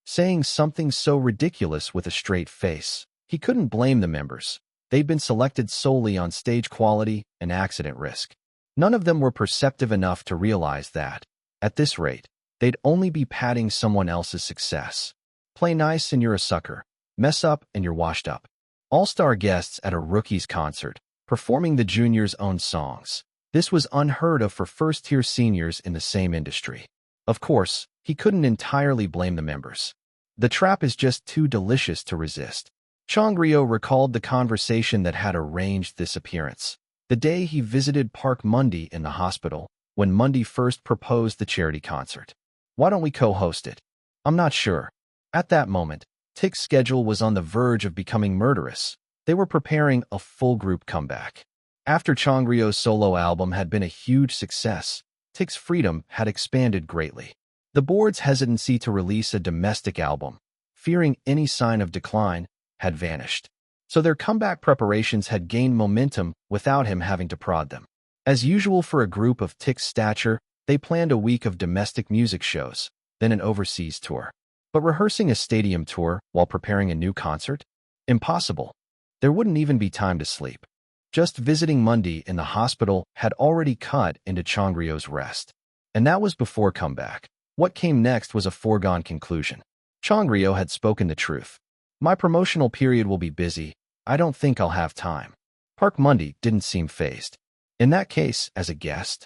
Saying something so ridiculous with a straight face, he couldn't blame the members. They'd been selected solely on stage quality and accident risk. None of them were perceptive enough to realize that, at this rate, they'd only be padding someone else's success. Play nice and you're a sucker. Mess up and you're washed up. All-star guests at a rookies concert, performing the juniors' own songs. This was unheard of for first-tier seniors in the same industry. Of course, he couldn't entirely blame the members. The trap is just too delicious to resist. Chongryo recalled the conversation that had arranged this appearance. The day he visited Park Mundi in the hospital, when Mundi first proposed the charity concert. Why don't we co-host it? I'm not sure. At that moment, TIC's schedule was on the verge of becoming murderous. They were preparing a full group comeback. After Chongryo's solo album had been a huge success, TIC's freedom had expanded greatly. The board's hesitancy to release a domestic album, fearing any sign of decline, had vanished. So their comeback preparations had gained momentum without him having to prod them. As usual for a group of TIC's stature, they planned a week of domestic music shows, then an overseas tour. But rehearsing a stadium tour while preparing a new concert? Impossible. There wouldn't even be time to sleep. Just visiting Mundi in the hospital had already cut into Chongryo's rest. And that was before comeback. What came next was a foregone conclusion. Chongryo had spoken the truth. My promotional period will be busy. I don't think I'll have time. Park Mundi didn't seem fazed. In that case, as a guest?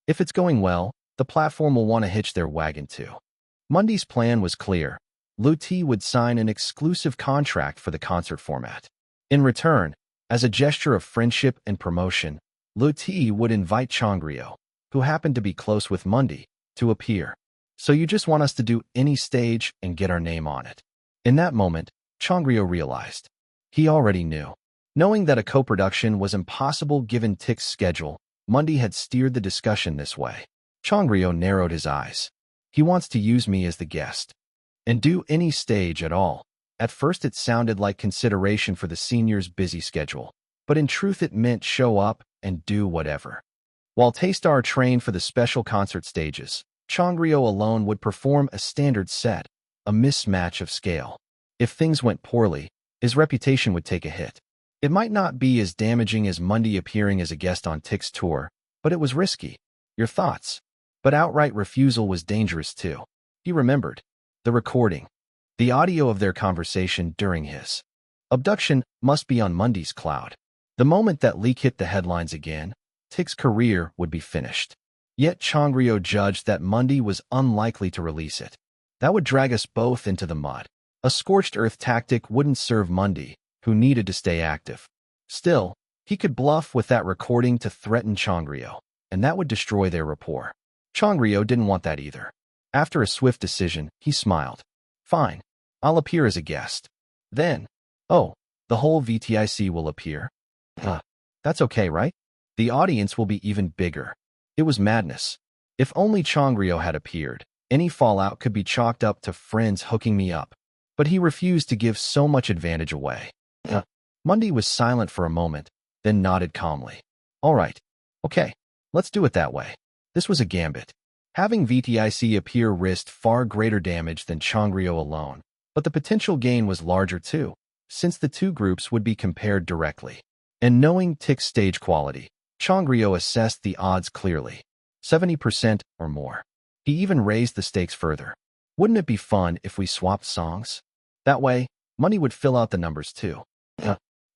If it's going well, the platform will want to hitch their wagon too. Mundi's plan was clear. Luti would sign an exclusive contract for the concert format. In return, as a gesture of friendship and promotion, Luti would invite Chongryo, who happened to be close with Mundi, to appear. So you just want us to do any stage and get our name on it. In that moment, Chongryo realized. He already knew. Knowing that a co-production was impossible given TIC's schedule, Mundi had steered the discussion this way. Chongryo narrowed his eyes. He wants to use me as the guest. And do any stage at all. At first it sounded like consideration for the seniors' busy schedule, but in truth it meant show up and do whatever. While Taystar trained for the special concert stages, Chongryo alone would perform a standard set, a mismatch of scale. If things went poorly, his reputation would take a hit. It might not be as damaging as Mundi appearing as a guest on TIC's tour, but it was risky. Your thoughts? But outright refusal was dangerous too. He remembered. The recording. The audio of their conversation during his abduction must be on Mundi's cloud. The moment that leak hit the headlines again, TIC's career would be finished. Yet Changryo judged that Mundi was unlikely to release it. That would drag us both into the mud. A scorched earth tactic wouldn't serve Mundi, who needed to stay active. Still, he could bluff with that recording to threaten Changryo, and that would destroy their rapport. Changryo didn't want that either. After a swift decision, he smiled. Fine, I'll appear as a guest. Then, oh, the whole VTIC will appear? That's okay, right? The audience will be even bigger. It was madness. If only Changryo had appeared, any fallout could be chalked up to friends hooking me up. But he refused to give so much advantage away. Mundi was silent for a moment, then nodded calmly. All right. Okay, let's do it that way. This was a gambit. Having VTIC appear risked far greater damage than Changryo alone, but the potential gain was larger too, since the two groups would be compared directly. And knowing Tick's stage quality, Changryo assessed the odds clearly, 70% or more. He even raised the stakes further. Wouldn't it be fun if we swapped songs? That way, money would fill out the numbers too.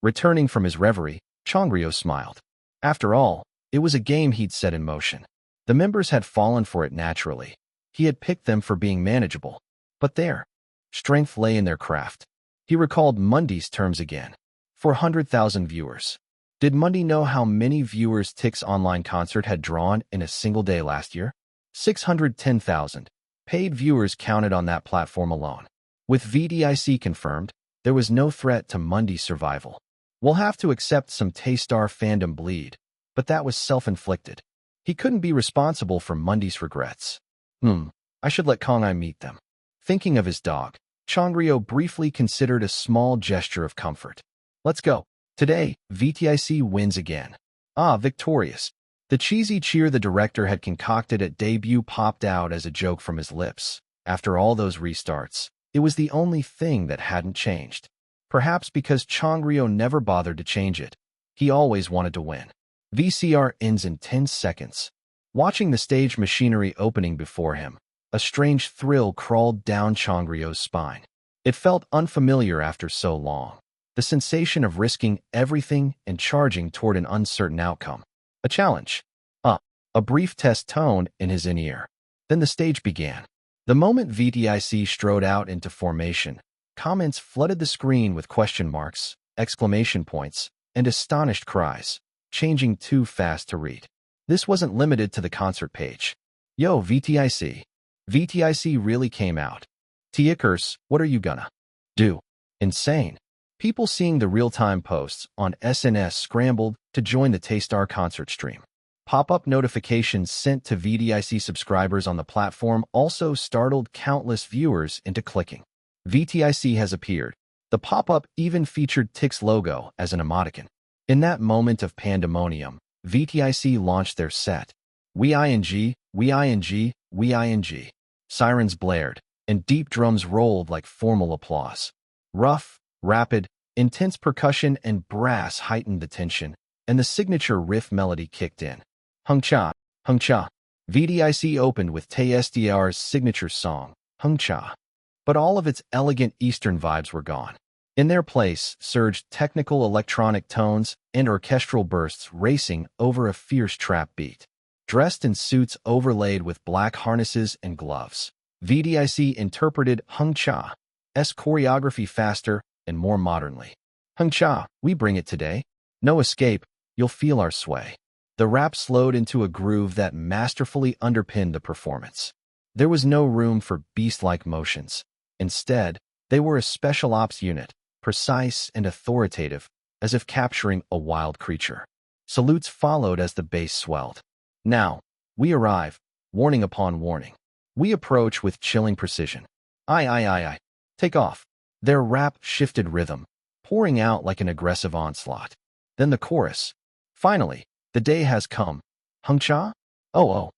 Returning from his reverie, Changryo smiled. After all, it was a game he'd set in motion. The members had fallen for it naturally. He had picked them for being manageable. But their strength lay in their craft. He recalled Mundi's terms again. 400,000 viewers. Did Mundi know how many viewers Tick's online concert had drawn in a single day last year? 610,000. Paid viewers counted on that platform alone. With VDIC confirmed, there was no threat to Mundi's survival. We'll have to accept some Taystar fandom bleed, but that was self-inflicted. He couldn't be responsible for Mundi's regrets. I should let Kongai meet them. Thinking of his dog, Changryo briefly considered a small gesture of comfort. Let's go. Today, VTIC wins again. Victorious. The cheesy cheer the director had concocted at debut popped out as a joke from his lips. After all those restarts, it was the only thing that hadn't changed. Perhaps because Changryo never bothered to change it. He always wanted to win. VCR ends in 10 seconds. Watching the stage machinery opening before him, a strange thrill crawled down Changryo's spine. It felt unfamiliar after so long. The sensation of risking everything and charging toward an uncertain outcome. A challenge. A brief test tone in his in-ear. Then the stage began. The moment VTIC strode out into formation, comments flooded the screen with question marks, exclamation points, and astonished cries, changing too fast to read. This wasn't limited to the concert page. Yo, VTIC. VTIC really came out. Tickers, what are you gonna do? Insane. People seeing the real-time posts on SNS scrambled to join the Taystar concert stream. Pop-up notifications sent to VDIC subscribers on the platform also startled countless viewers into clicking. VTIC has appeared. The pop-up even featured Tick's logo as an emoticon. In that moment of pandemonium, VTIC launched their set. We ing, we ing, we ing. Sirens blared, and deep drums rolled like formal applause. Rough, rapid, intense percussion and brass heightened the tension, and the signature riff melody kicked in. Hung Cha, Hung Cha. VDIC opened with TSDR's signature song, Hung Cha. But all of its elegant Eastern vibes were gone. In their place surged technical electronic tones and orchestral bursts racing over a fierce trap beat. Dressed in suits overlaid with black harnesses and gloves, VDIC interpreted Hung Cha's choreography faster and more modernly. Hung Cha, we bring it today. No escape, you'll feel our sway. The rap slowed into a groove that masterfully underpinned the performance. There was no room for beast-like motions. Instead, they were a special ops unit, precise and authoritative, as if capturing a wild creature. Salutes followed as the bass swelled. Now, we arrive, warning upon warning. We approach with chilling precision. Aye. Take off. Their rap shifted rhythm, pouring out like an aggressive onslaught. Then the chorus. Finally, the day has come. Hung Cha? Oh.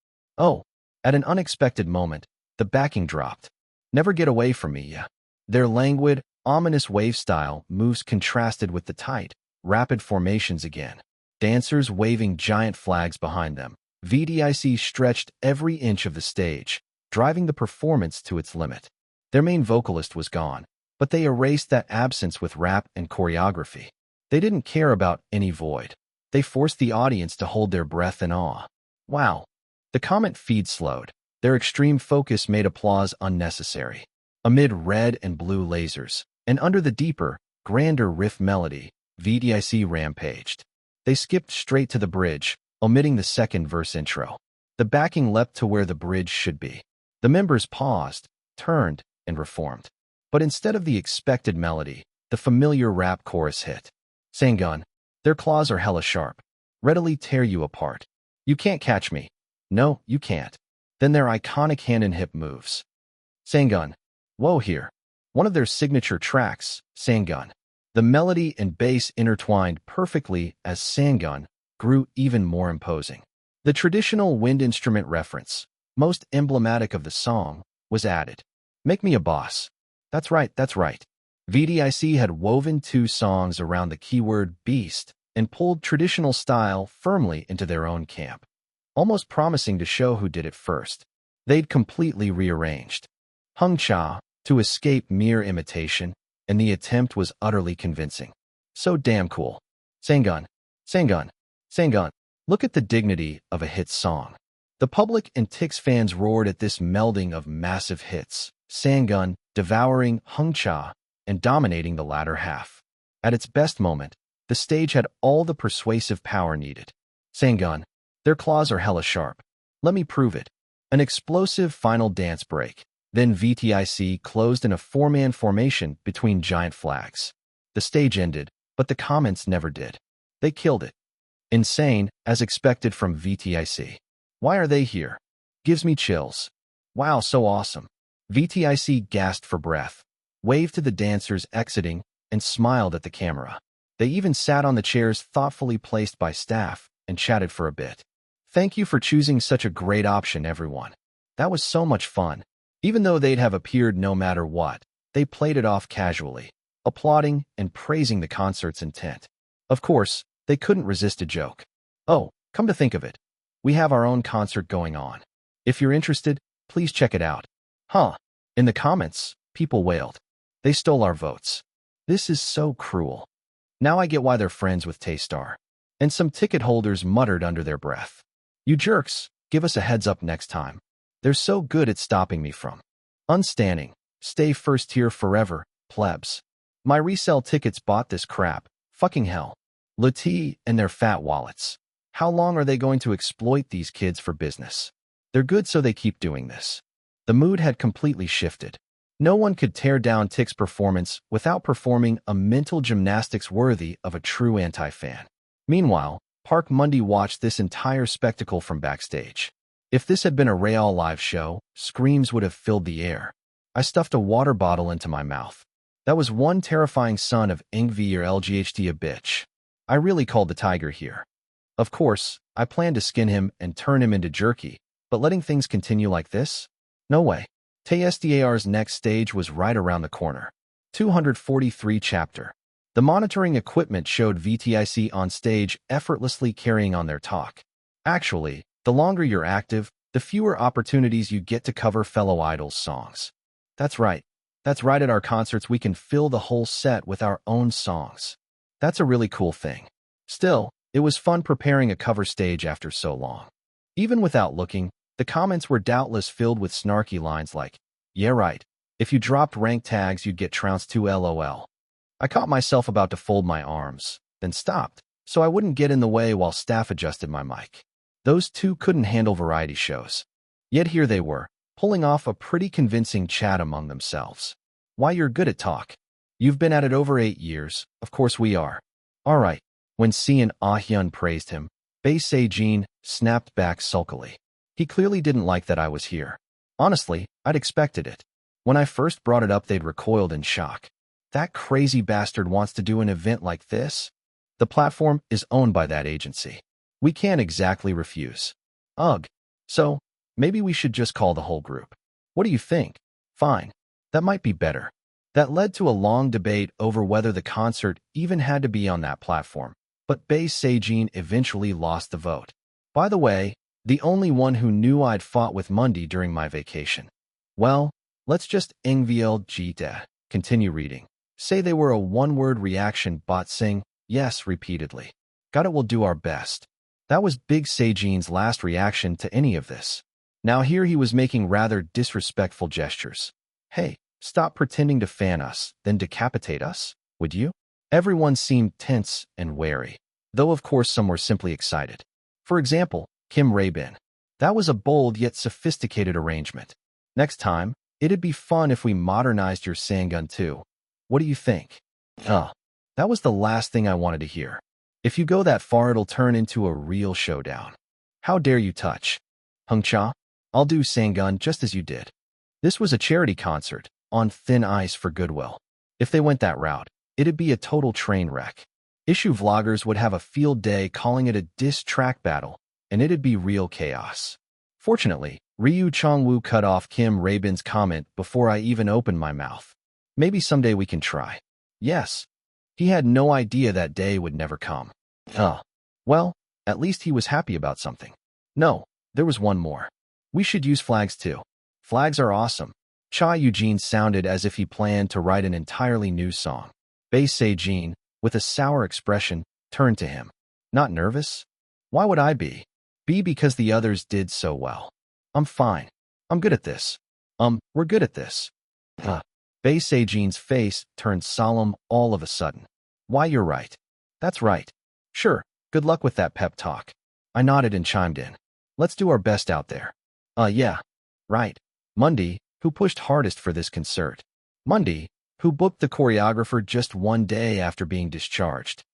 At an unexpected moment, the backing dropped. Never get away from me, yeah. Their languid, ominous wave style moves contrasted with the tight, rapid formations again. Dancers waving giant flags behind them. VDIC stretched every inch of the stage, driving the performance to its limit. Their main vocalist was gone, but they erased that absence with rap and choreography. They didn't care about any void. They forced the audience to hold their breath in awe. Wow, The comment feed slowed. Their extreme focus made applause unnecessary. Amid red and blue lasers, and under the deeper, grander riff melody, VDIC rampaged. They skipped straight to the bridge, omitting the second verse intro. The backing leapt to where the bridge should be. The members paused, turned, and reformed. But instead of the expected melody, the familiar rap chorus hit. Sangun, their claws are hella sharp. Readily tear you apart. You can't catch me. No, you can't. Then their iconic hand and hip moves. Sangun. Whoa here. One of their signature tracks, Sangun. The melody and bass intertwined perfectly as Sangun grew even more imposing. The traditional wind instrument reference, most emblematic of the song, was added. Make me a boss. That's right, that's right. VDIC had woven two songs around the keyword beast and pulled traditional style firmly into their own camp, almost promising to show who did it first. They'd completely rearranged Hung Cha to escape mere imitation, and the attempt was utterly convincing. So damn cool. Sangun, Sangun, Sangun. Look at the dignity of a hit song. The public and Tix fans roared at this melding of massive hits, Sangun devouring Hung Cha and dominating the latter half. At its best moment, the stage had all the persuasive power needed. Sangun, their claws are hella sharp. Let me prove it. An explosive final dance break. Then VTIC closed in a four-man formation between giant flags. The stage ended, but the comments never did. They killed it. Insane, as expected from VTIC. Why are they here? Gives me chills. Wow, so awesome. VTIC gasped for breath, waved to the dancers exiting, and smiled at the camera. They even sat on the chairs thoughtfully placed by staff and chatted for a bit. Thank you for choosing such a great option, everyone. That was so much fun. Even though they'd have appeared no matter what, they played it off casually, applauding and praising the concert's intent. Of course, they couldn't resist a joke. Oh, come to think of it, we have our own concert going on. If you're interested, please check it out. Huh. In the comments, people wailed. They stole our votes. This is so cruel. Now I get why they're friends with Taystar. And some ticket holders muttered under their breath. You jerks, give us a heads up next time. They're so good at stopping me from unstanning. Stay first tier forever, plebs. My resale tickets bought this crap. Fucking hell. Lati and their fat wallets. How long are they going to exploit these kids for business? They're good so they keep doing this. The mood had completely shifted. No one could tear down Tick's performance without performing a mental gymnastics worthy of a true anti-fan. Meanwhile, Park Mundi watched this entire spectacle from backstage. If this had been a Real live show, screams would have filled the air. I stuffed a water bottle into my mouth. That was one terrifying son of Ingv or LGHD a bitch. I really called the tiger here. Of course, I planned to skin him and turn him into jerky, but letting things continue like this? No way. TSDAR's next stage was right around the corner. 243 chapter. The monitoring equipment showed VTIC on stage effortlessly carrying on their talk. Actually, the longer you're active, the fewer opportunities you get to cover fellow idols' songs. That's right. That's right, at our concerts we can fill the whole set with our own songs. That's a really cool thing. Still, it was fun preparing a cover stage after so long. Even without looking, the comments were doubtless filled with snarky lines like, yeah right, if you dropped rank tags you'd get trounced too lol. I caught myself about to fold my arms, then stopped, so I wouldn't get in the way while staff adjusted my mic. Those two couldn't handle variety shows. Yet here they were, pulling off a pretty convincing chat among themselves. Why, you're good at talk. You've been at it over 8 years, of course we are. Alright. When Sian Ah-hyun praised him, Bae Se-jin snapped back sulkily. He clearly didn't like that I was here. Honestly, I'd expected it. When I first brought it up they'd recoiled in shock. That crazy bastard wants to do an event like this? The platform is owned by that agency. We can't exactly refuse. Ugh. So, maybe we should just call the whole group. What do you think? Fine. That might be better. That led to a long debate over whether the concert even had to be on that platform, but Bae Se-jin eventually lost the vote. By the way, the only one who knew I'd fought with Mundi during my vacation. Well, let's just NVLG continue reading. Say they were a one-word reaction bot, sing yes repeatedly. Got it, we'll do our best. That was Big Seijin's last reaction to any of this. Now here he was making rather disrespectful gestures. Hey, stop pretending to fan us, then decapitate us, would you? Everyone seemed tense and wary, though of course some were simply excited. For example, Kim Rae-bin. That was a bold yet sophisticated arrangement. Next time, it'd be fun if we modernized your Sangun too. What do you think? That was the last thing I wanted to hear. If you go that far, it'll turn into a real showdown. How dare you touch? Hung-cha, I'll do Sangun just as you did. This was a charity concert, on thin ice for goodwill. If they went that route, it'd be a total train wreck. Issue vloggers would have a field day calling it a diss track battle, and it'd be real chaos. Fortunately, Ryu Chongwoo cut off Kim Rae-bin's comment before I even opened my mouth. Maybe someday we can try. Yes. He had no idea that day would never come. Well, at least he was happy about something. No, there was one more. We should use flags too. Flags are awesome. Cha Eugene sounded as if he planned to write an entirely new song. Bei Seijin, with a sour expression, turned to him. Not nervous? Why would I be? Because the others did so well. I'm fine. I'm good at this. We're good at this. Bei Seijin's face turned solemn all of a sudden. Why, you're right. That's right. Sure, good luck with that pep talk. I nodded and chimed in. Let's do our best out there. Yeah. Right. Mundi, who pushed hardest for this concert. Mundi, who booked the choreographer just one day after being discharged.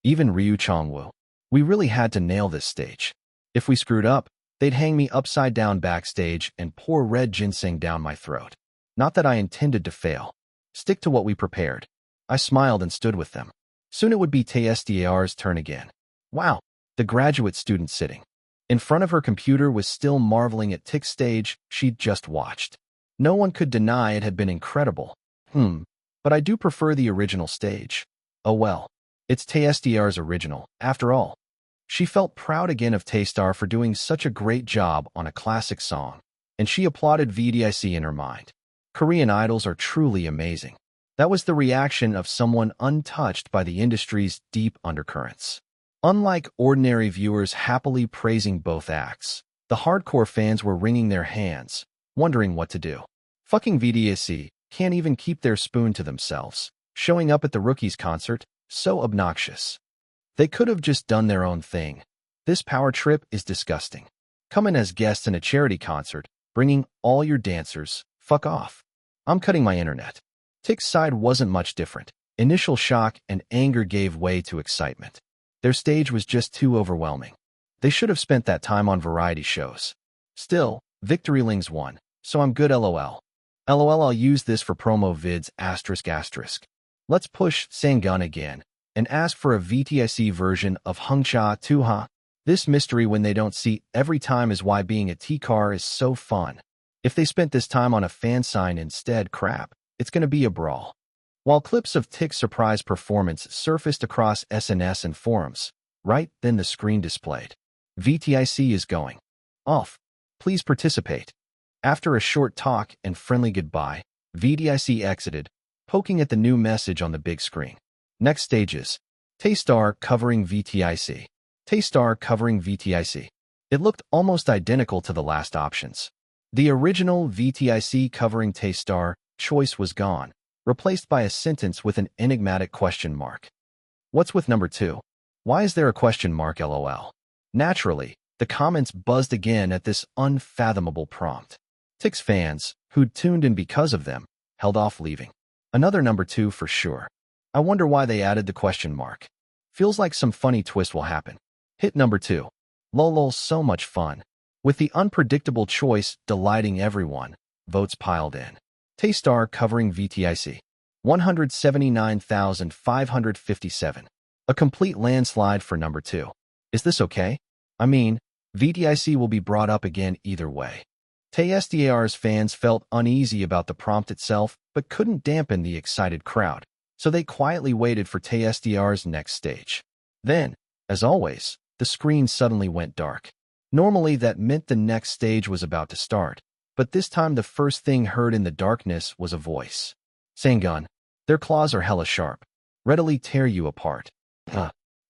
Even Ryu Chongwoo. We really had to nail this stage. If we screwed up, they'd hang me upside down backstage and pour red ginseng down my throat. Not that I intended to fail. Stick to what we prepared. I smiled and stood with them. Soon it would be TSDAR's turn again. Wow, the graduate student sitting in front of her computer was still marveling at Tick's stage she'd just watched. No one could deny it had been incredible. But I do prefer the original stage. Oh well, it's TSDR's original, after all. She felt proud again of Taestar for doing such a great job on a classic song, and she applauded VDIC in her mind. Korean idols are truly amazing. That was the reaction of someone untouched by the industry's deep undercurrents. Unlike ordinary viewers happily praising both acts, the hardcore fans were wringing their hands, wondering what to do. Fucking VDIC can't even keep their spoon to themselves, showing up at the Rookies concert, so obnoxious. They could have just done their own thing. This power trip is disgusting. Coming as guests in a charity concert, bringing all your dancers, fuck off. I'm cutting my internet. Tick's side wasn't much different. Initial shock and anger gave way to excitement. Their stage was just too overwhelming. They should have spent that time on variety shows. Still, Victorylings won, so I'm good lol. LOL, I'll use this for promo vids ***. Let's push Sangun again and ask for a VTIC version of Hung-cha too, huh? This mystery when they don't see every time is why being a T-car is so fun. If they spent this time on a fan sign instead, crap, it's gonna be a brawl. While clips of Tick's surprise performance surfaced across SNS and forums, right then the screen displayed. VTIC is going off. Please participate. After a short talk and friendly goodbye, VTIC exited, poking at the new message on the big screen. Next stages. Taestar covering VTIC. Taestar covering VTIC. It looked almost identical to the last options. The original VTIC covering Taestar choice was gone, replaced by a sentence with an enigmatic question mark. What's with number 2? Why is there a question mark lol? Naturally, the comments buzzed again at this unfathomable prompt. Tick's fans, who'd tuned in because of them, held off leaving. Another number 2 for sure. I wonder why they added the question mark. Feels like some funny twist will happen. Hit number 2. Lol, so much fun. With the unpredictable choice delighting everyone, votes piled in. Taestar covering VTIC. 179,557. A complete landslide for number 2. Is this okay? I mean, VTIC will be brought up again either way. TSDAR's fans felt uneasy about the prompt itself, but couldn't dampen the excited crowd, so they quietly waited for TSDAR's next stage. Then, as always, the screen suddenly went dark. Normally that meant the next stage was about to start, but this time the first thing heard in the darkness was a voice. Sangun, their claws are hella sharp. Readily tear you apart.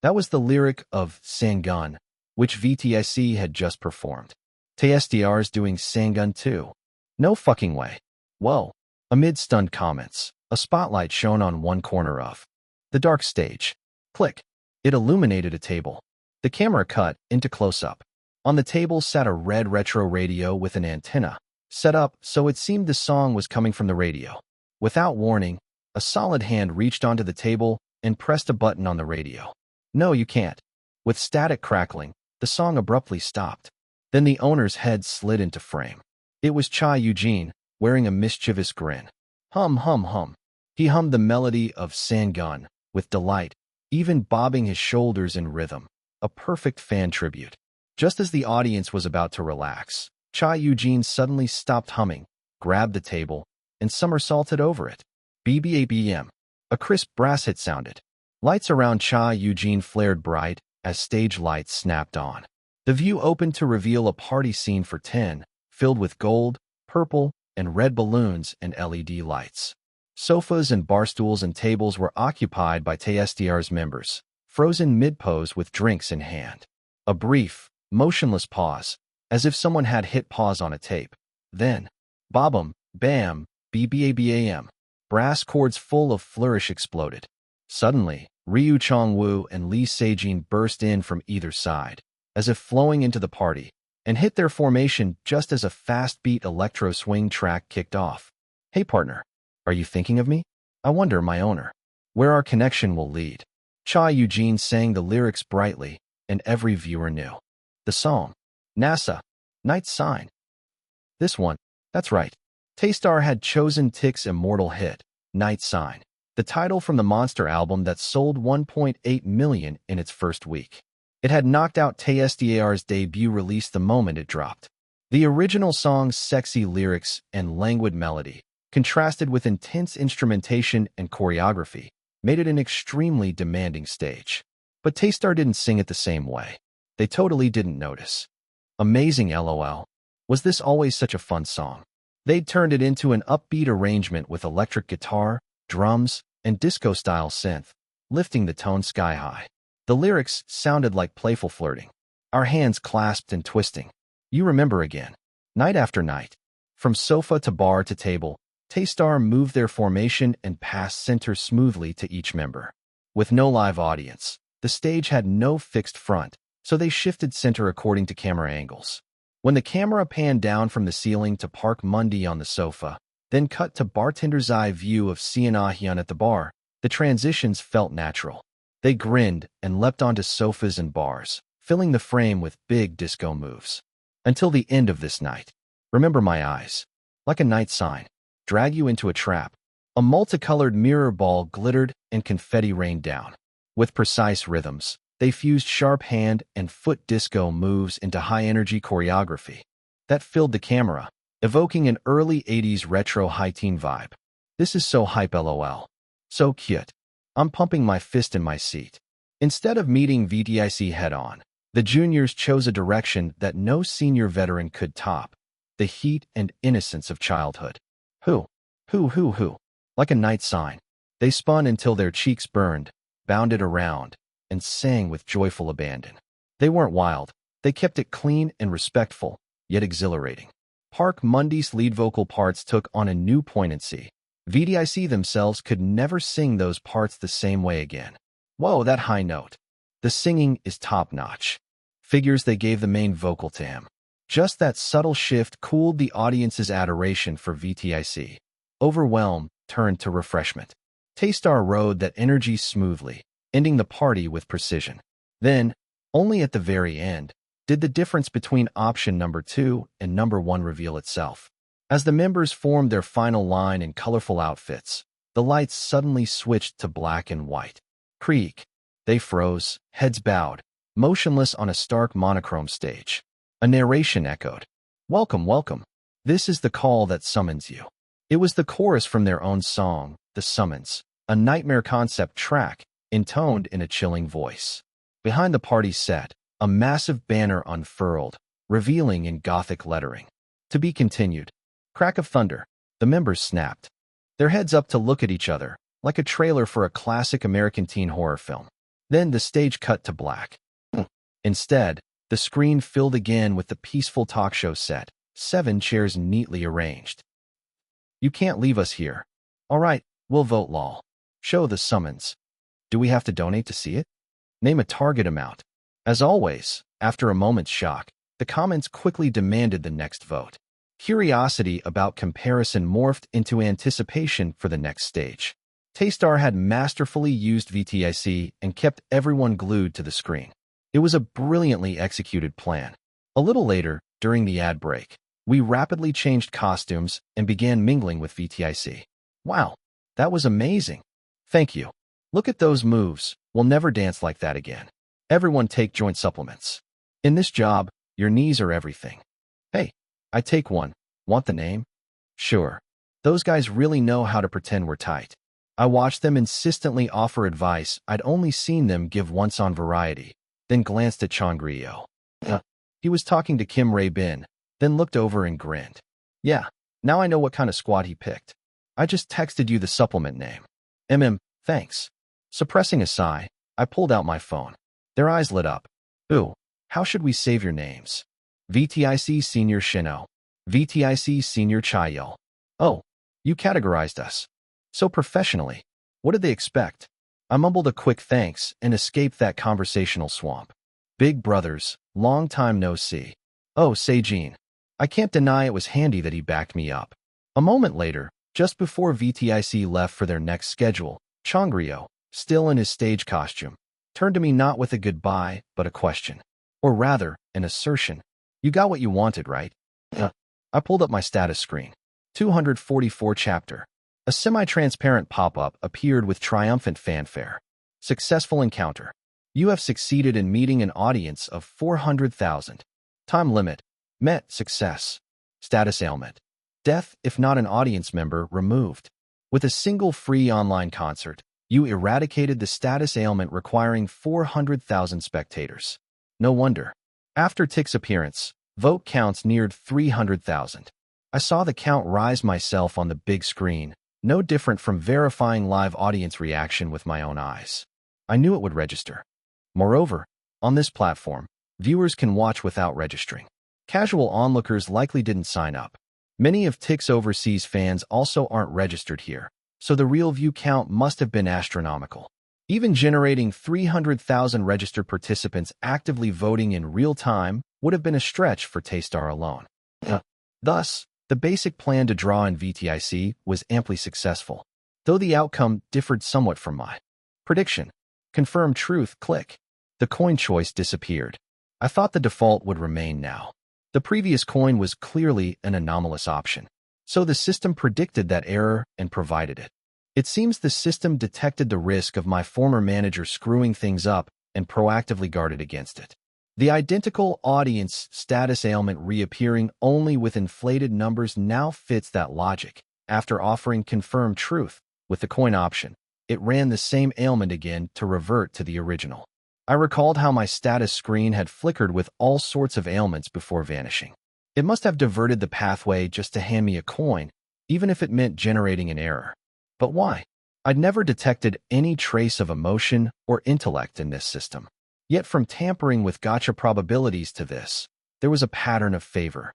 That was the lyric of Sangun, which VTIC had just performed. TSDR's doing Sangun too. No fucking way. Whoa. Amid stunned comments, a spotlight shone on one corner of the dark stage. Click. It illuminated a table. The camera cut into close-up. On the table sat a red retro radio with an antenna, set up so it seemed the song was coming from the radio. Without warning, a solid hand reached onto the table and pressed a button on the radio. No, you can't. With static crackling, the song abruptly stopped. Then the owner's head slid into frame. It was Cha Eugene, wearing a mischievous grin. Hum, hum, hum. He hummed the melody of Sangun with delight, even bobbing his shoulders in rhythm. A perfect fan tribute. Just as the audience was about to relax, Cha Eugene suddenly stopped humming, grabbed the table, and somersaulted over it. BBABM. A crisp brass hit sounded. Lights around Cha Eugene flared bright as stage lights snapped on. The view opened to reveal a party scene for 10, filled with gold, purple, and red balloons and LED lights. Sofas and bar stools and tables were occupied by TSDR's members, frozen mid-pose with drinks in hand. A brief, motionless pause, as if someone had hit pause on a tape. Then, bobum, bam, BBABAM. Brass chords full of flourish exploded. Suddenly, Ryu Chongwoo and Lee Seijin burst in from either side, as if flowing into the party, and hit their formation just as a fast-beat electro swing track kicked off. Hey partner, are you thinking of me? I wonder, my owner, where our connection will lead. Cha Eugene sang the lyrics brightly, and every viewer knew. The song, NASA, Night Sign. This one, that's right. Taystar had chosen TIC's immortal hit, Night Sign, the title from the Monster album that sold 1.8 million in its first week. It had knocked out TSDAR's debut release the moment it dropped. The original song's sexy lyrics and languid melody, contrasted with intense instrumentation and choreography, made it an extremely demanding stage. But Taystar didn't sing it the same way. They totally didn't notice. Amazing LOL. Was this always such a fun song? They'd turned it into an upbeat arrangement with electric guitar, drums, and disco-style synth, lifting the tone sky-high. The lyrics sounded like playful flirting. Our hands clasped and twisting. You remember again. Night after night. From sofa to bar to table, Taystar moved their formation and passed center smoothly to each member. With no live audience, the stage had no fixed front, so they shifted center according to camera angles. When the camera panned down from the ceiling to Park Mundi on the sofa, then cut to bartender's eye view of Sienna Hyun at the bar, the transitions felt natural. They grinned and leapt onto sofas and bars, filling the frame with big disco moves. Until the end of this night. Remember my eyes. Like a night sign. Drag you into a trap. A multicolored mirror ball glittered and confetti rained down. With precise rhythms, they fused sharp hand and foot disco moves into high-energy choreography that filled the camera, evoking an early 80s retro high-teen vibe. This is so hype LOL. So cute. I'm pumping my fist in my seat. Instead of meeting VTIC head-on, the juniors chose a direction that no senior veteran could top. The heat and innocence of childhood. Hoo. Like a night sign. They spun until their cheeks burned, bounded around, and sang with joyful abandon. They weren't wild. They kept it clean and respectful, yet exhilarating. Park Mundi's lead vocal parts took on a new poignancy. VTIC themselves could never sing those parts the same way again. Whoa, that high note. The singing is top-notch. Figures they gave the main vocal to him. Just that subtle shift cooled the audience's adoration for VTIC. Overwhelm turned to refreshment. Taystar rode that energy smoothly, ending the party with precision. Then, only at the very end, did the difference between option number 2 and number 1 reveal itself. As the members formed their final line in colorful outfits, the lights suddenly switched to black and white. Creak. They froze, heads bowed, motionless on a stark monochrome stage. A narration echoed. Welcome, welcome. This is the call that summons you. It was the chorus from their own song, The Summons, a nightmare concept track, intoned in a chilling voice. Behind the party set, a massive banner unfurled, revealing in Gothic lettering. To be continued. Crack of thunder. The members snapped. Their heads up to look at each other, like a trailer for a classic American teen horror film. Then the stage cut to black. Instead, the screen filled again with the peaceful talk show set, 7 chairs neatly arranged. You can't leave us here. All right, we'll vote lol. Show the summons. Do we have to donate to see it? Name a target amount. As always, after a moment's shock, the comments quickly demanded the next vote. Curiosity about comparison morphed into anticipation for the next stage. Taystar had masterfully used VTIC and kept everyone glued to the screen. It was a brilliantly executed plan. A little later, during the ad break, we rapidly changed costumes and began mingling with VTIC. Wow, that was amazing. Thank you. Look at those moves. We'll never dance like that again. Everyone take joint supplements. In this job, your knees are everything. Hey, I take one. Want the name? Sure. Those guys really know how to pretend we're tight. I watched them insistently offer advice I'd only seen them give once on Variety, then glanced at Chongrio. He was talking to Kim Ray-bin, then looked over and grinned. Yeah, now I know what kind of squad he picked. I just texted you the supplement name. Thanks. Suppressing a sigh, I pulled out my phone. Their eyes lit up. Ooh, how should we save your names? VTIC Senior Shino. VTIC Senior Chayel. Oh, you categorized us. So professionally. What did they expect? I mumbled a quick thanks and escaped that conversational swamp. Big brothers, long time no see. Oh, Seijin. I can't deny it was handy that he backed me up. A moment later, just before VTIC left for their next schedule, Chongrio, still in his stage costume, turned to me not with a goodbye, but a question. Or rather, an assertion. You got what you wanted, right? I pulled up my status screen. 244 chapter. A semi-transparent pop-up appeared with triumphant fanfare. Successful encounter. You have succeeded in meeting an audience of 400,000. Time limit. Met. Success. Status ailment. Death if not an audience member removed. With a single free online concert, you eradicated the status ailment requiring 400,000 spectators. No wonder. After Tick's appearance, vote counts neared 300,000. I saw the count rise myself on the big screen, no different from verifying live audience reaction with my own eyes. I knew it would register. Moreover, on this platform, viewers can watch without registering. Casual onlookers likely didn't sign up. Many of Tick's overseas fans also aren't registered here, so the real view count must have been astronomical. Even generating 300,000 registered participants actively voting in real time would have been a stretch for Taystar alone. Thus, the basic plan to draw in VTIC was amply successful, though the outcome differed somewhat from my prediction. Confirm truth, click. The coin choice disappeared. I thought the default would remain now. The previous coin was clearly an anomalous option, so the system predicted that error and provided it. It seems the system detected the risk of my former manager screwing things up and proactively guarded against it. The identical audience status ailment reappearing only with inflated numbers now fits that logic. After offering confirm truth with the coin option, it ran the same ailment again to revert to the original. I recalled how my status screen had flickered with all sorts of ailments before vanishing. It must have diverted the pathway just to hand me a coin, even if it meant generating an error. But why? I'd never detected any trace of emotion or intellect in this system. Yet from tampering with gacha probabilities to this, there was a pattern of favor.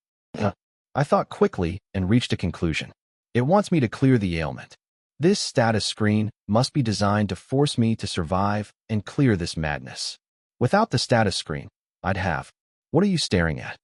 I thought quickly and reached a conclusion. It wants me to clear the ailment. This status screen must be designed to force me to survive and clear this madness. Without the status screen, I'd have. What are you staring at?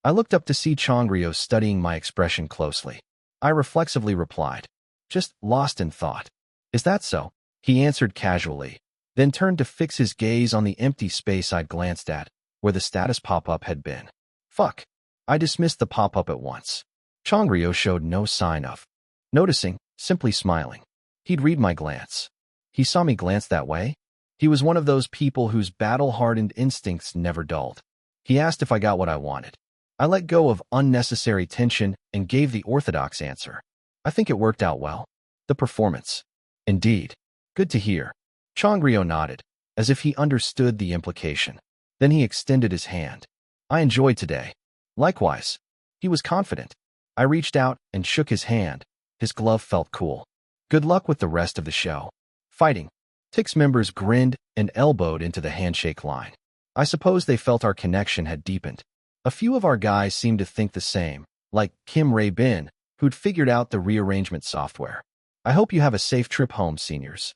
I looked up to see Chongrio studying my expression closely. I reflexively replied, just lost in thought. Is that so? He answered casually, then turned to fix his gaze on the empty space I'd glanced at, where the status pop-up had been. Fuck. I dismissed the pop-up at once. Chongrio showed no sign of noticing, simply smiling. He'd read my glance. He saw me glance that way. He was one of those people whose battle-hardened instincts never dulled. He asked if I got what I wanted. I let go of unnecessary tension and gave the orthodox answer. I think it worked out well. The performance. Indeed. Good to hear. Chongrio nodded, as if he understood the implication. Then he extended his hand. I enjoyed today. Likewise. He was confident. I reached out and shook his hand. His glove felt cool. Good luck with the rest of the show. Fighting. Tix members grinned and elbowed into the handshake line. I suppose they felt our connection had deepened. A few of our guys seemed to think the same, like Kim Ray-bin, who'd figured out the rearrangement software. I hope you have a safe trip home, seniors.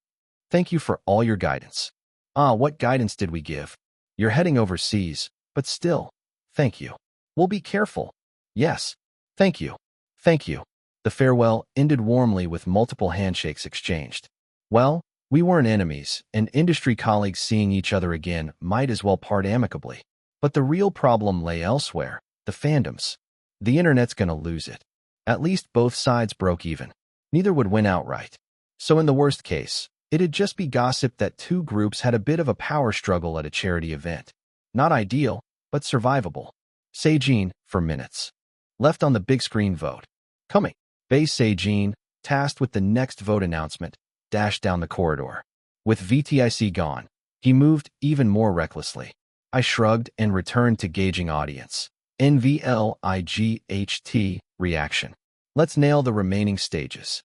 Thank you for all your guidance. What guidance did we give? You're heading overseas, but still, thank you. We'll be careful. Yes. Thank you. Thank you. The farewell ended warmly with multiple handshakes exchanged. Well, we weren't enemies, and industry colleagues seeing each other again might as well part amicably. But the real problem lay elsewhere, the fandoms. The internet's gonna lose it. At least both sides broke even. Neither would win outright. So in the worst case, it'd just be gossip that two groups had a bit of a power struggle at a charity event. Not ideal, but survivable. Seijin, for minutes. Left on the big screen vote. Coming. Base Seijin, tasked with the next vote announcement, dashed down the corridor. With VTIC gone, he moved even more recklessly. I shrugged and returned to gauging audience. NVLIGHT, reaction. Let's nail the remaining stages.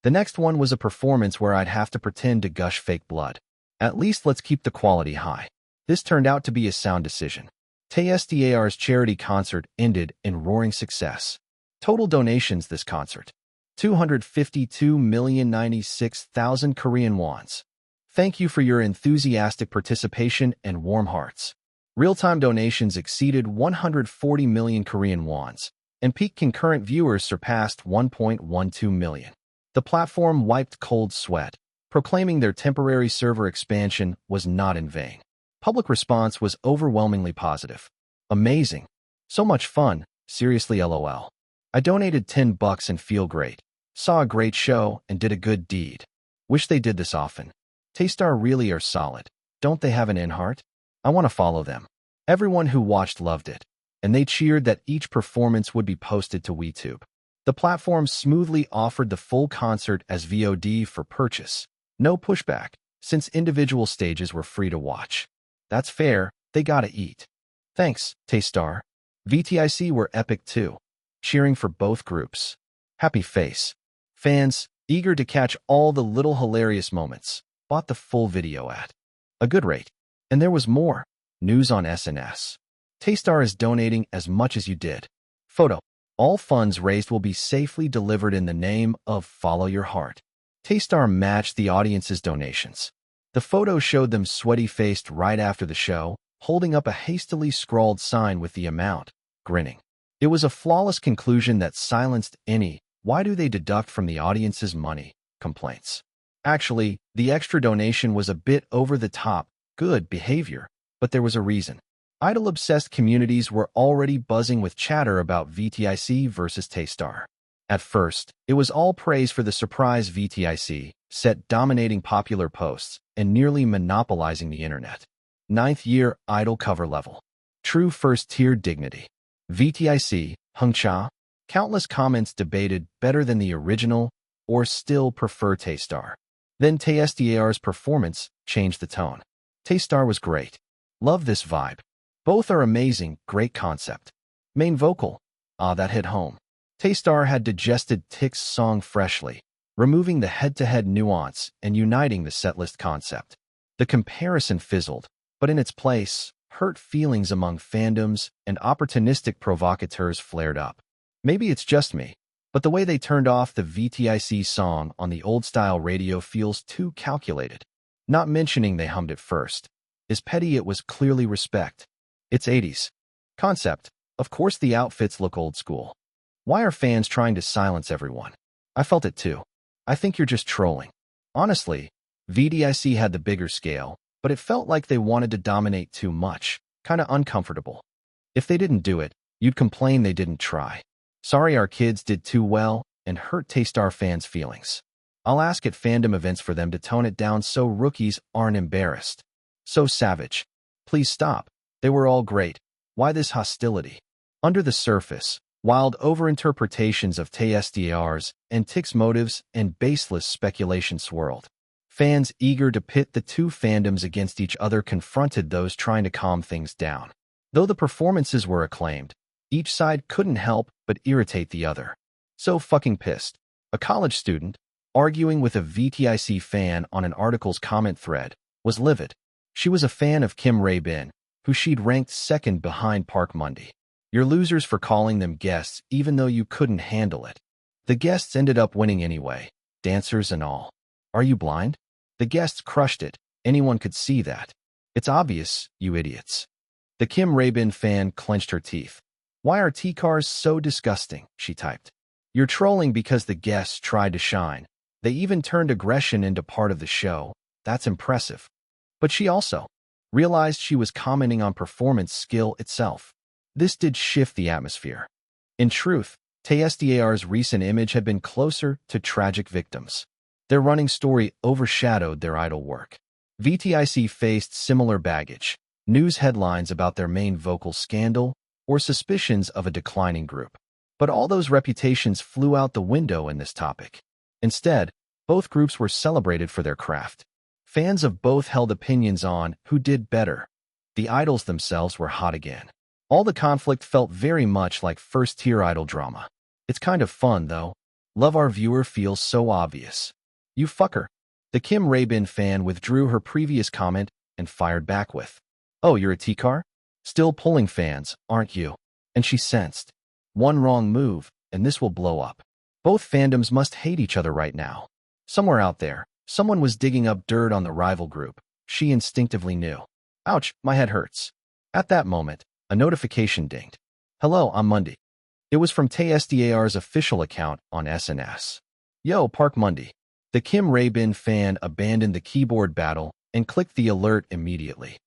The next one was a performance where I'd have to pretend to gush fake blood. At least let's keep the quality high. This turned out to be a sound decision. TSDAR's charity concert ended in roaring success. Total donations this concert. 252,096,000 Korean wons. Thank you for your enthusiastic participation and warm hearts. Real-time donations exceeded 140 million Korean wons, and peak concurrent viewers surpassed 1.12 million. The platform wiped cold sweat, proclaiming their temporary server expansion was not in vain. Public response was overwhelmingly positive. Amazing. So much fun, seriously LOL. I donated $10 and feel great. Saw a great show and did a good deed. Wish they did this often. Taystar really are solid. Don't they have an in-heart? I want to follow them. Everyone who watched loved it, and they cheered that each performance would be posted to WeTube. The platform smoothly offered the full concert as VOD for purchase. No pushback, since individual stages were free to watch. That's fair, they gotta eat. Thanks, Taystar. VTIC were epic too, cheering for both groups. Happy face. Fans, eager to catch all the little hilarious moments, bought the full video at a good rate. And there was more. News on SNS. Taystar is donating as much as you did. Photo. All funds raised will be safely delivered in the name of Follow Your Heart. Taystar matched the audience's donations. The photo showed them sweaty-faced right after the show, holding up a hastily scrawled sign with the amount, grinning. It was a flawless conclusion that silenced any "why do they deduct from the audience's money" complaints. Actually, the extra donation was a bit over the top, good behavior, but there was a reason. Idol-obsessed communities were already buzzing with chatter about VTIC versus Taystar. At first, it was all praise for the surprise VTIC set dominating popular posts and nearly monopolizing the internet. 9th year idol cover level. True first-tier dignity. VTIC, Hungcha. Countless comments debated better than the original or still prefer Taystar. Then TSDAR's performance changed the tone. Taystar was great. Love this vibe. Both are amazing, great concept. Main vocal. That hit home. Taystar had digested Tix's song freshly, removing the head-to-head nuance and uniting the setlist concept. The comparison fizzled, but in its place, hurt feelings among fandoms and opportunistic provocateurs flared up. Maybe it's just me, but the way they turned off the VTIC song on the old-style radio feels too calculated. Not mentioning they hummed it first. Is petty, it was clearly respect. It's 80s. Concept. Of course the outfits look old school. Why are fans trying to silence everyone? I felt it too. I think you're just trolling. Honestly, VTIC had the bigger scale, but it felt like they wanted to dominate too much. Kinda uncomfortable. If they didn't do it, you'd complain they didn't try. Sorry our kids did too well and hurt Taystar fans' feelings. I'll ask at fandom events for them to tone it down so rookies aren't embarrassed. So savage. Please stop. They were all great. Why this hostility? Under the surface, wild overinterpretations of TSDRs and Tix motives and baseless speculation swirled. Fans eager to pit the two fandoms against each other confronted those trying to calm things down. Though the performances were acclaimed, each side couldn't help but irritate the other. So fucking pissed. A college student, arguing with a VTIC fan on an article's comment thread, was livid. She was a fan of Kim Rae-bin, who she'd ranked second behind Park Mundy. You're losers for calling them guests even though you couldn't handle it. The guests ended up winning anyway, dancers and all. Are you blind? The guests crushed it. Anyone could see that. It's obvious, you idiots. The Kim Rae-bin fan clenched her teeth. Why are T-cars so disgusting? She typed. You're trolling because the guests tried to shine. They even turned aggression into part of the show. That's impressive. But she also realized she was commenting on performance skill itself. This did shift the atmosphere. In truth, TSDAR's recent image had been closer to tragic victims. Their running story overshadowed their idol work. VTIC faced similar baggage, news headlines about their main vocal scandal, or suspicions of a declining group. But all those reputations flew out the window in this topic. Instead, both groups were celebrated for their craft. Fans of both held opinions on who did better. The idols themselves were hot again. All the conflict felt very much like first-tier idol drama. It's kind of fun, though. Love Our Viewer feels so obvious. You fucker. The Kim Rae-bin fan withdrew her previous comment and fired back with, oh, you're a T-car? Still pulling fans, aren't you? And she sensed. One wrong move, and this will blow up. Both fandoms must hate each other right now. Somewhere out there, someone was digging up dirt on the rival group. She instinctively knew. Ouch, my head hurts. At that moment, a notification dinged. Hello, I'm Mundy. It was from TSDAR's official account on SNS. Yo, Park Mundy. The Kim Rae-bin fan abandoned the keyboard battle and clicked the alert immediately.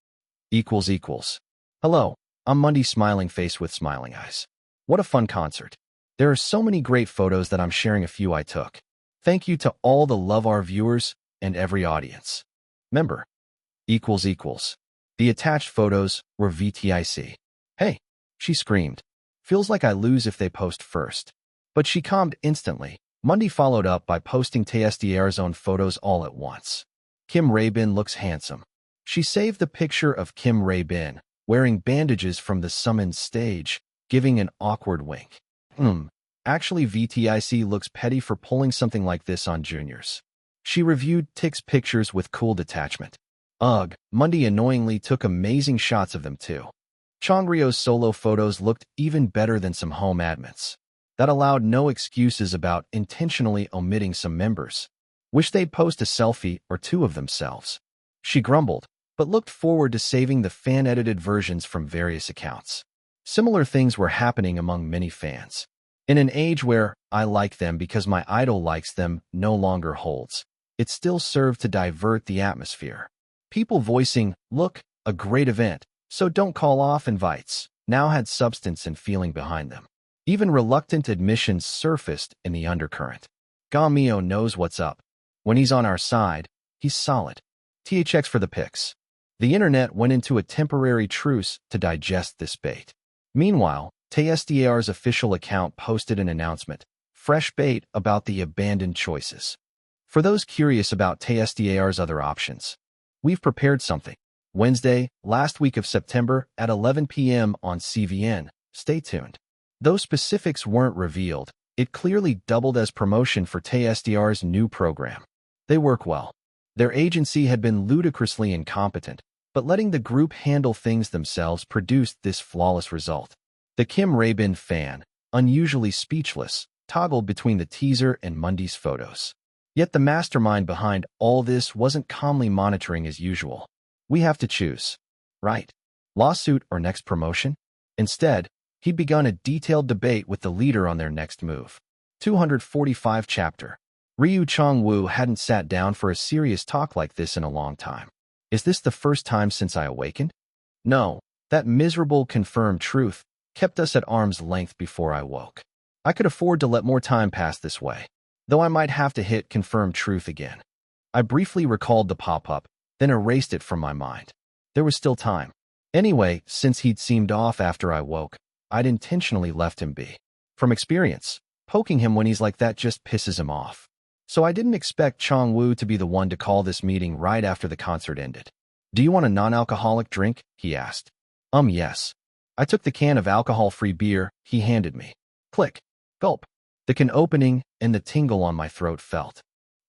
Hello, I'm Mundy, smiling face with smiling eyes. What a fun concert. There are so many great photos that I'm sharing a few I took. Thank you to all the Love Our viewers and every audience member. The attached photos were VTIC. Hey, she screamed. Feels like I lose if they post first. But she calmed instantly. Mundy followed up by posting TSDAR's own photos all at once. Kim Rae-bin looks handsome. She saved the picture of Kim Rae-bin, wearing bandages from the summoned stage, giving an awkward wink. Actually VTIC looks petty for pulling something like this on juniors. She reviewed Tick's pictures with cool detachment. Ugh, Mundy annoyingly took amazing shots of them too. Chongryo's solo photos looked even better than some home admins. That allowed no excuses about intentionally omitting some members. Wish they'd post a selfie or two of themselves. She grumbled, but looked forward to saving the fan-edited versions from various accounts. Similar things were happening among many fans. In an age where I like them because my idol likes them no longer holds, it still served to divert the atmosphere. People voicing, look, a great event, so don't call off invites, now had substance and feeling behind them. Even reluctant admissions surfaced in the undercurrent. Gamio knows what's up. When he's on our side, he's solid. THX for the pics. The internet went into a temporary truce to digest this bait. Meanwhile, TSDAR's official account posted an announcement, fresh bait about the abandoned choices. For those curious about TSDAR's other options, we've prepared something. Wednesday, last week of September at 11 p.m. on CVN. Stay tuned. Though specifics weren't revealed, it clearly doubled as promotion for TSDAR's new program. They work well. Their agency had been ludicrously incompetent, but letting the group handle things themselves produced this flawless result. The Kim Rae-bin fan, unusually speechless, toggled between the teaser and Mundy's photos. Yet the mastermind behind all this wasn't calmly monitoring as usual. We have to choose. Right? Lawsuit or next promotion? Instead, he'd begun a detailed debate with the leader on their next move. 245 chapter. Ryu Chong-woo hadn't sat down for a serious talk like this in a long time. Is this the first time since I awakened? No, that miserable confirmed truth kept us at arm's length before I woke. I could afford to let more time pass this way, though I might have to hit confirmed truth again. I briefly recalled the pop-up, then erased it from my mind. There was still time. Anyway, since he'd seemed off after I woke, I'd intentionally left him be. From experience, poking him when he's like that just pisses him off. So I didn't expect Chong-woo to be the one to call this meeting right after the concert ended. Do you want a non-alcoholic drink? He asked. Yes. I took the can of alcohol-free beer he handed me. Click. Gulp. The can opening and the tingle on my throat felt.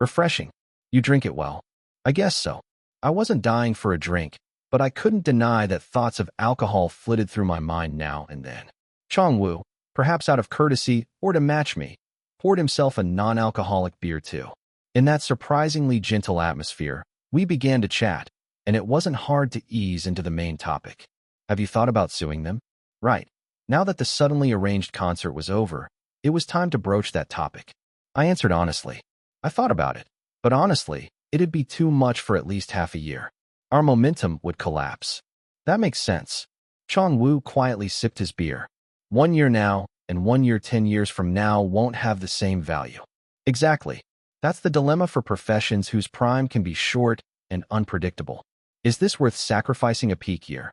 Refreshing. You drink it well. I guess so. I wasn't dying for a drink, but I couldn't deny that thoughts of alcohol flitted through my mind now and then. Chong-woo, perhaps out of courtesy or to match me, poured himself a non-alcoholic beer too. In that surprisingly gentle atmosphere, we began to chat, and it wasn't hard to ease into the main topic. Have you thought about suing them? Right. Now that the suddenly arranged concert was over, it was time to broach that topic. I answered honestly. I thought about it, but honestly, it'd be too much for at least half a year. Our momentum would collapse. That makes sense. Chong-woo quietly sipped his beer. 1 year now, and 1 year 10 years from now won't have the same value. Exactly. That's the dilemma for professions whose prime can be short and unpredictable. Is this worth sacrificing a peak year?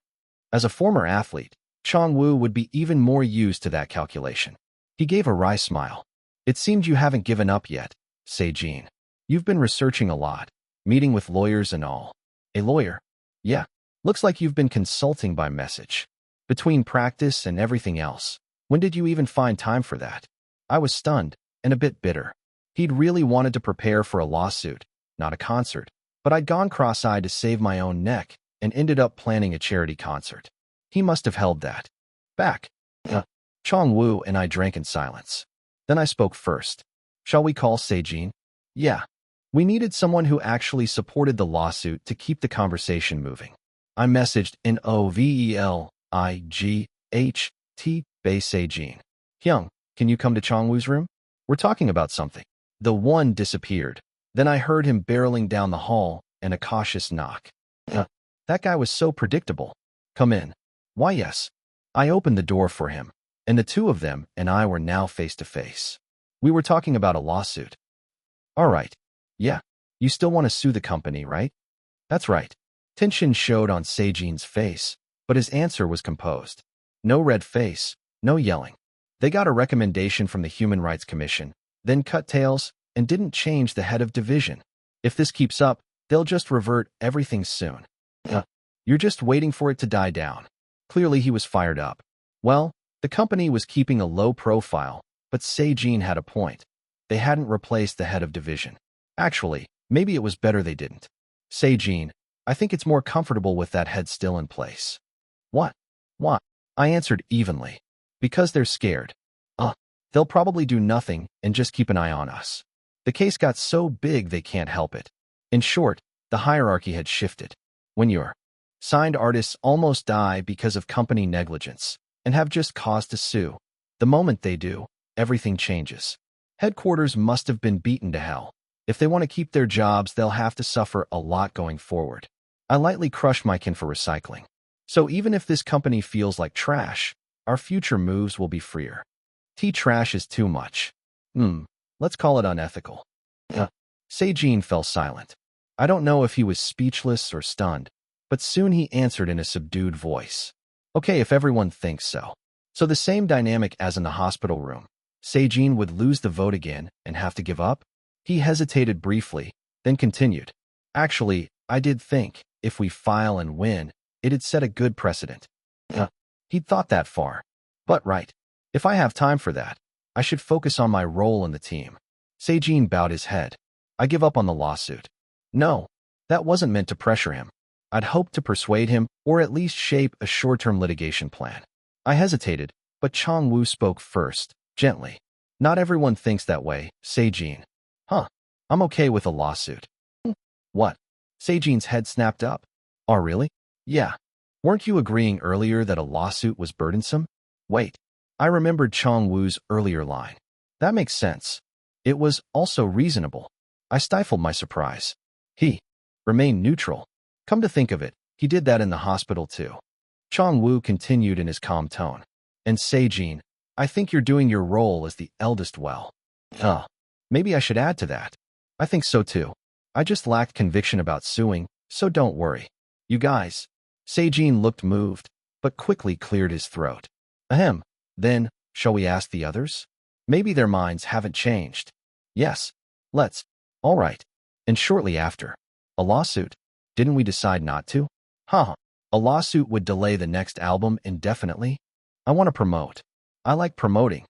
As a former athlete, Chong-woo would be even more used to that calculation. He gave a wry smile. It seems you haven't given up yet, Se-jin. You've been researching a lot, meeting with lawyers and all. A lawyer? Yeah. Looks like you've been consulting by message. Between practice and everything else, when did you even find time for that? I was stunned and a bit bitter. He'd really wanted to prepare for a lawsuit, not a concert, but I'd gone cross-eyed to save my own neck and ended up planning a charity concert. He must have held that back. Chong-woo and I drank in silence. Then I spoke first. Shall we call Se-jin? Yeah. We needed someone who actually supported the lawsuit to keep the conversation moving. I messaged Novelight Bay Se-jin. Hyung, can you come to Chong-woo's room? We're talking about something. The one disappeared. Then I heard him barreling down the hall and a cautious knock. That guy was so predictable. Come in. Why, yes. I opened the door for him, and the two of them and I were now face to face. We were talking about a lawsuit. All right. Yeah. You still want to sue the company, right? That's right. Tension showed on Se-jin's face, but his answer was composed. No red face, no yelling. They got a recommendation from the Human Rights Commission, then cut tails and didn't change the head of division. If this keeps up, they'll just revert everything soon. You're just waiting for it to die down. Clearly he was fired up. Well, the company was keeping a low profile, but Se-jin had a point. They hadn't replaced the head of division. Actually, maybe it was better they didn't. Se-jin, I think it's more comfortable with that head still in place. What? What? I answered evenly. Because they're scared. They'll probably do nothing and just keep an eye on us. The case got so big they can't help it. In short, the hierarchy had shifted. When your signed artists almost die because of company negligence and have just cause to sue, the moment they do, everything changes. Headquarters must have been beaten to hell. If they want to keep their jobs, they'll have to suffer a lot going forward. I lightly crushed my kin for recycling. So even if this company feels like trash, our future moves will be freer. Trash is too much. Let's call it unethical. Se-jin fell silent. I don't know if he was speechless or stunned, but soon he answered in a subdued voice. Okay, if everyone thinks so. So the same dynamic as in the hospital room. Se-jin would lose the vote again and have to give up? He hesitated briefly, then continued. Actually, I did think, if we file and win, it'd set a good precedent. He'd thought that far. But right. If I have time for that, I should focus on my role in the team. Se-jin bowed his head. I give up on the lawsuit. No, that wasn't meant to pressure him. I'd hoped to persuade him or at least shape a short-term litigation plan. I hesitated, but Chong-woo spoke first, gently. Not everyone thinks that way, Se-jin. I'm okay with a lawsuit. What? Se-jin's head snapped up. Oh, really? Yeah. Weren't you agreeing earlier that a lawsuit was burdensome? Wait. I remembered Chong-woo's earlier line. That makes sense. It was also reasonable. I stifled my surprise. He remained neutral. Come to think of it, he did that in the hospital too. Chong-woo continued in his calm tone. And Se-jin, I think you're doing your role as the eldest well. Maybe I should add to that. I think so too. I just lacked conviction about suing, so don't worry. You guys. Se-jin looked moved, but quickly cleared his throat. Ahem. Then, shall we ask the others? Maybe their minds haven't changed. Yes. Let's. All right. And shortly after. A lawsuit. Didn't we decide not to? A lawsuit would delay the next album indefinitely? I want to promote. I like promoting.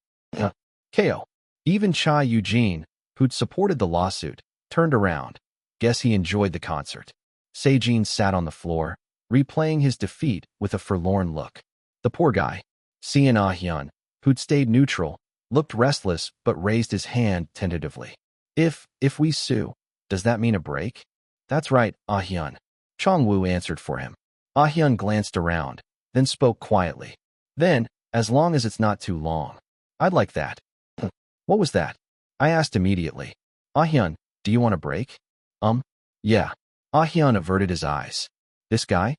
KO. Even Cha Eugene, who'd supported the lawsuit, turned around. Guess he enjoyed the concert. Seijin sat on the floor, replaying his defeat with a forlorn look. The poor guy. Seeing Ah Hyun, who'd stayed neutral, looked restless but raised his hand tentatively. If we sue, does that mean a break? That's right, Ah Hyun. Chong-woo answered for him. Ah Hyun glanced around, then spoke quietly. Then, as long as it's not too long. I'd like that. What was that? I asked immediately. Ah Hyun, do you want a break? Yeah. Ah Hyun averted his eyes. This guy?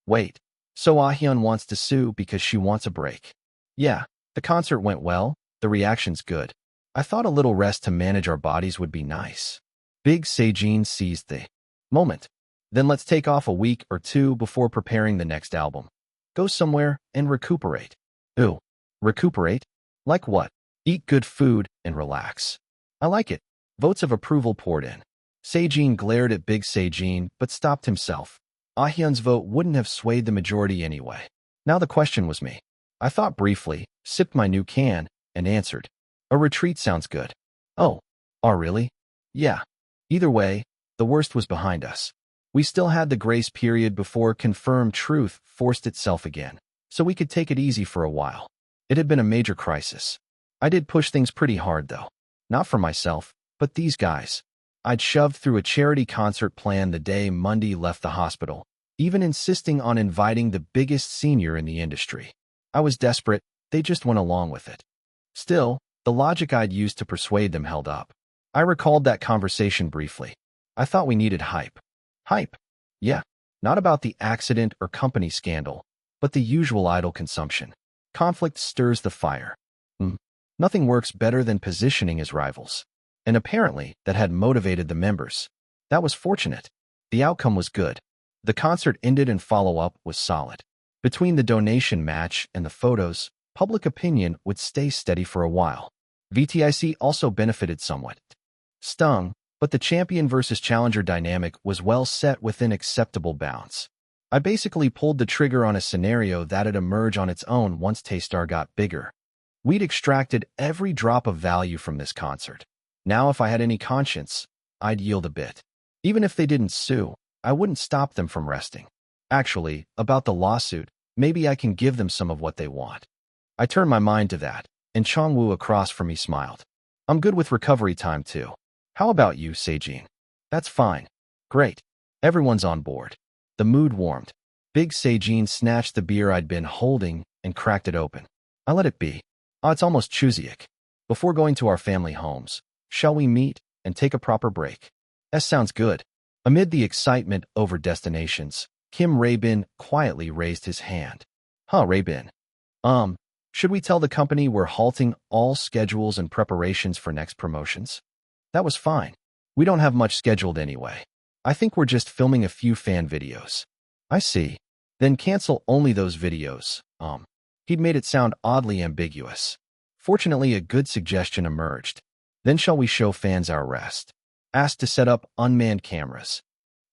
Wait. So Ah Hyun wants to sue because she wants a break. Yeah, the concert went well, the reaction's good. I thought a little rest to manage our bodies would be nice. Big Seijin seized the moment. Then let's take off a week or two before preparing the next album. Go somewhere and recuperate. Ooh, recuperate? Like what? Eat good food and relax. I like it. Votes of approval poured in. Seijin glared at Big Seijin but stopped himself. Ah Hyun's vote wouldn't have swayed the majority anyway. Now the question was me. I thought briefly, sipped my new can, and answered. A retreat sounds good. Oh really? Yeah. Either way, the worst was behind us. We still had the grace period before confirmed truth forced itself again, so we could take it easy for a while. It had been a major crisis. I did push things pretty hard though. Not for myself, but these guys. I'd shoved through a charity concert plan the day Mundy left the hospital, even insisting on inviting the biggest senior in the industry. I was desperate, they just went along with it. Still, the logic I'd used to persuade them held up. I recalled that conversation briefly. I thought we needed hype. Hype? Yeah, not about the accident or company scandal, but the usual idol consumption. Conflict stirs the fire. Nothing works better than positioning as rivals. And apparently, that had motivated the members. That was fortunate. The outcome was good. The concert ended and follow-up was solid. Between the donation match and the photos, public opinion would stay steady for a while. VTIC also benefited somewhat. Stung, but the champion versus challenger dynamic was well set within acceptable bounds. I basically pulled the trigger on a scenario that'd emerge on its own once Taystar got bigger. We'd extracted every drop of value from this concert. Now if I had any conscience, I'd yield a bit. Even if they didn't sue, I wouldn't stop them from resting. Actually, about the lawsuit, maybe I can give them some of what they want. I turned my mind to that, and Chong-woo across from me smiled. I'm good with recovery time too. How about you, Seijin? That's fine. Great. Everyone's on board. The mood warmed. Big Seijin snatched the beer I'd been holding and cracked it open. I let it be. It's almost Chuseok. Before going to our family homes, shall we meet and take a proper break? That sounds good. Amid the excitement over destinations, Kim Raybin quietly raised his hand. Raybin. Should we tell the company we're halting all schedules and preparations for next promotions? That was fine. We don't have much scheduled anyway. I think we're just filming a few fan videos. I see. Then cancel only those videos. He'd made it sound oddly ambiguous. Fortunately, a good suggestion emerged. Then shall we show fans our rest? Asked to set up unmanned cameras.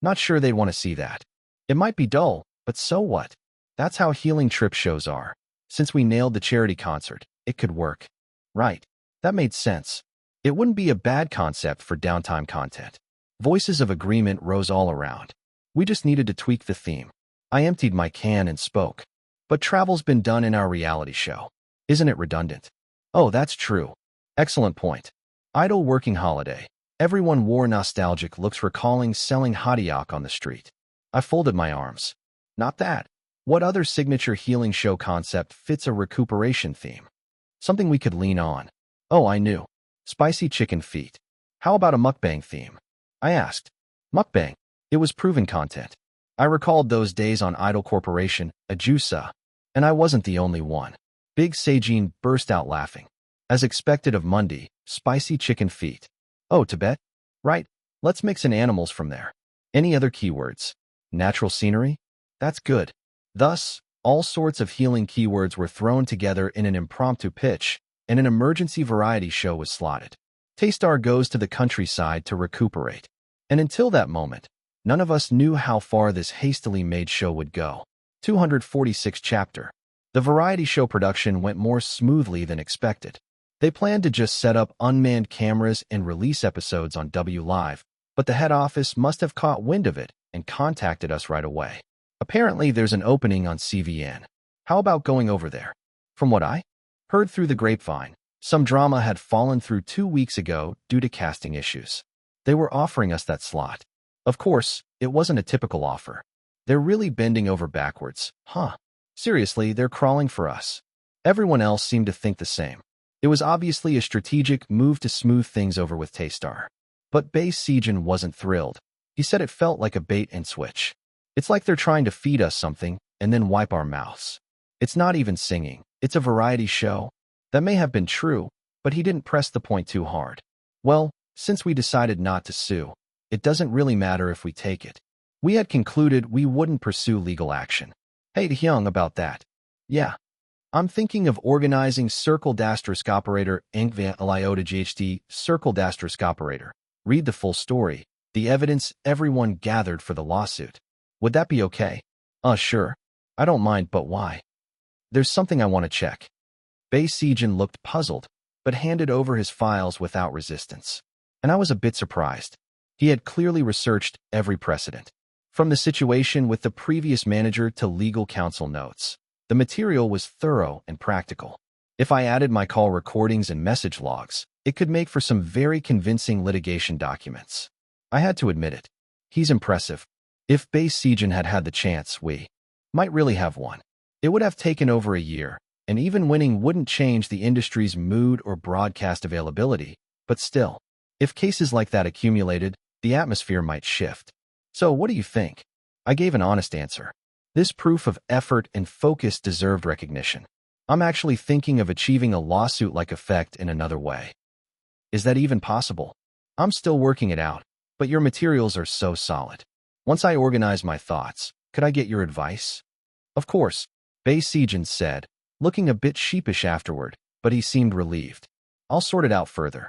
Not sure they'd want to see that. It might be dull, but so what? That's how healing trip shows are. Since we nailed the charity concert, it could work. Right. That made sense. It wouldn't be a bad concept for downtime content. Voices of agreement rose all around. We just needed to tweak the theme. I emptied my can and spoke. But travel's been done in our reality show. Isn't it redundant? Oh, that's true. Excellent point. Idle working holiday. Everyone wore nostalgic looks recalling selling hotdog on the street. I folded my arms. Not that. What other signature healing show concept fits a recuperation theme? Something we could lean on. Oh, I knew. Spicy chicken feet. How about a mukbang theme? I asked. Mukbang. It was proven content. I recalled those days on Idol Corporation, Ajusa, and I wasn't the only one. Big Seijin burst out laughing. As expected of Mundy, spicy chicken feet. Oh, Tibet? Right. Let's mix in animals from there. Any other keywords? Natural scenery? That's good. Thus, all sorts of healing keywords were thrown together in an impromptu pitch, and an emergency variety show was slotted. Taystar goes to the countryside to recuperate. And until that moment, none of us knew how far this hastily made show would go. 246 chapter. The variety show production went more smoothly than expected. They planned to just set up unmanned cameras and release episodes on W Live, but the head office must have caught wind of it and contacted us right away. Apparently, there's an opening on CVN. How about going over there? From what I heard through the grapevine, some drama had fallen through 2 weeks ago due to casting issues. They were offering us that slot. Of course, it wasn't a typical offer. They're really bending over backwards, huh? Seriously, they're crawling for us. Everyone else seemed to think the same. It was obviously a strategic move to smooth things over with Taystar. But Bae Sejin wasn't thrilled. He said it felt like a bait and switch. It's like they're trying to feed us something and then wipe our mouths. It's not even singing. It's a variety show. That may have been true, but he didn't press the point too hard. Well, since we decided not to sue, it doesn't really matter if we take it. We had concluded we wouldn't pursue legal action. Hey, Hyung, about that. Yeah. I'm thinking of organizing Circle Dasterisk Operator Inkva Iota GHD Circle Dasterisk Operator. Read the full story, the evidence everyone gathered for the lawsuit. Would that be okay? Sure. I don't mind, but why? There's something I want to check. Bae Sejin looked puzzled, but handed over his files without resistance. And I was a bit surprised. He had clearly researched every precedent. From the situation with the previous manager to legal counsel notes. The material was thorough and practical. If I added my call recordings and message logs, it could make for some very convincing litigation documents. I had to admit it. He's impressive. If Bae Sejin had had the chance, we might really have won. It would have taken over a year, and even winning wouldn't change the industry's mood or broadcast availability, but still, if cases like that accumulated, the atmosphere might shift. So what do you think? I gave an honest answer. This proof of effort and focus deserved recognition. I'm actually thinking of achieving a lawsuit-like effect in another way. Is that even possible? I'm still working it out, but your materials are so solid. Once I organize my thoughts, could I get your advice? Of course, Bae Sejin said, looking a bit sheepish afterward, but he seemed relieved. I'll sort it out further.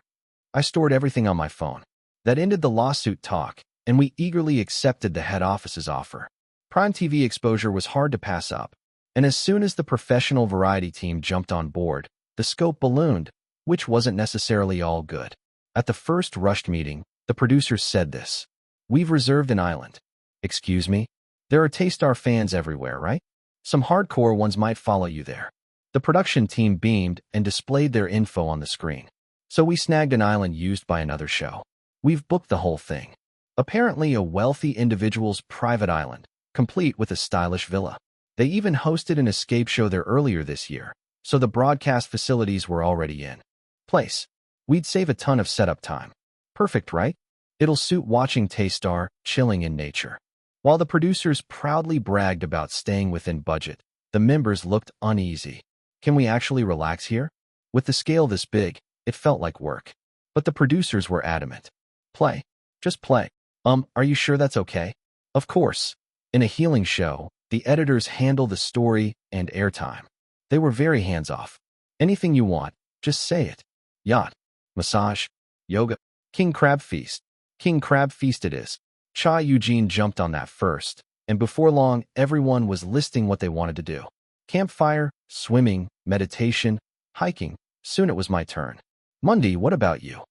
I stored everything on my phone. That ended the lawsuit talk, and we eagerly accepted the head office's offer. Prime TV exposure was hard to pass up, and as soon as the professional variety team jumped on board, the scope ballooned, which wasn't necessarily all good. At the first rushed meeting, the producers said this. We've reserved an island. Excuse me? There are Taystar fans everywhere, right? Some hardcore ones might follow you there. The production team beamed and displayed their info on the screen. So we snagged an island used by another show. We've booked the whole thing. Apparently a wealthy individual's private island, complete with a stylish villa. They even hosted an escape show there earlier this year, so the broadcast facilities were already in place. We'd save a ton of setup time. Perfect, right? It'll suit watching Taystar, chilling in nature. While the producers proudly bragged about staying within budget, the members looked uneasy. Can we actually relax here? With the scale this big, it felt like work. But the producers were adamant. Play. Just play. Are you sure that's okay? Of course. In a healing show, the editors handle the story and airtime. They were very hands-off. Anything you want, just say it. Yacht. Massage. Yoga. King Crab Feast. King Crab Feast it is. Cha Eugene jumped on that first, and before long, everyone was listing what they wanted to do. Campfire, swimming, meditation, hiking. Soon it was my turn. Monday, what about you?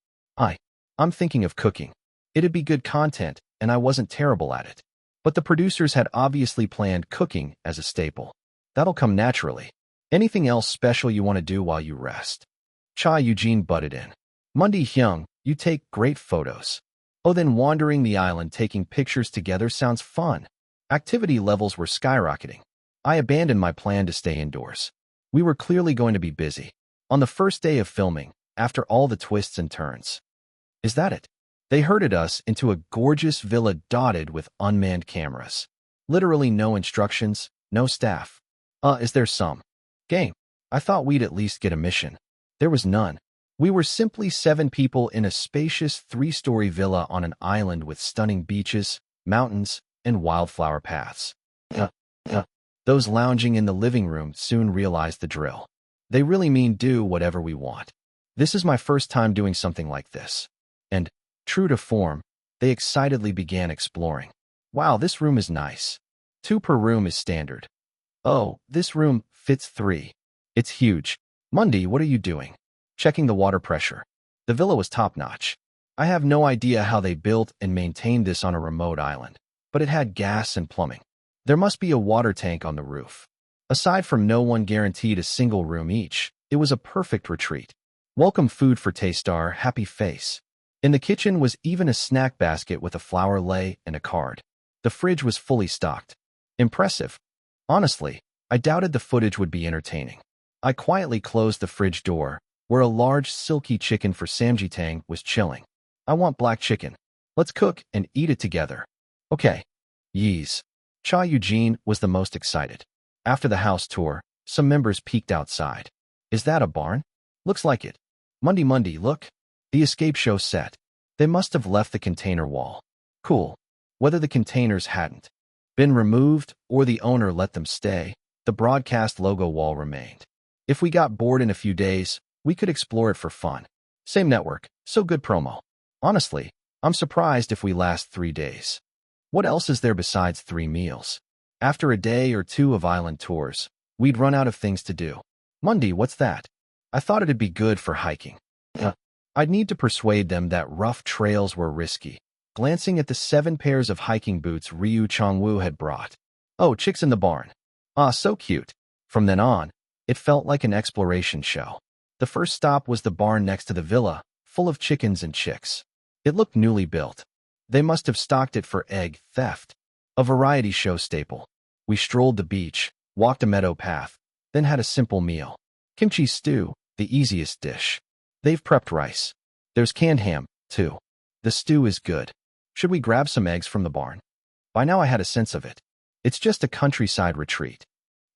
I'm thinking of cooking. It'd be good content, and I wasn't terrible at it. But the producers had obviously planned cooking as a staple. That'll come naturally. Anything else special you want to do while you rest? Cha Eugene butted in. Monday Hyung, you take great photos. Oh, then wandering the island taking pictures together sounds fun. Activity levels were skyrocketing. I abandoned my plan to stay indoors. We were clearly going to be busy. On the first day of filming, after all the twists and turns. Is that it? They herded us into a gorgeous villa dotted with unmanned cameras. Literally no instructions, no staff. Is there some game? I thought we'd at least get a mission. There was none. We were simply 7 people in a spacious 3-story villa on an island with stunning beaches, mountains, and wildflower paths. Those lounging in the living room soon realized the drill. They really mean do whatever we want. This is my first time doing something like this. And, true to form, they excitedly began exploring. Wow, this room is nice. 2 per room is standard. Oh, this room fits 3. It's huge. Monday, what are you doing? Checking the water pressure. The villa was top-notch. I have no idea how they built and maintained this on a remote island, but it had gas and plumbing. There must be a water tank on the roof. Aside from no one guaranteed a single room each, it was a perfect retreat. Welcome food for Taystar, happy face. In the kitchen was even a snack basket with a flour lay and a card. The fridge was fully stocked. Impressive. Honestly, I doubted the footage would be entertaining. I quietly closed the fridge door, where a large silky chicken for Samjitang was chilling. I want black chicken. Let's cook and eat it together. Okay. Yees. Cha Eugene was the most excited. After the house tour, some members peeked outside. Is that a barn? Looks like it. Mundi, look. The escape show set. They must have left the container wall. Cool. Whether the containers hadn't been removed or the owner let them stay, the broadcast logo wall remained. If we got bored in a few days, we could explore it for fun. Same network, so good promo. Honestly, I'm surprised if we last 3 days. What else is there besides 3 meals? After a day or 2 of island tours, we'd run out of things to do. Mundi, what's that? I thought it'd be good for hiking. I'd need to persuade them that rough trails were risky, glancing at the 7 pairs of hiking boots Ryu Chongwu had brought. Oh, chicks in the barn. Ah, so cute. From then on, it felt like an exploration show. The first stop was the barn next to the villa, full of chickens and chicks. It looked newly built. They must have stocked it for egg theft. A variety show staple. We strolled the beach, walked a meadow path, then had a simple meal. Kimchi stew, the easiest dish. They've prepped rice. There's canned ham, too. The stew is good. Should we grab some eggs from the barn? By now I had a sense of it. It's just a countryside retreat.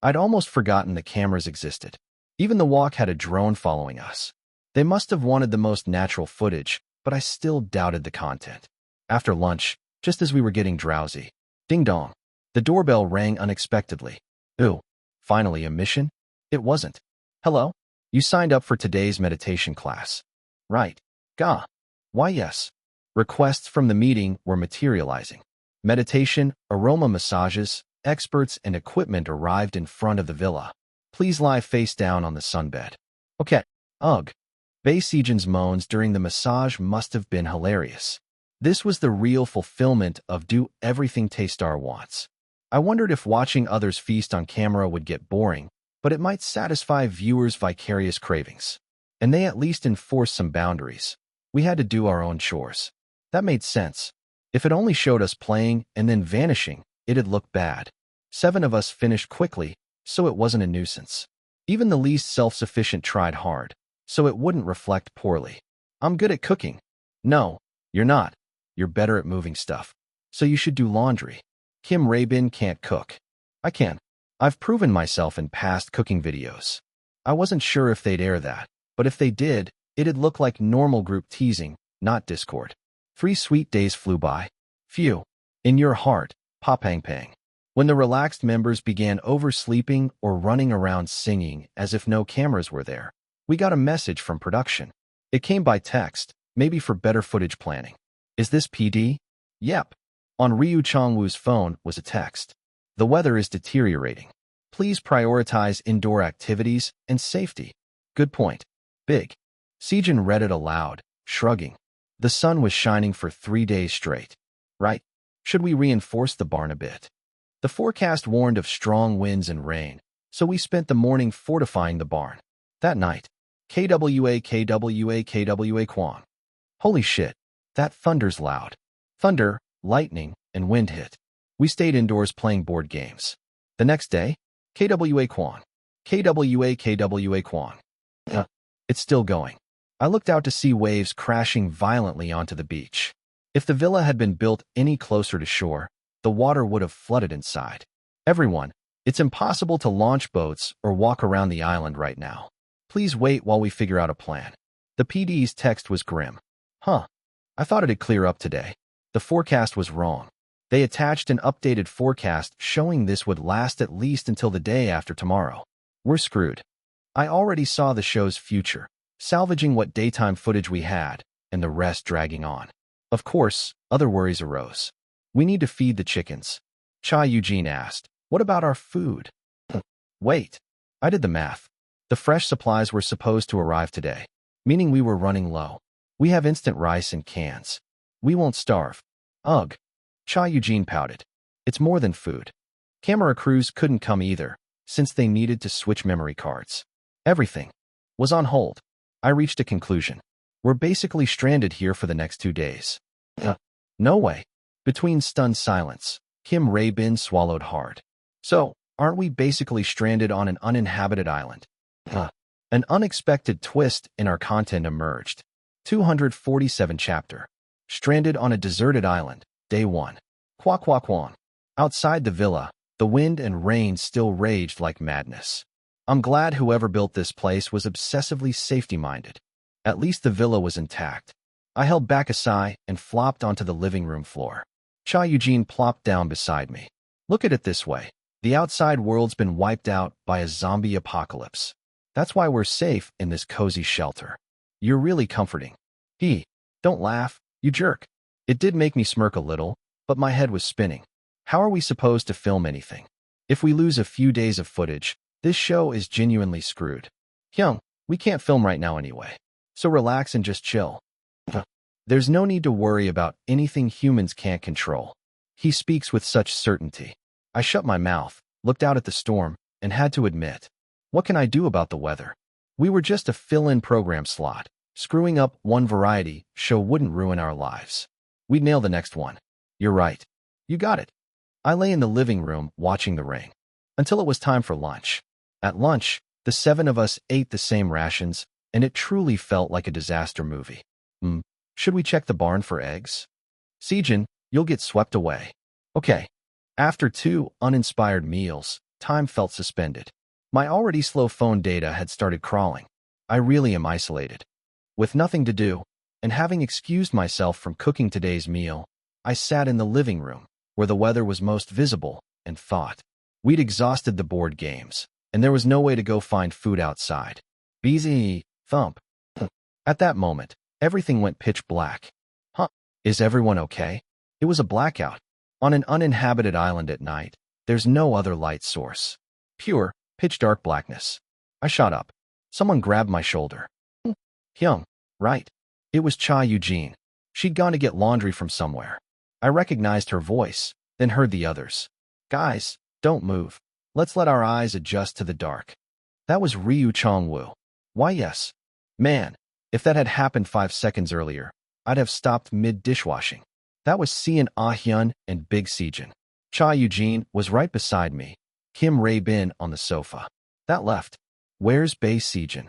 I'd almost forgotten the cameras existed. Even the walk had a drone following us. They must have wanted the most natural footage, but I still doubted the content. After lunch, just as we were getting drowsy, ding dong, the doorbell rang unexpectedly. Ooh, finally a mission? It wasn't. Hello? You signed up for today's meditation class. Right. Gah. Why yes. Requests from the meeting were materializing. Meditation, aroma massages, experts and equipment arrived in front of the villa. Please lie face down on the sunbed. Okay. Ugh. Bei Sijin's moans during the massage must have been hilarious. This was the real fulfillment of do everything Taystar wants. I wondered if watching others feast on camera would get boring, but it might satisfy viewers' vicarious cravings. And they at least enforced some boundaries. We had to do our own chores. That made sense. If it only showed us playing and then vanishing, it'd look bad. 7 of us finished quickly, so it wasn't a nuisance. Even the least self-sufficient tried hard, so it wouldn't reflect poorly. I'm good at cooking. No, you're not. You're better at moving stuff. So you should do laundry. Kim Rabin can't cook. I can. I've proven myself in past cooking videos. I wasn't sure if they'd air that, but if they did, it'd look like normal group teasing, not Discord. 3 sweet days flew by. Phew. In your heart, Papang Pang. When the relaxed members began oversleeping or running around singing as if no cameras were there, we got a message from production. It came by text, maybe for better footage planning. Is this PD? Yep. On Ryu Chongwu's phone was a text. The weather is deteriorating. Please prioritize indoor activities and safety. Good point. Big. Sijin read it aloud, shrugging. The sun was shining for 3 days straight. Right. Should we reinforce the barn a bit? The forecast warned of strong winds and rain, so we spent the morning fortifying the barn. That night, KWA Kwang. Holy shit, that thunder's loud. Thunder, lightning, and wind hit. We stayed indoors playing board games. The next day, KWA Kwang. KWA Kwang. It's still going. I looked out to see waves crashing violently onto the beach. If the villa had been built any closer to shore, the water would have flooded inside. Everyone, it's impossible to launch boats or walk around the island right now. Please wait while we figure out a plan. The PD's text was grim. Huh. I thought it'd clear up today. The forecast was wrong. They attached an updated forecast showing this would last at least until the day after tomorrow. We're screwed. I already saw the show's future, salvaging what daytime footage we had, and the rest dragging on. Of course, other worries arose. We need to feed the chickens. Cha Eugene asked, what about our food? Wait. I did the math. The fresh supplies were supposed to arrive today, meaning we were running low. We have instant rice in cans. We won't starve. Ugh. Cha Eugene pouted. It's more than food. Camera crews couldn't come either, since they needed to switch memory cards. Everything was on hold. I reached a conclusion. We're basically stranded here for the next 2 days. No way. Between stunned silence, Kim Ray-bin swallowed hard. So, aren't we basically stranded on an uninhabited island? An unexpected twist in our content emerged. 247 chapter. Stranded on a deserted island, day 1. Quack quack quack. Outside the villa, the wind and rain still raged like madness. I'm glad whoever built this place was obsessively safety-minded. At least the villa was intact. I held back a sigh and flopped onto the living room floor. Cha Eugene plopped down beside me. Look at it this way. The outside world's been wiped out by a zombie apocalypse. That's why we're safe in this cozy shelter. You're really comforting. Don't laugh, you jerk. It did make me smirk a little, but my head was spinning. How are we supposed to film anything? If we lose a few days of footage, this show is genuinely screwed. Hyung, we can't film right now anyway. So relax and just chill. There's no need to worry about anything humans can't control. He speaks with such certainty. I shut my mouth, looked out at the storm, and had to admit, what can I do about the weather? We were just a fill-in program slot. Screwing up one variety show wouldn't ruin our lives. We'd nail the next one. You're right. You got it. I lay in the living room watching the rain until it was time for lunch. At lunch, the 7 of us ate the same rations, and it truly felt like a disaster movie. Should we check the barn for eggs? Sejin, you'll get swept away. Okay. After 2 uninspired meals, time felt suspended. My already slow phone data had started crawling. I really am isolated. With nothing to do, and having excused myself from cooking today's meal, I sat in the living room, where the weather was most visible, and thought. We'd exhausted the board games, and there was no way to go find food outside. Busy, thump. At that moment, everything went pitch black. Is everyone okay? It was a blackout. On an uninhabited island at night, there's no other light source. Pure, pitch-dark blackness. I shot up. Someone grabbed my shoulder. Hyung, right. It was Cha Eugene. She'd gone to get laundry from somewhere. I recognized her voice, then heard the others. Guys, don't move. Let's let our eyes adjust to the dark. That was Ryu Chongwoo. Why yes. Man, if that had happened 5 seconds earlier, I'd have stopped mid-dishwashing. That was Sean Ah-hyun and Big Sejin. Cha Eugene was right beside me. Kim Ray-bin on the sofa. That left. Where's Bae Sejin?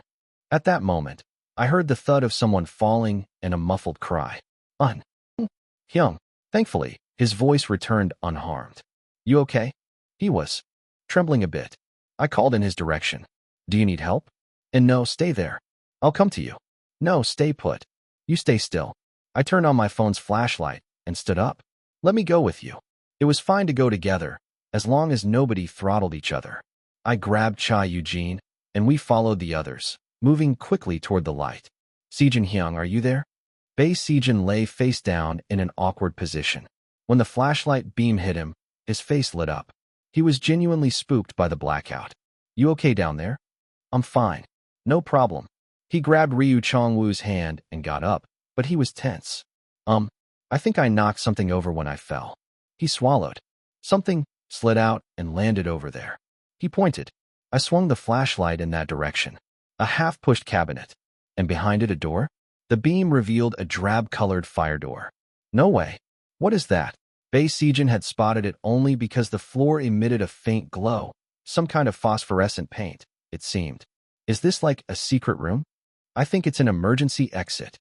At that moment, I heard the thud of someone falling and a muffled cry. Hyung. Thankfully, his voice returned unharmed. You okay? He was. Trembling a bit. I called in his direction. Do you need help? And no, stay there. I'll come to you. No, stay put. You stay still. I turned on my phone's flashlight and stood up. Let me go with you. It was fine to go together, as long as nobody throttled each other. I grabbed Cha Eugene, and we followed the others, moving quickly toward the light. Sejin Hyung, are you there? Bae Sejin lay face down in an awkward position. When the flashlight beam hit him, his face lit up. He was genuinely spooked by the blackout. You okay down there? I'm fine. No problem. He grabbed Ryu Chongwoo's hand and got up, but he was tense. I think I knocked something over when I fell. He swallowed. Something slid out and landed over there. He pointed. I swung the flashlight in that direction. A half-pushed cabinet. And behind it a door? The beam revealed a drab-colored fire door. No way. What is that? Bae Sejin had spotted it only because the floor emitted a faint glow. Some kind of phosphorescent paint, it seemed. Is this like a secret room? I think it's an emergency exit.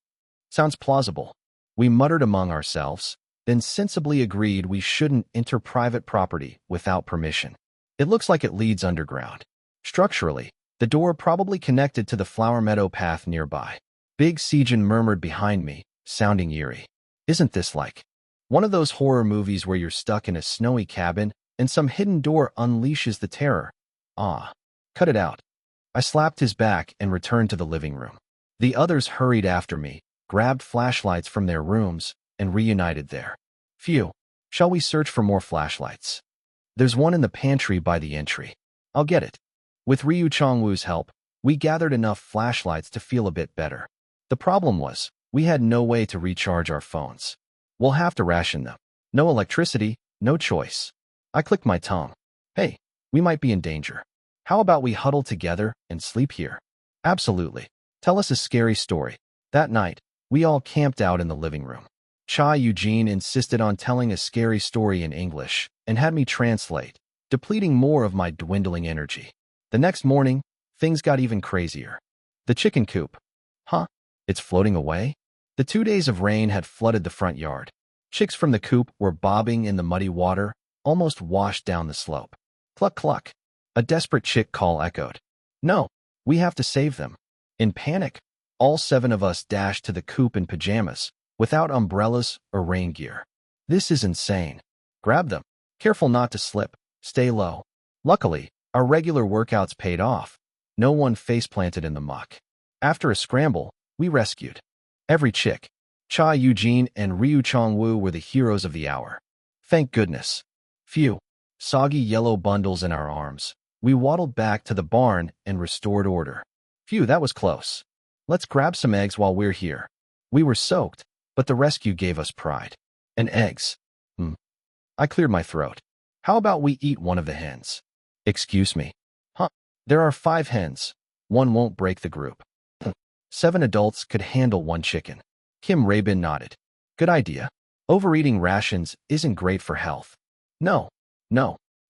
Sounds plausible. We muttered among ourselves, then sensibly agreed we shouldn't enter private property without permission. It looks like it leads underground. Structurally, the door probably connected to the flower meadow path nearby. Big Sejin murmured behind me, sounding eerie. Isn't this like one of those horror movies where you're stuck in a snowy cabin and some hidden door unleashes the terror? Cut it out. I slapped his back and returned to the living room. The others hurried after me, grabbed flashlights from their rooms, and reunited there. Phew. Shall we search for more flashlights? There's one in the pantry by the entry. I'll get it. With Ryu Chongwoo's help, we gathered enough flashlights to feel a bit better. The problem was, We had no way to recharge our phones. We'll have to ration them. No electricity, no choice. I clicked my tongue. Hey, we might be in danger. How about we huddle together and sleep here? Absolutely. Tell us a scary story. That night, we all camped out in the living room. Cha Eugene insisted on telling a scary story in English and had me translate, depleting more of my dwindling energy. The next morning, things got even crazier. The chicken coop. Huh? It's floating away? The 2 days of rain had flooded the front yard. Chicks from the coop were bobbing in the muddy water, almost washed down the slope. Cluck cluck. A desperate chick call echoed. No, we have to save them. In panic, all 7 of us dashed to the coop in pajamas, without umbrellas or rain gear. This is insane. Grab them. Careful not to slip. Stay low. Luckily, our regular workouts paid off. No one face-planted in the muck. After a scramble, we rescued every chick. Cha Eugene and Ryu Chongwu were the heroes of the hour. Thank goodness. Phew. Soggy yellow bundles in our arms. We waddled back to the barn and restored order. Phew, that was close. Let's grab some eggs while we're here. We were soaked, but the rescue gave us pride. And eggs. I cleared my throat. How about we eat one of the hens? Excuse me. Huh? There are 5 hens. One won't break the group. 7 adults could handle 1 chicken. Kim Rabin nodded. Good idea. Overeating rations isn't great for health. No,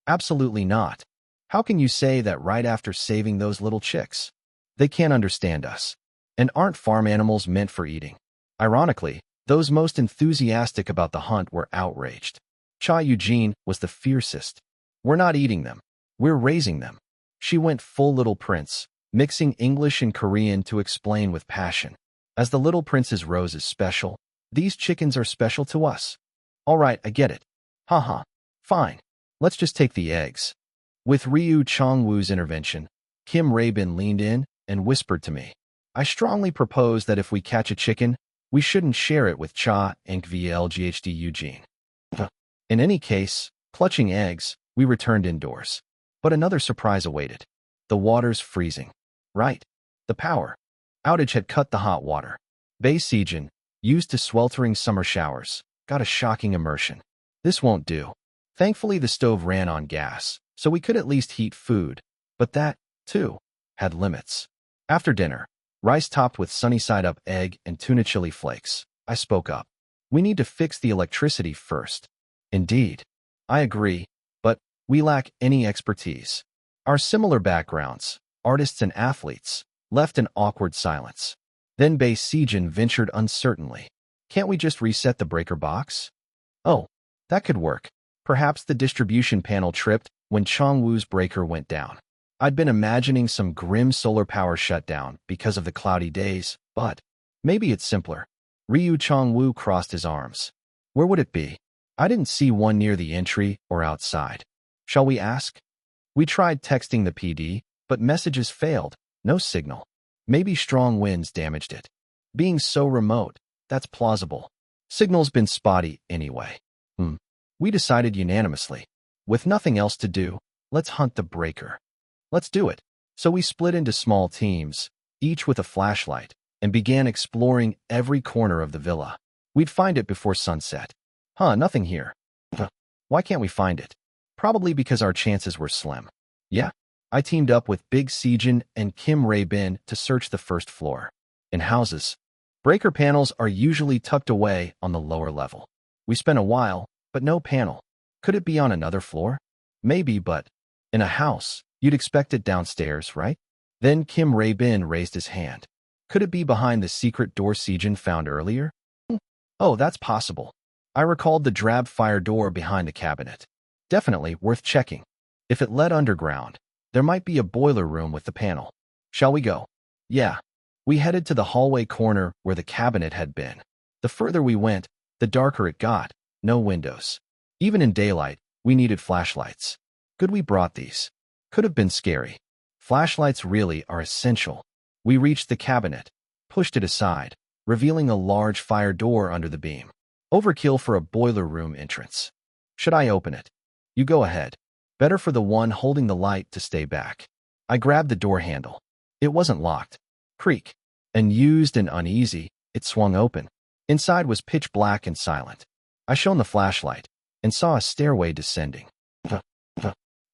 absolutely not. How can you say that right after saving those little chicks? They can't understand us. And aren't farm animals meant for eating? Ironically, those most enthusiastic about the hunt were outraged. Cha Eugene was the fiercest. We're not eating them. We're raising them. She went full Little Prince, mixing English and Korean to explain with passion. As the Little Prince's rose is special, these chickens are special to us. All right, I get it. Haha. Fine. Let's just take the eggs. With Ryu Chongwu's intervention, Kim Rabin leaned in and whispered to me. I strongly propose that if we catch a chicken, we shouldn't share it with Cha and VLGHD Eugene. In any case, clutching eggs, we returned indoors. But another surprise awaited. The water's freezing. Right. The power outage had cut the hot water. Bay Sijin, used to sweltering summer showers, got a shocking immersion. This won't do. Thankfully, the stove ran on gas, so we could at least heat food. But that, too, had limits. After dinner, rice topped with sunny-side-up egg and tuna chili flakes, I spoke up. We need to fix the electricity first. Indeed. I agree, but we lack any expertise. Our similar backgrounds, artists and athletes, left an awkward silence. Then Bei Sijin ventured uncertainly. Can't we just reset the breaker box? Oh, that could work. Perhaps the distribution panel tripped when Chongwu's breaker went down. I'd been imagining some grim solar power shutdown because of the cloudy days, but maybe it's simpler. Ryu Chongwu crossed his arms. Where would it be? I didn't see one near the entry or outside. Shall we ask? We tried texting the PD, but messages failed. No signal. Maybe strong winds damaged it. Being so remote, that's plausible. Signal's been spotty anyway. We decided unanimously. With nothing else to do, let's hunt the breaker. Let's do it. So we split into small teams, each with a flashlight, and began exploring every corner of the villa. We'd find it before sunset. Nothing here. Why can't we find it? Probably because our chances were slim. Yeah, I teamed up with Big Sijin and Kim Rabin to search the first floor. In houses, breaker panels are usually tucked away on the lower level. We spent a while, but no panel. Could it be on another floor? Maybe, but in a house, you'd expect it downstairs, right? Then Kim Rabin raised his hand. Could it be behind the secret door Sijin found earlier? Oh, that's possible. I recalled the drab fire door behind the cabinet. Definitely worth checking. If it led underground, there might be a boiler room with the panel. Shall we go? Yeah. We headed to the hallway corner where the cabinet had been. The further we went, the darker it got. No windows. Even in daylight, we needed flashlights. Good we brought these. Could have been scary. Flashlights really are essential. We reached the cabinet, pushed it aside, revealing a large fire door under the beam. Overkill for a boiler room entrance. Should I open it? You go ahead. Better for the one holding the light to stay back. I grabbed the door handle. It wasn't locked. Creak. And used and uneasy, It swung open. Inside was pitch black and silent. I shone the flashlight and saw a stairway descending.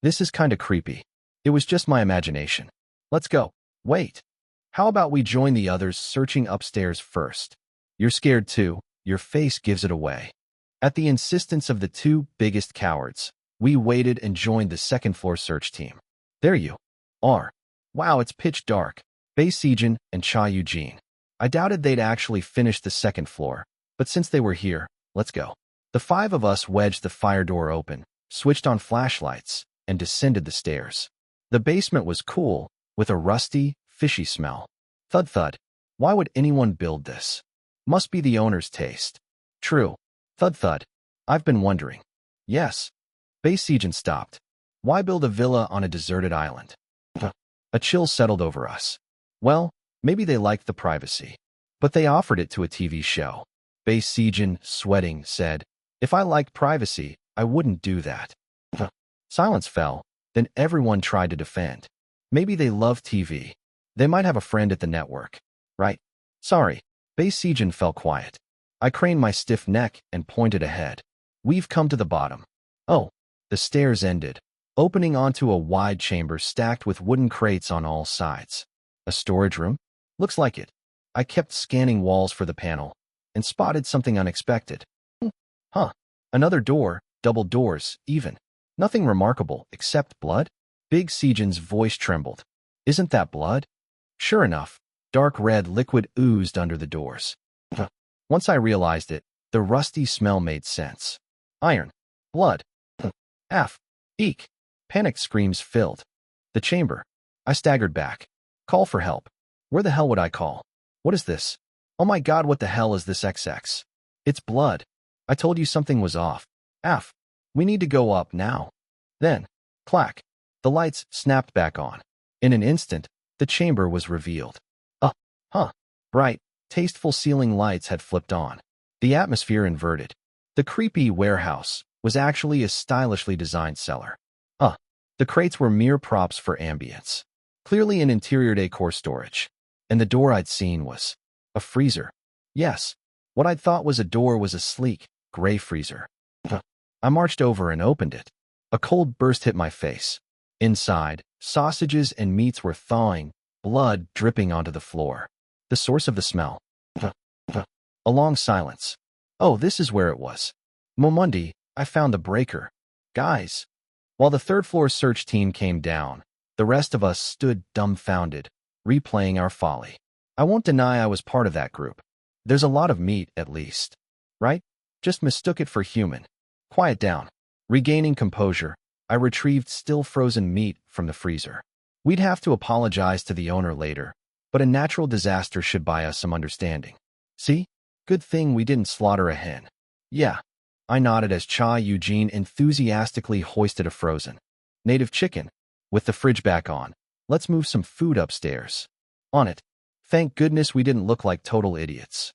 This is kinda creepy. It was just my imagination. Let's go. Wait. How about we join the others searching upstairs first? You're scared too. Your face gives it away. At the insistence of the two biggest cowards, we waited and joined the second-floor search team. There you are. Wow, it's pitch dark. Bei Sijin and Cha Eugene. I doubted they'd actually finish the second floor, but since they were here, let's go. The five of us wedged the fire door open, switched on flashlights, and descended the stairs. The basement was cool, with a rusty, fishy smell. Thud thud. Why would anyone build this? Must be the owner's taste. True. Thud thud. I've been wondering. Yes. Bei Sijin stopped. Why build a villa on a deserted island? A chill settled over us. Well, maybe they liked the privacy. But they offered it to a TV show. Bei Sijin, sweating, said, if I liked privacy, I wouldn't do that. Silence fell. Then everyone tried to defend. Maybe they love TV. They might have a friend at the network. Right? Sorry. Bei Sijin fell quiet. I craned my stiff neck and pointed ahead. We've come to the bottom. Oh. The stairs ended, opening onto a wide chamber stacked with wooden crates on all sides. A storage room? Looks like it. I kept scanning walls for the panel and spotted something unexpected. Huh. Another door, double doors, even. Nothing remarkable except blood? Bei Sijin's voice trembled. Isn't that blood? Sure enough, dark red liquid oozed under the doors. Once I realized it, the rusty smell made sense. Iron. Blood. F. Eek. Panicked screams filled the chamber. I staggered back. Call for help. Where the hell would I call? What is this? Oh my god, what the hell is this XX? It's blood. I told you something was off. F. We need to go up now. Then, clack. The lights snapped back on. In an instant, the chamber was revealed. Bright, tasteful ceiling lights had flipped on. The atmosphere inverted. The creepy warehouse was actually a stylishly designed cellar. The crates were mere props for ambience. Clearly an interior decor storage. And the door I'd seen was a freezer. Yes, what I'd thought was a door was a sleek, gray freezer. I marched over and opened it. A cold burst hit my face. Inside, sausages and meats were thawing, blood dripping onto the floor. The source of the smell. A long silence. Oh, this is where it was. Momundi, I found the breaker. Guys. While the third-floor search team came down, the rest of us stood dumbfounded, replaying our folly. I won't deny I was part of that group. There's a lot of meat, at least. Right? Just mistook it for human. Quiet down. Regaining composure, I retrieved still frozen meat from the freezer. We'd have to apologize to the owner later, but a natural disaster should buy us some understanding. See? Good thing we didn't slaughter a hen. Yeah. I nodded as Cha Eugene enthusiastically hoisted a frozen native chicken. With the fridge back on, let's move some food upstairs. On it. Thank goodness we didn't look like total idiots.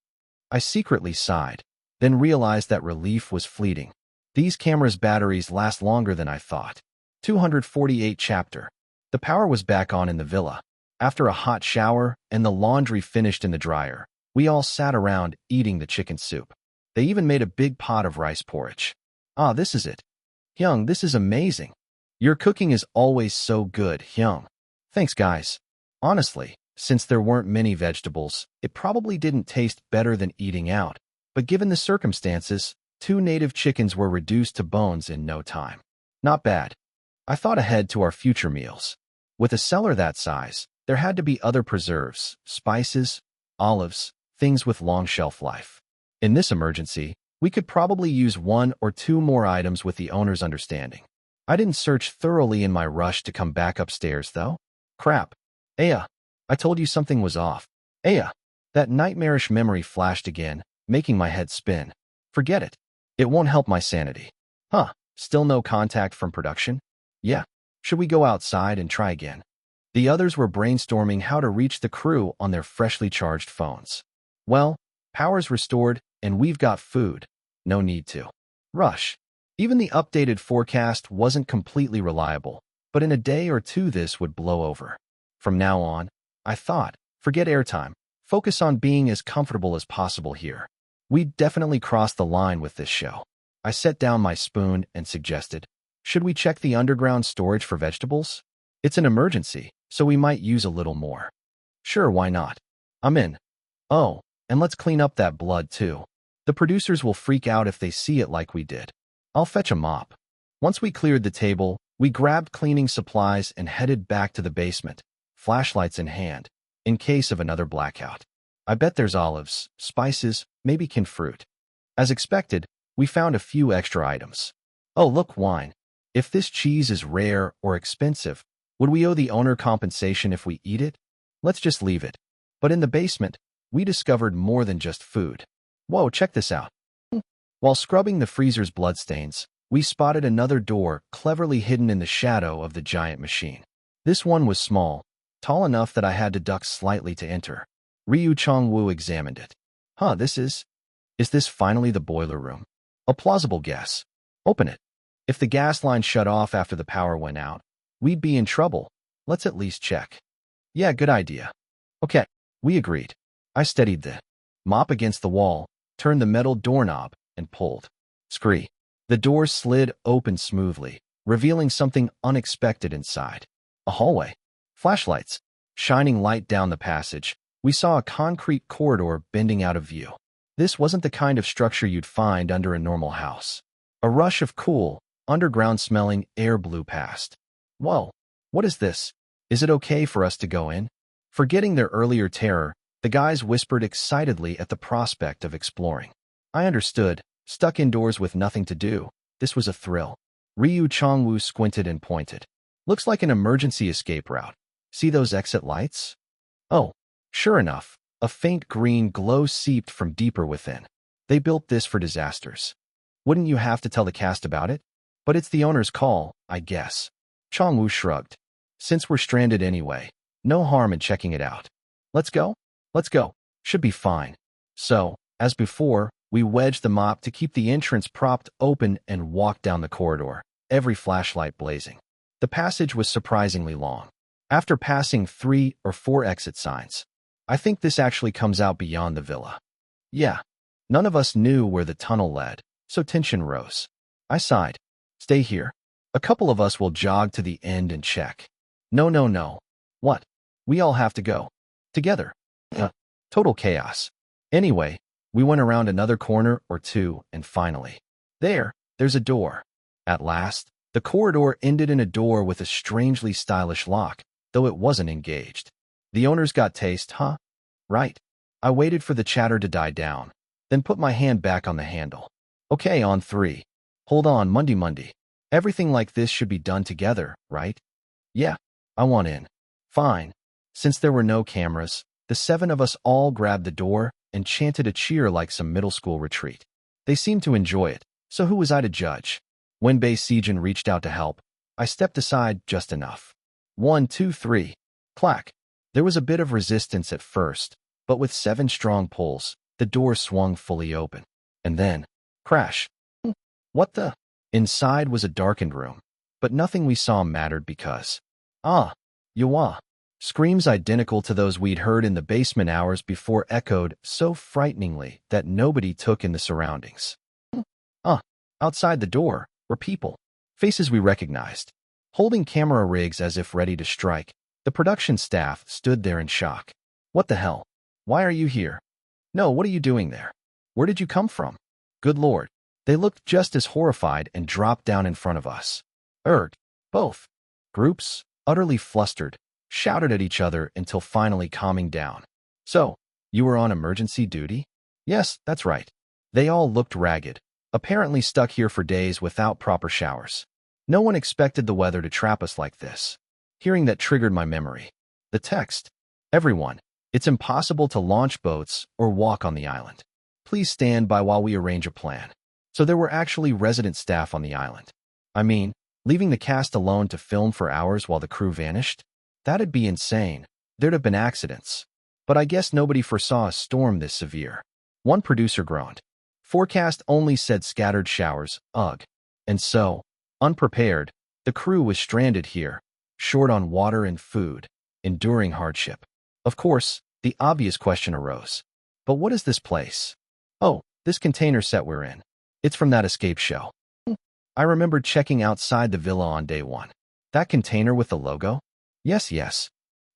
I secretly sighed, then realized that relief was fleeting. These cameras' batteries last longer than I thought. 248 chapter. The power was back on in the villa. After a hot shower and the laundry finished in the dryer, we all sat around eating the chicken soup. They even made a big pot of rice porridge. This is it. Hyung, this is amazing. Your cooking is always so good, Hyung. Thanks, guys. Honestly, since there weren't many vegetables, it probably didn't taste better than eating out. But given the circumstances, 2 native chickens were reduced to bones in no time. Not bad. I thought ahead to our future meals. With a cellar that size, there had to be other preserves, spices, olives, things with long shelf life. In this emergency, we could probably use 1 or 2 more items with the owner's understanding. I didn't search thoroughly in my rush to come back upstairs, though. Crap. Aya, I told you something was off. Aya, that nightmarish memory flashed again, making my head spin. Forget it. It won't help my sanity. Still no contact from production? Yeah. Should we go outside and try again? The others were brainstorming how to reach the crew on their freshly charged phones. Well, power's restored, and we've got food. No need to rush. Even the updated forecast wasn't completely reliable, but in a day or two this would blow over. From now on, I thought, forget airtime. Focus on being as comfortable as possible here. We definitely crossed the line with this show. I set down my spoon and suggested, should we check the underground storage for vegetables? It's an emergency, so we might use a little more. Sure, why not? I'm in. Oh, and let's clean up that blood too. The producers will freak out if they see it like we did. I'll fetch a mop. Once we cleared the table, we grabbed cleaning supplies and headed back to the basement, flashlights in hand, in case of another blackout. I bet there's olives, spices, maybe canned fruit. As expected, we found a few extra items. Oh, look, wine. If this cheese is rare or expensive, would we owe the owner compensation if we eat it? Let's just leave it. But in the basement, we discovered more than just food. Whoa, check this out. While scrubbing the freezer's bloodstains, we spotted another door cleverly hidden in the shadow of the giant machine. This one was small, tall enough that I had to duck slightly to enter. Ryu Chongwu examined it. Is this finally the boiler room? A plausible guess. Open it. If the gas line shut off after the power went out, we'd be in trouble. Let's at least check. Yeah, good idea. Okay, we agreed. I steadied the mop against the wall, turned the metal doorknob, and pulled. Scree. The door slid open smoothly, revealing something unexpected inside. A hallway. Flashlights. Shining light down the passage, we saw a concrete corridor bending out of view. This wasn't the kind of structure you'd find under a normal house. A rush of cool, underground-smelling air blew past. Whoa, what is this? Is it okay for us to go in? Forgetting their earlier terror, the guys whispered excitedly at the prospect of exploring. I understood. Stuck indoors with nothing to do, this was a thrill. Ryu Chongwu squinted and pointed. Looks like an emergency escape route. See those exit lights? Oh, sure enough, a faint green glow seeped from deeper within. They built this for disasters. Wouldn't you have to tell the cast about it? But it's the owner's call, I guess. Chongwu shrugged. Since we're stranded anyway, no harm in checking it out. Let's go? Let's go. Should be fine. So, as before, we wedged the mop to keep the entrance propped open and walked down the corridor, every flashlight blazing. The passage was surprisingly long. After passing 3 or 4 exit signs, I think this actually comes out beyond the villa. Yeah, none of us knew where the tunnel led, so tension rose. I sighed. Stay here. A couple of us will jog to the end and check. No. What? We all have to go. Together. Total chaos. Anyway, we went around another corner or two, and finally, there's a door. At last, the corridor ended in a door with a strangely stylish lock, though it wasn't engaged. The owner's got taste, huh? Right. I waited for the chatter to die down, then put my hand back on the handle. Okay, on 3. Hold on, Monday. Everything like this should be done together, right? Yeah, I want in. Fine. Since there were no cameras, the 7 of us all grabbed the door and chanted a cheer like some middle school retreat. They seemed to enjoy it, so who was I to judge? When Bei Sijin reached out to help, I stepped aside just enough. 1, 2, 3. Clack. There was a bit of resistance at first, but with 7 strong pulls, the door swung fully open. And then, crash. What the? Inside was a darkened room, but nothing we saw mattered because, Yawa. Screams identical to those we'd heard in the basement hours before echoed so frighteningly that nobody took in the surroundings. Outside the door were people, faces we recognized. Holding camera rigs as if ready to strike, the production staff stood there in shock. What the hell? Why are you here? No, what are you doing there? Where did you come from? Good Lord. They looked just as horrified and dropped down in front of us. Both. Groups, utterly flustered, shouted at each other until finally calming down. So, you were on emergency duty? Yes, that's right. They all looked ragged, apparently stuck here for days without proper showers. No one expected the weather to trap us like this. Hearing that triggered my memory. The text. Everyone, it's impossible to launch boats or walk on the island. Please stand by while we arrange a plan. So there were actually resident staff on the island. I mean, leaving the cast alone to film for hours while the crew vanished? That'd be insane. There'd have been accidents. But I guess nobody foresaw a storm this severe. One producer groaned. Forecast only said scattered showers, ugh. And so, unprepared, the crew was stranded here, short on water and food, enduring hardship. Of course, The obvious question arose. But what is this place? Oh, this container set we're in. It's from that escape show. I remembered checking outside the villa on day one. That container with the logo? Yes, yes.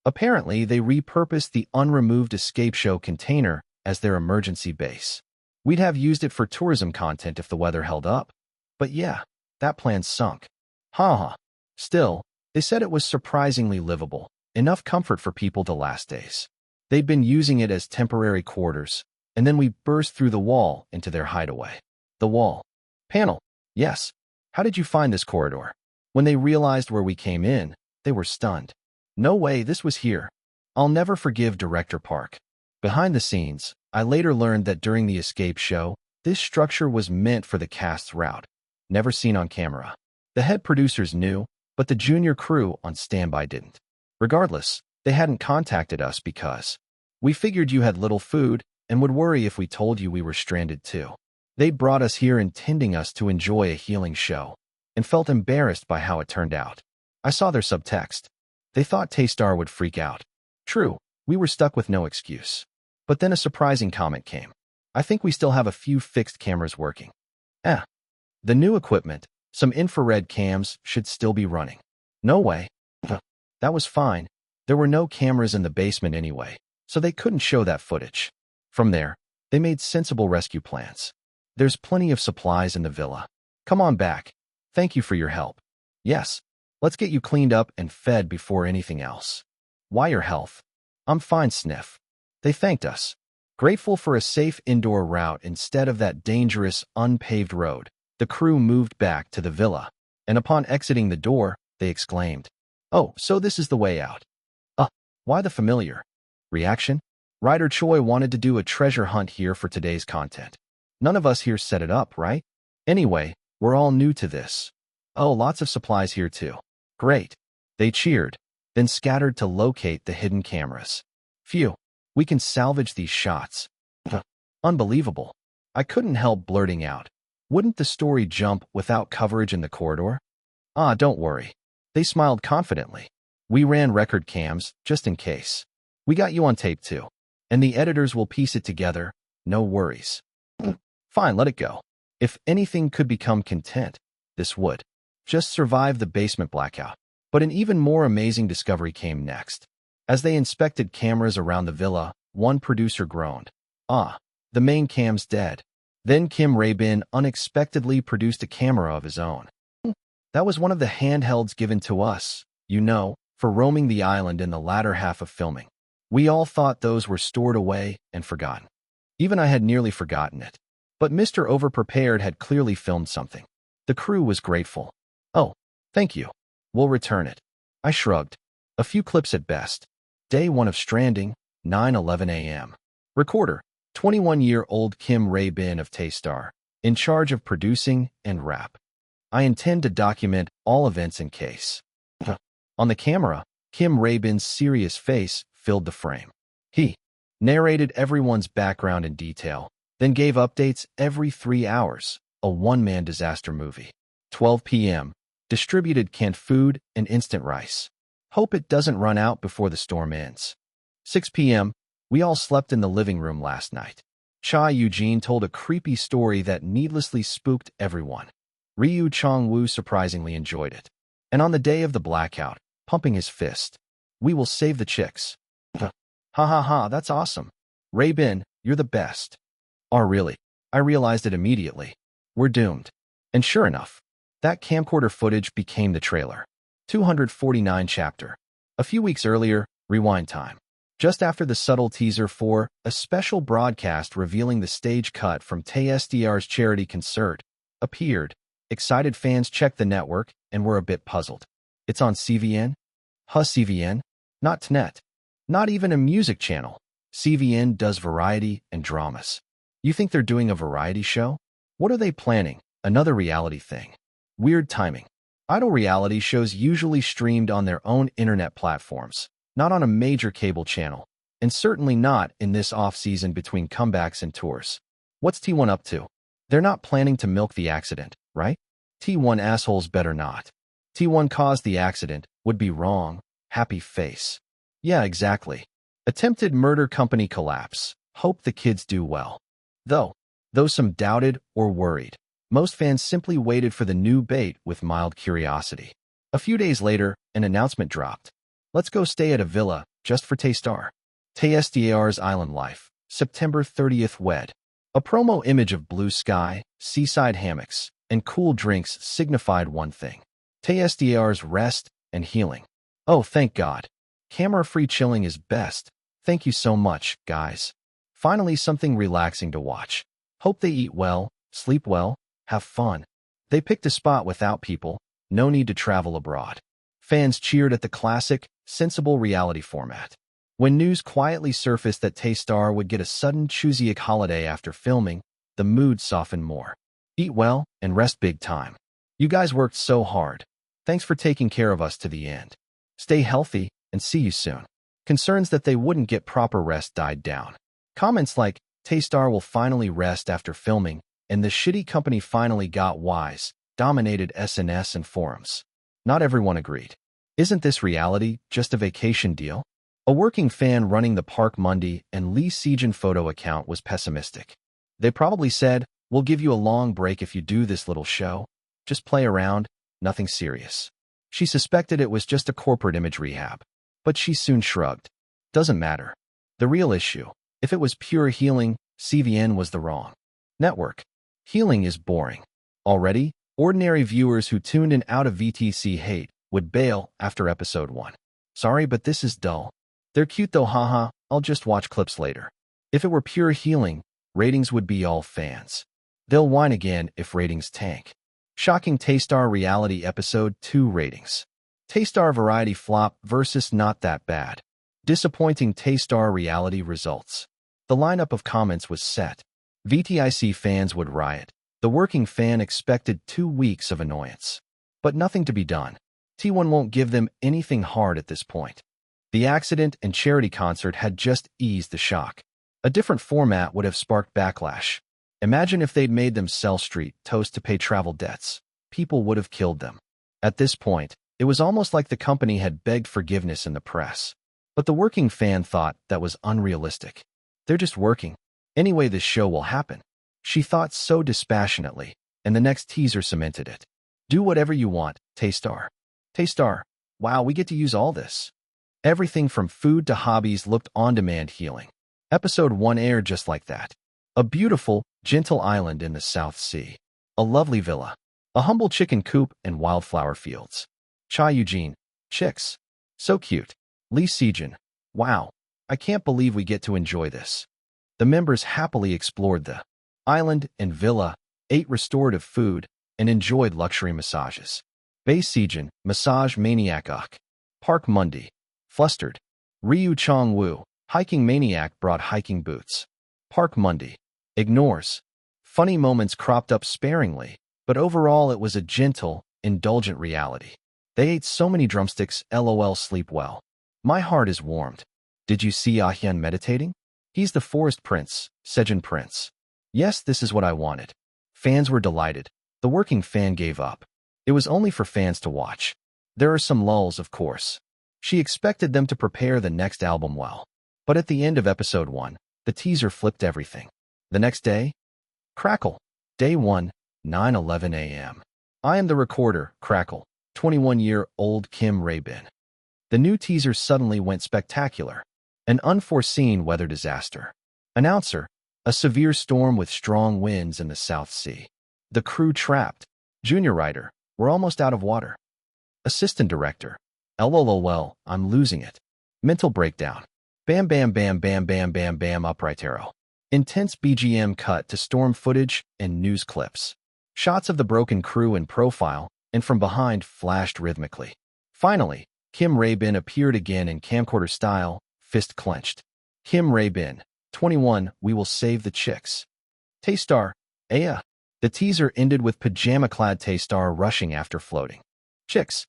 Apparently, they repurposed the unremoved escape show container as their emergency base. We'd have used it for tourism content if the weather held up. But yeah, that plan sunk. Haha. Still, they said it was surprisingly livable, enough comfort for people to last days. They'd been using it as temporary quarters, and then we burst through the wall into their hideaway. The wall. Panel. Yes. How did you find this corridor? When they realized where we came in, they were stunned. No way, this was here. I'll never forgive Director Park. Behind the scenes, I later learned that during the escape show, this structure was meant for the cast's route, never seen on camera. The head producers knew, but the junior crew on standby didn't. Regardless, they hadn't contacted us because we figured you had little food and would worry if we told you we were stranded too. They brought us here intending us to enjoy a healing show, and felt embarrassed by how it turned out. I saw their subtext. They thought Taystar would freak out. True, we were stuck with no excuse. But then a surprising comment came. I think we still have a few fixed cameras working. The new equipment, some infrared cams, should still be running. No way. That was fine. There were no cameras in the basement anyway, so they couldn't show that footage. From there, they made sensible rescue plans. There's plenty of supplies in the villa. Come on back. Thank you for your help. Yes, let's get you cleaned up and fed before anything else. Why your health? I'm fine, Sniff. They thanked us, grateful for a safe indoor route instead of that dangerous, unpaved road. The crew moved back to the villa, and upon exiting the door, they exclaimed, "Oh, so this is the way out." Why the familiar reaction? Ryder Choi wanted to do a treasure hunt here for today's content. None of us here set it up, right? Anyway, we're all new to this. Oh, lots of supplies here too. Great. They cheered, then scattered to locate the hidden cameras. Phew, we can salvage these shots. Unbelievable. I couldn't help blurting out. Wouldn't the story jump without coverage in the corridor? Don't worry. They smiled confidently. We ran record cams, just in case. We got you on tape too. And the editors will piece it together, no worries. Fine, let it go. If anything could become content, this would. Just survive the basement blackout. But an even more amazing discovery came next. As they inspected cameras around the villa, one producer groaned. The main cam's dead. Then Kim Rae-bin unexpectedly produced a camera of his own. That was one of the handhelds given to us, for roaming the island in the latter half of filming. We all thought those were stored away and forgotten. Even I had nearly forgotten it. But Mr. Overprepared had clearly filmed something. The crew was grateful. Oh, thank you. We'll return it. I shrugged. A few clips at best. Day 1 of stranding, 9:11 a.m. Recorder, 21-year-old Kim Rae-bin of Taystar, in charge of producing and wrap. I intend to document all events in case. On the camera, Kim Rae-bin's serious face filled the frame. He narrated everyone's background in detail, then gave updates every 3 hours, a one-man disaster movie. 12 p.m. Distributed canned food and instant rice. Hope it doesn't run out before the storm ends. 6 p.m. We all slept in the living room last night. Cha Eugene told a creepy story that needlessly spooked everyone. Ryu Chong-woo surprisingly enjoyed it. And on the day of the blackout, pumping his fist, "We will save the chicks." Ha ha ha, that's awesome. Rae-bin, you're the best. Oh, really? I realized it immediately. We're doomed. And sure enough, that camcorder footage became the trailer. 249 chapter. A few weeks earlier, rewind time. Just after the subtle teaser for a special broadcast revealing the stage cut from TSDR's charity concert appeared, excited fans checked the network and were a bit puzzled. It's on CVN? CVN? Not TNET. Not even a music channel. CVN does variety and dramas. You think they're doing a variety show? What are they planning? Another reality thing. Weird timing. Idol reality shows usually streamed on their own internet platforms, not on a major cable channel, and certainly not in this off-season between comebacks and tours. What's T1 up to? They're not planning to milk the accident, right? T1 assholes better not. T1 caused the accident, would be wrong, happy face. Yeah, exactly. Attempted murder company collapse. Hope the kids do well. Though some doubted or worried, most fans simply waited for the new bait with mild curiosity. A few days later, an announcement dropped. Let's go stay at a villa, just for Taystar. TSDAR's Island Life, September 30th wed. A promo image of blue sky, seaside hammocks, and cool drinks signified one thing. TSDAR's rest and healing. Oh, thank God. Camera-free chilling is best. Thank you so much, guys. Finally, something relaxing to watch. Hope they eat well, sleep well, have fun. They picked a spot without people, no need to travel abroad. Fans cheered at the classic, sensible reality format. When news quietly surfaced that Taystar would get a sudden Chuseok holiday after filming, the mood softened more. Eat well and rest big time. You guys worked so hard. Thanks for taking care of us to the end. Stay healthy and see you soon. Concerns that they wouldn't get proper rest died down. Comments like, Taystar will finally rest after filming, and the shitty company finally got wise, dominated SNS and forums. Not everyone agreed. Isn't this reality just a vacation deal? A working fan running the Park Monday and Lee Sejin photo account was pessimistic. They probably said, we'll give you a long break if you do this little show. Just play around, nothing serious. She suspected it was just a corporate image rehab. But she soon shrugged. Doesn't matter. The real issue. If it was pure healing, CVN was the wrong network. Healing is boring. Already, ordinary viewers who tuned in out of VTC hate would bail after episode 1. Sorry, but this is dull. They're cute though, haha, I'll just watch clips later. If it were pure healing, ratings would be all fans. They'll whine again if ratings tank. Shocking Taystar reality episode 2 ratings. Taystar variety flop versus not that bad. Disappointing Taystar reality results. The lineup of comments was set. VTIC fans would riot. The working fan expected 2 weeks of annoyance. But nothing to be done. T1 won't give them anything hard at this point. The accident and charity concert had just eased the shock. A different format would have sparked backlash. Imagine if they'd made them sell street toast to pay travel debts. People would have killed them. At this point, it was almost like the company had begged forgiveness in the press. But the working fan thought that was unrealistic. They're just working. Anyway, this show will happen. She thought so dispassionately, and the next teaser cemented it. Do whatever you want, Taystar. Taystar, wow, we get to use all this. Everything from food to hobbies looked on-demand healing. Episode 1 aired just like that. A beautiful, gentle island in the South Sea. A lovely villa. A humble chicken coop and wildflower fields. Cha Eugene. Chicks. So cute. Lee Sejin. Wow. I can't believe we get to enjoy this. The members happily explored the island and villa, ate restorative food, and enjoyed luxury massages. Bae Sejin, massage maniac. Park Monday. Flustered. Ryu Chong-woo, hiking maniac brought hiking boots. Park Monday. Ignores. Funny moments cropped up sparingly, but overall it was a gentle, indulgent reality. They ate so many drumsticks, lol, sleep well. My heart is warmed. Did you see Ahyeon meditating? He's the forest prince, Sejin prince. Yes, this is what I wanted. Fans were delighted. The working fan gave up. It was only for fans to watch. There are some lulls, of course. She expected them to prepare the next album well. But at the end of episode 1, the teaser flipped everything. The next day? Crackle. Day 1, 9:11 a.m. I am the recorder, Crackle, 21-year-old Kim Rae-bin. The new teaser suddenly went spectacular. An unforeseen weather disaster. Announcer, a severe storm with strong winds in the South Sea. The crew trapped. Junior writer, we're almost out of water. Assistant director, LOLOL, I'm losing it. Mental breakdown. Bam bam bam bam bam bam bam upright arrow. Intense BGM cut to storm footage and news clips. Shots of the broken crew in profile and from behind flashed rhythmically. Finally, Kim Rae-bin appeared again in camcorder style, fist clenched. Kim Rae-bin, 21, we will save the chicks. Taystar, Aya. The teaser ended with pajama-clad Taystar rushing after floating chicks.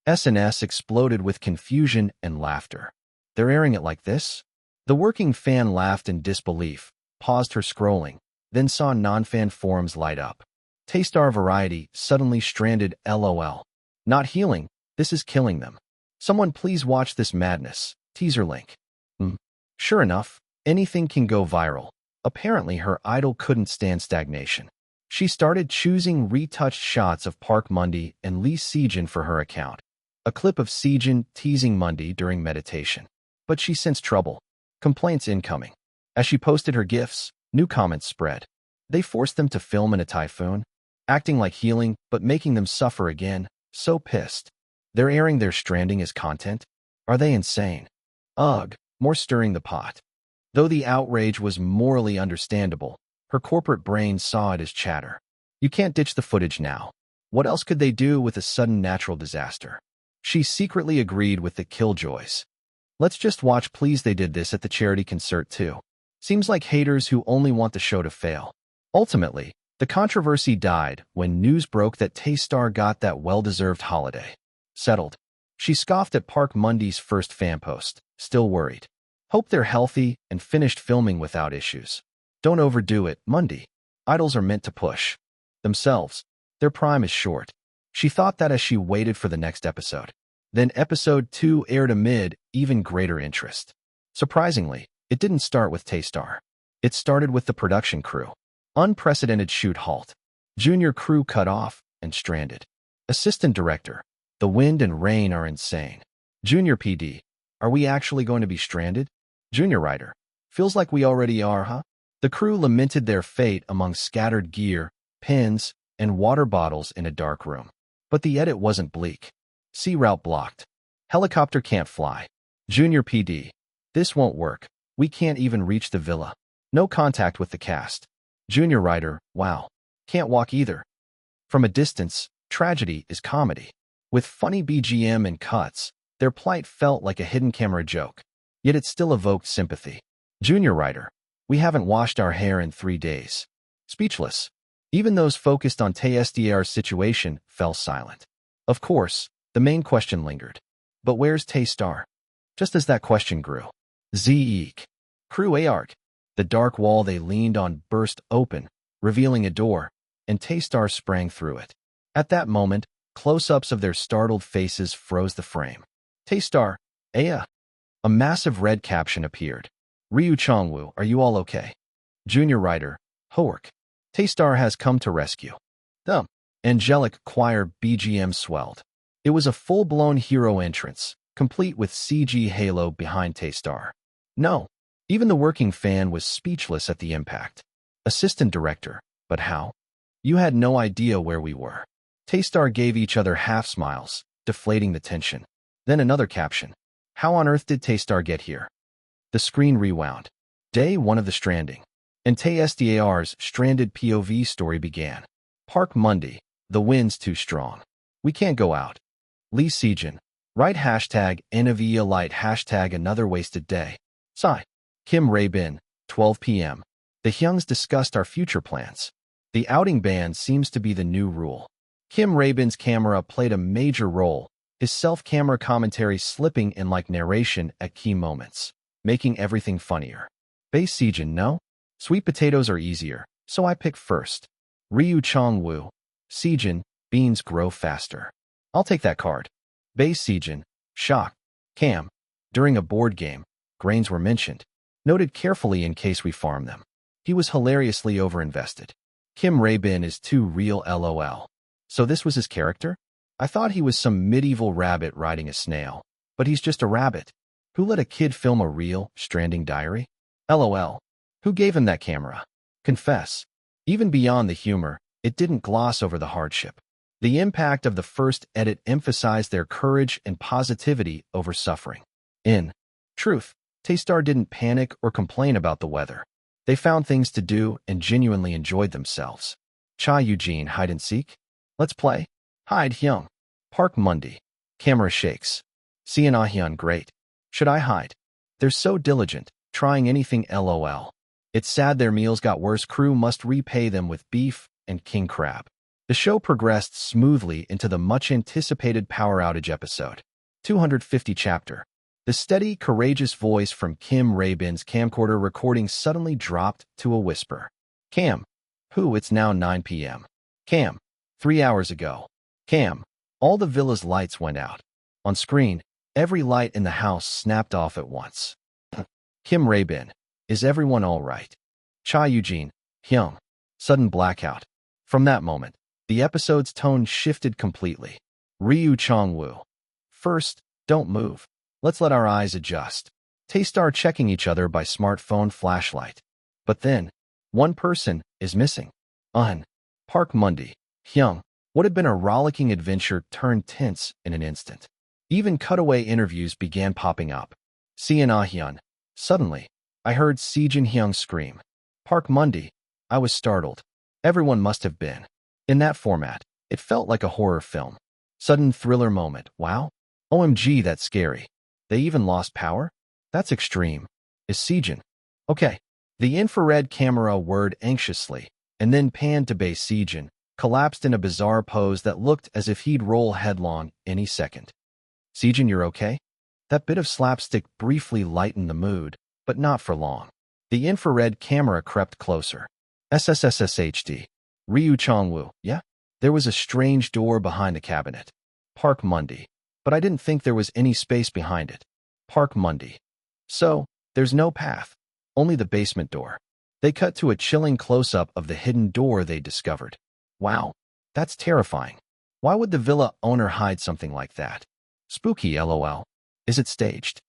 SNS exploded with confusion and laughter. They're airing it like this? The working fan laughed in disbelief, paused her scrolling, then saw non-fan forums light up. Taystar variety suddenly stranded, lol. Not healing, this is killing them. Someone please watch this madness. Teaser link. Sure enough, anything can go viral. Apparently, her idol couldn't stand stagnation. She started choosing retouched shots of Park Mundy and Lee Sejin for her account. A clip of Sejin teasing Mundy during meditation. But she sensed trouble. Complaints incoming. As she posted her gifs, new comments spread. They forced them to film in a typhoon, acting like healing but making them suffer again. So pissed. They're airing their stranding as content? Are they insane? Ugh, more stirring the pot. Though the outrage was morally understandable, her corporate brain saw it as chatter. You can't ditch the footage now. What else could they do with a sudden natural disaster? She secretly agreed with the killjoys. Let's just watch, please. They did this at the charity concert too. Seems like haters who only want the show to fail. Ultimately, the controversy died when news broke that Taystar got that well-deserved holiday. Settled. She scoffed at Park Mundy's first fan post, still worried. Hope they're healthy and finished filming without issues. Don't overdo it, Mundy. Idols are meant to push themselves. Their prime is short. She thought that as she waited for the next episode. Then episode 2 aired amid even greater interest. Surprisingly, it didn't start with Taystar. It started with the production crew. Unprecedented shoot halt. Junior crew cut off and stranded. Assistant director. The wind and rain are insane. Junior PD. Are we actually going to be stranded? Junior writer. Feels like we already are, huh? The crew lamented their fate among scattered gear, pins, and water bottles in a dark room. But the edit wasn't bleak. Sea route blocked. Helicopter can't fly. Junior PD. This won't work. We can't even reach the villa. No contact with the cast. Junior writer. Wow. Can't walk either. From a distance, tragedy is comedy. With funny BGM and cuts, their plight felt like a hidden camera joke. Yet it still evoked sympathy. Junior writer. We haven't washed our hair in 3 days. Speechless. Even those focused on Taystar's situation fell silent. Of course, the main question lingered. But where's Taystar? Just as that question grew. Zeek. Crew ARC. The dark wall they leaned on burst open, revealing a door, and Taystar sprang through it. At that moment, close-ups of their startled faces froze the frame. Taystar, Aya. A massive red caption appeared. Ryu Chongwoo, are you all okay? Junior writer, Hoark. Taystar has come to rescue. The angelic choir BGM swelled. It was a full-blown hero entrance, complete with CG halo behind Taystar. No, even the working fan was speechless at the impact. Assistant director, but how? You had no idea where we were. Taystar gave each other half-smiles, deflating the tension. Then another caption. How on earth did Taystar get here? The screen rewound. Day 1 of the stranding. And Taystar's stranded POV story began. Park Mundy. The wind's too strong. We can't go out. Lee Sejin. Right hashtag NVIA light hashtag another wasted day. Sigh. Kim Rae-bin. 12 p.m. The Hyungs discussed our future plans. The outing ban seems to be the new rule. Kim Rae-bin's camera played a major role, his self-camera commentary slipping in like narration at key moments, making everything funnier. Bae Sejin, no? Sweet potatoes are easier, so I pick first. Ryu Chongwoo. Sejin, beans grow faster. I'll take that card. Bae Sejin. Shock. Cam. During a board game, grains were mentioned. Noted carefully in case we farm them. He was hilariously overinvested. Kim Rae-bin is too real, lol. So this was his character? I thought he was some medieval rabbit riding a snail. But he's just a rabbit. Who let a kid film a real, stranding diary? LOL. Who gave him that camera? Confess. Even beyond the humor, it didn't gloss over the hardship. The impact of the first edit emphasized their courage and positivity over suffering. In truth, Taystar didn't panic or complain about the weather. They found things to do and genuinely enjoyed themselves. Cha Eugene, hide and seek? Let's play. Hide Hyung. Park Mundy. Camera shakes. Sian Ah-hyun, great. Should I hide? They're so diligent, trying anything, lol. It's sad their meals got worse. Crew must repay them with beef and king crab. The show progressed smoothly into the much-anticipated power outage episode. 250 chapter. The steady, courageous voice from Kim Rae-bin's camcorder recording suddenly dropped to a whisper. Cam. Who? It's now 9 p.m. Cam. 3 hours ago. Cam. All the villa's lights went out. On screen, every light in the house snapped off at once. Kim Rae-bin. Is everyone all right? Cha Eugene. Hyung. Sudden blackout. From that moment, the episode's tone shifted completely. Ryu Chong-woo. First, don't move. Let's let our eyes adjust. Tae-star checking each other by smartphone flashlight. But then, one person is missing. Park Mundy. Hyung. What had been a rollicking adventure turned tense in an instant. Even cutaway interviews began popping up. Sian Ah-hyun. Suddenly, I heard Sejin Hyung scream. Park Mundy. I was startled. Everyone must have been. In that format, it felt like a horror film. Sudden thriller moment. Wow. OMG, that's scary. They even lost power? That's extreme. Is Sejin? Okay. The infrared camera whirred anxiously, and then panned to Bae Sejin, collapsed in a bizarre pose that looked as if he'd roll headlong any second. Sejin, you're okay? That bit of slapstick briefly lightened the mood, but not for long. The infrared camera crept closer. SSSSHD. Ryu Chong-woo. Yeah? There was a strange door behind the cabinet. Park Mundy. But I didn't think there was any space behind it. Park Mundy. So, there's no path. Only the basement door. They cut to a chilling close-up of the hidden door they discovered. Wow. That's terrifying. Why would the villa owner hide something like that? Spooky, lol. Is it staged?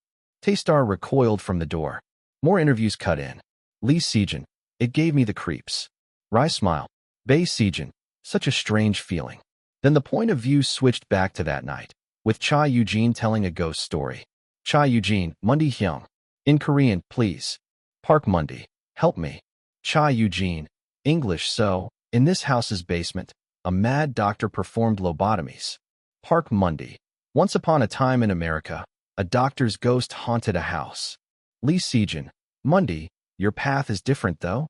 Tae-star recoiled from the door. More interviews cut in. Lee Sejin. It gave me the creeps. Rai smile. Bae Sejin. Such a strange feeling. Then the point of view switched back to that night, with Cha Eugene telling a ghost story. Cha Eugene. Mundy Hyung. In Korean, please. Park Mundy. Help me. Cha Eugene. English. So, in this house's basement, a mad doctor performed lobotomies. Park Mundy. Once upon a time in America, a doctor's ghost haunted a house. Lee Sejin. Mundy, your path is different though?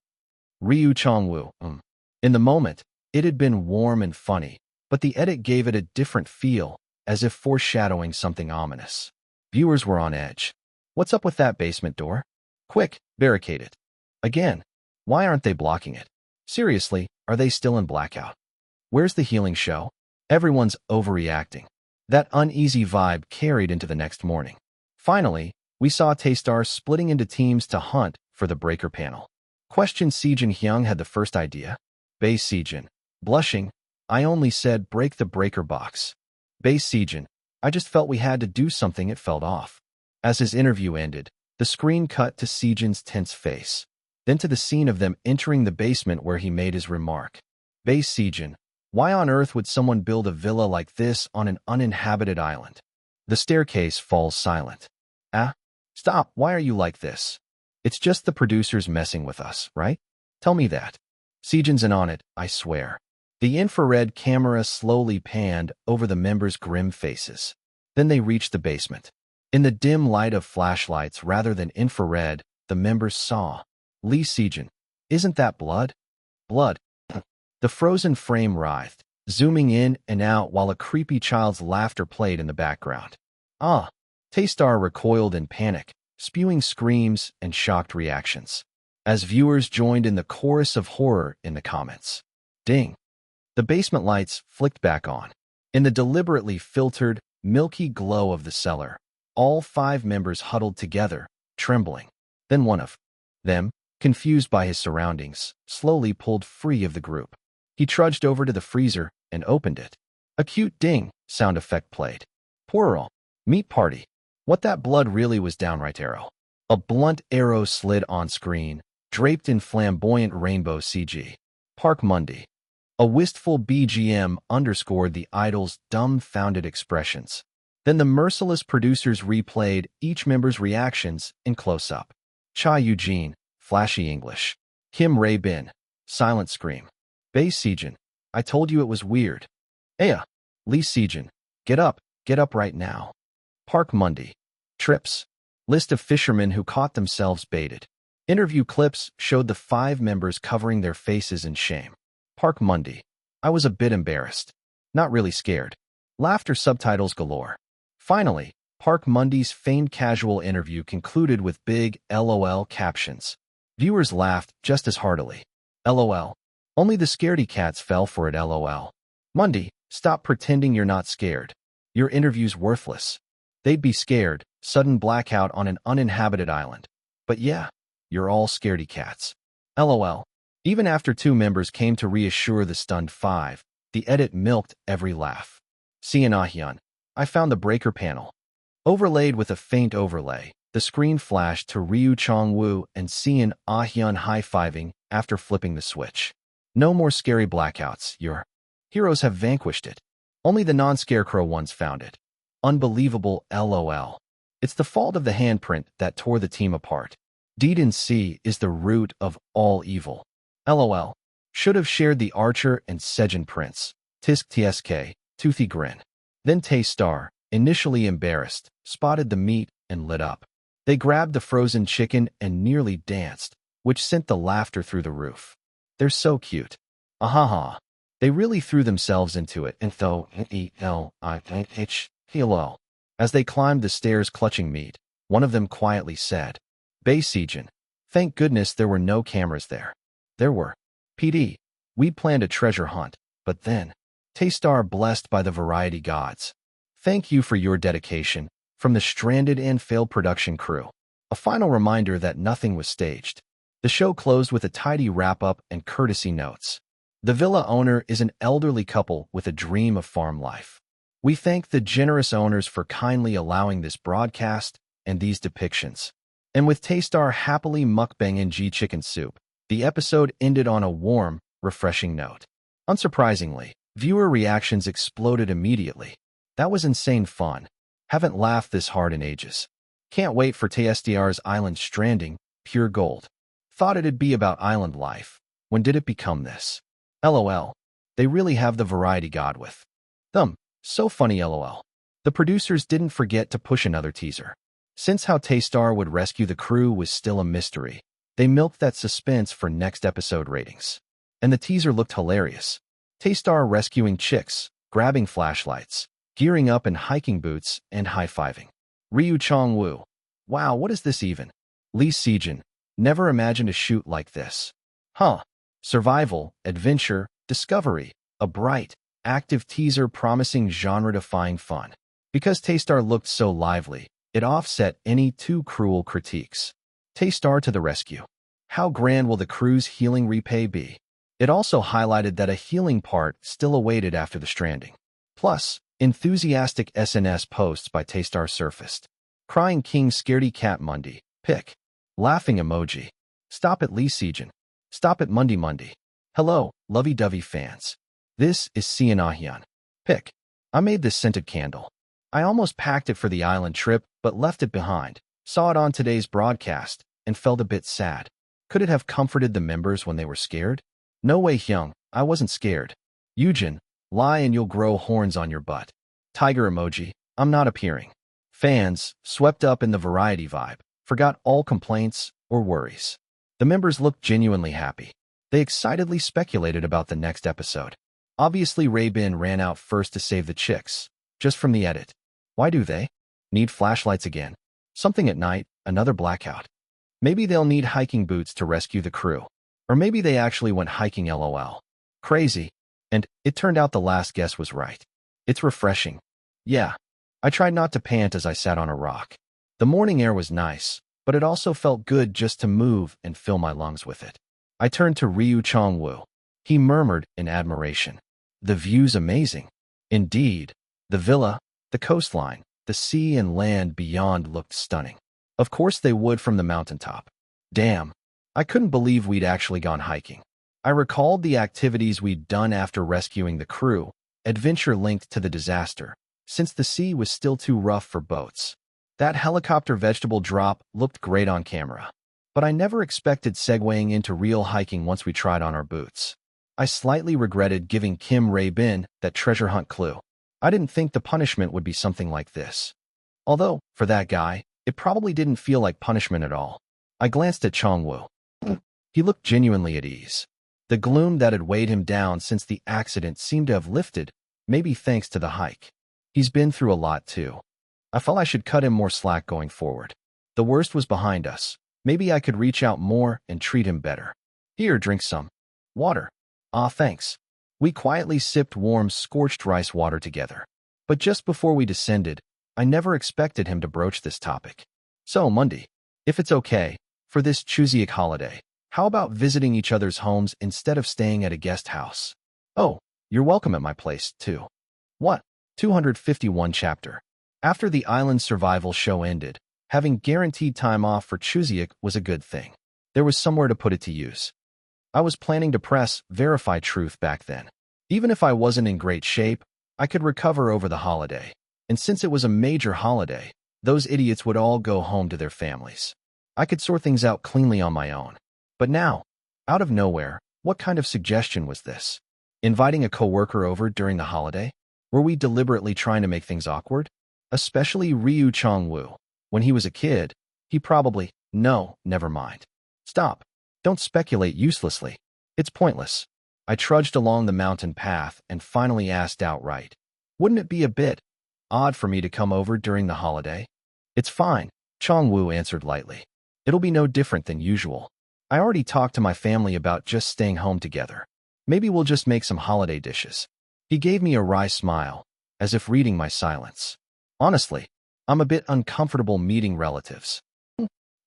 Ryu Chong-woo. In the moment, it had been warm and funny, but the edit gave it a different feel, as if foreshadowing something ominous. Viewers were on edge. What's up with that basement door? Quick, barricade it. Again, why aren't they blocking it? Seriously, are they still in blackout? Where's the healing show? Everyone's overreacting. That uneasy vibe carried into the next morning. Finally, we saw Tae-star splitting into teams to hunt for the breaker panel. Question Sejin Hyung had the first idea. Bae Sejin. Blushing, I only said break the breaker box. Bae Sejin. I just felt we had to do something. It felt off. As his interview ended, the screen cut to Sejin's tense face. Then to the scene of them entering the basement where he made his remark. Bae Sejin. Why on earth would someone build a villa like this on an uninhabited island? The staircase falls silent. Stop, why are you like this? It's just the producers messing with us, right? Tell me that. Sejin's in on it, I swear. The infrared camera slowly panned over the members' grim faces. Then they reached the basement. In the dim light of flashlights rather than infrared, the members saw. Lee Sejin. Isn't that blood? Blood. The frozen frame writhed, zooming in and out while a creepy child's laughter played in the background. Tae-star recoiled in panic, spewing screams and shocked reactions, as viewers joined in the chorus of horror in the comments. Ding! The basement lights flicked back on. In the deliberately filtered, milky glow of the cellar, all 5 members huddled together, trembling. Then one of them, confused by his surroundings, slowly pulled free of the group. He trudged over to the freezer and opened it. A cute ding sound effect played. Poor meat party. What that blood really was downright arrow. A blunt arrow slid on screen, draped in flamboyant rainbow CG. Park Mundy. A wistful BGM underscored the idol's dumbfounded expressions. Then the merciless producers replayed each member's reactions in close-up. Cha Eugene, flashy English. Kim Rae-bin, silent scream. Bae Sejin. I told you it was weird. Aya. Lee Sejin. Get up right now. Park Mundy. Trips. List of fishermen who caught themselves baited. Interview clips showed the 5 members covering their faces in shame. Park Mundy. I was a bit embarrassed. Not really scared. Laughter subtitles galore. Finally, Park Mundy's feigned casual interview concluded with big LOL captions. Viewers laughed just as heartily. LOL. Only the scaredy cats fell for it, LOL. Mundy, stop pretending you're not scared. Your interview's worthless. They'd be scared. Sudden blackout on an uninhabited island. But yeah, you're all scaredy cats. LOL. Even after 2 members came to reassure the stunned 5, the edit milked every laugh. Seeing Ahyun, I found the breaker panel. Overlaid with a faint overlay, the screen flashed to Ryu Chong-woo and Seeing Ahyun high-fiving after flipping the switch. No more scary blackouts, your heroes have vanquished it. Only the non-scarecrow ones found it. Unbelievable LOL. It's the fault of the handprint that tore the team apart. Deedon C is the root of all evil. LOL. Should have shared the Archer and Sejin prints. Tisk TSK, toothy grin. Then Tay-Star, initially embarrassed, spotted the meat and lit up. They grabbed the frozen chicken and nearly danced, which sent the laughter through the roof. They're so cute. Ahaha. They really threw themselves into it, and though LOL. As they climbed the stairs clutching meat, one of them quietly said, Bay Sejin. Thank goodness there were no cameras there. There were. PD. We planned a treasure hunt, but then. Tay-Star blessed by the variety gods. Thank you for your dedication, from the stranded and failed production crew. A final reminder that nothing was staged. The show closed with a tidy wrap-up and courtesy notes. The villa owner is an elderly couple with a dream of farm life. We thank the generous owners for kindly allowing this broadcast and these depictions. And with Tay-Star happily mukbanging chicken soup, the episode ended on a warm, refreshing note. Unsurprisingly, viewer reactions exploded immediately. That was insane fun. Haven't laughed this hard in ages. Can't wait for TSDR's Island Stranding, pure gold. Thought it'd be about island life. When did it become this? LOL. They really have the variety god with them. So funny LOL. The producers didn't forget to push another teaser. Since how Tay-Star would rescue the crew was still a mystery, they milked that suspense for next episode ratings. And the teaser looked hilarious. Tay-Star rescuing chicks, grabbing flashlights, gearing up in hiking boots, and high-fiving. Ryu Chong-woo. Wow, what is this even? Lee Sejin. Never imagined a shoot like this. Huh. Survival, adventure, discovery. A bright, active teaser promising genre-defying fun. Because Tay-Star looked so lively, it offset any too cruel critiques. Tay-Star to the rescue. How grand will the crew's healing repay be? It also highlighted that a healing part still awaited after the stranding. Plus, enthusiastic SNS posts by Tay-Star surfaced. Crying King Scaredy Cat Monday. Pic. Laughing emoji. Stop at Lee Sejin. Stop at Monday. Hello, lovey-dovey fans. This is Seeing Ahyun. Pic. I made this scented candle. I almost packed it for the island trip, but left it behind. Saw it on today's broadcast, and felt a bit sad. Could it have comforted the members when they were scared? No way, Hyung. I wasn't scared. Yujin. Lie and you'll grow horns on your butt. Tiger emoji. I'm not appearing. Fans, swept up in the variety vibe, forgot all complaints or worries. The members looked genuinely happy. They excitedly speculated about the next episode. Obviously, Ray-Bin ran out first to save the chicks, just from the edit. Why do they? Need flashlights again. Something at night, another blackout. Maybe they'll need hiking boots to rescue the crew. Or maybe they actually went hiking LOL. Crazy. And it turned out the last guess was right. It's refreshing. Yeah. I tried not to pant as I sat on a rock. The morning air was nice, but it also felt good just to move and fill my lungs with it. I turned to Ryu Chong-woo. He murmured in admiration. The view's amazing. Indeed. The villa, the coastline, the sea and land beyond looked stunning. Of course they would from the mountaintop. Damn. I couldn't believe we'd actually gone hiking. I recalled the activities we'd done after rescuing the crew, adventure linked to the disaster, since the sea was still too rough for boats. That helicopter vegetable drop looked great on camera. But I never expected segueing into real hiking once we tried on our boots. I slightly regretted giving Kim Ray-Bin that treasure hunt clue. I didn't think the punishment would be something like this. Although, for that guy, it probably didn't feel like punishment at all. I glanced at Chong-woo. He looked genuinely at ease. The gloom that had weighed him down since the accident seemed to have lifted, maybe thanks to the hike. He's been through a lot too. I felt I should cut him more slack going forward. The worst was behind us. Maybe I could reach out more and treat him better. Here, drink some. Water. Ah, thanks. We quietly sipped warm, scorched rice water together. But just before we descended, I never expected him to broach this topic. So, Monday, if it's okay, For this Chuseok holiday, how about visiting each other's homes instead of staying at a guest house? Oh, you're welcome at my place, too. What? 251 chapter. After the island survival show ended, having guaranteed time off for Chuseok was a good thing. There was somewhere to put it to use. I was planning to press verify truth back then. Even if I wasn't in great shape, I could recover over the holiday. And since it was a major holiday, those idiots would all go home to their families. I could sort things out cleanly on my own. But now, out of nowhere, what kind of suggestion was this? Inviting a coworker over during the holiday? Were we deliberately trying to make things awkward? Especially Ryu Chong-woo. When he was a kid, he probably, no, never mind. Stop. Don't speculate uselessly. It's pointless. I trudged along the mountain path and finally asked outright. Wouldn't it be a bit odd for me to come over during the holiday? It's fine, Chong-woo answered lightly. It'll be no different than usual. I already talked to my family about just staying home together. Maybe we'll just make some holiday dishes. He gave me a wry smile, as if reading my silence. Honestly, I'm a bit uncomfortable meeting relatives.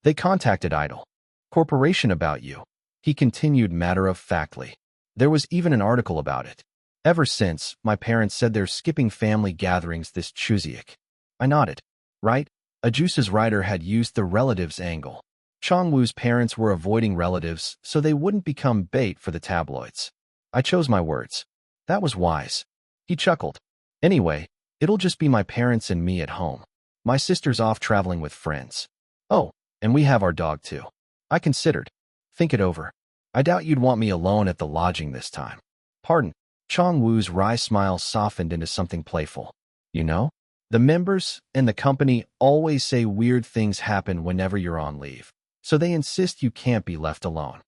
They contacted Idol Corporation about you. He continued matter-of-factly. There was even an article about it. Ever since, my parents said they're skipping family gatherings this Chuseok. I nodded. Right? Ajusa's writer had used the relatives angle. Chong-woo's parents were avoiding relatives so they wouldn't become bait for the tabloids. I chose my words. That was wise. He chuckled. Anyway, it'll just be my parents and me at home. My sister's off traveling with friends. Oh, and we have our dog too. I considered. Think it over. I doubt you'd want me alone at the lodging this time. Pardon. Chong-woo's wry smile softened into something playful. You know, the members and the company always say weird things happen whenever you're on leave, so they insist you can't be left alone.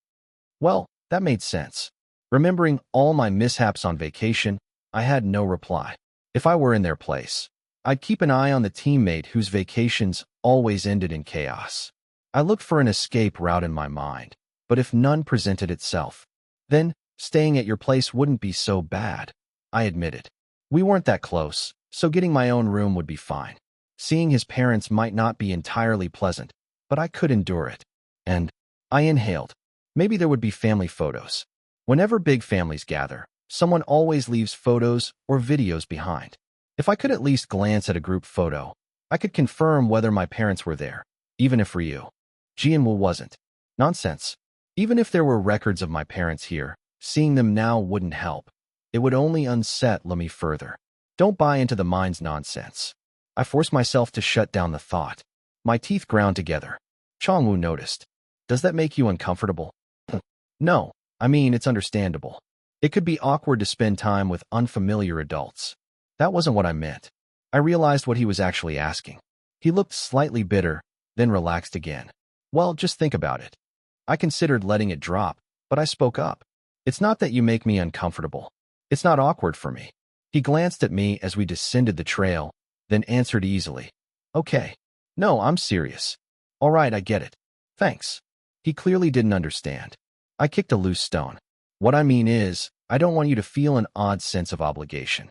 Well, that made sense. Remembering all my mishaps on vacation, I had no reply. If I were in their place, I'd keep an eye on the teammate whose vacations always ended in chaos. I looked for an escape route in my mind, but if none presented itself, then staying at your place wouldn't be so bad, I admitted. We weren't that close, so getting my own room would be fine. Seeing his parents might not be entirely pleasant, but I could endure it. And I inhaled. Maybe there would be family photos. Whenever big families gather, someone always leaves photos or videos behind. If I could at least glance at a group photo, I could confirm whether my parents were there, even if Ryu Jianwoo wasn't. Nonsense. Even if there were records of my parents here, seeing them now wouldn't help. It would only unsettle me further. Don't buy into the mind's nonsense. I forced myself to shut down the thought. My teeth ground together. Chong-woo noticed. Does that make you uncomfortable? No, I mean, it's understandable. It could be awkward to spend time with unfamiliar adults. That wasn't what I meant. I realized what he was actually asking. He looked slightly bitter, then relaxed again. Well, just think about it. I considered letting it drop, but I spoke up. It's not that you make me uncomfortable. It's not awkward for me. He glanced at me as we descended the trail, then answered easily. Okay. No, I'm serious. All right, I get it. Thanks. He clearly didn't understand. I kicked a loose stone. What I mean is, I don't want you to feel an odd sense of obligation.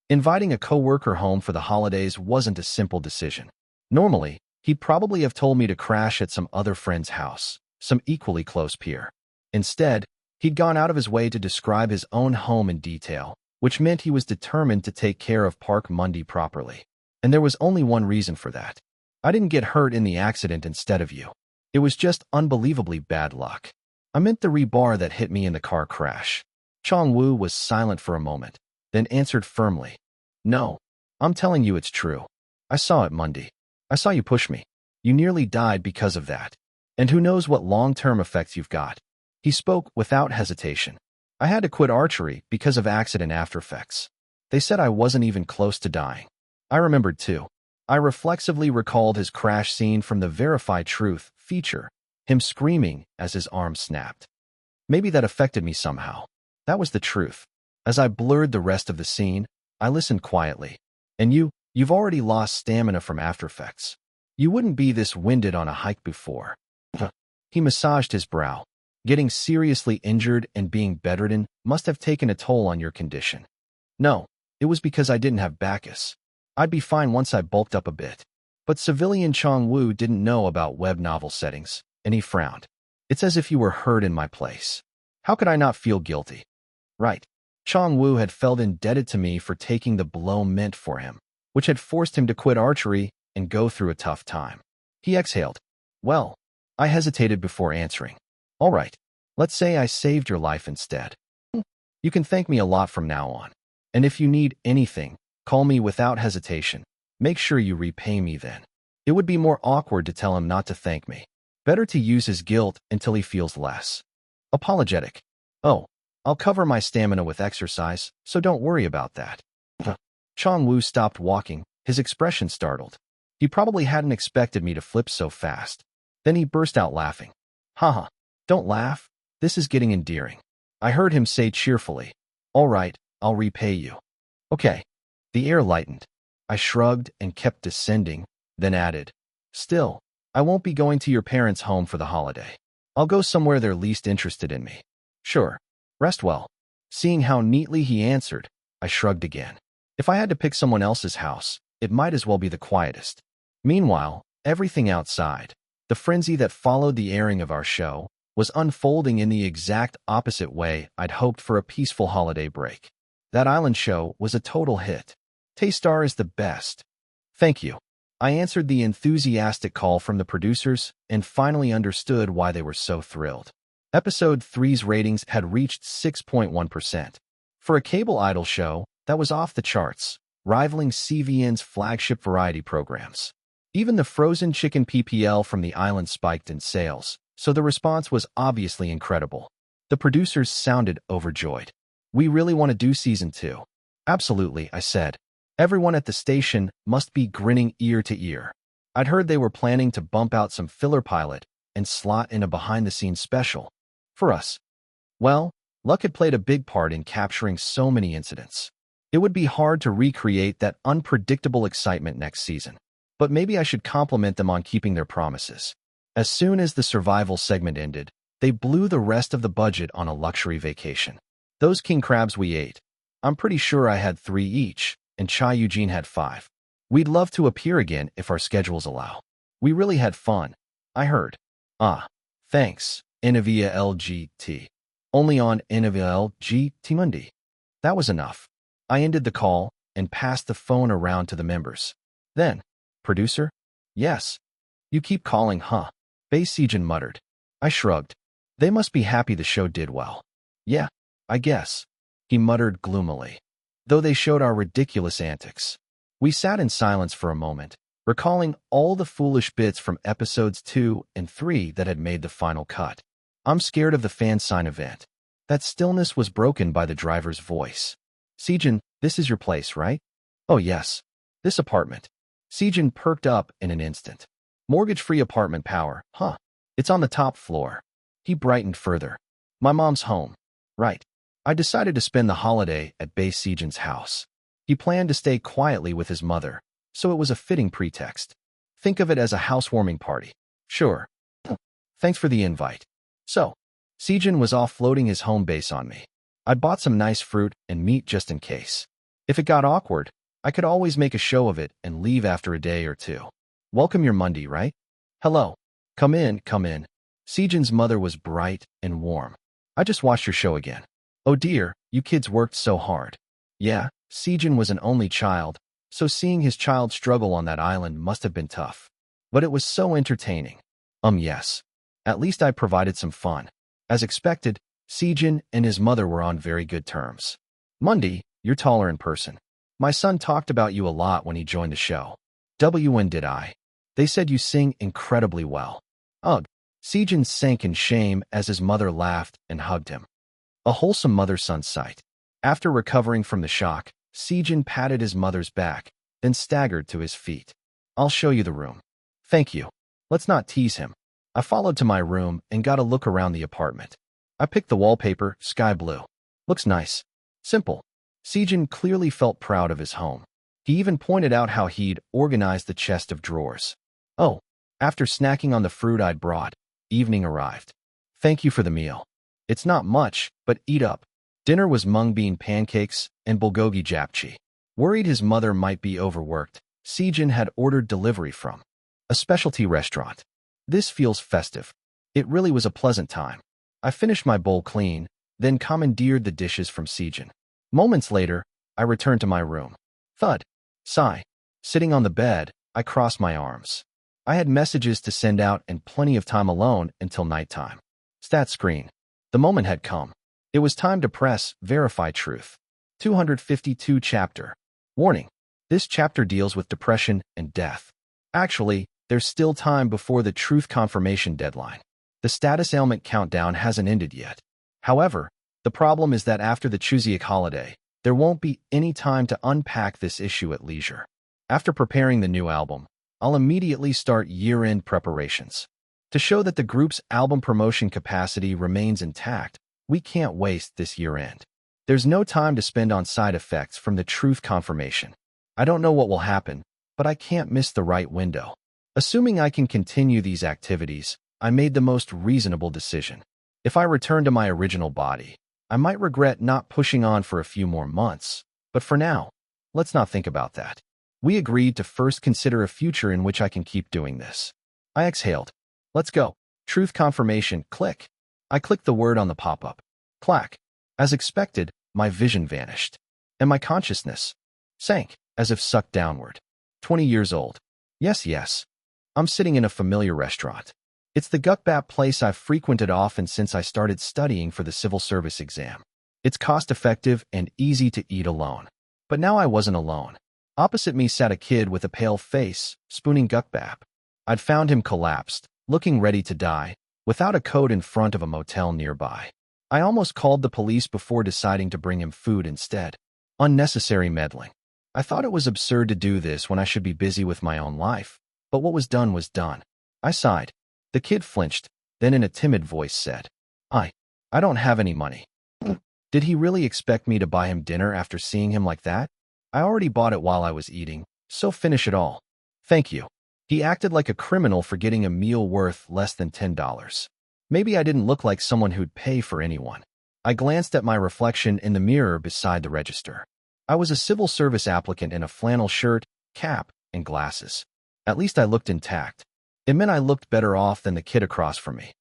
Inviting a coworker home for the holidays wasn't a simple decision. Normally, he'd probably have told me to crash at some other friend's house, some equally close peer. Instead, he'd gone out of his way to describe his own home in detail, which meant he was determined to take care of Park Mundi properly. And there was only one reason for that. I didn't get hurt in the accident instead of you. It was just unbelievably bad luck. I meant the rebar that hit me in the car crash. Chong-woo was silent for a moment, then answered firmly. No, I'm telling you it's true. I saw it Monday. I saw you push me. You nearly died because of that. And who knows what long-term effects you've got. He spoke without hesitation. I had to quit archery because of accident after effects. They said I wasn't even close to dying. I remembered too. I reflexively recalled his crash scene from the Verify Truth feature, him screaming as his arm snapped. Maybe that affected me somehow. That was the truth. As I blurred the rest of the scene, I listened quietly. And you've already lost stamina from after effects. You wouldn't be this winded on a hike before. He massaged his brow. Getting seriously injured and being bedridden must have taken a toll on your condition. No, it was because I didn't have Bacchus. I'd be fine once I bulked up a bit. But civilian Chong-woo didn't know about web novel settings. and he frowned. It's as if you were hurt in my place. How could I not feel guilty? Right. Chong-woo had felt indebted to me for taking the blow meant for him, which had forced him to quit archery and go through a tough time. He exhaled. Well, I hesitated before answering. All right, let's say I saved your life instead. You can thank me a lot from now on. And if you need anything, call me without hesitation. Make sure you repay me then. It would be more awkward to tell him not to thank me. Better to use his guilt until he feels less apologetic. Oh, I'll cover my stamina with exercise, so don't worry about that. Chong-woo stopped walking, his expression startled. He probably hadn't expected me to flip so fast. Then he burst out laughing. Haha, don't laugh. This is getting endearing. I heard him say cheerfully, all right, I'll repay you. Okay. The air lightened. I shrugged and kept descending, then added, still, I won't be going to your parents' home for the holiday. I'll go somewhere they're least interested in me. Sure. Rest well. Seeing how neatly he answered, I shrugged again. If I had to pick someone else's house, it might as well be the quietest. Meanwhile, everything outside, the frenzy that followed the airing of our show, was unfolding in the exact opposite way I'd hoped for a peaceful holiday break. That island show was a total hit. Taystar is the best. Thank you. I answered the enthusiastic call from the producers and finally understood why they were so thrilled. Episode 3's ratings had reached 6.1%. For a cable idol show, that was off the charts, rivaling CVN's flagship variety programs. Even the frozen chicken PPL from the island spiked in sales, so the response was obviously incredible. The producers sounded overjoyed. We really want to do season 2. Absolutely, I said. Everyone at the station must be grinning ear to ear. I'd heard they were planning to bump out some filler pilot and slot in a behind-the-scenes special. For us. Well, luck had played a big part in capturing so many incidents. It would be hard to recreate that unpredictable excitement next season. But maybe I should compliment them on keeping their promises. As soon as the survival segment ended, they blew the rest of the budget on a luxury vacation. Those king crabs we ate. I'm pretty sure I had 3 each, and Chai Eugene had 5. We'd love to appear again if our schedules allow. We really had fun. I heard. Ah, thanks, Inavia LGT. Only on Inavia LGT Monday. That was enough. I ended the call and passed the phone around to the members. Then, producer? Yes. You keep calling, huh? Bae Sejin muttered. I shrugged. They must be happy the show did well. Yeah, I guess. He muttered gloomily. Though they showed our ridiculous antics. We sat in silence for a moment, recalling all the foolish bits from episodes 2 and 3 that had made the final cut. I'm scared of the fan sign event. That stillness was broken by the driver's voice. Sejin, this is your place, right? Oh yes. This apartment. Sejin perked up in an instant. Mortgage-free apartment power, huh? It's on the top floor. He brightened further. My mom's home. Right. I decided to spend the holiday at Bae Sejin's house. He planned to stay quietly with his mother, so it was a fitting pretext. Think of it as a housewarming party. Sure. Thanks for the invite. So, Sejin was offloading his home base on me. I'd bought some nice fruit and meat just in case. If it got awkward, I could always make a show of it and leave after a day or two. Welcome your Monday, right? Hello. Come in, come in. Sejin's mother was bright and warm. I just watched your show again. Oh dear, you kids worked so hard. Yeah, Sejin was an only child, so seeing his child struggle on that island must have been tough. But it was so entertaining. Yes. At least I provided some fun. As expected, Sejin and his mother were on very good terms. Monday, you're taller in person. My son talked about you a lot when he joined the show. When did I? They said you sing incredibly well. Ugh. Sejin sank in shame as his mother laughed and hugged him. A wholesome mother-son sight. After recovering from the shock, Sejin patted his mother's back, then staggered to his feet. I'll show you the room. Thank you. Let's not tease him. I followed to my room and got a look around the apartment. I picked the wallpaper, sky blue. Looks nice. Simple. Sejin clearly felt proud of his home. He even pointed out how he'd organized the chest of drawers. Oh, after snacking on the fruit I'd brought, evening arrived. Thank you for the meal. It's not much, but eat up. Dinner was mung bean pancakes and bulgogi japchae. Worried his mother might be overworked, Sejin had ordered delivery from a specialty restaurant. This feels festive. It really was a pleasant time. I finished my bowl clean, then commandeered the dishes from Sejin. Moments later, I returned to my room. Thud. Sigh. Sitting on the bed, I crossed my arms. I had messages to send out and plenty of time alone until nighttime. Stat screen. The moment had come. It was time to press Verify Truth. 252 chapter. Warning. This chapter deals with depression and death. Actually, there's still time before the truth confirmation deadline. The status ailment countdown hasn't ended yet. However, the problem is that after the Chuseok holiday, there won't be any time to unpack this issue at leisure. After preparing the new album, I'll immediately start year-end preparations. To show that the group's album promotion capacity remains intact, we can't waste this year-end. There's no time to spend on side effects from the truth confirmation. I don't know what will happen, but I can't miss the right window. Assuming I can continue these activities, I made the most reasonable decision. If I return to my original body, I might regret not pushing on for a few more months, but for now, let's not think about that. We agreed to first consider a future in which I can keep doing this. I exhaled. Let's go. Truth confirmation, click. I clicked the word on the pop-up. Clack. As expected, my vision vanished, and my consciousness sank, as if sucked downward. 20 years old. Yes. I'm sitting in a familiar restaurant. It's the gukbap place I've frequented often since I started studying for the civil service exam. It's cost-effective and easy to eat alone. But now I wasn't alone. Opposite me sat a kid with a pale face, spooning gukbap. I'd found him collapsed, looking ready to die, without a coat in front of a motel nearby. I almost called the police before deciding to bring him food instead. Unnecessary meddling. I thought it was absurd to do this when I should be busy with my own life, but what was done was done. I sighed. The kid flinched, then in a timid voice said, I don't have any money. Did he really expect me to buy him dinner after seeing him like that? I already bought it while I was eating, so finish it all. Thank you. He acted like a criminal for getting a meal worth less than $10. Maybe I didn't look like someone who'd pay for anyone. I glanced at my reflection in the mirror beside the register. I was a civil service applicant in a flannel shirt, cap, and glasses. At least I looked intact. It meant I looked better off than the kid across from me.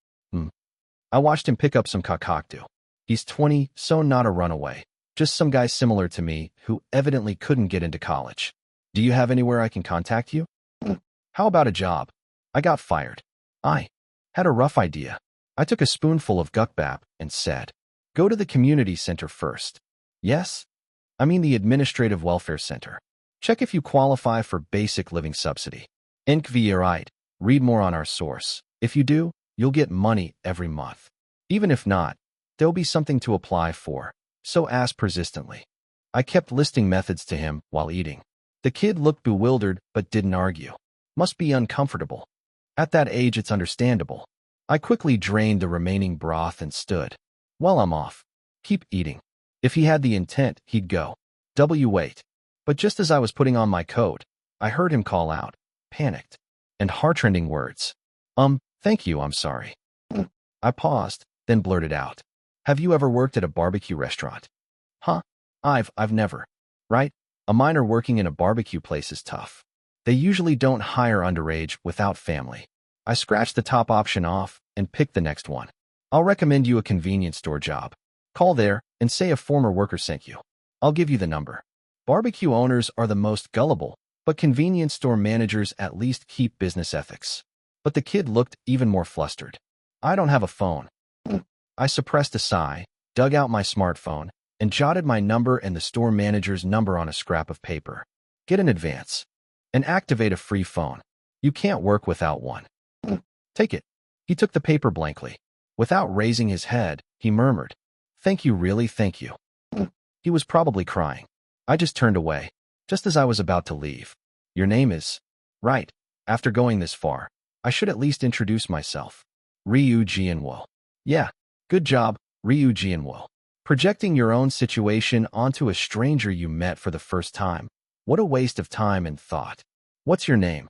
I watched him pick up some kakakdu. He's 20, so not a runaway. Just some guy similar to me who evidently couldn't get into college. Do you have anywhere I can contact you? How about a job? I got fired. I had a rough idea. I took a spoonful of gukbap and said, go to the community center first. Yes? I mean the Administrative Welfare Center. Check if you qualify for basic living subsidy. Right. Read more on our source. If you do, you'll get money every month. Even if not, there'll be something to apply for, so ask persistently. I kept listing methods to him while eating. The kid looked bewildered but didn't argue. Must be uncomfortable. At that age, it's understandable. I quickly drained the remaining broth and stood. Well, I'm off. Keep eating. If he had the intent, he'd go. Wait. But just as I was putting on my coat, I heard him call out, panicked, and heart-rending words. Thank you, I'm sorry. I paused, then blurted out. Have you ever worked at a barbecue restaurant? Huh? I've never. Right? A minor working in a barbecue place is tough. They usually don't hire underage without family. I scratched the top option off and picked the next one. I'll recommend you a convenience store job. Call there and say a former worker sent you. I'll give you the number. Barbecue owners are the most gullible, but convenience store managers at least keep business ethics. But the kid looked even more flustered. I don't have a phone. I suppressed a sigh, dug out my smartphone, and jotted my number and the store manager's number on a scrap of paper. Get an advance. And activate a free phone. You can't work without one. Take it. He took the paper blankly. Without raising his head, he murmured, Thank you, really, thank you. He was probably crying. I just turned away, just as I was about to leave. Your name is? Right. After going this far, I should at least introduce myself. Ryu Jianwo. Yeah, good job, Ryu Jianwo. Projecting your own situation onto a stranger you met for the first time. What a waste of time and thought. What's your name?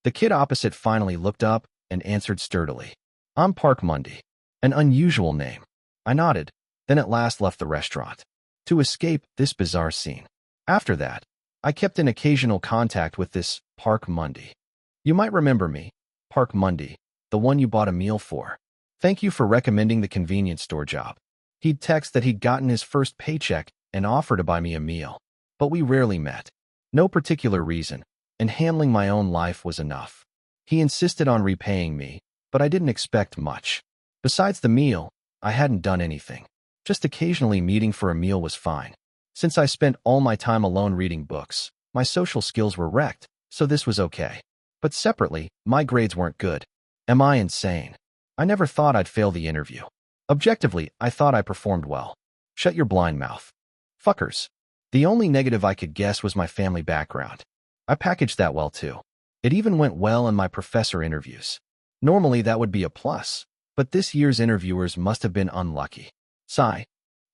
The kid opposite finally looked up and answered sturdily. I'm Park Mundy. An unusual name. I nodded, then at last left the restaurant to escape this bizarre scene. After that, I kept in occasional contact with this Park Mundy. You might remember me, Park Mundy, the one you bought a meal for. Thank you for recommending the convenience store job. He'd text that he'd gotten his first paycheck and offer to buy me a meal. But we rarely met. No particular reason, and handling my own life was enough. He insisted on repaying me, but I didn't expect much. Besides the meal, I hadn't done anything. Just occasionally meeting for a meal was fine. Since I spent all my time alone reading books, my social skills were wrecked, so this was okay. But separately, my grades weren't good. Am I insane? I never thought I'd fail the interview. Objectively, I thought I performed well. Shut your blind mouth. Fuckers. The only negative I could guess was my family background. I packaged that well too. It even went well in my professor interviews. Normally that would be a plus, but this year's interviewers must have been unlucky. Sigh.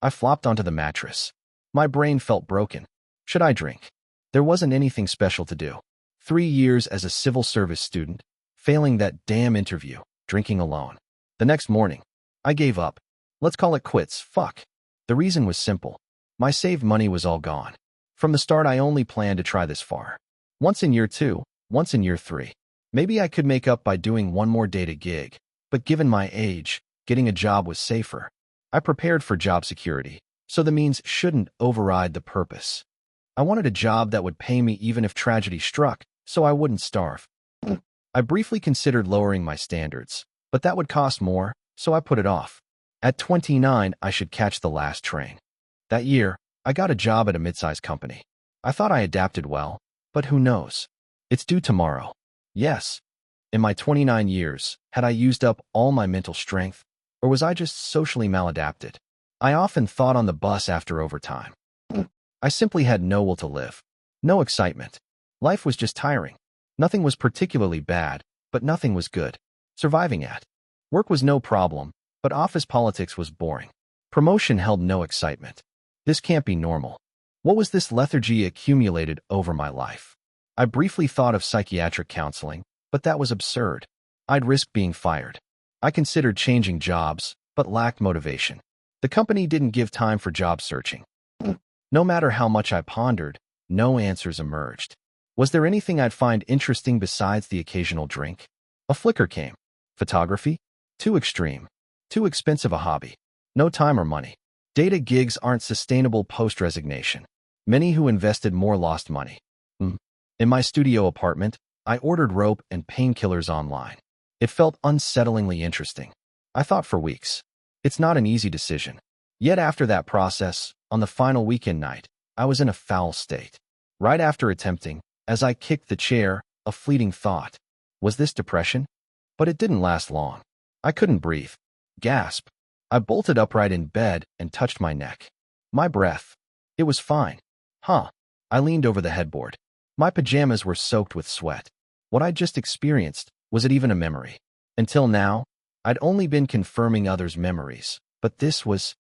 I flopped onto the mattress. My brain felt broken. Should I drink? There wasn't anything special to do. 3 years as a civil service student, failing that damn interview, drinking alone. The next morning, I gave up. Let's call it quits, fuck. The reason was simple. My saved money was all gone. From the start, I only planned to try this far. Once in year 2, once in year 3. Maybe I could make up by doing one more data gig, but given my age, getting a job was safer. I prepared for job security, so the means shouldn't override the purpose. I wanted a job that would pay me even if tragedy struck, so I wouldn't starve. I briefly considered lowering my standards, but that would cost more, so I put it off. At 29, I should catch the last train. That year, I got a job at a mid-sized company. I thought I adapted well, but who knows? It's due tomorrow. Yes. In my 29 years, had I used up all my mental strength, or was I just socially maladapted? I often thought on the bus after overtime. I simply had no will to live. No excitement. Life was just tiring. Nothing was particularly bad, but nothing was good. Surviving at. Work was no problem, but office politics was boring. Promotion held no excitement. This can't be normal. What was this lethargy accumulated over my life? I briefly thought of psychiatric counseling, but that was absurd. I'd risk being fired. I considered changing jobs, but lacked motivation. The company didn't give time for job searching. No matter how much I pondered, no answers emerged. Was there anything I'd find interesting besides the occasional drink? A flicker came. Photography? Too extreme. Too expensive a hobby. No time or money. Data gigs aren't sustainable post-resignation. Many who invested more lost money. In my studio apartment, I ordered rope and painkillers online. It felt unsettlingly interesting. I thought for weeks. It's not an easy decision. Yet after that process, on the final weekend night, I was in a foul state. Right after attempting, as I kicked the chair, a fleeting thought. Was this depression? But it didn't last long. I couldn't breathe. Gasp. I bolted upright in bed and touched my neck. My breath. It was fine. Huh. I leaned over the headboard. My pajamas were soaked with sweat. What I'd just experienced, was it even a memory? Until now, I'd only been confirming others' memories, but this was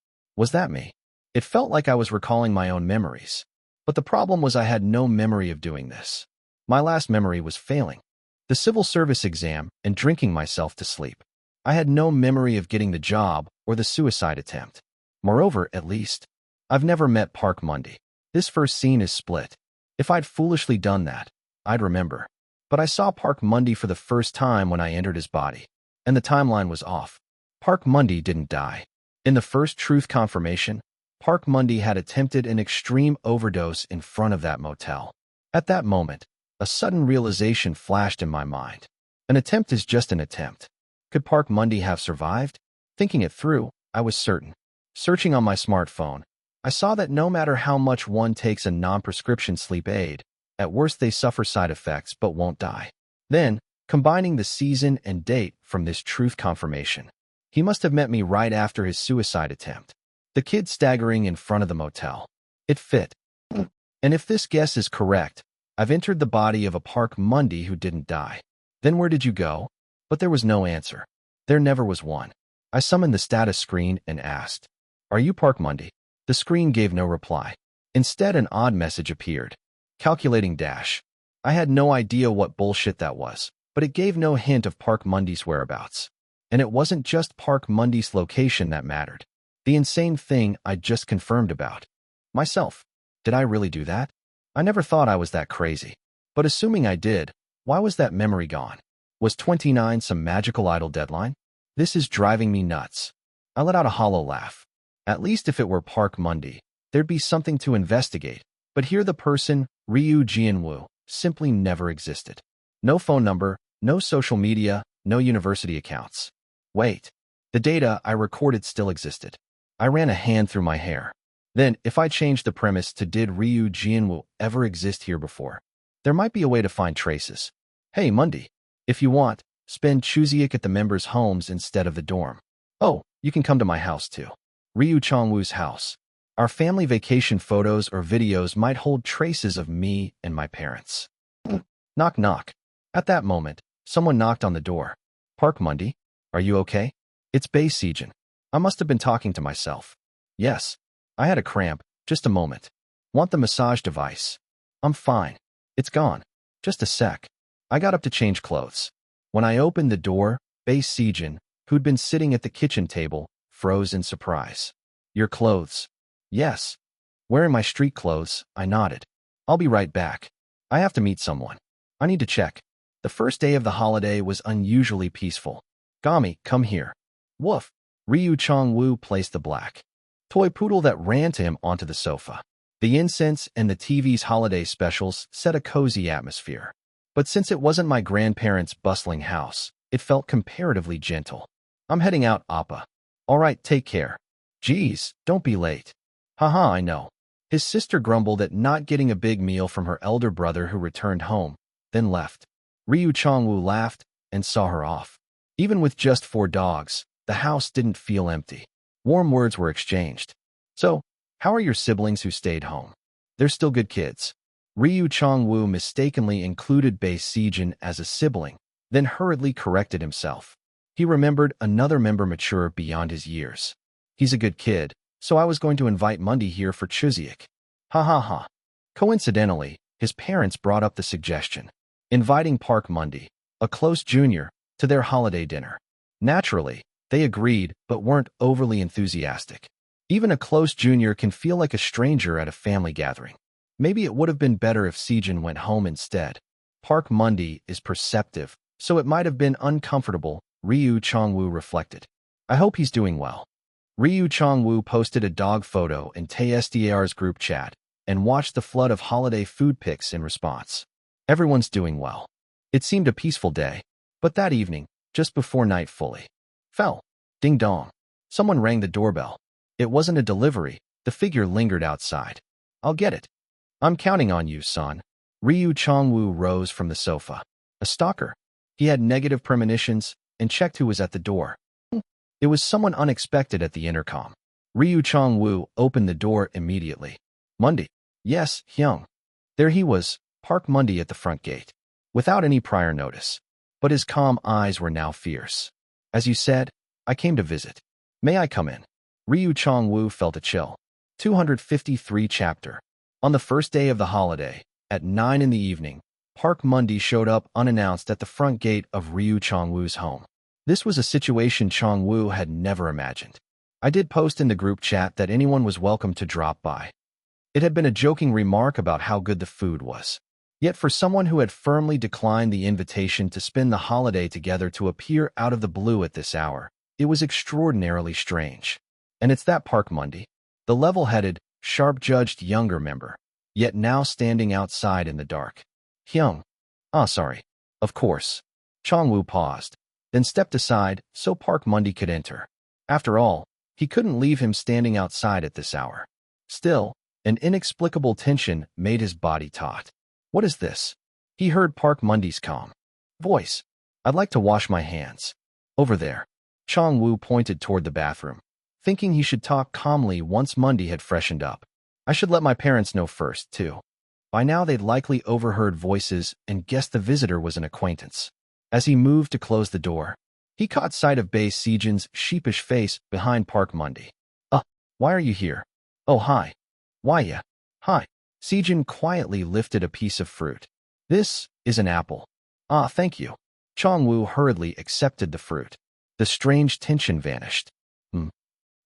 that me? It felt like I was recalling my own memories. But the problem was I had no memory of doing this. My last memory was failing. The civil service exam and drinking myself to sleep. I had no memory of getting the job or the suicide attempt. Moreover, at least, I've never met Park Mundy. This first scene is split. If I'd foolishly done that, I'd remember. But I saw Park Mundy for the first time when I entered his body, and the timeline was off. Park Mundy didn't die. In the first truth confirmation, Park Mundy had attempted an extreme overdose in front of that motel. At that moment, a sudden realization flashed in my mind. An attempt is just an attempt. Could Park Mundy have survived? Thinking it through, I was certain. Searching on my smartphone, I saw that no matter how much one takes a non-prescription sleep aid, at worst they suffer side effects but won't die. Then, combining the season and date from this truth confirmation, he must have met me right after his suicide attempt. The kid staggering in front of the motel. It fit. And if this guess is correct, I've entered the body of a Park Mundy who didn't die. Then where did you go? But there was no answer. There never was one. I summoned the status screen and asked, "Are you Park Mundy?" The screen gave no reply. Instead, an odd message appeared. Calculating dash. I had no idea what bullshit that was, but it gave no hint of Park Mundy's whereabouts. And it wasn't just Park Mundy's location that mattered. The insane thing I'd just confirmed about. Myself. Did I really do that? I never thought I was that crazy. But assuming I did, why was that memory gone? Was 29 some magical idle deadline? This is driving me nuts. I let out a hollow laugh. At least if it were Park Monday, there'd be something to investigate. But here the person, Ryu Jianwoo, simply never existed. No phone number, no social media, no university accounts. Wait. The data I recorded still existed. I ran a hand through my hair. Then, if I changed the premise to did Ryu Jianwoo ever exist here before, there might be a way to find traces. Hey, Monday. If you want, spend Chuseok at the members' homes instead of the dorm. Oh, you can come to my house too. Ryu Chongwoo's house. Our family vacation photos or videos might hold traces of me and my parents. Knock knock. At that moment, someone knocked on the door. Park Monday, are you okay? It's Bae Sejin. I must have been talking to myself. Yes. I had a cramp. Just a moment. Want the massage device? I'm fine. It's gone. Just a sec. I got up to change clothes. When I opened the door, Bae Sejin, who'd been sitting at the kitchen table, froze in surprise. Your clothes? Yes. Wearing my street clothes, I nodded. I'll be right back. I have to meet someone. I need to check. The first day of the holiday was unusually peaceful. Gami, come here. Woof. Ryu Chongwoo placed the black toy poodle that ran to him onto the sofa. The incense and the TV's holiday specials set a cozy atmosphere. But since it wasn't my grandparents' bustling house, it felt comparatively gentle. I'm heading out, Appa. All right, take care. Geez, don't be late. Haha, I know. His sister grumbled at not getting a big meal from her elder brother who returned home, then left. Ryu Chongwoo laughed and saw her off. Even with just 4 dogs, the house didn't feel empty. Warm words were exchanged. So, how are your siblings who stayed home? They're still good kids. Ryu Chongwoo mistakenly included Bae Sejin as a sibling, then hurriedly corrected himself. He remembered another member mature beyond his years. He's a good kid, so I was going to invite Monday here for Chuseok. Ha ha ha. Coincidentally, his parents brought up the suggestion, inviting Park Monday, a close junior, to their holiday dinner. Naturally, they agreed but weren't overly enthusiastic. Even a close junior can feel like a stranger at a family gathering. Maybe it would have been better if Sejin went home instead. Park Monday is perceptive, so it might have been uncomfortable, Ryu Chongwoo reflected. I hope he's doing well. Ryu Chongwoo posted a dog photo in TSDR's group chat and watched the flood of holiday food pics in response. Everyone's doing well. It seemed a peaceful day, but that evening, just before night fully fell. Ding dong. Someone rang the doorbell. It wasn't a delivery. The figure lingered outside. I'll get it. I'm counting on you, son. Ryu Chongwoo rose from the sofa. A stalker. He had negative premonitions and checked who was at the door. It was someone unexpected at the intercom. Ryu Chongwoo opened the door immediately. Monday. Yes, Hyung. There he was, Park Monday at the front gate, without any prior notice. But his calm eyes were now fierce. As you said, I came to visit. May I come in? Ryu Chongwoo felt a chill. 253 chapter. On the first day of the holiday, at 9 in the evening, Park Monday showed up unannounced at the front gate of Ryu Chongwoo's home. This was a situation Chongwoo had never imagined. I did post in the group chat that anyone was welcome to drop by. It had been a joking remark about how good the food was. Yet for someone who had firmly declined the invitation to spend the holiday together to appear out of the blue at this hour, it was extraordinarily strange. And it's that Park Monday, the level-headed, sharp-judged younger member, yet now standing outside in the dark. Hyung. Sorry. Of course. Chongwoo paused, then stepped aside so Park Monday could enter. After all, he couldn't leave him standing outside at this hour. Still, an inexplicable tension made his body taut. What is this? He heard Park Monday's calm voice. I'd like to wash my hands. Over there. Chongwoo pointed toward the bathroom, thinking he should talk calmly once Monday had freshened up. I should let my parents know first, too. By now they'd likely overheard voices and guessed the visitor was an acquaintance. As he moved to close the door, he caught sight of Bae Sejin's sheepish face behind Park Monday. Why are you here? Oh, hi. Why, yeah. Hi. Sejin quietly lifted a piece of fruit. This is an apple. Thank you. Chongwoo hurriedly accepted the fruit. The strange tension vanished.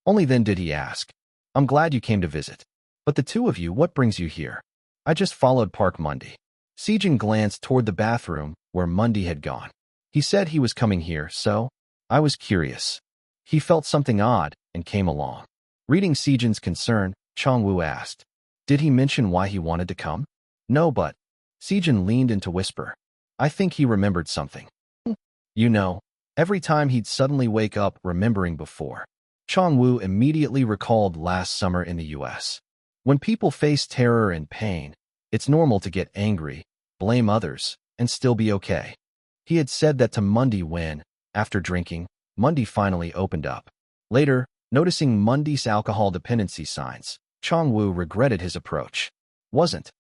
Only then did he ask. I'm glad you came to visit. But the two of you, what brings you here? I just followed Park Monday. Sejin glanced toward the bathroom where Monday had gone. He said he was coming here, so I was curious. He felt something odd and came along. Reading Sejin's concern, Chongwoo asked, "Did he mention why he wanted to come?" "No, but..." Sejin leaned in to whisper. I think he remembered something. You know, every time he'd suddenly wake up remembering before. Chongwoo immediately recalled last summer in the US. When people face terror and pain, it's normal to get angry, blame others, and still be okay. He had said that to Mundy when, after drinking, Mundy finally opened up. Later, noticing Mundy's alcohol dependency signs, Chongwoo regretted his approach. Wasn't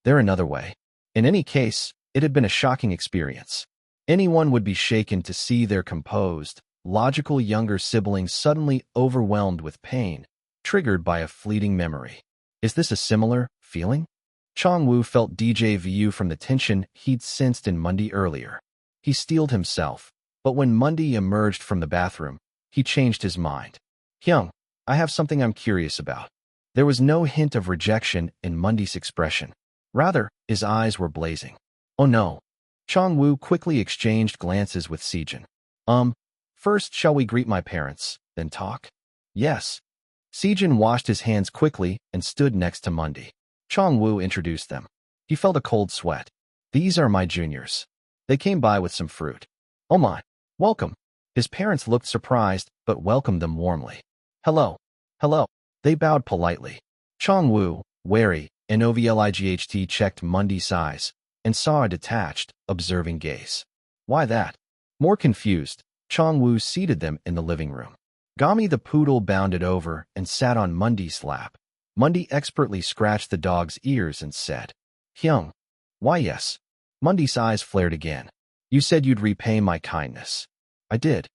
there another way? In any case, it had been a shocking experience. Anyone would be shaken to see their composed, logical younger siblings suddenly overwhelmed with pain, triggered by a fleeting memory. Is this a similar feeling? Chongwoo felt deja vu from the tension he'd sensed in Mundy earlier. He steeled himself, but when Mundy emerged from the bathroom, he changed his mind. Hyung, I have something I'm curious about. There was no hint of rejection in Mundy's expression. Rather, his eyes were blazing. Oh no. Chongwoo quickly exchanged glances with Sejin. First shall we greet my parents, then talk? Yes. Sejin washed his hands quickly and stood next to Mundy. Chongwoo introduced them. He felt a cold sweat. These are my juniors. They came by with some fruit. Oh my. Welcome. His parents looked surprised, but welcomed them warmly. Hello. Hello. They bowed politely. Chongwoo, wary, NOVLIGHT checked Mundy's eyes and saw a detached, observing gaze. Why that? More confused, Chongwoo seated them in the living room. Gami the poodle bounded over and sat on Mundy's lap. Mundy expertly scratched the dog's ears and said, Hyung. Why yes. Mundy's eyes flared again. You said you'd repay my kindness. I did.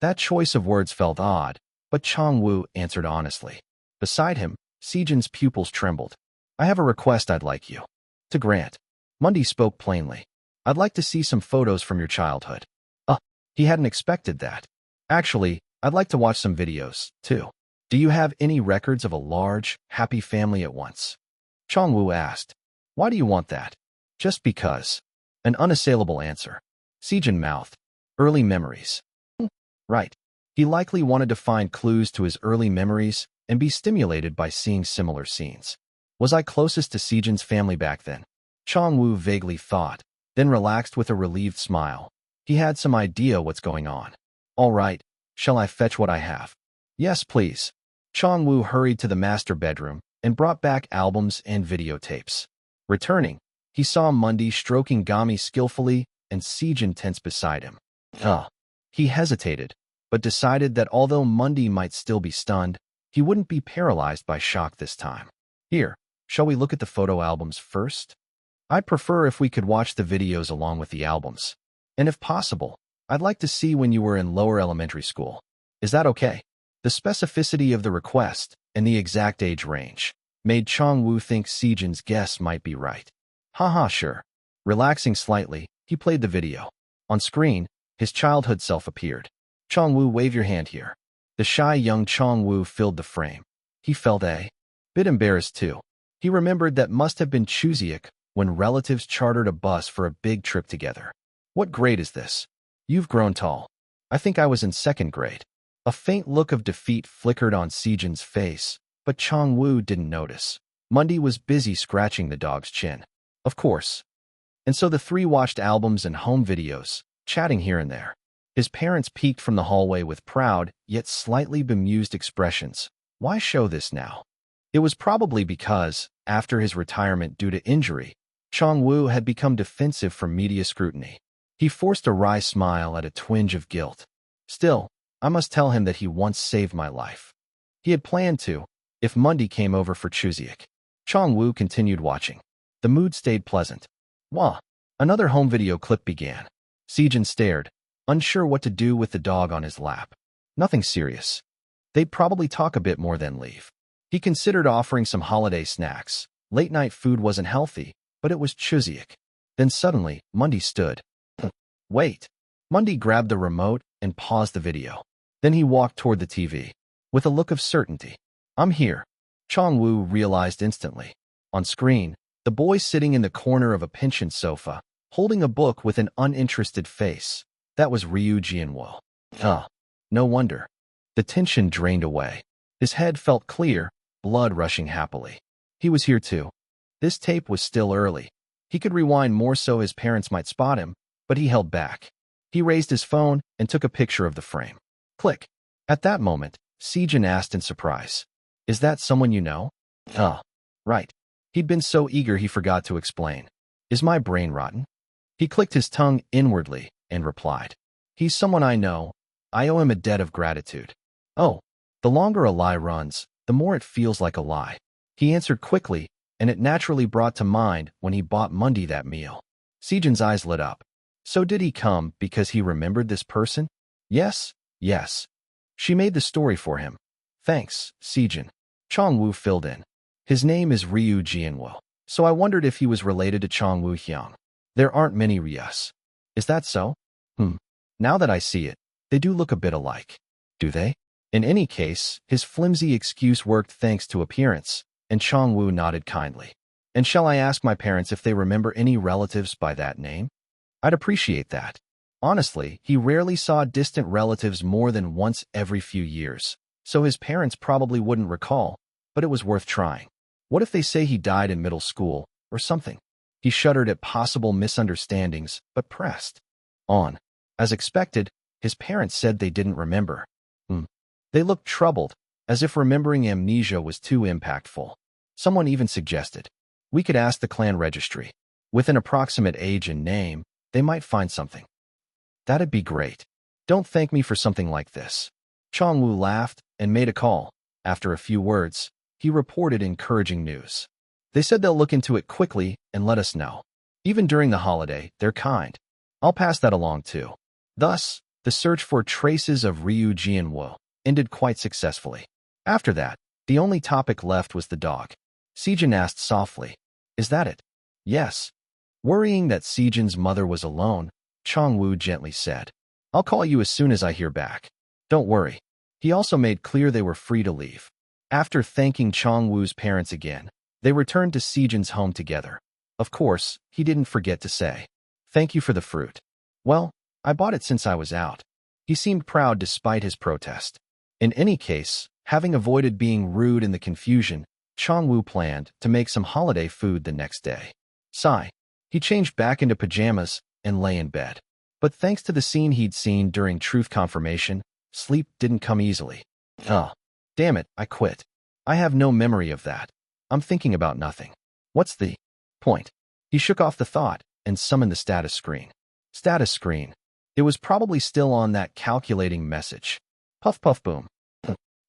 That choice of words felt odd, but Chongwoo answered honestly. Beside him, Sejin's pupils trembled. I have a request I'd like you to grant. Mundy spoke plainly. I'd like to see some photos from your childhood. He hadn't expected that. Actually, I'd like to watch some videos, too. Do you have any records of a large, happy family at once? Chongwoo asked. Why do you want that? Just because. An unassailable answer. Sejin mouthed. Early memories. Right. He likely wanted to find clues to his early memories and be stimulated by seeing similar scenes. Was I closest to Sejin's family back then? Chongwoo vaguely thought, then relaxed with a relieved smile. He had some idea what's going on. All right, shall I fetch what I have? Yes, please. Chongwoo hurried to the master bedroom and brought back albums and videotapes. Returning, he saw Mundy stroking Gami skillfully and Sejin tense beside him. He hesitated, but decided that although Mundy might still be stunned, he wouldn't be paralyzed by shock this time. Here, shall we look at the photo albums first? I'd prefer if we could watch the videos along with the albums. And if possible, I'd like to see when you were in lower elementary school. Is that okay? The specificity of the request and the exact age range made Chongwoo think Sejin's guess might be right. Haha, sure. Relaxing slightly, he played the video. On screen, his childhood self appeared. Chongwoo, wave your hand here. The shy young Chongwoo filled the frame. He felt a bit embarrassed too. He remembered that must have been Chuseok when relatives chartered a bus for a big trip together. What grade is this? You've grown tall. I think I was in second grade. A faint look of defeat flickered on Sejin's face, but Chongwoo didn't notice. Mundy was busy scratching the dog's chin. Of course. And so the three watched albums and home videos, chatting here and there. His parents peeked from the hallway with proud, yet slightly bemused expressions. Why show this now? It was probably because, after his retirement due to injury, Chongwoo had become defensive from media scrutiny. He forced a wry smile at a twinge of guilt. Still, I must tell him that he once saved my life. He had planned to, if Mundy came over for Chuseok. Chongwoo continued watching. The mood stayed pleasant. Wah! Another home video clip began. Sejin stared, unsure what to do with the dog on his lap. Nothing serious. They'd probably talk a bit more then leave. He considered offering some holiday snacks. Late-night food wasn't healthy, but it was Chuseok. Then suddenly, Mundy stood. Wait. Mundy grabbed the remote and paused the video. Then he walked toward the TV. With a look of certainty. I'm here. Chongwoo realized instantly. On screen, the boy sitting in the corner of a pension sofa, holding a book with an uninterested face. That was Ryu Jianwo. No wonder. The tension drained away. His head felt clear, blood rushing happily. He was here too. This tape was still early. He could rewind more so his parents might spot him, but he held back. He raised his phone and took a picture of the frame. Click. At that moment, Sejin asked in surprise, "Is that someone you know?" Right. He'd been so eager he forgot to explain. "Is my brain rotten?" He clicked his tongue inwardly and replied, "He's someone I know. I owe him a debt of gratitude." Oh, the longer a lie runs, the more it feels like a lie. He answered quickly, and it naturally brought to mind when he bought Mundi that meal. Sejin's eyes lit up. So did he come because he remembered this person? Yes, yes. She made the story for him. Thanks, Sejin. Chongwu filled in. His name is Ryu Jianwo, so I wondered if he was related to Chongwu Hyang. There aren't many Ryus. Is that so? Now that I see it, they do look a bit alike. Do they? In any case, his flimsy excuse worked thanks to appearance, and Chongwu nodded kindly. And shall I ask my parents if they remember any relatives by that name? I'd appreciate that. Honestly, he rarely saw distant relatives more than once every few years, so his parents probably wouldn't recall, but it was worth trying. What if they say he died in middle school, or something? He shuddered at possible misunderstandings, but pressed on. As expected, his parents said they didn't remember. They looked troubled, as if remembering amnesia was too impactful. Someone even suggested, "We could ask the clan registry. With an approximate age and name, they might find something." That'd be great. Don't thank me for something like this. Chongwu laughed and made a call. After a few words, he reported encouraging news. They said they'll look into it quickly and let us know. Even during the holiday, they're kind. I'll pass that along too. Thus, the search for traces of Ryu Jianwo ended quite successfully. After that, the only topic left was the dog. Sejin asked softly, "Is that it?" "Yes." Worrying that Sejin's mother was alone, Chongwu gently said, "I'll call you as soon as I hear back. Don't worry." He also made clear they were free to leave. After thanking Chongwu's parents again, they returned to Sejin's home together. Of course, he didn't forget to say, "Thank you for the fruit." "Well, I bought it since I was out." He seemed proud despite his protest. In any case, having avoided being rude in the confusion, Chongwu planned to make some holiday food the next day. Sigh. He changed back into pajamas and lay in bed. But thanks to the scene he'd seen during truth confirmation, sleep didn't come easily. Damn it, I quit. I have no memory of that. I'm thinking about nothing. What's the point? He shook off the thought and summoned the status screen. Status screen. It was probably still on that calculating message. Puff puff boom.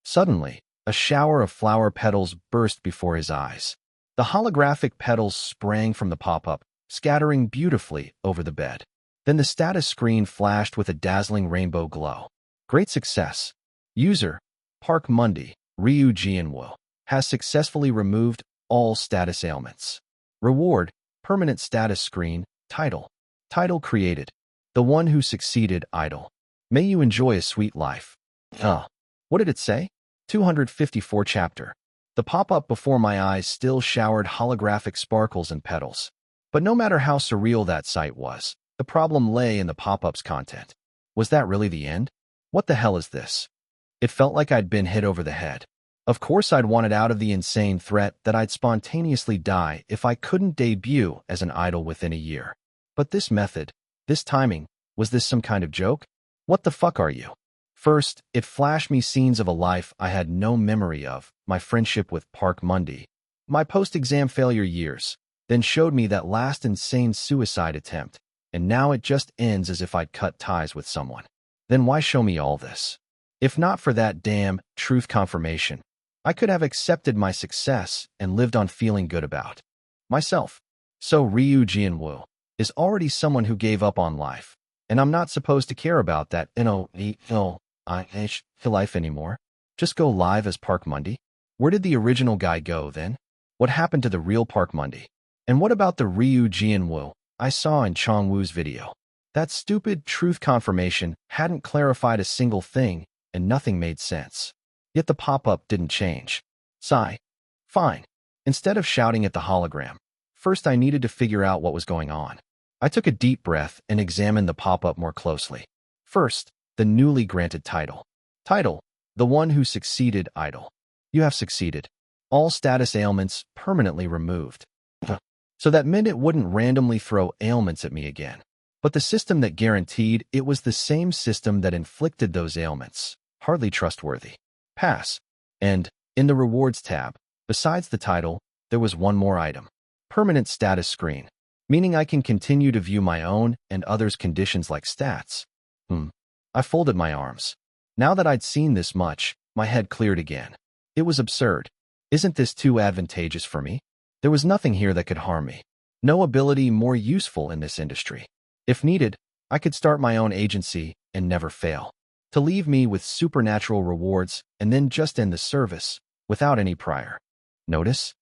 Suddenly, a shower of flower petals burst before his eyes. The holographic petals sprang from the pop-up, scattering beautifully over the bed. Then the status screen flashed with a dazzling rainbow glow. Great success. User, Park Mundi, Ryu Jianwo, has successfully removed all status ailments. Reward, permanent status screen, title. Title created. The one who succeeded idol. May you enjoy a sweet life. What did it say? 254 chapter. The pop-up before my eyes still showered holographic sparkles and petals. But no matter how surreal that sight was, the problem lay in the pop-up's content. Was that really the end? What the hell is this? It felt like I'd been hit over the head. Of course I'd wanted out of the insane threat that I'd spontaneously die if I couldn't debut as an idol within a year. But this method, this timing, was this some kind of joke? What the fuck are you? First, it flashed me scenes of a life I had no memory of, my friendship with Park Mundi, my post-exam failure years, then showed me that last insane suicide attempt, and now it just ends as if I'd cut ties with someone. Then why show me all this? If not for that damn truth confirmation, I could have accepted my success and lived on feeling good about myself. So Ryu Jianwo is already someone who gave up on life, and I'm not supposed to care about that life anymore. Just go live as Park Mundi? Where did the original guy go then? What happened to the real Park Mundi? And what about the Ryu Jianwo I saw in Chongwu's video? That stupid truth confirmation hadn't clarified a single thing, and nothing made sense. Yet the pop-up didn't change. Sigh. Fine. Instead of shouting at the hologram, first I needed to figure out what was going on. I took a deep breath and examined the pop-up more closely. First, the newly granted title. Title: The One Who Succeeded Idol. You have succeeded. All status ailments permanently removed. So that meant it wouldn't randomly throw ailments at me again. But the system that guaranteed it was the same system that inflicted those ailments. Hardly trustworthy. Pass. And, in the Rewards tab, besides the title, there was one more item. Permanent status screen. Meaning I can continue to view my own and others' conditions like stats. I folded my arms. Now that I'd seen this much, my head cleared again. It was absurd. Isn't this too advantageous for me? There was nothing here that could harm me. No ability more useful in this industry. If needed, I could start my own agency and never fail. To leave me with supernatural rewards and then just end the service, without any prior notice?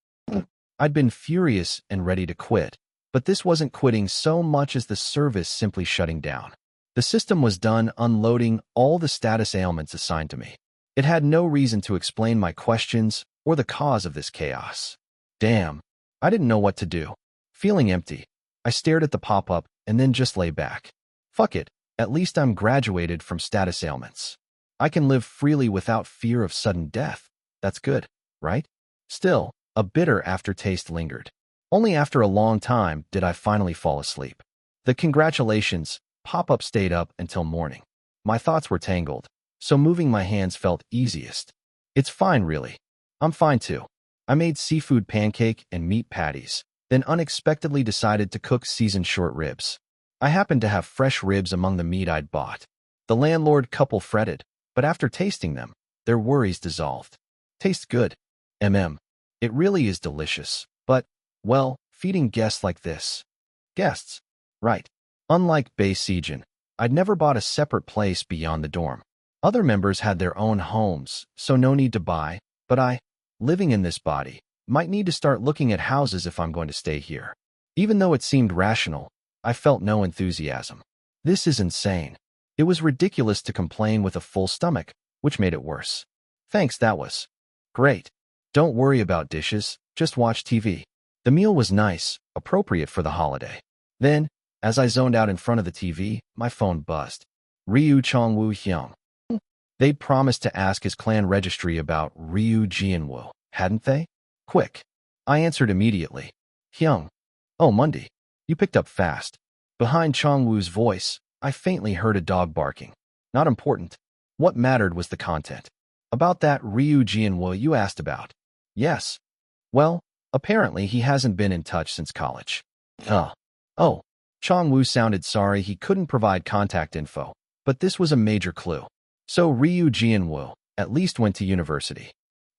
I'd been furious and ready to quit, but this wasn't quitting so much as the service simply shutting down. The system was done unloading all the status ailments assigned to me. It had no reason to explain my questions or the cause of this chaos. Damn, I didn't know what to do. Feeling empty, I stared at the pop-up and then just lay back. Fuck it, at least I'm graduated from status ailments. I can live freely without fear of sudden death. That's good, right? Still, a bitter aftertaste lingered. Only after a long time did I finally fall asleep. The congratulations pop-up stayed up until morning. My thoughts were tangled, so moving my hands felt easiest. It's fine, really. I'm fine too. I made seafood pancake and meat patties, then unexpectedly decided to cook seasoned short ribs. I happened to have fresh ribs among the meat I'd bought. The landlord couple fretted, but after tasting them, their worries dissolved. Tastes good. It really is delicious, but, well, feeding guests like this. Guests. Right. Unlike Bay Sejan, I'd never bought a separate place beyond the dorm. Other members had their own homes, so no need to buy, but I, living in this body, might need to start looking at houses if I'm going to stay here. Even though it seemed rational, I felt no enthusiasm. This is insane. It was ridiculous to complain with a full stomach, which made it worse. Thanks, that was great. Don't worry about dishes, just watch TV. The meal was nice, appropriate for the holiday. Then, as I zoned out in front of the TV, my phone buzzed. Ryu Chongwu Hyung. They'd promised to ask his clan registry about Ryu Jianwu, hadn't they? Quick. I answered immediately. Hyung. Oh, Monday. You picked up fast. Behind Chongwu's voice, I faintly heard a dog barking. Not important. What mattered was the content. About that Ryu Jianwu you asked about. Yes. Well, apparently he hasn't been in touch since college. Oh. Chongwu sounded sorry he couldn't provide contact info, but this was a major clue. So Ryu Jianwu at least went to university.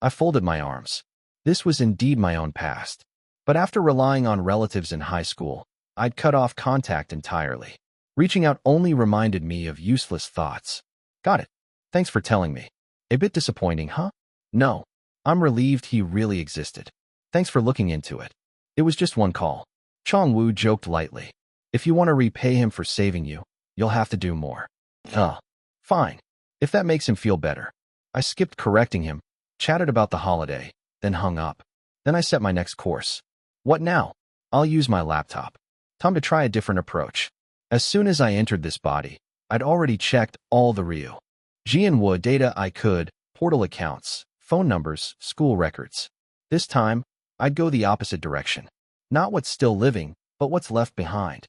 I folded my arms. This was indeed my own past. But after relying on relatives in high school, I'd cut off contact entirely. Reaching out only reminded me of useless thoughts. Got it. Thanks for telling me. A bit disappointing, huh? No. I'm relieved he really existed. Thanks for looking into it. It was just one call. Chongwu joked lightly. If you want to repay him for saving you, you'll have to do more. Fine. If that makes him feel better. I skipped correcting him, chatted about the holiday, then hung up. Then I set my next course. What now? I'll use my laptop. Time to try a different approach. As soon as I entered this body, I'd already checked all the Ryu Jianwu data I could, portal accounts, phone numbers, school records. This time, I'd go the opposite direction. Not what's still living, but what's left behind.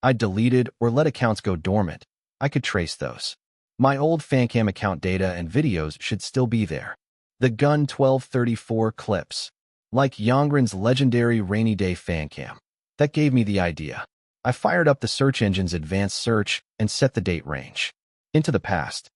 I'd deleted or let accounts go dormant. I could trace those. My old fancam account data and videos should still be there. The Gun 1234 clips. Like Yongren's legendary rainy day fancam. That gave me the idea. I fired up the search engine's advanced search and set the date range. Into the past.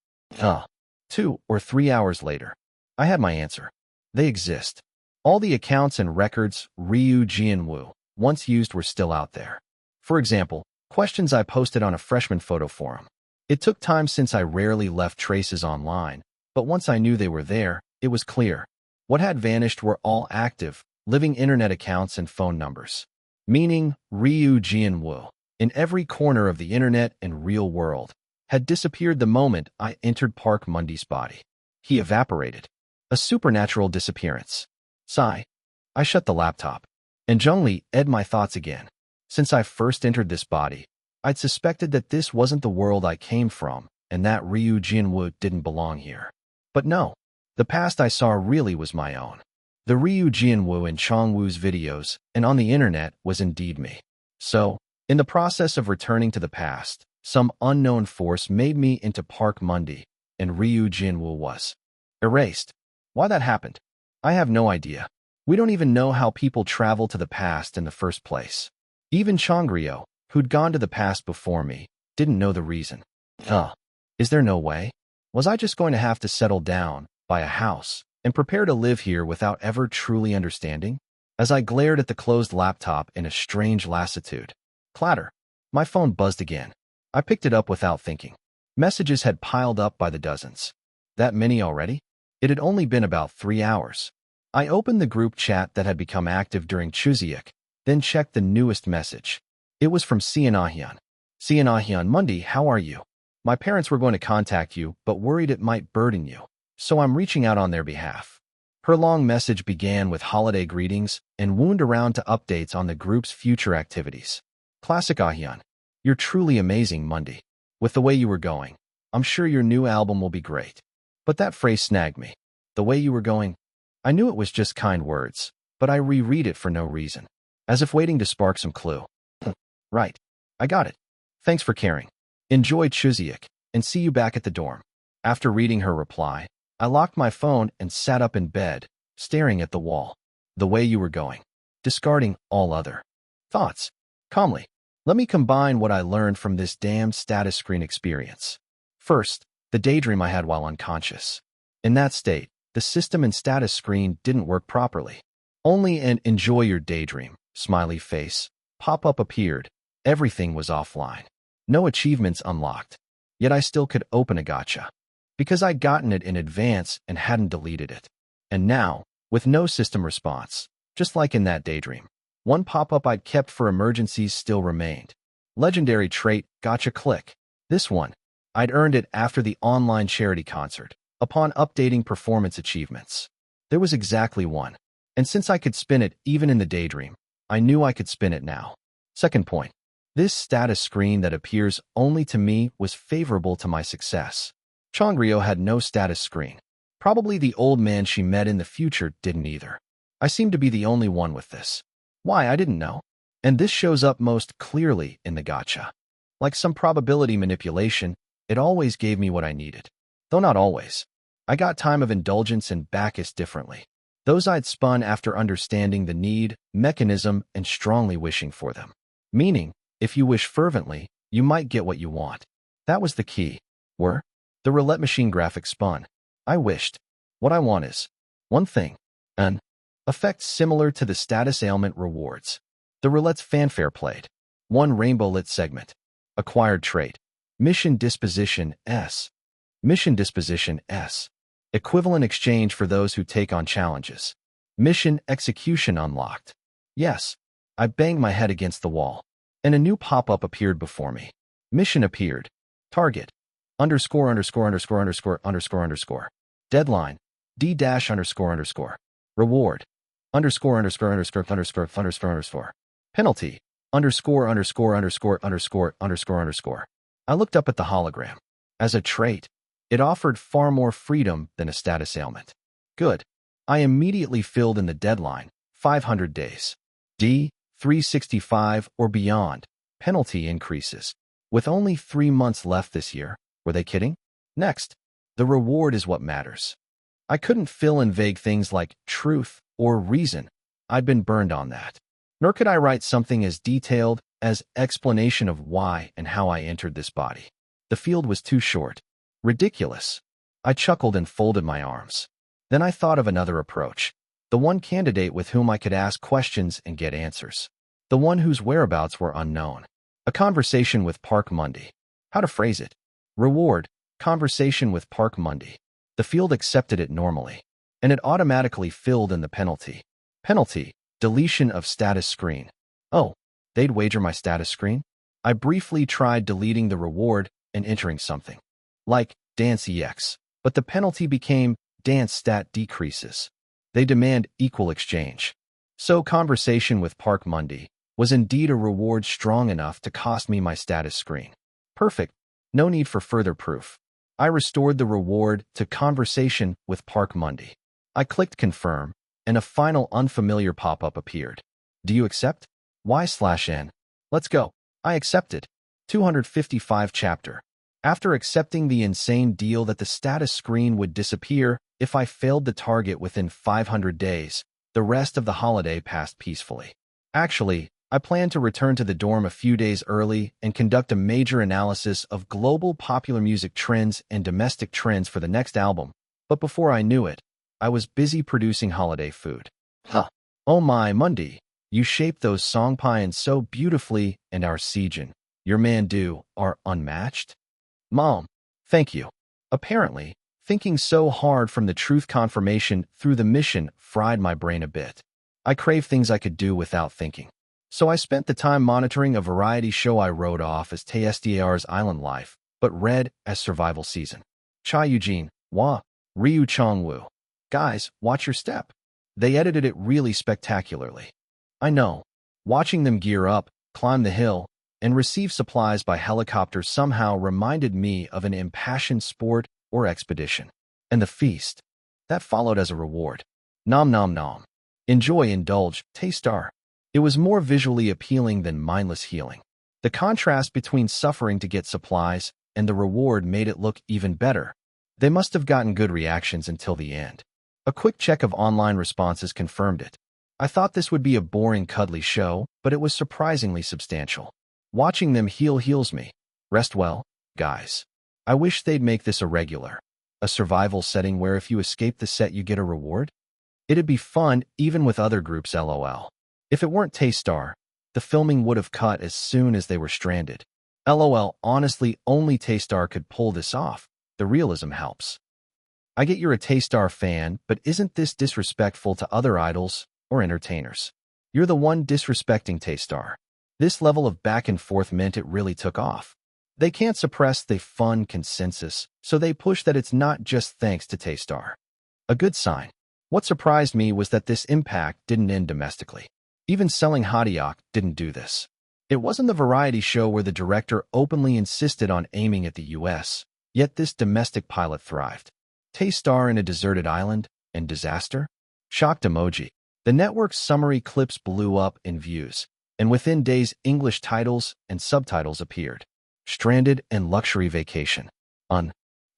2 or 3 hours later. I had my answer. They exist. All the accounts and records Ryu Jianwu once used were still out there. For example, questions I posted on a freshman photo forum. It took time since I rarely left traces online, but once I knew they were there, it was clear. What had vanished were all active, living internet accounts and phone numbers. Meaning, Ryu Jianwu, in every corner of the internet and real world, had disappeared the moment I entered Park Mundy's body. He evaporated. A supernatural disappearance. Sigh. I shut the laptop. And Zhongli ed my thoughts again. Since I first entered this body, I'd suspected that this wasn't the world I came from, and that Ryu Jianwu didn't belong here. But no, the past I saw really was my own. The Ryu Jianwu in Chongwu's videos and on the internet was indeed me. So, in the process of returning to the past, some unknown force made me into Park Mundi, and Ryu Jianwu was erased. Why that happened? I have no idea. We don't even know how people travel to the past in the first place. Even Chongrio, who'd gone to the past before me, didn't know the reason. Is there no way? Was I just going to have to settle down, buy a house, and prepare to live here without ever truly understanding? As I glared at the closed laptop in a strange lassitude. Clatter. My phone buzzed again. I picked it up without thinking. Messages had piled up by the dozens. That many already? It had only been about 3 hours. I opened the group chat that had become active during Chuseok, then checked the newest message. It was from Sianahian. Sianahian Mundi, how are you? My parents were going to contact you, but worried it might burden you, so I'm reaching out on their behalf. Her long message began with holiday greetings and wound around to updates on the group's future activities. Classic Ahian. You're truly amazing, Mundi. With the way you were going, I'm sure your new album will be great. But that phrase snagged me. The way you were going. I knew it was just kind words, but I reread it for no reason, as if waiting to spark some clue. Right. I got it. Thanks for caring. Enjoy Chuseok, and see you back at the dorm. After reading her reply, I locked my phone and sat up in bed, staring at the wall. The way you were going. Discarding all other thoughts. Calmly. Let me combine what I learned from this damned status screen experience. First, the daydream I had while unconscious. In that state, the system and status screen didn't work properly. Only an enjoy your daydream, smiley face, pop-up appeared. Everything was offline. No achievements unlocked. Yet I still could open a gacha. Because I'd gotten it in advance and hadn't deleted it. And now, with no system response, just like in that daydream, one pop-up I'd kept for emergencies still remained. Legendary trait, gacha click. This one, I'd earned it after the online charity concert, upon updating performance achievements. There was exactly one. And since I could spin it even in the daydream, I knew I could spin it now. Second point. This status screen that appears only to me was favorable to my success. Chongrio had no status screen. Probably the old man she met in the future didn't either. I seemed to be the only one with this. Why, I didn't know. And this shows up most clearly in the gacha. Like some probability manipulation, it always gave me what I needed. Though not always. I got time of indulgence and Bacchus differently. Those I'd spun after understanding the need, mechanism, and strongly wishing for them. Meaning, if you wish fervently, you might get what you want. That was the key. The roulette machine graphic spun. I wished. What I want is one thing. An effect similar to the status ailment rewards. The roulette's fanfare played. One rainbow lit segment. Acquired trait. Mission disposition S. Mission disposition S. Equivalent exchange for those who take on challenges. Mission execution unlocked. Yes. I banged my head against the wall. And a new pop-up appeared before me. Mission appeared. Target. Underscore. Deadline. D-__. Reward. Underscore. Penalty. Underscore. I looked up at the hologram. As a trait, it offered far more freedom than a status ailment. Good. I immediately filled in the deadline, 500 days. D, 365 or beyond. Penalty increases. With only 3 months left this year. Were they kidding? Next, the reward is what matters. I couldn't fill in vague things like truth or reason. I'd been burned on that. Nor could I write something as detailed as explanation of why and how I entered this body. The field was too short. Ridiculous. I chuckled and folded my arms. Then I thought of another approach. The one candidate with whom I could ask questions and get answers. The one whose whereabouts were unknown. A conversation with Park Mundi. How to phrase it? Reward, conversation with Park Mundi. The field accepted it normally, and it automatically filled in the penalty. Penalty, deletion of status screen. Oh, they'd wager my status screen? I briefly tried deleting the reward and entering something. Like dance EX, but the penalty became dance stat decreases. They demand equal exchange. So conversation with Park Mundi was indeed a reward strong enough to cost me my status screen. Perfect. No need for further proof. I restored the reward to conversation with Park Monday. I clicked confirm, and a final unfamiliar pop-up appeared. Do you accept? Y/N. Let's go. I accepted. 255 chapter. After accepting the insane deal that the status screen would disappear if I failed the target within 500 days, the rest of the holiday passed peacefully. Actually, I planned to return to the dorm a few days early and conduct a major analysis of global popular music trends and domestic trends for the next album, but before I knew it, I was busy producing holiday food. Oh my, Monday, you shaped those song pions so beautifully, and our Sejin, your man-do, are unmatched? Mom, thank you. Apparently, thinking so hard from the truth confirmation through the mission fried my brain a bit. I crave things I could do without thinking. So I spent the time monitoring a variety show I wrote off as TSDR's Island Life, but read as Survival Season. Cha Eugene, Wah, Ryu Chong-woo. Guys, watch your step. They edited it really spectacularly. I know. Watching them gear up, climb the hill, and receive supplies by helicopter somehow reminded me of an impassioned sport or expedition. And the feast. That followed as a reward. Nom nom nom. Enjoy, indulge, taste-star. It was more visually appealing than mindless healing. The contrast between suffering to get supplies and the reward made it look even better. They must have gotten good reactions until the end. A quick check of online responses confirmed it. I thought this would be a boring, cuddly show, but it was surprisingly substantial. Watching them heals me. Rest well, guys. I wish they'd make this a regular. A survival setting where if you escape the set you get a reward? It'd be fun, even with other groups, lol. If it weren't Taystar, the filming would have cut as soon as they were stranded. LOL, honestly, only Taystar could pull this off. The realism helps. I get you're a Taystar fan, but isn't this disrespectful to other idols or entertainers? You're the one disrespecting Taystar. This level of back and forth meant it really took off. They can't suppress the fun consensus, so they push that it's not just thanks to Taystar. A good sign. What surprised me was that this impact didn't end domestically. Even Selling Hadiak didn't do this. It wasn't the variety show where the director openly insisted on aiming at the US, yet this domestic pilot thrived. Taystar in a deserted island and disaster? Shocked emoji. The network's summary clips blew up in views, and within days English titles and subtitles appeared. Stranded and luxury vacation.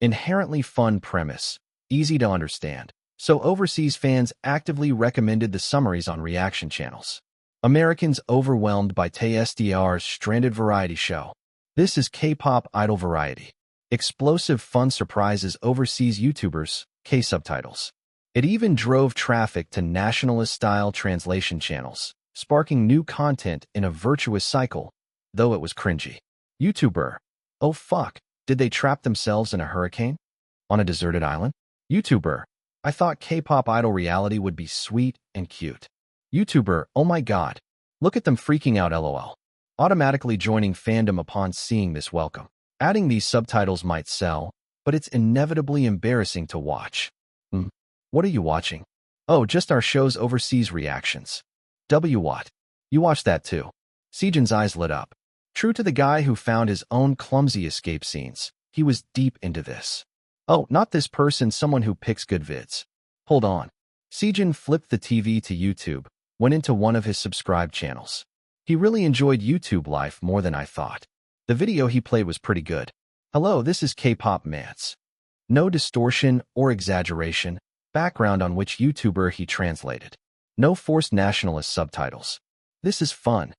Inherently fun premise, easy to understand. So overseas fans actively recommended the summaries on reaction channels. Americans overwhelmed by TSDR's stranded variety show. This is K-pop idol variety. Explosive fun surprises overseas YouTubers, K-subtitles. It even drove traffic to nationalist-style translation channels, sparking new content in a virtuous cycle, though it was cringy. YouTuber. Oh fuck, did they trap themselves in a hurricane? On a deserted island? YouTuber. I thought K-pop idol reality would be sweet and cute. YouTuber, oh my god. Look at them freaking out, lol. Automatically joining fandom upon seeing this welcome. Adding these subtitles might sell, but it's inevitably embarrassing to watch. What are you watching? Oh, just our show's overseas reactions. What? You watched that too. Sejin's eyes lit up. True to the guy who found his own clumsy escape scenes, he was deep into this. Oh, not this person, someone who picks good vids. Hold on. Sejin flipped the TV to YouTube, went into one of his subscribed channels. He really enjoyed YouTube life more than I thought. The video he played was pretty good. Hello, this is K-pop Mats. No distortion or exaggeration, background on which YouTuber he translated. No forced nationalist subtitles. This is fun.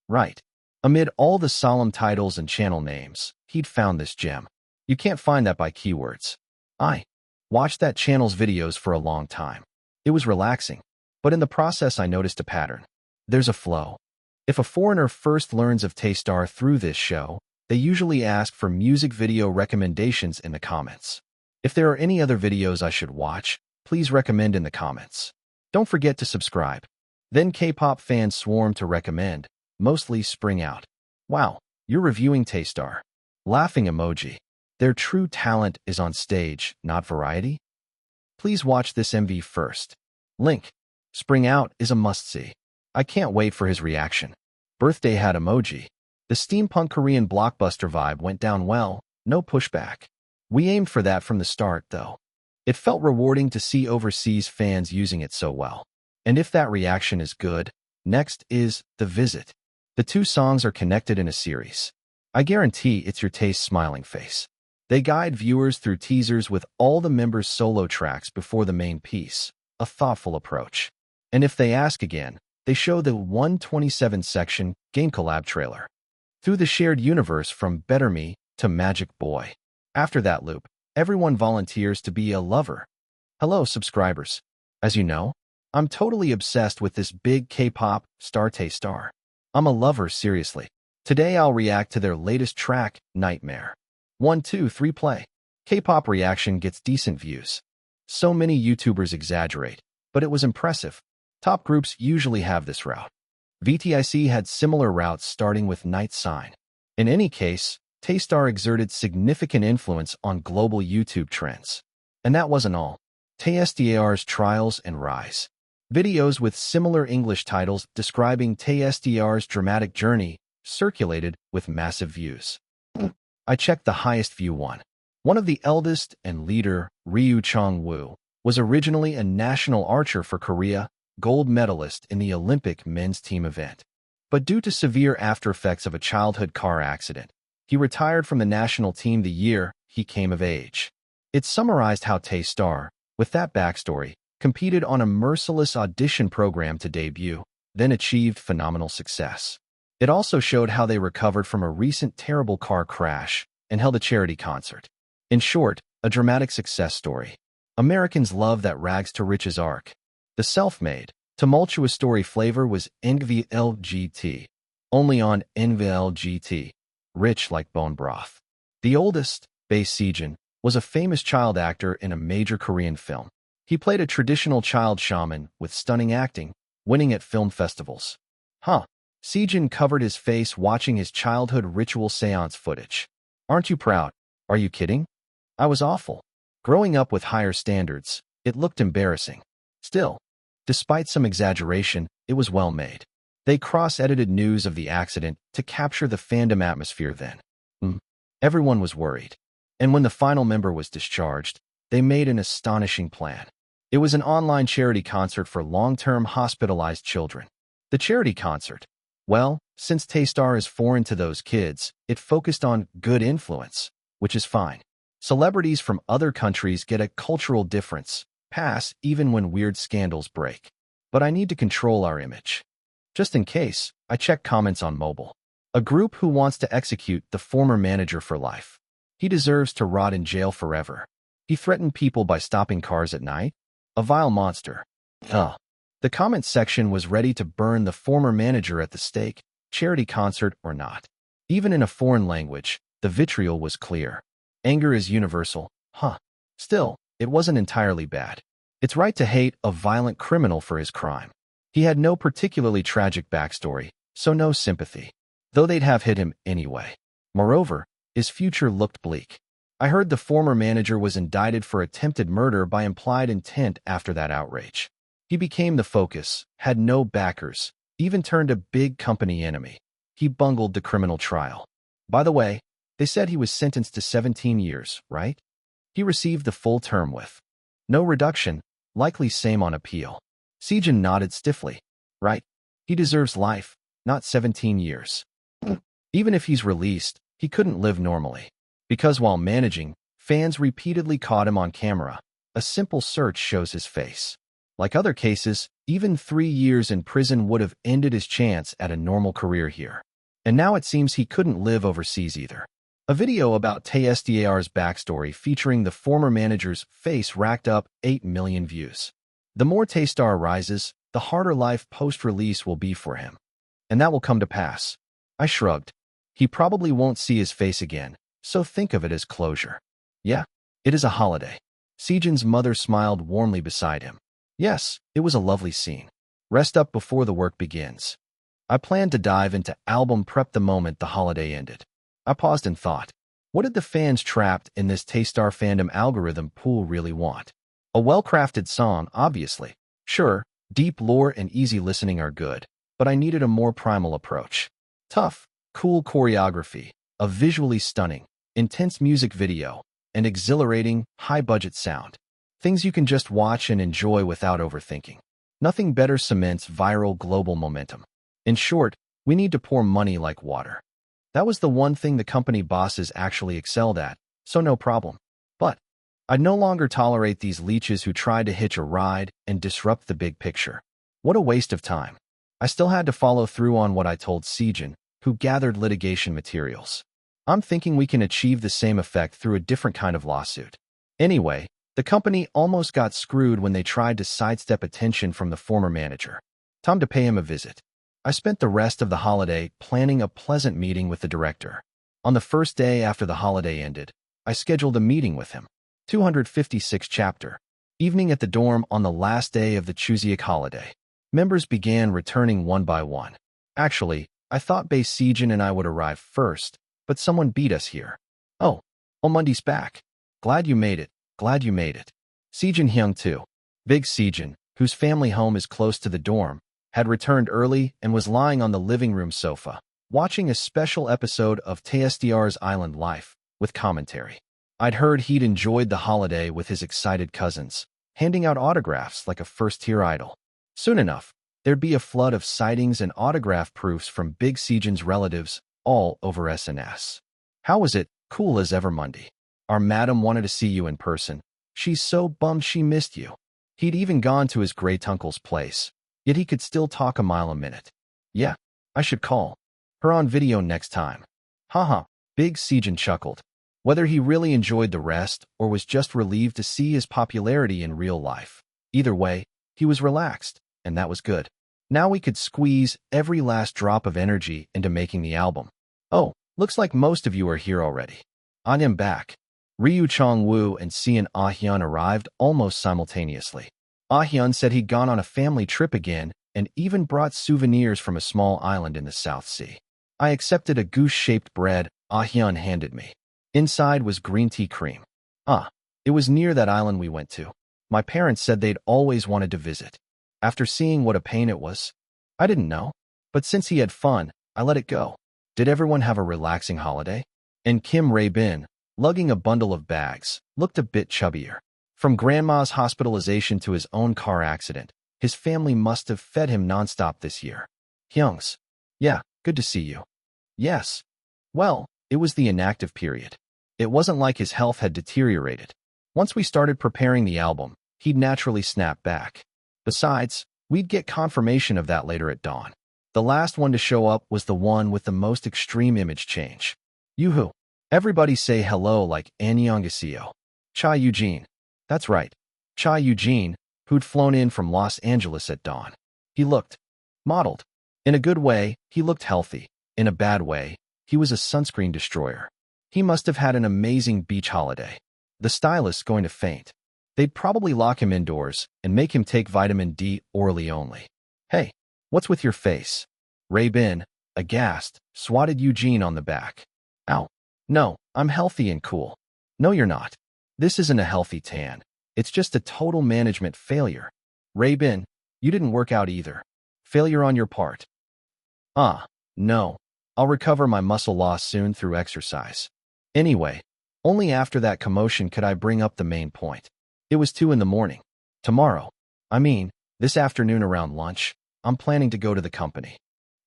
Right. Amid all the solemn titles and channel names, he'd found this gem. You can't find that by keywords. I watched that channel's videos for a long time. It was relaxing, but in the process I noticed a pattern. There's a flow. If a foreigner first learns of Taystar through this show, they usually ask for music video recommendations in the comments. If there are any other videos I should watch, please recommend in the comments. Don't forget to subscribe. Then K-pop fans swarm to recommend, mostly spring out. Wow, you're reviewing Taystar. Laughing emoji. Their true talent is on stage, not variety? Please watch this MV first. Link. Spring Out is a must-see. I can't wait for his reaction. Birthday hat emoji. The steampunk Korean blockbuster vibe went down well, no pushback. We aimed for that from the start, though. It felt rewarding to see overseas fans using it so well. And if that reaction is good, next is The Visit. The two songs are connected in a series. I guarantee it's your taste smiling face. They guide viewers through teasers with all the members' solo tracks before the main piece, a thoughtful approach. And if they ask again, they show the 127-section game collab trailer. Through the shared universe from Better Me to Magic Boy. After that loop, everyone volunteers to be a lover. Hello, subscribers. As you know, I'm totally obsessed with this big K-pop star Taestar. I'm a lover, seriously. Today I'll react to their latest track, Nightmare. 1, 2, 3 play. K-pop reaction gets decent views. So many YouTubers exaggerate, but it was impressive. Top groups usually have this route. VTIC had similar routes starting with Night Sign. In any case, Taestar exerted significant influence on global YouTube trends. And that wasn't all. Taestar's Trials and Rise. Videos with similar English titles describing Taestar's dramatic journey circulated with massive views. I checked the highest view one. One of the eldest and leader, Ryu Chong-woo, was originally a national archer for Korea, gold medalist in the Olympic men's team event. But due to severe aftereffects of a childhood car accident, he retired from the national team the year he came of age. It summarized how Taestar, with that backstory, competed on a merciless audition program to debut, then achieved phenomenal success. It also showed how they recovered from a recent terrible car crash and held a charity concert. In short, a dramatic success story. Americans love that rags to riches arc. The self-made, tumultuous story flavor was NVLGT, only on NVLGT, rich like bone broth. The oldest, Bae Sejin, was a famous child actor in a major Korean film. He played a traditional child shaman with stunning acting, winning at film festivals. Sejin covered his face watching his childhood ritual seance footage. Aren't you proud? Are you kidding? I was awful. Growing up with higher standards, it looked embarrassing. Still, despite some exaggeration, it was well made. They cross-edited news of the accident to capture the fandom atmosphere then. Everyone was worried. And when the final member was discharged, they made an astonishing plan. It was an online charity concert for long-term hospitalized children. The charity concert. Well, since Taestar is foreign to those kids, it focused on good influence, which is fine. Celebrities from other countries get a cultural difference pass even when weird scandals break. But I need to control our image. Just in case, I check comments on mobile. A group who wants to execute the former manager for life. He deserves to rot in jail forever. He threatened people by stopping cars at night. A vile monster. The comment section was ready to burn the former manager at the stake, charity concert or not. Even in a foreign language, the vitriol was clear. Anger is universal. Still, it wasn't entirely bad. It's right to hate a violent criminal for his crime. He had no particularly tragic backstory, so no sympathy. Though they'd have hit him anyway. Moreover, his future looked bleak. I heard the former manager was indicted for attempted murder by implied intent after that outrage. He became the focus, had no backers, even turned a big company enemy. He bungled the criminal trial. By the way, they said he was sentenced to 17 years, right? He received the full term with no reduction, likely same on appeal. Sejin nodded stiffly. Right. He deserves life, not 17 years. Even if he's released, he couldn't live normally. Because while managing, fans repeatedly caught him on camera. A simple search shows his face. Like other cases, even 3 years in prison would have ended his chance at a normal career here. And now it seems he couldn't live overseas either. A video about Taestar's backstory featuring the former manager's face racked up 8 million views. The more Taestar rises, the harder life post-release will be for him. And that will come to pass. I shrugged. He probably won't see his face again, so think of it as closure. Yeah, it is a holiday. Sejin's mother smiled warmly beside him. Yes, it was a lovely scene. Rest up before the work begins. I planned to dive into album prep the moment the holiday ended. I paused and thought, what did the fans trapped in this Taestar fandom algorithm pool really want? A well-crafted song, obviously. Sure, deep lore and easy listening are good, but I needed a more primal approach. Tough, cool choreography, a visually stunning, intense music video, and exhilarating, high-budget sound. Things you can just watch and enjoy without overthinking. Nothing better cements viral global momentum. In short, we need to pour money like water. That was the one thing the company bosses actually excelled at, so no problem. But I'd no longer tolerate these leeches who tried to hitch a ride and disrupt the big picture. What a waste of time. I still had to follow through on what I told Sejin, who gathered litigation materials. I'm thinking we can achieve the same effect through a different kind of lawsuit. Anyway, the company almost got screwed when they tried to sidestep attention from the former manager. Time to pay him a visit. I spent the rest of the holiday planning a pleasant meeting with the director. On the first day after the holiday ended, I scheduled a meeting with him. 256 chapter. Evening at the dorm on the last day of the Chuseok holiday. Members began returning one by one. Actually, I thought Bae Sejin and I would arrive first, but someone beat us here. Oh, Mundi's back. Glad you made it. Glad you made it. Sejin Hyung too. Big Sejin, whose family home is close to the dorm, had returned early and was lying on the living room sofa, watching a special episode of TSDR's Island Life, with commentary. I'd heard he'd enjoyed the holiday with his excited cousins, handing out autographs like a first-tier idol. Soon enough, there'd be a flood of sightings and autograph proofs from Big Sejin's relatives, all over SNS. How was it? Cool as ever, Mundi. Our madam wanted to see you in person. She's so bummed she missed you. He'd even gone to his great-uncle's place, yet he could still talk a mile a minute. Yeah, I should call her on video next time. Haha, Big Sejin chuckled. Whether he really enjoyed the rest or was just relieved to see his popularity in real life. Either way, he was relaxed, and that was good. Now we could squeeze every last drop of energy into making the album. Oh, looks like most of you are here already. I am back. Ryu Chong-woo and Seon Ah-hyun arrived almost simultaneously. Ah-hyun said he'd gone on a family trip again and even brought souvenirs from a small island in the South Sea. I accepted a goose-shaped bread Ah-hyun handed me. Inside was green tea cream. It was near that island we went to. My parents said they'd always wanted to visit. After seeing what a pain it was, I didn't know. But since he had fun, I let it go. Did everyone have a relaxing holiday? And Kim Rae-bin, lugging a bundle of bags, looked a bit chubbier. From grandma's hospitalization to his own car accident, his family must have fed him nonstop this year. Hyungs. Yeah, good to see you. Yes. Well, it was the inactive period. It wasn't like his health had deteriorated. Once we started preparing the album, he'd naturally snap back. Besides, we'd get confirmation of that later at dawn. The last one to show up was the one with the most extreme image change. Yoo-hoo. Everybody say hello like Annyeonghaseyo. Cha Eugene. That's right. Cha Eugene, who'd flown in from Los Angeles at dawn. He looked modeled. In a good way, he looked healthy. In a bad way, he was a sunscreen destroyer. He must have had an amazing beach holiday. The stylist's going to faint. They'd probably lock him indoors and make him take vitamin D orally only. Hey, what's with your face? Rae-bin, aghast, swatted Eugene on the back. Ow. No, I'm healthy and cool. No, you're not. This isn't a healthy tan. It's just a total management failure. Rae-bin, you didn't work out either. Failure on your part. No. I'll recover my muscle loss soon through exercise. Anyway, only after that commotion could I bring up the main point. It was 2 in the morning. Tomorrow, this afternoon around lunch, I'm planning to go to the company.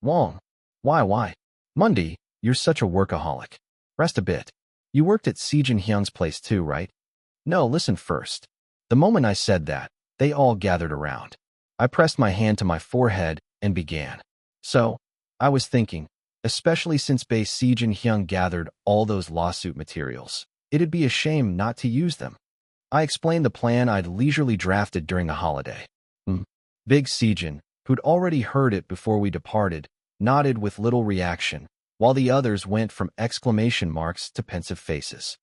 Wong. Why? Mundi, you're such a workaholic. Rest a bit. You worked at Sejin Hyung's place too, right? No, listen first. The moment I said that, they all gathered around. I pressed my hand to my forehead and began. So, I was thinking, especially since Bae Sejin Hyung gathered all those lawsuit materials, it'd be a shame not to use them. I explained the plan I'd leisurely drafted during the holiday. Big Sejin, who'd already heard it before we departed, nodded with little reaction, while the others went from exclamation marks to pensive faces.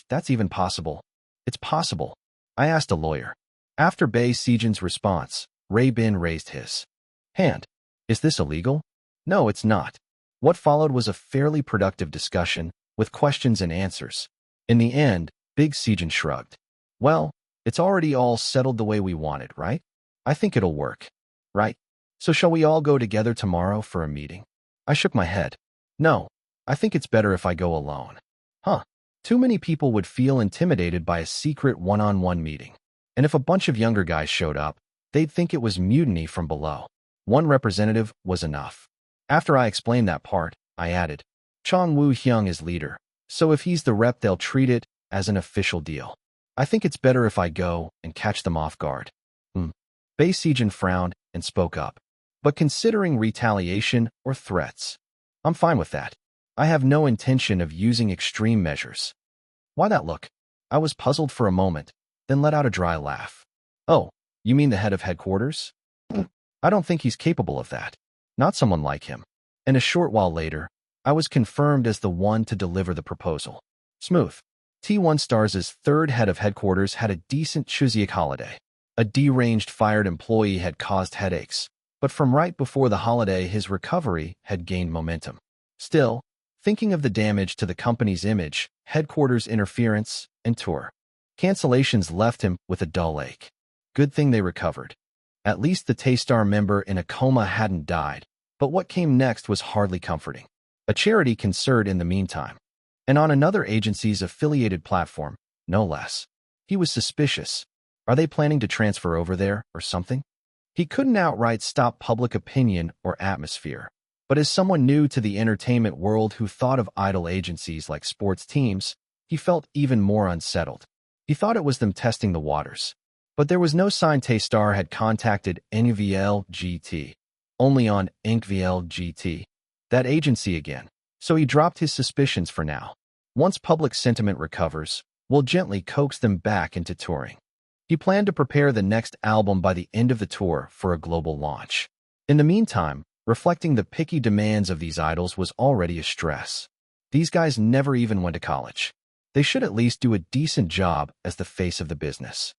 That's even possible. It's possible. I asked a lawyer. After Bae Sejin's response, Rae-bin raised his hand. Is this illegal? No, it's not. What followed was a fairly productive discussion, with questions and answers. In the end, Big Sejin shrugged. Well, it's already all settled the way we wanted, right? I think it'll work. Right? So shall we all go together tomorrow for a meeting? I shook my head. No, I think it's better if I go alone. Huh. Too many people would feel intimidated by a secret one-on-one meeting. And if a bunch of younger guys showed up, they'd think it was mutiny from below. One representative was enough. After I explained that part, I added, Chong Woo-hyung is leader, so if he's the rep they'll treat it as an official deal. I think it's better if I go and catch them off guard. Bae Sejin frowned and spoke up. But considering retaliation or threats, I'm fine with that. I have no intention of using extreme measures. Why that look? I was puzzled for a moment, then let out a dry laugh. Oh, you mean the head of headquarters? I don't think he's capable of that. Not someone like him. And a short while later, I was confirmed as the one to deliver the proposal. Smooth. T1 Stars' third head of headquarters had a decent Chuseok holiday. A deranged fired employee had caused headaches, but from right before the holiday his recovery had gained momentum. Still, thinking of the damage to the company's image, headquarters interference, and tour cancellations left him with a dull ache. Good thing they recovered. At least the T-Star member in a coma hadn't died, but what came next was hardly comforting. A charity concert in the meantime, and on another agency's affiliated platform, no less. He was suspicious. Are they planning to transfer over there or something? He couldn't outright stop public opinion or atmosphere, but as someone new to the entertainment world who thought of idol agencies like sports teams, he felt even more unsettled. He thought it was them testing the waters. But there was no sign T-Star had contacted NVL GT, only on NVL GT, that agency again, so he dropped his suspicions for now. Once public sentiment recovers, we'll gently coax them back into touring. He planned to prepare the next album by the end of the tour for a global launch. In the meantime, reflecting the picky demands of these idols was already a stress. These guys never even went to college. They should at least do a decent job as the face of the business.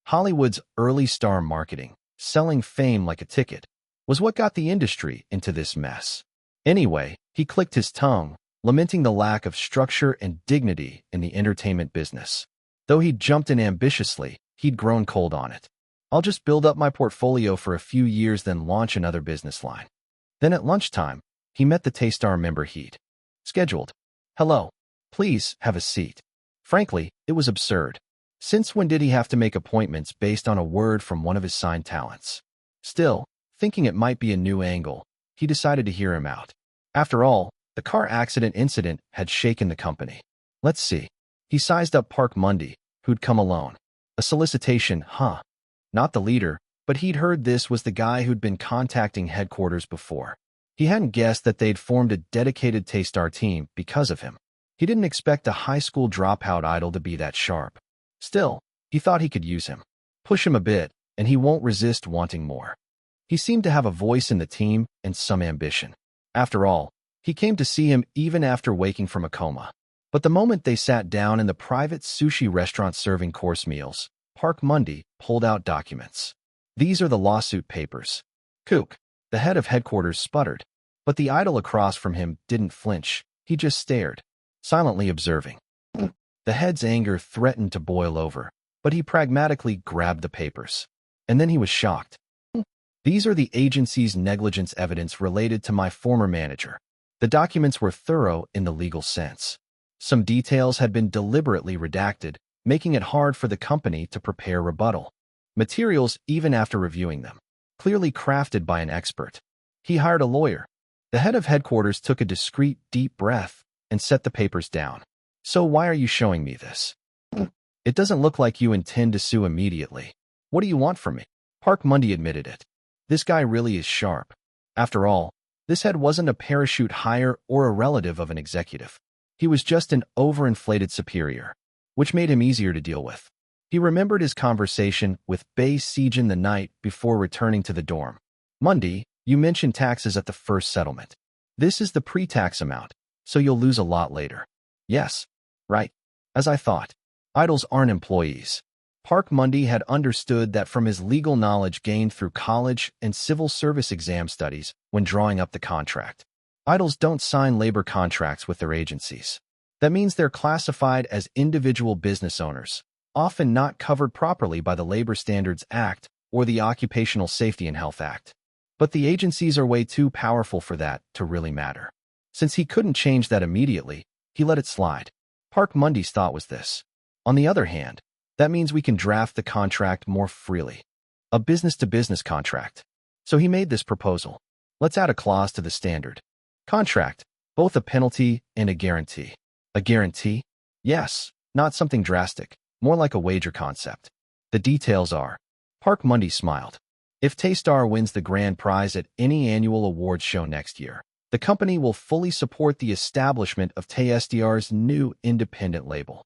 Hollywood's early star marketing, selling fame like a ticket, was what got the industry into this mess. Anyway, he clicked his tongue, lamenting the lack of structure and dignity in the entertainment business. Though he'd jumped in ambitiously, he'd grown cold on it. I'll just build up my portfolio for a few years, then launch another business line. Then at lunchtime, he met the T-Star member he'd scheduled. Hello. Please have a seat. Frankly, it was absurd. Since when did he have to make appointments based on a word from one of his signed talents? Still, thinking it might be a new angle, he decided to hear him out. After all, the car accident incident had shaken the company. Let's see. He sized up Park Mundy, who'd come alone. A solicitation, huh? Not the leader, but he'd heard this was the guy who'd been contacting headquarters before. He hadn't guessed that they'd formed a dedicated T-Star team because of him. He didn't expect a high school dropout idol to be that sharp. Still, he thought he could use him. Push him a bit, and he won't resist wanting more. He seemed to have a voice in the team and some ambition. After all, he came to see him even after waking from a coma. But the moment they sat down in the private sushi restaurant serving course meals, Park Mundy pulled out documents. These are the lawsuit papers. Kook, the head of headquarters, sputtered, but the idol across from him didn't flinch. He just stared, silently observing. The head's anger threatened to boil over, but he pragmatically grabbed the papers. And then he was shocked. These are the agency's negligence evidence related to my former manager. The documents were thorough in the legal sense. Some details had been deliberately redacted, making it hard for the company to prepare rebuttal materials even after reviewing them. Clearly crafted by an expert. He hired a lawyer. The head of headquarters took a discreet, deep breath and set the papers down. So why are you showing me this? It doesn't look like you intend to sue immediately. What do you want from me? Park Mundy admitted it. This guy really is sharp. After all, this head wasn't a parachute hire or a relative of an executive. He was just an overinflated superior, which made him easier to deal with. He remembered his conversation with Bae Sejin the night before returning to the dorm. Mundy, you mentioned taxes at the first settlement. This is the pre-tax amount, so you'll lose a lot later. Yes, right. As I thought. Idols aren't employees. Park Mundy had understood that from his legal knowledge gained through college and civil service exam studies when drawing up the contract. Idols don't sign labor contracts with their agencies. That means they're classified as individual business owners, often not covered properly by the Labor Standards Act or the Occupational Safety and Health Act. But the agencies are way too powerful for that to really matter. Since he couldn't change that immediately, he let it slide. Park Mundy's thought was this. On the other hand, that means we can draft the contract more freely. A business-to-business contract. So he made this proposal. Let's add a clause to the standard contract, both a penalty and a guarantee. A guarantee? Yes, not something drastic, more like a wager concept. The details are, Park Mundy smiled. If Taystar wins the grand prize at any annual awards show next year, the company will fully support the establishment of Taystar's new independent label.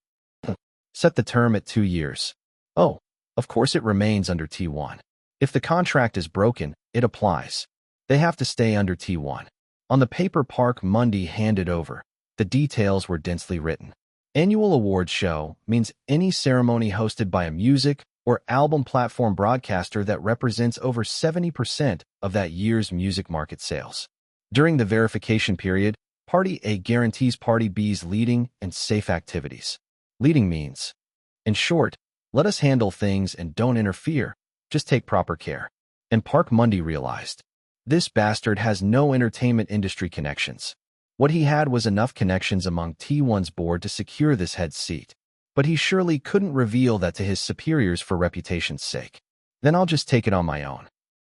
Set the term at 2 years. Oh, of course it remains under T1. If the contract is broken, it applies. They have to stay under T1. On the paper Park Mundy handed over, the details were densely written. Annual awards show means any ceremony hosted by a music or album platform broadcaster that represents over 70% of that year's music market sales. During the verification period, Party A guarantees Party B's leading and safe activities. Leading means, in short, let us handle things and don't interfere, just take proper care. And Park Mundy realized, this bastard has no entertainment industry connections. What he had was enough connections among T1's board to secure this head seat, but he surely couldn't reveal that to his superiors for reputation's sake. Then I'll just take it on my own.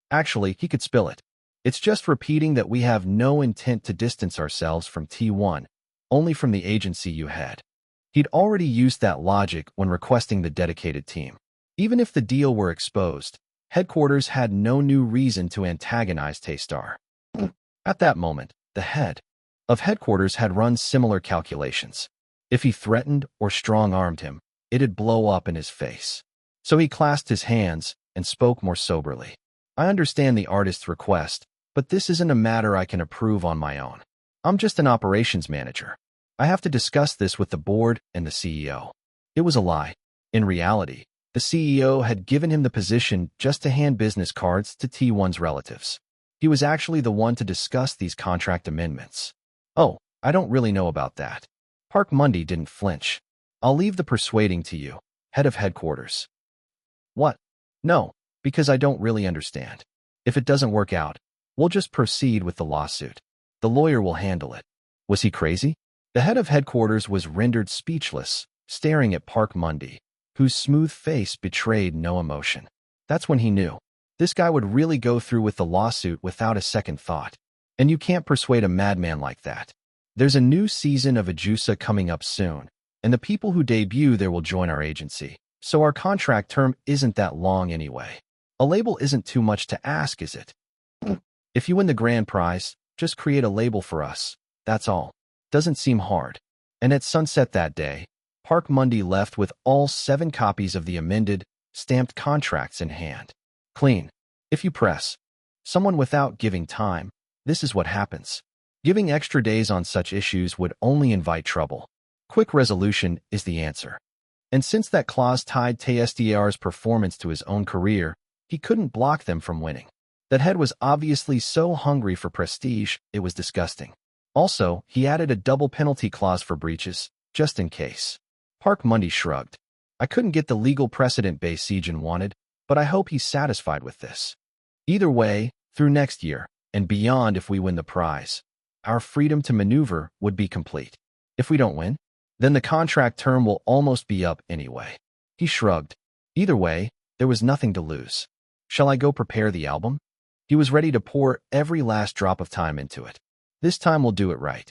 Actually, he could spill it. It's just repeating that we have no intent to distance ourselves from T1, only from the agency you had. He'd already used that logic when requesting the dedicated team. Even if the deal were exposed, headquarters had no new reason to antagonize Taystar. At that moment, the head of headquarters had run similar calculations. If he threatened or strong-armed him, it'd blow up in his face. So he clasped his hands and spoke more soberly. I understand the artist's request, but this isn't a matter I can approve on my own. I'm just an operations manager. I have to discuss this with the board and the CEO. It was a lie. In reality, the CEO had given him the position just to hand business cards to T1's relatives. He was actually the one to discuss these contract amendments. Oh, I don't really know about that. Park Mundy didn't flinch. I'll leave the persuading to you, head of headquarters. What? No, because I don't really understand. If it doesn't work out, we'll just proceed with the lawsuit. The lawyer will handle it. Was he crazy? The head of headquarters was rendered speechless, staring at Park Mundy, whose smooth face betrayed no emotion. That's when he knew. This guy would really go through with the lawsuit without a second thought. And you can't persuade a madman like that. There's a new season of Ajusa coming up soon, and the people who debut there will join our agency, so our contract term isn't that long anyway. A label isn't too much to ask, is it? If you win the grand prize, just create a label for us. That's all. Doesn't seem hard. And at sunset that day, Park Mundy left with all 7 copies of the amended, stamped contracts in hand. Clean. If you press someone without giving time, this is what happens. Giving extra days on such issues would only invite trouble. Quick resolution is the answer. And since that clause tied Taystar's performance to his own career, he couldn't block them from winning. That head was obviously so hungry for prestige, it was disgusting. Also, he added a double penalty clause for breaches, just in case. Park Mundy shrugged. I couldn't get the legal precedent base Sejin wanted, but I hope he's satisfied with this. Either way, through next year, and beyond if we win the prize, our freedom to maneuver would be complete. If we don't win, then the contract term will almost be up anyway. He shrugged. Either way, there was nothing to lose. Shall I go prepare the album? He was ready to pour every last drop of time into it. This time we'll do it right.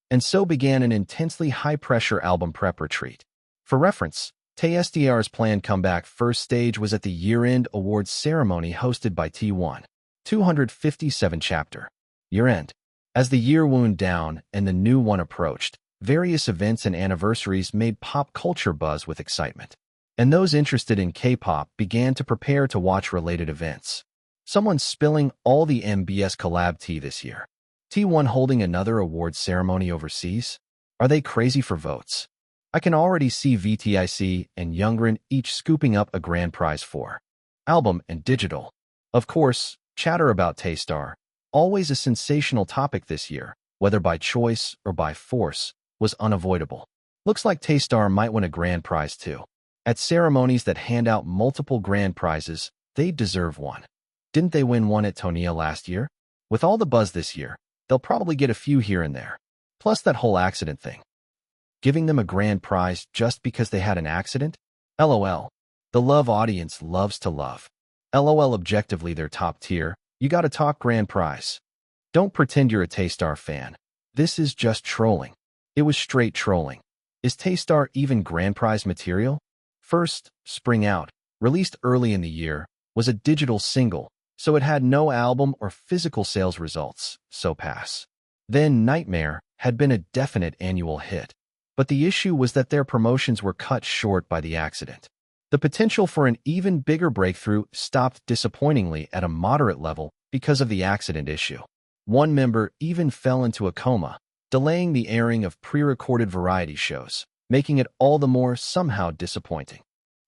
And so began an intensely high-pressure album prep retreat. For reference, Taystar's planned comeback first stage was at the year-end awards ceremony hosted by T1. 257 chapter. Year-end. As the year wound down and the new one approached, various events and anniversaries made pop culture buzz with excitement. And those interested in K-pop began to prepare to watch related events. Someone's spilling all the MBS collab tea this year. T1 holding another awards ceremony overseas? Are they crazy for votes? I can already see VTIC and Youngren each scooping up a grand prize for album and digital. Of course, chatter about Taystar, always a sensational topic this year, whether by choice or by force, was unavoidable. Looks like Taystar might win a grand prize too. At ceremonies that hand out multiple grand prizes, they deserve one. Didn't they win one at Tonia last year? With all the buzz this year, they'll probably get a few here and there. Plus that whole accident thing. giving them a grand prize just because they had an accident? LOL. The love audience loves to love. LOL objectively they're top tier. You gotta talk grand prize. Don't pretend you're a Taystar fan. This is just trolling. It was straight trolling. Is Taystar even grand prize material? First, Spring Out, released early in the year, was a digital single, so it had no album or physical sales results, so pass. Then Nightmare had been a definite annual hit. But the issue was that their promotions were cut short by the accident. The potential for an even bigger breakthrough stopped disappointingly at a moderate level because of the accident issue. One member even fell into a coma, delaying the airing of pre-recorded variety shows, making it all the more somehow disappointing.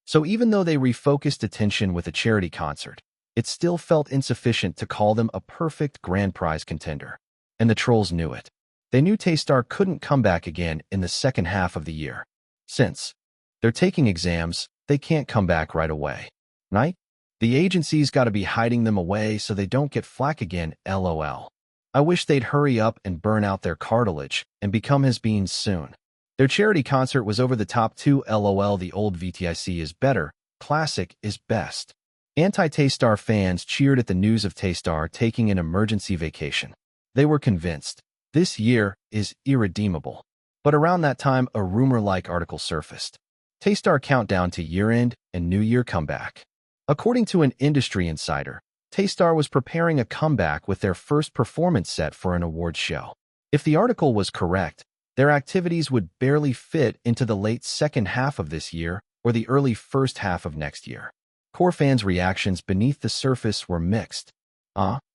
So even though they refocused attention with a charity concert, it still felt insufficient to call them a perfect grand prize contender. And the trolls knew it. They knew Taystar couldn't come back again in the second half of the year. Since they're taking exams, they can't come back right away. Right? The agency's gotta be hiding them away so they don't get flack again, LOL. I wish they'd hurry up and burn out their cartilage and become has-beens soon. Their charity concert was over the top too, LOL. The old VTIC is better, classic is best. Anti-Taystar fans cheered at the news of Taystar taking an emergency vacation. They were convinced this year is irredeemable. But around that time, a rumor-like article surfaced. Taystar countdown to year-end and New Year comeback. According to an industry insider, Taystar was preparing a comeback with their first performance set for an awards show. If the article was correct, their activities would barely fit into the late second half of this year or the early first half of next year. Core fans' reactions beneath the surface were mixed.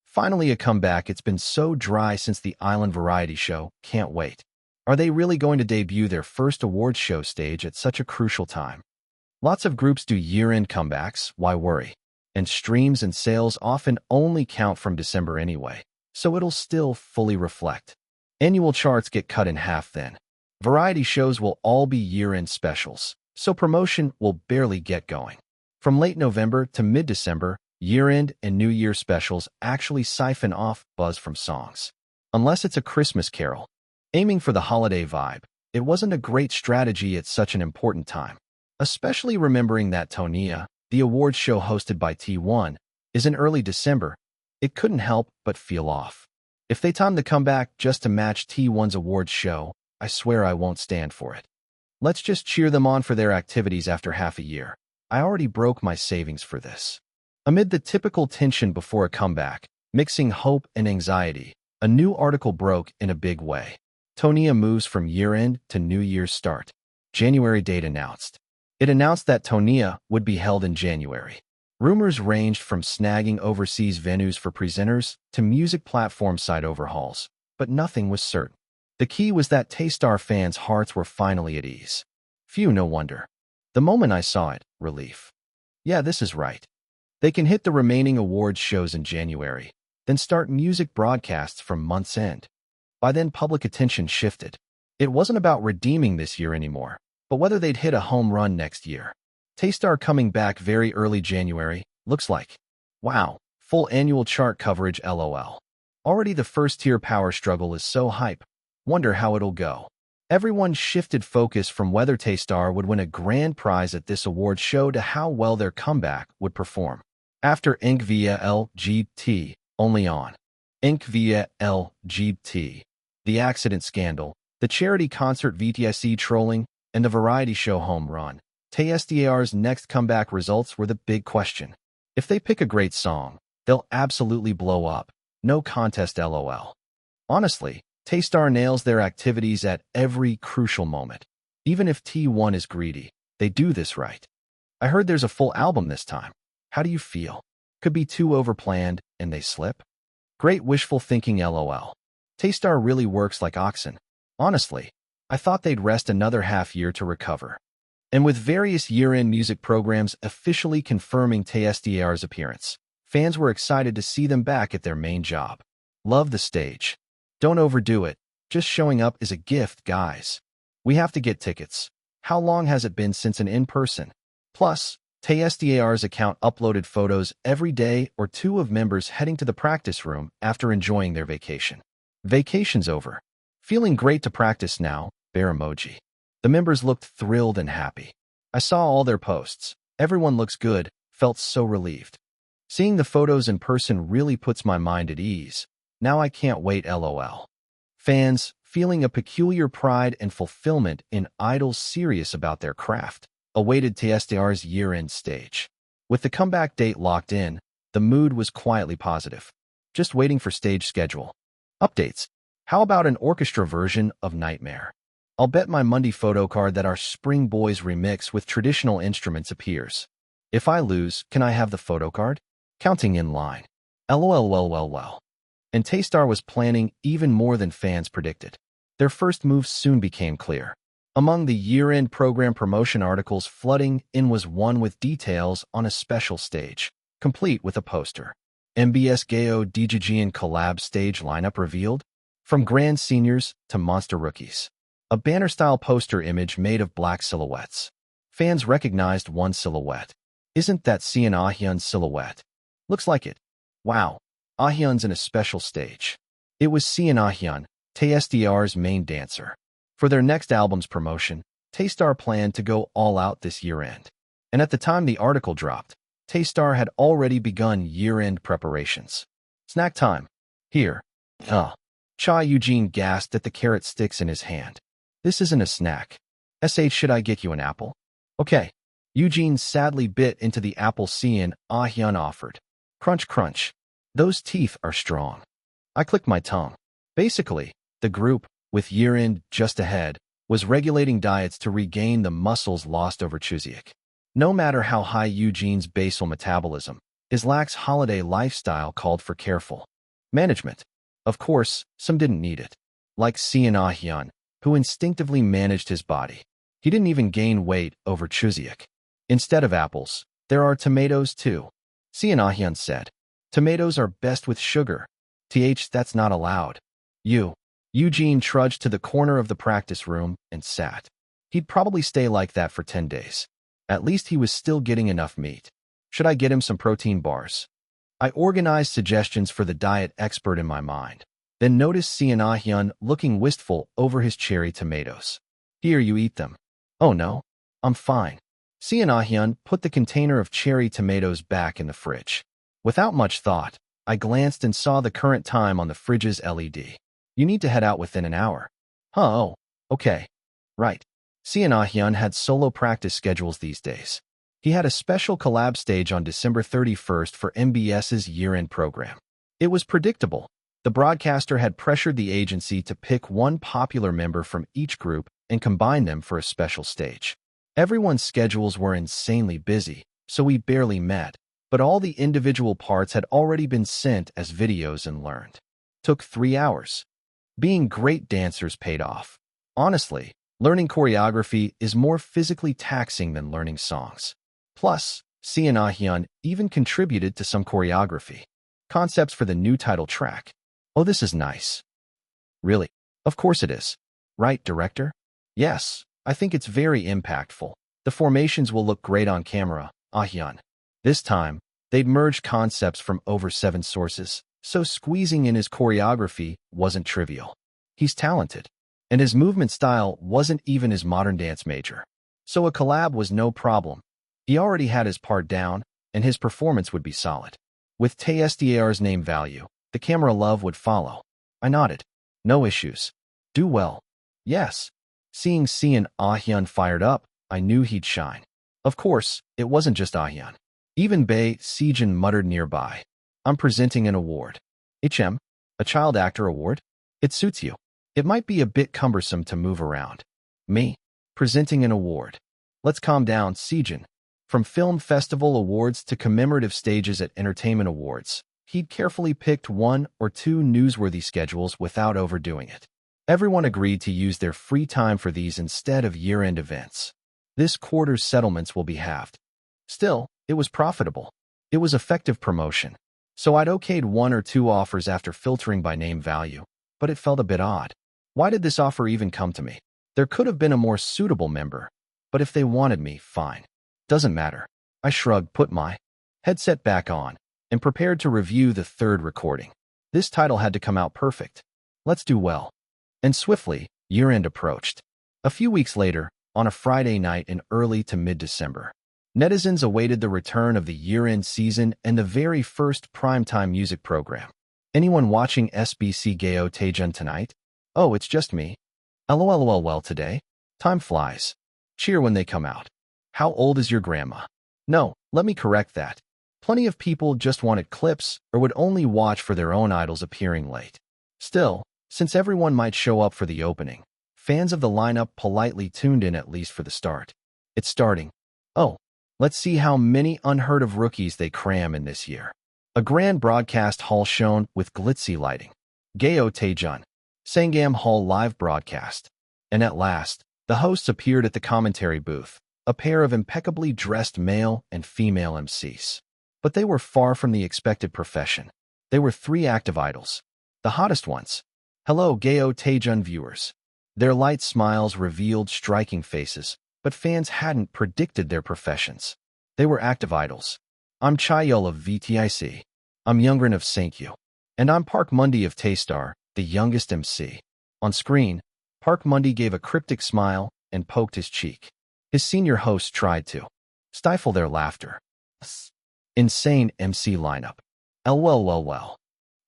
Finally a comeback. It's been so dry since the Island variety show. Can't wait. Are they really going to debut their first awards show stage at such a crucial time? Lots of groups do year-end comebacks, why worry? And streams and sales often only count from December anyway, so it'll still fully reflect. Annual charts get cut in half then. Variety shows will all be year-end specials, so promotion will barely get going. From late November to mid-December, year-end and New Year specials actually siphon off buzz from songs. Unless it's a Christmas carol. Aiming for the holiday vibe, it wasn't a great strategy at such an important time. Especially remembering that Tonia, the awards show hosted by T1, is in early December, it couldn't help but feel off. If they time the comeback just to match T1's awards show, I swear I won't stand for it. Let's just cheer them on for their activities after half a year. I already broke my savings for this. Amid the typical tension before a comeback, mixing hope and anxiety, a new article broke in a big way. Tonia moves from year-end to New Year's start. January date announced. It announced that Tonia would be held in January. Rumors ranged from snagging overseas venues for presenters to music platform site overhauls, but nothing was certain. The key was that Taystar fans' hearts were finally at ease. Phew, no wonder. The moment I saw it, relief. Yeah, this is right. They can hit the remaining awards shows in January, then start music broadcasts from month's end. By then, public attention shifted. It wasn't about redeeming this year anymore, but whether they'd hit a home run next year. Taystar coming back very early January, looks like. Wow, full annual chart coverage LOL. Already the first-tier power struggle is so hype. Wonder how it'll go. Everyone shifted focus from whether Taystar would win a grand prize at this awards show to how well their comeback would perform. After Inc via LGT, only on Inc via LGT, the accident scandal, the charity concert VTIC trolling, and the variety show home run, Taystar's next comeback results were the big question. If they pick a great song, they'll absolutely blow up. No contest LOL. Honestly, Taystar nails their activities at every crucial moment. Even if T1 is greedy, they do this right. I heard there's a full album this time. How do you feel? Could be too overplanned and they slip? Great wishful thinking LOL. Taystar really works like oxen. Honestly, I thought they'd rest another half year to recover. And with various year-end music programs officially confirming Taystar's appearance, fans were excited to see them back at their main job. Love the stage. Don't overdo it. Just showing up is a gift, guys. We have to get tickets. How long has it been since an in-person? Plus, Taystar's account uploaded photos every day or two of members heading to the practice room after enjoying their vacation. Vacation's over. Feeling great to practice now, bear emoji. The members looked thrilled and happy. I saw all their posts. Everyone looks good, felt so relieved. Seeing the photos in person really puts my mind at ease. Now I can't wait, lol. Fans, feeling a peculiar pride and fulfillment in idols serious about their craft, awaited TSTR's year-end stage. With the comeback date locked in, the mood was quietly positive. Just waiting for stage schedule. Updates. How about an orchestra version of Nightmare? I'll bet my Monday photo card that our Spring Boys remix with traditional instruments appears. If I lose, can I have the photo card? Counting in line. LOL. And Taystar was planning even more than fans predicted. Their first move soon became clear. Among the year-end program promotion articles flooding in was one with details on a special stage, complete with a poster. MBS Gayo DJGN collab stage lineup revealed, from Grand Seniors to Monster Rookies. A banner-style poster image made of black silhouettes. Fans recognized one silhouette. Isn't that Sian Ahyun's silhouette? Looks like it. Wow, Ahyun's in a special stage. It was Sian Ahyun, TSDR's main dancer. For their next album's promotion, Taystar planned to go all out this year-end. And at the time the article dropped, Taystar had already begun year-end preparations. Snack time. Here. Cha Eugene gasped at the carrot sticks in his hand. This isn't a snack. Should I get you an apple? Okay. Eugene sadly bit into the apple Sian Ahyun offered. Crunch, crunch. Those teeth are strong. I clicked my tongue. Basically, the group, with year-end just ahead, was regulating diets to regain the muscles lost over Chuseok. No matter how high Eugene's basal metabolism, his lax holiday lifestyle called for careful management. Of course, some didn't need it. Like Sian Ahyun, who instinctively managed his body. He didn't even gain weight over Chuseok. Instead of apples, there are tomatoes too. Sian Ahyun said. Tomatoes are best with sugar. That's not allowed. Eugene trudged to the corner of the practice room and sat. He'd probably stay like that for 10 days. At least he was still getting enough meat. Should I get him some protein bars? I organized suggestions for the diet expert in my mind, then noticed Sian Ahyun looking wistful over his cherry tomatoes. Here, you eat them. Oh no, I'm fine. Sian Ahyun put the container of cherry tomatoes back in the fridge. Without much thought, I glanced and saw the current time on the fridge's LED. You need to head out within an hour. Oh, okay. Right. Sian Ahyun had solo practice schedules these days. He had a special collab stage on December 31st for MBS's year-end program. It was predictable. The broadcaster had pressured the agency to pick one popular member from each group and combine them for a special stage. Everyone's schedules were insanely busy, so we barely met, but all the individual parts had already been sent as videos and learned. Took 3 hours. Being great dancers paid off. Honestly, learning choreography is more physically taxing than learning songs. Plus, Sian Ahyun even contributed to some choreography. Concepts for the new title track. Oh, this is nice. Really? Of course it is. Right, director? Yes, I think it's very impactful. The formations will look great on camera, Ahyun. This time, they'd merged concepts from over 7 sources, so squeezing in his choreography wasn't trivial. He's talented, and his movement style wasn't even his modern dance major. So a collab was no problem. He already had his part down, and his performance would be solid. With TSDAR's name value, the camera love would follow. I nodded. No issues. Do well. Yes. Seeing Sian Ahyun fired up, I knew he'd shine. Of course, it wasn't just Ahyun. Even Bae Sejin muttered nearby. I'm presenting an award. A child actor award? It suits you. It might be a bit cumbersome to move around. Me? Presenting an award. Let's calm down, Sejin. From film festival awards to commemorative stages at entertainment awards, he'd carefully picked 1 or 2 newsworthy schedules without overdoing it. Everyone agreed to use their free time for these instead of year-end events. This quarter's settlements will be halved. Still, it was profitable. It was effective promotion. So I'd okayed 1 or 2 offers after filtering by name value, but it felt a bit odd. Why did this offer even come to me? There could have been a more suitable member, but if they wanted me, fine. Doesn't matter. I shrugged, put my headset back on, and prepared to review the 3rd recording. This title had to come out perfect. Let's do well. And swiftly, year-end approached. A few weeks later, on a Friday night in early to mid-December, netizens awaited the return of the year-end season and the very first primetime music program. Anyone watching SBC Gayo Taejun tonight? Oh, it's just me. LOL. Well, today, time flies. Cheer when they come out. How old is your grandma? No, let me correct that. Plenty of people just wanted clips or would only watch for their own idols appearing late. Still, since everyone might show up for the opening, fans of the lineup politely tuned in at least for the start. It's starting. Oh, let's see how many unheard of rookies they cram in this year. A grand broadcast hall shone with glitzy lighting. Gayo Taejun, Sangam Hall live broadcast. And at last, the hosts appeared at the commentary booth, a pair of impeccably dressed male and female MCs. But they were far from the expected profession. They were three active idols. The hottest ones. Hello, Gayo Taejun viewers. Their light smiles revealed striking faces, but fans hadn't predicted their professions. They were active idols. I'm Chayol of VTIC. I'm Youngren of Sankyu. And I'm Park Mundi of Taestar, the youngest MC. On screen, Park Mundi gave a cryptic smile and poked his cheek. His senior hosts tried to stifle their laughter. Insane MC lineup. Well.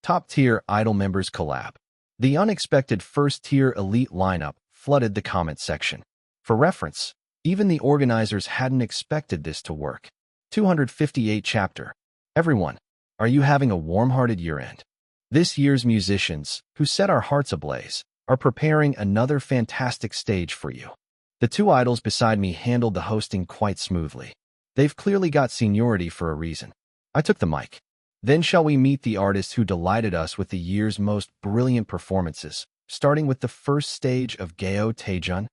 Top-tier idol members collab. The unexpected first-tier elite lineup flooded the comment section. For reference, even the organizers hadn't expected this to work. 258 chapter. Everyone, are you having a warm-hearted year-end? This year's musicians, who set our hearts ablaze, are preparing another fantastic stage for you. The two idols beside me handled the hosting quite smoothly. They've clearly got seniority for a reason. I took the mic. Then shall we meet the artists who delighted us with the year's most brilliant performances, starting with the first stage of Gayo Taejun?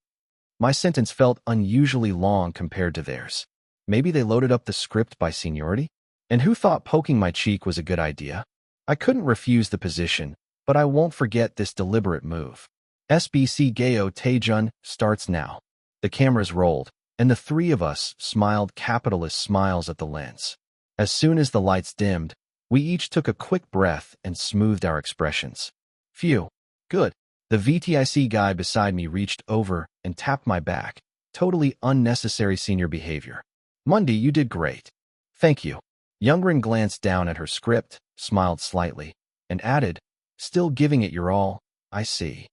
My sentence felt unusually long compared to theirs. Maybe they loaded up the script by seniority? And who thought poking my cheek was a good idea? I couldn't refuse the position, but I won't forget this deliberate move. SBC Gayo Taejun starts now. The cameras rolled, and the three of us smiled capitalist smiles at the lens. As soon as the lights dimmed, we each took a quick breath and smoothed our expressions. Phew. Good. The VTIC guy beside me reached over and tapped my back. Totally unnecessary senior behavior. Mundi, you did great. Thank you. Youngren glanced down at her script, smiled slightly, and added, still giving it your all, I see.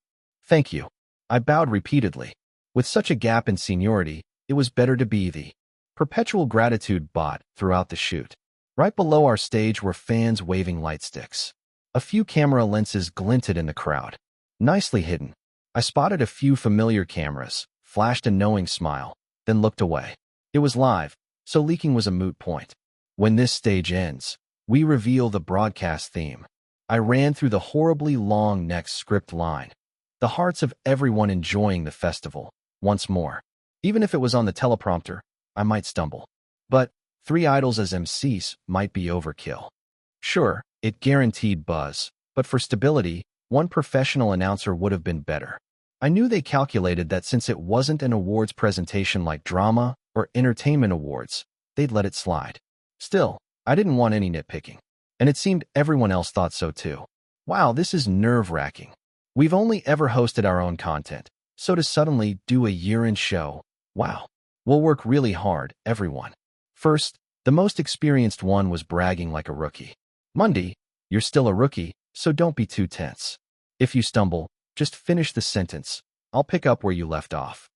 Thank you. I bowed repeatedly. With such a gap in seniority, it was better to be the perpetual gratitude bot throughout the shoot. Right below our stage were fans waving light sticks. A few camera lenses glinted in the crowd. Nicely hidden. I spotted a few familiar cameras, flashed a knowing smile, then looked away. It was live, so leaking was a moot point. When this stage ends, we reveal the broadcast theme. I ran through the horribly long next script line. The hearts of everyone enjoying the festival, once more. Even if it was on the teleprompter, I might stumble. But three idols as MCs might be overkill. Sure, it guaranteed buzz, but for stability, one professional announcer would have been better. I knew they calculated that since it wasn't an awards presentation like drama or entertainment awards, they'd let it slide. Still, I didn't want any nitpicking. And it seemed everyone else thought so too. Wow, this is nerve-wracking. We've only ever hosted our own content, so to suddenly do a year-end show, wow. We'll work really hard, everyone. First, the most experienced one was bragging like a rookie. Mundi, you're still a rookie, so don't be too tense. If you stumble, just finish the sentence. I'll pick up where you left off.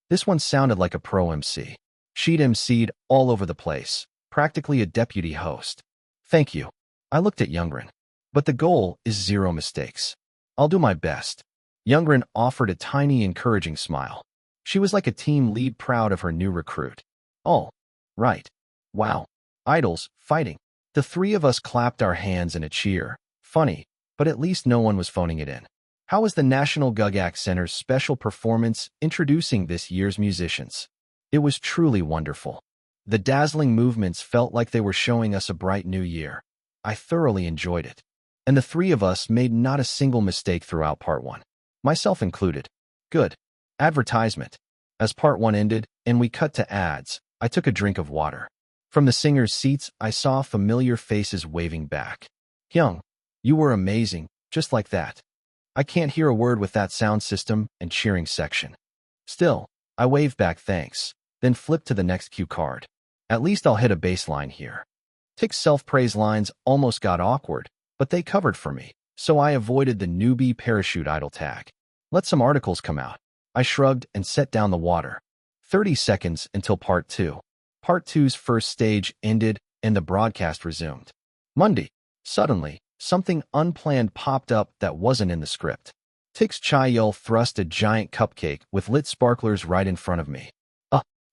This one sounded like a pro MC. She'd MC'd all over the place, practically a deputy host. Thank you. I looked at Youngren. But the goal is 0 mistakes. I'll do my best. Youngren offered a tiny encouraging smile. She was like a team lead proud of her new recruit. Oh, right. Wow. Idols, fighting. The three of us clapped our hands in a cheer. Funny, but at least no one was phoning it in. How was the National Gugak Center's special performance introducing this year's musicians? It was truly wonderful. The dazzling movements felt like they were showing us a bright new year. I thoroughly enjoyed it. And the three of us made not a single mistake throughout part 1. Myself included. Good. Advertisement. As part 1 ended and we cut to ads, I took a drink of water. From the singers' seats, I saw familiar faces waving back. Hyung, you were amazing, just like that. I can't hear a word with that sound system and cheering section. Still, I waved back thanks, then flipped to the next cue card. At least I'll hit a baseline here. Tick's self-praise lines almost got awkward, but they covered for me, so I avoided the newbie parachute idol tag. Let some articles come out. I shrugged and set down the water. 30 seconds until part 2. Part 2's first stage ended and the broadcast resumed. Monday. Suddenly, something unplanned popped up that wasn't in the script. Tick's Chaeyeol thrust a giant cupcake with lit sparklers right in front of me.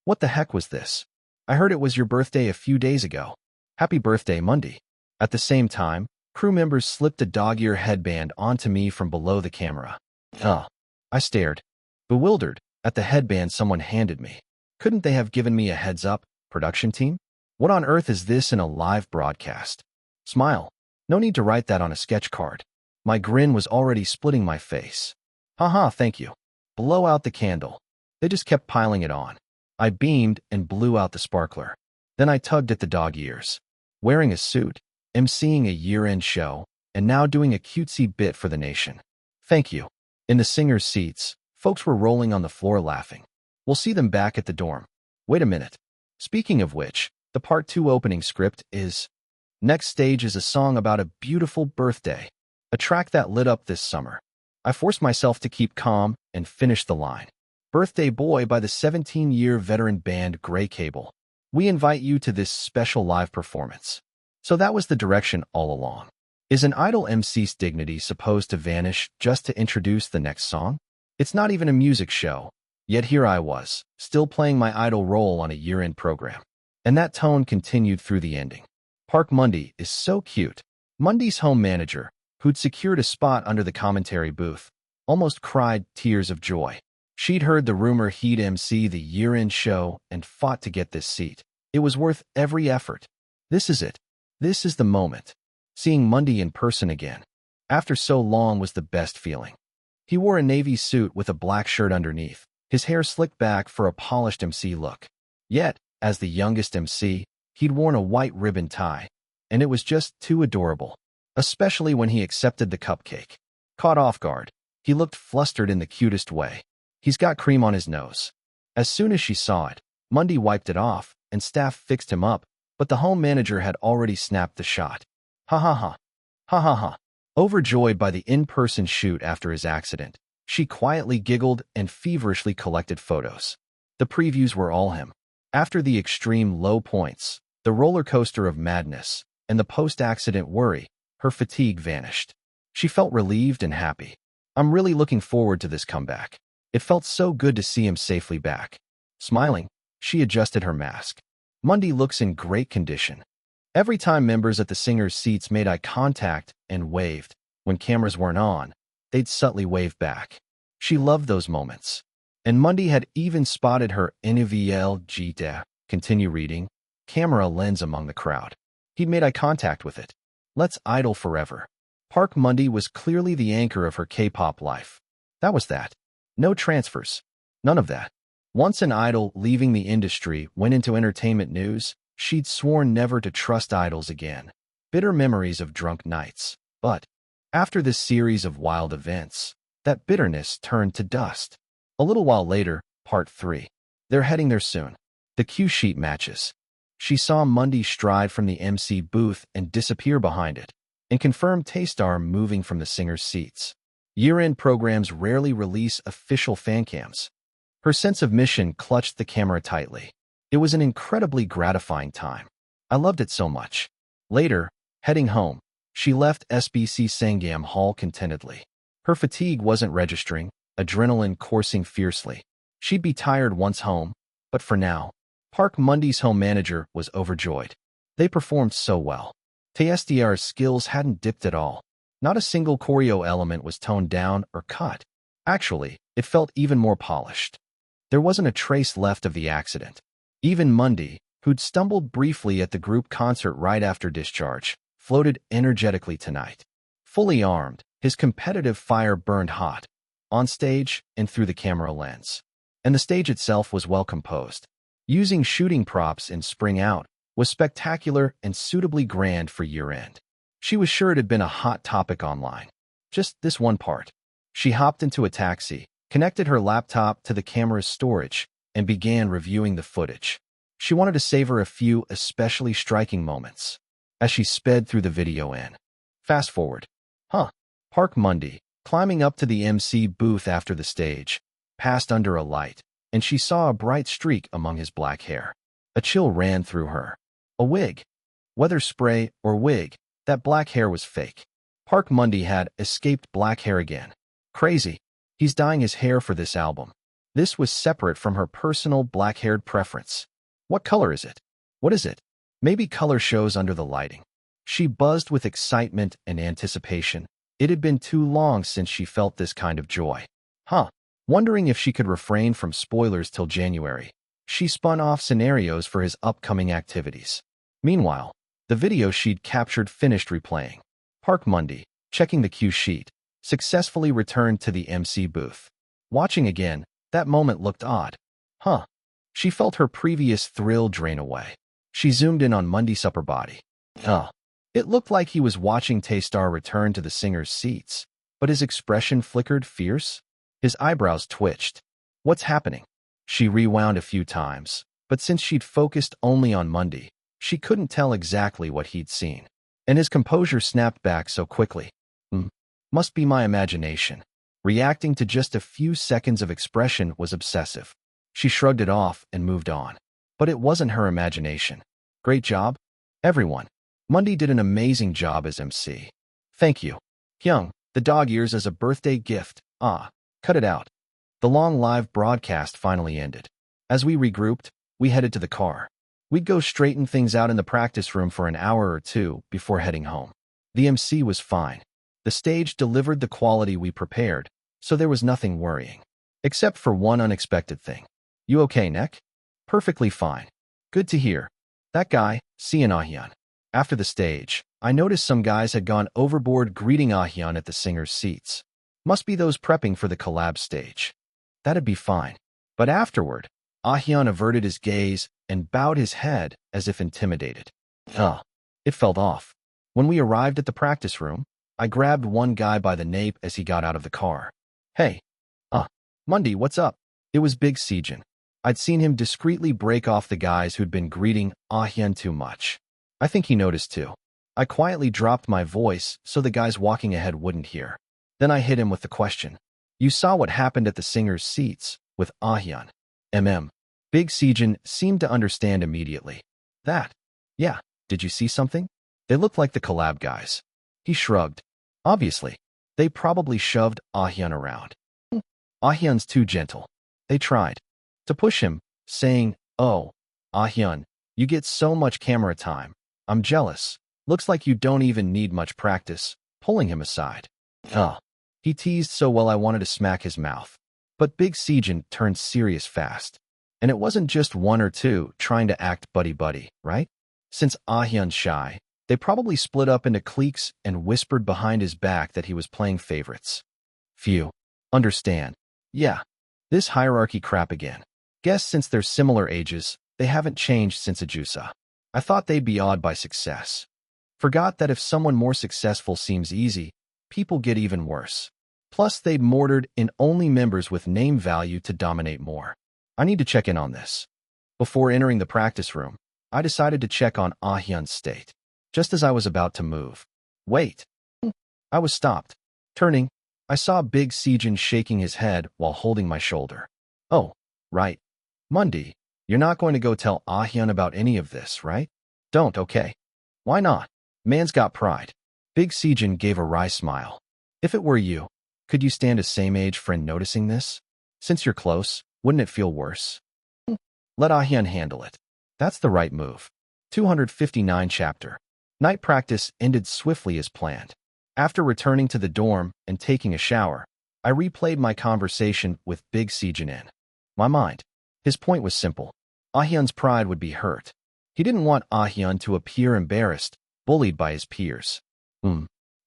What the heck was this? I heard it was your birthday a few days ago. Happy birthday, Monday. At the same time, crew members slipped a dog-ear headband onto me from below the camera. I stared, bewildered, at the headband someone handed me. Couldn't they have given me a heads-up, production team? What on earth is this in a live broadcast? Smile. No need to write that on a sketch card. My grin was already splitting my face. Haha, thank you. Blow out the candle. They just kept piling it on. I beamed and blew out the sparkler. Then I tugged at the dog ears. Wearing a suit, emceeing a year-end show, and now doing a cutesy bit for the nation. Thank you. In the singers' seats, folks were rolling on the floor laughing. We'll see them back at the dorm. Wait a minute. Speaking of which, the part 2 opening script is... Next stage is a song about a beautiful birthday, a track that lit up this summer. I forced myself to keep calm and finish the line. Birthday Boy by the 17-year veteran band Grey Cable. We invite you to this special live performance. So that was the direction all along. Is an idol MC's dignity supposed to vanish just to introduce the next song? It's not even a music show. Yet here I was, still playing my idol role on a year-end program. And that tone continued through the ending. Park Monday is so cute. Monday's home manager, who'd secured a spot under the commentary booth, almost cried tears of joy. She'd heard the rumor he'd MC the year-end show and fought to get this seat. It was worth every effort. This is it. This is the moment. Seeing Monday in person again, after so long, was the best feeling. He wore a navy suit with a black shirt underneath, his hair slicked back for a polished MC look. Yet, as the youngest MC, he'd worn a white ribbon tie, and it was just too adorable, especially when he accepted the cupcake. Caught off guard, he looked flustered in the cutest way. He's got cream on his nose. As soon as she saw it, Monday wiped it off, and staff fixed him up, but the home manager had already snapped the shot. Ha ha ha. Ha ha ha. Overjoyed by the in-person shoot after his accident, she quietly giggled and feverishly collected photos. The previews were all him. After the extreme low points, the roller coaster of madness, and the post-accident worry, her fatigue vanished. She felt relieved and happy. I'm really looking forward to this comeback. It felt so good to see him safely back. Smiling, she adjusted her mask. Monday looks in great condition. Every time members at the singers' seats made eye contact and waved, when cameras weren't on, they'd subtly wave back. She loved those moments. And Monday had even spotted her NVLG, continue reading, camera lens among the crowd. He'd made eye contact with it. Let's idol forever. Park Monday was clearly the anchor of her K-pop life. That was that. No transfers. None of that. Once an idol leaving the industry went into entertainment news, she'd sworn never to trust idols again. Bitter memories of drunk nights. But, after this series of wild events, that bitterness turned to dust. A little while later, part 3. They're heading there soon. The cue sheet matches. She saw Monday stride from the MC booth and disappear behind it, and confirmed Taystar moving from the singers' seats. Year-end programs rarely release official fan cams. Her sense of mission clutched the camera tightly. It was an incredibly gratifying time. I loved it so much. Later, heading home, she left SBC Sangam Hall contentedly. Her fatigue wasn't registering, adrenaline coursing fiercely. She'd be tired once home, but for now, Park Monday's home manager was overjoyed. They performed so well. TSDR's skills hadn't dipped at all. Not a single choreo element was toned down or cut. Actually, it felt even more polished. There wasn't a trace left of the accident. Even Monday, who'd stumbled briefly at the group concert right after discharge, floated energetically tonight. Fully armed, his competitive fire burned hot, on stage and through the camera lens. And the stage itself was well composed. Using shooting props in Spring Out was spectacular and suitably grand for year-end. She was sure it had been a hot topic online. Just this one part. She hopped into a taxi, connected her laptop to the camera's storage, and began reviewing the footage. She wanted to savor a few especially striking moments as she sped through the video in. Fast forward. Park Monday, climbing up to the MC booth after the stage, passed under a light, and she saw a bright streak among his black hair. A chill ran through her. A wig. Whether spray or wig, that black hair was fake. Park Monday had escaped black hair again. Crazy. He's dyeing his hair for this album. This was separate from her personal black-haired preference. What color is it? What is it? Maybe color shows under the lighting. She buzzed with excitement and anticipation. It had been too long since she felt this kind of joy. Wondering if she could refrain from spoilers till January, she spun off scenarios for his upcoming activities. Meanwhile, the video she'd captured finished replaying. Park Monday, checking the cue sheet, successfully returned to the MC booth. Watching again, that moment looked odd. She felt her previous thrill drain away. She zoomed in on Monday's upper body. It looked like he was watching Taystar return to the singer's seats, but his expression flickered fierce. His eyebrows twitched. What's happening? She rewound a few times, but since she'd focused only on Monday, she couldn't tell exactly what he'd seen. And his composure snapped back so quickly. Must be my imagination. Reacting to just a few seconds of expression was obsessive. She shrugged it off and moved on. But it wasn't her imagination. Great job, everyone. Monday did an amazing job as MC. Thank you. Hyung, the dog ears as a birthday gift. Cut it out. The long live broadcast finally ended. As we regrouped, we headed to the car. We'd go straighten things out in the practice room for an hour or two before heading home. The MC was fine. The stage delivered the quality we prepared, so there was nothing worrying. Except for one unexpected thing. You okay, Nek? Perfectly fine. Good to hear. That guy, Sian Ahyeon. After the stage, I noticed some guys had gone overboard greeting Ahyeon at the singer's seats. Must be those prepping for the collab stage. That'd be fine. But afterward, Ahyeon averted his gaze and bowed his head as if intimidated. It felt off. When we arrived at the practice room, I grabbed one guy by the nape as he got out of the car. Hey. Monday, what's up? It was Big Sejin. I'd seen him discreetly break off the guys who'd been greeting Ahyeon too much. I think he noticed too. I quietly dropped my voice so the guys walking ahead wouldn't hear. Then I hit him with the question. You saw what happened at the singer's seats with Ahyeon. Big Sejin seemed to understand immediately. That? Yeah, did you see something? They looked like the collab guys. He shrugged. Obviously, they probably shoved Ahyeon around. Ahyeon's too gentle. They tried to push him, saying, "Oh, Ahyeon, you get so much camera time. I'm jealous. Looks like you don't even need much practice," pulling him aside. He teased so well I wanted to smack his mouth. But Big Sejin turned serious fast. And it wasn't just one or two trying to act buddy-buddy, right? Since Ahyeon's shy, they probably split up into cliques and whispered behind his back that he was playing favorites. Phew. Understand. Yeah. This hierarchy crap again. Guess since they're similar ages, they haven't changed since Ajusa. I thought they'd be awed by success. Forgot that if someone more successful seems easy, people get even worse. Plus, they'd mortared in only members with name value to dominate more. I need to check in on this. Before entering the practice room, I decided to check on Ahyeon's state. Just as I was about to move. Wait. I was stopped. Turning, I saw Big Sejin shaking his head while holding my shoulder. Oh, right. Monday, you're not going to go tell Ahyeon about any of this, right? Don't, okay. Why not? Man's got pride. Big Sejin gave a wry smile. If it were you, could you stand a same-age friend noticing this? Since you're close, wouldn't it feel worse? Let Ahyeon handle it. That's the right move. 259 chapter. Night practice ended swiftly as planned. After returning to the dorm and taking a shower, I replayed my conversation with Big Sejin in my mind. His point was simple. Ahyeon's pride would be hurt. He didn't want Ahyeon to appear embarrassed, bullied by his peers.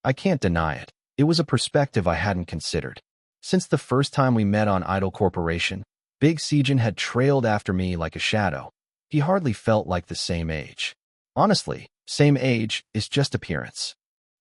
I can't deny it. It was a perspective I hadn't considered. Since the first time we met on Idol Corporation, Big Sejin had trailed after me like a shadow. He hardly felt like the same age. Honestly, same age is just appearance.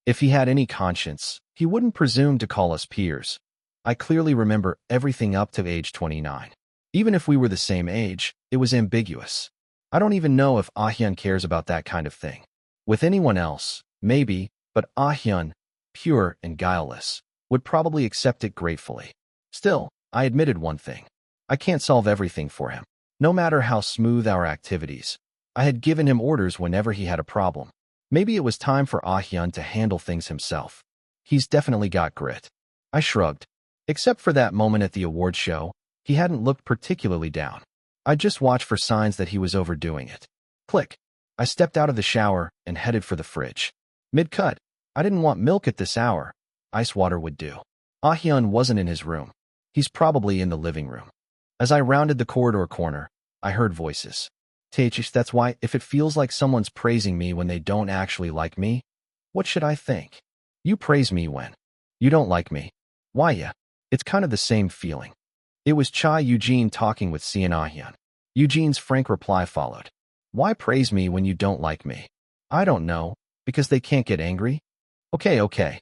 If he had any conscience, he wouldn't presume to call us peers. I clearly remember everything up to age 29. Even if we were the same age, it was ambiguous. I don't even know if Ah-hyun cares about that kind of thing. With anyone else, maybe, but Ah-hyun, pure and guileless, would probably accept it gratefully. Still, I admitted one thing. I can't solve everything for him. No matter how smooth our activities, I had given him orders whenever he had a problem. Maybe it was time for Ah-hyun to handle things himself. He's definitely got grit. I shrugged. Except for that moment at the award show, he hadn't looked particularly down. I just watched for signs that he was overdoing it. Click. I stepped out of the shower and headed for the fridge. Mid-cut. I didn't want milk at this hour. Ice water would do. Ah-hyun wasn't in his room. He's probably in the living room. As I rounded the corridor corner, I heard voices. Taechish, that's why if it feels like someone's praising me when they don't actually like me, what should I think? You praise me when you don't like me. Why yeah? It's kind of the same feeling. It was Cha Eugene talking with Sian Ah-hyun. Eugene's frank reply followed. Why praise me when you don't like me? I don't know, because they can't get angry? Okay.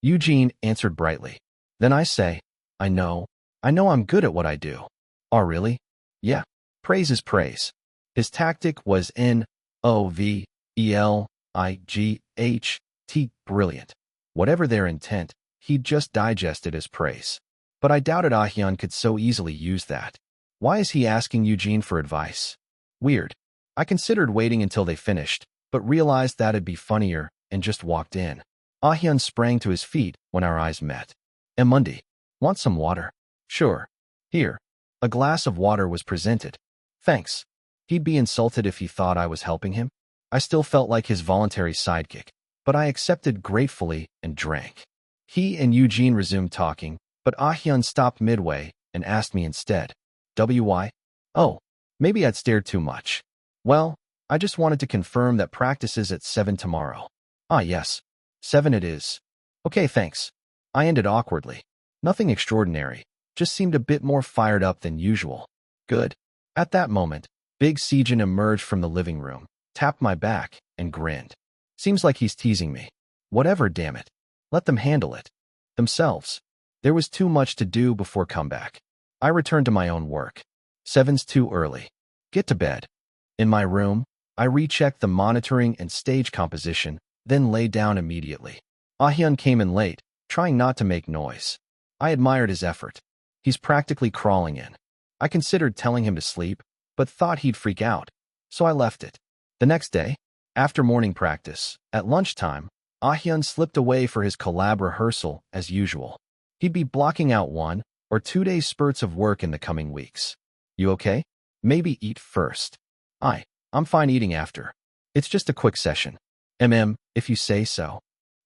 Eugene answered brightly. Then I say, I know I'm good at what I do. Oh really? Yeah. Praise is praise. His tactic was N-O-V-E-L-I-G-H-T, brilliant. Whatever their intent, he'd just digest it as praise. But I doubted Ah-hyun could so easily use that. Why is he asking Eugene for advice? Weird. I considered waiting until they finished, but realized that'd be funnier and just walked in. Ah-hyun sprang to his feet when our eyes met. Mundi, want some water? Sure. Here. A glass of water was presented. Thanks. He'd be insulted if he thought I was helping him. I still felt like his voluntary sidekick, but I accepted gratefully and drank. He and Eugene resumed talking, but Ah-hyun stopped midway and asked me instead. Why? Oh, maybe I'd stared too much. Well, I just wanted to confirm that practice is at 7 tomorrow. Ah yes. 7 it is. Okay, thanks. I ended awkwardly. Nothing extraordinary, just seemed a bit more fired up than usual. Good. At that moment, Big Sejin emerged from the living room, tapped my back, and grinned. Seems like he's teasing me. Whatever, damn it. Let them handle it. Themselves. There was too much to do before comeback. I returned to my own work. 7's too early. Get to bed. In my room, I rechecked the monitoring and stage composition, then lay down immediately. Ah-hyun came in late, trying not to make noise. I admired his effort. He's practically crawling in. I considered telling him to sleep, but thought he'd freak out, so I left it. The next day, after morning practice, at lunchtime, Ah-hyun slipped away for his collab rehearsal as usual. He'd be blocking out 1 or 2 days spurts of work in the coming weeks. You okay? Maybe eat first. I'm fine eating after. It's just a quick session. If you say so.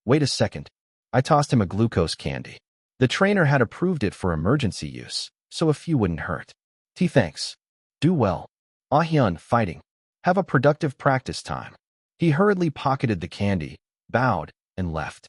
Wait a second. I tossed him a glucose candy. The trainer had approved it for emergency use, so a few wouldn't hurt. Thanks. Do well. Ah-hyun, fighting. Have a productive practice time. He hurriedly pocketed the candy, bowed, and left.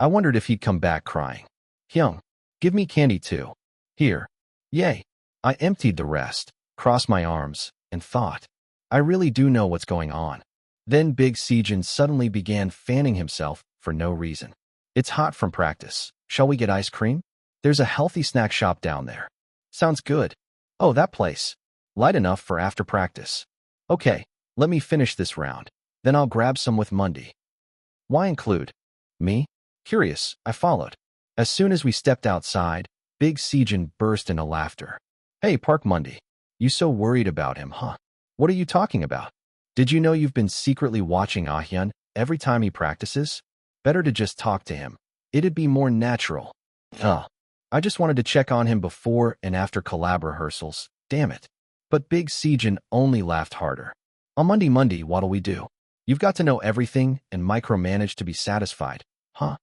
I wondered if he'd come back crying. Hyung, give me candy too. Here. Yay. I emptied the rest, crossed my arms, and thought, I really do know what's going on. Then Big Sejin suddenly began fanning himself for no reason. It's hot from practice. Shall we get ice cream? There's a healthy snack shop down there. Sounds good. Oh, that place. Light enough for after practice. Okay, let me finish this round. Then I'll grab some with Mundi. Why include me? Curious, I followed. As soon as we stepped outside, Big Sejin burst into laughter. Hey, Park Mundi. You so worried about him, huh? What are you talking about? Did you know you've been secretly watching Ah-hyun every time he practices? Better to just talk to him. It'd be more natural. I just wanted to check on him before and after collab rehearsals. Damn it. But Big Sejin only laughed harder. On Mundi, what'll we do? You've got to know everything and micromanage to be satisfied, huh?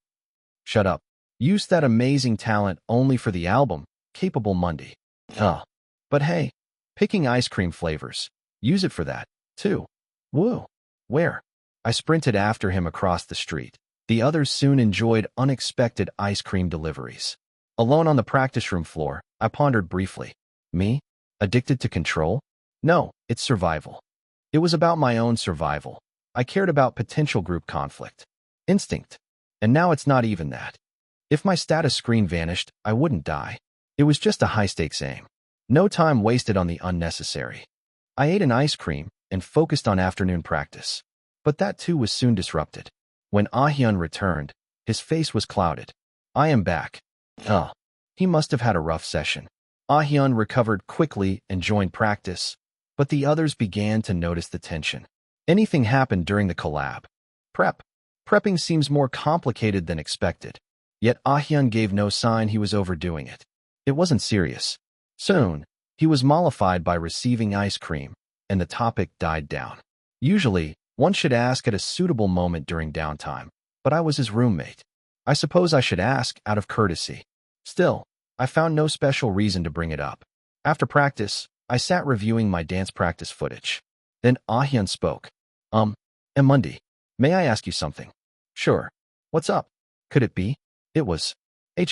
Shut up. Use that amazing talent only for the album, Capable Mundi. But hey, picking ice cream flavors. Use it for that, too. Woo. Where? I sprinted after him across the street. The others soon enjoyed unexpected ice cream deliveries. Alone on the practice room floor, I pondered briefly. Me? Addicted to control? No, it's survival. It was about my own survival. I cared about potential group conflict. Instinct. And now it's not even that. If my status screen vanished, I wouldn't die. It was just a high-stakes aim. No time wasted on the unnecessary. I ate an ice cream and focused on afternoon practice. But that too was soon disrupted. When Ah-hyun returned, his face was clouded. I am back. He must have had a rough session. Ah-hyun recovered quickly and joined practice, but the others began to notice the tension. Anything happened during the collab? Prepping seems more complicated than expected. Yet Ah-hyun gave no sign he was overdoing it. It wasn't serious. Soon, he was mollified by receiving ice cream, and the topic died down. Usually, one should ask at a suitable moment during downtime, but I was his roommate. I suppose I should ask out of courtesy. Still, I found no special reason to bring it up. After practice, I sat reviewing my dance practice footage. Then Ah-hyun spoke. Monday, may I ask you something? Sure. What's up? Could it be? It was.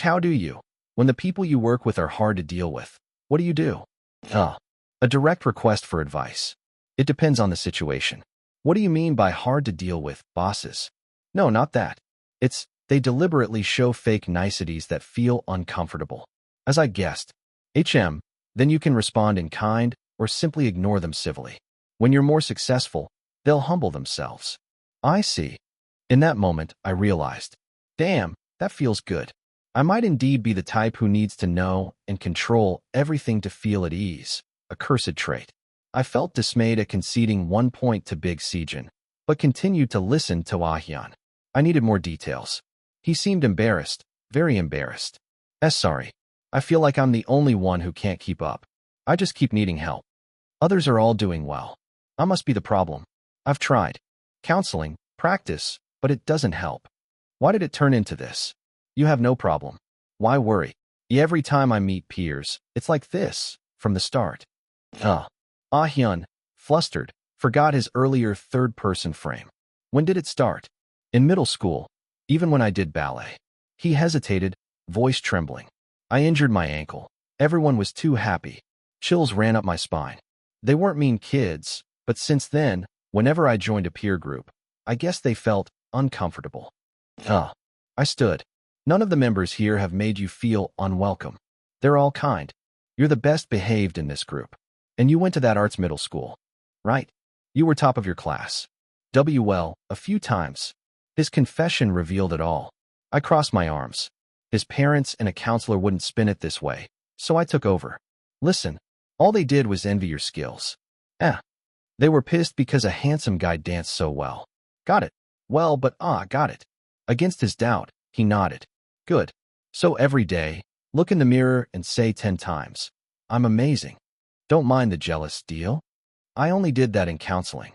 How do you? When the people you work with are hard to deal with, what do you do? A direct request for advice. It depends on the situation. What do you mean by hard to deal with, bosses? No, not that. They deliberately show fake niceties that feel uncomfortable. As I guessed. Then you can respond in kind or simply ignore them civilly. When you're more successful, they'll humble themselves. I see. In that moment, I realized, damn, that feels good. I might indeed be the type who needs to know and control everything to feel at ease, a cursed trait. I felt dismayed at conceding 1 point to Big Sejin, but continued to listen to Ah-hyun. I needed more details. He seemed embarrassed, very embarrassed. Sorry. I feel like I'm the only one who can't keep up. I just keep needing help. Others are all doing well. I must be the problem. I've tried. Counseling, practice, but it doesn't help. Why did it turn into this? You have no problem. Why worry? Every time I meet peers, it's like this, from the start. Ah-hyun, flustered, forgot his earlier third-person frame. When did it start? In middle school, even when I did ballet. He hesitated, voice trembling. I injured my ankle. Everyone was too happy. Chills ran up my spine. They weren't mean kids, but since then, whenever I joined a peer group, I guess they felt uncomfortable. I stood. None of the members here have made you feel unwelcome. They're all kind. You're the best behaved in this group. And you went to that arts middle school, right? You were top of your class. Well, a few times. His confession revealed it all. I crossed my arms. His parents and a counselor wouldn't spin it this way, so I took over. Listen, all they did was envy your skills. They were pissed because a handsome guy danced so well. Got it. Well, but got it. Against his doubt, he nodded. Good. So every day, look in the mirror and say 10 times, I'm amazing. Don't mind the jealous, deal? I only did that in counseling.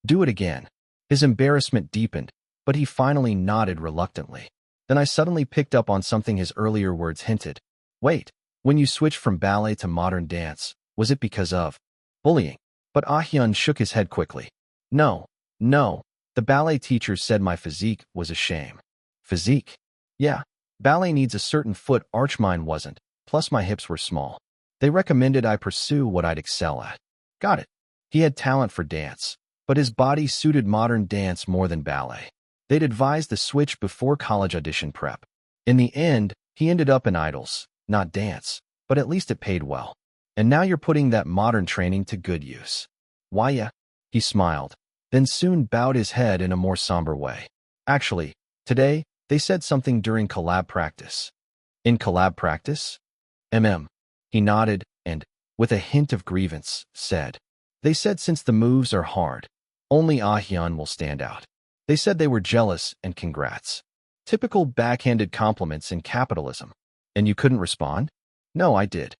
Do it again. His embarrassment deepened, but he finally nodded reluctantly. Then I suddenly picked up on something his earlier words hinted. Wait, when you switched from ballet to modern dance, was it because of bullying? But Ah-hyun shook his head quickly. No. The ballet teachers said my physique was a shame. Physique? Yeah. Ballet needs a certain foot arch, mine wasn't, plus my hips were small. They recommended I pursue what I'd excel at. Got it. He had talent for dance, but his body suited modern dance more than ballet. They'd advised the switch before college audition prep. In the end, he ended up in idols, not dance, but at least it paid well. And now you're putting that modern training to good use. Why, yeah? He smiled, then soon bowed his head in a more somber way. Actually, today, they said something during collab practice. In collab practice? He nodded and, with a hint of grievance, said, They said since the moves are hard, only Ah-hyun will stand out. They said they were jealous and congrats. Typical backhanded compliments in capitalism. And you couldn't respond? No, I did.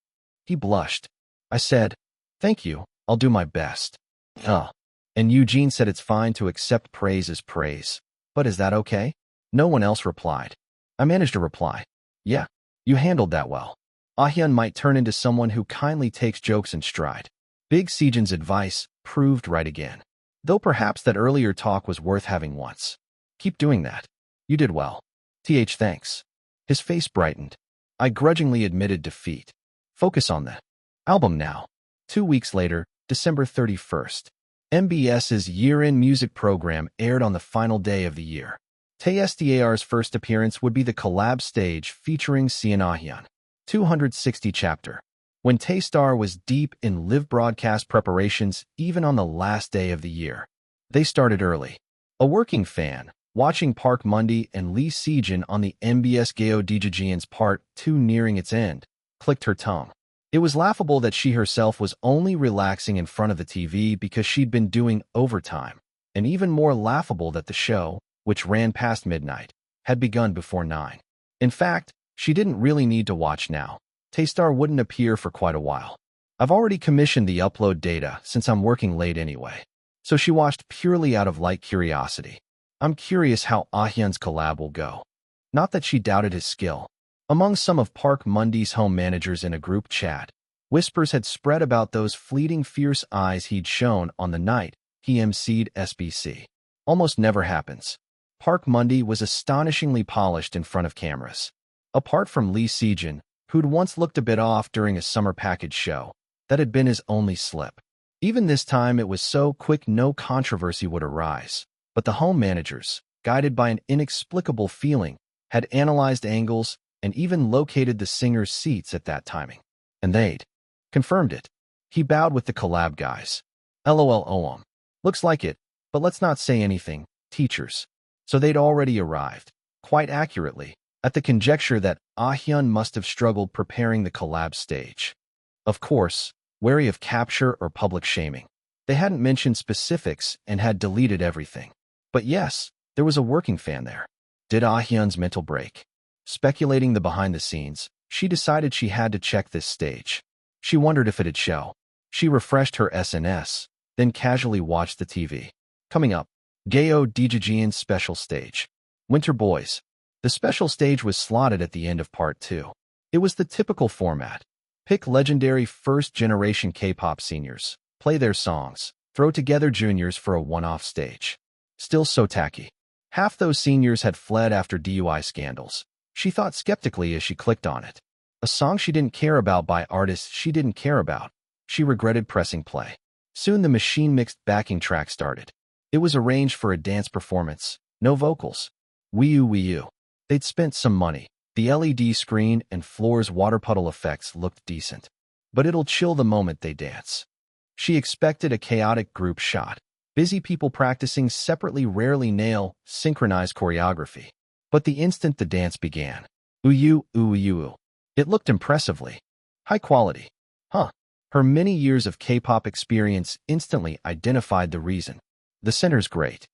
He blushed. I said, Thank you, I'll do my best. And Eugene said it's fine to accept praise as praise. But is that okay? No one else replied. I managed to reply. Yeah, you handled that well. Ah-hyun might turn into someone who kindly takes jokes in stride. Big Sejin's advice proved right again. Though perhaps that earlier talk was worth having once. Keep doing that. You did well. Thanks. His face brightened. I grudgingly admitted defeat. Focus on the album now. 2 weeks later, December 31st. MBS's year-end music program aired on the final day of the year. Taesdar's first appearance would be the collab stage featuring Sian Ahyan. 260 chapter. When Taestar was deep in live broadcast preparations even on the last day of the year. They started early. A working fan, watching Park Mundi and Lee Sejin on the MBS Geo Dijijian's Part 2 nearing its end, clicked her tongue. It was laughable that she herself was only relaxing in front of the TV because she'd been doing overtime, and even more laughable that the show, which ran past midnight, had begun before 9. In fact, she didn't really need to watch now. Taestar wouldn't appear for quite a while. I've already commissioned the upload data since I'm working late anyway. So she watched purely out of light curiosity. I'm curious how Ahyan's collab will go. Not that she doubted his skill. Among some of Park Mundi's home managers in a group chat, whispers had spread about those fleeting fierce eyes he'd shown on the night he emceed SBC. Almost never happens. Park Mundi was astonishingly polished in front of cameras. Apart from Lee Sejin, who'd once looked a bit off during a summer package show, that had been his only slip. Even this time it was so quick no controversy would arise. But the home managers, guided by an inexplicable feeling, had analyzed angles and even located the singer's seats at that timing. And they'd confirmed it. He bowed with the collab guys. LOL OM. Looks like it, but let's not say anything, teachers. So they'd already arrived, quite accurately, at the conjecture that Ahyan must have struggled preparing the collab stage. Of course, wary of capture or public shaming. They hadn't mentioned specifics and had deleted everything. But yes, there was a working fan there. Did Ahyan's mental break? Speculating the behind the scenes, she decided she had to check this stage. She wondered if it'd show. She refreshed her SNS, then casually watched the TV. Coming up, Geo Dijijian's special stage. Winter Boys. The special stage was slotted at the end of Part 2. It was the typical format. Pick legendary first-generation K-pop seniors, play their songs, throw together juniors for a one-off stage. Still so tacky. Half those seniors had fled after DUI scandals. She thought skeptically as she clicked on it. A song she didn't care about by artists she didn't care about. She regretted pressing play. Soon the machine-mixed backing track started. It was arranged for a dance performance, no vocals. Wii U. They'd spent some money. The LED screen and floor's water puddle effects looked decent. But it'll chill the moment they dance. She expected a chaotic group shot. Busy people practicing separately rarely nail synchronized choreography. But the instant the dance began, ooh, it looked impressively high quality. Her many years of K-pop experience instantly identified the reason. The center's great.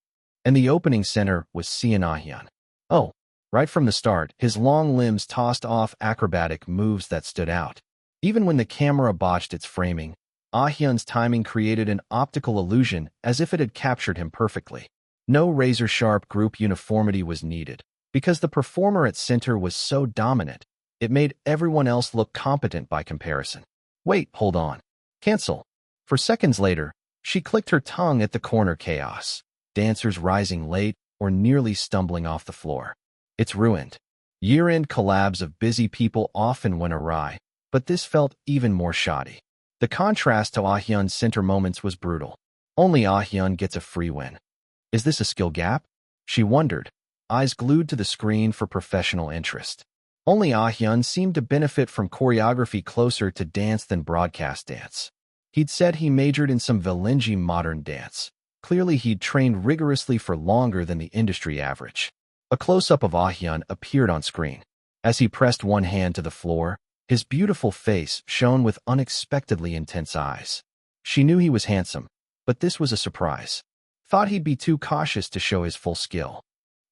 And the opening center was Sian Ahyan. Oh, right from the start, his long limbs tossed off acrobatic moves that stood out. Even when the camera botched its framing, Ahyan's timing created an optical illusion as if it had captured him perfectly. No razor-sharp group uniformity was needed. Because the performer at center was so dominant, it made everyone else look competent by comparison. Wait, hold on. Cancel. For seconds later, she clicked her tongue at the corner chaos. Dancers rising late or nearly stumbling off the floor. It's ruined. Year-end collabs of busy people often went awry, but this felt even more shoddy. The contrast to Ahyan's center moments was brutal. Only Ahyan gets a free win. Is this a skill gap? She wondered, eyes glued to the screen for professional interest. Only Ahyan seemed to benefit from choreography closer to dance than broadcast dance. He'd said he majored in some Valengi modern dance. Clearly he'd trained rigorously for longer than the industry average. A close-up of Ahyan appeared on screen. As he pressed one hand to the floor, his beautiful face shone with unexpectedly intense eyes. She knew he was handsome, but this was a surprise. Thought he'd be too cautious to show his full skill.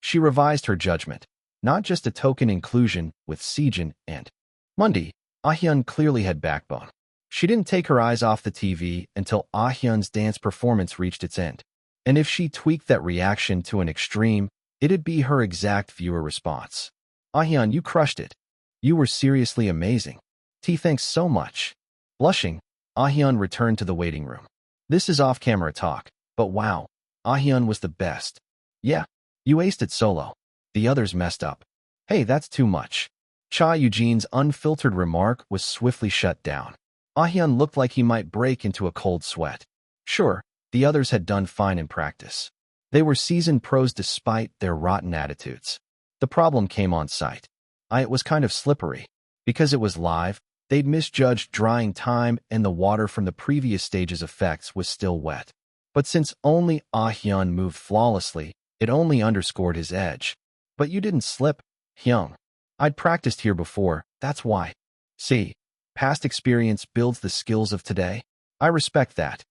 She revised her judgment. Not just a token inclusion with Sejin and Mundi, Ahyan clearly had backbone. She didn't take her eyes off the TV until Ahyan's dance performance reached its end. And if she tweaked that reaction to an extreme, it'd be her exact viewer response. Ahyan, you crushed it. You were seriously amazing. Thanks so much. Blushing, Ahyan returned to the waiting room. This is off-camera talk, but wow, Ahyan was the best. Yeah, you aced it solo. The others messed up. Hey, that's too much. Cha Eugene's unfiltered remark was swiftly shut down. Ahyan looked like he might break into a cold sweat. Sure, the others had done fine in practice. They were seasoned pros despite their rotten attitudes. The problem came on site. It was kind of slippery. Because it was live, they'd misjudged drying time and the water from the previous stage's effects was still wet. But since only Ah-hyun moved flawlessly, it only underscored his edge. But you didn't slip, Hyung. I'd practiced here before, that's why. See, past experience builds the skills of today. I respect that.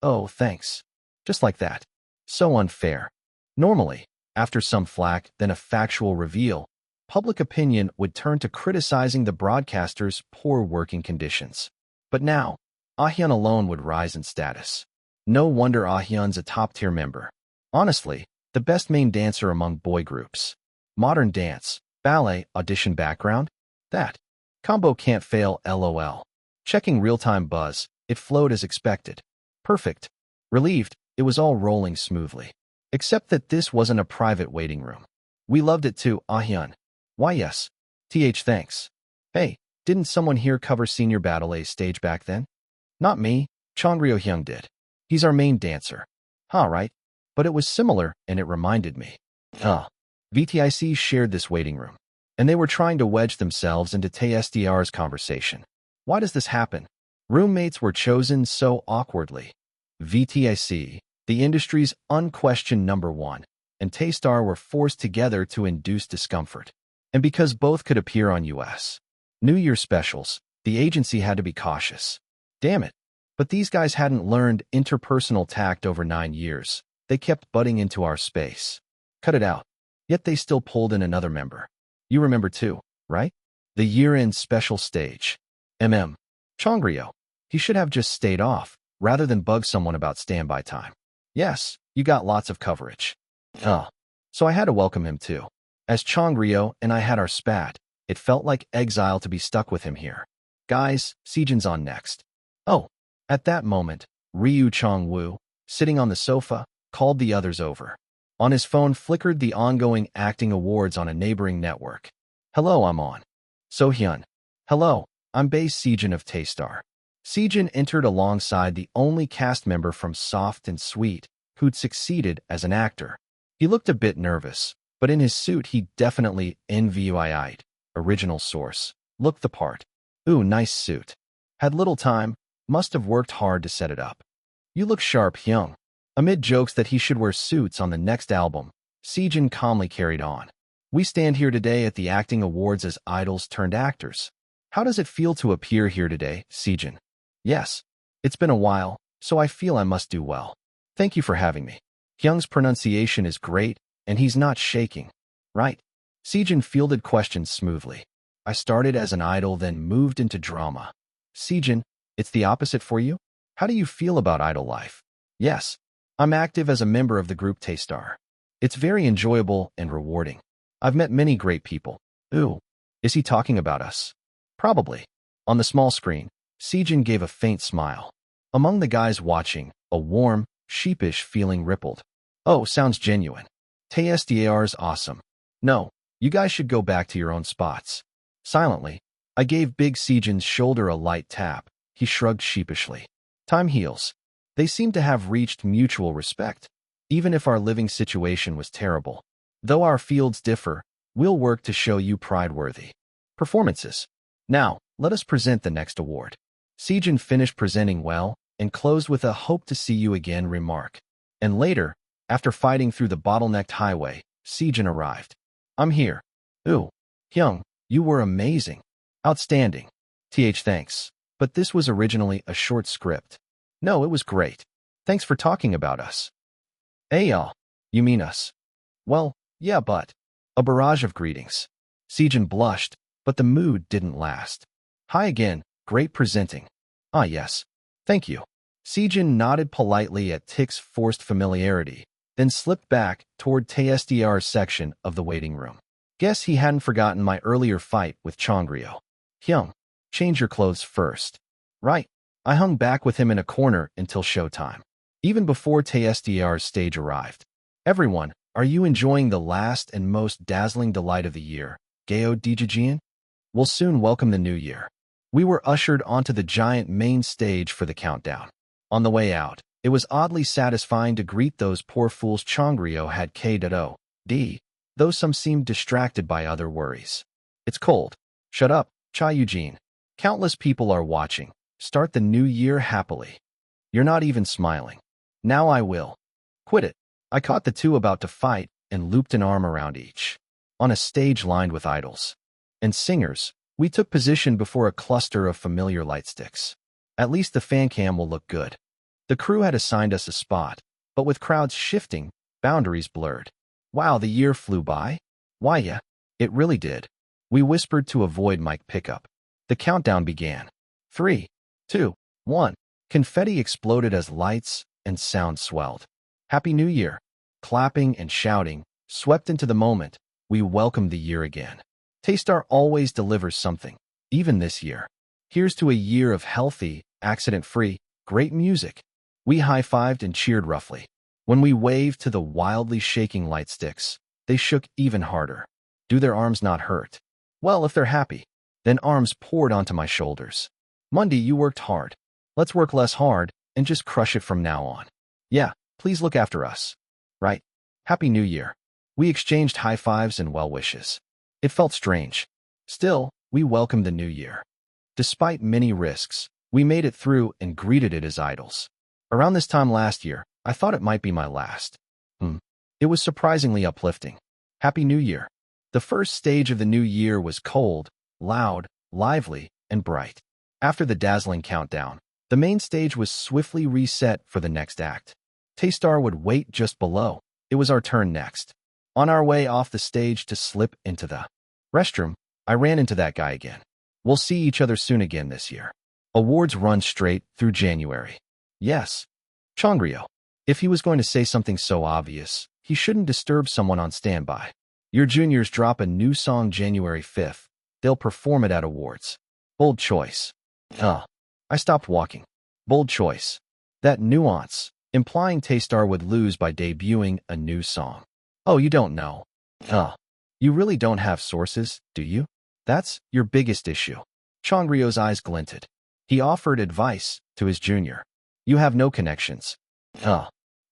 Oh, thanks. Just like that. So unfair. Normally, after some flack, then a factual reveal, public opinion would turn to criticizing the broadcaster's poor working conditions. But now, Ah-hyun alone would rise in status. No wonder Ah-hyun's a top-tier member. Honestly, the best main dancer among boy groups. Modern dance, ballet, audition background? That combo can't fail, lol. Checking real-time buzz, it flowed as expected. Perfect. Relieved, it was all rolling smoothly. Except that this wasn't a private waiting room. We loved it too, Ah-hyun. Why yes. Thanks. Hey, didn't someone here cover senior ballet stage back then? Not me, Chongryo Hyung did. He's our main dancer. Right. But it was similar, and it reminded me. VTIC shared this waiting room, and they were trying to wedge themselves into TSDR's conversation. Why does this happen? Roommates were chosen so awkwardly. VTIC, the industry's unquestioned number one, and Taystar were forced together to induce discomfort. And because both could appear on US New Year specials, the agency had to be cautious. Damn it. But these guys hadn't learned interpersonal tact over 9 years. They kept butting into our space. Cut it out. Yet they still pulled in another member. You remember too, right? The year-end special stage. Chongryo. He should have just stayed off, rather than bug someone about standby time. Yes, you got lots of coverage. So I had to welcome him too. As Chongryo and I had our spat, it felt like exile to be stuck with him here. Guys, Sejin's on next. At that moment, Ryu Chong-woo, sitting on the sofa, called the others over. On his phone flickered the ongoing acting awards on a neighboring network. Hello, I'm on. So-hyun. Hello, I'm Bae Sejin of Taystar. Sejin entered alongside the only cast member from Soft and Sweet who'd succeeded as an actor. He looked a bit nervous, but in his suit he definitely NVI'd. Original source. Looked the part. Ooh, nice suit. Had little time, must have worked hard to set it up. You look sharp, Hyung. Amid jokes that he should wear suits on the next album, Sejin calmly carried on. We stand here today at the acting awards as idols turned actors. How does it feel to appear here today, Sejin? Yes. It's been a while, so I feel I must do well. Thank you for having me. Hyung's pronunciation is great, and he's not shaking. Right. Sejin fielded questions smoothly. I started as an idol, then moved into drama. Sejin, it's the opposite for you? How do you feel about idol life? Yes. I'm active as a member of the group Taystar. It's very enjoyable and rewarding. I've met many great people. Ooh, is he talking about us? Probably. On the small screen, Sejin gave a faint smile. Among the guys watching, a warm, sheepish feeling rippled. Oh, sounds genuine. TSDAR's awesome. No, you guys should go back to your own spots. Silently, I gave Big Sejin's shoulder a light tap. He shrugged sheepishly. Time heals. They seemed to have reached mutual respect. Even if our living situation was terrible. Though our fields differ, we'll work to show you pride-worthy performances. Now, let us present the next award. Sejin finished presenting well and closed with a hope to see you again remark. And later, after fighting through the bottlenecked highway, Sejin arrived. I'm here. Ooh, Hyung, you were amazing. Outstanding. Thanks. But this was originally a short script. No, it was great. Thanks for talking about us. Y'all. You mean us? Well, yeah, but. A barrage of greetings. Sejin blushed, but the mood didn't last. Hi again, great presenting. Yes. Thank you. Sejin nodded politely at Tick's forced familiarity, then slipped back toward TSDR's section of the waiting room. Guess he hadn't forgotten my earlier fight with Chongryo. Hyung, change your clothes first. Right. I hung back with him in a corner until showtime. Even before TSDR's stage arrived. Everyone, are you enjoying the last and most dazzling delight of the year, Gayo Dijijian? We'll soon welcome the new year. We were ushered onto the giant main stage for the countdown. On the way out, It was oddly satisfying to greet those poor fools. Chongrio had K.O.D., though some seemed distracted by other worries. It's cold. Shut up, Cha Eugene. Countless people are watching. Start the new year happily. You're not even smiling. Now I will. Quit it. I caught the two about to fight and looped an arm around each. On a stage lined with idols and singers, we took position before a cluster of familiar lightsticks. At least the fan cam will look good. The crew had assigned us a spot, but with crowds shifting, boundaries blurred. Wow, the year flew by? Why, yeah, it really did. We whispered to avoid mic pickup. The countdown began. 3, 2, 1. Confetti exploded as lights and sound swelled. Happy New Year! Clapping and shouting swept into the moment. We welcomed the year again. Taystar always delivers something, even this year. Here's to a year of healthy, accident-free, great music. We high-fived and cheered roughly. When we waved to the wildly shaking light sticks, they shook even harder. Do their arms not hurt? Well, if they're happy. Then arms poured onto my shoulders. Monday, you worked hard. Let's work less hard and just crush it from now on. Yeah, please look after us. Right. Happy New Year. We exchanged high fives and well wishes. It felt strange. Still, we welcomed the new year. Despite many risks, we made it through and greeted it as idols. Around this time last year, I thought it might be my last. It was surprisingly uplifting. Happy New Year. The first stage of the new year was cold, loud, lively, and bright. After the dazzling countdown, the main stage was swiftly reset for the next act. Taystar would wait just below. It was our turn next. On our way off the stage to slip into the restroom, I ran into that guy again. We'll see each other soon again this year. Awards run straight through January. Yes. Chongrio. If he was going to say something so obvious, he shouldn't disturb someone on standby. Your juniors drop a new song January 5th. They'll perform it at awards. Bold choice. I stopped walking. Bold choice. That nuance, implying Taystar would lose by debuting a new song. Oh, you don't know. You really don't have sources, do you? That's your biggest issue. Chongrio's eyes glinted. He offered advice to his junior. You have no connections.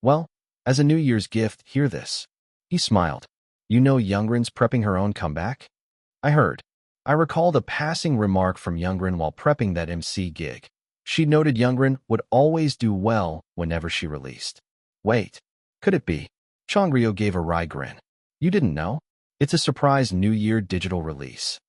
Well, as a New Year's gift, hear this. He smiled. You know Youngren's prepping her own comeback? I heard. I recalled a passing remark from Youngren while prepping that MC gig. She noted Youngren would always do well whenever she released. Wait, could it be? Chongrio gave a wry grin. You didn't know? It's a surprise New Year digital release.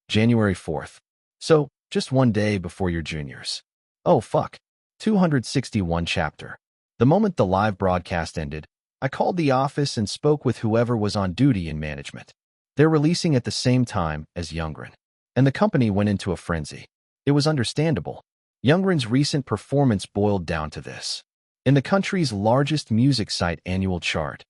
January 4th. So, just one day before your juniors. Oh, fuck. 261 chapter. The moment the live broadcast ended, I called the office and spoke with whoever was on duty in management. They're releasing at the same time as Youngren, and the company went into a frenzy. It was understandable. Youngren's recent performance boiled down to this. In the country's largest music site annual chart,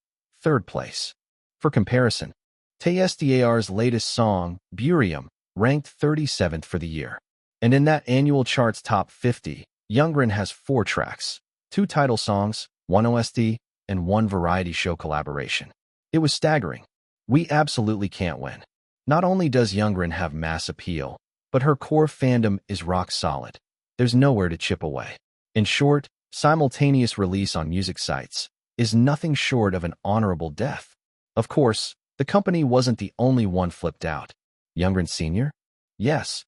3rd place. For comparison, TSDAR's latest song, Burium, ranked 37th for the year. And in that annual chart's top 50, Youngren has 4 tracks, 2 title songs, 1 OST, and 1 variety show collaboration. It was staggering. We absolutely can't win. Not only does Youngren have mass appeal, but her core fandom is rock solid. There's nowhere to chip away. In short, simultaneous release on music sites is nothing short of an honorable death. Of course, the company wasn't the only one flipped out. Youngren Sr.? Yes.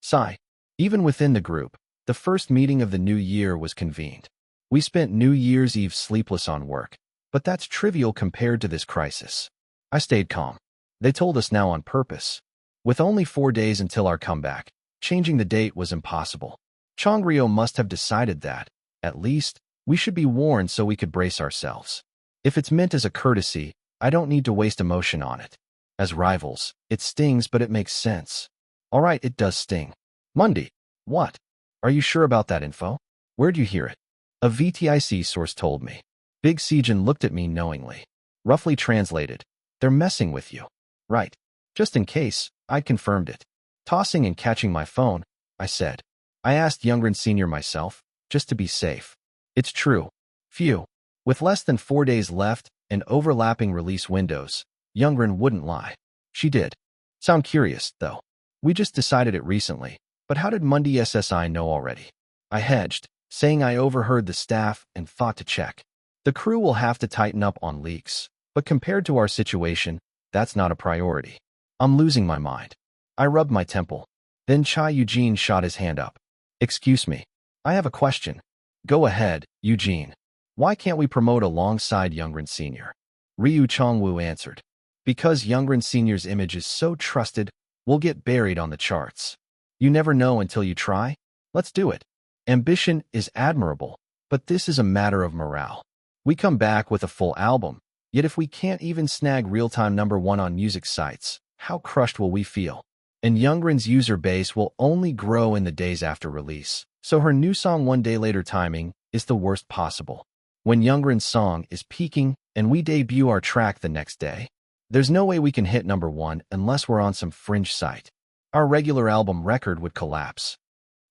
Sigh. Even within the group, the first meeting of the new year was convened. We spent New Year's Eve sleepless on work, but that's trivial compared to this crisis. I stayed calm. They told us now on purpose. With only 4 days until our comeback, changing the date was impossible. Chongrio must have decided that, at least, we should be warned so we could brace ourselves. If it's meant as a courtesy, I don't need to waste emotion on it. As rivals, it stings, but it makes sense. All right, it does sting. Monday. What? Are you sure about that info? Where'd you hear it? A VTIC source told me. Big Sejin looked at me knowingly. Roughly translated, they're messing with you. Right. Just in case, I confirmed it. Tossing and catching my phone, I said. I asked Youngren Sr. myself, just to be safe. It's true. Phew. With less than 4 days left and overlapping release windows, Youngren wouldn't lie. She did. Sound curious, though. We just decided it recently, but how did Monday SSI know already? I hedged. saying I overheard the staff and thought to check. The crew will have to tighten up on leaks, but compared to our situation, that's not a priority. I'm losing my mind. I rubbed my temple. Then Chai Eugene shot his hand up. Excuse me. I have a question. Go ahead, Eugene. Why can't we promote alongside Youngren Sr.? Ryu Chongwu answered. Because Youngren Sr.'s image is so trusted, we'll get buried on the charts. You never know until you try. Let's do it. Ambition is admirable, but this is a matter of morale. We come back with a full album, yet if we can't even snag real-time #1 on music sites, how crushed will we feel? And Youngren's user base will only grow in the days after release, so her new song one day later timing is the worst possible. When Youngren's song is peaking and we debut our track the next day, there's no way we can hit #1 unless we're on some fringe site. Our regular album record would collapse.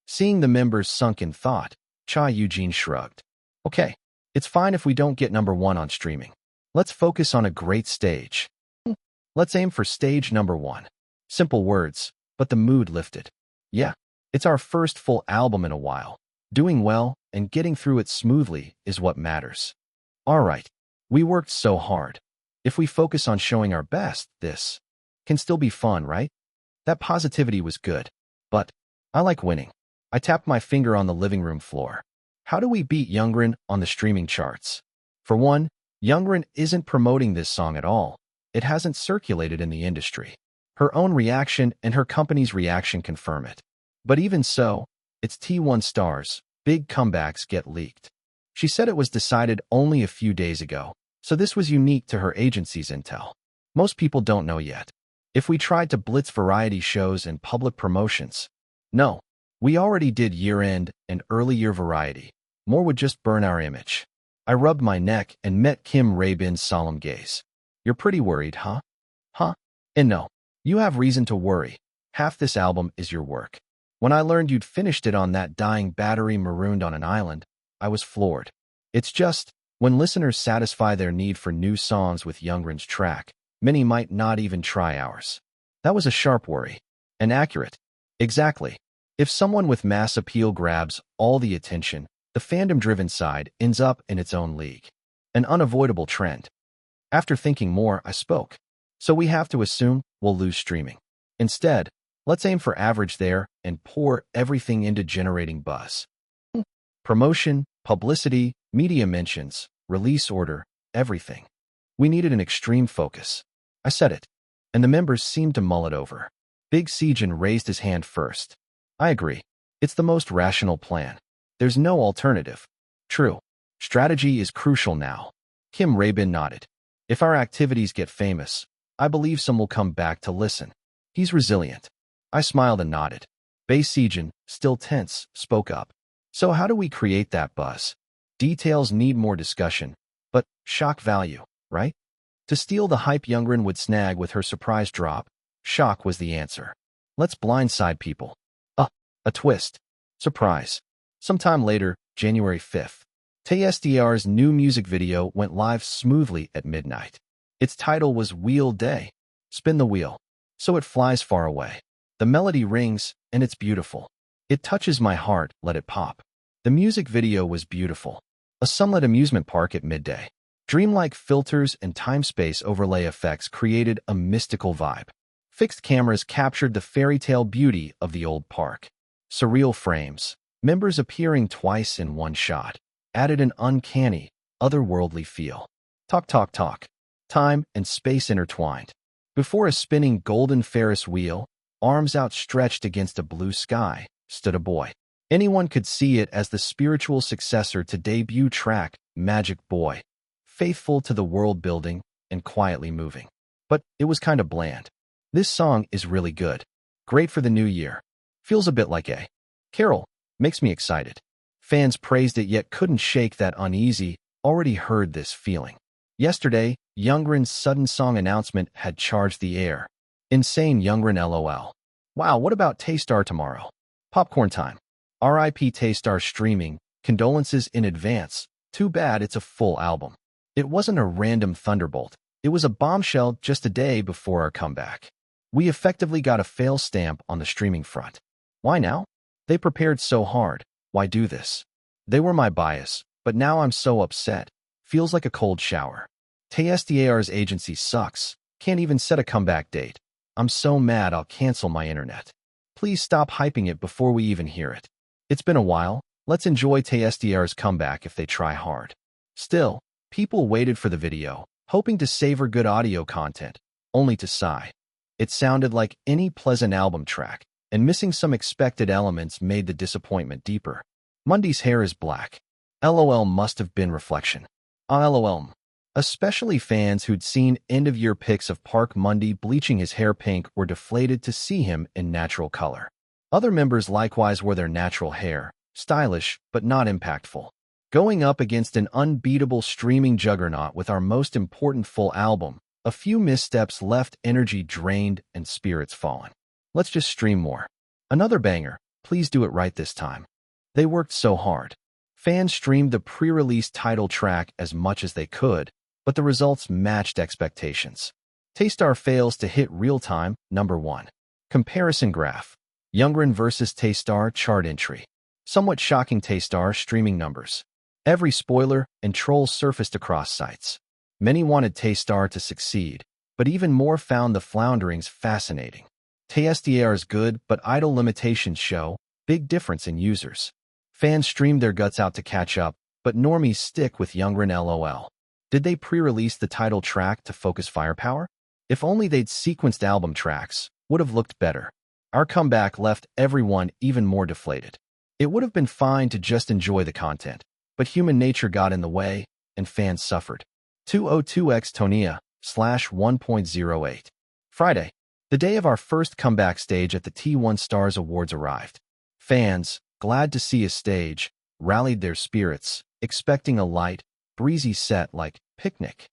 Seeing the members sunk in thought, Chai Eugene shrugged. Okay, it's fine if we don't get #1 on streaming. Let's focus on a great stage. Let's aim for stage #1. Simple words, but the mood lifted. Yeah, it's our first full album in a while. Doing well and getting through it smoothly is what matters. All right, we worked so hard. If we focus on showing our best, this can still be fun, right? That positivity was good, but I like winning. I tapped my finger on the living room floor. How do we beat Youngren on the streaming charts? For one, Youngren isn't promoting this song at all. It hasn't circulated in the industry. Her own reaction and her company's reaction confirm it. But even so, it's T1 stars. Big comebacks get leaked. She said it was decided only a few days ago, so this was unique to her agency's intel. Most people don't know yet. If we tried to blitz variety shows and public promotions, no. We already did year-end and early-year variety. More would just burn our image. I rubbed my neck and met Kim Rabin's solemn gaze. You're pretty worried, huh? Huh? And no, you have reason to worry. Half this album is your work. When I learned you'd finished it on that dying battery marooned on an island, I was floored. It's just, when listeners satisfy their need for new songs with Youngren's track, many might not even try ours. That was a sharp worry. And accurate. Exactly. If someone with mass appeal grabs all the attention, the fandom-driven side ends up in its own league. An unavoidable trend. After thinking more, I spoke. So we have to assume we'll lose streaming. Instead, let's aim for average there and pour everything into generating buzz. Promotion, publicity, media mentions, release order, everything. We needed an extreme focus. I said it, and the members seemed to mull it over. Big Sejin raised his hand first. I agree. It's the most rational plan. There's no alternative. True. Strategy is crucial now. Kim Rabin nodded. If our activities get famous, I believe some will come back to listen. He's resilient. I smiled and nodded. Bae Sejin, still tense, spoke up. So how do we create that buzz? Details need more discussion, but shock value, right? To steal the hype Youngren would snag with her surprise drop, shock was the answer. Let's blindside people. A twist. Surprise. Sometime later, January 5th, TSDR's new music video went live smoothly at midnight. Its title was Wheel Day. Spin the wheel. So it flies far away. The melody rings, and it's beautiful. It touches my heart, let it pop. The music video was beautiful. A sunlit amusement park at midday. Dreamlike filters and time-space overlay effects created a mystical vibe. Fixed cameras captured the fairy tale beauty of the old park. Surreal frames, members appearing twice in one shot, added an uncanny, otherworldly feel. Talk, talk, talk. Time and space intertwined. Before a spinning golden Ferris wheel, arms outstretched against a blue sky, stood a boy. Anyone could see it as the spiritual successor to debut track, Magic Boy. Faithful to the world building and quietly moving. But it was kind of bland. This song is really good. Great for the new year. Feels a bit like a carol. Makes me excited. Fans praised it yet couldn't shake that uneasy, already heard this feeling. Yesterday, Youngren's sudden song announcement had charged the air. Insane Youngren LOL. Wow, what about Taystar tomorrow? Popcorn time. RIP Taystar streaming. Condolences in advance. Too bad it's a full album. It wasn't a random thunderbolt. It was a bombshell just a day before our comeback. We effectively got a fail stamp on the streaming front. Why now? They prepared so hard. Why do this? They were my bias, but now I'm so upset. Feels like a cold shower. TSDAR's agency sucks. Can't even set a comeback date. I'm so mad I'll cancel my internet. Please stop hyping it before we even hear it. It's been a while. Let's enjoy TSDR's comeback if they try hard. Still, people waited for the video, hoping to savor good audio content, only to sigh. It sounded like any pleasant album track, and missing some expected elements made the disappointment deeper. Mundy's hair is black. LOL must have been reflection. LOL. Especially fans who'd seen end-of-year pics of Park Mundy bleaching his hair pink were deflated to see him in natural color. Other members likewise wore their natural hair, stylish but not impactful. Going up against an unbeatable streaming juggernaut with our most important full album, a few missteps left energy drained and spirits fallen. Let's just stream more. Another banger, please do it right this time. They worked so hard. Fans streamed the pre-release title track as much as they could, but the results matched expectations. Taystar fails to hit real-time, number 1. Comparison graph. Youngren versus Taystar chart entry. Somewhat shocking Taystar streaming numbers. Every spoiler and troll surfaced across sites. Many wanted Taystar to succeed, but even more found the flounderings fascinating. TSDAR's good but idle limitations show big difference in users. Fans streamed their guts out to catch up, but normies stick with Youngren LOL. Did they pre-release the title track to focus firepower? If only they'd sequenced album tracks, would have looked better. Our comeback left everyone even more deflated. It would have been fine to just enjoy the content, but human nature got in the way, and fans suffered. 202x Tonia/1.08. Friday, the day of our first comeback stage at the T1 Stars Awards arrived. Fans, glad to see a stage, rallied their spirits, expecting a light, breezy set like Picnic.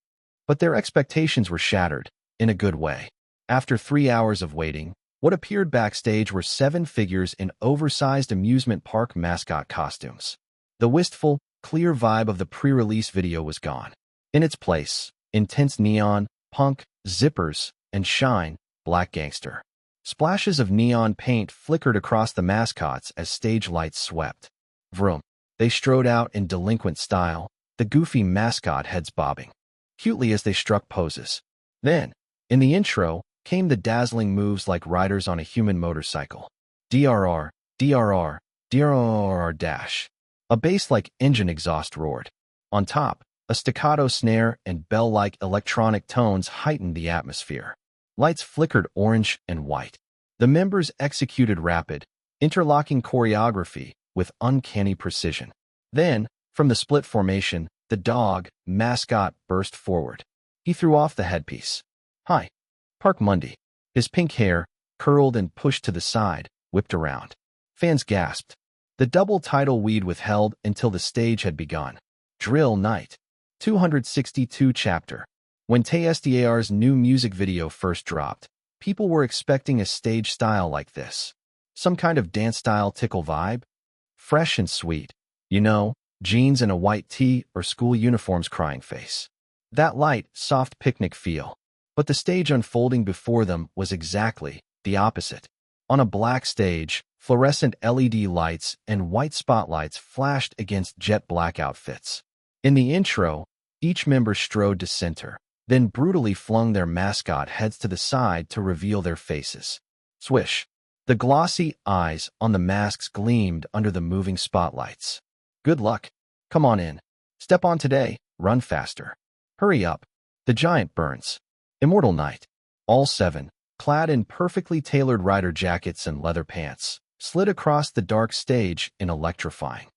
But their expectations were shattered, in a good way. After 3 hours of waiting, what appeared backstage were 7 figures in oversized amusement park mascot costumes. The wistful, clear vibe of the pre-release video was gone. In its place, intense neon, punk, zippers, and shine, black gangster. Splashes of neon paint flickered across the mascots as stage lights swept. Vroom. They strode out in delinquent style, the goofy mascot heads bobbing cutely as they struck poses. Then, in the intro, came the dazzling moves like riders on a human motorcycle. DRR, DRR, DRR dash. A bass-like engine exhaust roared. On top, a staccato snare and bell-like electronic tones heightened the atmosphere. Lights flickered orange and white. The members executed rapid, interlocking choreography with uncanny precision. Then, from the split formation, the dog, mascot, burst forward. He threw off the headpiece. Hi. Park Mundy. His pink hair, curled and pushed to the side, whipped around. Fans gasped. The double title weed withheld until the stage had begun. Drill Night. 262 chapter. When TSDAR's new music video first dropped, people were expecting a stage style like this. Some kind of dance-style tickle vibe. Fresh and sweet. You know, jeans and a white tee or school uniforms crying face. That light, soft picnic feel. But the stage unfolding before them was exactly the opposite. On a black stage, fluorescent LED lights and white spotlights flashed against jet black outfits. In the intro, each member strode to center, then brutally flung their mascot heads to the side to reveal their faces. Swish. The glossy eyes on the masks gleamed under the moving spotlights. Good luck. Come on in. Step on today. Run faster. Hurry up. The giant burns. Immortal Night. All 7, clad in perfectly tailored rider jackets and leather pants, slid across the dark stage in electrifying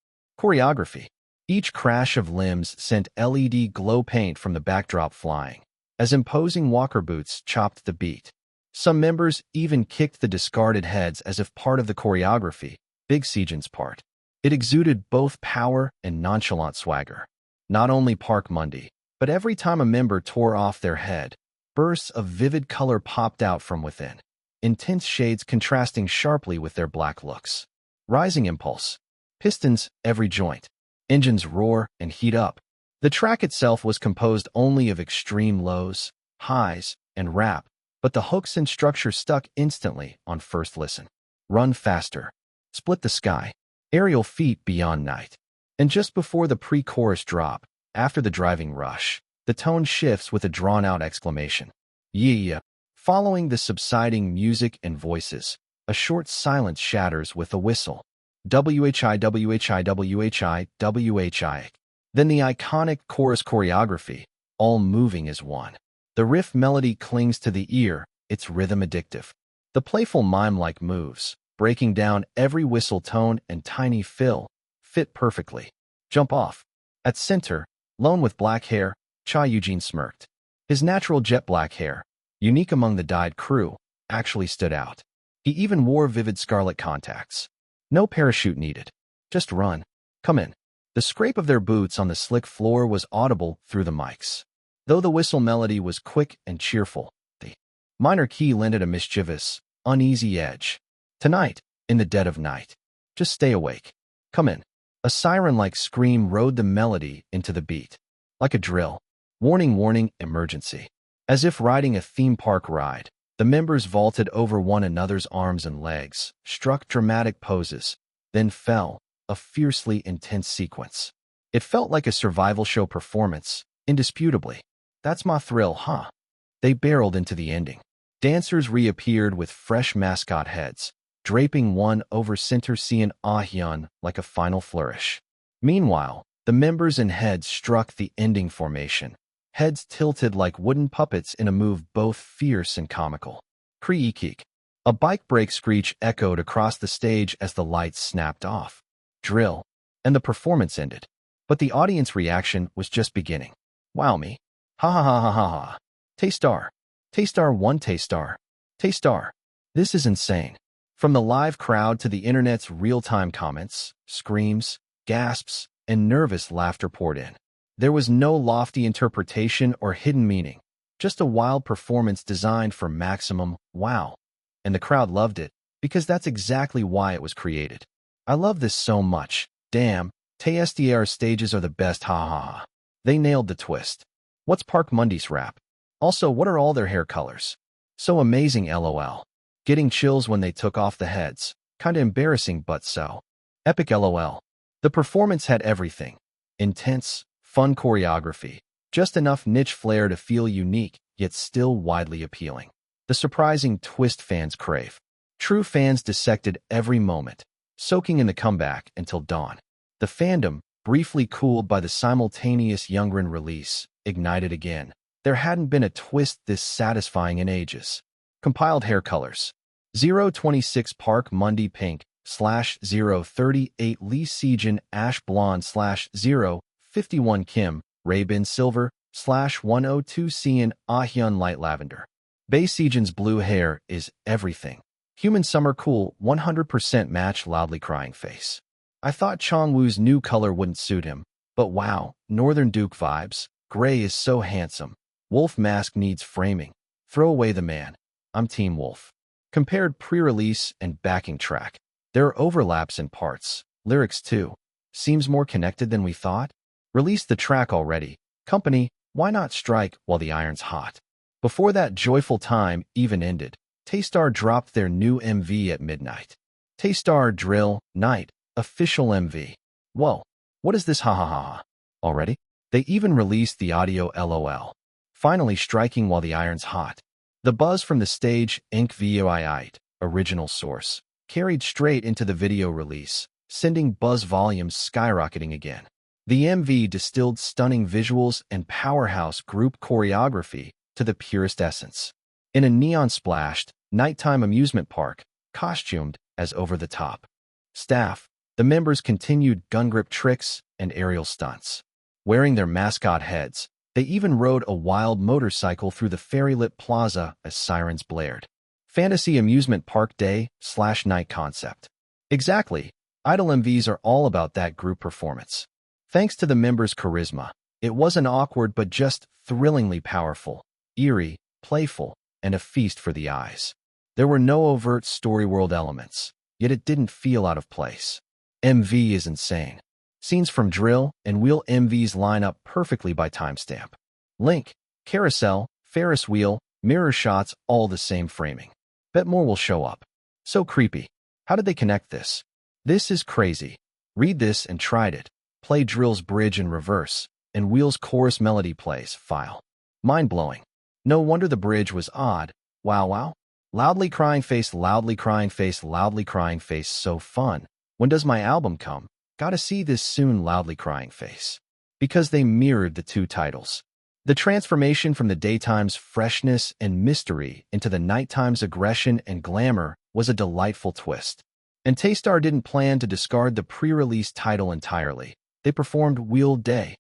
choreography. Each crash of limbs sent LED glow paint from the backdrop flying, as imposing walker boots chopped the beat. Some members even kicked the discarded heads as if part of the choreography, Big Siegen's part. It exuded both power and nonchalant swagger. Not only Park Mundy, but every time a member tore off their head, bursts of vivid color popped out from within, intense shades contrasting sharply with their black looks. Rising impulse. Pistons, every joint. Engines roar and heat up. The track itself was composed only of extreme lows, highs, and rap, but the hooks and structure stuck instantly on first listen. Run faster. Split the sky. Aerial feet beyond night. And just before the pre-chorus drop, after the driving rush, the tone shifts with a drawn-out exclamation. Yeah. Following the subsiding music and voices, a short silence shatters with a whistle. WHI, WHI, WHI, WHI. Then the iconic chorus choreography, all moving as one. The riff melody clings to the ear, its rhythm addictive. The playful mime-like moves, breaking down every whistle tone and tiny fill, fit perfectly. Jump off. At center, lone with black hair, Cha Eugene smirked. His natural jet black hair, unique among the dyed crew, actually stood out. He even wore vivid scarlet contacts. No parachute needed. Just run. Come in. The scrape of their boots on the slick floor was audible through the mics. Though the whistle melody was quick and cheerful, the minor key lent it a mischievous, uneasy edge. Tonight, in the dead of night. Just stay awake. Come in. A siren-like scream rode the melody into the beat. Like a drill. Warning, warning, emergency. As if riding a theme park ride, the members vaulted over one another's arms and legs, struck dramatic poses, then fell, a fiercely intense sequence. It felt like a survival show performance, indisputably. That's my thrill, huh? They barreled into the ending. Dancers reappeared with fresh mascot heads, draping one over center Cian Ahyun like a final flourish. Meanwhile, the members and heads struck the ending formation, heads tilted like wooden puppets in a move both fierce and comical. Creak. A bike brake screech echoed across the stage as the lights snapped off. Drill. And the performance ended. But the audience reaction was just beginning. Wow me. Ha ha ha ha ha ha. Taystar. Taystar 1 Taystar. Taystar. This is insane. From the live crowd to the internet's real-time comments, screams, gasps, and nervous laughter poured in. There was no lofty interpretation or hidden meaning, just a wild performance designed for maximum wow. And the crowd loved it, because that's exactly why it was created. I love this so much. Damn, TSDR stages are the best, ha ha ha. They nailed the twist. What's Park Mundi's rap? Also, what are all their hair colors? So amazing, lol. Getting chills when they took off the heads. Kinda embarrassing, but so. Epic, lol. The performance had everything. Intense, fun choreography. Just enough niche flair to feel unique, yet still widely appealing. The surprising twist fans crave. True fans dissected every moment, soaking in the comeback until dawn. The fandom, briefly cooled by the simultaneous Youngren release, ignited again. There hadn't been a twist this satisfying in ages. Compiled hair colors. 026 Park Mundi Pink / 038 Lee Sejin Ash Blonde / 051 Kim Ray-Bin Silver / 102 Cian Ahyun Light Lavender. Bae Sejin's blue hair is everything. Human summer cool 100% match loudly crying face. I thought Chongwoo's new color wouldn't suit him, but wow, Northern Duke vibes. Gray is so handsome. Wolf mask needs framing. Throw away the man. I'm Team Wolf. Compared pre-release and backing track. There are overlaps in parts. Lyrics too. Seems more connected than we thought. Released the track already. Company, why not strike while the iron's hot? Before that joyful time even ended, Taystar dropped their new MV at midnight. Taystar Drill Night official MV. Whoa, what is this, ha ha ha? Already? They even released the audio LOL. Finally striking while the iron's hot. The buzz from the stage Inc. VOIIT, original source, carried straight into the video release, sending buzz volumes skyrocketing again. The MV distilled stunning visuals and powerhouse group choreography to the purest essence. In a neon-splashed, nighttime amusement park, costumed as over-the-top. Staff, the members continued gun grip tricks and aerial stunts. Wearing their mascot heads, they even rode a wild motorcycle through the fairy-lit plaza as sirens blared. Fantasy amusement park day / night concept. Exactly, idol MVs are all about that group performance. Thanks to the members' charisma, it wasn't awkward but just thrillingly powerful, eerie, playful, and a feast for the eyes. There were no overt story world elements, yet it didn't feel out of place. MV is insane. Scenes from Drill and Wheel MVs line up perfectly by timestamp. Link, carousel, Ferris wheel, mirror shots, all the same framing. Bet more will show up. So creepy. How did they connect this? This is crazy. Read this and tried it. Play Drill's bridge in reverse, and Wheel's chorus melody plays. File. Mind-blowing. No wonder the bridge was odd. Wow, wow. Loudly crying face, loudly crying face, loudly crying face. So fun. When does my album come? Gotta see this soon, loudly crying face. Because they mirrored the two titles. The transformation from the daytime's freshness and mystery into the nighttime's aggression and glamour was a delightful twist. And Taystar didn't plan to discard the pre-release title entirely. They performed Wheel Day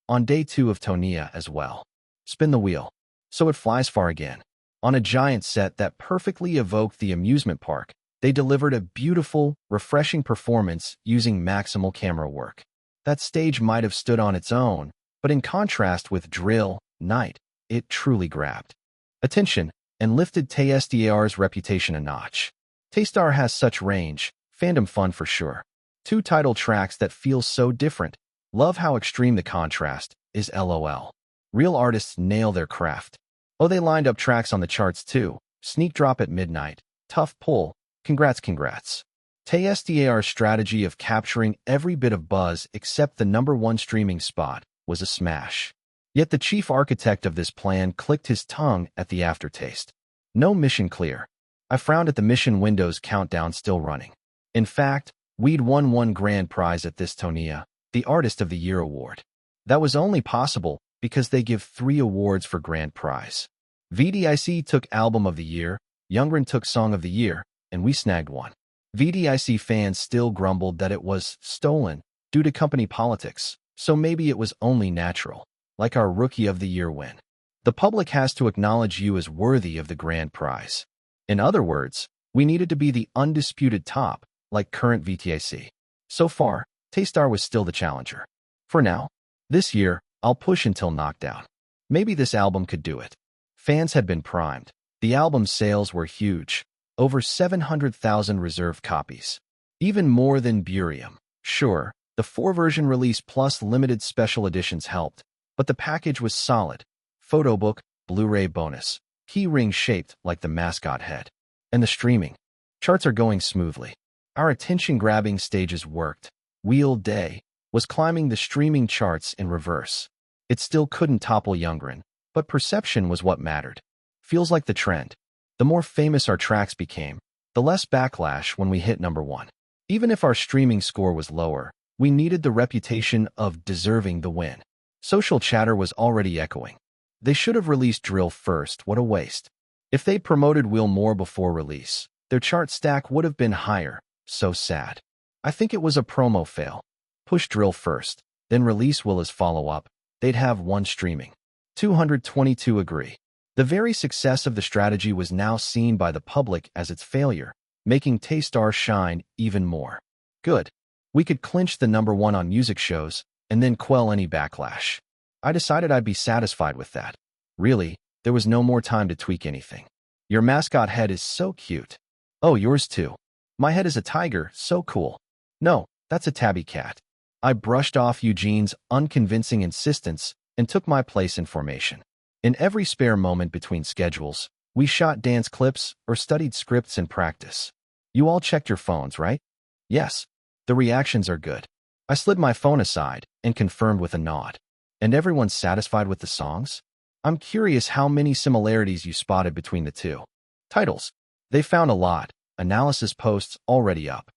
on day 2 of Tonia as well. Spin the wheel, so it flies far again. On a giant set that perfectly evoked the amusement park, they delivered a beautiful, refreshing performance using maximal camera work. That stage might have stood on its own, but in contrast with Drill, Night, it truly grabbed attention and lifted Taystar's reputation a notch. Taystar has such range, fandom fun for sure. 2 title tracks that feel so different. Love how extreme the contrast is. LOL. Real artists nail their craft. Oh, they lined up tracks on the charts too. Sneak Drop at Midnight. Tough pull. Congrats, congrats. Taystar's strategy of capturing every bit of buzz except the #1 streaming spot was a smash. Yet the chief architect of this plan clicked his tongue at the aftertaste. No mission clear. I frowned at the mission Windows countdown still running. In fact, we'd won 1 grand prize at this Tonia, the Artist of the Year award. That was only possible because they give 3 awards for grand prize. VDIC took Album of the Year, Youngren took Song of the Year, and we snagged 1. VDIC fans still grumbled that it was stolen due to company politics, so maybe it was only natural, like our Rookie of the Year win. The public has to acknowledge you as worthy of the grand prize. In other words, we needed to be the undisputed top, like current VTIC. So far, Taystar was still the challenger. For now, this year, I'll push until knockdown. Maybe this album could do it. Fans had been primed. The album's sales were huge. Over 700,000 reserved copies. Even more than Burium. Sure, the 4-version release plus limited special editions helped, but the package was solid. Photobook, Blu-ray bonus, key ring shaped like the mascot head. And the streaming. Charts are going smoothly. Our attention-grabbing stages worked. Wheel Day was climbing the streaming charts in reverse. It still couldn't topple Youngren, but perception was what mattered. Feels like the trend. The more famous our tracks became, the less backlash when we hit #1. Even if our streaming score was lower, we needed the reputation of deserving the win. Social chatter was already echoing. They should have released Drill first, what a waste. If they promoted Wheel more before release, their chart stack would have been higher, so sad. I think it was a promo fail. Push Drill first, then release Wheel as follow-up, they'd have 1 streaming. 222 agree. The very success of the strategy was now seen by the public as its failure, making Taystar shine even more. Good. We could clinch the #1 on music shows, and then quell any backlash. I decided I'd be satisfied with that. Really, there was no more time to tweak anything. Your mascot head is so cute. Oh, yours too. My head is a tiger, so cool. No, that's a tabby cat. I brushed off Eugene's unconvincing insistence and took my place in formation. In every spare moment between schedules, we shot dance clips or studied scripts in practice. You all checked your phones, right? Yes. The reactions are good. I slid my phone aside and confirmed with a nod. And everyone's satisfied with the songs? I'm curious how many similarities you spotted between the 2 titles. They found a lot. Analysis posts already up.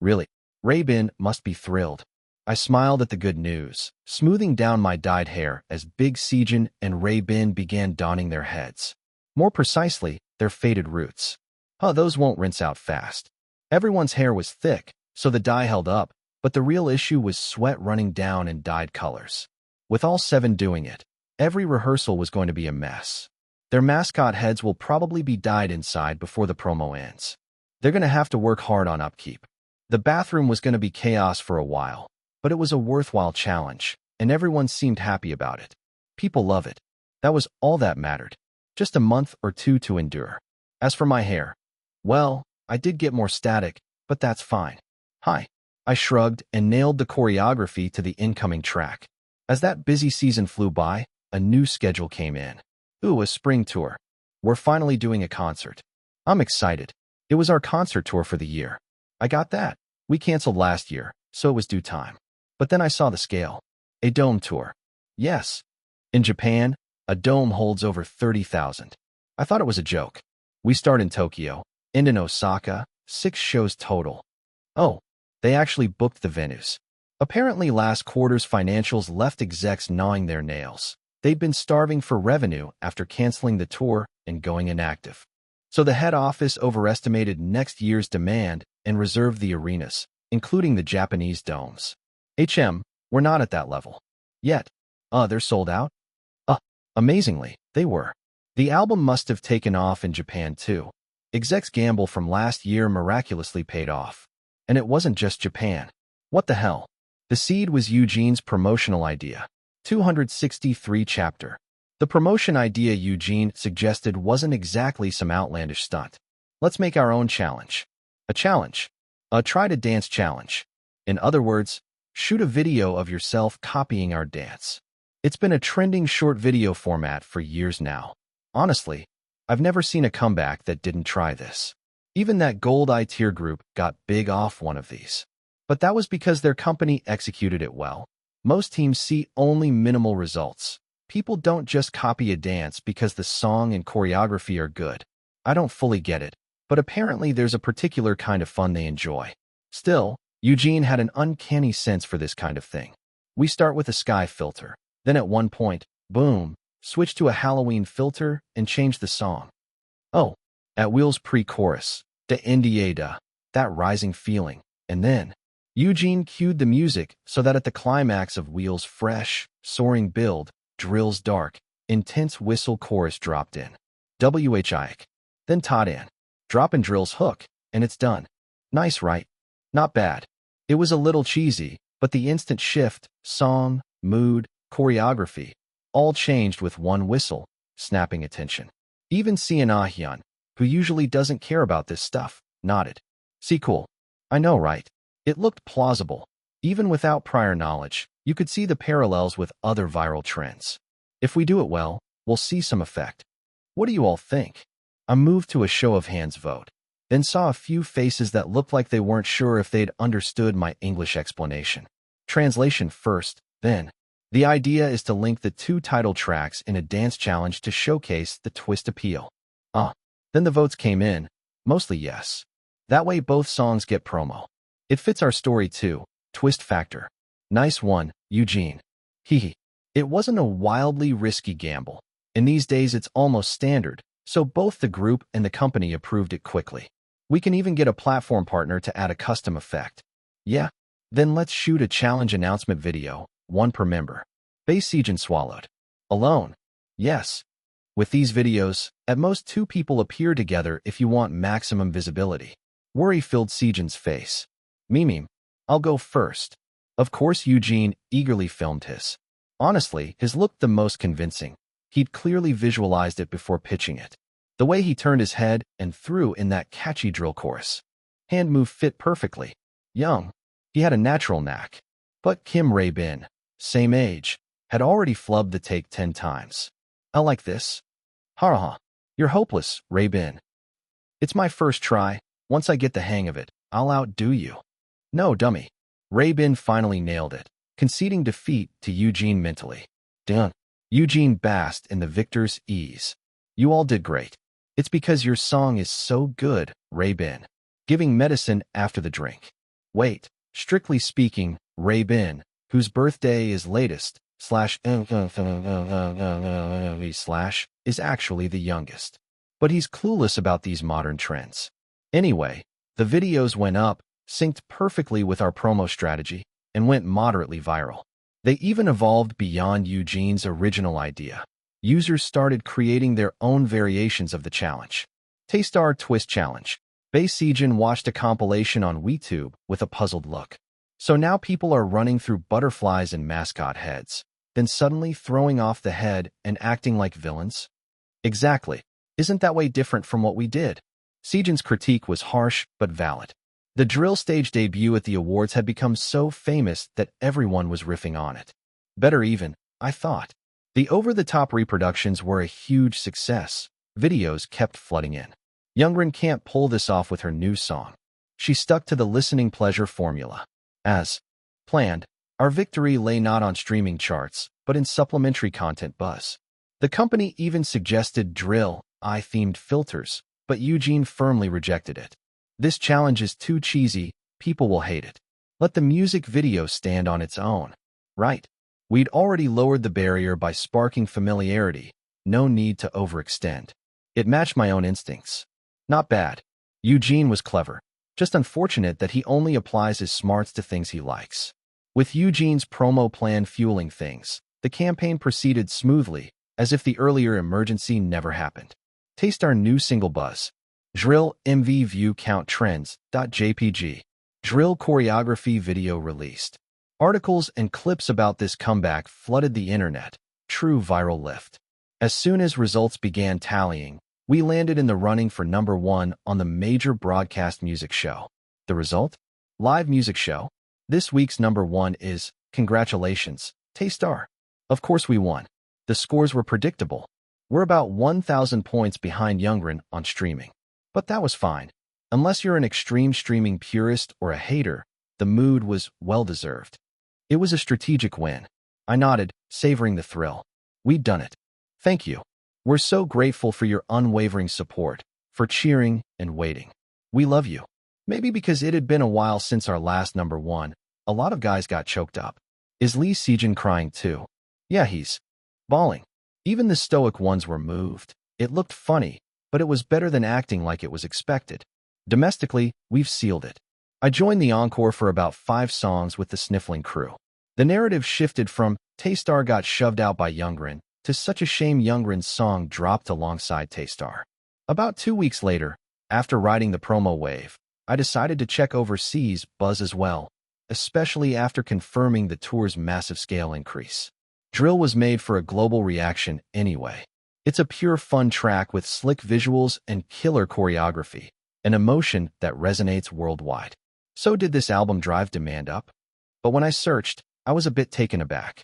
Really? Ray-Bin must be thrilled. I smiled at the good news, smoothing down my dyed hair as Big Sejan and Ray-Bin began donning their heads. More precisely, their faded roots. Those won't rinse out fast. Everyone's hair was thick, so the dye held up, but the real issue was sweat running down in dyed colors. With all 7 doing it, every rehearsal was going to be a mess. Their mascot heads will probably be dyed inside before the promo ends. They're going to have to work hard on upkeep. The bathroom was going to be chaos for a while, but it was a worthwhile challenge, and everyone seemed happy about it. People love it. That was all that mattered. Just a month or 2 to endure. As for my hair, well, I did get more static, but that's fine. Hi. I shrugged and nailed the choreography to the incoming track. As that busy season flew by, a new schedule came in. Ooh, a spring tour. We're finally doing a concert. I'm excited. It was our concert tour for the year. I got that. We canceled last year, so it was due time. But then I saw the scale. A dome tour. Yes. In Japan, a dome holds over 30,000. I thought it was a joke. We start in Tokyo, end in Osaka, 6 shows total. Oh, they actually booked the venues. Apparently last quarter's financials left execs gnawing their nails. They'd been starving for revenue after canceling the tour and going inactive. So the head office overestimated next year's demand and reserved the arenas, including the Japanese domes. We're not at that level. Yet. They're sold out? Amazingly, they were. The album must have taken off in Japan too. Execs' gamble from last year miraculously paid off. And it wasn't just Japan. What the hell? The seed was Eugene's promotional idea. 263 chapter. The promotion idea Eugene suggested wasn't exactly some outlandish stunt. Let's make our own challenge. A challenge. A try-to-dance challenge. In other words, shoot a video of yourself copying our dance. It's been a trending short video format for years now. Honestly, I've never seen a comeback that didn't try this. Even that Gold Eye tier group got big off one of these. But that was because their company executed it well. Most teams see only minimal results. People don't just copy a dance because the song and choreography are good. I don't fully get it, but apparently there's a particular kind of fun they enjoy. Still, Eugene had an uncanny sense for this kind of thing. We start with a sky filter. Then at one point, boom, switch to a Halloween filter and change the song. Oh, at Will's pre-chorus, the NDA, that rising feeling, and then Eugene cued the music so that at the climax of Wheel's fresh, soaring build, Drill's dark, intense whistle chorus dropped in. WHIC. Then Todd in. Drop in Drill's hook, and it's done. Nice, right? Not bad. It was a little cheesy, but the instant shift, song, mood, choreography, all changed with one whistle, snapping attention. Even Sian Ah-hyun, who usually doesn't care about this stuff, nodded. See, cool. I know, right? It looked plausible. Even without prior knowledge, you could see the parallels with other viral trends. If we do it well, we'll see some effect. What do you all think? I moved to a show of hands vote, then saw a few faces that looked like they weren't sure if they'd understood my English explanation. Translation first, then. The idea is to link the 2 title tracks in a dance challenge to showcase the twist appeal. Then the votes came in, mostly yes. That way both songs get promo. It fits our story too, twist factor. Nice one, Eugene. Hehe. It wasn't a wildly risky gamble. In these days it's almost standard, so both the group and the company approved it quickly. We can even get a platform partner to add a custom effect. Yeah? Then let's shoot a challenge announcement video, 1 per member. Base Seijin swallowed. Alone? Yes. With these videos, at most 2 people appear together if you want maximum visibility. Worry filled Seijin's face. Meme, I'll go first. Of course Eugene eagerly filmed his. Honestly, his looked the most convincing. He'd clearly visualized it before pitching it. The way he turned his head and threw in that catchy drill chorus. Hand move fit perfectly. Young. He had a natural knack. But Kim Rae-bin, same age, had already flubbed the take 10 times. I like this. Ha. You're hopeless, Rae-bin. It's my first try. Once I get the hang of it, I'll outdo you. No, dummy. Rae-bin finally nailed it, conceding defeat to Eugene mentally. Done. Eugene basked in the victor's ease. You all did great. It's because your song is so good, Rae-bin. Giving medicine after the drink. Wait, strictly speaking, Rae-bin, whose birthday is latest, slash, is actually the youngest. But he's clueless about these modern trends. Anyway, the videos went up, synced perfectly with our promo strategy, and went moderately viral. They even evolved beyond Eugene's original idea. Users started creating their own variations of the challenge. Taste our twist challenge. Bae Seijin watched a compilation on WeTube with a puzzled look. So now people are running through butterflies and mascot heads, then suddenly throwing off the head and acting like villains? Exactly. Isn't that way different from what we did? Seijin's critique was harsh but valid. The drill stage debut at the awards had become so famous that everyone was riffing on it. Better even, I thought. The over-the-top reproductions were a huge success. Videos kept flooding in. Youngrin can't pull this off with her new song. She stuck to the listening pleasure formula. As planned, Our victory lay not on streaming charts, but in supplementary content buzz. The company even suggested drill, eye-themed filters, but Eugene firmly rejected it. This challenge is too cheesy, people will hate it. Let the music video stand on its own. Right. We'd already lowered the barrier by sparking familiarity, no need to overextend. It matched my own instincts. Not bad. Eugene was clever. Just unfortunate that he only applies his smarts to things he likes. With Eugene's promo plan fueling things, the campaign proceeded smoothly, as if the earlier emergency never happened. Taste our new single buzz. Drill MV View Count Trends.jpg. Drill choreography video released. Articles and clips about this comeback flooded the internet. True viral lift. As soon as results began tallying, we landed in the running for #1 on the major broadcast music show. The result? Live music show. This week's #1 is, congratulations, Taystar. Of course we won. The scores were predictable. We're about 1,000 points behind Youngren on streaming. But that was fine. Unless you're an extreme streaming purist or a hater, the mood was well-deserved. It was a strategic win. I nodded, savoring the thrill. We'd done it. Thank you. We're so grateful for your unwavering support, for cheering and waiting. We love you. Maybe because it had been a while since our last #1, a lot of guys got choked up. Is Lee Sejin crying too? Yeah, he's bawling. Even the stoic ones were moved. It looked funny, but it was better than acting like it was expected. Domestically, we've sealed it. I joined the encore for about 5 songs with the sniffling crew. The narrative shifted from Taystar got shoved out by Youngren to such a shame Youngren's song dropped alongside Taystar. About 2 weeks later, after riding the promo wave, I decided to check overseas buzz as well, especially after confirming the tour's massive scale increase. Drill was made for a global reaction anyway. It's a pure fun track with slick visuals and killer choreography, an emotion that resonates worldwide. So did this album drive demand up? But when I searched, I was a bit taken aback.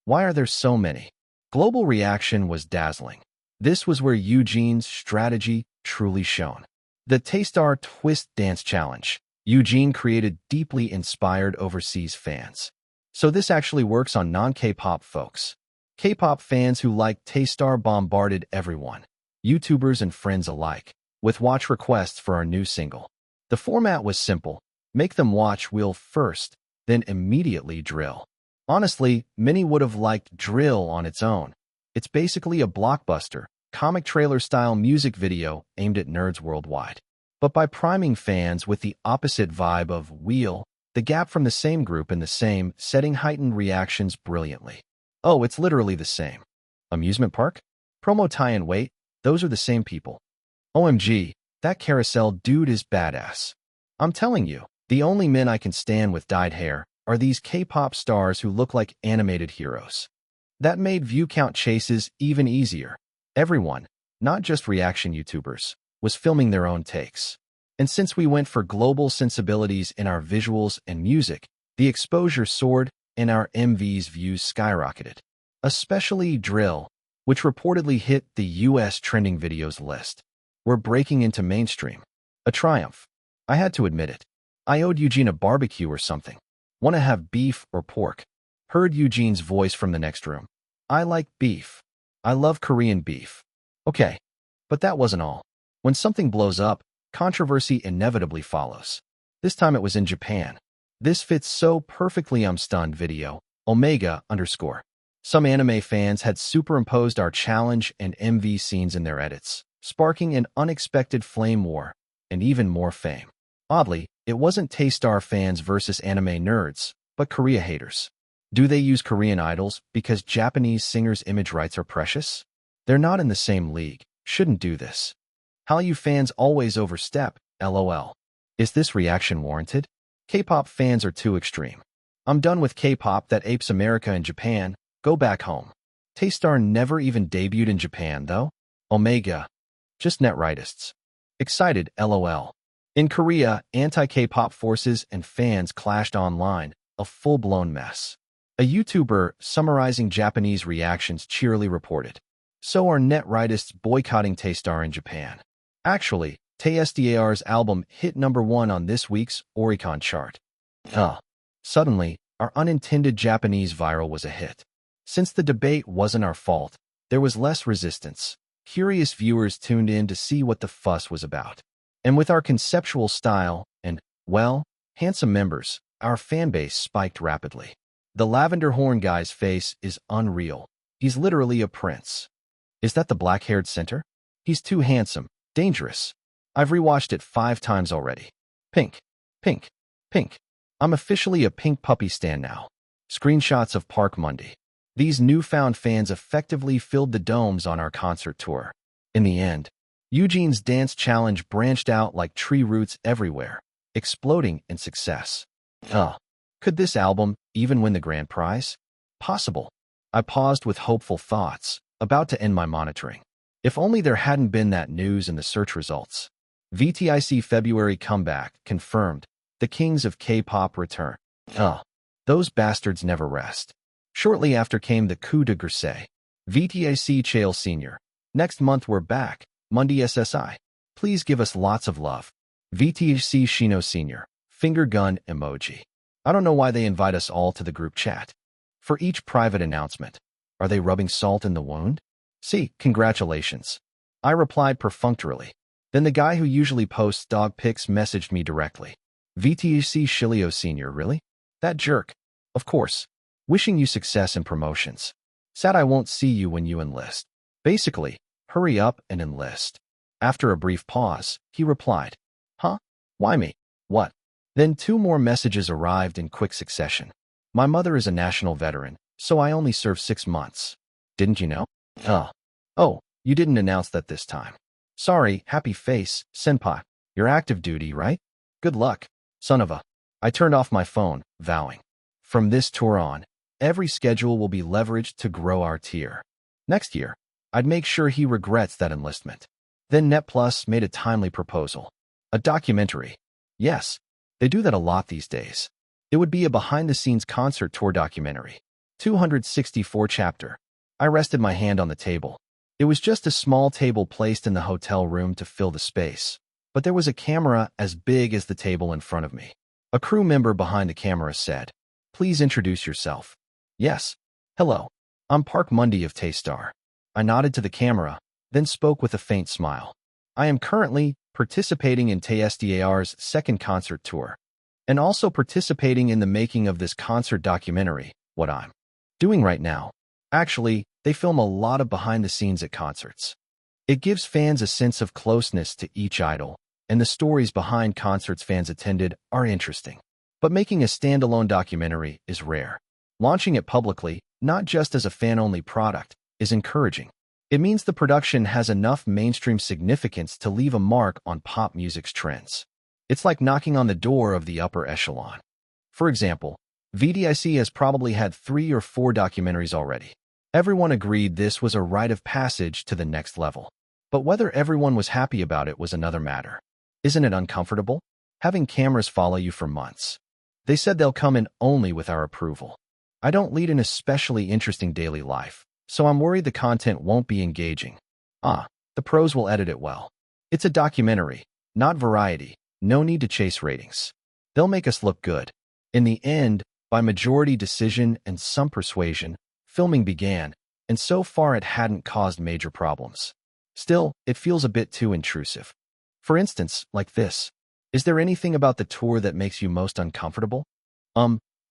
Why are there so many? Global reaction was dazzling. This was where Eugene's strategy truly shone. The Taystar Twist Dance Challenge. Eugene created deeply inspired overseas fans. So this actually works on non-K-pop folks. K-pop fans who liked Taystar bombarded everyone, YouTubers and friends alike, with watch requests for our new single. The format was simple. Make them watch Wheel first, then immediately drill. Honestly, many would have liked drill on its own. It's basically a blockbuster, comic trailer-style music video aimed at nerds worldwide. But by priming fans with the opposite vibe of Wheel, the gap from the same group in the same setting heightened reactions brilliantly. Oh, it's literally the same. Amusement park? Promo tie-in, wait, those are the same people. OMG, that carousel dude is badass. I'm telling you, the only men I can stand with dyed hair are these K-pop stars who look like animated heroes. That made view count chases even easier. Everyone, not just reaction YouTubers, was filming their own takes. And since we went for global sensibilities in our visuals and music, the exposure soared and our MV's views skyrocketed. Especially Drill, which reportedly hit the US trending videos list. We're breaking into mainstream. A triumph. I had to admit it. I owed Eugene a barbecue or something. Want to have beef or pork? Heard Eugene's voice from the next room. I like beef. I love Korean beef. Okay, but that wasn't all. When something blows up, controversy inevitably follows. This time it was in Japan. This fits so perfectly. I'm stunned video, Omega_. Some anime fans had superimposed our challenge and MV scenes in their edits, sparking an unexpected flame war, and even more fame. Oddly, it wasn't Taystar fans versus anime nerds, but Korea haters. Do they use Korean idols because Japanese singers' image rights are precious? They're not in the same league. Shouldn't do this. Hallyu fans always overstep, lol. Is this reaction warranted? K-pop fans are too extreme. I'm done with K-pop that apes America and Japan. Go back home. Taystar never even debuted in Japan, though. Omega. Just net rightists. Excited, lol. In Korea, anti-K-pop forces and fans clashed online, a full-blown mess. A YouTuber summarizing Japanese reactions cheerily reported. So are net rightists boycotting Taystar in Japan. Actually, Taystar's album hit #1 on this week's Oricon chart. Suddenly, Our unintended Japanese viral was a hit. Since the debate wasn't our fault, there was less resistance. Curious viewers tuned in to see what the fuss was about. And with our conceptual style and, well, handsome members, our fanbase spiked rapidly. The lavender horn guy's face is unreal. He's literally a prince. Is that the black-haired center? He's too handsome, dangerous. I've rewatched it 5 times already. Pink, pink, pink. I'm officially a pink puppy stan now. Screenshots of Park Monday. These newfound fans effectively filled the domes on our concert tour. In the end, Eugene's dance challenge branched out like tree roots everywhere, exploding in success. Could this album even win the grand prize? Possible. I paused with hopeful thoughts, about to end my monitoring. If only there hadn't been that news in the search results. VTIC February comeback confirmed. The kings of K-pop return. Those bastards never rest. Shortly after came the coup de grace. VTIC Chael Sr. Next month we're back. Monday SSI. Please give us lots of love. VTIC Shino Sr. Finger gun emoji. I don't know why they invite us all to the group chat. For each private announcement. Are they rubbing salt in the wound? See, congratulations. I replied perfunctorily. Then the guy who usually posts dog pics messaged me directly. VTC Shilio Sr. Really? That jerk. Of course. Wishing you success in promotions. Sad I won't see you when you enlist. Basically, hurry up and enlist. After a brief pause, he replied. Huh? Why me? What? Then 2 more messages arrived in quick succession. My mother is a national veteran, so I only served 6 months. Didn't you know? Oh, you didn't announce that this time. Sorry, happy face, senpai. You're active duty, right? Good luck, son of a. I turned off my phone, vowing. From this tour on, every schedule will be leveraged to grow our tier. Next year, I'd make sure he regrets that enlistment. Then NetPlus made a timely proposal. A documentary. Yes, they do that a lot these days. It would be a behind-the-scenes concert tour documentary. 264 chapter. I rested my hand on the table. It was just a small table placed in the hotel room to fill the space. But there was a camera as big as the table in front of me. A crew member behind the camera said, Please introduce yourself. Yes. Hello. I'm Park Monday of Taystar. I nodded to the camera, then spoke with a faint smile. I am currently participating in TSDAR's second concert tour, and also participating in the making of this concert documentary, what I'm doing right now. Actually, they film a lot of behind the scenes at concerts. It gives fans a sense of closeness to each idol, and the stories behind concerts fans attended are interesting. But making a standalone documentary is rare. Launching it publicly, not just as a fan-only product, is encouraging. It means the production has enough mainstream significance to leave a mark on pop music's trends. It's like knocking on the door of the upper echelon. For example, VDIC has probably had 3 or 4 documentaries already. Everyone agreed this was a rite of passage to the next level. But whether everyone was happy about it was another matter. Isn't it uncomfortable? Having cameras follow you for months. They said they'll come in only with our approval. I don't lead an especially interesting daily life, so I'm worried the content won't be engaging. The pros will edit it well. It's a documentary, not variety. No need to chase ratings. They'll make us look good. In the end, by majority decision and some persuasion, filming began, and so far it hadn't caused major problems. Still, it feels a bit too intrusive. For instance, like this. Is there anything about the tour that makes you most uncomfortable?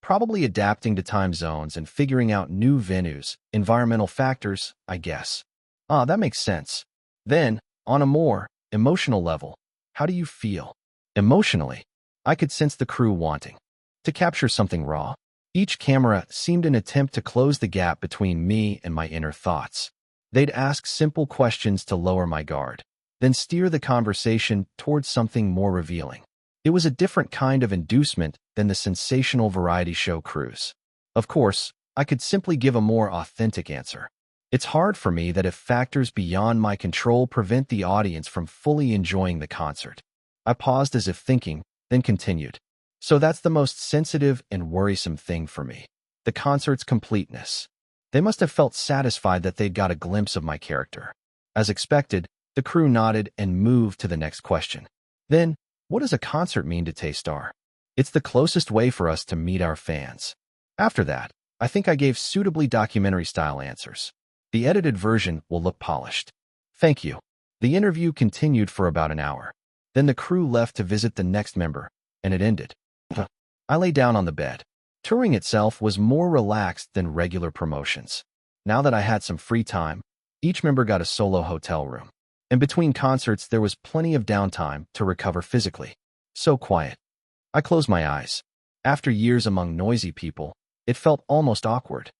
Probably adapting to time zones and figuring out new venues, environmental factors, I guess. That makes sense. Then, on a more emotional level, how do you feel? Emotionally, I could sense the crew wanting to capture something raw. Each camera seemed an attempt to close the gap between me and my inner thoughts. They'd ask simple questions to lower my guard, then steer the conversation towards something more revealing. It was a different kind of inducement than the sensational variety show crews. Of course, I could simply give a more authentic answer. It's hard for me that if factors beyond my control prevent the audience from fully enjoying the concert. I paused as if thinking, then continued. So that's the most sensitive and worrisome thing for me. The concert's completeness. They must have felt satisfied that they'd got a glimpse of my character. As expected, the crew nodded and moved to the next question. Then, what does a concert mean to Taystar? It's the closest way for us to meet our fans. After that, I think I gave suitably documentary-style answers. The edited version will look polished. Thank you. The interview continued for about an hour. Then the crew left to visit the next member, and it ended. I lay down on the bed. Touring itself was more relaxed than regular promotions. Now that I had some free time, each member got a solo hotel room. In between concerts, there was plenty of downtime to recover physically. So quiet. I closed my eyes. After years among noisy people, it felt almost awkward.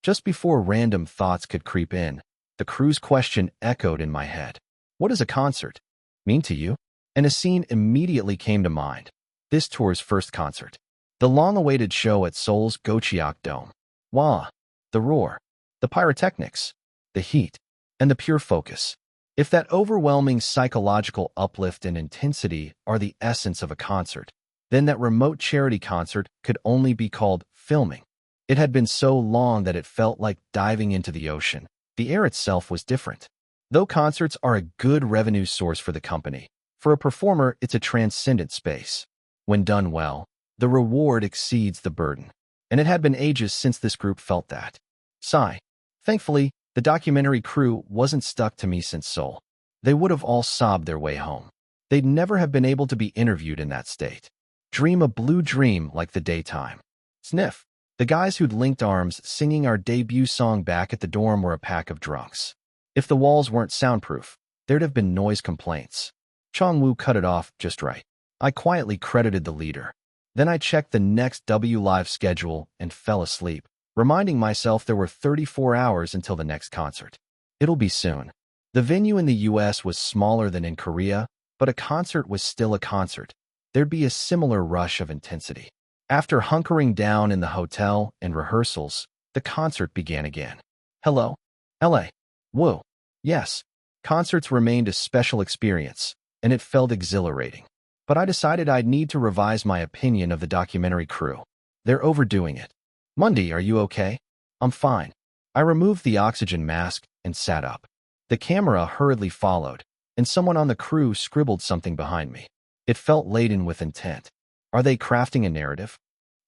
Just before random thoughts could creep in, the crew's question echoed in my head. What does a concert mean to you? And a scene immediately came to mind. This tour's first concert. The long-awaited show at Seoul's Gocheok Dome. Wah! The roar, the pyrotechnics, the heat, and the pure focus. If that overwhelming psychological uplift and intensity are the essence of a concert, then that remote charity concert could only be called filming. It had been so long that it felt like diving into the ocean. The air itself was different. Though concerts are a good revenue source for the company, for a performer it's a transcendent space. When done well, the reward exceeds the burden. And it had been ages since this group felt that. Sigh. Thankfully, the documentary crew wasn't stuck to me since Seoul. They would have all sobbed their way home. They'd never have been able to be interviewed in that state. Dream a blue dream like the daytime. Sniff. The guys who'd linked arms singing our debut song back at the dorm were a pack of drunks. If the walls weren't soundproof, there'd have been noise complaints. Chong-woo cut it off just right. I quietly credited the leader. Then I checked the next W Live schedule and fell asleep, reminding myself there were 34 hours until the next concert. It'll be soon. The venue in the US was smaller than in Korea, but a concert was still a concert. There'd be a similar rush of intensity. After hunkering down in the hotel and rehearsals, the concert began again. Hello? LA. Whoa. Yes. Concerts remained a special experience, and it felt exhilarating. But I decided I'd need to revise my opinion of the documentary crew. They're overdoing it. Mundy, are you okay? I'm fine. I removed the oxygen mask and sat up. The camera hurriedly followed, and someone on the crew scribbled something behind me. It felt laden with intent. Are they crafting a narrative?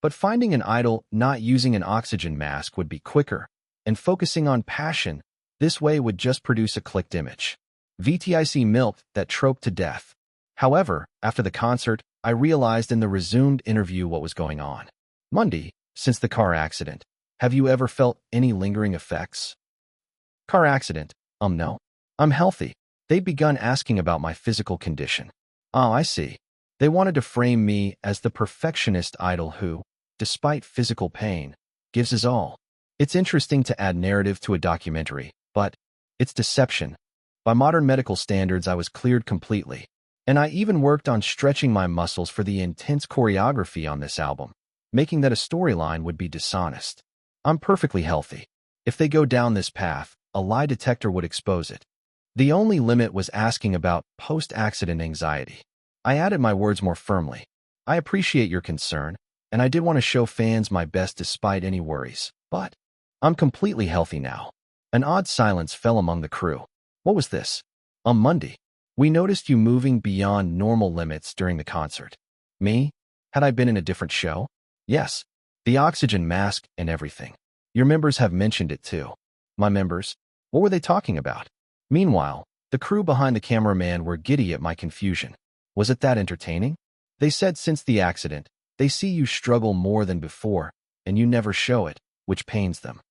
But finding an idol not using an oxygen mask would be quicker, and focusing on passion this way would just produce a clicked image. VTIC milked that trope to death. However, after the concert, I realized in the resumed interview what was going on. Mundy, since the car accident, have you ever felt any lingering effects? Car accident? No. I'm healthy. They'd begun asking about my physical condition. Oh, I see. They wanted to frame me as the perfectionist idol who, despite physical pain, gives his all. It's interesting to add narrative to a documentary, but it's deception. By modern medical standards, I was cleared completely. And I even worked on stretching my muscles for the intense choreography on this album, making that a storyline would be dishonest. I'm perfectly healthy. If they go down this path, a lie detector would expose it. The only limit was asking about post-accident anxiety. I added my words more firmly. I appreciate your concern, and I did want to show fans my best despite any worries, but I'm completely healthy now. An odd silence fell among the crew. What was this? On Monday, we noticed you moving beyond normal limits during the concert. Me? Had I been in a different show? Yes. The oxygen mask and everything. Your members have mentioned it too. My members? What were they talking about? Meanwhile, the crew behind the cameraman were giddy at my confusion. Was it that entertaining? They said since the accident, they see you struggle more than before, and you never show it, which pains them.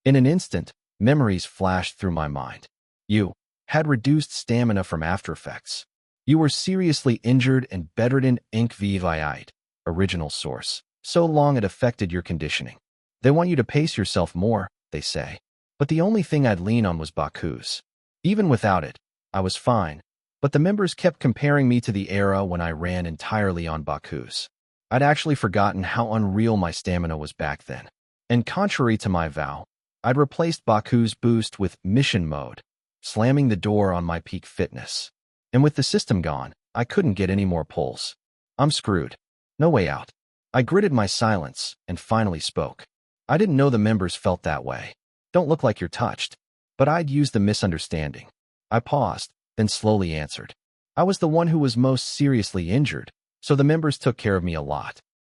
In an instant, memories flashed through my mind. You had reduced stamina from after effects. You were seriously injured and bedridden ink VVI'd, original source. So long it affected your conditioning. They want you to pace yourself more, they say. But the only thing I'd lean on was Baku's. Even without it, I was fine. But the members kept comparing me to the era when I ran entirely on Baku's. I'd actually forgotten how unreal my stamina was back then. And contrary to my vow, I'd replaced Baku's boost with mission mode, slamming the door on my peak fitness. And with the system gone, I couldn't get any more pulls. I'm screwed. No way out. I gritted my silence and finally spoke. I didn't know the members felt that way. Don't look like you're touched. But I'd used the misunderstanding. I paused, then slowly answered. I was the one who was most seriously injured, so the members took care of me a lot.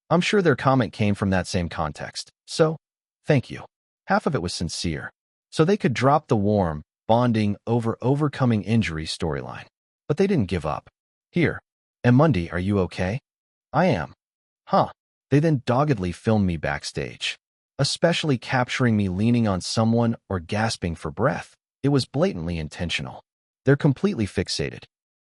I'm sure their comment came from that same context. So, thank you. Half of it was sincere. So they could drop the warm, bonding over overcoming injury storyline. But they didn't give up. Here. And Mundy, are you okay? I am. Huh. They then doggedly filmed me backstage, especially capturing me leaning on someone or gasping for breath. It was blatantly intentional. They're completely fixated.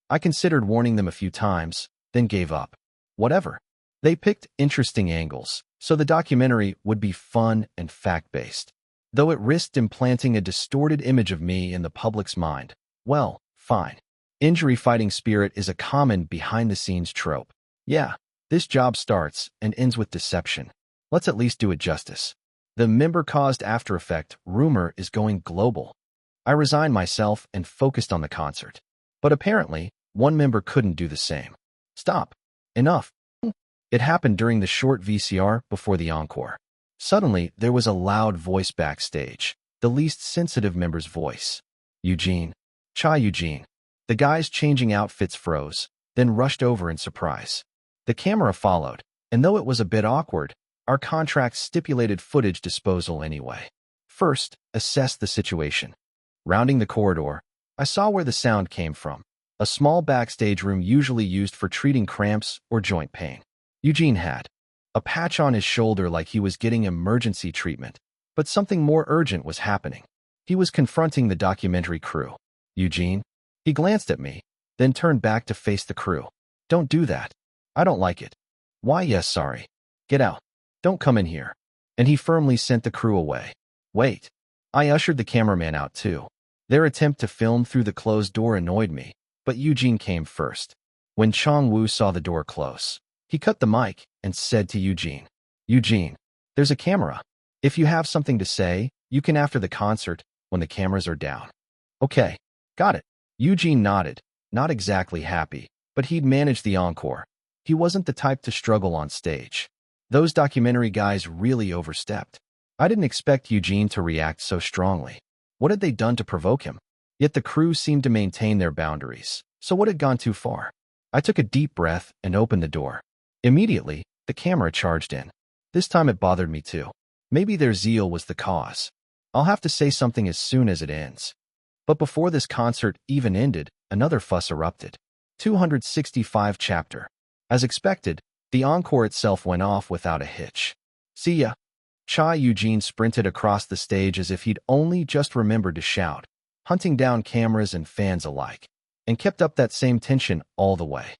I considered warning them a few times, then gave up. Whatever. They picked interesting angles, so the documentary would be fun and fact-based. Though it risked implanting a distorted image of me in the public's mind. Well, fine. Injury fighting spirit is a common behind-the-scenes trope. Yeah, this job starts and ends with deception. Let's at least do it justice. The member-caused after effect rumor is going global. I resigned myself and focused on the concert. But apparently, one member couldn't do the same. Stop. Enough. It happened during the short VCR before the encore. Suddenly, there was a loud voice backstage, the least sensitive member's voice. Eugene. Eugene. The guys changing outfits froze, then rushed over in surprise. The camera followed, and though it was a bit awkward, our contract stipulated footage disposal anyway. First, assess the situation. Rounding the corridor, I saw where the sound came from, a small backstage room usually used for treating cramps or joint pain. Eugene had a patch on his shoulder like he was getting emergency treatment, but something more urgent was happening. He was confronting the documentary crew. Eugene? He glanced at me, then turned back to face the crew. Don't do that. I don't like it. Why, yes, sorry. Get out. Don't come in here. And he firmly sent the crew away. Wait. I ushered the cameraman out too. Their attempt to film through the closed door annoyed me, but Eugene came first. When Chong-woo saw the door close, he cut the mic and said to Eugene, Eugene, there's a camera. If you have something to say, you can after the concert when the cameras are down. Okay, got it. Eugene nodded, not exactly happy, but he'd managed the encore. He wasn't the type to struggle on stage. Those documentary guys really overstepped. I didn't expect Eugene to react so strongly. What had they done to provoke him? Yet the crew seemed to maintain their boundaries. So what had gone too far? I took a deep breath and opened the door. Immediately, the camera charged in. This time it bothered me too. Maybe their zeal was the cause. I'll have to say something as soon as it ends. But before this concert even ended, another fuss erupted. 265 chapter. As expected, the encore itself went off without a hitch. See ya. Eugene sprinted across the stage as if he'd only just remembered to shout, hunting down cameras and fans alike, and kept up that same tension all the way.